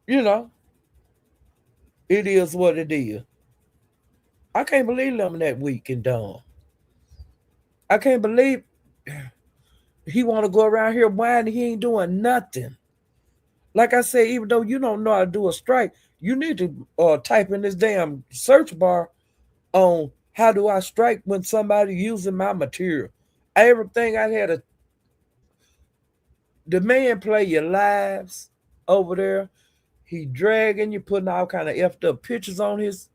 You know, it is what it is. I can't believe them that weak and dumb. I can't believe he want to go around here whining. He ain't doing nothing. Like I said, even though you don't know how to do a strike, you need to type in this damn search bar on how do I strike when somebody using my material. Everything I had the man play your lives over there. He dragging you, putting all kind of effed up pictures on his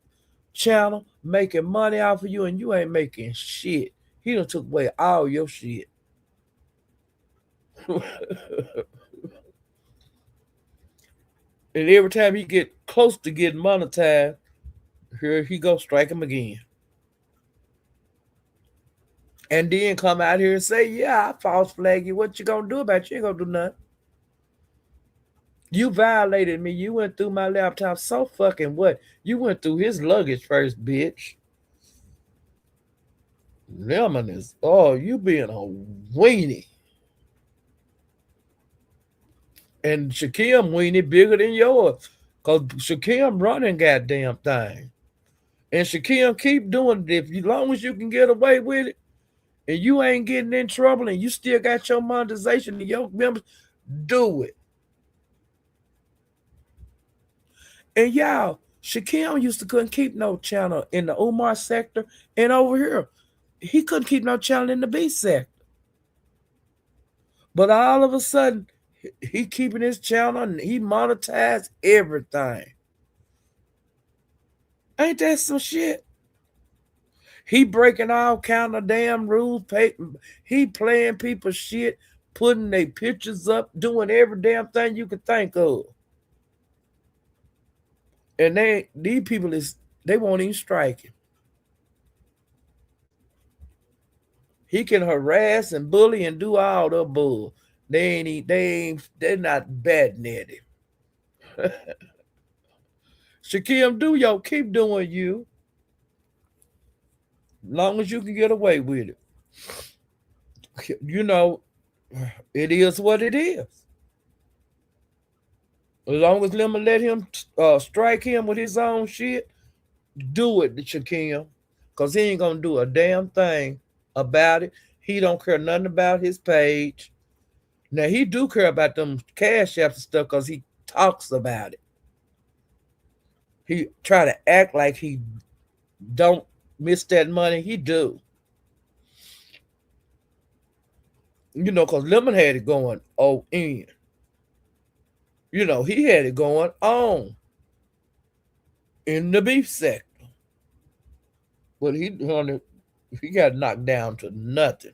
channel, making money off of you, and you ain't making shit. He done took away all your shit. And every time he get close to getting monetized, here he go strike him again. And then come out here and say, yeah, I false flag you. What you gonna do about it? You ain't gonna do nothing. You violated me. You went through my laptop. So fucking what? You went through his luggage first, bitch. Lemon is, oh, you being a weenie. And Shakim weenie bigger than yours. Because Shakim running goddamn thing. And Shakim keep doing it. If as long as you can get away with it, and you ain't getting in trouble, and you still got your monetization and your members, do it. And y'all, Shaquille used to couldn't keep no channel in the Umar sector, and over here, he couldn't keep no channel in the B sector. But all of a sudden, he keeping his channel and he monetized everything. Ain't that some shit? He breaking all kind of damn rules. He playing people's shit, putting their pictures up, doing every damn thing you could think of. And these people they won't even strike him. He can harass and bully and do all the bull. They're not batting at him. Shakim, keep doing you, long as you can get away with it. You know, it is what it is. As long as Lemon let him strike him with his own shit, do it, Shakim. Cause he ain't gonna do a damn thing about it. He don't care nothing about his page. Now he do care about them cash apps and stuff because he talks about it. He try to act like he don't miss that money. He do. Cause Lemon had it going in. He had it going on in the beef sector. But he got knocked down to nothing.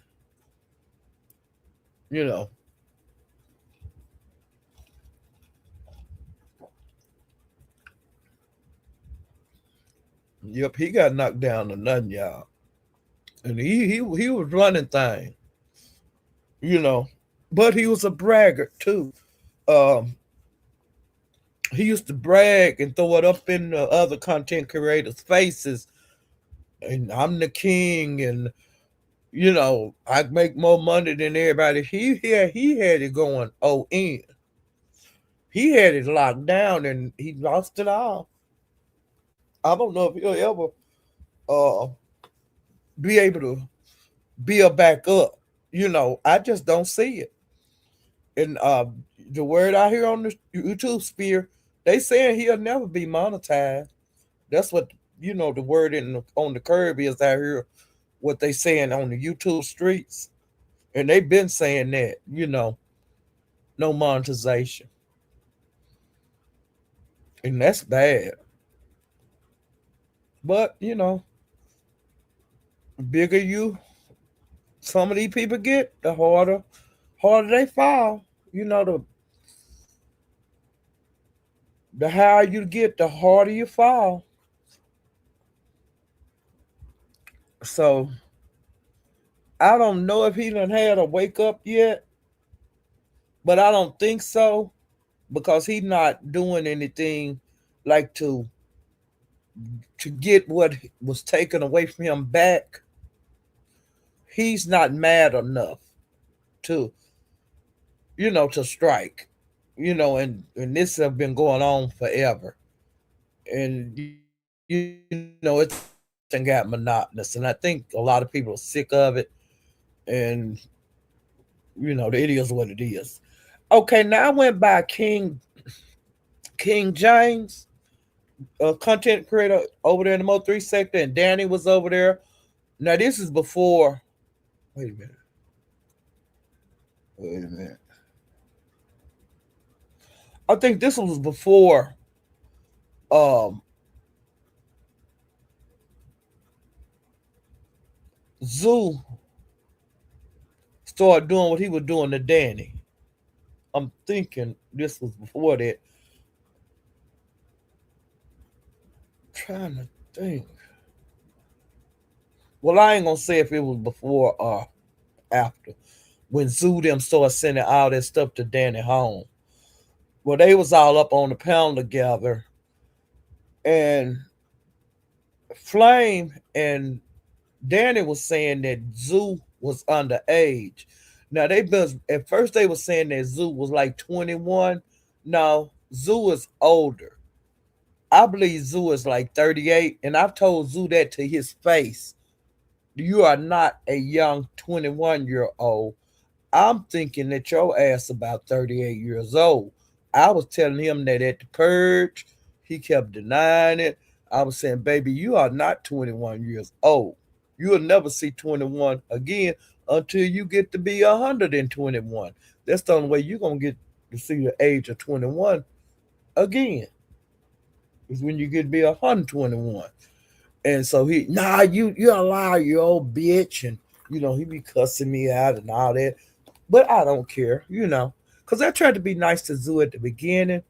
You know. Yep, he got knocked down to nothing, y'all. And he was running things, you know. But he was a braggart too. Um, he used to brag and throw it up in the other content creators' faces, and I'm the king, and I make more money than everybody. He had it going in. He had it locked down, and he lost it all. I don't know if he'll ever uh be able to build back up. I just don't see it. And the word I hear on the YouTube sphere, they saying he'll never be monetized. That's what the word on the curb is. I hear what they saying on the YouTube streets, and they've been saying that no monetization, and that's bad. But the bigger some of these people get, the harder they fall. The higher you get, the harder you fall. So I don't know if he done had a wake up yet, but I don't think so because he's not doing anything like to get what was taken away from him back. He's not mad enough to to strike. And this have been going on forever. And it's got monotonous, and I think a lot of people are sick of it. And it is what it is. Okay, now I went by King James, a content creator over there in the Mo3 sector, and Danny was over there. Now this is before. Wait a minute. Wait a minute. I think this was before um Zoo started doing what he was doing to Danny. I'm thinking this was before that. Trying to think. Well, I ain't gonna say if it was before or after when Zoo them started sending all that stuff to Danny home. Well, they was all up on the panel together, and Flame and Danny was saying that Zoo was underage. Now they been at first they were saying that Zoo was like 21. No, Zoo is older. I believe Zoo is like 38, and I've told Zoo that to his face. You are not a young 21-year-old. I'm thinking that your ass about 38 years old. I was telling him that at the purge. He kept denying it. I was saying, baby, you are not 21 years old. You'll never see 21 again until you get to be 121. That's the only way you're going to get to see the age of 21 again, is when you get to be 121. And so you're a liar, you old bitch. And, he be cussing me out and all that. But I don't care, because I tried to be nice to Zoo at the beginning.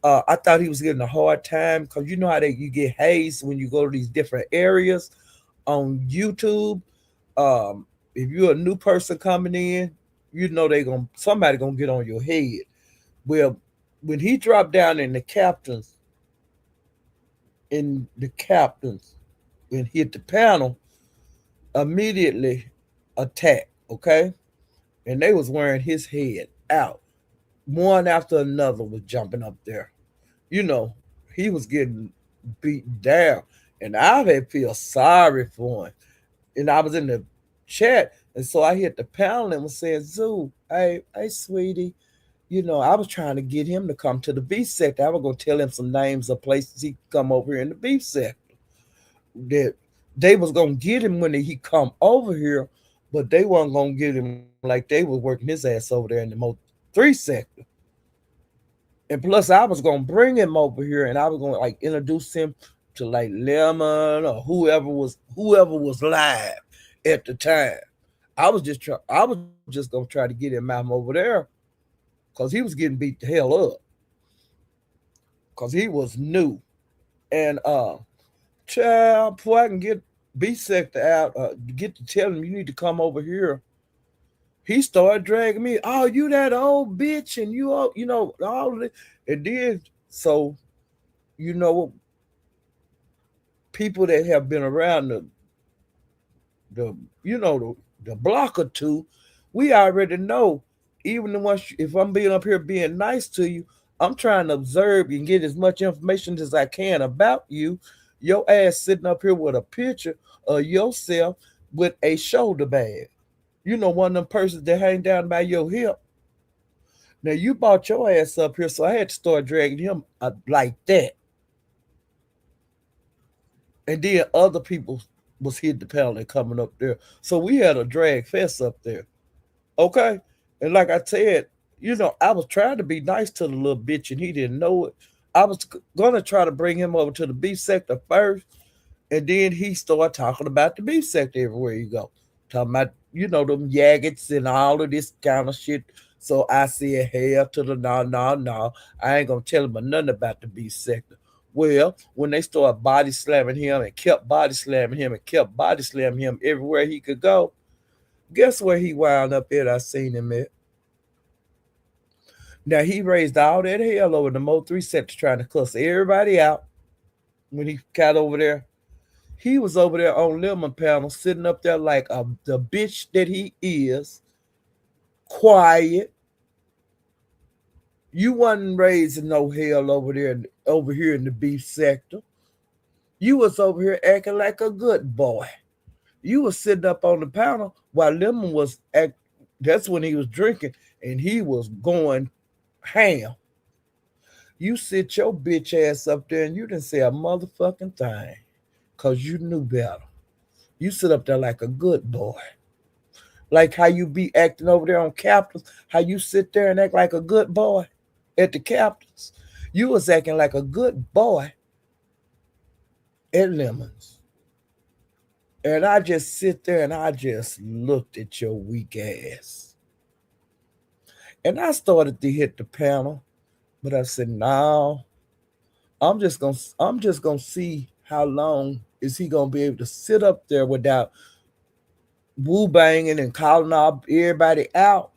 I thought he was getting a hard time because you know how you get hazed when you go to these different areas on YouTube. Um, If you're a new person coming in, you know they gonna somebody gonna get on your head. Well, when he dropped down in the captains and hit the panel, immediately attack, okay? And they was wearing his head out. One after another was jumping up there. You know, he was getting beaten down. And I had feel sorry for him. And I was in the chat, and so I hit the panel and was saying, Zoo, hey, sweetie, I was trying to get him to come to the beef sector. I was gonna tell him some names of places he could come over here in the beef sector. That they was gonna get him when he come over here, but they weren't gonna get him like they was working his ass over there in the Mo 3 sector. And plus I was gonna bring him over here and I was gonna like introduce him to like Lemon or whoever was live at the time. I was just gonna try to get him out over there because he was getting beat the hell up because he was new. And child, before I can get B sector out, get to tell him you need to come over here. He started dragging me. Oh, you that old bitch, and all of it. And then so you know people that have been around the the block or two, we already know. Even the ones, if I'm being up here being nice to you, I'm trying to observe and get as much information as I can about you. Your ass sitting up here with a picture of yourself with a shoulder bag. One of them persons that hang down by your hip. Now you brought your ass up here, so I had to start dragging him like that. And then other people was hit the panel and coming up there. So we had a drag fest up there. Okay? And like I said, I was trying to be nice to the little bitch and he didn't know it. I was gonna try to bring him over to the beef sector first, and then he started talking about the beef sector everywhere you go. Talking about, them yaggots and all of this kind of shit. So I said, hell to the no, no, no. I ain't gonna tell him nothing about the beef sector. Well, when they started body slamming him and kept body slamming him and kept body slamming him everywhere he could go, guess where he wound up at? I seen him at. Now he raised all that hell over the Mo 3 sector trying to cuss everybody out when he got over there. He was over there on Lemon panel, sitting up there like the bitch that he is, quiet. You wasn't raising no hell over here in the beef sector. You was over here acting like a good boy. You was sitting up on the panel while Lemon was that's when he was drinking and he was going ham. You sit your bitch ass up there and you didn't say a motherfucking thing because you knew better. You sit up there like a good boy. Like how you be acting over there on Capitals, how you sit there and act like a good boy at the Capitals. You was acting like a good boy at Lemons. And I just sit there and I just looked at your weak ass. And I started to hit the panel, but I said, no, I'm just gonna see how long is he gonna be able to sit up there without woo banging and calling all everybody out.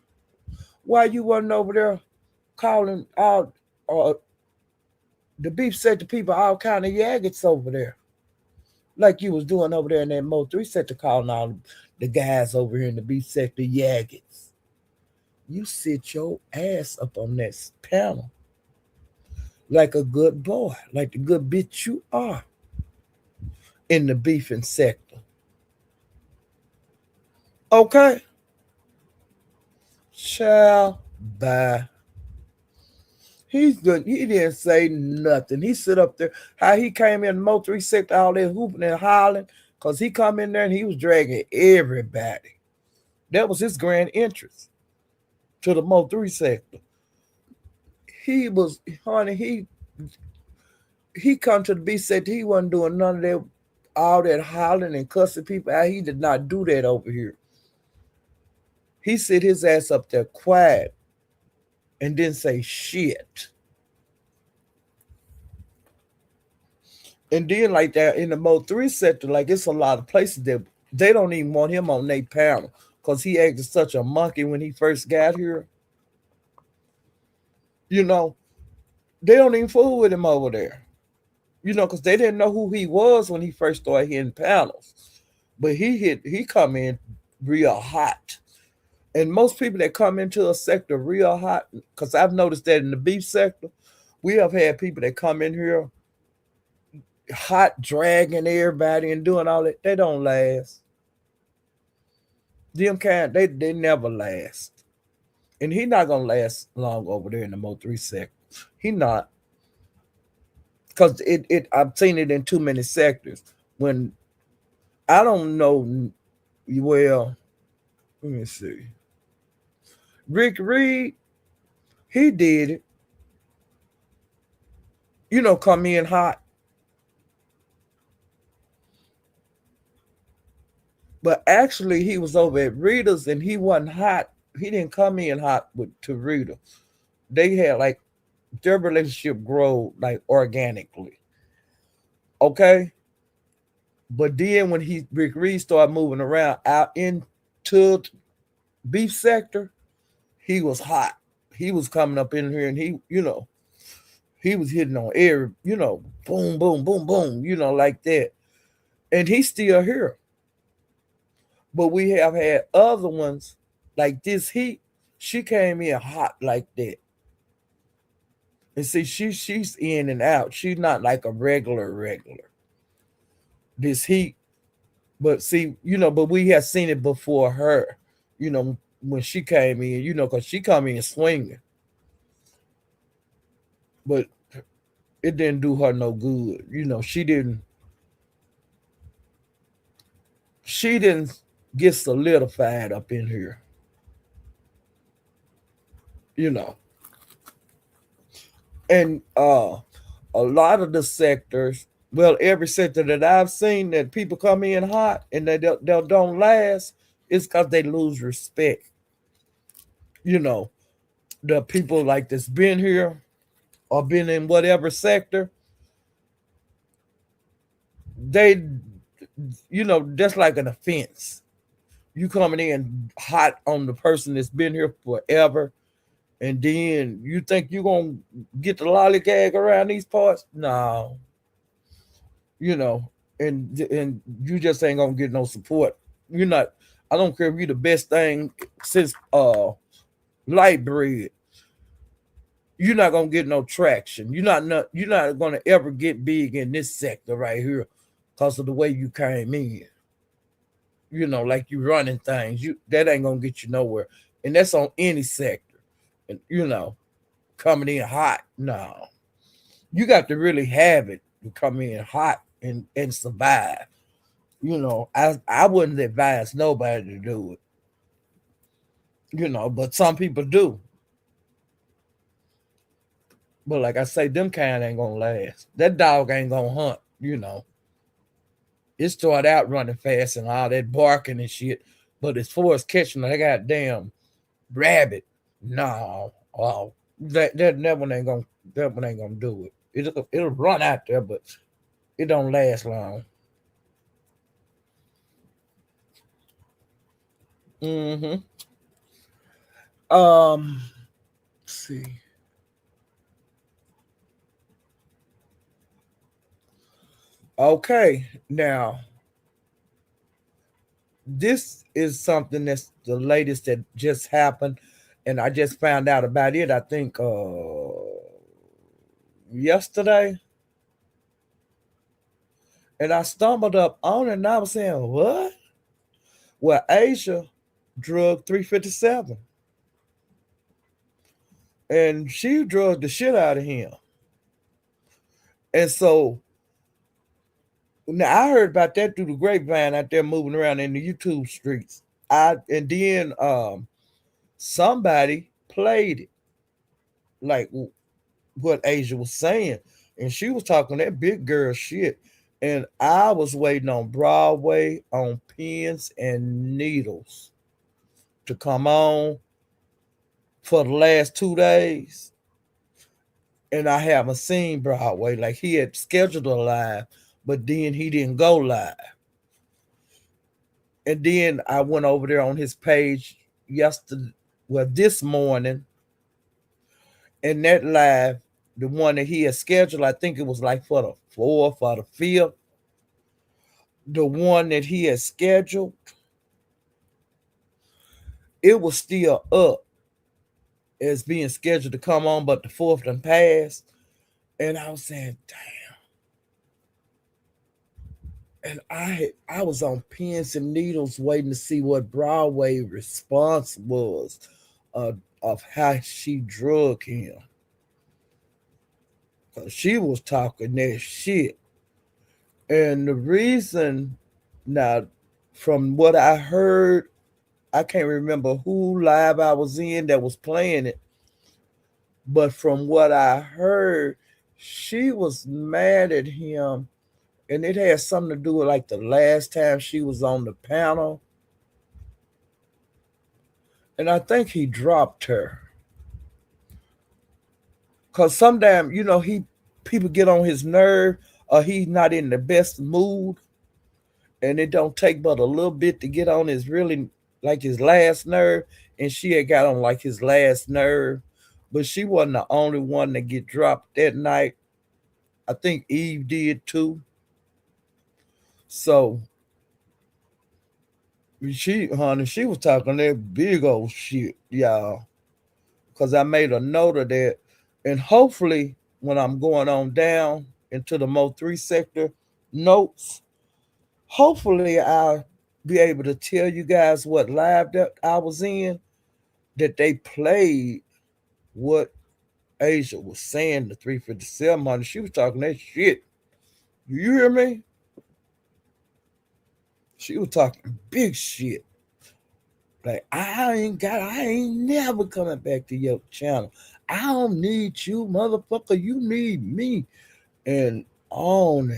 Why you wasn't over there calling all the beef sector people all kind of yaggots over there, like you was doing over there in that Mo 3 sector, calling all the guys over here in the beef sector yaggots. You sit your ass up on that panel like a good boy, like the good bitch you are in the beefing sector. Okay? Child, bye. He's good. He didn't say nothing. He sit up there. How he came in the Mo 3 sector, all that hooping and hollering, because he come in there and he was dragging everybody. That was his grand entrance to the Mo 3 sector. He was, honey, he come to the B sector. He wasn't doing none of that, all that hollering and cussing people out. He did not do that over here. He sit his ass up there quiet and didn't say shit. And then like that in the Mo 3 sector, like it's a lot of places that they don't even want him on their panel. because he acted such a monkey when he first got here. You know, they don't even fool with him over there. Because they didn't know who he was when he first started hitting panels. But he come in real hot. And most people that come into a sector real hot, because I've noticed that in the beef sector, we have had people that come in here hot, dragging everybody and doing all that. They don't last. Them kind, they never last. And he not gonna last long over there in the Mo 3 sector. He not. Because I've seen it in too many sectors. When I don't know, well, let me see. Rick Reed, he did it. Come in hot. But actually, he was over at Rita's and he wasn't hot. He didn't come in hot to Rita. They had like their relationship grow like organically. Okay. But then when Rick Reed started moving around out into beef sector, he was hot. He was coming up in here and he was hitting on every, boom, boom, boom, boom, like that. And he's still here. But we have had other ones like this heat. She came in hot like that. And see, she's in and out. She's not like a regular. This heat. But see, but we have seen it before her, when she came in, because she come in swinging. But it didn't do her no good. She didn't get solidified up in here. You know. And a lot of the sectors, well, every sector that I've seen that people come in hot and they don't last, is because they lose respect. You know, the people like that's been here or been in whatever sector, they, that's like an offense. You coming in hot on the person that's been here forever, and then you think you're gonna get the lollygag around these parts? No, and you just ain't gonna get no support. You're not. I don't care if you're the best thing since light bread. You're not gonna get no traction. You're not gonna ever get big in this sector right here because of the way you came in. Like you running things. That ain't gonna get you nowhere. And that's on any sector. And coming in hot. No. You got to really have it to come in hot and survive. I wouldn't advise nobody to do it. But some people do. But like I say, them kind ain't gonna last. That dog ain't gonna hunt. It started out running fast and all that barking and shit. But as far as catching that goddamn rabbit, no. Oh, that one ain't gonna do it. It'll run out there, but it don't last long. Mm-hmm. Let's see. Okay, now this is something that's the latest that just happened, and I just found out about it. I think yesterday, and I stumbled up on it, and I was saying, "What?" Well, Asia drugged 357, and she drugged the shit out of him, and so now I heard about that through the grapevine out there moving around in the YouTube streets. And then somebody played it like what Asia was saying, and she was talking that big girl shit. And I was waiting on Broadway on pins and needles to come on for the last 2 days, and I haven't seen Broadway. Like he had scheduled a live, but then he didn't go live. And then I went over there on his page yesterday, well, this morning, and that live, the one that he had scheduled, I think it was like for the fourth or the fifth. The one that he had scheduled, it was still up as being scheduled to come on, but the fourth done passed. And I was saying, damn. And I was on pins and needles waiting to see what Broadway response was uh, of how she drug him. Cause she was talking that shit. And the reason now, from what I heard, I can't remember who live I was in that was playing it, but from what I heard, she was mad at him, and it had something to do with like the last time she was on the panel, and I think he dropped her. Cause sometimes he people get on his nerve, or he's not in the best mood, and it don't take but a little bit to get on his really like his last nerve, and she had got on like his last nerve, but she wasn't the only one to get dropped that night. I think Eve did too. So she was talking that big old shit, y'all. Cause I made a note of that, and hopefully when I'm going on down into the Mo 3 sector notes, hopefully I'll be able to tell you guys what live that I was in, that they played what Asia was saying, the 35700. She was talking that shit. You hear me? She was talking big shit. Like, I ain't never coming back to your channel. I don't need you, motherfucker. You need me. And on,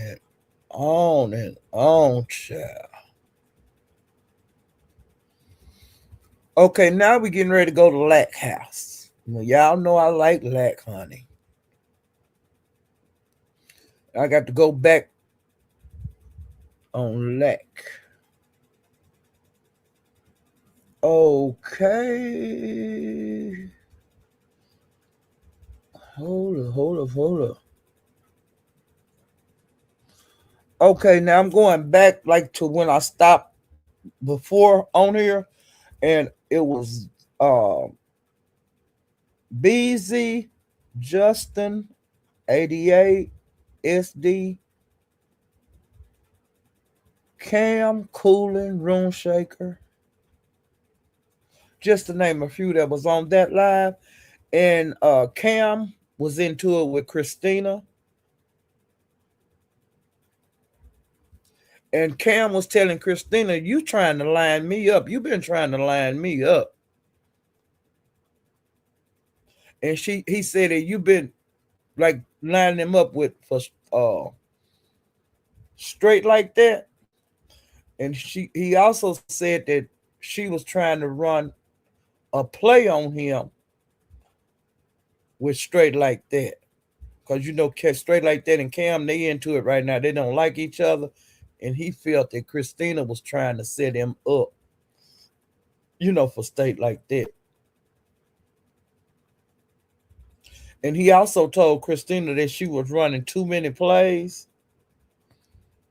child. Okay, now we getting ready to go to Lack House. Well, y'all know I like Lack, honey. I got to go back on Lack. Okay. Hold up. Okay, now I'm going back like to when I stopped before on here, and it was BZ, Justin, 88, SD, Cam, Coolin, Room Shaker, just to name a few that was on that live. And Cam was into it with Christina. And Cam was telling Christina, you trying to line me up. You've been trying to line me up. And he said that you've been like lining him up with for straight like that. And he also said that she was trying to run a play on him with straight like that. Because straight like that and Cam, they into it right now. They don't like each other. And he felt that Christina was trying to set him up, for state like that. And he also told Christina that she was running too many plays.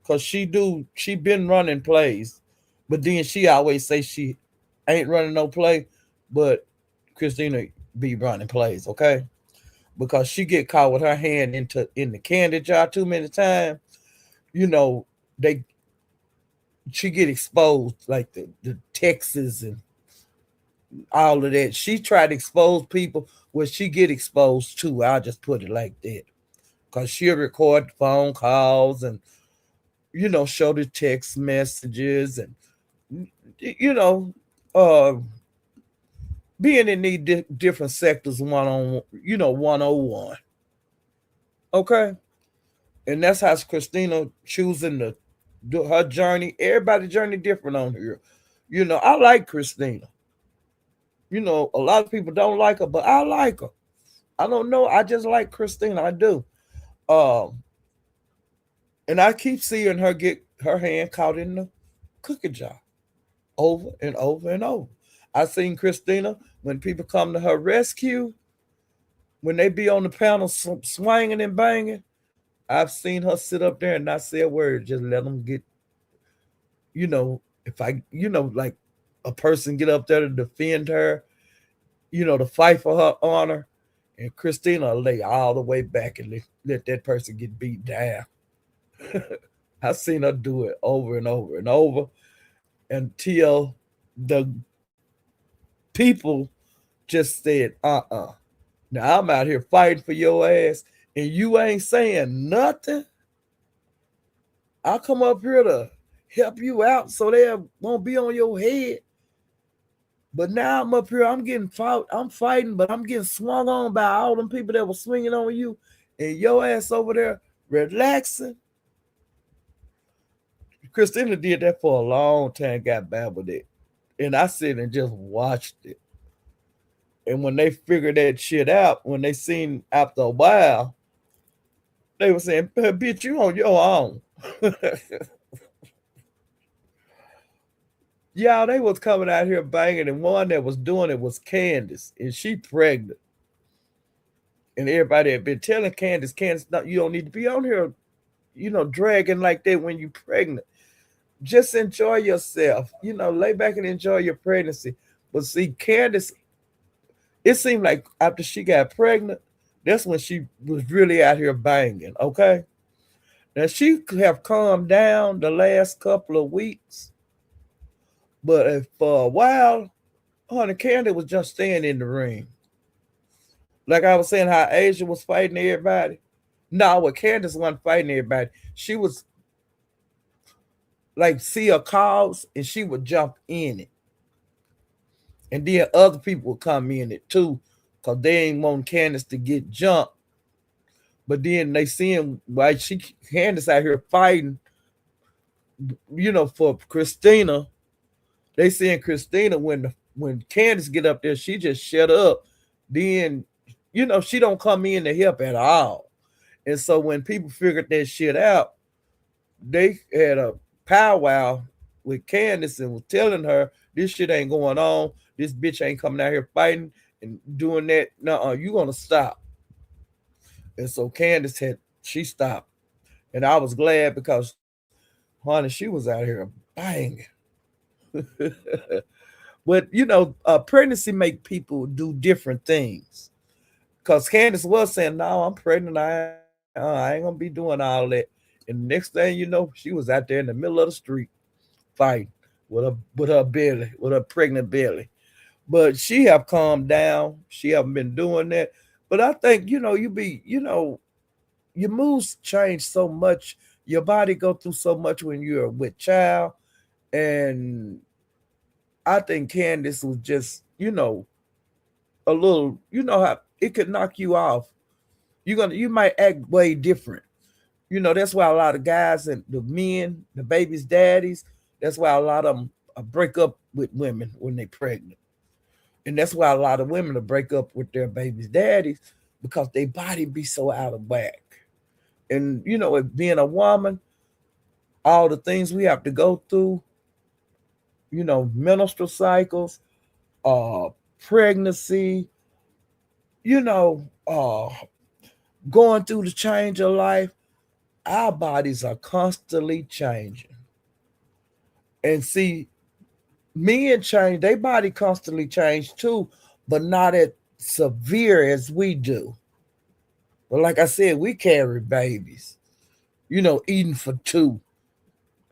Cause she been running plays. But then she always say she ain't running no play. But Christina be running plays, okay? Because she get caught with her hand in the candy jar too many times. You know, they she get exposed like the Texas and all of that. She tried to expose people where she get exposed too. I'll just put it like that. Cause she'll record phone calls and show the text messages and you know, uh being in these different sectors 101. Okay. And that's how Christina choosing to do her journey. Everybody's journey different on here. I like Christina. A lot of people don't like her, but I like her. I don't know. I just like Christina. I do. Um, and I keep seeing her get her hand caught in the cookie jar. over and over and over. I seen Christina when people come to her rescue, when they be on the panel swinging and banging. I've seen her sit up there and not say a word, just let them get, if I, like a person get up there to defend her, to fight for her honor, and Christina lay all the way back and let that person get beat down. I've seen her do it over and over and over until the people just said, Now I'm out here fighting for your ass and you ain't saying nothing. I'll come up here to help you out so they won't be on your head. But now I'm up here, I'm getting fought, I'm fighting, but I'm getting swung on by all them people that were swinging on you, and your ass over there relaxing. Christina did that for a long time, got bad with it. And I sit and just watched it. And when they figured that shit out, when they seen after a while, they were saying, bitch, you on your own. Y'all, they was coming out here banging, and one that was doing it was Candace, and she pregnant. And everybody had been telling Candace, no, you don't need to be on here, dragging like that when you pregnant. Just enjoy yourself. Lay back and enjoy your pregnancy. But see, Candace, it seemed like after she got pregnant, that's when she was really out here banging, okay? Now, she could have calmed down the last couple of weeks, but for a while, honey, Candace was just staying in the ring. Like I was saying, how Asia was fighting everybody. No, what Candace wasn't fighting everybody. She was like see a cause and she would jump in it. And then other people would come in it too, because they ain't want Candace to get jumped. But then they seeing why Candace out here fighting, for Christina. They seeing Christina when Candace get up there, she just shut up. Then, she don't come in to help at all. And so when people figured that shit out, they had a powwow with Candace and was telling her this shit ain't going on. This bitch ain't coming out here fighting and doing that. No, you gonna stop. And so she stopped. And I was glad because, honey, she was out here banging. But pregnancy make people do different things. Cause Candace was saying, "No, I'm pregnant. I ain't gonna be doing all that." And the next thing you know, she was out there in the middle of the street fighting with her belly, with her pregnant belly. But she have calmed down. She haven't been doing that. But I think your moods change so much. Your body go through so much when you're with child, and I think Candace was just a little. How it could knock you off. You might act way different. That's why a lot of guys and the men, the baby's daddies, that's why a lot of them break up with women when they're pregnant. And that's why a lot of women will break up with their baby's daddies because their body be so out of whack. And, being a woman, all the things we have to go through, menstrual cycles, uh, pregnancy, you know, uh, going through the change of life, our bodies are constantly changing. And see, men change, their body constantly change too, but not as severe as we do. But like I said, we carry babies, eating for two.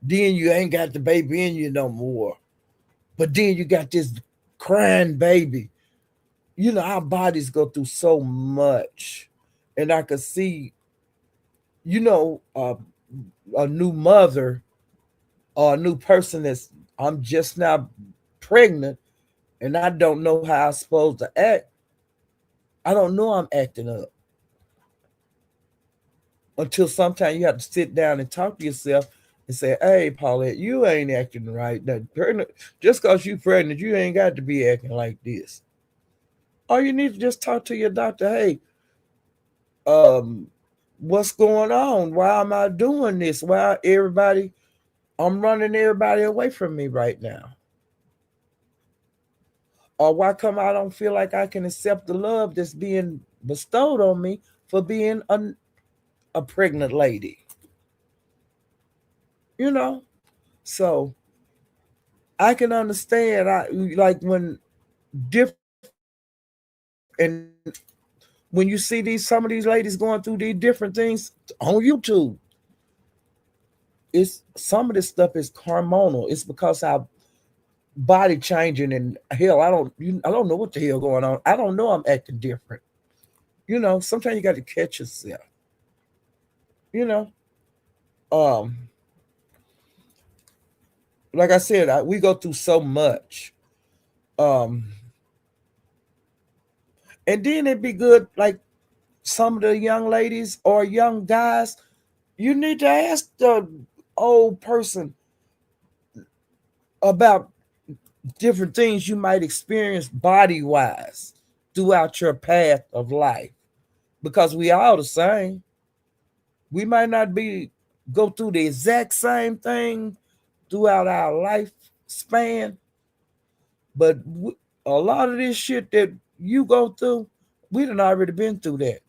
Then you ain't got the baby in you no more. But then you got this crying baby. Our bodies go through so much. And I could see, you know, uh, a new mother or a new person that's, I'm just now pregnant and I don't know how I'm supposed to act. I don't know I'm acting up until sometimes you have to sit down and talk to yourself and say, "Hey, Paulette, you ain't acting right. That pregnant, just because you pregnant, you ain't got to be acting like this." Or you need to just talk to your doctor. Hey, um, what's going on? Why am I doing this? Why I'm running everybody away from me right now? Or why come I don't feel like I can accept the love that's being bestowed on me for being a pregnant lady? You know? So I can understand like when different and when you see these some of these ladies going through these different things on YouTube, it's some of this stuff is hormonal. It's because our body changing and hell, I don't know what the hell going on. I don't know I'm acting different. Sometimes you got to catch yourself. You know, um, like I said, we go through so much. Um, and then it'd be good, like some of the young ladies or young guys, you need to ask the old person about different things you might experience body wise throughout your path of life because we all the same. We might not be go through the exact same thing throughout our lifespan, but a lot of this shit that you go through, we done already been through that.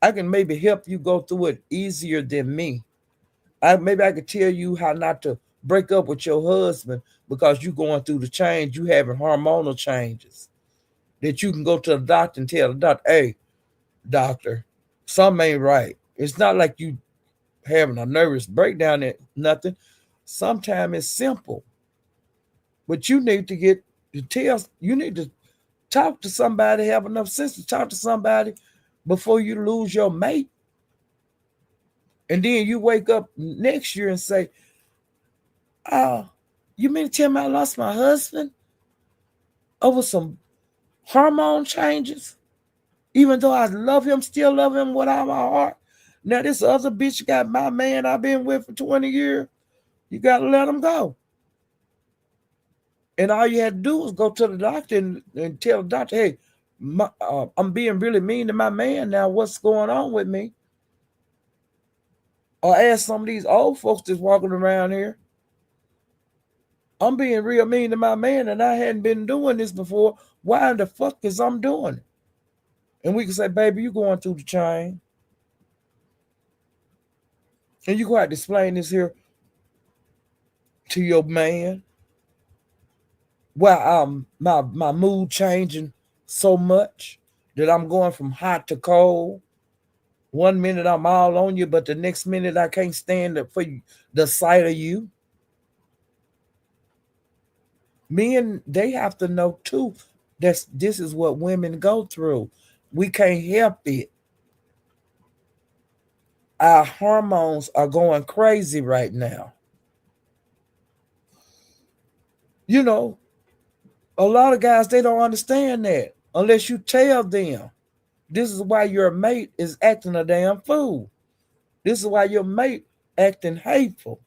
I can maybe help you go through it easier than me. Maybe I could tell you how not to break up with your husband because you going through the change, you having hormonal changes. That you can go to the doctor and tell the doctor, hey, doctor, something ain't right. It's not like you having a nervous breakdown and nothing. Sometimes it's simple. But you need to you need to talk to somebody, have enough sense to talk to somebody before you lose your mate. And then you wake up next year and say, oh, you mean to tell me I lost my husband over some hormone changes? Even though I love him, still love him with all my heart. Now this other bitch got my man I've been with for 20 years. You got to let him go. And all you had to do was go to the doctor and tell the doctor, hey, I'm being really mean to my man now. What's going on with me? Or ask some of these old folks that's walking around here. I'm being real mean to my man and I hadn't been doing this before. Why in the fuck is I'm doing it? And we can say, baby, you going through the chain. And you got to explain this here to your man. Well, my mood changing so much that I'm going from hot to cold. One minute I'm all on you, but the next minute I can't stand for you, the sight of you. Men, they have to know too. This is what women go through. We can't help it. Our hormones are going crazy right now. You know, a lot of guys they don't understand that unless you tell them. This is why your mate is acting a damn fool. This is why your mate acting hateful.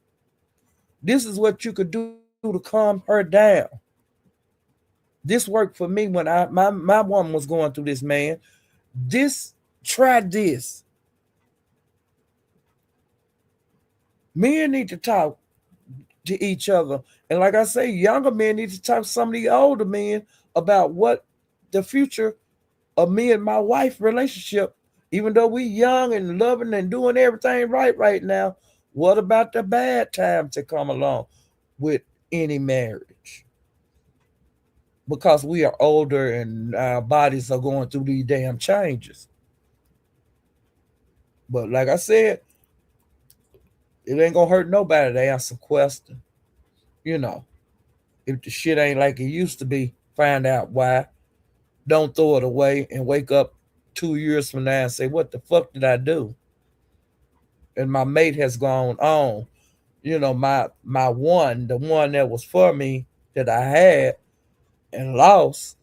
This is what you could do to calm her down. This worked for me when my woman was going through this, man. Try this. Men need to talk to each other. And like I say, younger men need to talk to some of the older men about what the future of me and my wife relationship, even though we young and loving and doing everything right now, what about the bad times that come along with any marriage? Because we are older and our bodies are going through these damn changes. But like I said, it ain't gonna hurt nobody to ask a question. You know, if the shit ain't like it used to be, find out why. Don't throw it away and wake up 2 years from now and say, what the fuck did I do? And my mate has gone on. The one that was for me that I had and lost,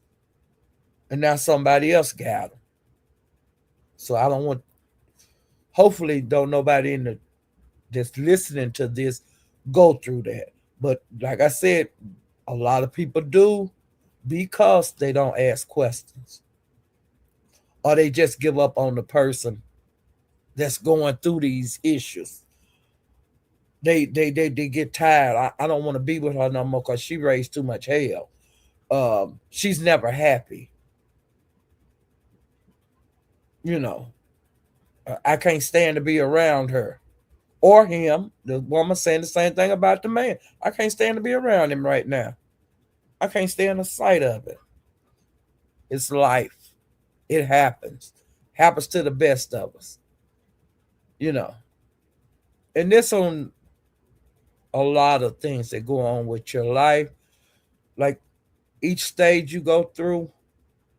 and now somebody else got him. So I don't want. Hopefully, don't nobody in the that's listening to this go through that. But like I said, a lot of people do because they don't ask questions, or they just give up on the person that's going through these issues. They get tired. I don't want to be with her no more because she raised too much hell. She's never happy. You know, I can't stand to be around her or him. The woman saying the same thing about the man. I can't stand to be around him right now. I can't stand the sight of it. It's life. It happens. Happens to the best of us. You know. And this on a lot of things that go on with your life. Like each stage you go through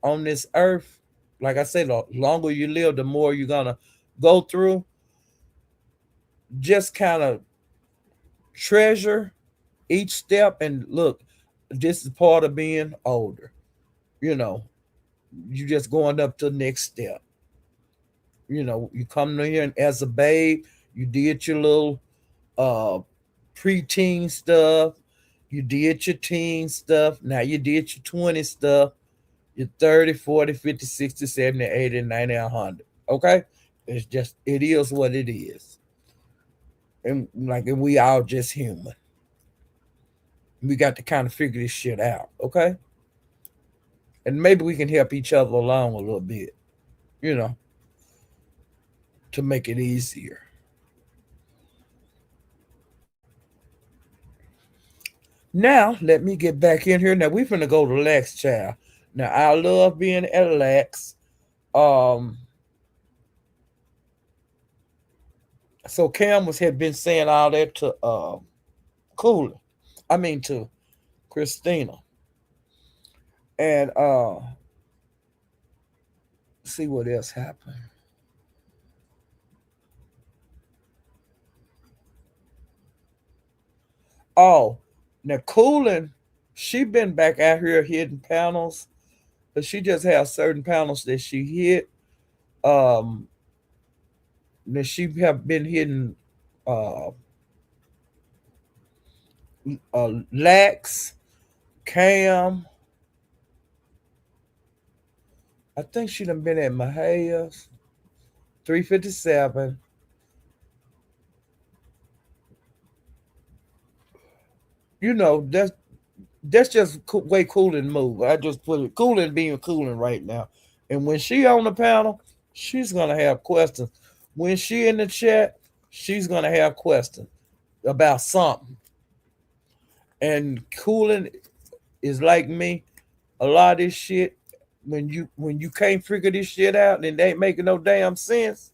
on this earth, like I said, the longer you live, the more you're gonna go through. Just kind of treasure each step and look, this is part of being older. You know, you just going up to the next step. You know, you come in here and as a babe, you did your little uh preteen stuff, you did your teen stuff, now you did your 20 stuff, your 30, 40, 50, 60, 70, 80, 90, 100. Okay? It's just, it is what it is. And we all just human. We got to kind of figure this shit out. Okay? And maybe we can help each other along a little bit, you know, to make it easier. Now, let me get back in here. Now, we're going to go to Lex, child. Now, I love being at Lex. Um, so Cam had been saying all that to Cooler. I mean to Christina. And see what else happened. Oh, now Cooling, she been back out here hitting panels, but she just has certain panels that she hit. Um, that she have been hitting uh, Lax, Cam. I think she done been at Mahaya's, 357. You know, that's just way Cooling move. I just put it Cooling being Cooling right now. And when she on the panel, she's gonna have questions. When she in the chat, she's gonna have questions about something. And Cooling is like me. A lot of this shit, when you can't figure this shit out and it ain't making no damn sense,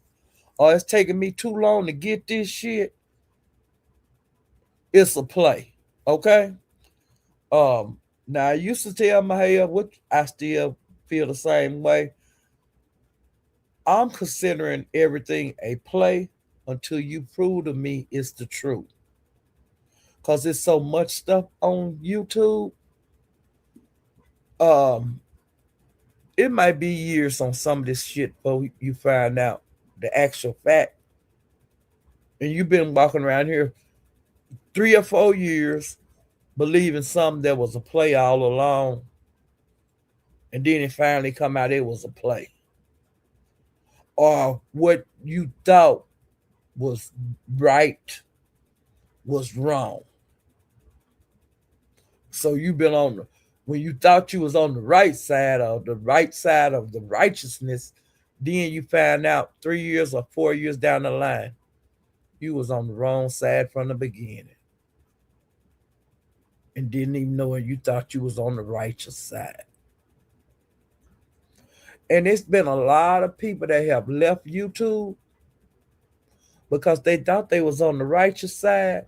or it's taking me too long to get this shit, it's a play. Okay? Now I used to tell my hair, which I still feel the same way. I'm considering everything a play until you prove to me it's the truth. Cause there's so much stuff on YouTube. Um, it might be years on some of this shit before you find out the actual fact. And you've been walking around here 3 or 4 years believing something that was a play all along, and then it finally come out it was a play. Or what you thought was right was wrong. So you've been on the when you thought you was on the right side of the righteousness, then you find out 3 years or 4 years down the line, you was on the wrong side from the beginning. And didn't even know it. You thought you was on the righteous side. And it's been a lot of people that have left YouTube because they thought they was on the righteous side.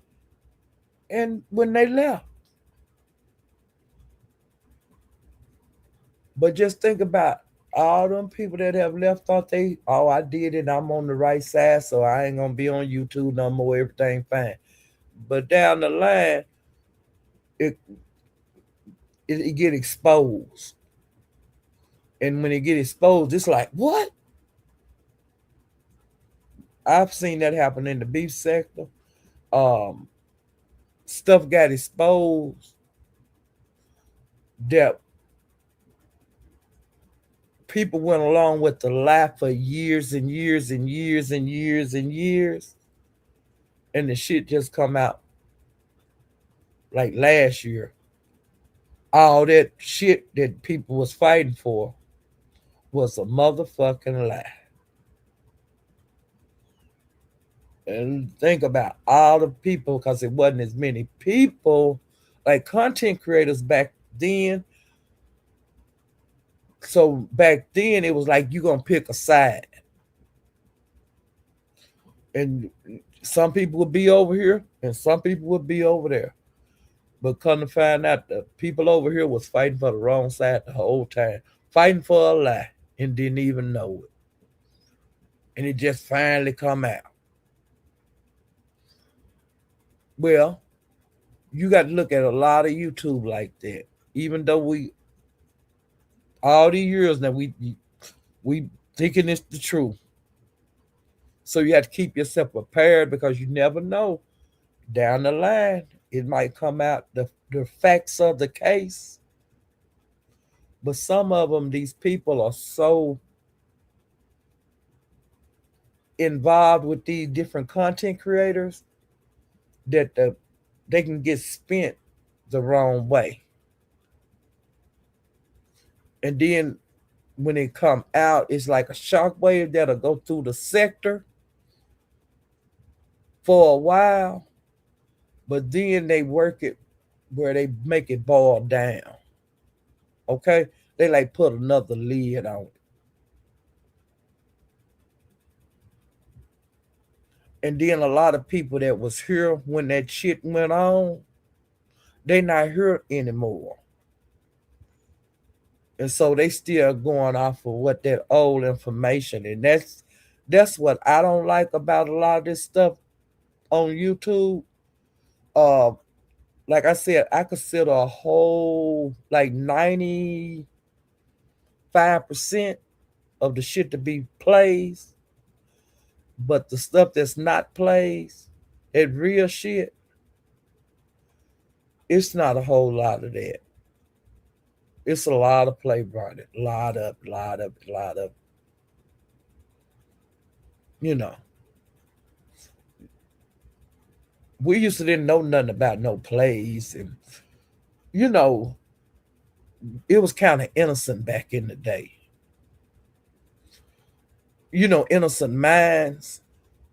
And when they left, but just think about all them people that have left thought I did it, I'm on the right side, so I ain't gonna be on YouTube no more, everything fine. But down the line, it it get exposed. And when it get exposed, it's like, what? I've seen that happen in the beef sector. Um, Stuff got exposed that people went along with the lie for years and years and years and years and years, and the shit just come out like last year. all that shit that people was fighting for was a motherfucking lie. And think about all the people, because it wasn't as many people like content creators back then. So back then it was like you gonna pick a side, and some people would be over here and some people would be over there. But come to find out, the people over here was fighting for the wrong side the whole time, fighting for a lie and didn't even know it. And it just finally come out. Well, you got to look at a lot of YouTube like that. Even though we all these years now we thinking it's the truth. So you have to keep yourself prepared because you never know. Down the line, it might come out the facts of the case. But some of them, these people are so involved with these different content creators that they can get spent the wrong way. And then when it come out, it's like a shockwave that'll go through the sector for a while, but then they work it where they make it boil down. Okay? They like put another lid on it. And then a lot of people that was here when that shit went on, they not here anymore. And so they still going off of what that old information. And that's what I don't like about a lot of this stuff on YouTube. Uh like I said, I consider a whole like 95% of the shit to be plays, but the stuff that's not plays, that real shit, it's not a whole lot of that. It's a lot of play about it. A lot of, you know. We used to didn't know nothing about no plays, and you know, it was kind of innocent back in the day. Innocent minds,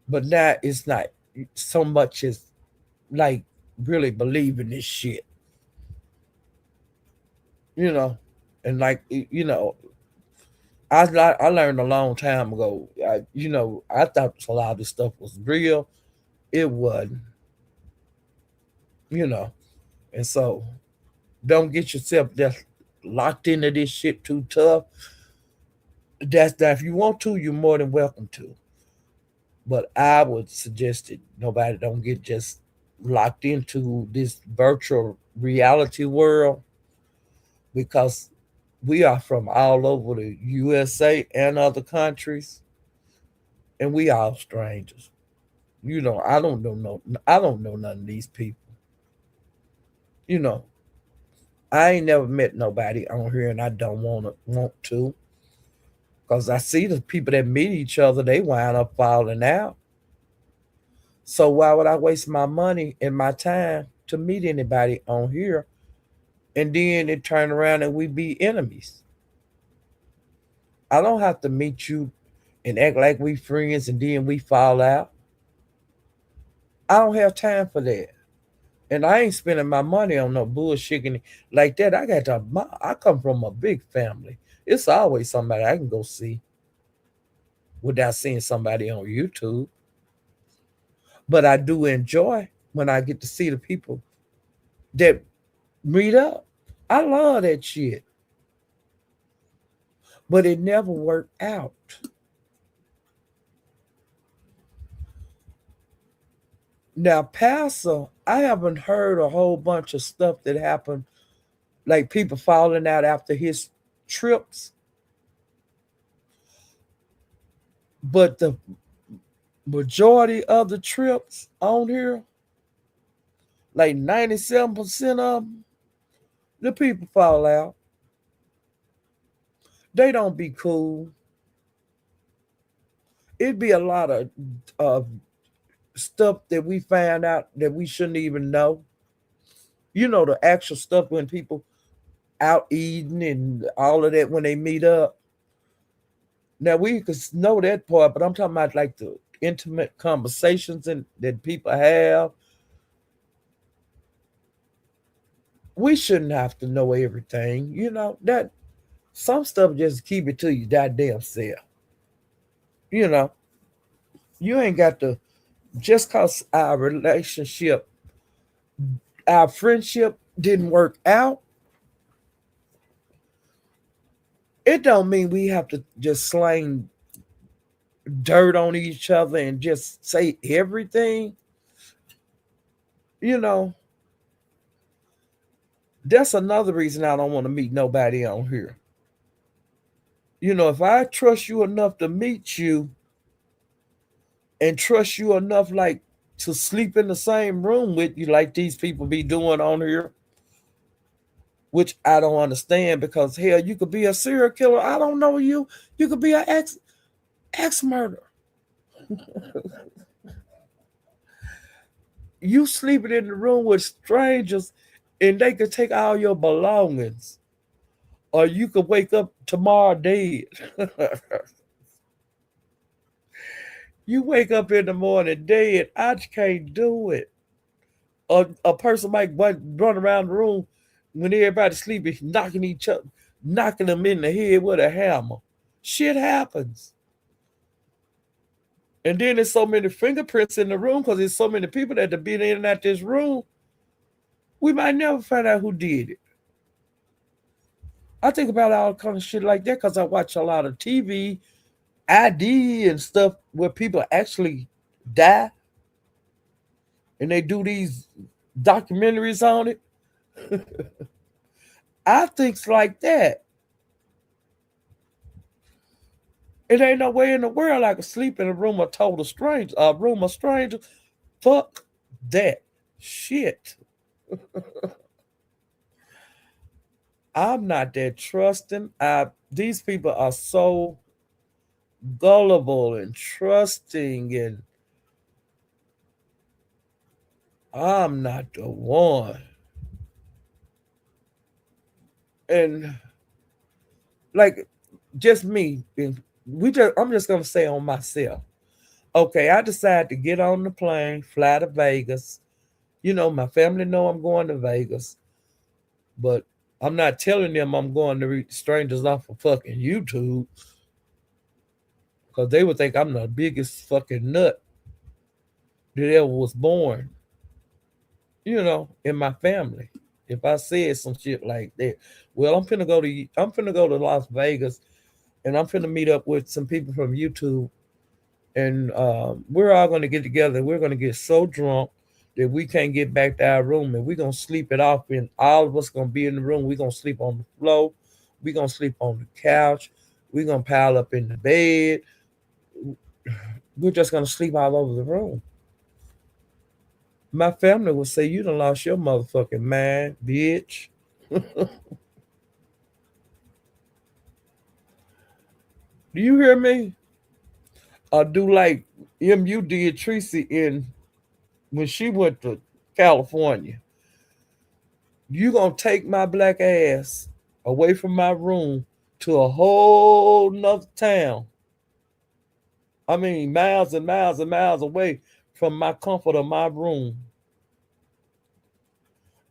but now it's not so much as like really believing this shit, you know, and like I learned a long time ago. I thought a lot of this stuff was real. It wasn't, you know, and so don't get yourself just locked into this shit too tough. That's that. If you want to, you're more than welcome to. But I would suggest that nobody don't get just locked into this virtual reality world because we are from all over the USA and other countries, and we all strangers. I don't know none of these people. You know, I ain't never met nobody on here, and I don't want to, because I see the people that meet each other, they wind up falling out. So why would I waste my money and my time to meet anybody on here, and then it turn around and we be enemies? I don't have to meet you and act like we friends and then we fall out. I don't have time for that. And I ain't spending my money on no bullshit like that. I come from a big family. It's always somebody I can go see without seeing somebody on YouTube. But I do enjoy when I get to see the people that meet up. I love that shit. But it never worked out. Now, Pastor, I haven't heard a whole bunch of stuff that happened, like people falling out after his trips. But the majority of the trips on here, like 97% of them, the people fall out. They don't be cool. It'd be a lot of uh, stuff that we find out that we shouldn't even know. The actual stuff when people out eating and all of that when they meet up. Now we could know that part, but I'm talking about like the intimate conversations that people have. We shouldn't have to know everything, that some stuff just keep it to your goddamn self. You know, you ain't got to just cause our friendship didn't work out, it don't mean we have to just slang dirt on each other and just say everything. You know, that's another reason I don't want to meet nobody on here. If I trust you enough to meet you and trust you enough like to sleep in the same room with you like these people be doing on here, which I don't understand because hell, you could be a serial killer. I don't know you. You could be an ex murderer. You sleeping in the room with strangers and they could take all your belongings. Or you could wake up tomorrow dead. You wake up in the morning dead. I just can't do it. A person might run around the room when everybody's sleeping, knocking each other, knocking them in the head with a hammer. Shit happens. And then there's so many fingerprints in the room because there's so many people that have been in and out this room. We might never find out who did it. I think about all kind of shit like that because I watch a lot of TV, ID, and stuff where people actually die, and they do these documentaries on it. I think like that. It ain't no way in the world I could sleep in a room of total strangers. A room of strangers. Fuck that shit. I'm not that trusting. These people are so gullible and trusting, and I'm not the one. And like just me, and I'm just gonna say on myself. Okay, I decided to get on the plane, fly to Vegas. My family know I'm going to Vegas, but I'm not telling them I'm going to read strangers off of fucking YouTube because they would think I'm the biggest fucking nut that ever was born, in my family. If I said some shit like that, well, I'm finna go to Las Vegas, and I'm finna meet up with some people from YouTube, and we're all gonna get together. We're gonna get so drunk that we can't get back to our room, and we're gonna sleep it off. And all of us gonna be in the room. We're gonna sleep on the floor. We're gonna sleep on the couch. We're gonna pile up in the bed. We're just gonna sleep all over the room. My family would say, "You done lost your motherfucking mind, bitch." Do you hear me? Or do like MU did Tracy in when she went to California. You gonna take my black ass away from my room to a whole nother town. I mean, miles and miles and miles away from my comfort of my room.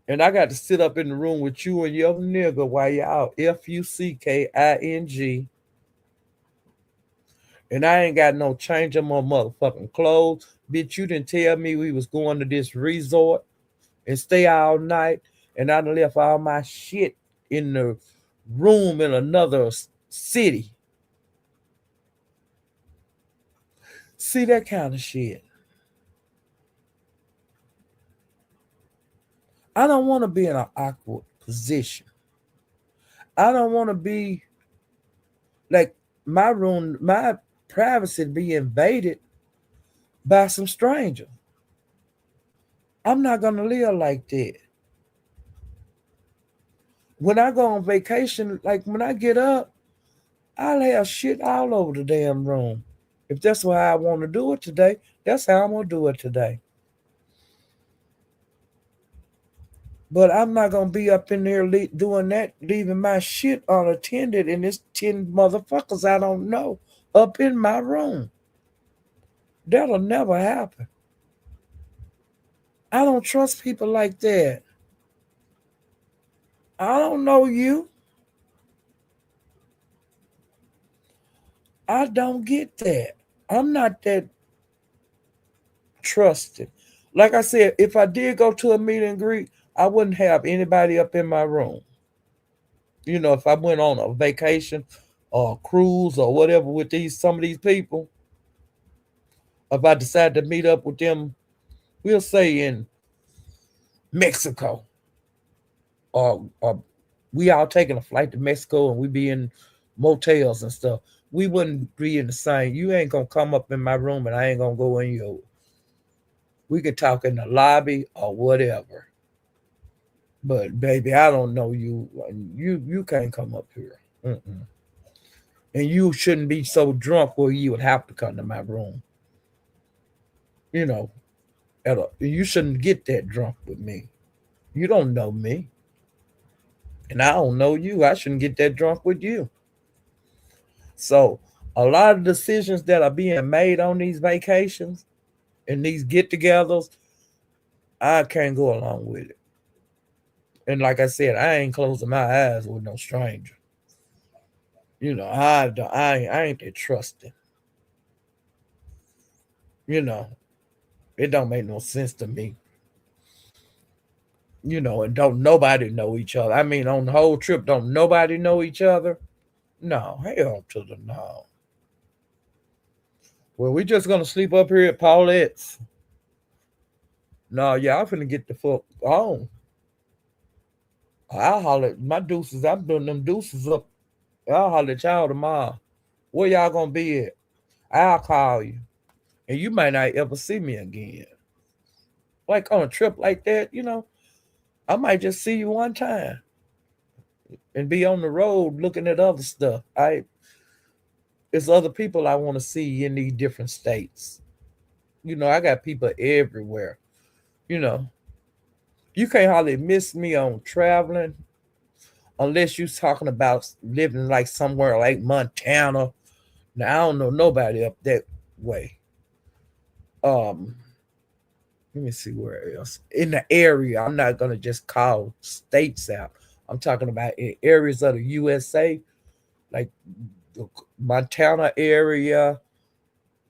And I got to sit up in the room with you and your nigga while you out FUCKING. And I ain't got no change in my motherfucking clothes. Bitch, you didn't tell me we was going to this resort and stay all night. And I done left all my shit in the room in another city. See that kind of shit. I don't want to be in an awkward position. I don't want to be like my room, my privacy be invaded by some stranger. I'm not gonna live like that. When I go on vacation, like when I get up, I'll have shit all over the damn room. If that's why I want to do it today, that's how I'm gonna do it today. But I'm not gonna be up in there doing that, leaving my shit unattended, and it's 10 motherfuckers I don't know up in my room. That'll never happen. I don't trust people like that. I don't know you. I don't get that. I'm not that trusted. Like I said, if I did go to a meet and greet, I wouldn't have anybody up in my room. If I went on a vacation or a cruise or whatever with these some of these people, if I decide to meet up with them, we'll say in Mexico, or we all taking a flight to Mexico and we be in motels and stuff. We wouldn't be in the same. You ain't gonna come up in my room and I ain't gonna go in your. We could talk in the lobby or whatever. But baby, I don't know you. You can't come up here. Mm-mm. And you shouldn't be so drunk where you would have to come to my room. You know, you shouldn't get that drunk with me. You don't know me, and I don't know you. I shouldn't get that drunk with you. So, a lot of decisions that are being made on these vacations and these get-togethers, I can't go along with it. And like I said, I ain't closing my eyes with no stranger. I ain't that trusting. You know, it don't make no sense to me. And don't nobody know each other. I mean, on the whole trip, don't nobody know each other. No, hell to the no. Well, we just gonna sleep up here at Paulette's. No, y'all finna get the fuck on. I'll holler at my deuces. I'm doing them deuces up. I'll holler at y'all tomorrow. Where y'all gonna be at? I'll call you. And you might not ever see me again. Like on a trip like that, I might just see you one time and be on the road looking at other stuff. It's other people I want to see in these different states. I got people everywhere. You know, you can't hardly miss me on traveling unless you're talking about living like somewhere like Montana. Now I don't know nobody up that way. Um, Let me see where else in the area. I'm not gonna just call states out. I'm talking about in areas of the USA, like the Montana area.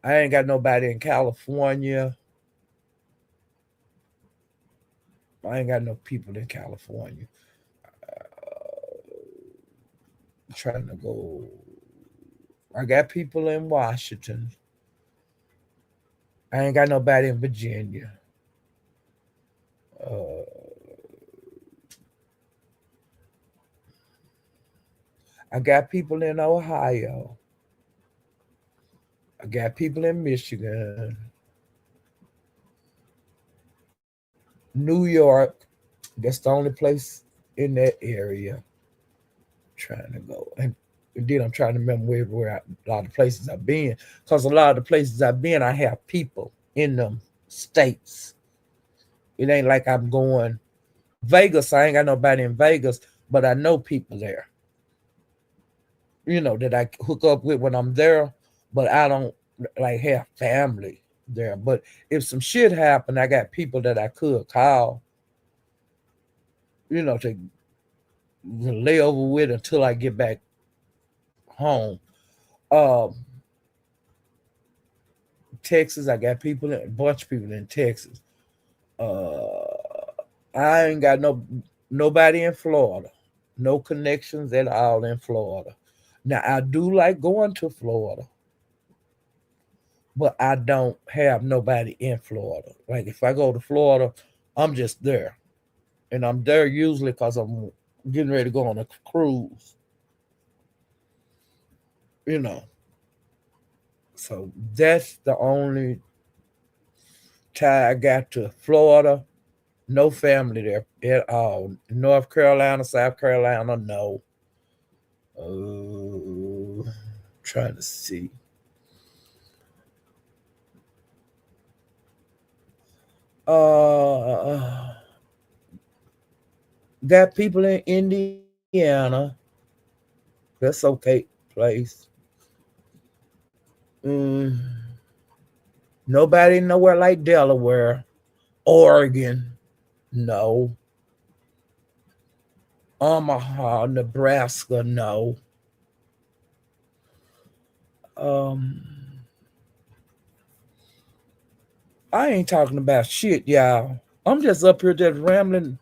I ain't got nobody in California. I ain't got no people in California. I'm trying to go. I got people in Washington. I ain't got nobody in Virginia. Uh, I got people in Ohio. I got people in Michigan, New York. That's the only place in that area. Trying to go and then I'm trying to remember a lot of places I've been, because a lot of the places I've been, I have people in them states. It ain't like I'm going Vegas. I ain't got nobody in Vegas, but I know people there. That I hook up with when I'm there, but I don't like have family there. But if some shit happened, I got people that I could call, to lay over with until I get back home. Um, Texas, I got people, a bunch of people in Texas. I ain't got nobody in Florida, no connections at all in Florida. Now I do like going to Florida, but I don't have nobody in Florida. Like if I go to Florida, I'm just there, and I'm there usually because I'm getting ready to go on a cruise. You know, so that's the only tie I got to Florida. No family there at all. North Carolina, South Carolina, no. Trying to see. Uh, Got people in Indiana. That's okay place. Mm, nobody nowhere like Delaware. Oregon. No. Omaha, Nebraska. No. Um, I ain't talking about shit, y'all. I'm just up here just rambling.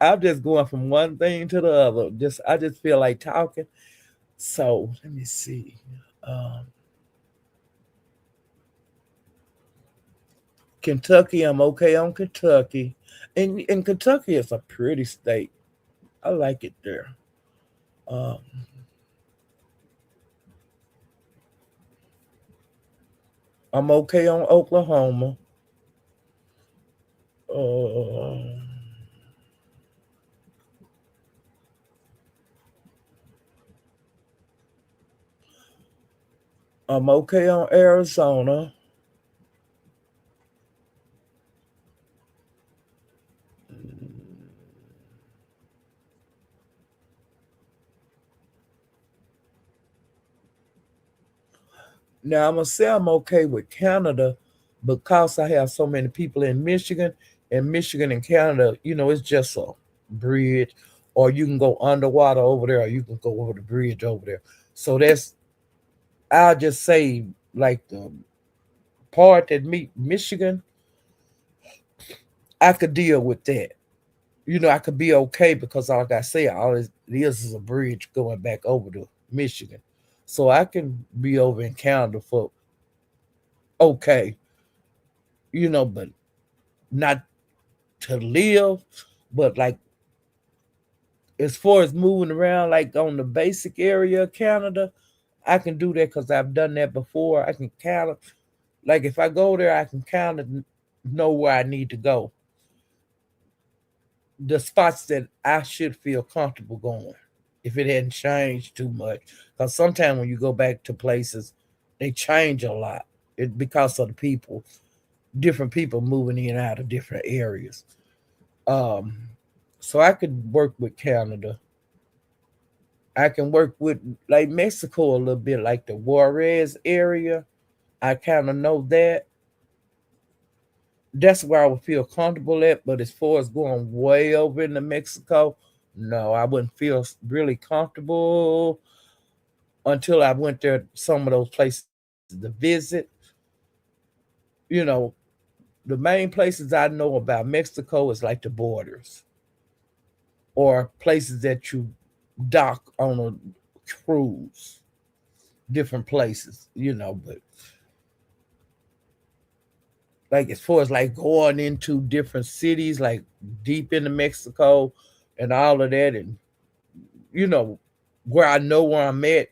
I'm just going from one thing to the other. Just I just feel like talking. So let me see. Um, Kentucky, I'm okay on Kentucky, and Kentucky is a pretty state. I like it there. Um, I'm okay on Oklahoma. Uh, I'm okay on Arizona. Now I'm gonna say I'm okay with Canada because I have so many people in Michigan, and Michigan and Canada, it's just a bridge, or you can go underwater over there, or you can go over the bridge over there. So I'll just say like the part that meet Michigan, I could deal with that. I could be okay because like I say, all it is a bridge going back over to Michigan. So I can be over in Canada for okay, but not to live, but like as far as moving around, like on the basic area of Canada, I can do that because I've done that before. I can kind of like if I go there, I can kind of know where I need to go, the spots that I should feel comfortable going, if it hadn't changed too much. Because sometimes when you go back to places, they change a lot. Because of the people, different people moving in and out of different areas. Um, so I could work with Canada. I can work with like Mexico a little bit, like the Juarez area. I kind of know that. That's where I would feel comfortable at. But as far as going way over into Mexico, no, I wouldn't feel really comfortable until I went there. Some of those places to visit, you know, the main places I know about Mexico is like the borders or places that you dock on a cruise, different places, but like as far as like going into different cities, like deep into Mexico and all of that, and you know where I know where I'm at,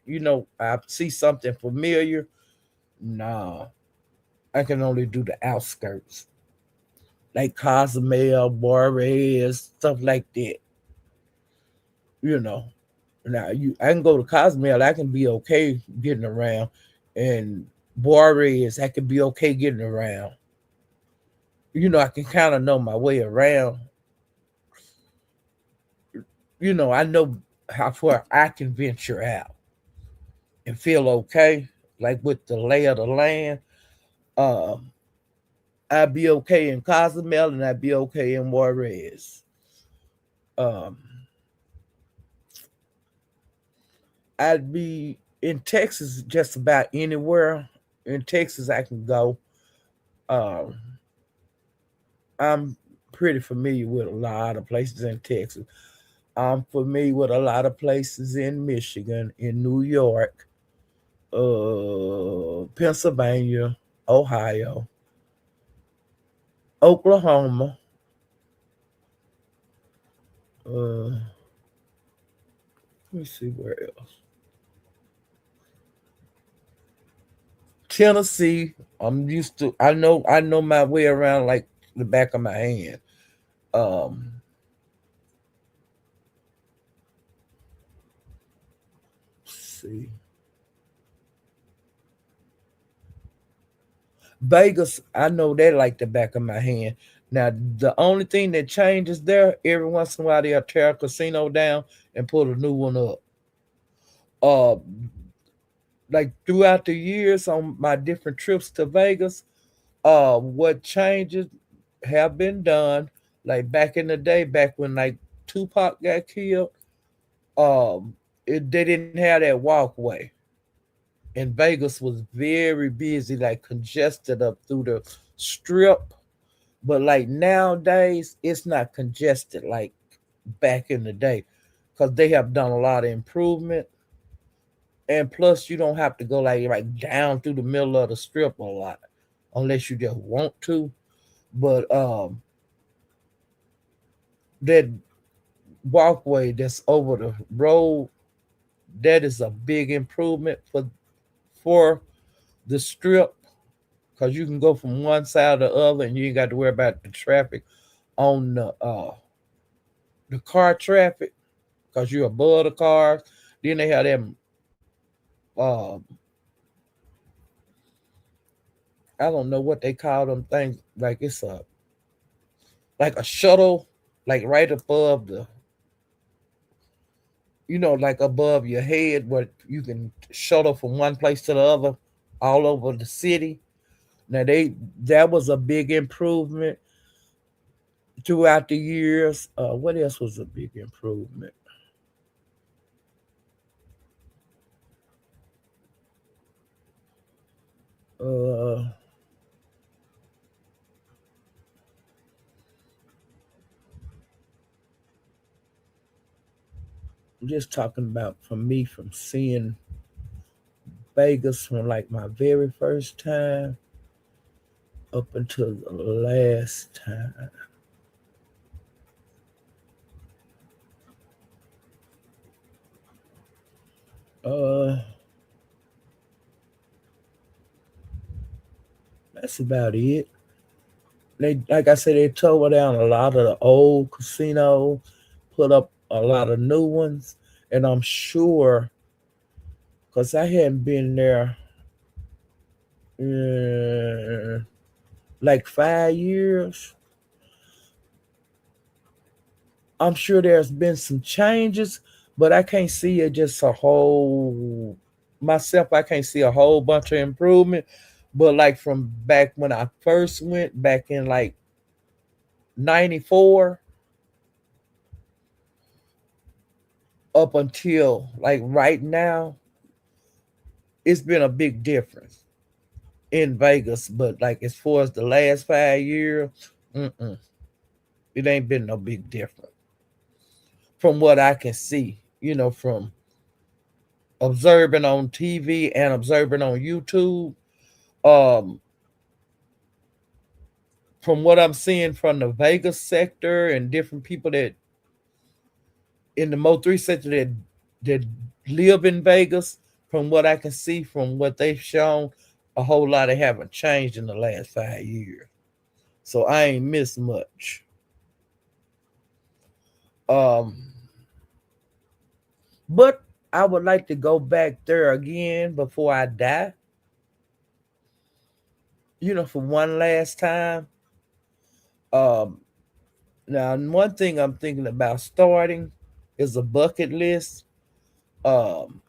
I see something familiar. Nah, I can only do the outskirts, like Cozumel, Juarez, stuff like that. You know, now I can go to Cozumel, I can be okay getting around, and Juarez, I can be okay getting around. I can kind of know my way around. I know how far I can venture out and feel okay, like with the lay of the land. Um, I'd be okay in Cozumel and I'd be okay in Juarez. Um, I'd be in Texas just about anywhere. In Texas, I can go. Um, I'm pretty familiar with a lot of places in Texas. I'm familiar with a lot of places in Michigan, in New York, Pennsylvania, Ohio, Oklahoma, let me see where else. Tennessee. I'm used to. I know my way around like the back of my hand. Um, see. Vegas, I know that like the back of my hand. Now, the only thing that changes there, every once in a while they'll tear a casino down and put a new one up. Uh, like throughout the years on my different trips to Vegas, what changes have been done. Like back in the day, back when like Tupac got killed, they didn't have that walkway, and Vegas was very busy, like congested up through the strip. But like nowadays, it's not congested like back in the day, because they have done a lot of improvement. And plus, you don't have to go like down through the middle of the strip a lot, unless you just want to. But that walkway that's over the road, that is a big improvement for the strip, because you can go from one side to the other, and you ain't got to worry about the traffic on the car traffic, because you're above the cars. Then they have them. Uh, I don't know what they call them things. Like it's like a shuttle, like right above like above your head, where you can shuttle from one place to the other, all over the city. Now that was a big improvement throughout the years. What else was a big improvement? Uh, just talking about from me from seeing Vegas from like my very first time up until the last time. Uh, that's about it. They, like I said, they tore down a lot of the old casinos, put up a lot of new ones, and I'm sure because I hadn't been there in like 5 years. I'm sure there's been some changes, but I can't see it just a whole myself. I can't see a whole bunch of improvement. But like from back when I first went back in like '94 up until like right now, it's been a big difference in Vegas. But like as far as the last 5 years, mm-mm, it ain't been no big difference from what I can see. From observing on TV and observing on YouTube. Um, from what I'm seeing from the Vegas sector and different people that in the Mo3 sector that live in Vegas, from what I can see from what they've shown, a whole lot of haven't changed in the last 5 years. So I ain't missed much. Um, but I would like to go back there again before I die. For one last time. Um, Now, one thing I'm thinking about starting is a bucket list. Um,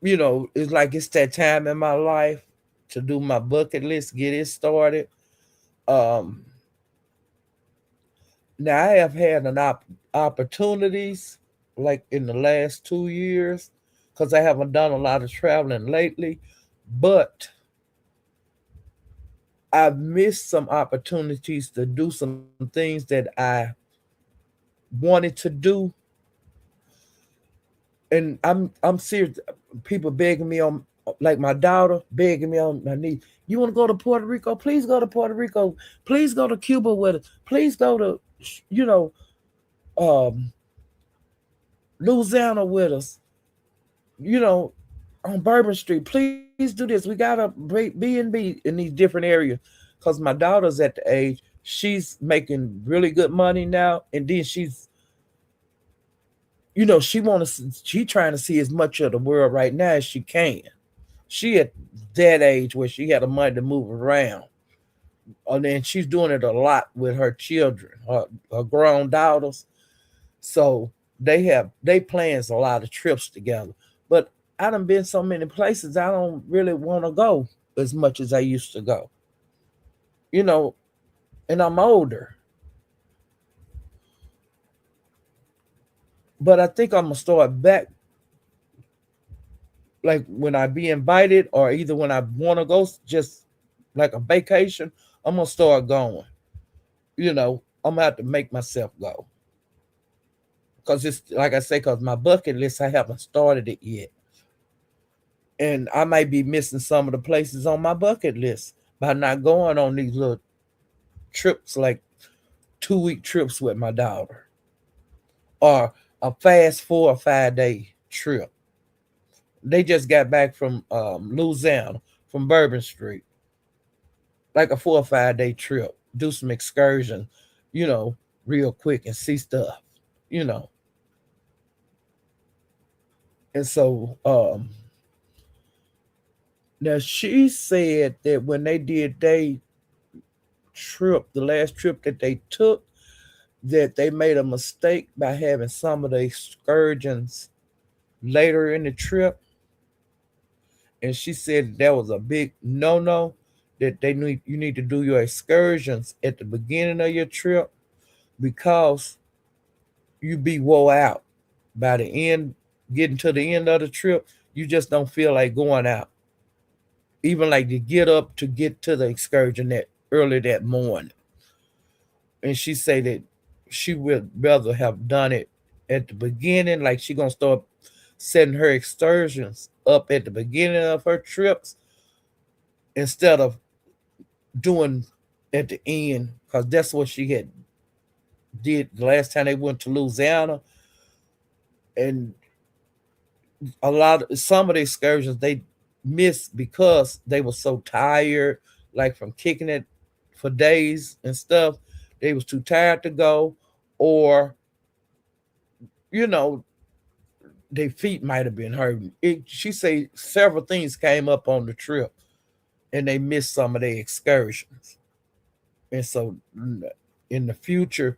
it's like it's that time in my life to do my bucket list, get it started. Um, Now I have had opportunities like in the last 2 years because I haven't done a lot of traveling lately, but I've missed some opportunities to do some things that I wanted to do, and I'm serious. People begging me on, like my daughter begging me on my knee. You want to go to Puerto Rico? Please go to Puerto Rico. Please go to Cuba with us. Please go to, you know, um, Louisiana with us. You know, on Bourbon Street. Please do this. We got a great B&B in these different areas, because my daughter's at the age she's making really good money now, and then she trying to see as much of the world right now as she can. She at that age where she had the money to move around. And then she's doing it a lot with her children, her grown daughters. So they plans a lot of trips together. But I done been so many places I don't really want to go as much as I used to go. You know, and I'm older. But I think I'm gonna start back like when I be invited or either when I wanna go just like a vacation, I'm gonna start going. I'm gonna have to make myself go. Cause it's like I say, cause my bucket list I haven't started it yet. And I might be missing some of the places on my bucket list by not going on these little trips, like 2 week trips with my daughter, or a fast 4 or 5 day trip. They just got back from Louisiana, from Bourbon Street, like a 4 or 5 day trip, do some excursion, you know, real quick and see stuff, you know. And so now she said that when they did they trip, the last trip that they took, that they made a mistake by having some of the excursions later in the trip. And she said that was a big no, that you need to do your excursions at the beginning of your trip because you be wore out by the end, getting to the end of the trip. You just don't feel like going out, even like to get up to get to the excursion that early that morning. And she said that she would rather have done it at the beginning, like she gonna start setting her excursions up at the beginning of her trips instead of doing at the end, because that's what she had did the last time they went to Louisiana. And some of the excursions they missed because they were so tired, like from kicking it for days and stuff. They was too tired to go, or you know, their feet might have been hurting. She say several things came up on the trip, and they missed some of their excursions. And so, in the future,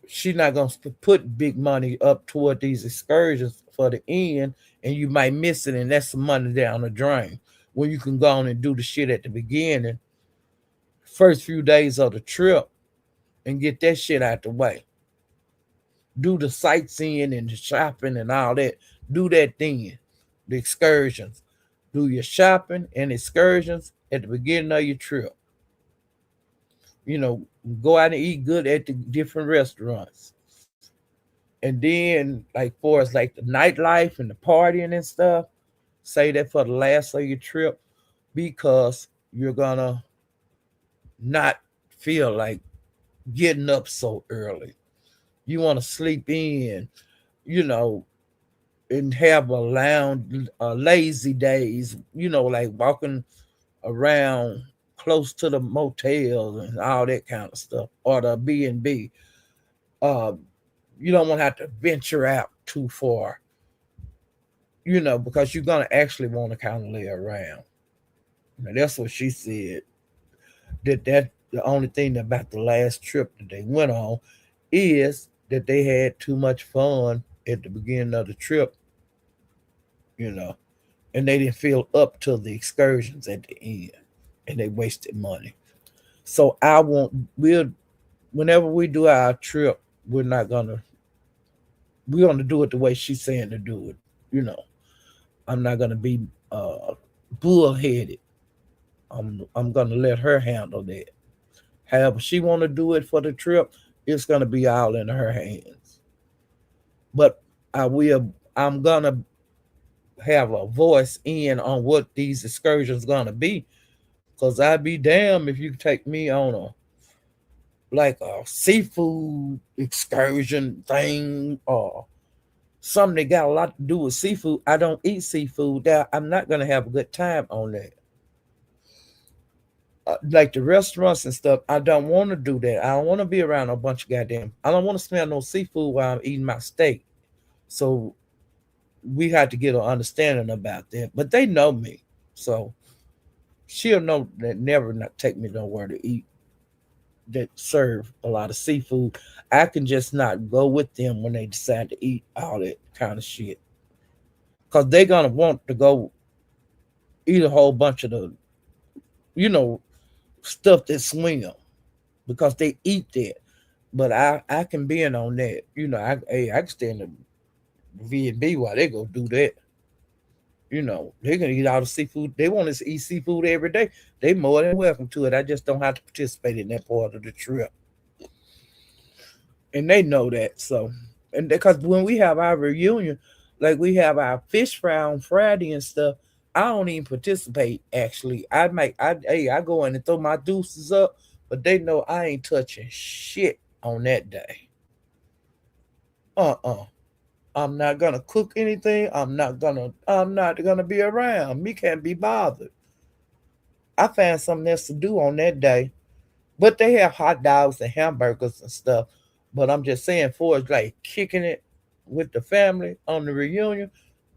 she's not gonna put big money up toward these excursions for the end, and you might miss it, and that's some money down the drain. When you can go on and do the shit at the beginning, first few days of the trip, and get that shit out the way. Do the sightseeing and the shopping and all that. Do that then. The excursions. Do your shopping and excursions at the beginning of your trip. You know, go out and eat good at the different restaurants. And then, like, for us, like the nightlife and the partying and stuff, say that for the last of your trip because you're gonna not feel like getting up so early. You want to sleep in, you know, and have a lounge, lazy days, like walking around close to the motels and all that kind of stuff, or the B&B. Uh, you don't want to have to venture out too far, because you're going to actually want to kind of lay around. Now, that's what she said. That the only thing about the last trip that they went on is that they had too much fun at the beginning of the trip, you know, and they didn't feel up to the excursions at the end, and they wasted money. So whenever we do our trip, we're gonna do it the way she's saying to do it. I'm not gonna be bullheaded. I'm gonna let her handle that. However she want to do it for the trip, it's gonna be all in her hands. But I'm gonna have a voice in on what these excursions gonna be, because I'd be damned if you take me on a seafood excursion thing, or something that got a lot to do with seafood. I don't eat seafood. I'm not gonna have a good time on that. Like the restaurants and stuff, I don't want to do that. I don't want to be around a bunch of goddamn. I don't want to smell no seafood while I'm eating my steak. So we had to get an understanding about that. But they know me, so she'll know that never not take me nowhere to eat that serve a lot of seafood. I can just not go with them when they decide to eat all that kind of shit, cause they gonna want to go eat a whole bunch of the you know stuff that swim because they eat that. But I can be in on that. I can stay in the V&B while they go do that. They're gonna eat all the seafood. They want us to eat seafood every day. They more than welcome to it. I just don't have to participate in that part of the trip, and they know that. So, and because when we have our reunion, like we have our fish fry on Friday and stuff, I don't even participate. Actually, I go in and throw my deuces up, but they know I ain't touching shit on that day. I'm not gonna cook anything. I'm not gonna be around. Me can't be bothered. I find something else to do on that day. But they have hot dogs and hamburgers and stuff. But I'm just saying, for it's like kicking it with the family on the reunion,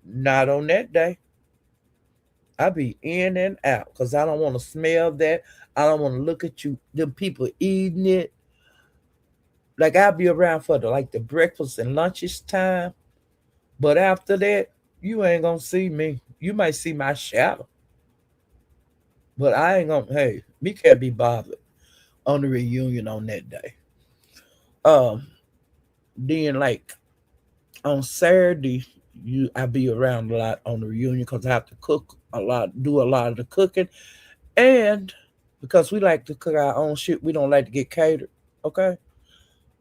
not on that day. I be in and out because I don't want to smell that. I don't want to look at you, them people eating it. Like I'll be around for the breakfast and lunches time. But after that, you ain't gonna see me. You might see my shadow, but I ain't gonna. Hey, me can't be bothered on the reunion on that day. Um, then like on Saturday, I be around a lot on the reunion because I have to cook a lot, do a lot of the cooking, and because we like to cook our own shit, we don't like to get catered. Okay.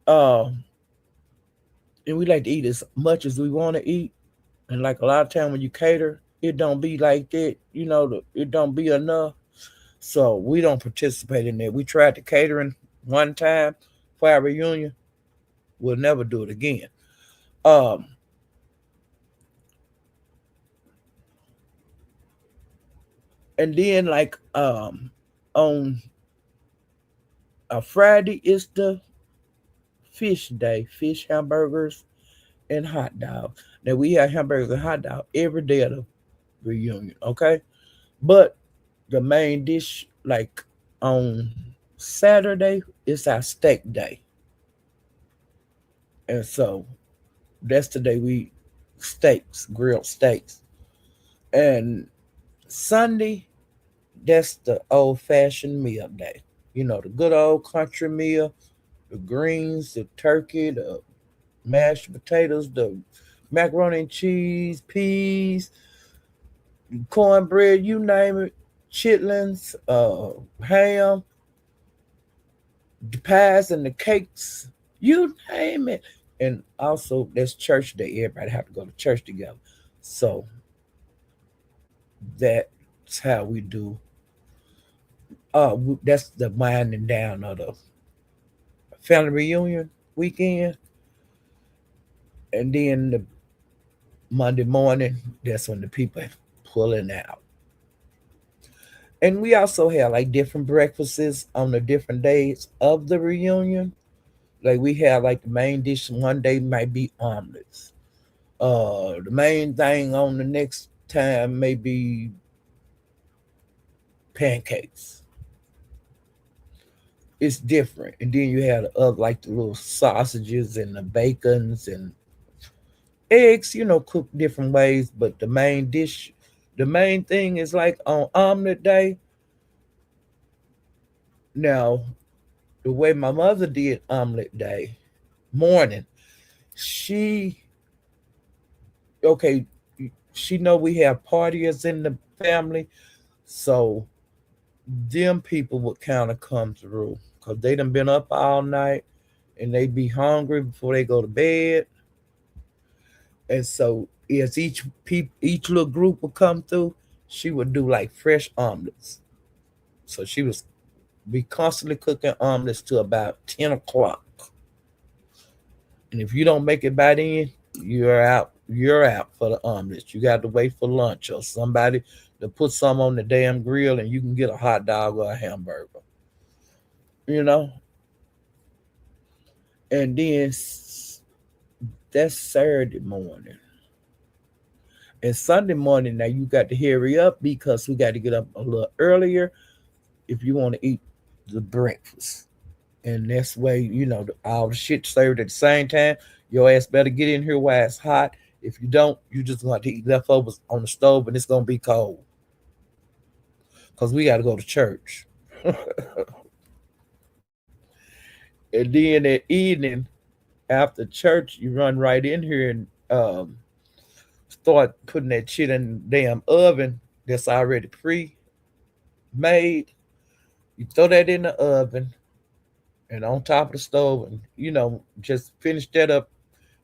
Um, and we like to eat as much as we want to eat. And like a lot of time when you cater, it don't be like that. It don't be enough. So we don't participate in that. We tried the catering one time for our reunion. We'll never do it again. Um, and then on a Friday is the fish day, fish hamburgers and hot dogs. Now we have hamburgers and hot dog every day of the reunion, okay? But the main dish, like on Saturday, is our steak day. And so that's the day we eat steaks, grilled steaks. And Sunday, that's the old fashioned meal day. The good old country meal, the greens, the turkey, the mashed potatoes, the macaroni and cheese, peas, cornbread, you name it, chitlins, ham, the pies and the cakes, you name it. And also, that's church day. Everybody have to go to church together. So that's how we do. That's the winding down of the family reunion weekend, and then the Monday morning, that's when the people pulling out. And we also have like different breakfasts on the different days of the reunion. Like we have like the main dish one day might be omelets. The main thing on the next time may be pancakes. It's different. And then you have the other like the little sausages and the bacons and eggs, cooked different ways. But the main thing is like on omelet day. Now, the way my mother did omelet day morning, she okay, she know we have partiers in the family, so them people would kind of come through because they done been up all night and they be hungry before they go to bed. And so as each little group would come through, she would do like fresh omelets. So she was be constantly cooking omelets till about 10 o'clock. And if you don't make it by then, you're out. You're out for the omelets. You got to wait for lunch or somebody to put some on the damn grill, and you can get a hot dog or a hamburger. You know, and then that's Saturday morning. And Sunday morning, now you got to hurry up because we got to get up a little earlier if you want to eat the breakfast. And that's way, all the shit served at the same time. Your ass better get in here while it's hot. If you don't, you just going to eat leftovers on the stove and it's going to be cold because we got to go to church. And then at evening, after church, you run right in here and start putting that shit in the damn oven that's already pre-made. You throw that in the oven and on top of the stove, and just finish that up.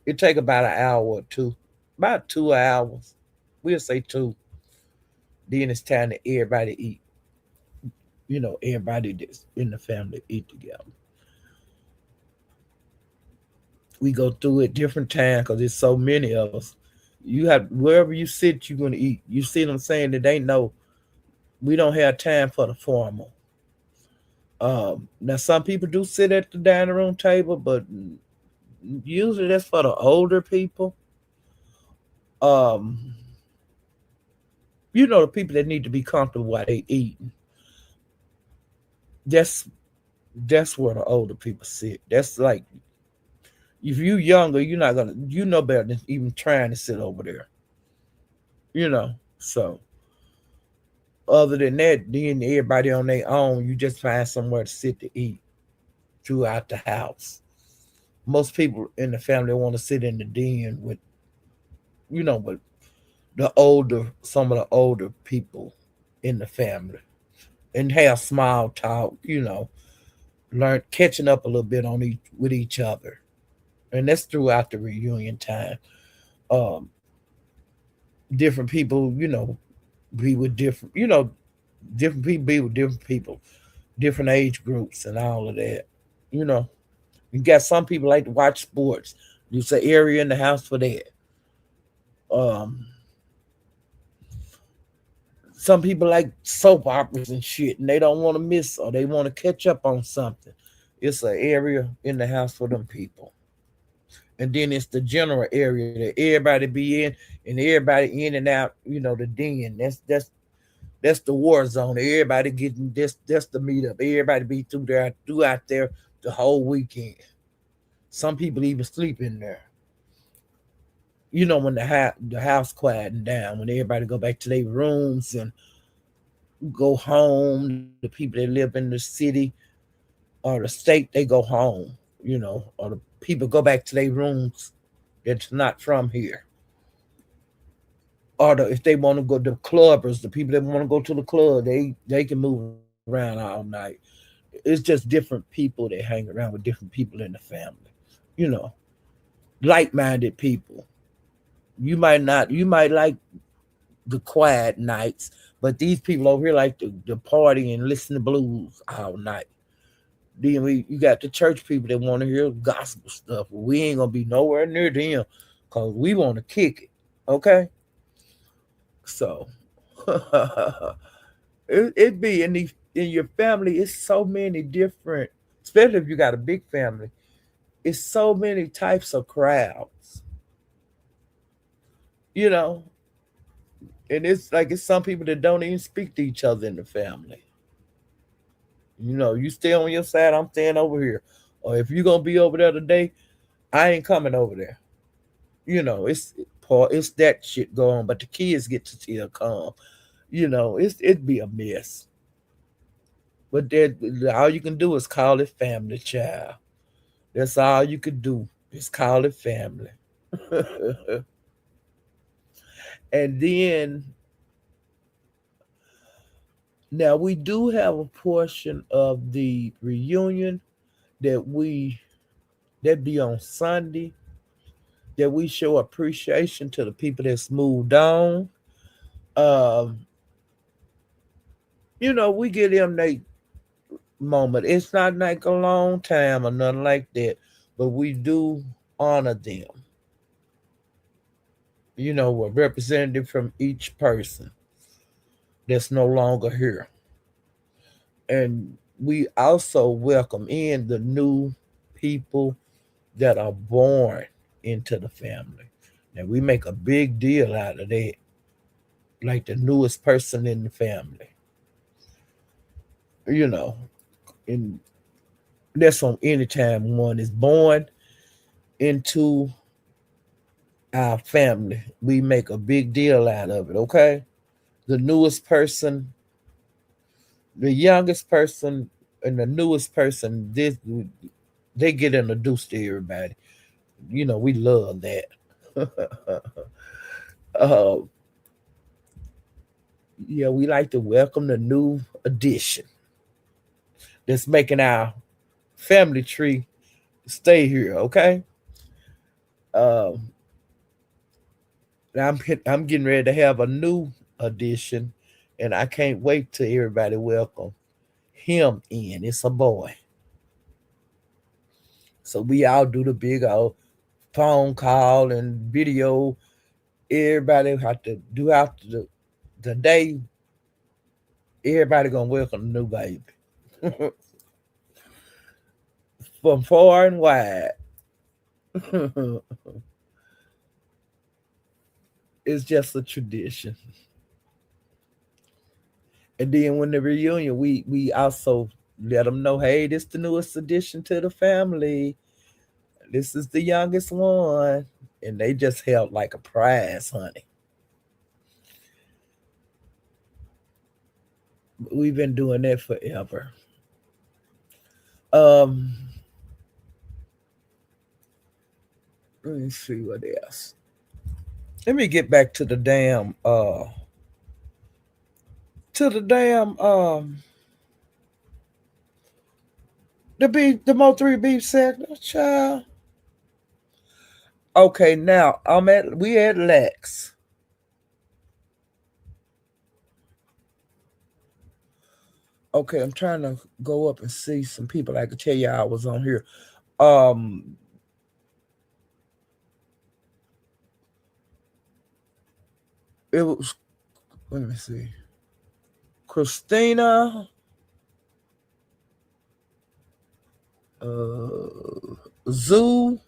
It take about an hour or two, about 2 hours. We'll say two. Then it's time to everybody eat. Everybody that's in the family eat together. We go through it different times because there's so many of us. You have wherever you sit, you're gonna eat. You see what I'm saying? It ain't no. We don't have time for the formal. Now some people do sit at the dining room table, but usually that's for the older people. Um, the people that need to be comfortable while they eating. That's that's where the older people sit. That's like if you younger, you're not gonna you know better than even trying to sit over there. So other than that, then everybody on their own, you just find somewhere to sit to eat throughout the house. Most people in the family want to sit in the den with some of the older people in the family and have small talk, learn catching up a little bit on each with each other. And that's throughout the reunion time. Um, different people, be with different people be with different people, different age groups and all of that. You know, you got some people like to watch sports. There's an area in the house for that. Um, some people like soap operas and shit, and they don't want to miss or they want to catch up on something. It's an area in the house for them people. And then it's the general area that everybody be in and everybody in and out, the den. That's the war zone. Everybody getting this. That's the meetup. Everybody be throughout there the whole weekend. Some people even sleep in there. When the house quieting down, when everybody go back to their rooms and go home. The people that live in the city or the state, they go home. Or the people go back to their rooms that's not from here. Or if they want to go to clubbers, the people that want to go to the club, they can move around all night. It's just different people that hang around with different people in the family. You know, like-minded people. You might like the quiet nights, but these people over here like the party and listen to blues all night. Then you got the church people that want to hear gospel stuff. We ain't gonna be nowhere near them because we want to kick it. Okay, so it be in your family. It's so many different, especially if you got a big family. It's so many types of crowds. You know, and it's some people that don't even speak to each other in the family. You stay on your side, I'm staying over here. Or if you're gonna be over there today, I ain't coming over there. It's that shit going, but the kids get to still come. It'd be a mess. But that all you can do is call it family, child. That's all you could do is call it family. And then now we do have a portion of the reunion that we that be on Sunday that we show appreciation to the people that's moved on. Um, we give them their moment. It's not like a long time or nothing like that, but we do honor them. A representative from each person that's no longer here. And we also welcome in the new people that are born into the family. Now we make a big deal out of that. like the newest person in the family, you know. And that's on any time one is born into our family. We make a big deal out of it, okay? The newest person, the youngest person, and the newest person, this they get introduced to everybody. You know, we love that. uh, yeah, we like to welcome the new addition that's making our family tree stay here, okay? Um, I'm getting ready to have a new addition, and I can't wait till everybody welcome him in. It's a boy, so we all do the big old phone call and video. Everybody have to do after the day. Everybody gonna welcome the new baby from far and wide. It's just a tradition. And then when the reunion, we also let them know, hey, this the newest addition to the family. This is the youngest one, and they just held like a prize, honey. We've been doing that forever. Um, let me see what else. Let me get back to the damn to the damn the Mo 3 beef segment, child. Okay, now we at Lex. Okay, I'm trying to go up and see some people I could tell you I was on here. Um it was, let me see. Christina, Zoo,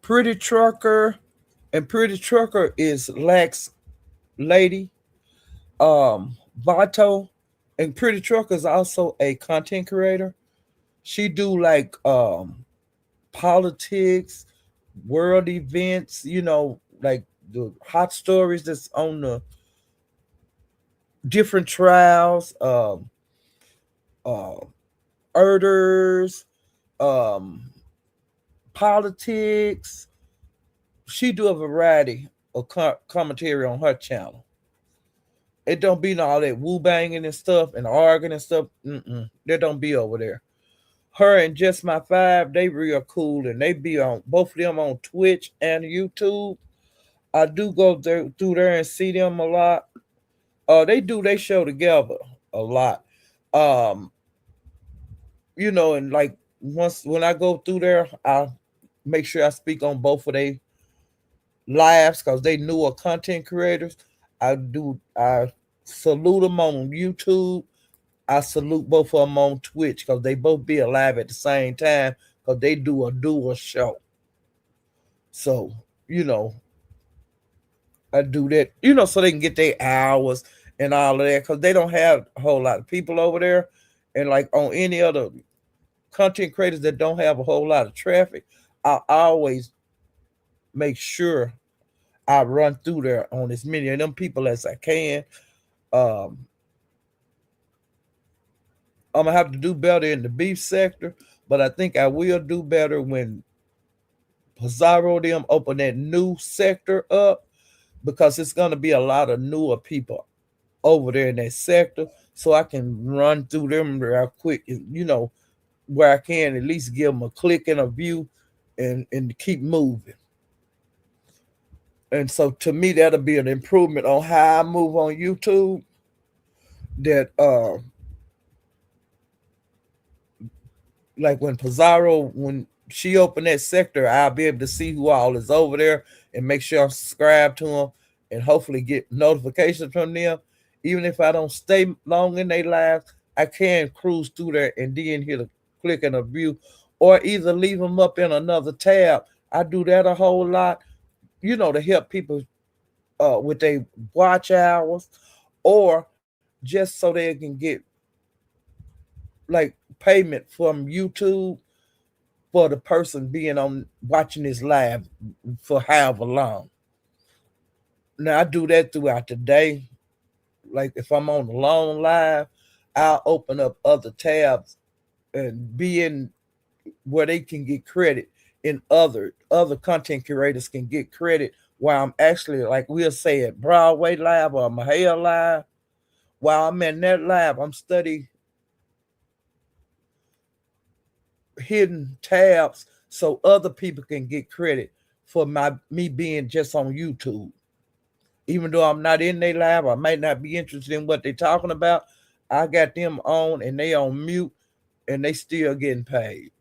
Pretty Trucker, and Pretty Trucker is Lex Lady. Vato, and Pretty Trucker is also a content creator. She do like politics, world events, like the hot stories that's on the different trials, uh, murders, um, politics. She do a variety of commentary on her channel. It don't be all that woo banging and stuff and arguing and stuff. That don't be over there. Her and Just My Five, they real cool, and they be on both of them on Twitch and YouTube. I do go there through there and see them a lot. They do they show together a lot. Um, and like once when I go through there, I make sure I speak on both of they lives because they newer content creators. I salute them on YouTube. I salute both of them on Twitch because they both be alive at the same time because they do a dual show. So, you know, I do that, so they can get their hours and all of that because they don't have a whole lot of people over there. And like on any other content creators that don't have a whole lot of traffic, I always make sure I run through there on as many of them people as I can. Um, I'm gonna have to do better in the beef sector, but I think I will do better when Pizarro them open that new sector up because it's gonna be a lot of newer people over there in that sector, so I can run through them real quick. Where I can at least give them a click and a view, and keep moving. And so to me, that'll be an improvement on how I move on YouTube. That like when Pizarro, when she opened that sector, I'll be able to see who all is over there and make sure I'm subscribed to them and hopefully get notifications from them. Even if I don't stay long in their lives, I can cruise through there and then hit a click and a view, or either leave them up in another tab. I do that a whole lot, to help people with their watch hours, or just so they can get like payment from YouTube for the person being on watching this live for however long. Now I do that throughout the day. Like if I'm on a long live, I'll open up other tabs and be in where they can get credit, and other content curators can get credit while I'm actually, like we'll say, at Broadway live or Mahale live. While I'm in that live, I'm studying hidden tabs so other people can get credit for my me being just on YouTube. Even though I'm not in their live, I might not be interested in what they're talking about. I got them on and they on mute and they still getting paid.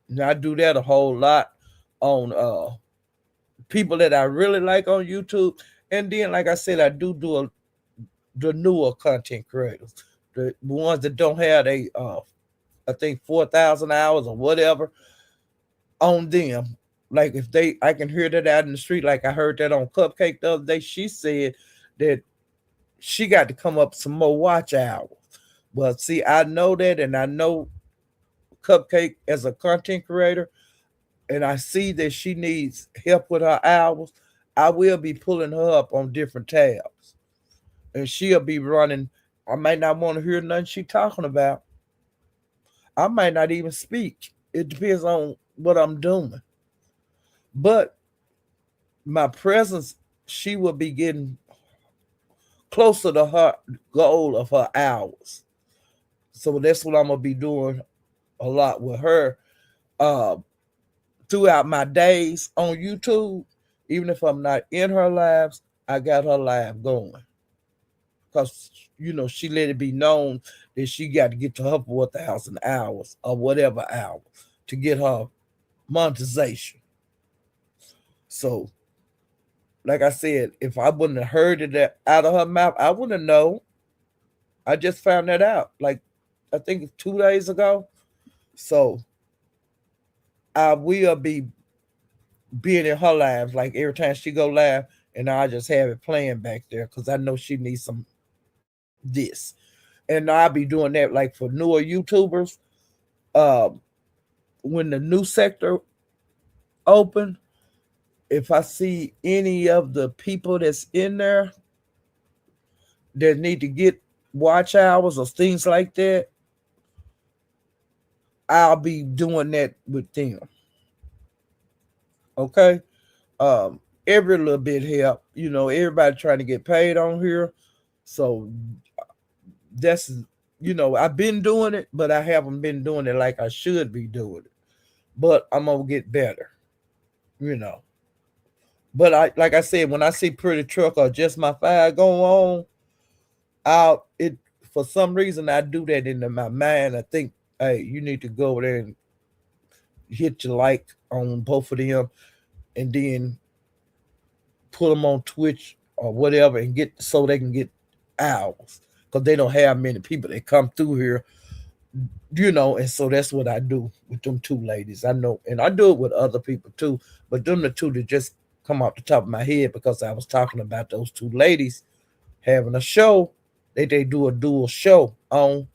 Now I do that a whole lot on people that I really like on YouTube. And then, like I said, I do the newer content creators, the ones that don't have a I think 4,000 hours or whatever on them. Like if I can hear that out in the street. Like I heard that on Cupcake the other day. She said that she got to come up some more watch hours. Well, see, I know that, and I know Cupcake as a content creator, and I see that she needs help with her hours. I will be pulling her up on different tabs, and she'll be running. I might not want to hear nothing she talking about. I might not even speak. It depends on what I'm doing. But my presence, she will be getting closer to her goal of her hours. So that's what I'm gonna be doing a lot with her uh, throughout my days on YouTube. Even if I'm not in her lives, I got her live going because she let it be known that she got to get to her 4,000 hours or whatever hour to get her monetization. So, like I said, if I wouldn't have heard it out of her mouth, I wouldn't know. I just found that out, like I think it's 2 days ago. So I will be being in her lives, like every time she go live, and I just have it playing back there because I know she needs some this, and I'll be doing that like for newer YouTubers. Um, when the new sector open, if I see any of the people that's in there that need to get watch hours or things like that, I'll be doing that with them. Okay. Every little bit help. Everybody trying to get paid on here. So that's I've been doing it, but I haven't been doing it like I should be doing it. But I'm gonna get better, you know. But I like I said, when I see Pretty Truck or Just My Five going on, I'll it for some reason I do that into my mind. I think, hey, you need to go over there and hit your like on both of them, and then put them on Twitch or whatever, and get so they can get hours because they don't have many people that come through here, And so that's what I do with them two ladies. I know, and I do it with other people too, but them the two that just come off the top of my head because I was talking about those two ladies having a show. They do a dual show on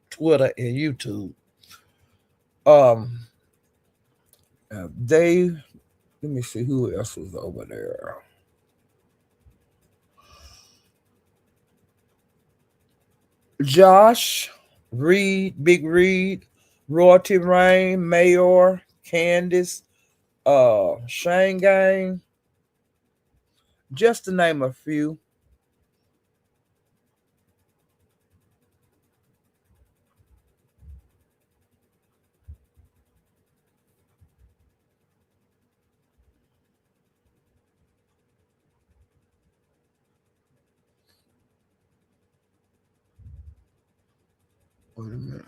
Twitter and YouTube. Um, they let me see who else was over there. Josh, Reed, Big Reed, Royalty Rain, Mayor, Candace, Shane Gang, just to name a few. Wait a minute.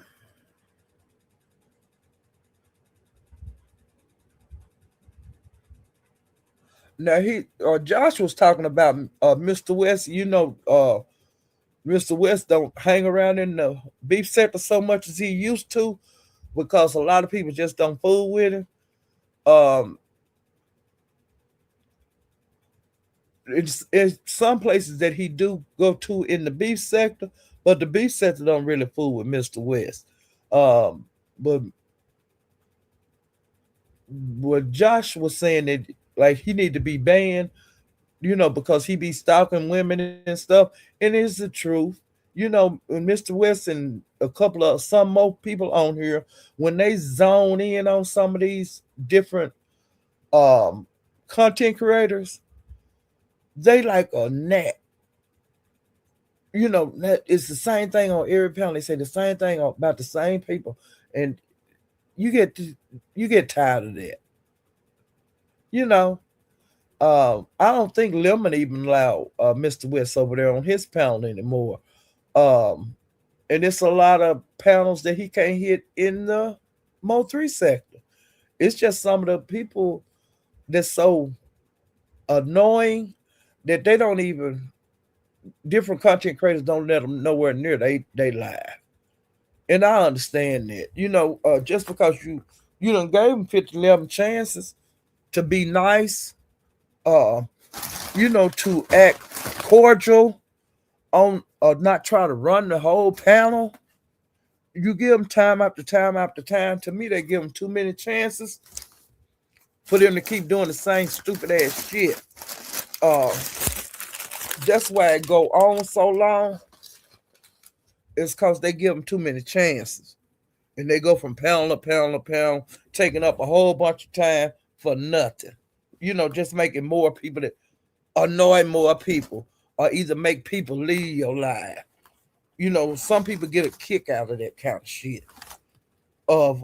Now Josh was talking about Mr. West. Mr. West don't hang around in the beef sector so much as he used to because a lot of people just don't fool with him. Um, it's some places that he do go to in the beef sector, but the beef sector don't really fool with Mr. West. But what Josh was saying that like he need to be banned, because he be stalking women and stuff, and it's the truth. When Mr. West and a couple of some more people on here, when they zone in on some of these different um content creators, they like a gnat. That it's the same thing on every panel. They say the same thing about the same people, and you get you get tired of that. You know, I don't think Lemon even allowed Mr. West over there on his panel anymore. Um, and it's a lot of panels that he can't hit in the Mo3 sector. It's just some of the people that's so annoying that they don't even different content creators don't let them nowhere near they live. And I understand that. Just because you done gave them 50, 11 chances to be nice, uh, to act cordial on not try to run the whole panel. You give them time after time after time. To me, they give them too many chances for them to keep doing the same stupid ass shit. Uh, that's why it go on so long. It's because they give them too many chances, and they go from pound to pound to pound, taking up a whole bunch of time for nothing. Just making more people that annoy more people, or either make people leave your life. Some people get a kick out of that kind of shit. Of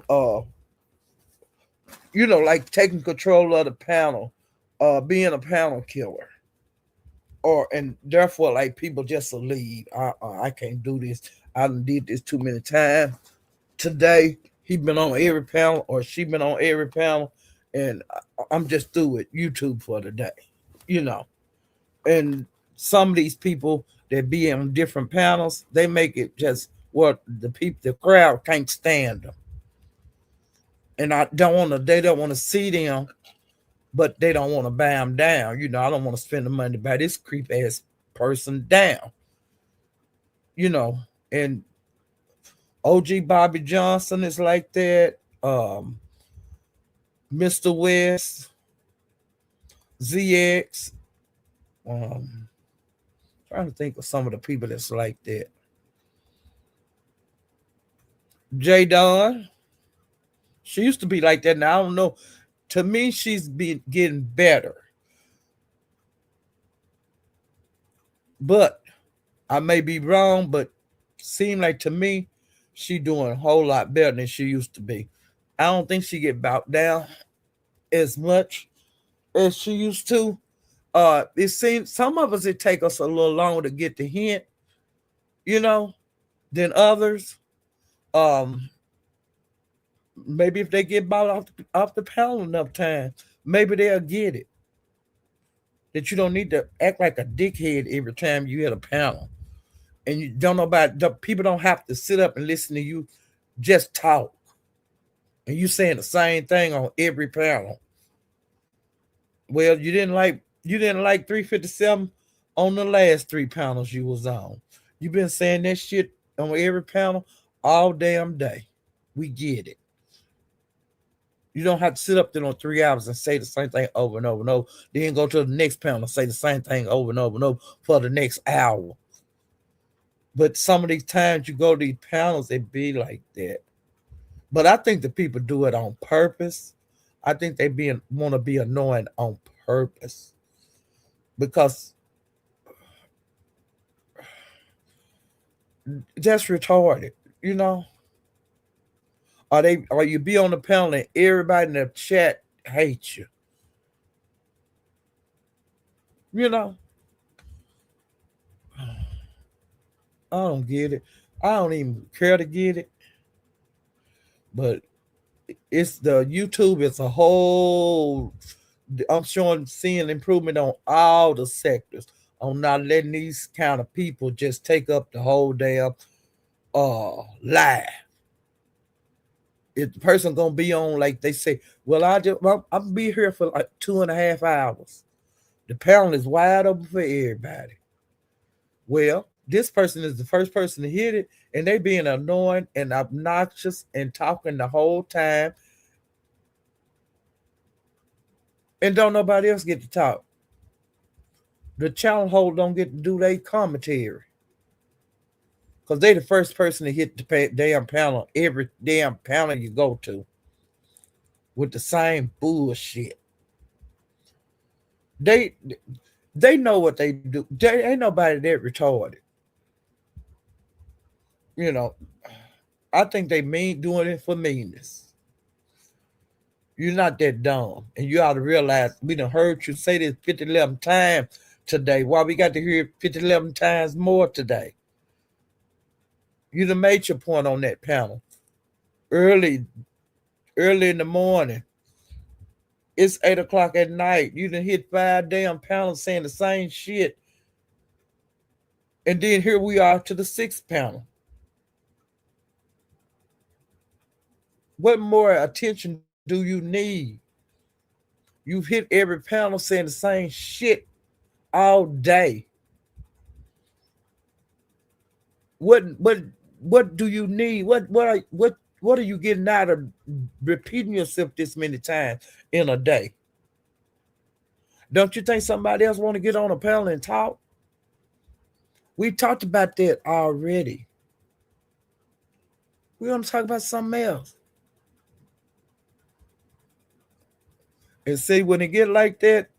like taking control of the panel, being a panel killer, or and therefore like people just will leave. I can't do this. I done did this too many times. Today he been on every panel or she been on every panel, and I'm just through with YouTube for the day. You know, and some of these people that be on different panels, they make it just what the crowd can't stand them, and I don't want to. They don't want to see them, but they don't want to buy them down. I don't want to spend the money to buy this creep ass person down. You know, and OG Bobby Johnson is like that. Mr. West, ZX. Um, Trying to think of some of the people that's like that. J Don. She used to be like that. Now I don't know. To me, she's been getting better. But I may be wrong, but seem like to me, she doing a whole lot better than she used to be. I don't think she get bout down as much as she used to. It seems some of us it take us a little longer to get the hint, you know, than others. Um, Maybe if they get bought off the panel enough time, maybe they'll get it. That you don't need to act like a dickhead every time you hit a panel, and you don't know about the people don't have to sit up and listen to you just talk, and you saying the same thing on every panel. Well, you didn't like 357 on the last three panels you was on. You've been saying that shit on every panel all damn day. We get it. You don't have to sit up there on 3 hours and say the same thing over and over and over. Then go to the next panel and say the same thing over and over and over for the next hour. But some of these times you go to these panels, they be like that. But I think the people do it on purpose. I think they want to be annoying on purpose because that's retarded, you know. Or you be on the panel and everybody in the chat hates you, you know. I don't get it. I don't even care to get it. But it's the YouTube. It's a whole. I'm showing seeing improvement on all the sectors on not letting these kind of people just take up the whole damn live. If the person gonna be on like they say, well, I'm gonna be here for like 2.5 hours. The panel is wide open for everybody. Well, this person is the first person to hit it, and they being annoying and obnoxious and talking the whole time, and don't nobody else get to talk. The channel holder don't get to do their commentary because they the first person to hit the damn panel every damn panel you go to with the same bullshit. They they know what they do. There ain't nobody that retarded. You know, I think they mean doing it for meanness. You're not that dumb. And you ought to realize we done heard you say this 50, 11 times today. Why we got to hear it 50, 11 times more today? You done made your point on that panel. Early, early in the morning. It's 8 o'clock at night. You done hit 5 damn panels saying the same shit. And then here we are to the sixth panel. What more attention do you need? You've hit every panel saying the same shit all day. What do you need? What are you getting out of repeating yourself this many times in a day? Don't you think somebody else want to get on a panel and talk? We talked about that already. We're going to talk about something else. And see, when it get like that,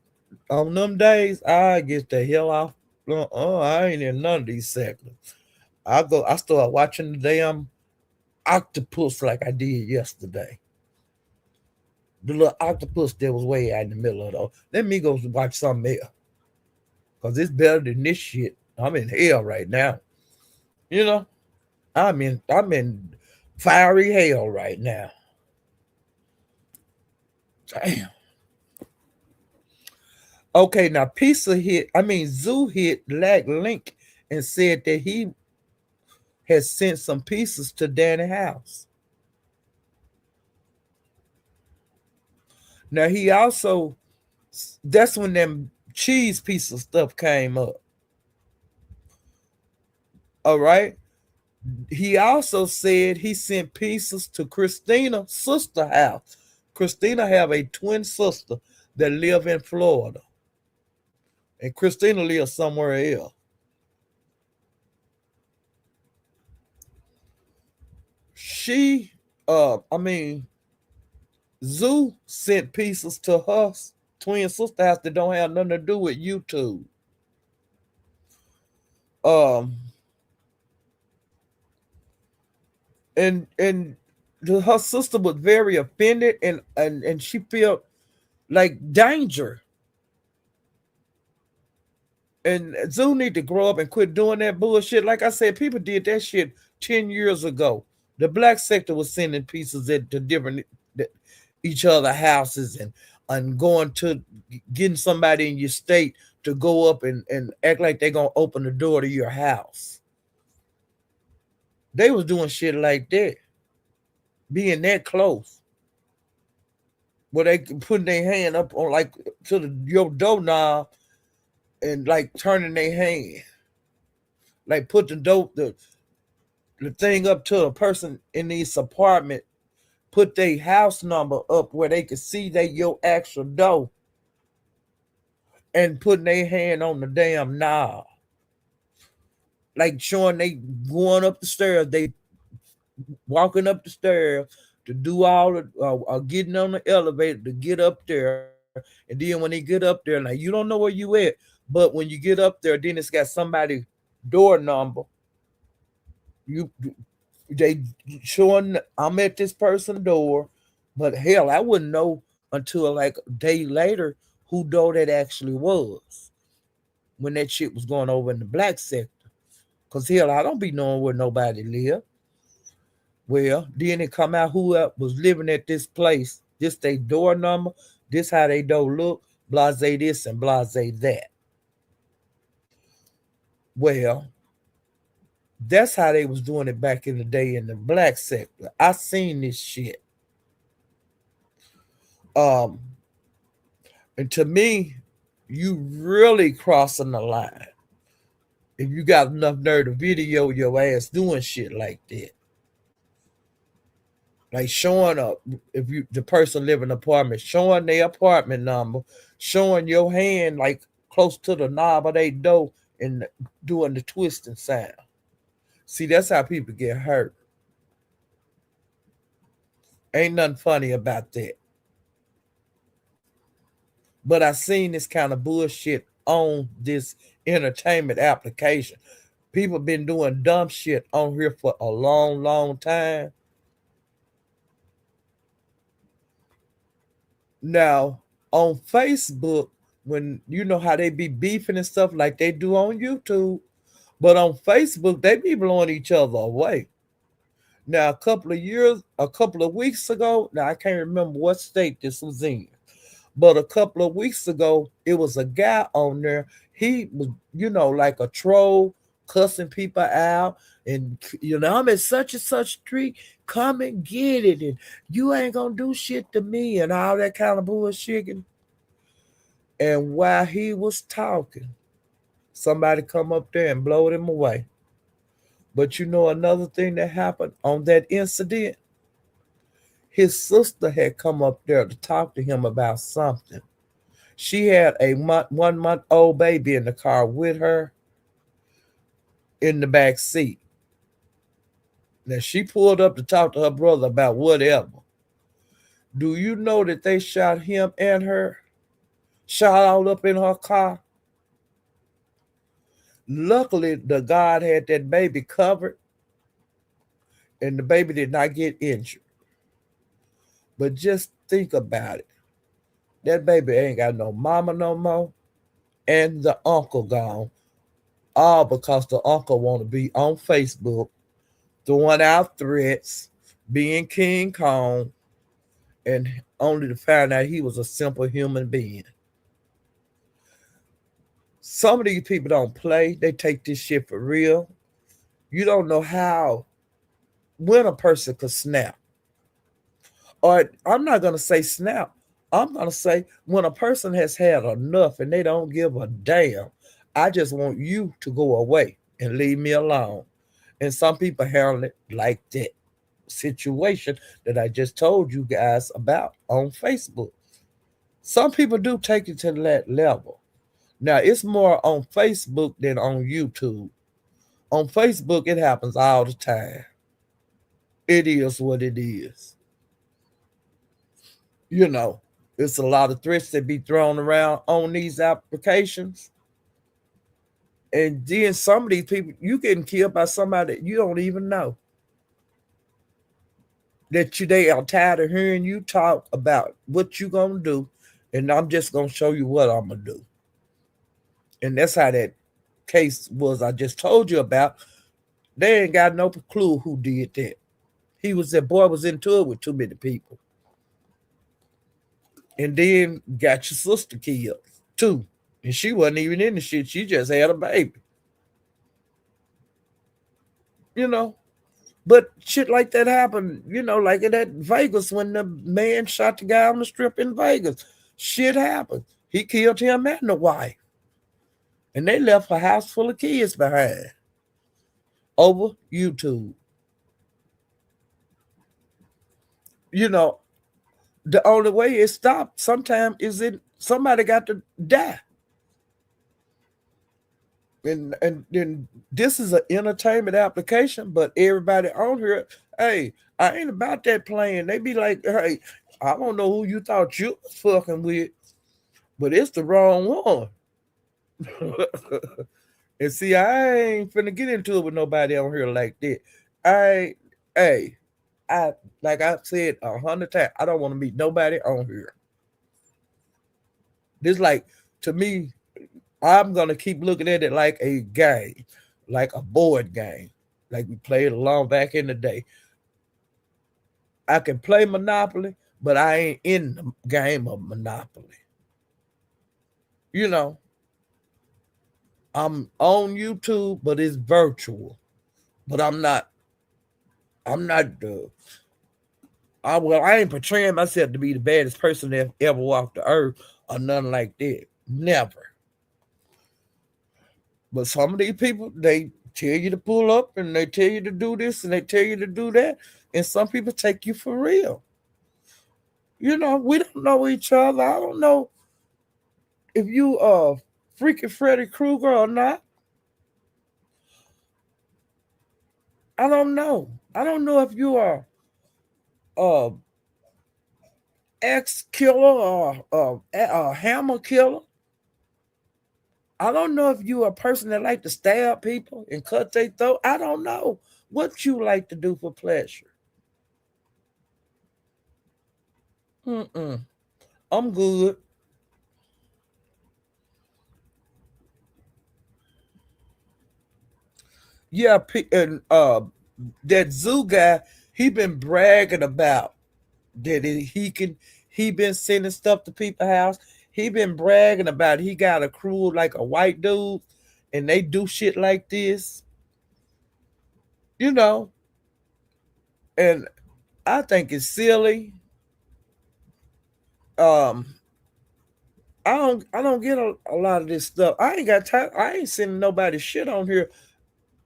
on them days, I get the hell off. I ain't in none of these segments. I start watching the damn octopus like I did yesterday. The little octopus that was way out in the middle of it. Let me go watch something else. Because it's better than this shit. I'm in hell right now. You know? I'm in fiery hell right now. Damn. Okay, now Zoo hit Black Link and said that he has sent some pieces to Danny House. Now he also, that's when them cheese piece of stuff came up. All right. He also said he sent pieces to Christina's sister house. Christina have a twin sister that live in Florida. And Christina lives somewhere else. She, Zoo sent pieces to her twin sister house that don't have nothing to do with YouTube. And her sister was very offended and she felt like danger. And Zoo need to grow up and quit doing that bullshit. Like I said, people did that shit 10 years ago. The black sector was sending pieces to different each other houses and going to getting somebody in your state to go up and act like they're gonna open the door to your house. They was doing shit like that, being that close. Where they putting their hand up on like to your doorknob and like turning their hand. Like put the thing up to a person in this apartment, put their house number up where they could see your actual door and putting their hand on the damn knob. Like showing they going up the stairs, they walking up the stairs to do all the getting on the elevator to get up there. And then when they get up there, like you don't know where you at, but when you get up there, then it's got somebody door number. You they showing I'm at this person's door, but hell, I wouldn't know until like a day later who door that actually was when that shit was going over in the black sector. Cause hell, I don't be knowing where nobody live. Well, then it come out who was living at this place. This they door number. This how they door look. Blase this and blase that. Well, that's how they was doing it back in the day in the black sector. I seen this shit. And to me, you really crossing the line. If you got enough nerve to video your ass doing shit like that. Like showing up, if you the person live in an apartment, showing their apartment number, showing your hand like close to the knob of their door and doing the twisting sound. See, that's how people get hurt. Ain't nothing funny about that. But I seen this kind of bullshit on this entertainment application. People been doing dumb shit on here for a long, long time. Now, on Facebook, when you know how they be beefing and stuff like they do on YouTube, but on Facebook, they be blowing each other away. Now, a couple of weeks ago, now I can't remember what state this was in, but a couple of weeks ago, it was a guy on there. He was, like a troll, cussing people out. And, I'm at such and such street. Come and get it. And you ain't going to do shit to me and all that kind of bullshit. And while he was talking, somebody come up there and blowed him away. But another thing that happened on that incident, his sister had come up there to talk to him about something. She had a 1 month old baby in the car with her in the back seat. Now she pulled up to talk to her brother about whatever. Do you know that they shot him and her? Shot all up in her car? Luckily, the God had that baby covered and the baby did not get injured. But just think about it. That baby ain't got no mama no more. And the uncle gone. All because the uncle want to be on Facebook, throwing out threats, being King Kong, and only to find out he was a simple human being. Some of these people don't play. They take this shit for real. You don't know when a person could snap. Or I'm not going to say snap. I'm going to say when a person has had enough and they don't give a damn, I just want you to go away and leave me alone. And some people handle it like that situation that I just told you guys about on Facebook. Some people do take it to that level. Now, it's more on Facebook than on YouTube. On Facebook, it happens all the time. It is what it is. It's a lot of threats that be thrown around on these applications. And then some of these people, you getting killed by somebody that you don't even know. They are tired of hearing you talk about what you gonna do, and I'm just gonna show you what I'm gonna do. And that's how that case was I just told you about. They ain't got no clue who did that. That boy was into it with too many people. And then got your sister killed too. And she wasn't even in the shit. She just had a baby. But shit like that happened, like in that Vegas when the man shot the guy on the strip in Vegas. Shit happened. He killed him and the wife. And they left a house full of kids behind over YouTube. The only way it stopped sometimes is somebody got to die. And this is an entertainment application, but everybody on here, hey, I ain't about that playing. They be like, hey, I don't know who you thought you was fucking with, but it's the wrong one. And see, I ain't finna get into it with nobody on here like that. I like I said 100 times, I don't want to meet nobody on here. This like, to me, I'm gonna keep looking at it like a game, like a board game, like we played along back in the day. I can play Monopoly, but I ain't in the game of Monopoly. I'm on YouTube, but it's virtual. But I'm not. I'm not the. I ain't portraying myself to be the baddest person that ever walked the earth or nothing like that. Never. But some of these people, they tell you to pull up and they tell you to do this and they tell you to do that. And some people take you for real. We don't know each other. I don't know if you freaking Freddy Krueger or not. I don't know. I don't know if you are uh ex killer or a hammer killer. I don't know if you are a person that like to stab people and cut their throat. I don't know what you like to do for pleasure. Mm-mm. I'm good. Yeah, and that zoo guy, he been bragging about that he been sending stuff to people's house. He been bragging about he got a crew like a white dude, and they do shit like this, you know. And I think it's silly. Um, I don't get a lot of this stuff. I ain't got time. I ain't sending nobody shit on here.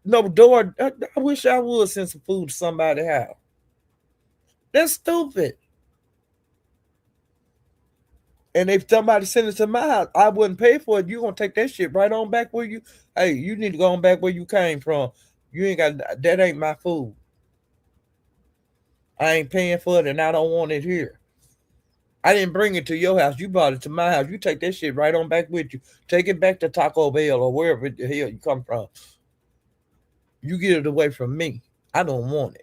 No door. I wish I would send some food to somebody's house. That's stupid. And if somebody send it to my house, I wouldn't pay for it. You gonna take that shit right on back where you. Hey, you need to go on back where you came from. You ain't got that. Ain't my food. I ain't paying for it, and I don't want it here. I didn't bring it to your house. You brought it to my house. You take that shit right on back with you. Take it back to Taco Bell or wherever the hell you come from. You get it away from me. I don't want it.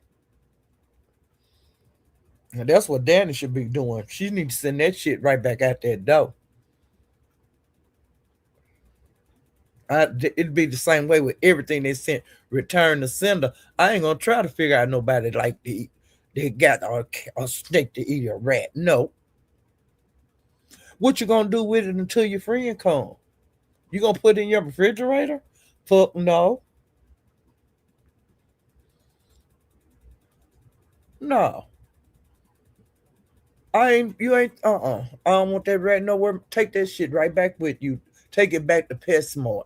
And that's what Danny should be doing. She needs to send that shit right back out that door. It'd be the same way with everything they sent. Return the sender. I ain't gonna try to figure out nobody like to eat. They got a snake to eat a rat. No. What you gonna do with it until your friend come? You gonna put it in your refrigerator? Fuck no. No. I ain't you ain't I don't want that rat nowhere. Take that shit right back with you. Take it back to PetSmart.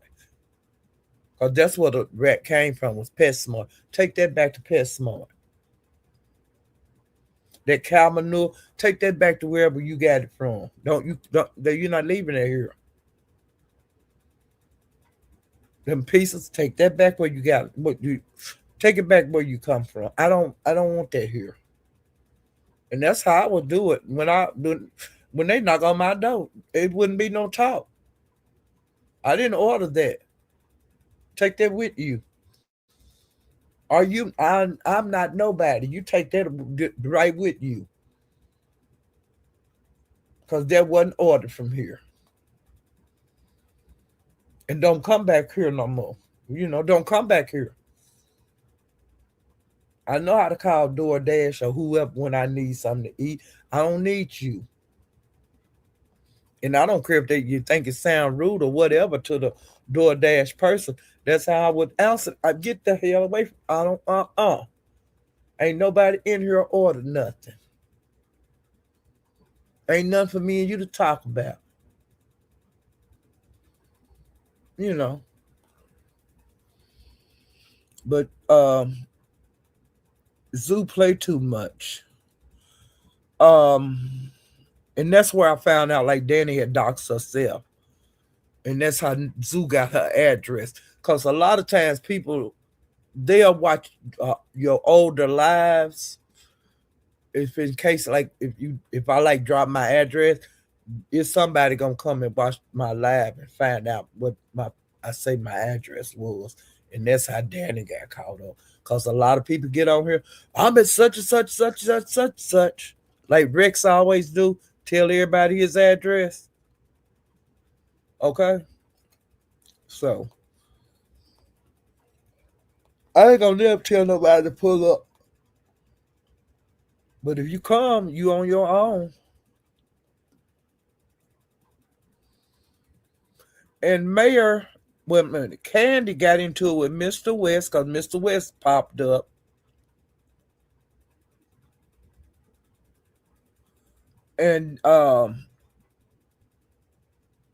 Cause that's where the rat came from was PetSmart. Take that back to PetSmart. That cow manure, take that back to wherever you got it from. You're not leaving it here. Them pieces, take that back where you got it. What you take it back where you come from. I don't want that here. And that's how I would do it when they knock on my door. It wouldn't be no talk. I didn't order that. Take that with you. Are you? I'm not nobody. You take that right with you, cause that wasn't ordered from here. And don't come back here no more. Don't come back here. I know how to call DoorDash or whoever when I need something to eat. I don't need you. And I don't care if you think it sound rude or whatever to the DoorDash person. That's how I would answer. I get the hell away from. I don't. Ain't nobody in here order nothing. Ain't nothing for me and you to talk about. You know. But Zoo play too much. Um, and that's where I found out like Danny had doxed herself, and that's how Zoo got her address. Cause a lot of times people they'll watch your older lives. If in case like if I like drop my address, is somebody gonna come and watch my live and find out what my address was, and that's how Danny got caught up. Cause a lot of people get on here. I'm at such and such, such such such such. Like Rex always do, tell everybody his address. Okay, so I ain't gonna never tell nobody to pull up. But if you come, you on your own. And Mayor, well, Candy got into it with Mr. West because Mr. West popped up. And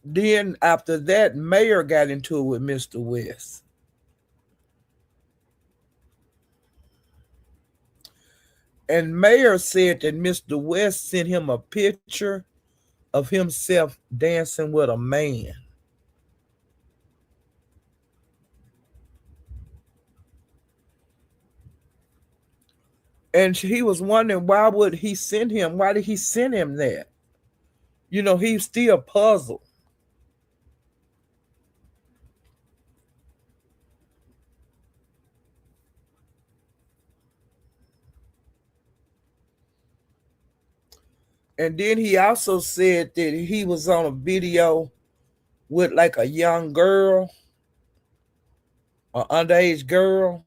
Then after that, Mayor got into it with Mr. West. And Mayor said that Mr. West sent him a picture of himself dancing with a man. And he was wondering why would he send him? Why did he send him that? He's still puzzled. And then he also said that he was on a video with like a young girl, an underage girl.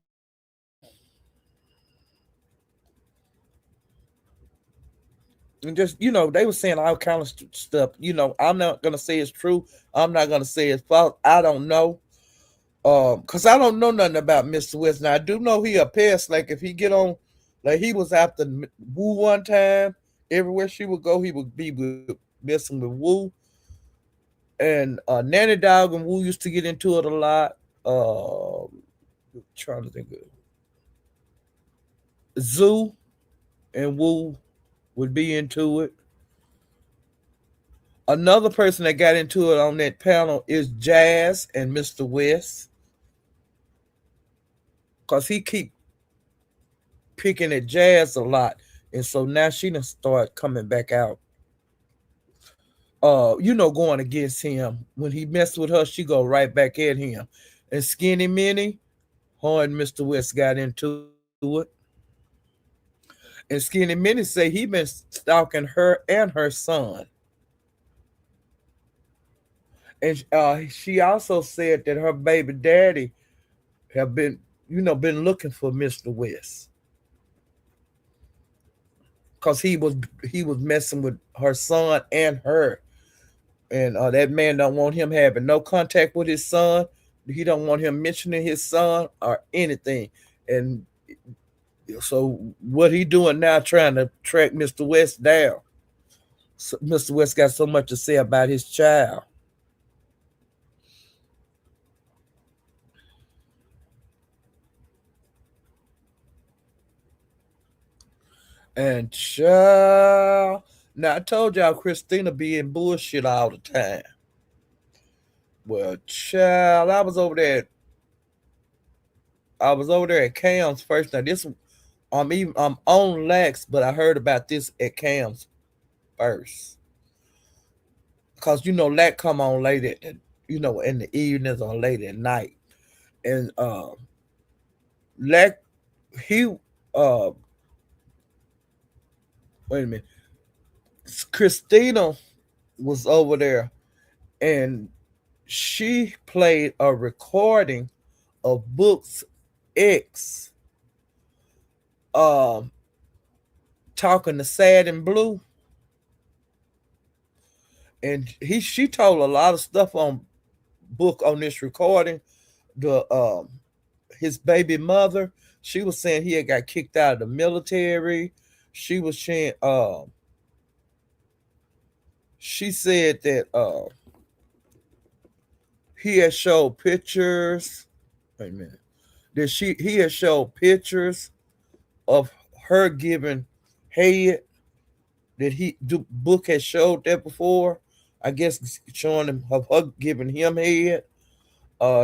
And just, they were saying all kind of stuff. I'm not going to say it's true. I'm not going to say it's false. I don't know. Because I don't know nothing about Mr. West. Now, I do know he a pest. Like, if he get on, like, he was after Woo one time. Everywhere she would go, he would be messing with Woo. And Nanny Dog and Woo used to get into it a lot. Trying to think of Zoo and Woo would be into it. Another person that got into it on that panel is Jazz and Mr. West, because he keep picking at Jazz a lot, and so now she done start coming back out. Going against him. When he messed with her, she go right back at him. And Skinny Minnie, her and Mr. West got into it. And Skinny Minnie say he been stalking her and her son. And she also said that her baby daddy have been looking for Mr. West because he was messing with her son and her, and that man don't want him having no contact with his son. He don't want him mentioning his son or anything. And so what he doing now, trying to track Mr. West down. So Mr. West got so much to say about his child. And child, now I told y'all Christina be in bullshit all the time. Well, child, I was over there at Cam's first. Now this, I'm on Lex, but I heard about this at Cam's first, cause Lex come on late in the evenings or late at night, and Lex he uh wait a minute, Christina was over there, and she played a recording of Book's ex um talking to Sad and Blue, and she told a lot of stuff on Book on this recording. The His baby mother, she was saying he had got kicked out of the military. She was saying she said that he had showed pictures. Wait a minute. That he had showed pictures of her giving head, that Book had showed that before. I guess showing him of her giving him head.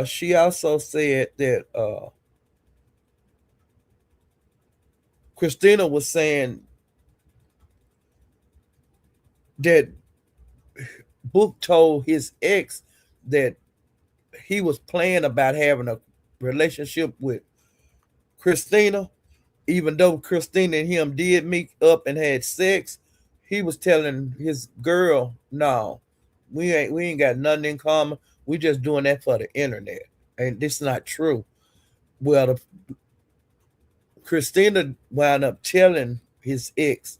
She also said that Christina was saying that Book told his ex that he was playing about having a relationship with Christina, even though Christina and him did meet up and had sex. He was telling his girl, "No, we ain't got nothing in common. We just doing that for the internet, and this not true." Well, Christina wound up telling his ex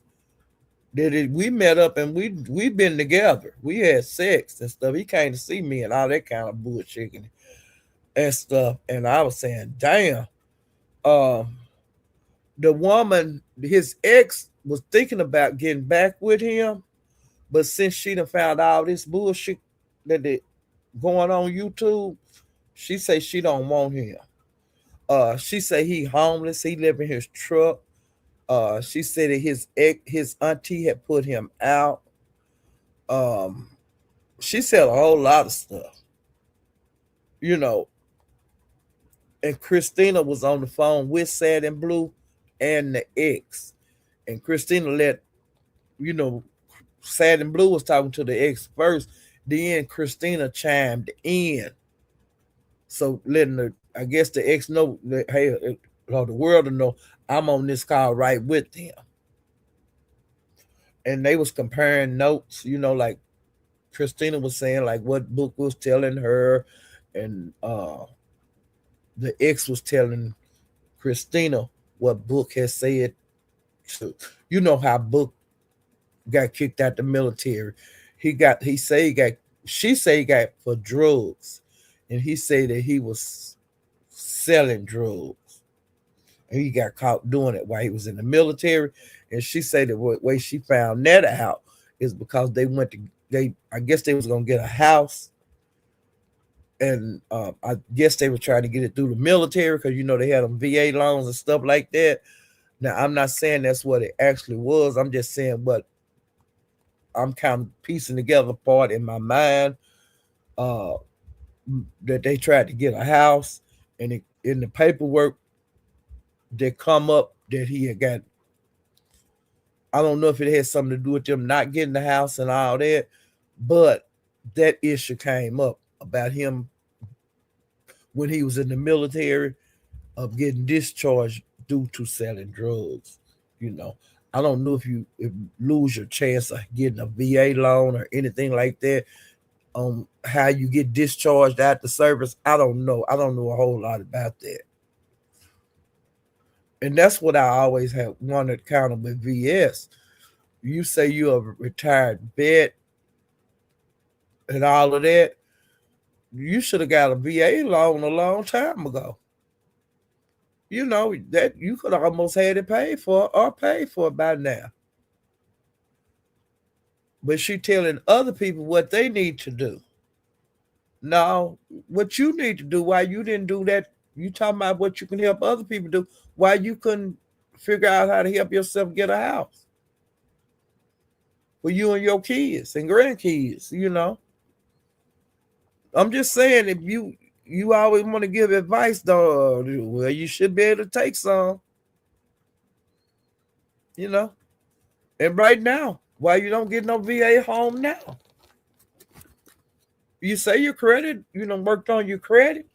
that we met up and we been together. We had sex and stuff. He came to see me and all that kind of bullshit and stuff. And I was saying, damn. Um, the woman, his ex, was thinking about getting back with him, but since she done found all this bullshit that they going on YouTube. She say she don't want him. She say he homeless. He live in his truck. She said that his auntie had put him out. Um, she said a whole lot of stuff, you know. And Christina was on the phone with Sad and Blue and the ex. And Christina let, you know, Sad and Blue was talking to the ex first. Then Christina chimed in. So letting I guess the ex know that, hey, or the world to know I'm on this call right with him. And they was comparing notes, like Christina was saying, like what Book was telling her, and the ex was telling Christina what Book has said to, how Book got kicked out the military. He say he got she say he got for drugs, and he said that he was selling drugs, and he got caught doing it while he was in the military. And she said the way she found that out is because they I guess they was gonna get a house, and I guess they were trying to get it through the military because they had them VA loans and stuff like that. Now I'm not saying that's what it actually was. I'm just saying what I'm kind of piecing together part in my mind, uh, that they tried to get a house, and in the paperwork that come up that he had got. I don't know if it had something to do with them not getting the house and all that, but that issue came up about him when he was in the military of getting discharged due to selling drugs. You know, I don't know if lose your chance of getting a VA loan or anything like that. How you get discharged at the service, I don't know. I don't know a whole lot about that. And that's what I always have wondered kind of with VS. You say you're a retired vet and all of that. You should have got a VA loan a long time ago. That you could have almost had it paid for by now. But she telling other people what they need to do. No, what you need to do, why you didn't do that, you talking about what you can help other people do, why you couldn't figure out how to help yourself get a house for you and your kids and grandkids. I'm just saying, if you always want to give advice, though, well, you should be able to take some, you know. And right now, why you don't get no VA home now? You say your credit, worked on your credit.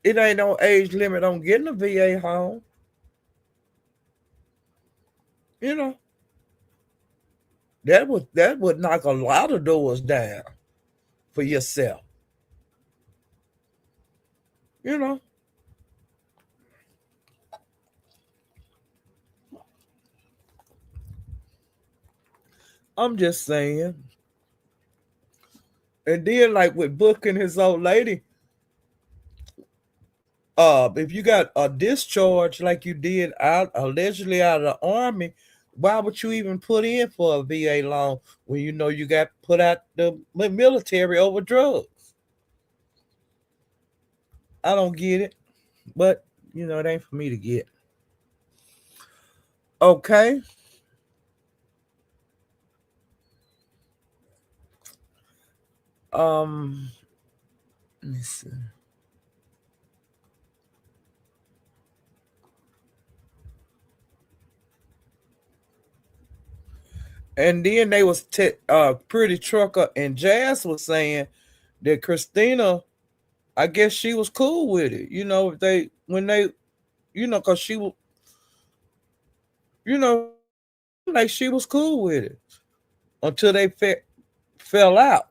It ain't no age limit on getting a VA home. You know, that would knock a lot of doors down for yourself. You know, I'm just saying. And then, like with Book and his old lady, if you got a discharge like you did out allegedly out of the army, why would you even put in for a VA loan when you know you got put out the military over drugs? I don't get it, but it ain't for me to get. Okay. Um. Let me see. And then they was Pretty Trucker and Jazz was saying that Christina, I guess she was cool with it. If they when they, cause she was, like she was cool with it until they fell out.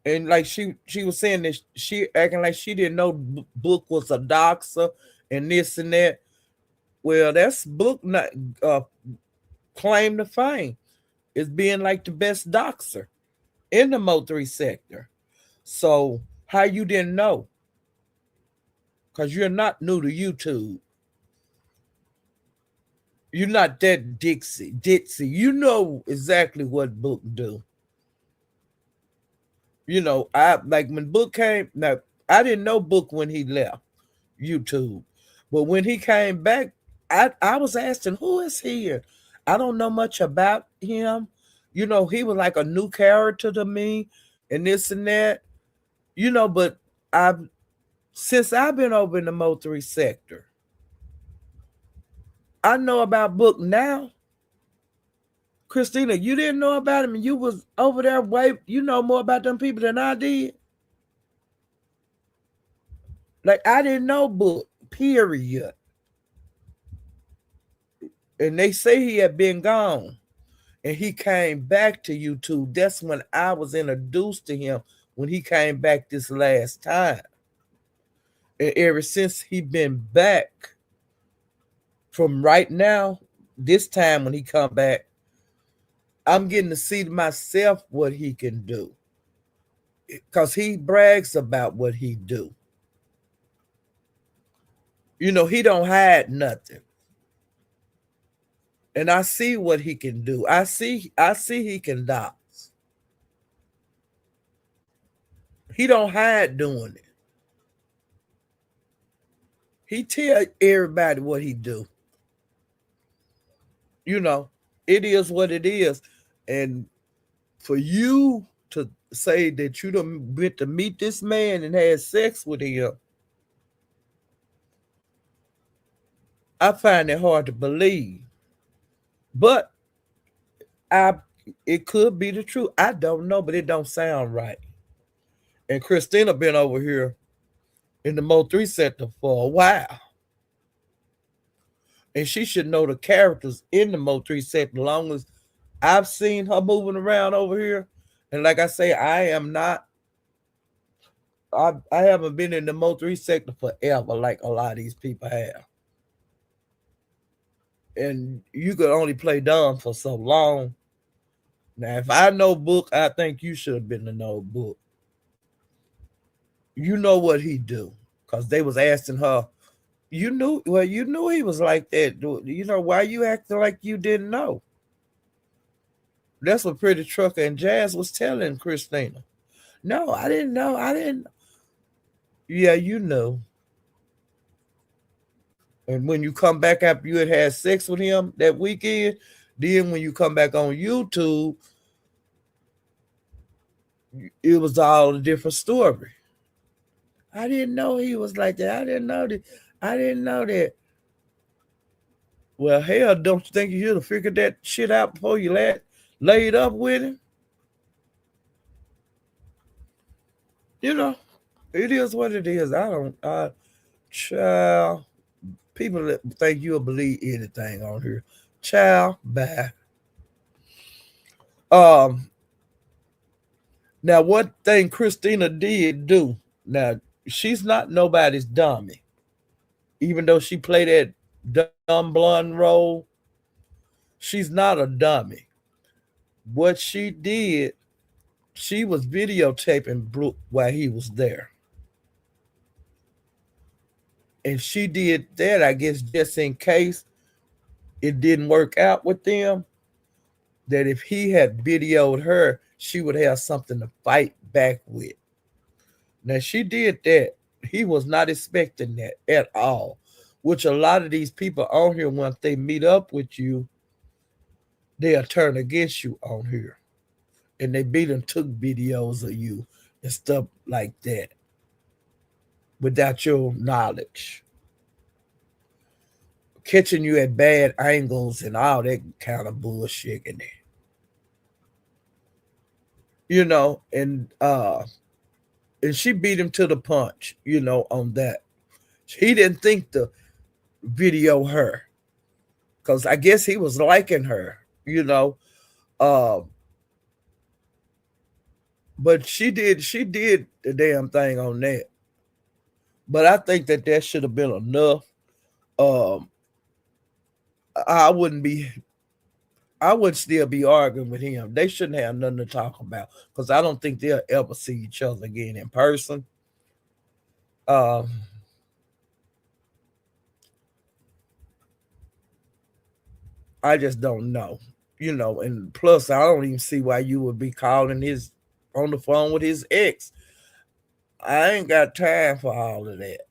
And like she was saying that she acting like she didn't know Book was a doxer and this and that. Well, that's Book not claim to fame is being like the best doxer in the Mo3 sector. So how you didn't know? Because you're not new to YouTube. You're not that ditzy. You know exactly what Book do. I like when Book came. Now I didn't know Book when he left YouTube, but when he came back, I was asking, who is he? I don't know much about him. He was like a new character to me, and this and that. But I've since I've been over in the Mo3 sector, I know about Book now. Christina, you didn't know about him, and you was over there way. You know more about them people than I did. Like I didn't know Book. Period. And they say he had been gone, and he came back to YouTube. That's when I was introduced to him when he came back this last time. And ever since he been back, from right now, this time when he come back, I'm getting to see myself what he can do. Because he brags about what he do. He don't hide nothing. And I see what he can do. I see he can dance. He don't hide doing it. He tell everybody what he do. You know, it is what it is. And for you to say that you done went to meet this man and had sex with him, I find it hard to believe. But I it could be the truth. I don't know, but it don't sound right. And Christina been over here in the Mo3 sector for a while. And she should know the characters in the Mo3 sector. As long as I've seen her moving around over here. And like I say, I haven't been in the Mo3 sector forever like a lot of these people have. And you could only play dumb for so long. Now, if I know Book, I think you should have been to know Book. You know what he do. Because they was asking her, you knew he was like that. Why you acting like you didn't know? That's what Pretty Trucker and Jazz was telling Christina. No, I didn't know. I didn't. Yeah, you know. And when you come back after you had sex with him that weekend, then when you come back on YouTube, it was all a different story. I didn't know he was like that. I didn't know that. I didn't know that. Well, hell, don't you think you should have figured that shit out before you laid up with him? You know, it is what it is. Child, people that think you'll believe anything on here. Child, bye. Um, Now, one thing Christina did do, now, she's not nobody's dummy. Even though she played that dumb blonde role, she's not a dummy. What she did, she was videotaping Brooke while he was there. And she did that, I guess, just in case it didn't work out with them, that if he had videoed her, she would have something to fight back with. Now, she did that. He was not expecting that at all, which a lot of these people on here, once they meet up with you, they'll turn against you on here. And they beat and took videos of you and stuff like that without your knowledge. Catching you at bad angles and all that kind of bullshit in there. And she beat him to the punch, on that. He didn't think to video her because I guess he was liking her, Uh, but she did the damn thing on that. But I think that should have been enough. Um, I wouldn't be. I would still be arguing with him. They shouldn't have nothing to talk about because I don't think they'll ever see each other again in person. Um, I just don't know. And plus I don't even see why you would be calling his on the phone with his ex. I ain't got time for all of that.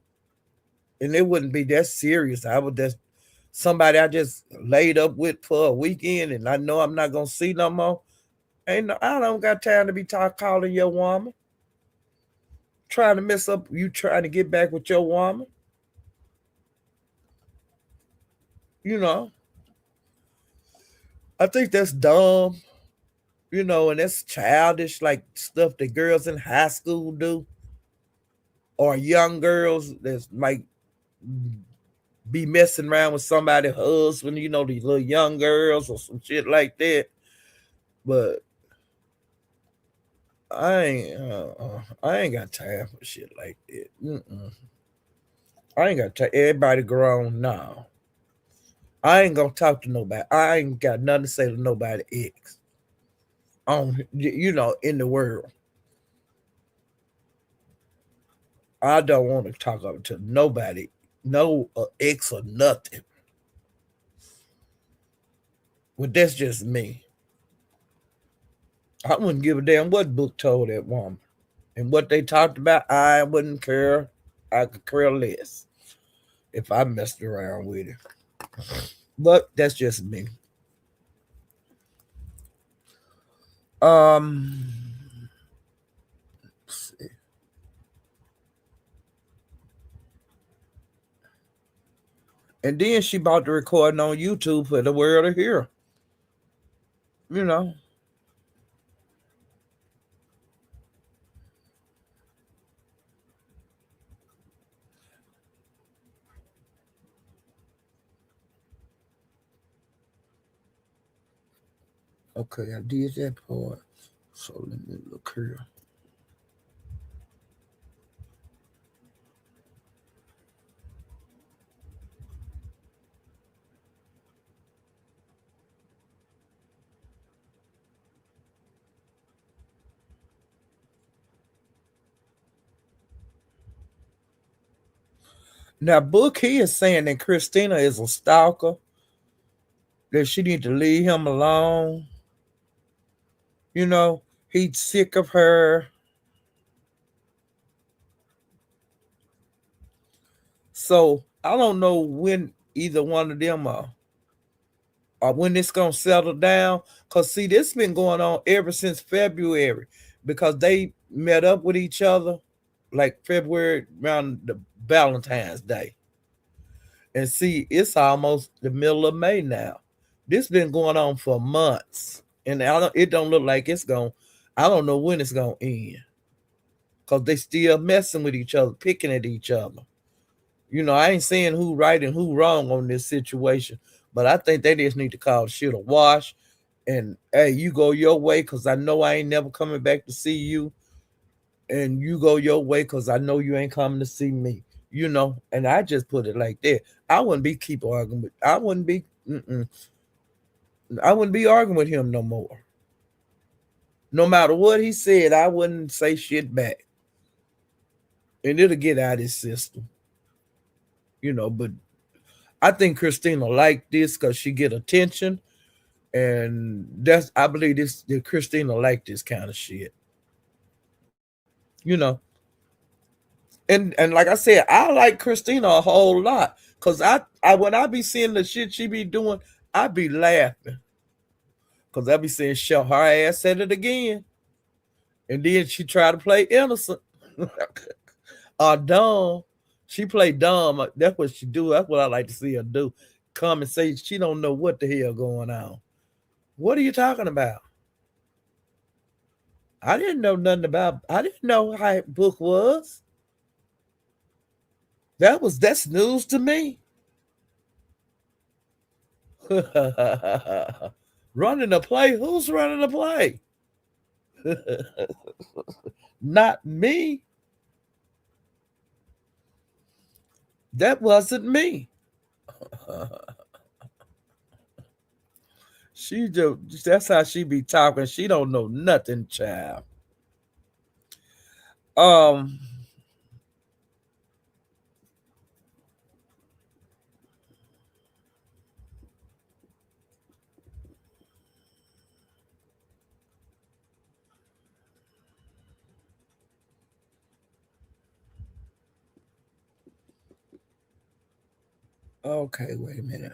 And it wouldn't be that serious. I would just somebody I just laid up with for a weekend and I know I'm not gonna see no more. Ain't no, I don't got time to be calling your woman, trying to mess up you trying to get back with your woman. You know, I think that's dumb. And that's childish, like stuff that girls in high school do, or young girls that's like be messing around with somebody's husband. These little young girls or some shit like that. But I ain't got time for shit like that. Mm-mm. I ain't got time. Everybody grown now. I ain't gonna talk to nobody. I ain't got nothing to say to nobody ex on in the world. I don't want to talk up to nobody, no ex or nothing. But that's just me. I wouldn't give a damn what book told that woman and what they talked about. I wouldn't care. I could care less if I messed around with it. But that's just me. Um, and then she bought the recording on YouTube for the world to hear. You know. Okay, I did that part. So let me look here. Now, Book he is saying that Christina is a stalker, that she need to leave him alone. He's sick of her. So I don't know when either one of them are or when it's gonna settle down. Cause see, this been going on ever since February because they met up with each other like February around the Valentine's Day. And see, it's almost the middle of May now. This been going on for months. And it don't look like it's going I don't know when it's gonna end. Cause they still messing with each other, picking at each other. I ain't saying who right and who wrong on this situation, but I think they just need to call shit a wash. And hey, you go your way because I know I ain't never coming back to see you, and you go your way because I know you ain't coming to see me. And I just put it like that. I wouldn't be keep arguing with. I wouldn't be. I wouldn't be arguing with him no more. No matter what he said, I wouldn't say shit back, and it'll get out of his system. But I think Christina like this because she get attention, and that's I believe this that Christina like this kind of shit. You know, and like I said, I like Christina a whole lot because I when I be seeing the shit she be doing, I be laughing because I be saying, "Show her ass at it again," and then she try to play innocent or dumb. She play dumb. That's what she do. That's what I like to see her do. Come and say she don't know what the hell going on. What are you talking about? I didn't know nothing about. I didn't know how book was. That's news to me. Running the play? Who's running the play? Not me. That wasn't me. She just that's how she be talking. She don't know nothing, child. Um, Okay, wait a minute.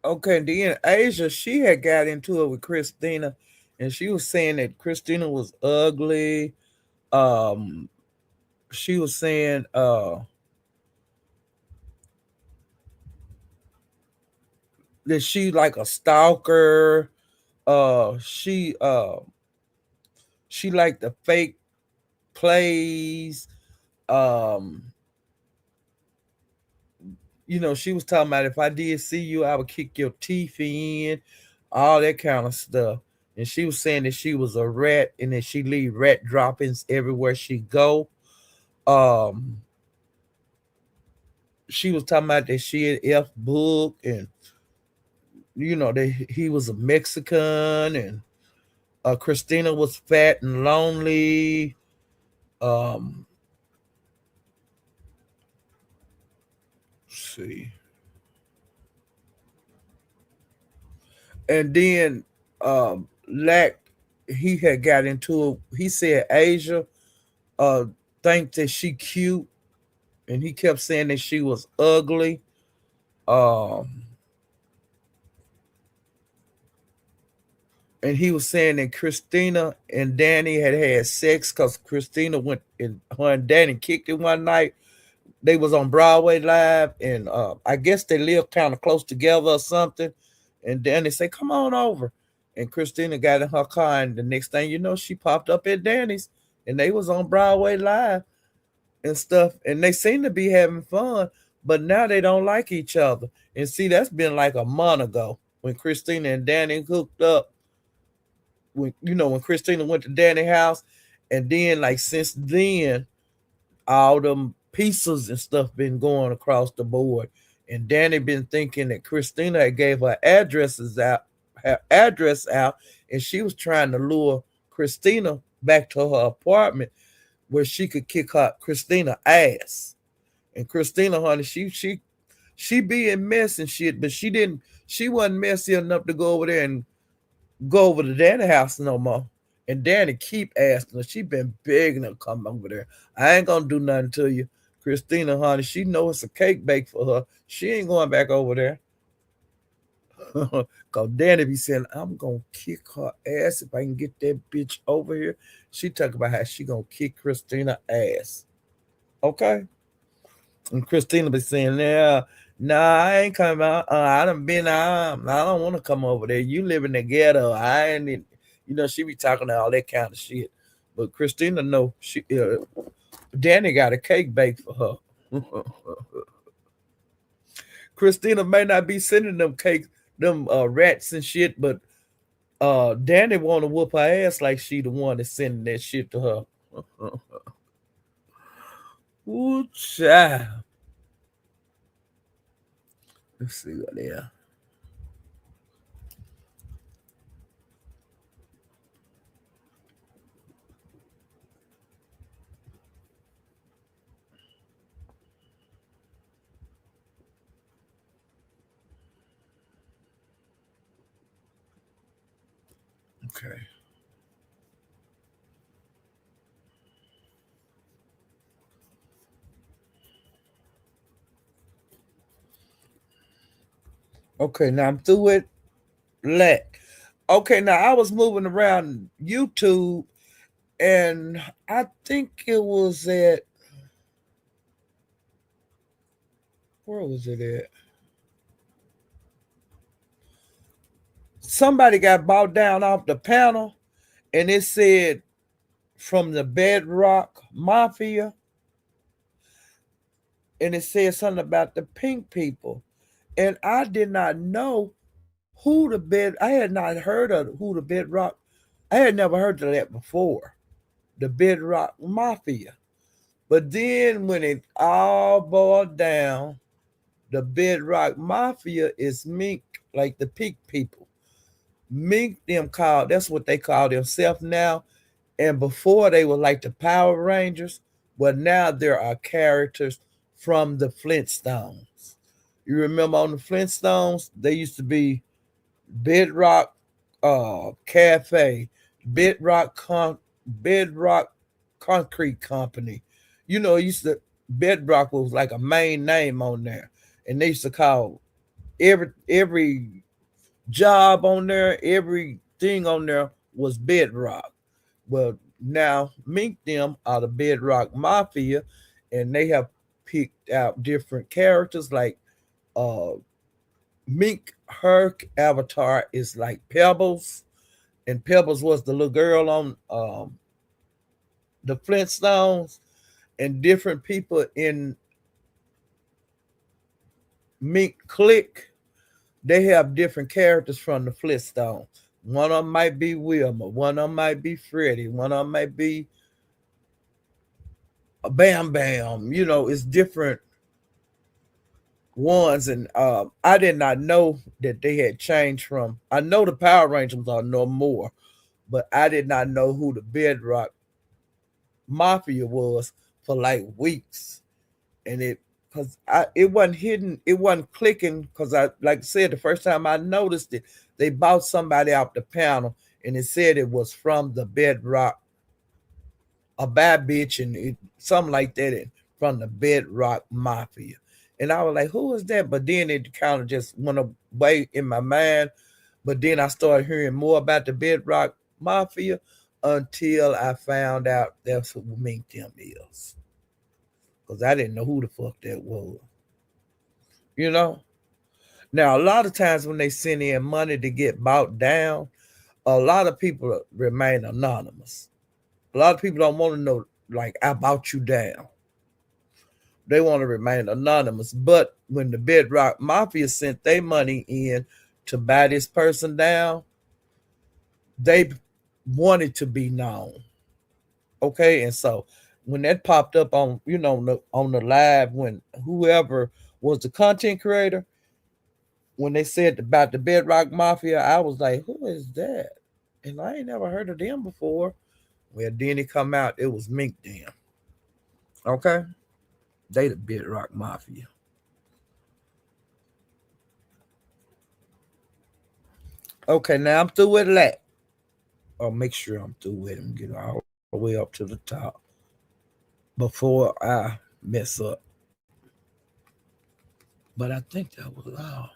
Okay, then Asia, she had got into it with Christina, and she was saying that Christina was ugly. Um, she was saying that she like a stalker. She liked the fake plays. Um, she was talking about if I did see you, I would kick your teeth in, all that kind of stuff. And she was saying that she was a rat and that she leave rat droppings everywhere she go. Um, she was talking about that she had F book and that he was a Mexican and Christina was fat and lonely. Um, see, and then Lack he had got into it. He said Asia uh think that she cute, and he kept saying that she was ugly. Um, and he was saying that Christina and Danny had sex because Christina went and her and Danny kicked it one night. They was on Broadway Live, and I guess they lived kind of close together or something. And Danny said, "Come on over." And Christina got in her car, and the next thing you know, she popped up at Danny's, and they was on Broadway Live and stuff. And they seem to be having fun, but now they don't like each other. And see, that's been like a month ago when Christina and Danny hooked up. When Christina went to Danny's house, and then like since then all them pieces and stuff been going across the board. And Danny been thinking that Christina had gave her address out, and she was trying to lure Christina back to her apartment where she could kick her Christina ass. And Christina, honey, she be in mess and shit, but she wasn't messy enough to go over there and go over to Danny's house no more. And Danny keep asking her. She been begging her to come over there. I ain't gonna do nothing to you. Christina, honey, she know it's a cake bake for her. She ain't going back over there. Cause Danny be saying, I'm gonna kick her ass if I can get that bitch over here. She talk about how she gonna kick Christina ass. Okay? And Christina be saying, yeah, nah, I ain't coming out. I done been out. I don't want to come over there. You live in the ghetto. I ain't, she be talking all that kind of shit. But Christina know Danny got a cake baked for her. Christina may not be sending them cakes, them rats and shit, but Danny want to whoop her ass like she the one that's sending that shit to her. Ooh, child. Let's see what they are. Okay. Okay, now I'm through with Lack. Okay, now I was moving around YouTube, and I think it was at, where was it at? Somebody got bought down off the panel, and it said from the Bedrock Mafia, and it said something about the pink people. And I did not know I had not heard of who the Bedrock, I had never heard of that before, the Bedrock Mafia. But then when it all boiled down, The Bedrock Mafia is Mink, like the Peak people. Mink them called, that's what they call themselves now. And before they were like the Power Rangers, but now there are characters from the Flintstones. You remember on the Flintstones, they used to be Bedrock Cafe, Bedrock Concrete Company. You know, it used to Bedrock was like a main name on there, and they used to call every job on there, everything on there was Bedrock. Well, now Mink them are the Bedrock Mafia, and they have picked out different characters like uh Mink. Her avatar is like Pebbles, and Pebbles was the little girl on the Flintstones, and different people in Mink Click, they have different characters from the Flintstones. One of them might be Wilma, one of them might be Freddie, one of them might be a Bam Bam. You know, it's different ones, and I did not know that they had changed from. I know the Power Rangers are no more, but I did not know who the Bedrock Mafia was for like weeks, and because it wasn't hidden, it wasn't clicking because I like I said the first time I noticed it, they bought somebody out the panel and it said it was from the Bedrock, a bad bitch, and something like that, and from the Bedrock Mafia. And I was like, who is that? But then it kind of just went away in my mind. But then I started hearing more about the Bedrock Mafia until I found out that's who Mink them is. Because I didn't know who the fuck that was. You know? Now, a lot of times when they send in money to get bought down, a lot of people remain anonymous. A lot of people don't want to know, like, I bought you down. They want to remain anonymous. But when the Bedrock Mafia sent their money in to buy this person down, they wanted to be known. Okay, and so when that popped up on on the live, when whoever was the content creator, when they said about the Bedrock Mafia, I was like, who is that? And I ain't never heard of them before. Well, then it come out, it was Mink them. Okay, they the Bedrock Mafia. Okay, now I'm through with that. I'll make sure I'm through with them. Get all the way up to the top before I mess up. But I think that was all.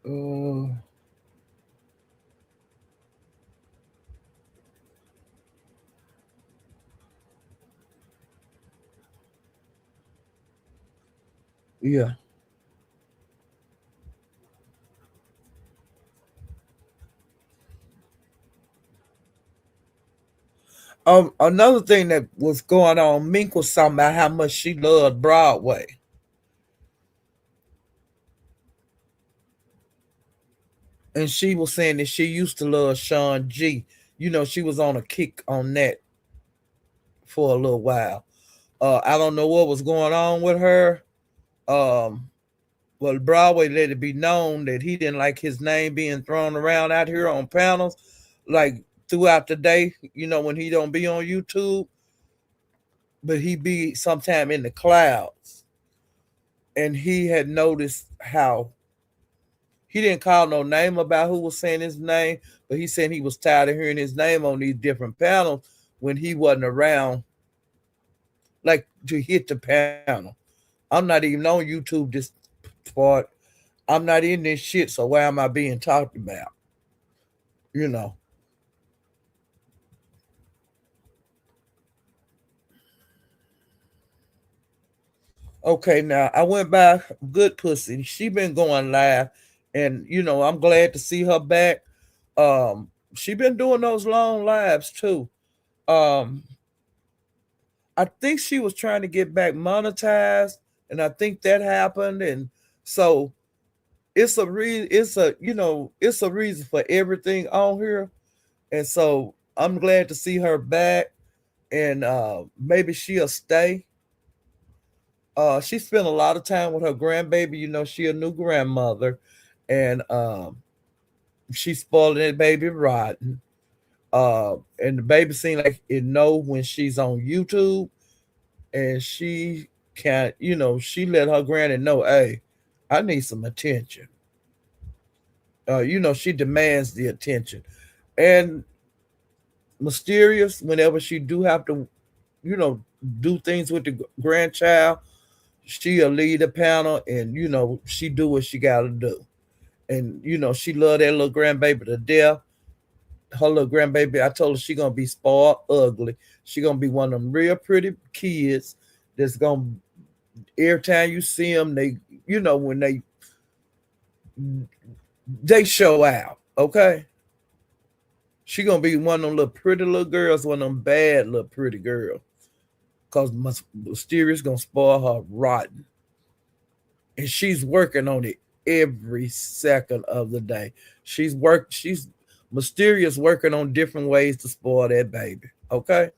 Uh, yeah. Another thing that was going on, Mink was talking about how much she loved Broadway, and she was saying that she used to love Sean G. You know, she was on a kick on that for a little while. I don't know what was going on with her. Um, well, Broadway let it be known that he didn't like his name being thrown around out here on panels, like throughout the day. You know, when he don't be on YouTube, but he be sometime in the clouds. And he had noticed how he didn't call no name about who was saying his name, but he said he was tired of hearing his name on these different panels when he wasn't around, like to hit the panel. I'm not even on YouTube this part. I'm not in this shit, so why am I being talked about? You know. Okay, now I went by Good Pussy. She been going live, and I'm glad to see her back. She been doing those long lives too. Um, I think she was trying to get back monetized, and I think that happened. And so it's a reason. It's a reason for everything on here. And so I'm glad to see her back, and maybe she'll stay. She spent a lot of time with her grandbaby. She a new grandmother, and she spoiling that baby rotten. And the baby seems like it know when she's on YouTube, and she can't. She let her granny know, hey, I need some attention. She demands the attention, and mysterious whenever she do have to, you know, do things with the grandchild. She'll lead the panel, and she do what she got to do. And she love that little grandbaby to death. Her little grandbaby, I told her she gonna be spoiled ugly. She gonna be one of them real pretty kids that's gonna, every time you see them, when they show out. Okay, she gonna be one of them little pretty little girls, one of them bad little pretty girls. Cause Mysterious gonna spoil her rotten, and she's working on it every second of the day. She's Mysterious working on different ways to spoil that baby. Okay,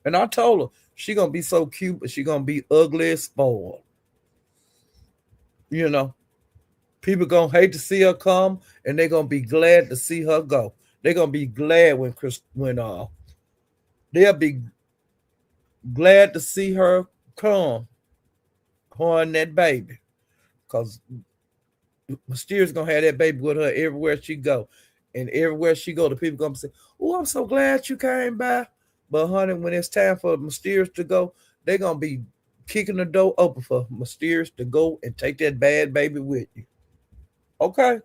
and I told her she gonna be so cute, but she gonna be ugly as spoiled. You know, people gonna hate to see her come, and they gonna be glad to see her go. They gonna be glad when they'll be glad to see her come, her and that baby, cause Mysterious gonna have that baby with her everywhere she go, and everywhere she go, the people gonna say, "Oh, I'm so glad you came by." But honey, when it's time for Mysterious to go, they gonna be kicking the door open for Mysterious to go and take that bad baby with you. Okay.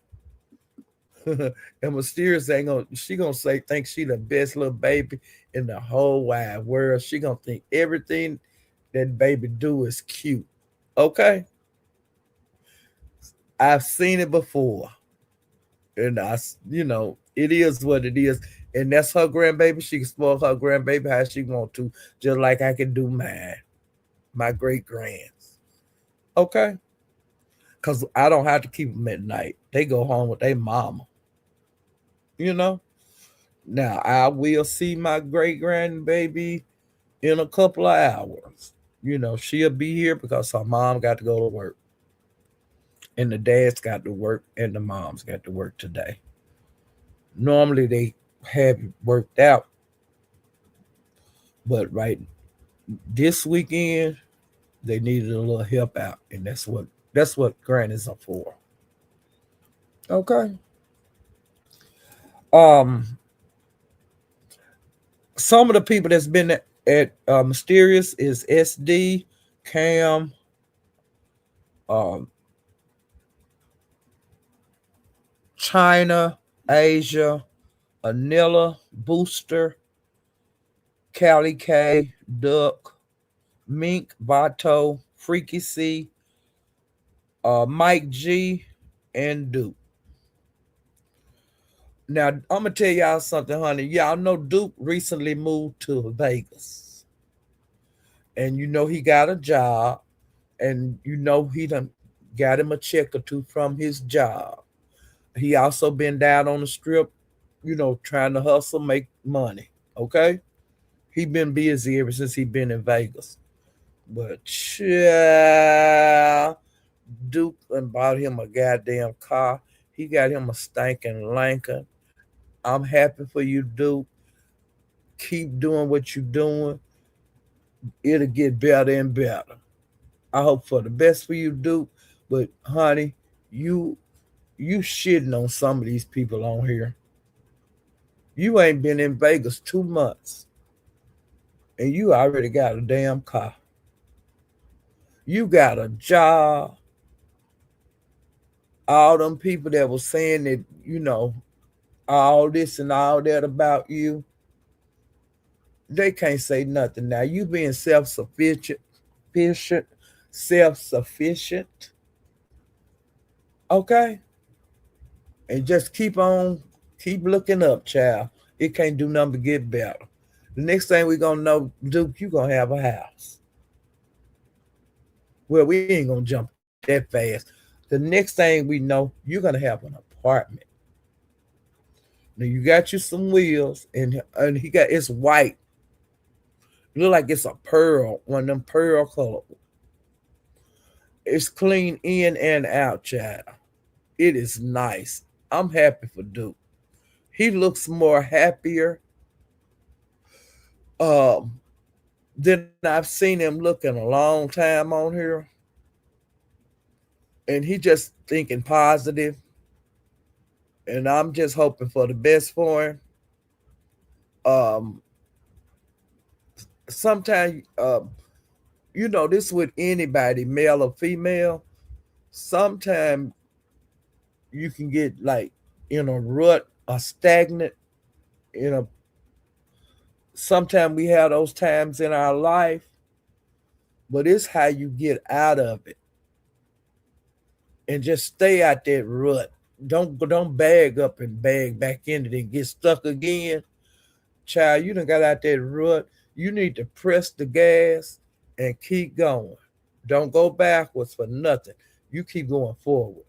And Mysterious ain't gonna. She gonna say, think she the best little baby in the whole wide world. She gonna think everything that baby do is cute. Okay. I've seen it before, and it is what it is, and that's her grandbaby. She can spoil her grandbaby how she want to, just like I can do mine, my great grands. Okay, because I don't have to keep them at night. They go home with their mama. You know. Now I will see my great grandbaby in a couple of hours. She'll be here because her mom got to go to work, and the dad's got to work, and the mom's got to work today. Normally they have it worked out, but right this weekend they needed a little help out, and that's what grannies are for. Okay. Um, some of the people that's been at Mysterious is SD, Cam, um, China, Asia, Anilla, Booster, Callie K, Duck, Mink, Bato, Freaky C, Mike G, and Duke. Now I'm gonna tell y'all something, honey. Y'all know Duke recently moved to Vegas, and he got a job, and he done got him a check or two from his job. He also been down on the strip, trying to hustle, make money. Okay, he been busy ever since he been in Vegas. But yeah, Duke and bought him a goddamn car. He got him a stinking Lincoln. I'm happy for you, Duke. Keep doing what you're doing. It'll get better and better. I hope for the best for you, Duke. But honey, you you shitting on some of these people on here. You ain't been in Vegas 2 months, and you already got a damn car. You got a job. All them people that was saying that, all this and all that about you, they can't say nothing now. You being sufficient, self-sufficient, okay? And just keep looking up, child. It can't do nothing but get better. The next thing we gonna know, Duke, you gonna have a house. Well, we ain't gonna jump that fast. The next thing we know, you're gonna have an apartment. Now you got you some wheels, and he got it's white. It look like it's a pearl, one of them pearl color. It's clean in and out, child. It is nice. I'm happy for Duke. He looks more happier um than I've seen him look in a long time on here. And he just thinking positive, and I'm just hoping for the best for him. Um Sometimes this with anybody, male or female, sometimes you can get like in a rut or stagnant. You know, sometimes we have those times in our life, but it's how you get out of it and just stay out that rut. Don't bag up and bag back in it and get stuck again. Child, you done got out that rut. You need to press the gas and keep going. Don't go backwards for nothing. You keep going forward.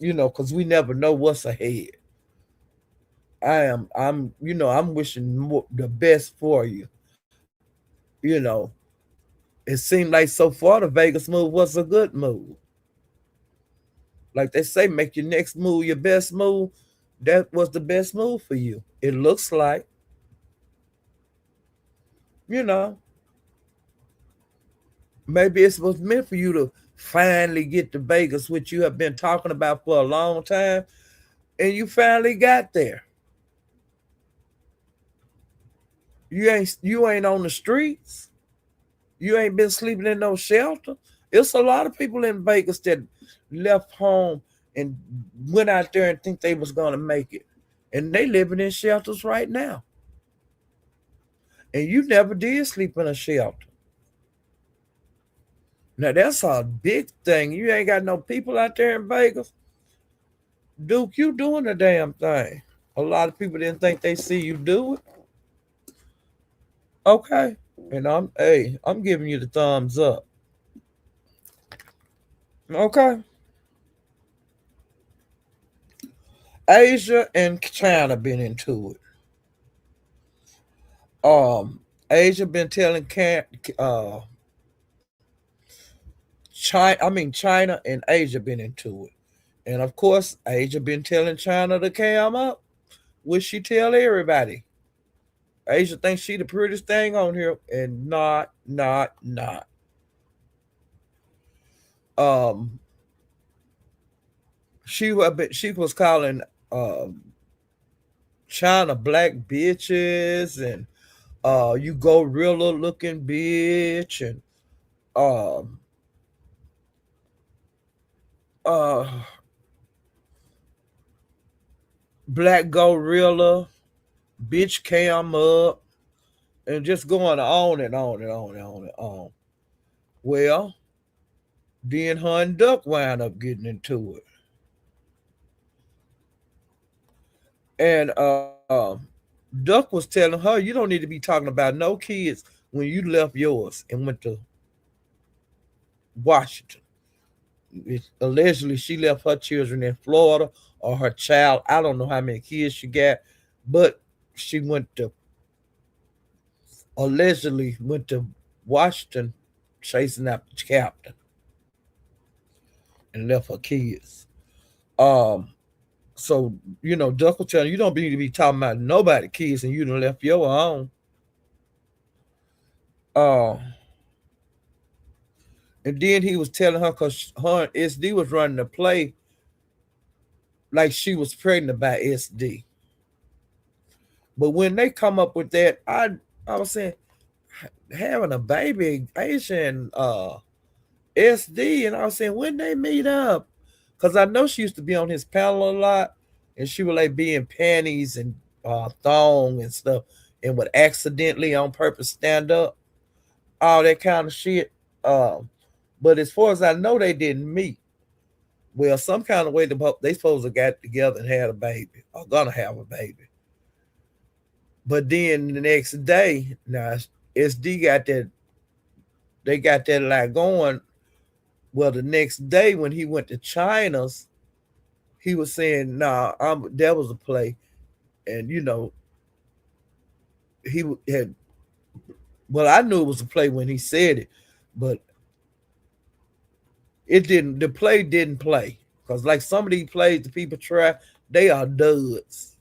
Because we never know what's ahead. I'm wishing the best for you. You know, it seemed like so far the Vegas move was a good move. Like they say, make your next move your best move. That was the best move for you. It looks like, you know, maybe it was meant for you to finally get to Vegas, which you have been talking about for a long time, and you finally got there. You ain't on the streets. You ain't been sleeping in no shelter. It's a lot of people in Vegas that left home and went out there and think they was gonna make it, and they living in shelters right now. And you never did sleep in a shelter. Now that's a big thing. You ain't got no people out there in Vegas. Duke, you doing the damn thing. A lot of people didn't think they see you do it. Okay. And I'm giving you the thumbs up. Okay. Asia and China been into it. Asia been telling China and Asia been into it. And of course, Asia been telling China to cam up, which she tell everybody. Asia thinks she the prettiest thing on here, and not. Um, she was calling China black bitches and you go gorilla looking bitch and um uh black gorilla bitch cam up and just going on and on and on and on and on. Well, then her and Duck wind up getting into it. And Duck was telling her, you don't need to be talking about no kids when you left yours and went to Washington. Allegedly, she left her children in Florida or her child. I don't know how many kids she got, but she allegedly went to Washington chasing after the captain and left her kids. Um, so Duck was telling you don't need to be talking about nobody kids and you done left your own. Uh, and then he was telling her because her and SD was running the play like she was pregnant by SD. But when they come up with that, I was saying having a baby, Asian SD, and I was saying when they meet up, because I know she used to be on his panel a lot, and she would like be in panties and thong and stuff, and would accidentally on purpose stand up, all that kind of shit. But as far as I know, they didn't meet. Well, some kind of way they supposed to got together and had a baby, or gonna have a baby. But then the next day, now SD got that, they got that like going. Well, the next day when he went to China's, he was saying, "Nah, that was a play. And he had, well, I knew it was a play when he said it, but it didn't. The play didn't play because like some of these plays the people try, they are duds.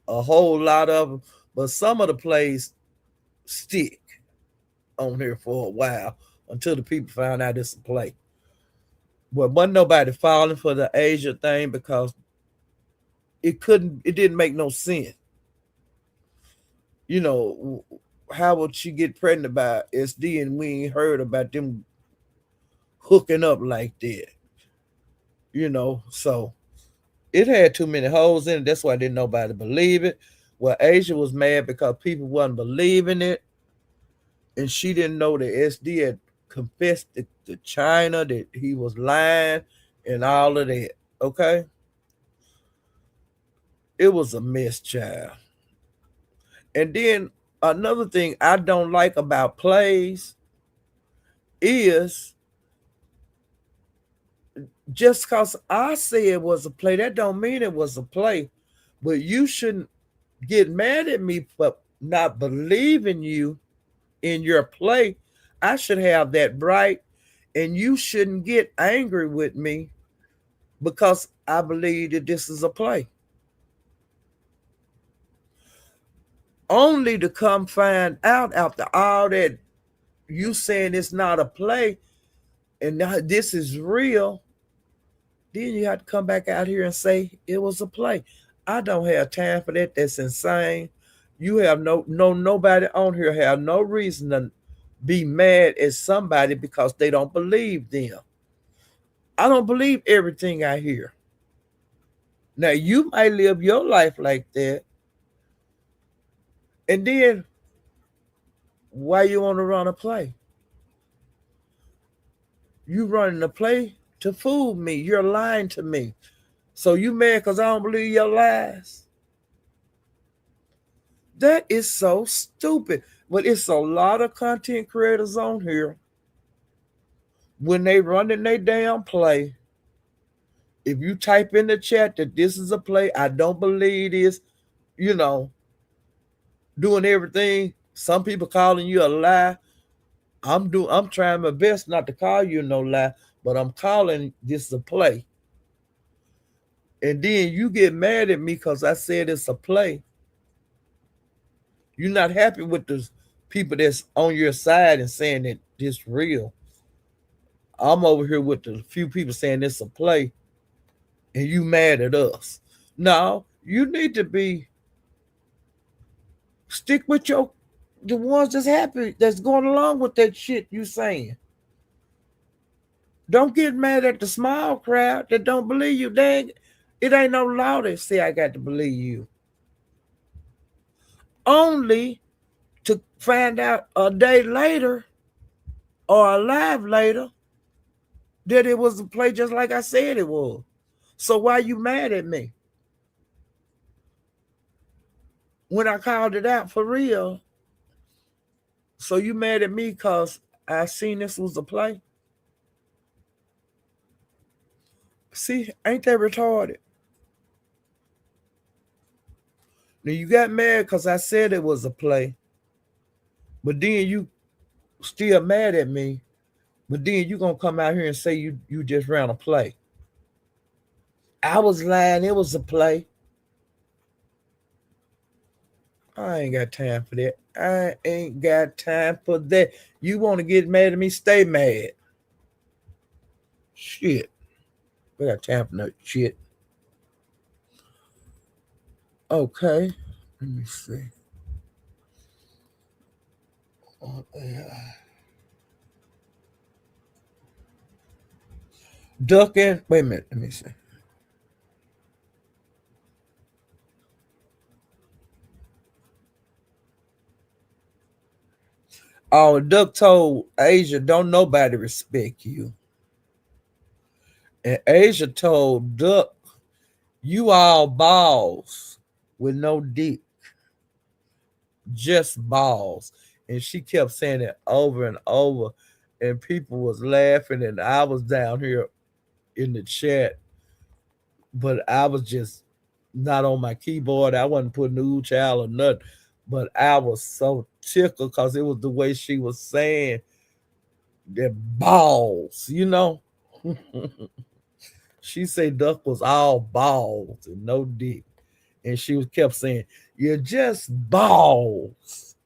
A whole lot of them, but some of the plays stick on here for a while until the people found out it's a play. Well, wasn't nobody falling for the Asia thing because it didn't make no sense. You know, how would she get pregnant by SD and we ain't heard about them hooking up like that? So it had too many holes in it. That's why didn't nobody believe it. Well, Asia was mad because people wasn't believing it, and she didn't know that SD had confessed to China that he was lying and all of that. Okay, it was a mess, child. And then another thing I don't like about plays is just because I say it was a play, that don't mean it was a play. But you shouldn't get mad at me for not believing you in your play. I should have that right, and you shouldn't get angry with me because I believe that this is a play. Only to come find out after all that you saying it's not a play and now this is real, then you have to come back out here and say it was a play. I don't have time for that. That's insane. You have nobody on here have no reason to be mad at somebody because they don't believe them. I don't believe everything I hear. Now you might live your life like that, and then why you want to run a play? You running a play to fool me. You're lying to me. So you mad because I don't believe your lies? That is so stupid. But it's a lot of content creators on here. When they running their damn play, if you type in the chat that this is a play, I don't believe this, you know, doing everything. Some people calling you a lie. I'm trying my best not to call you no lie, but I'm calling this a play. And then you get mad at me because I said it's a play. You're not happy with the people that's on your side and saying that this real. I'm over here with the few people saying it's a play, and you mad at us. No, you need to be stick with the ones that's happy, that's going along with that shit you saying. Don't get mad at the small crowd that don't believe you. Dang, it ain't no law that say I got to believe you. Only to find out a day later or alive later that it was a play just like I said it was. So why you mad at me? When I called it out for real, so you mad at me because I seen this was a play? See, ain't that retarded? Now you got mad because I said it was a play, but then you still mad at me, but then you gonna come out here and say you just ran a play. I was lying, it was a play. I ain't got time for that. I ain't got time for that. You want to get mad at me? Stay mad. Shit. We got time for no shit. Okay. Let me see. Ducking. Wait a minute. Let me see. Oh, Duck told Asia, don't nobody respect you. And Asia told Duck, you all balls with no dick, just balls. And she kept saying it over and over. And people was laughing, and I was down here in the chat, but I was just not on my keyboard. I wasn't putting ooh child or nothing. But I was so tickled because it was the way she was saying that balls, you know. She said Duck was all balls and no dick. And she was kept saying, "You're just balls."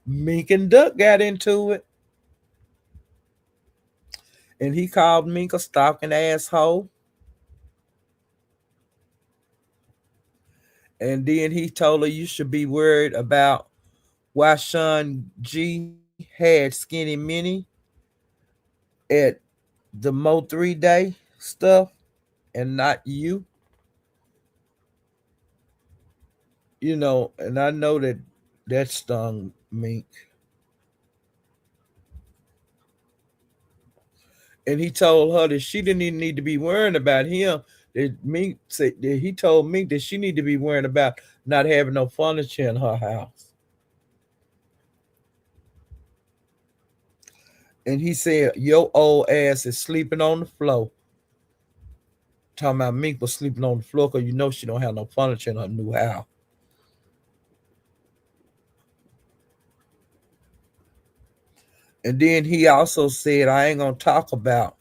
Mink and Duck got into it, and he called Mink a stalking asshole. And then he told her you should be worried about why Sean G had Skinny Minnie at the Mo 3 day stuff and not you. And I know that that stung Mink. And he told her that she didn't even need to be worrying about him. That Mink said that he told Mink that she need to be worrying about not having no furniture in her house. And he said, "Your old ass is sleeping on the floor." Talking about Mink was sleeping on the floor because she don't have no furniture in her new house. And then he also said, "I ain't gonna talk about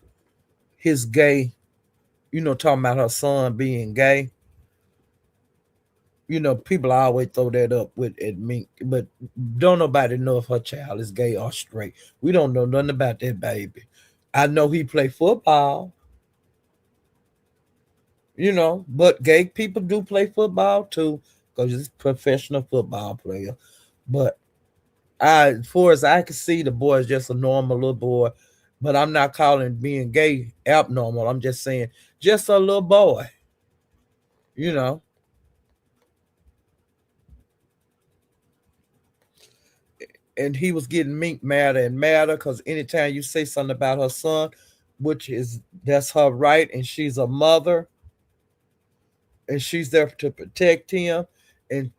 his gay, talking about her son being gay." People always throw that up with at Mink, but don't nobody know if her child is gay or straight. We don't know nothing about that baby. I know he play football, but gay people do play football too, because he's a professional football player. But as far as I can see, the boy is just a normal little boy. But I'm not calling being gay abnormal. I'm just saying just a little boy, you know. And he was getting Mink madder and madder because anytime you say something about her son, that's her right, and she's a mother, and she's there to protect him, and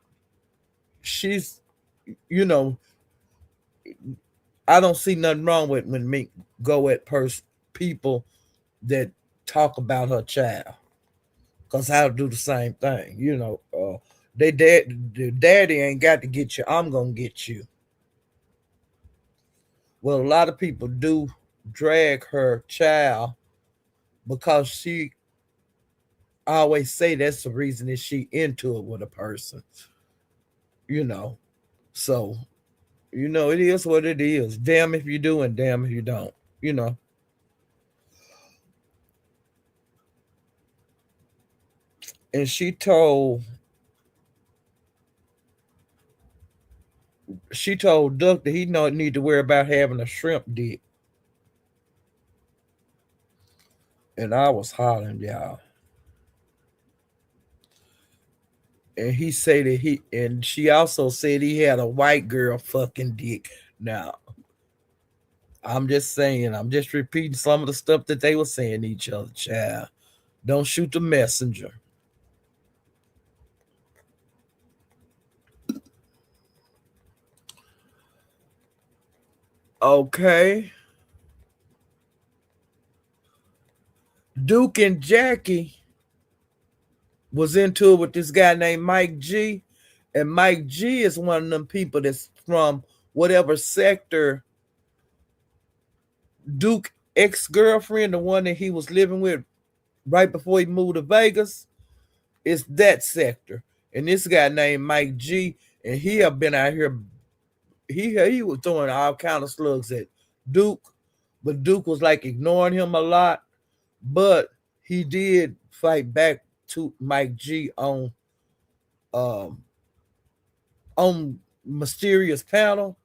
she's, you know, I don't see nothing wrong with when Mink go at people that talk about her child, because I'll do the same thing. The daddy ain't got to get you. I'm gonna get you. Well, a lot of people do drag her child because she always say that's the reason that she into it with a person. You know, so it is what it is. Damn if you do and damn if you don't. You know. And she told Duck that he don't need to worry about having a shrimp dick. And I was hollering, y'all. And he said and she also said he had a white girl fucking dick. Now, I'm just saying, I'm just repeating some of the stuff that they were saying to each other, child. Don't shoot the messenger. Okay. Duke and Jackie was into it with this guy named Mike G. And Mike G is one of them people that's from whatever sector Duke ex-girlfriend, the one that he was living with right before he moved to Vegas, is that sector. And this guy named Mike G, and he have been out here. He was throwing all kind of slugs at Duke, but Duke was like ignoring him a lot. But he did fight back to Mike G um on Mysterious Panel.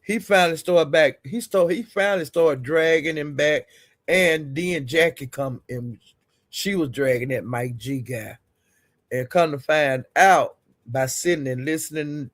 He finally started back. He finally started dragging him back, and then Jackie come and she was dragging that Mike G guy, and come to find out by sitting and listening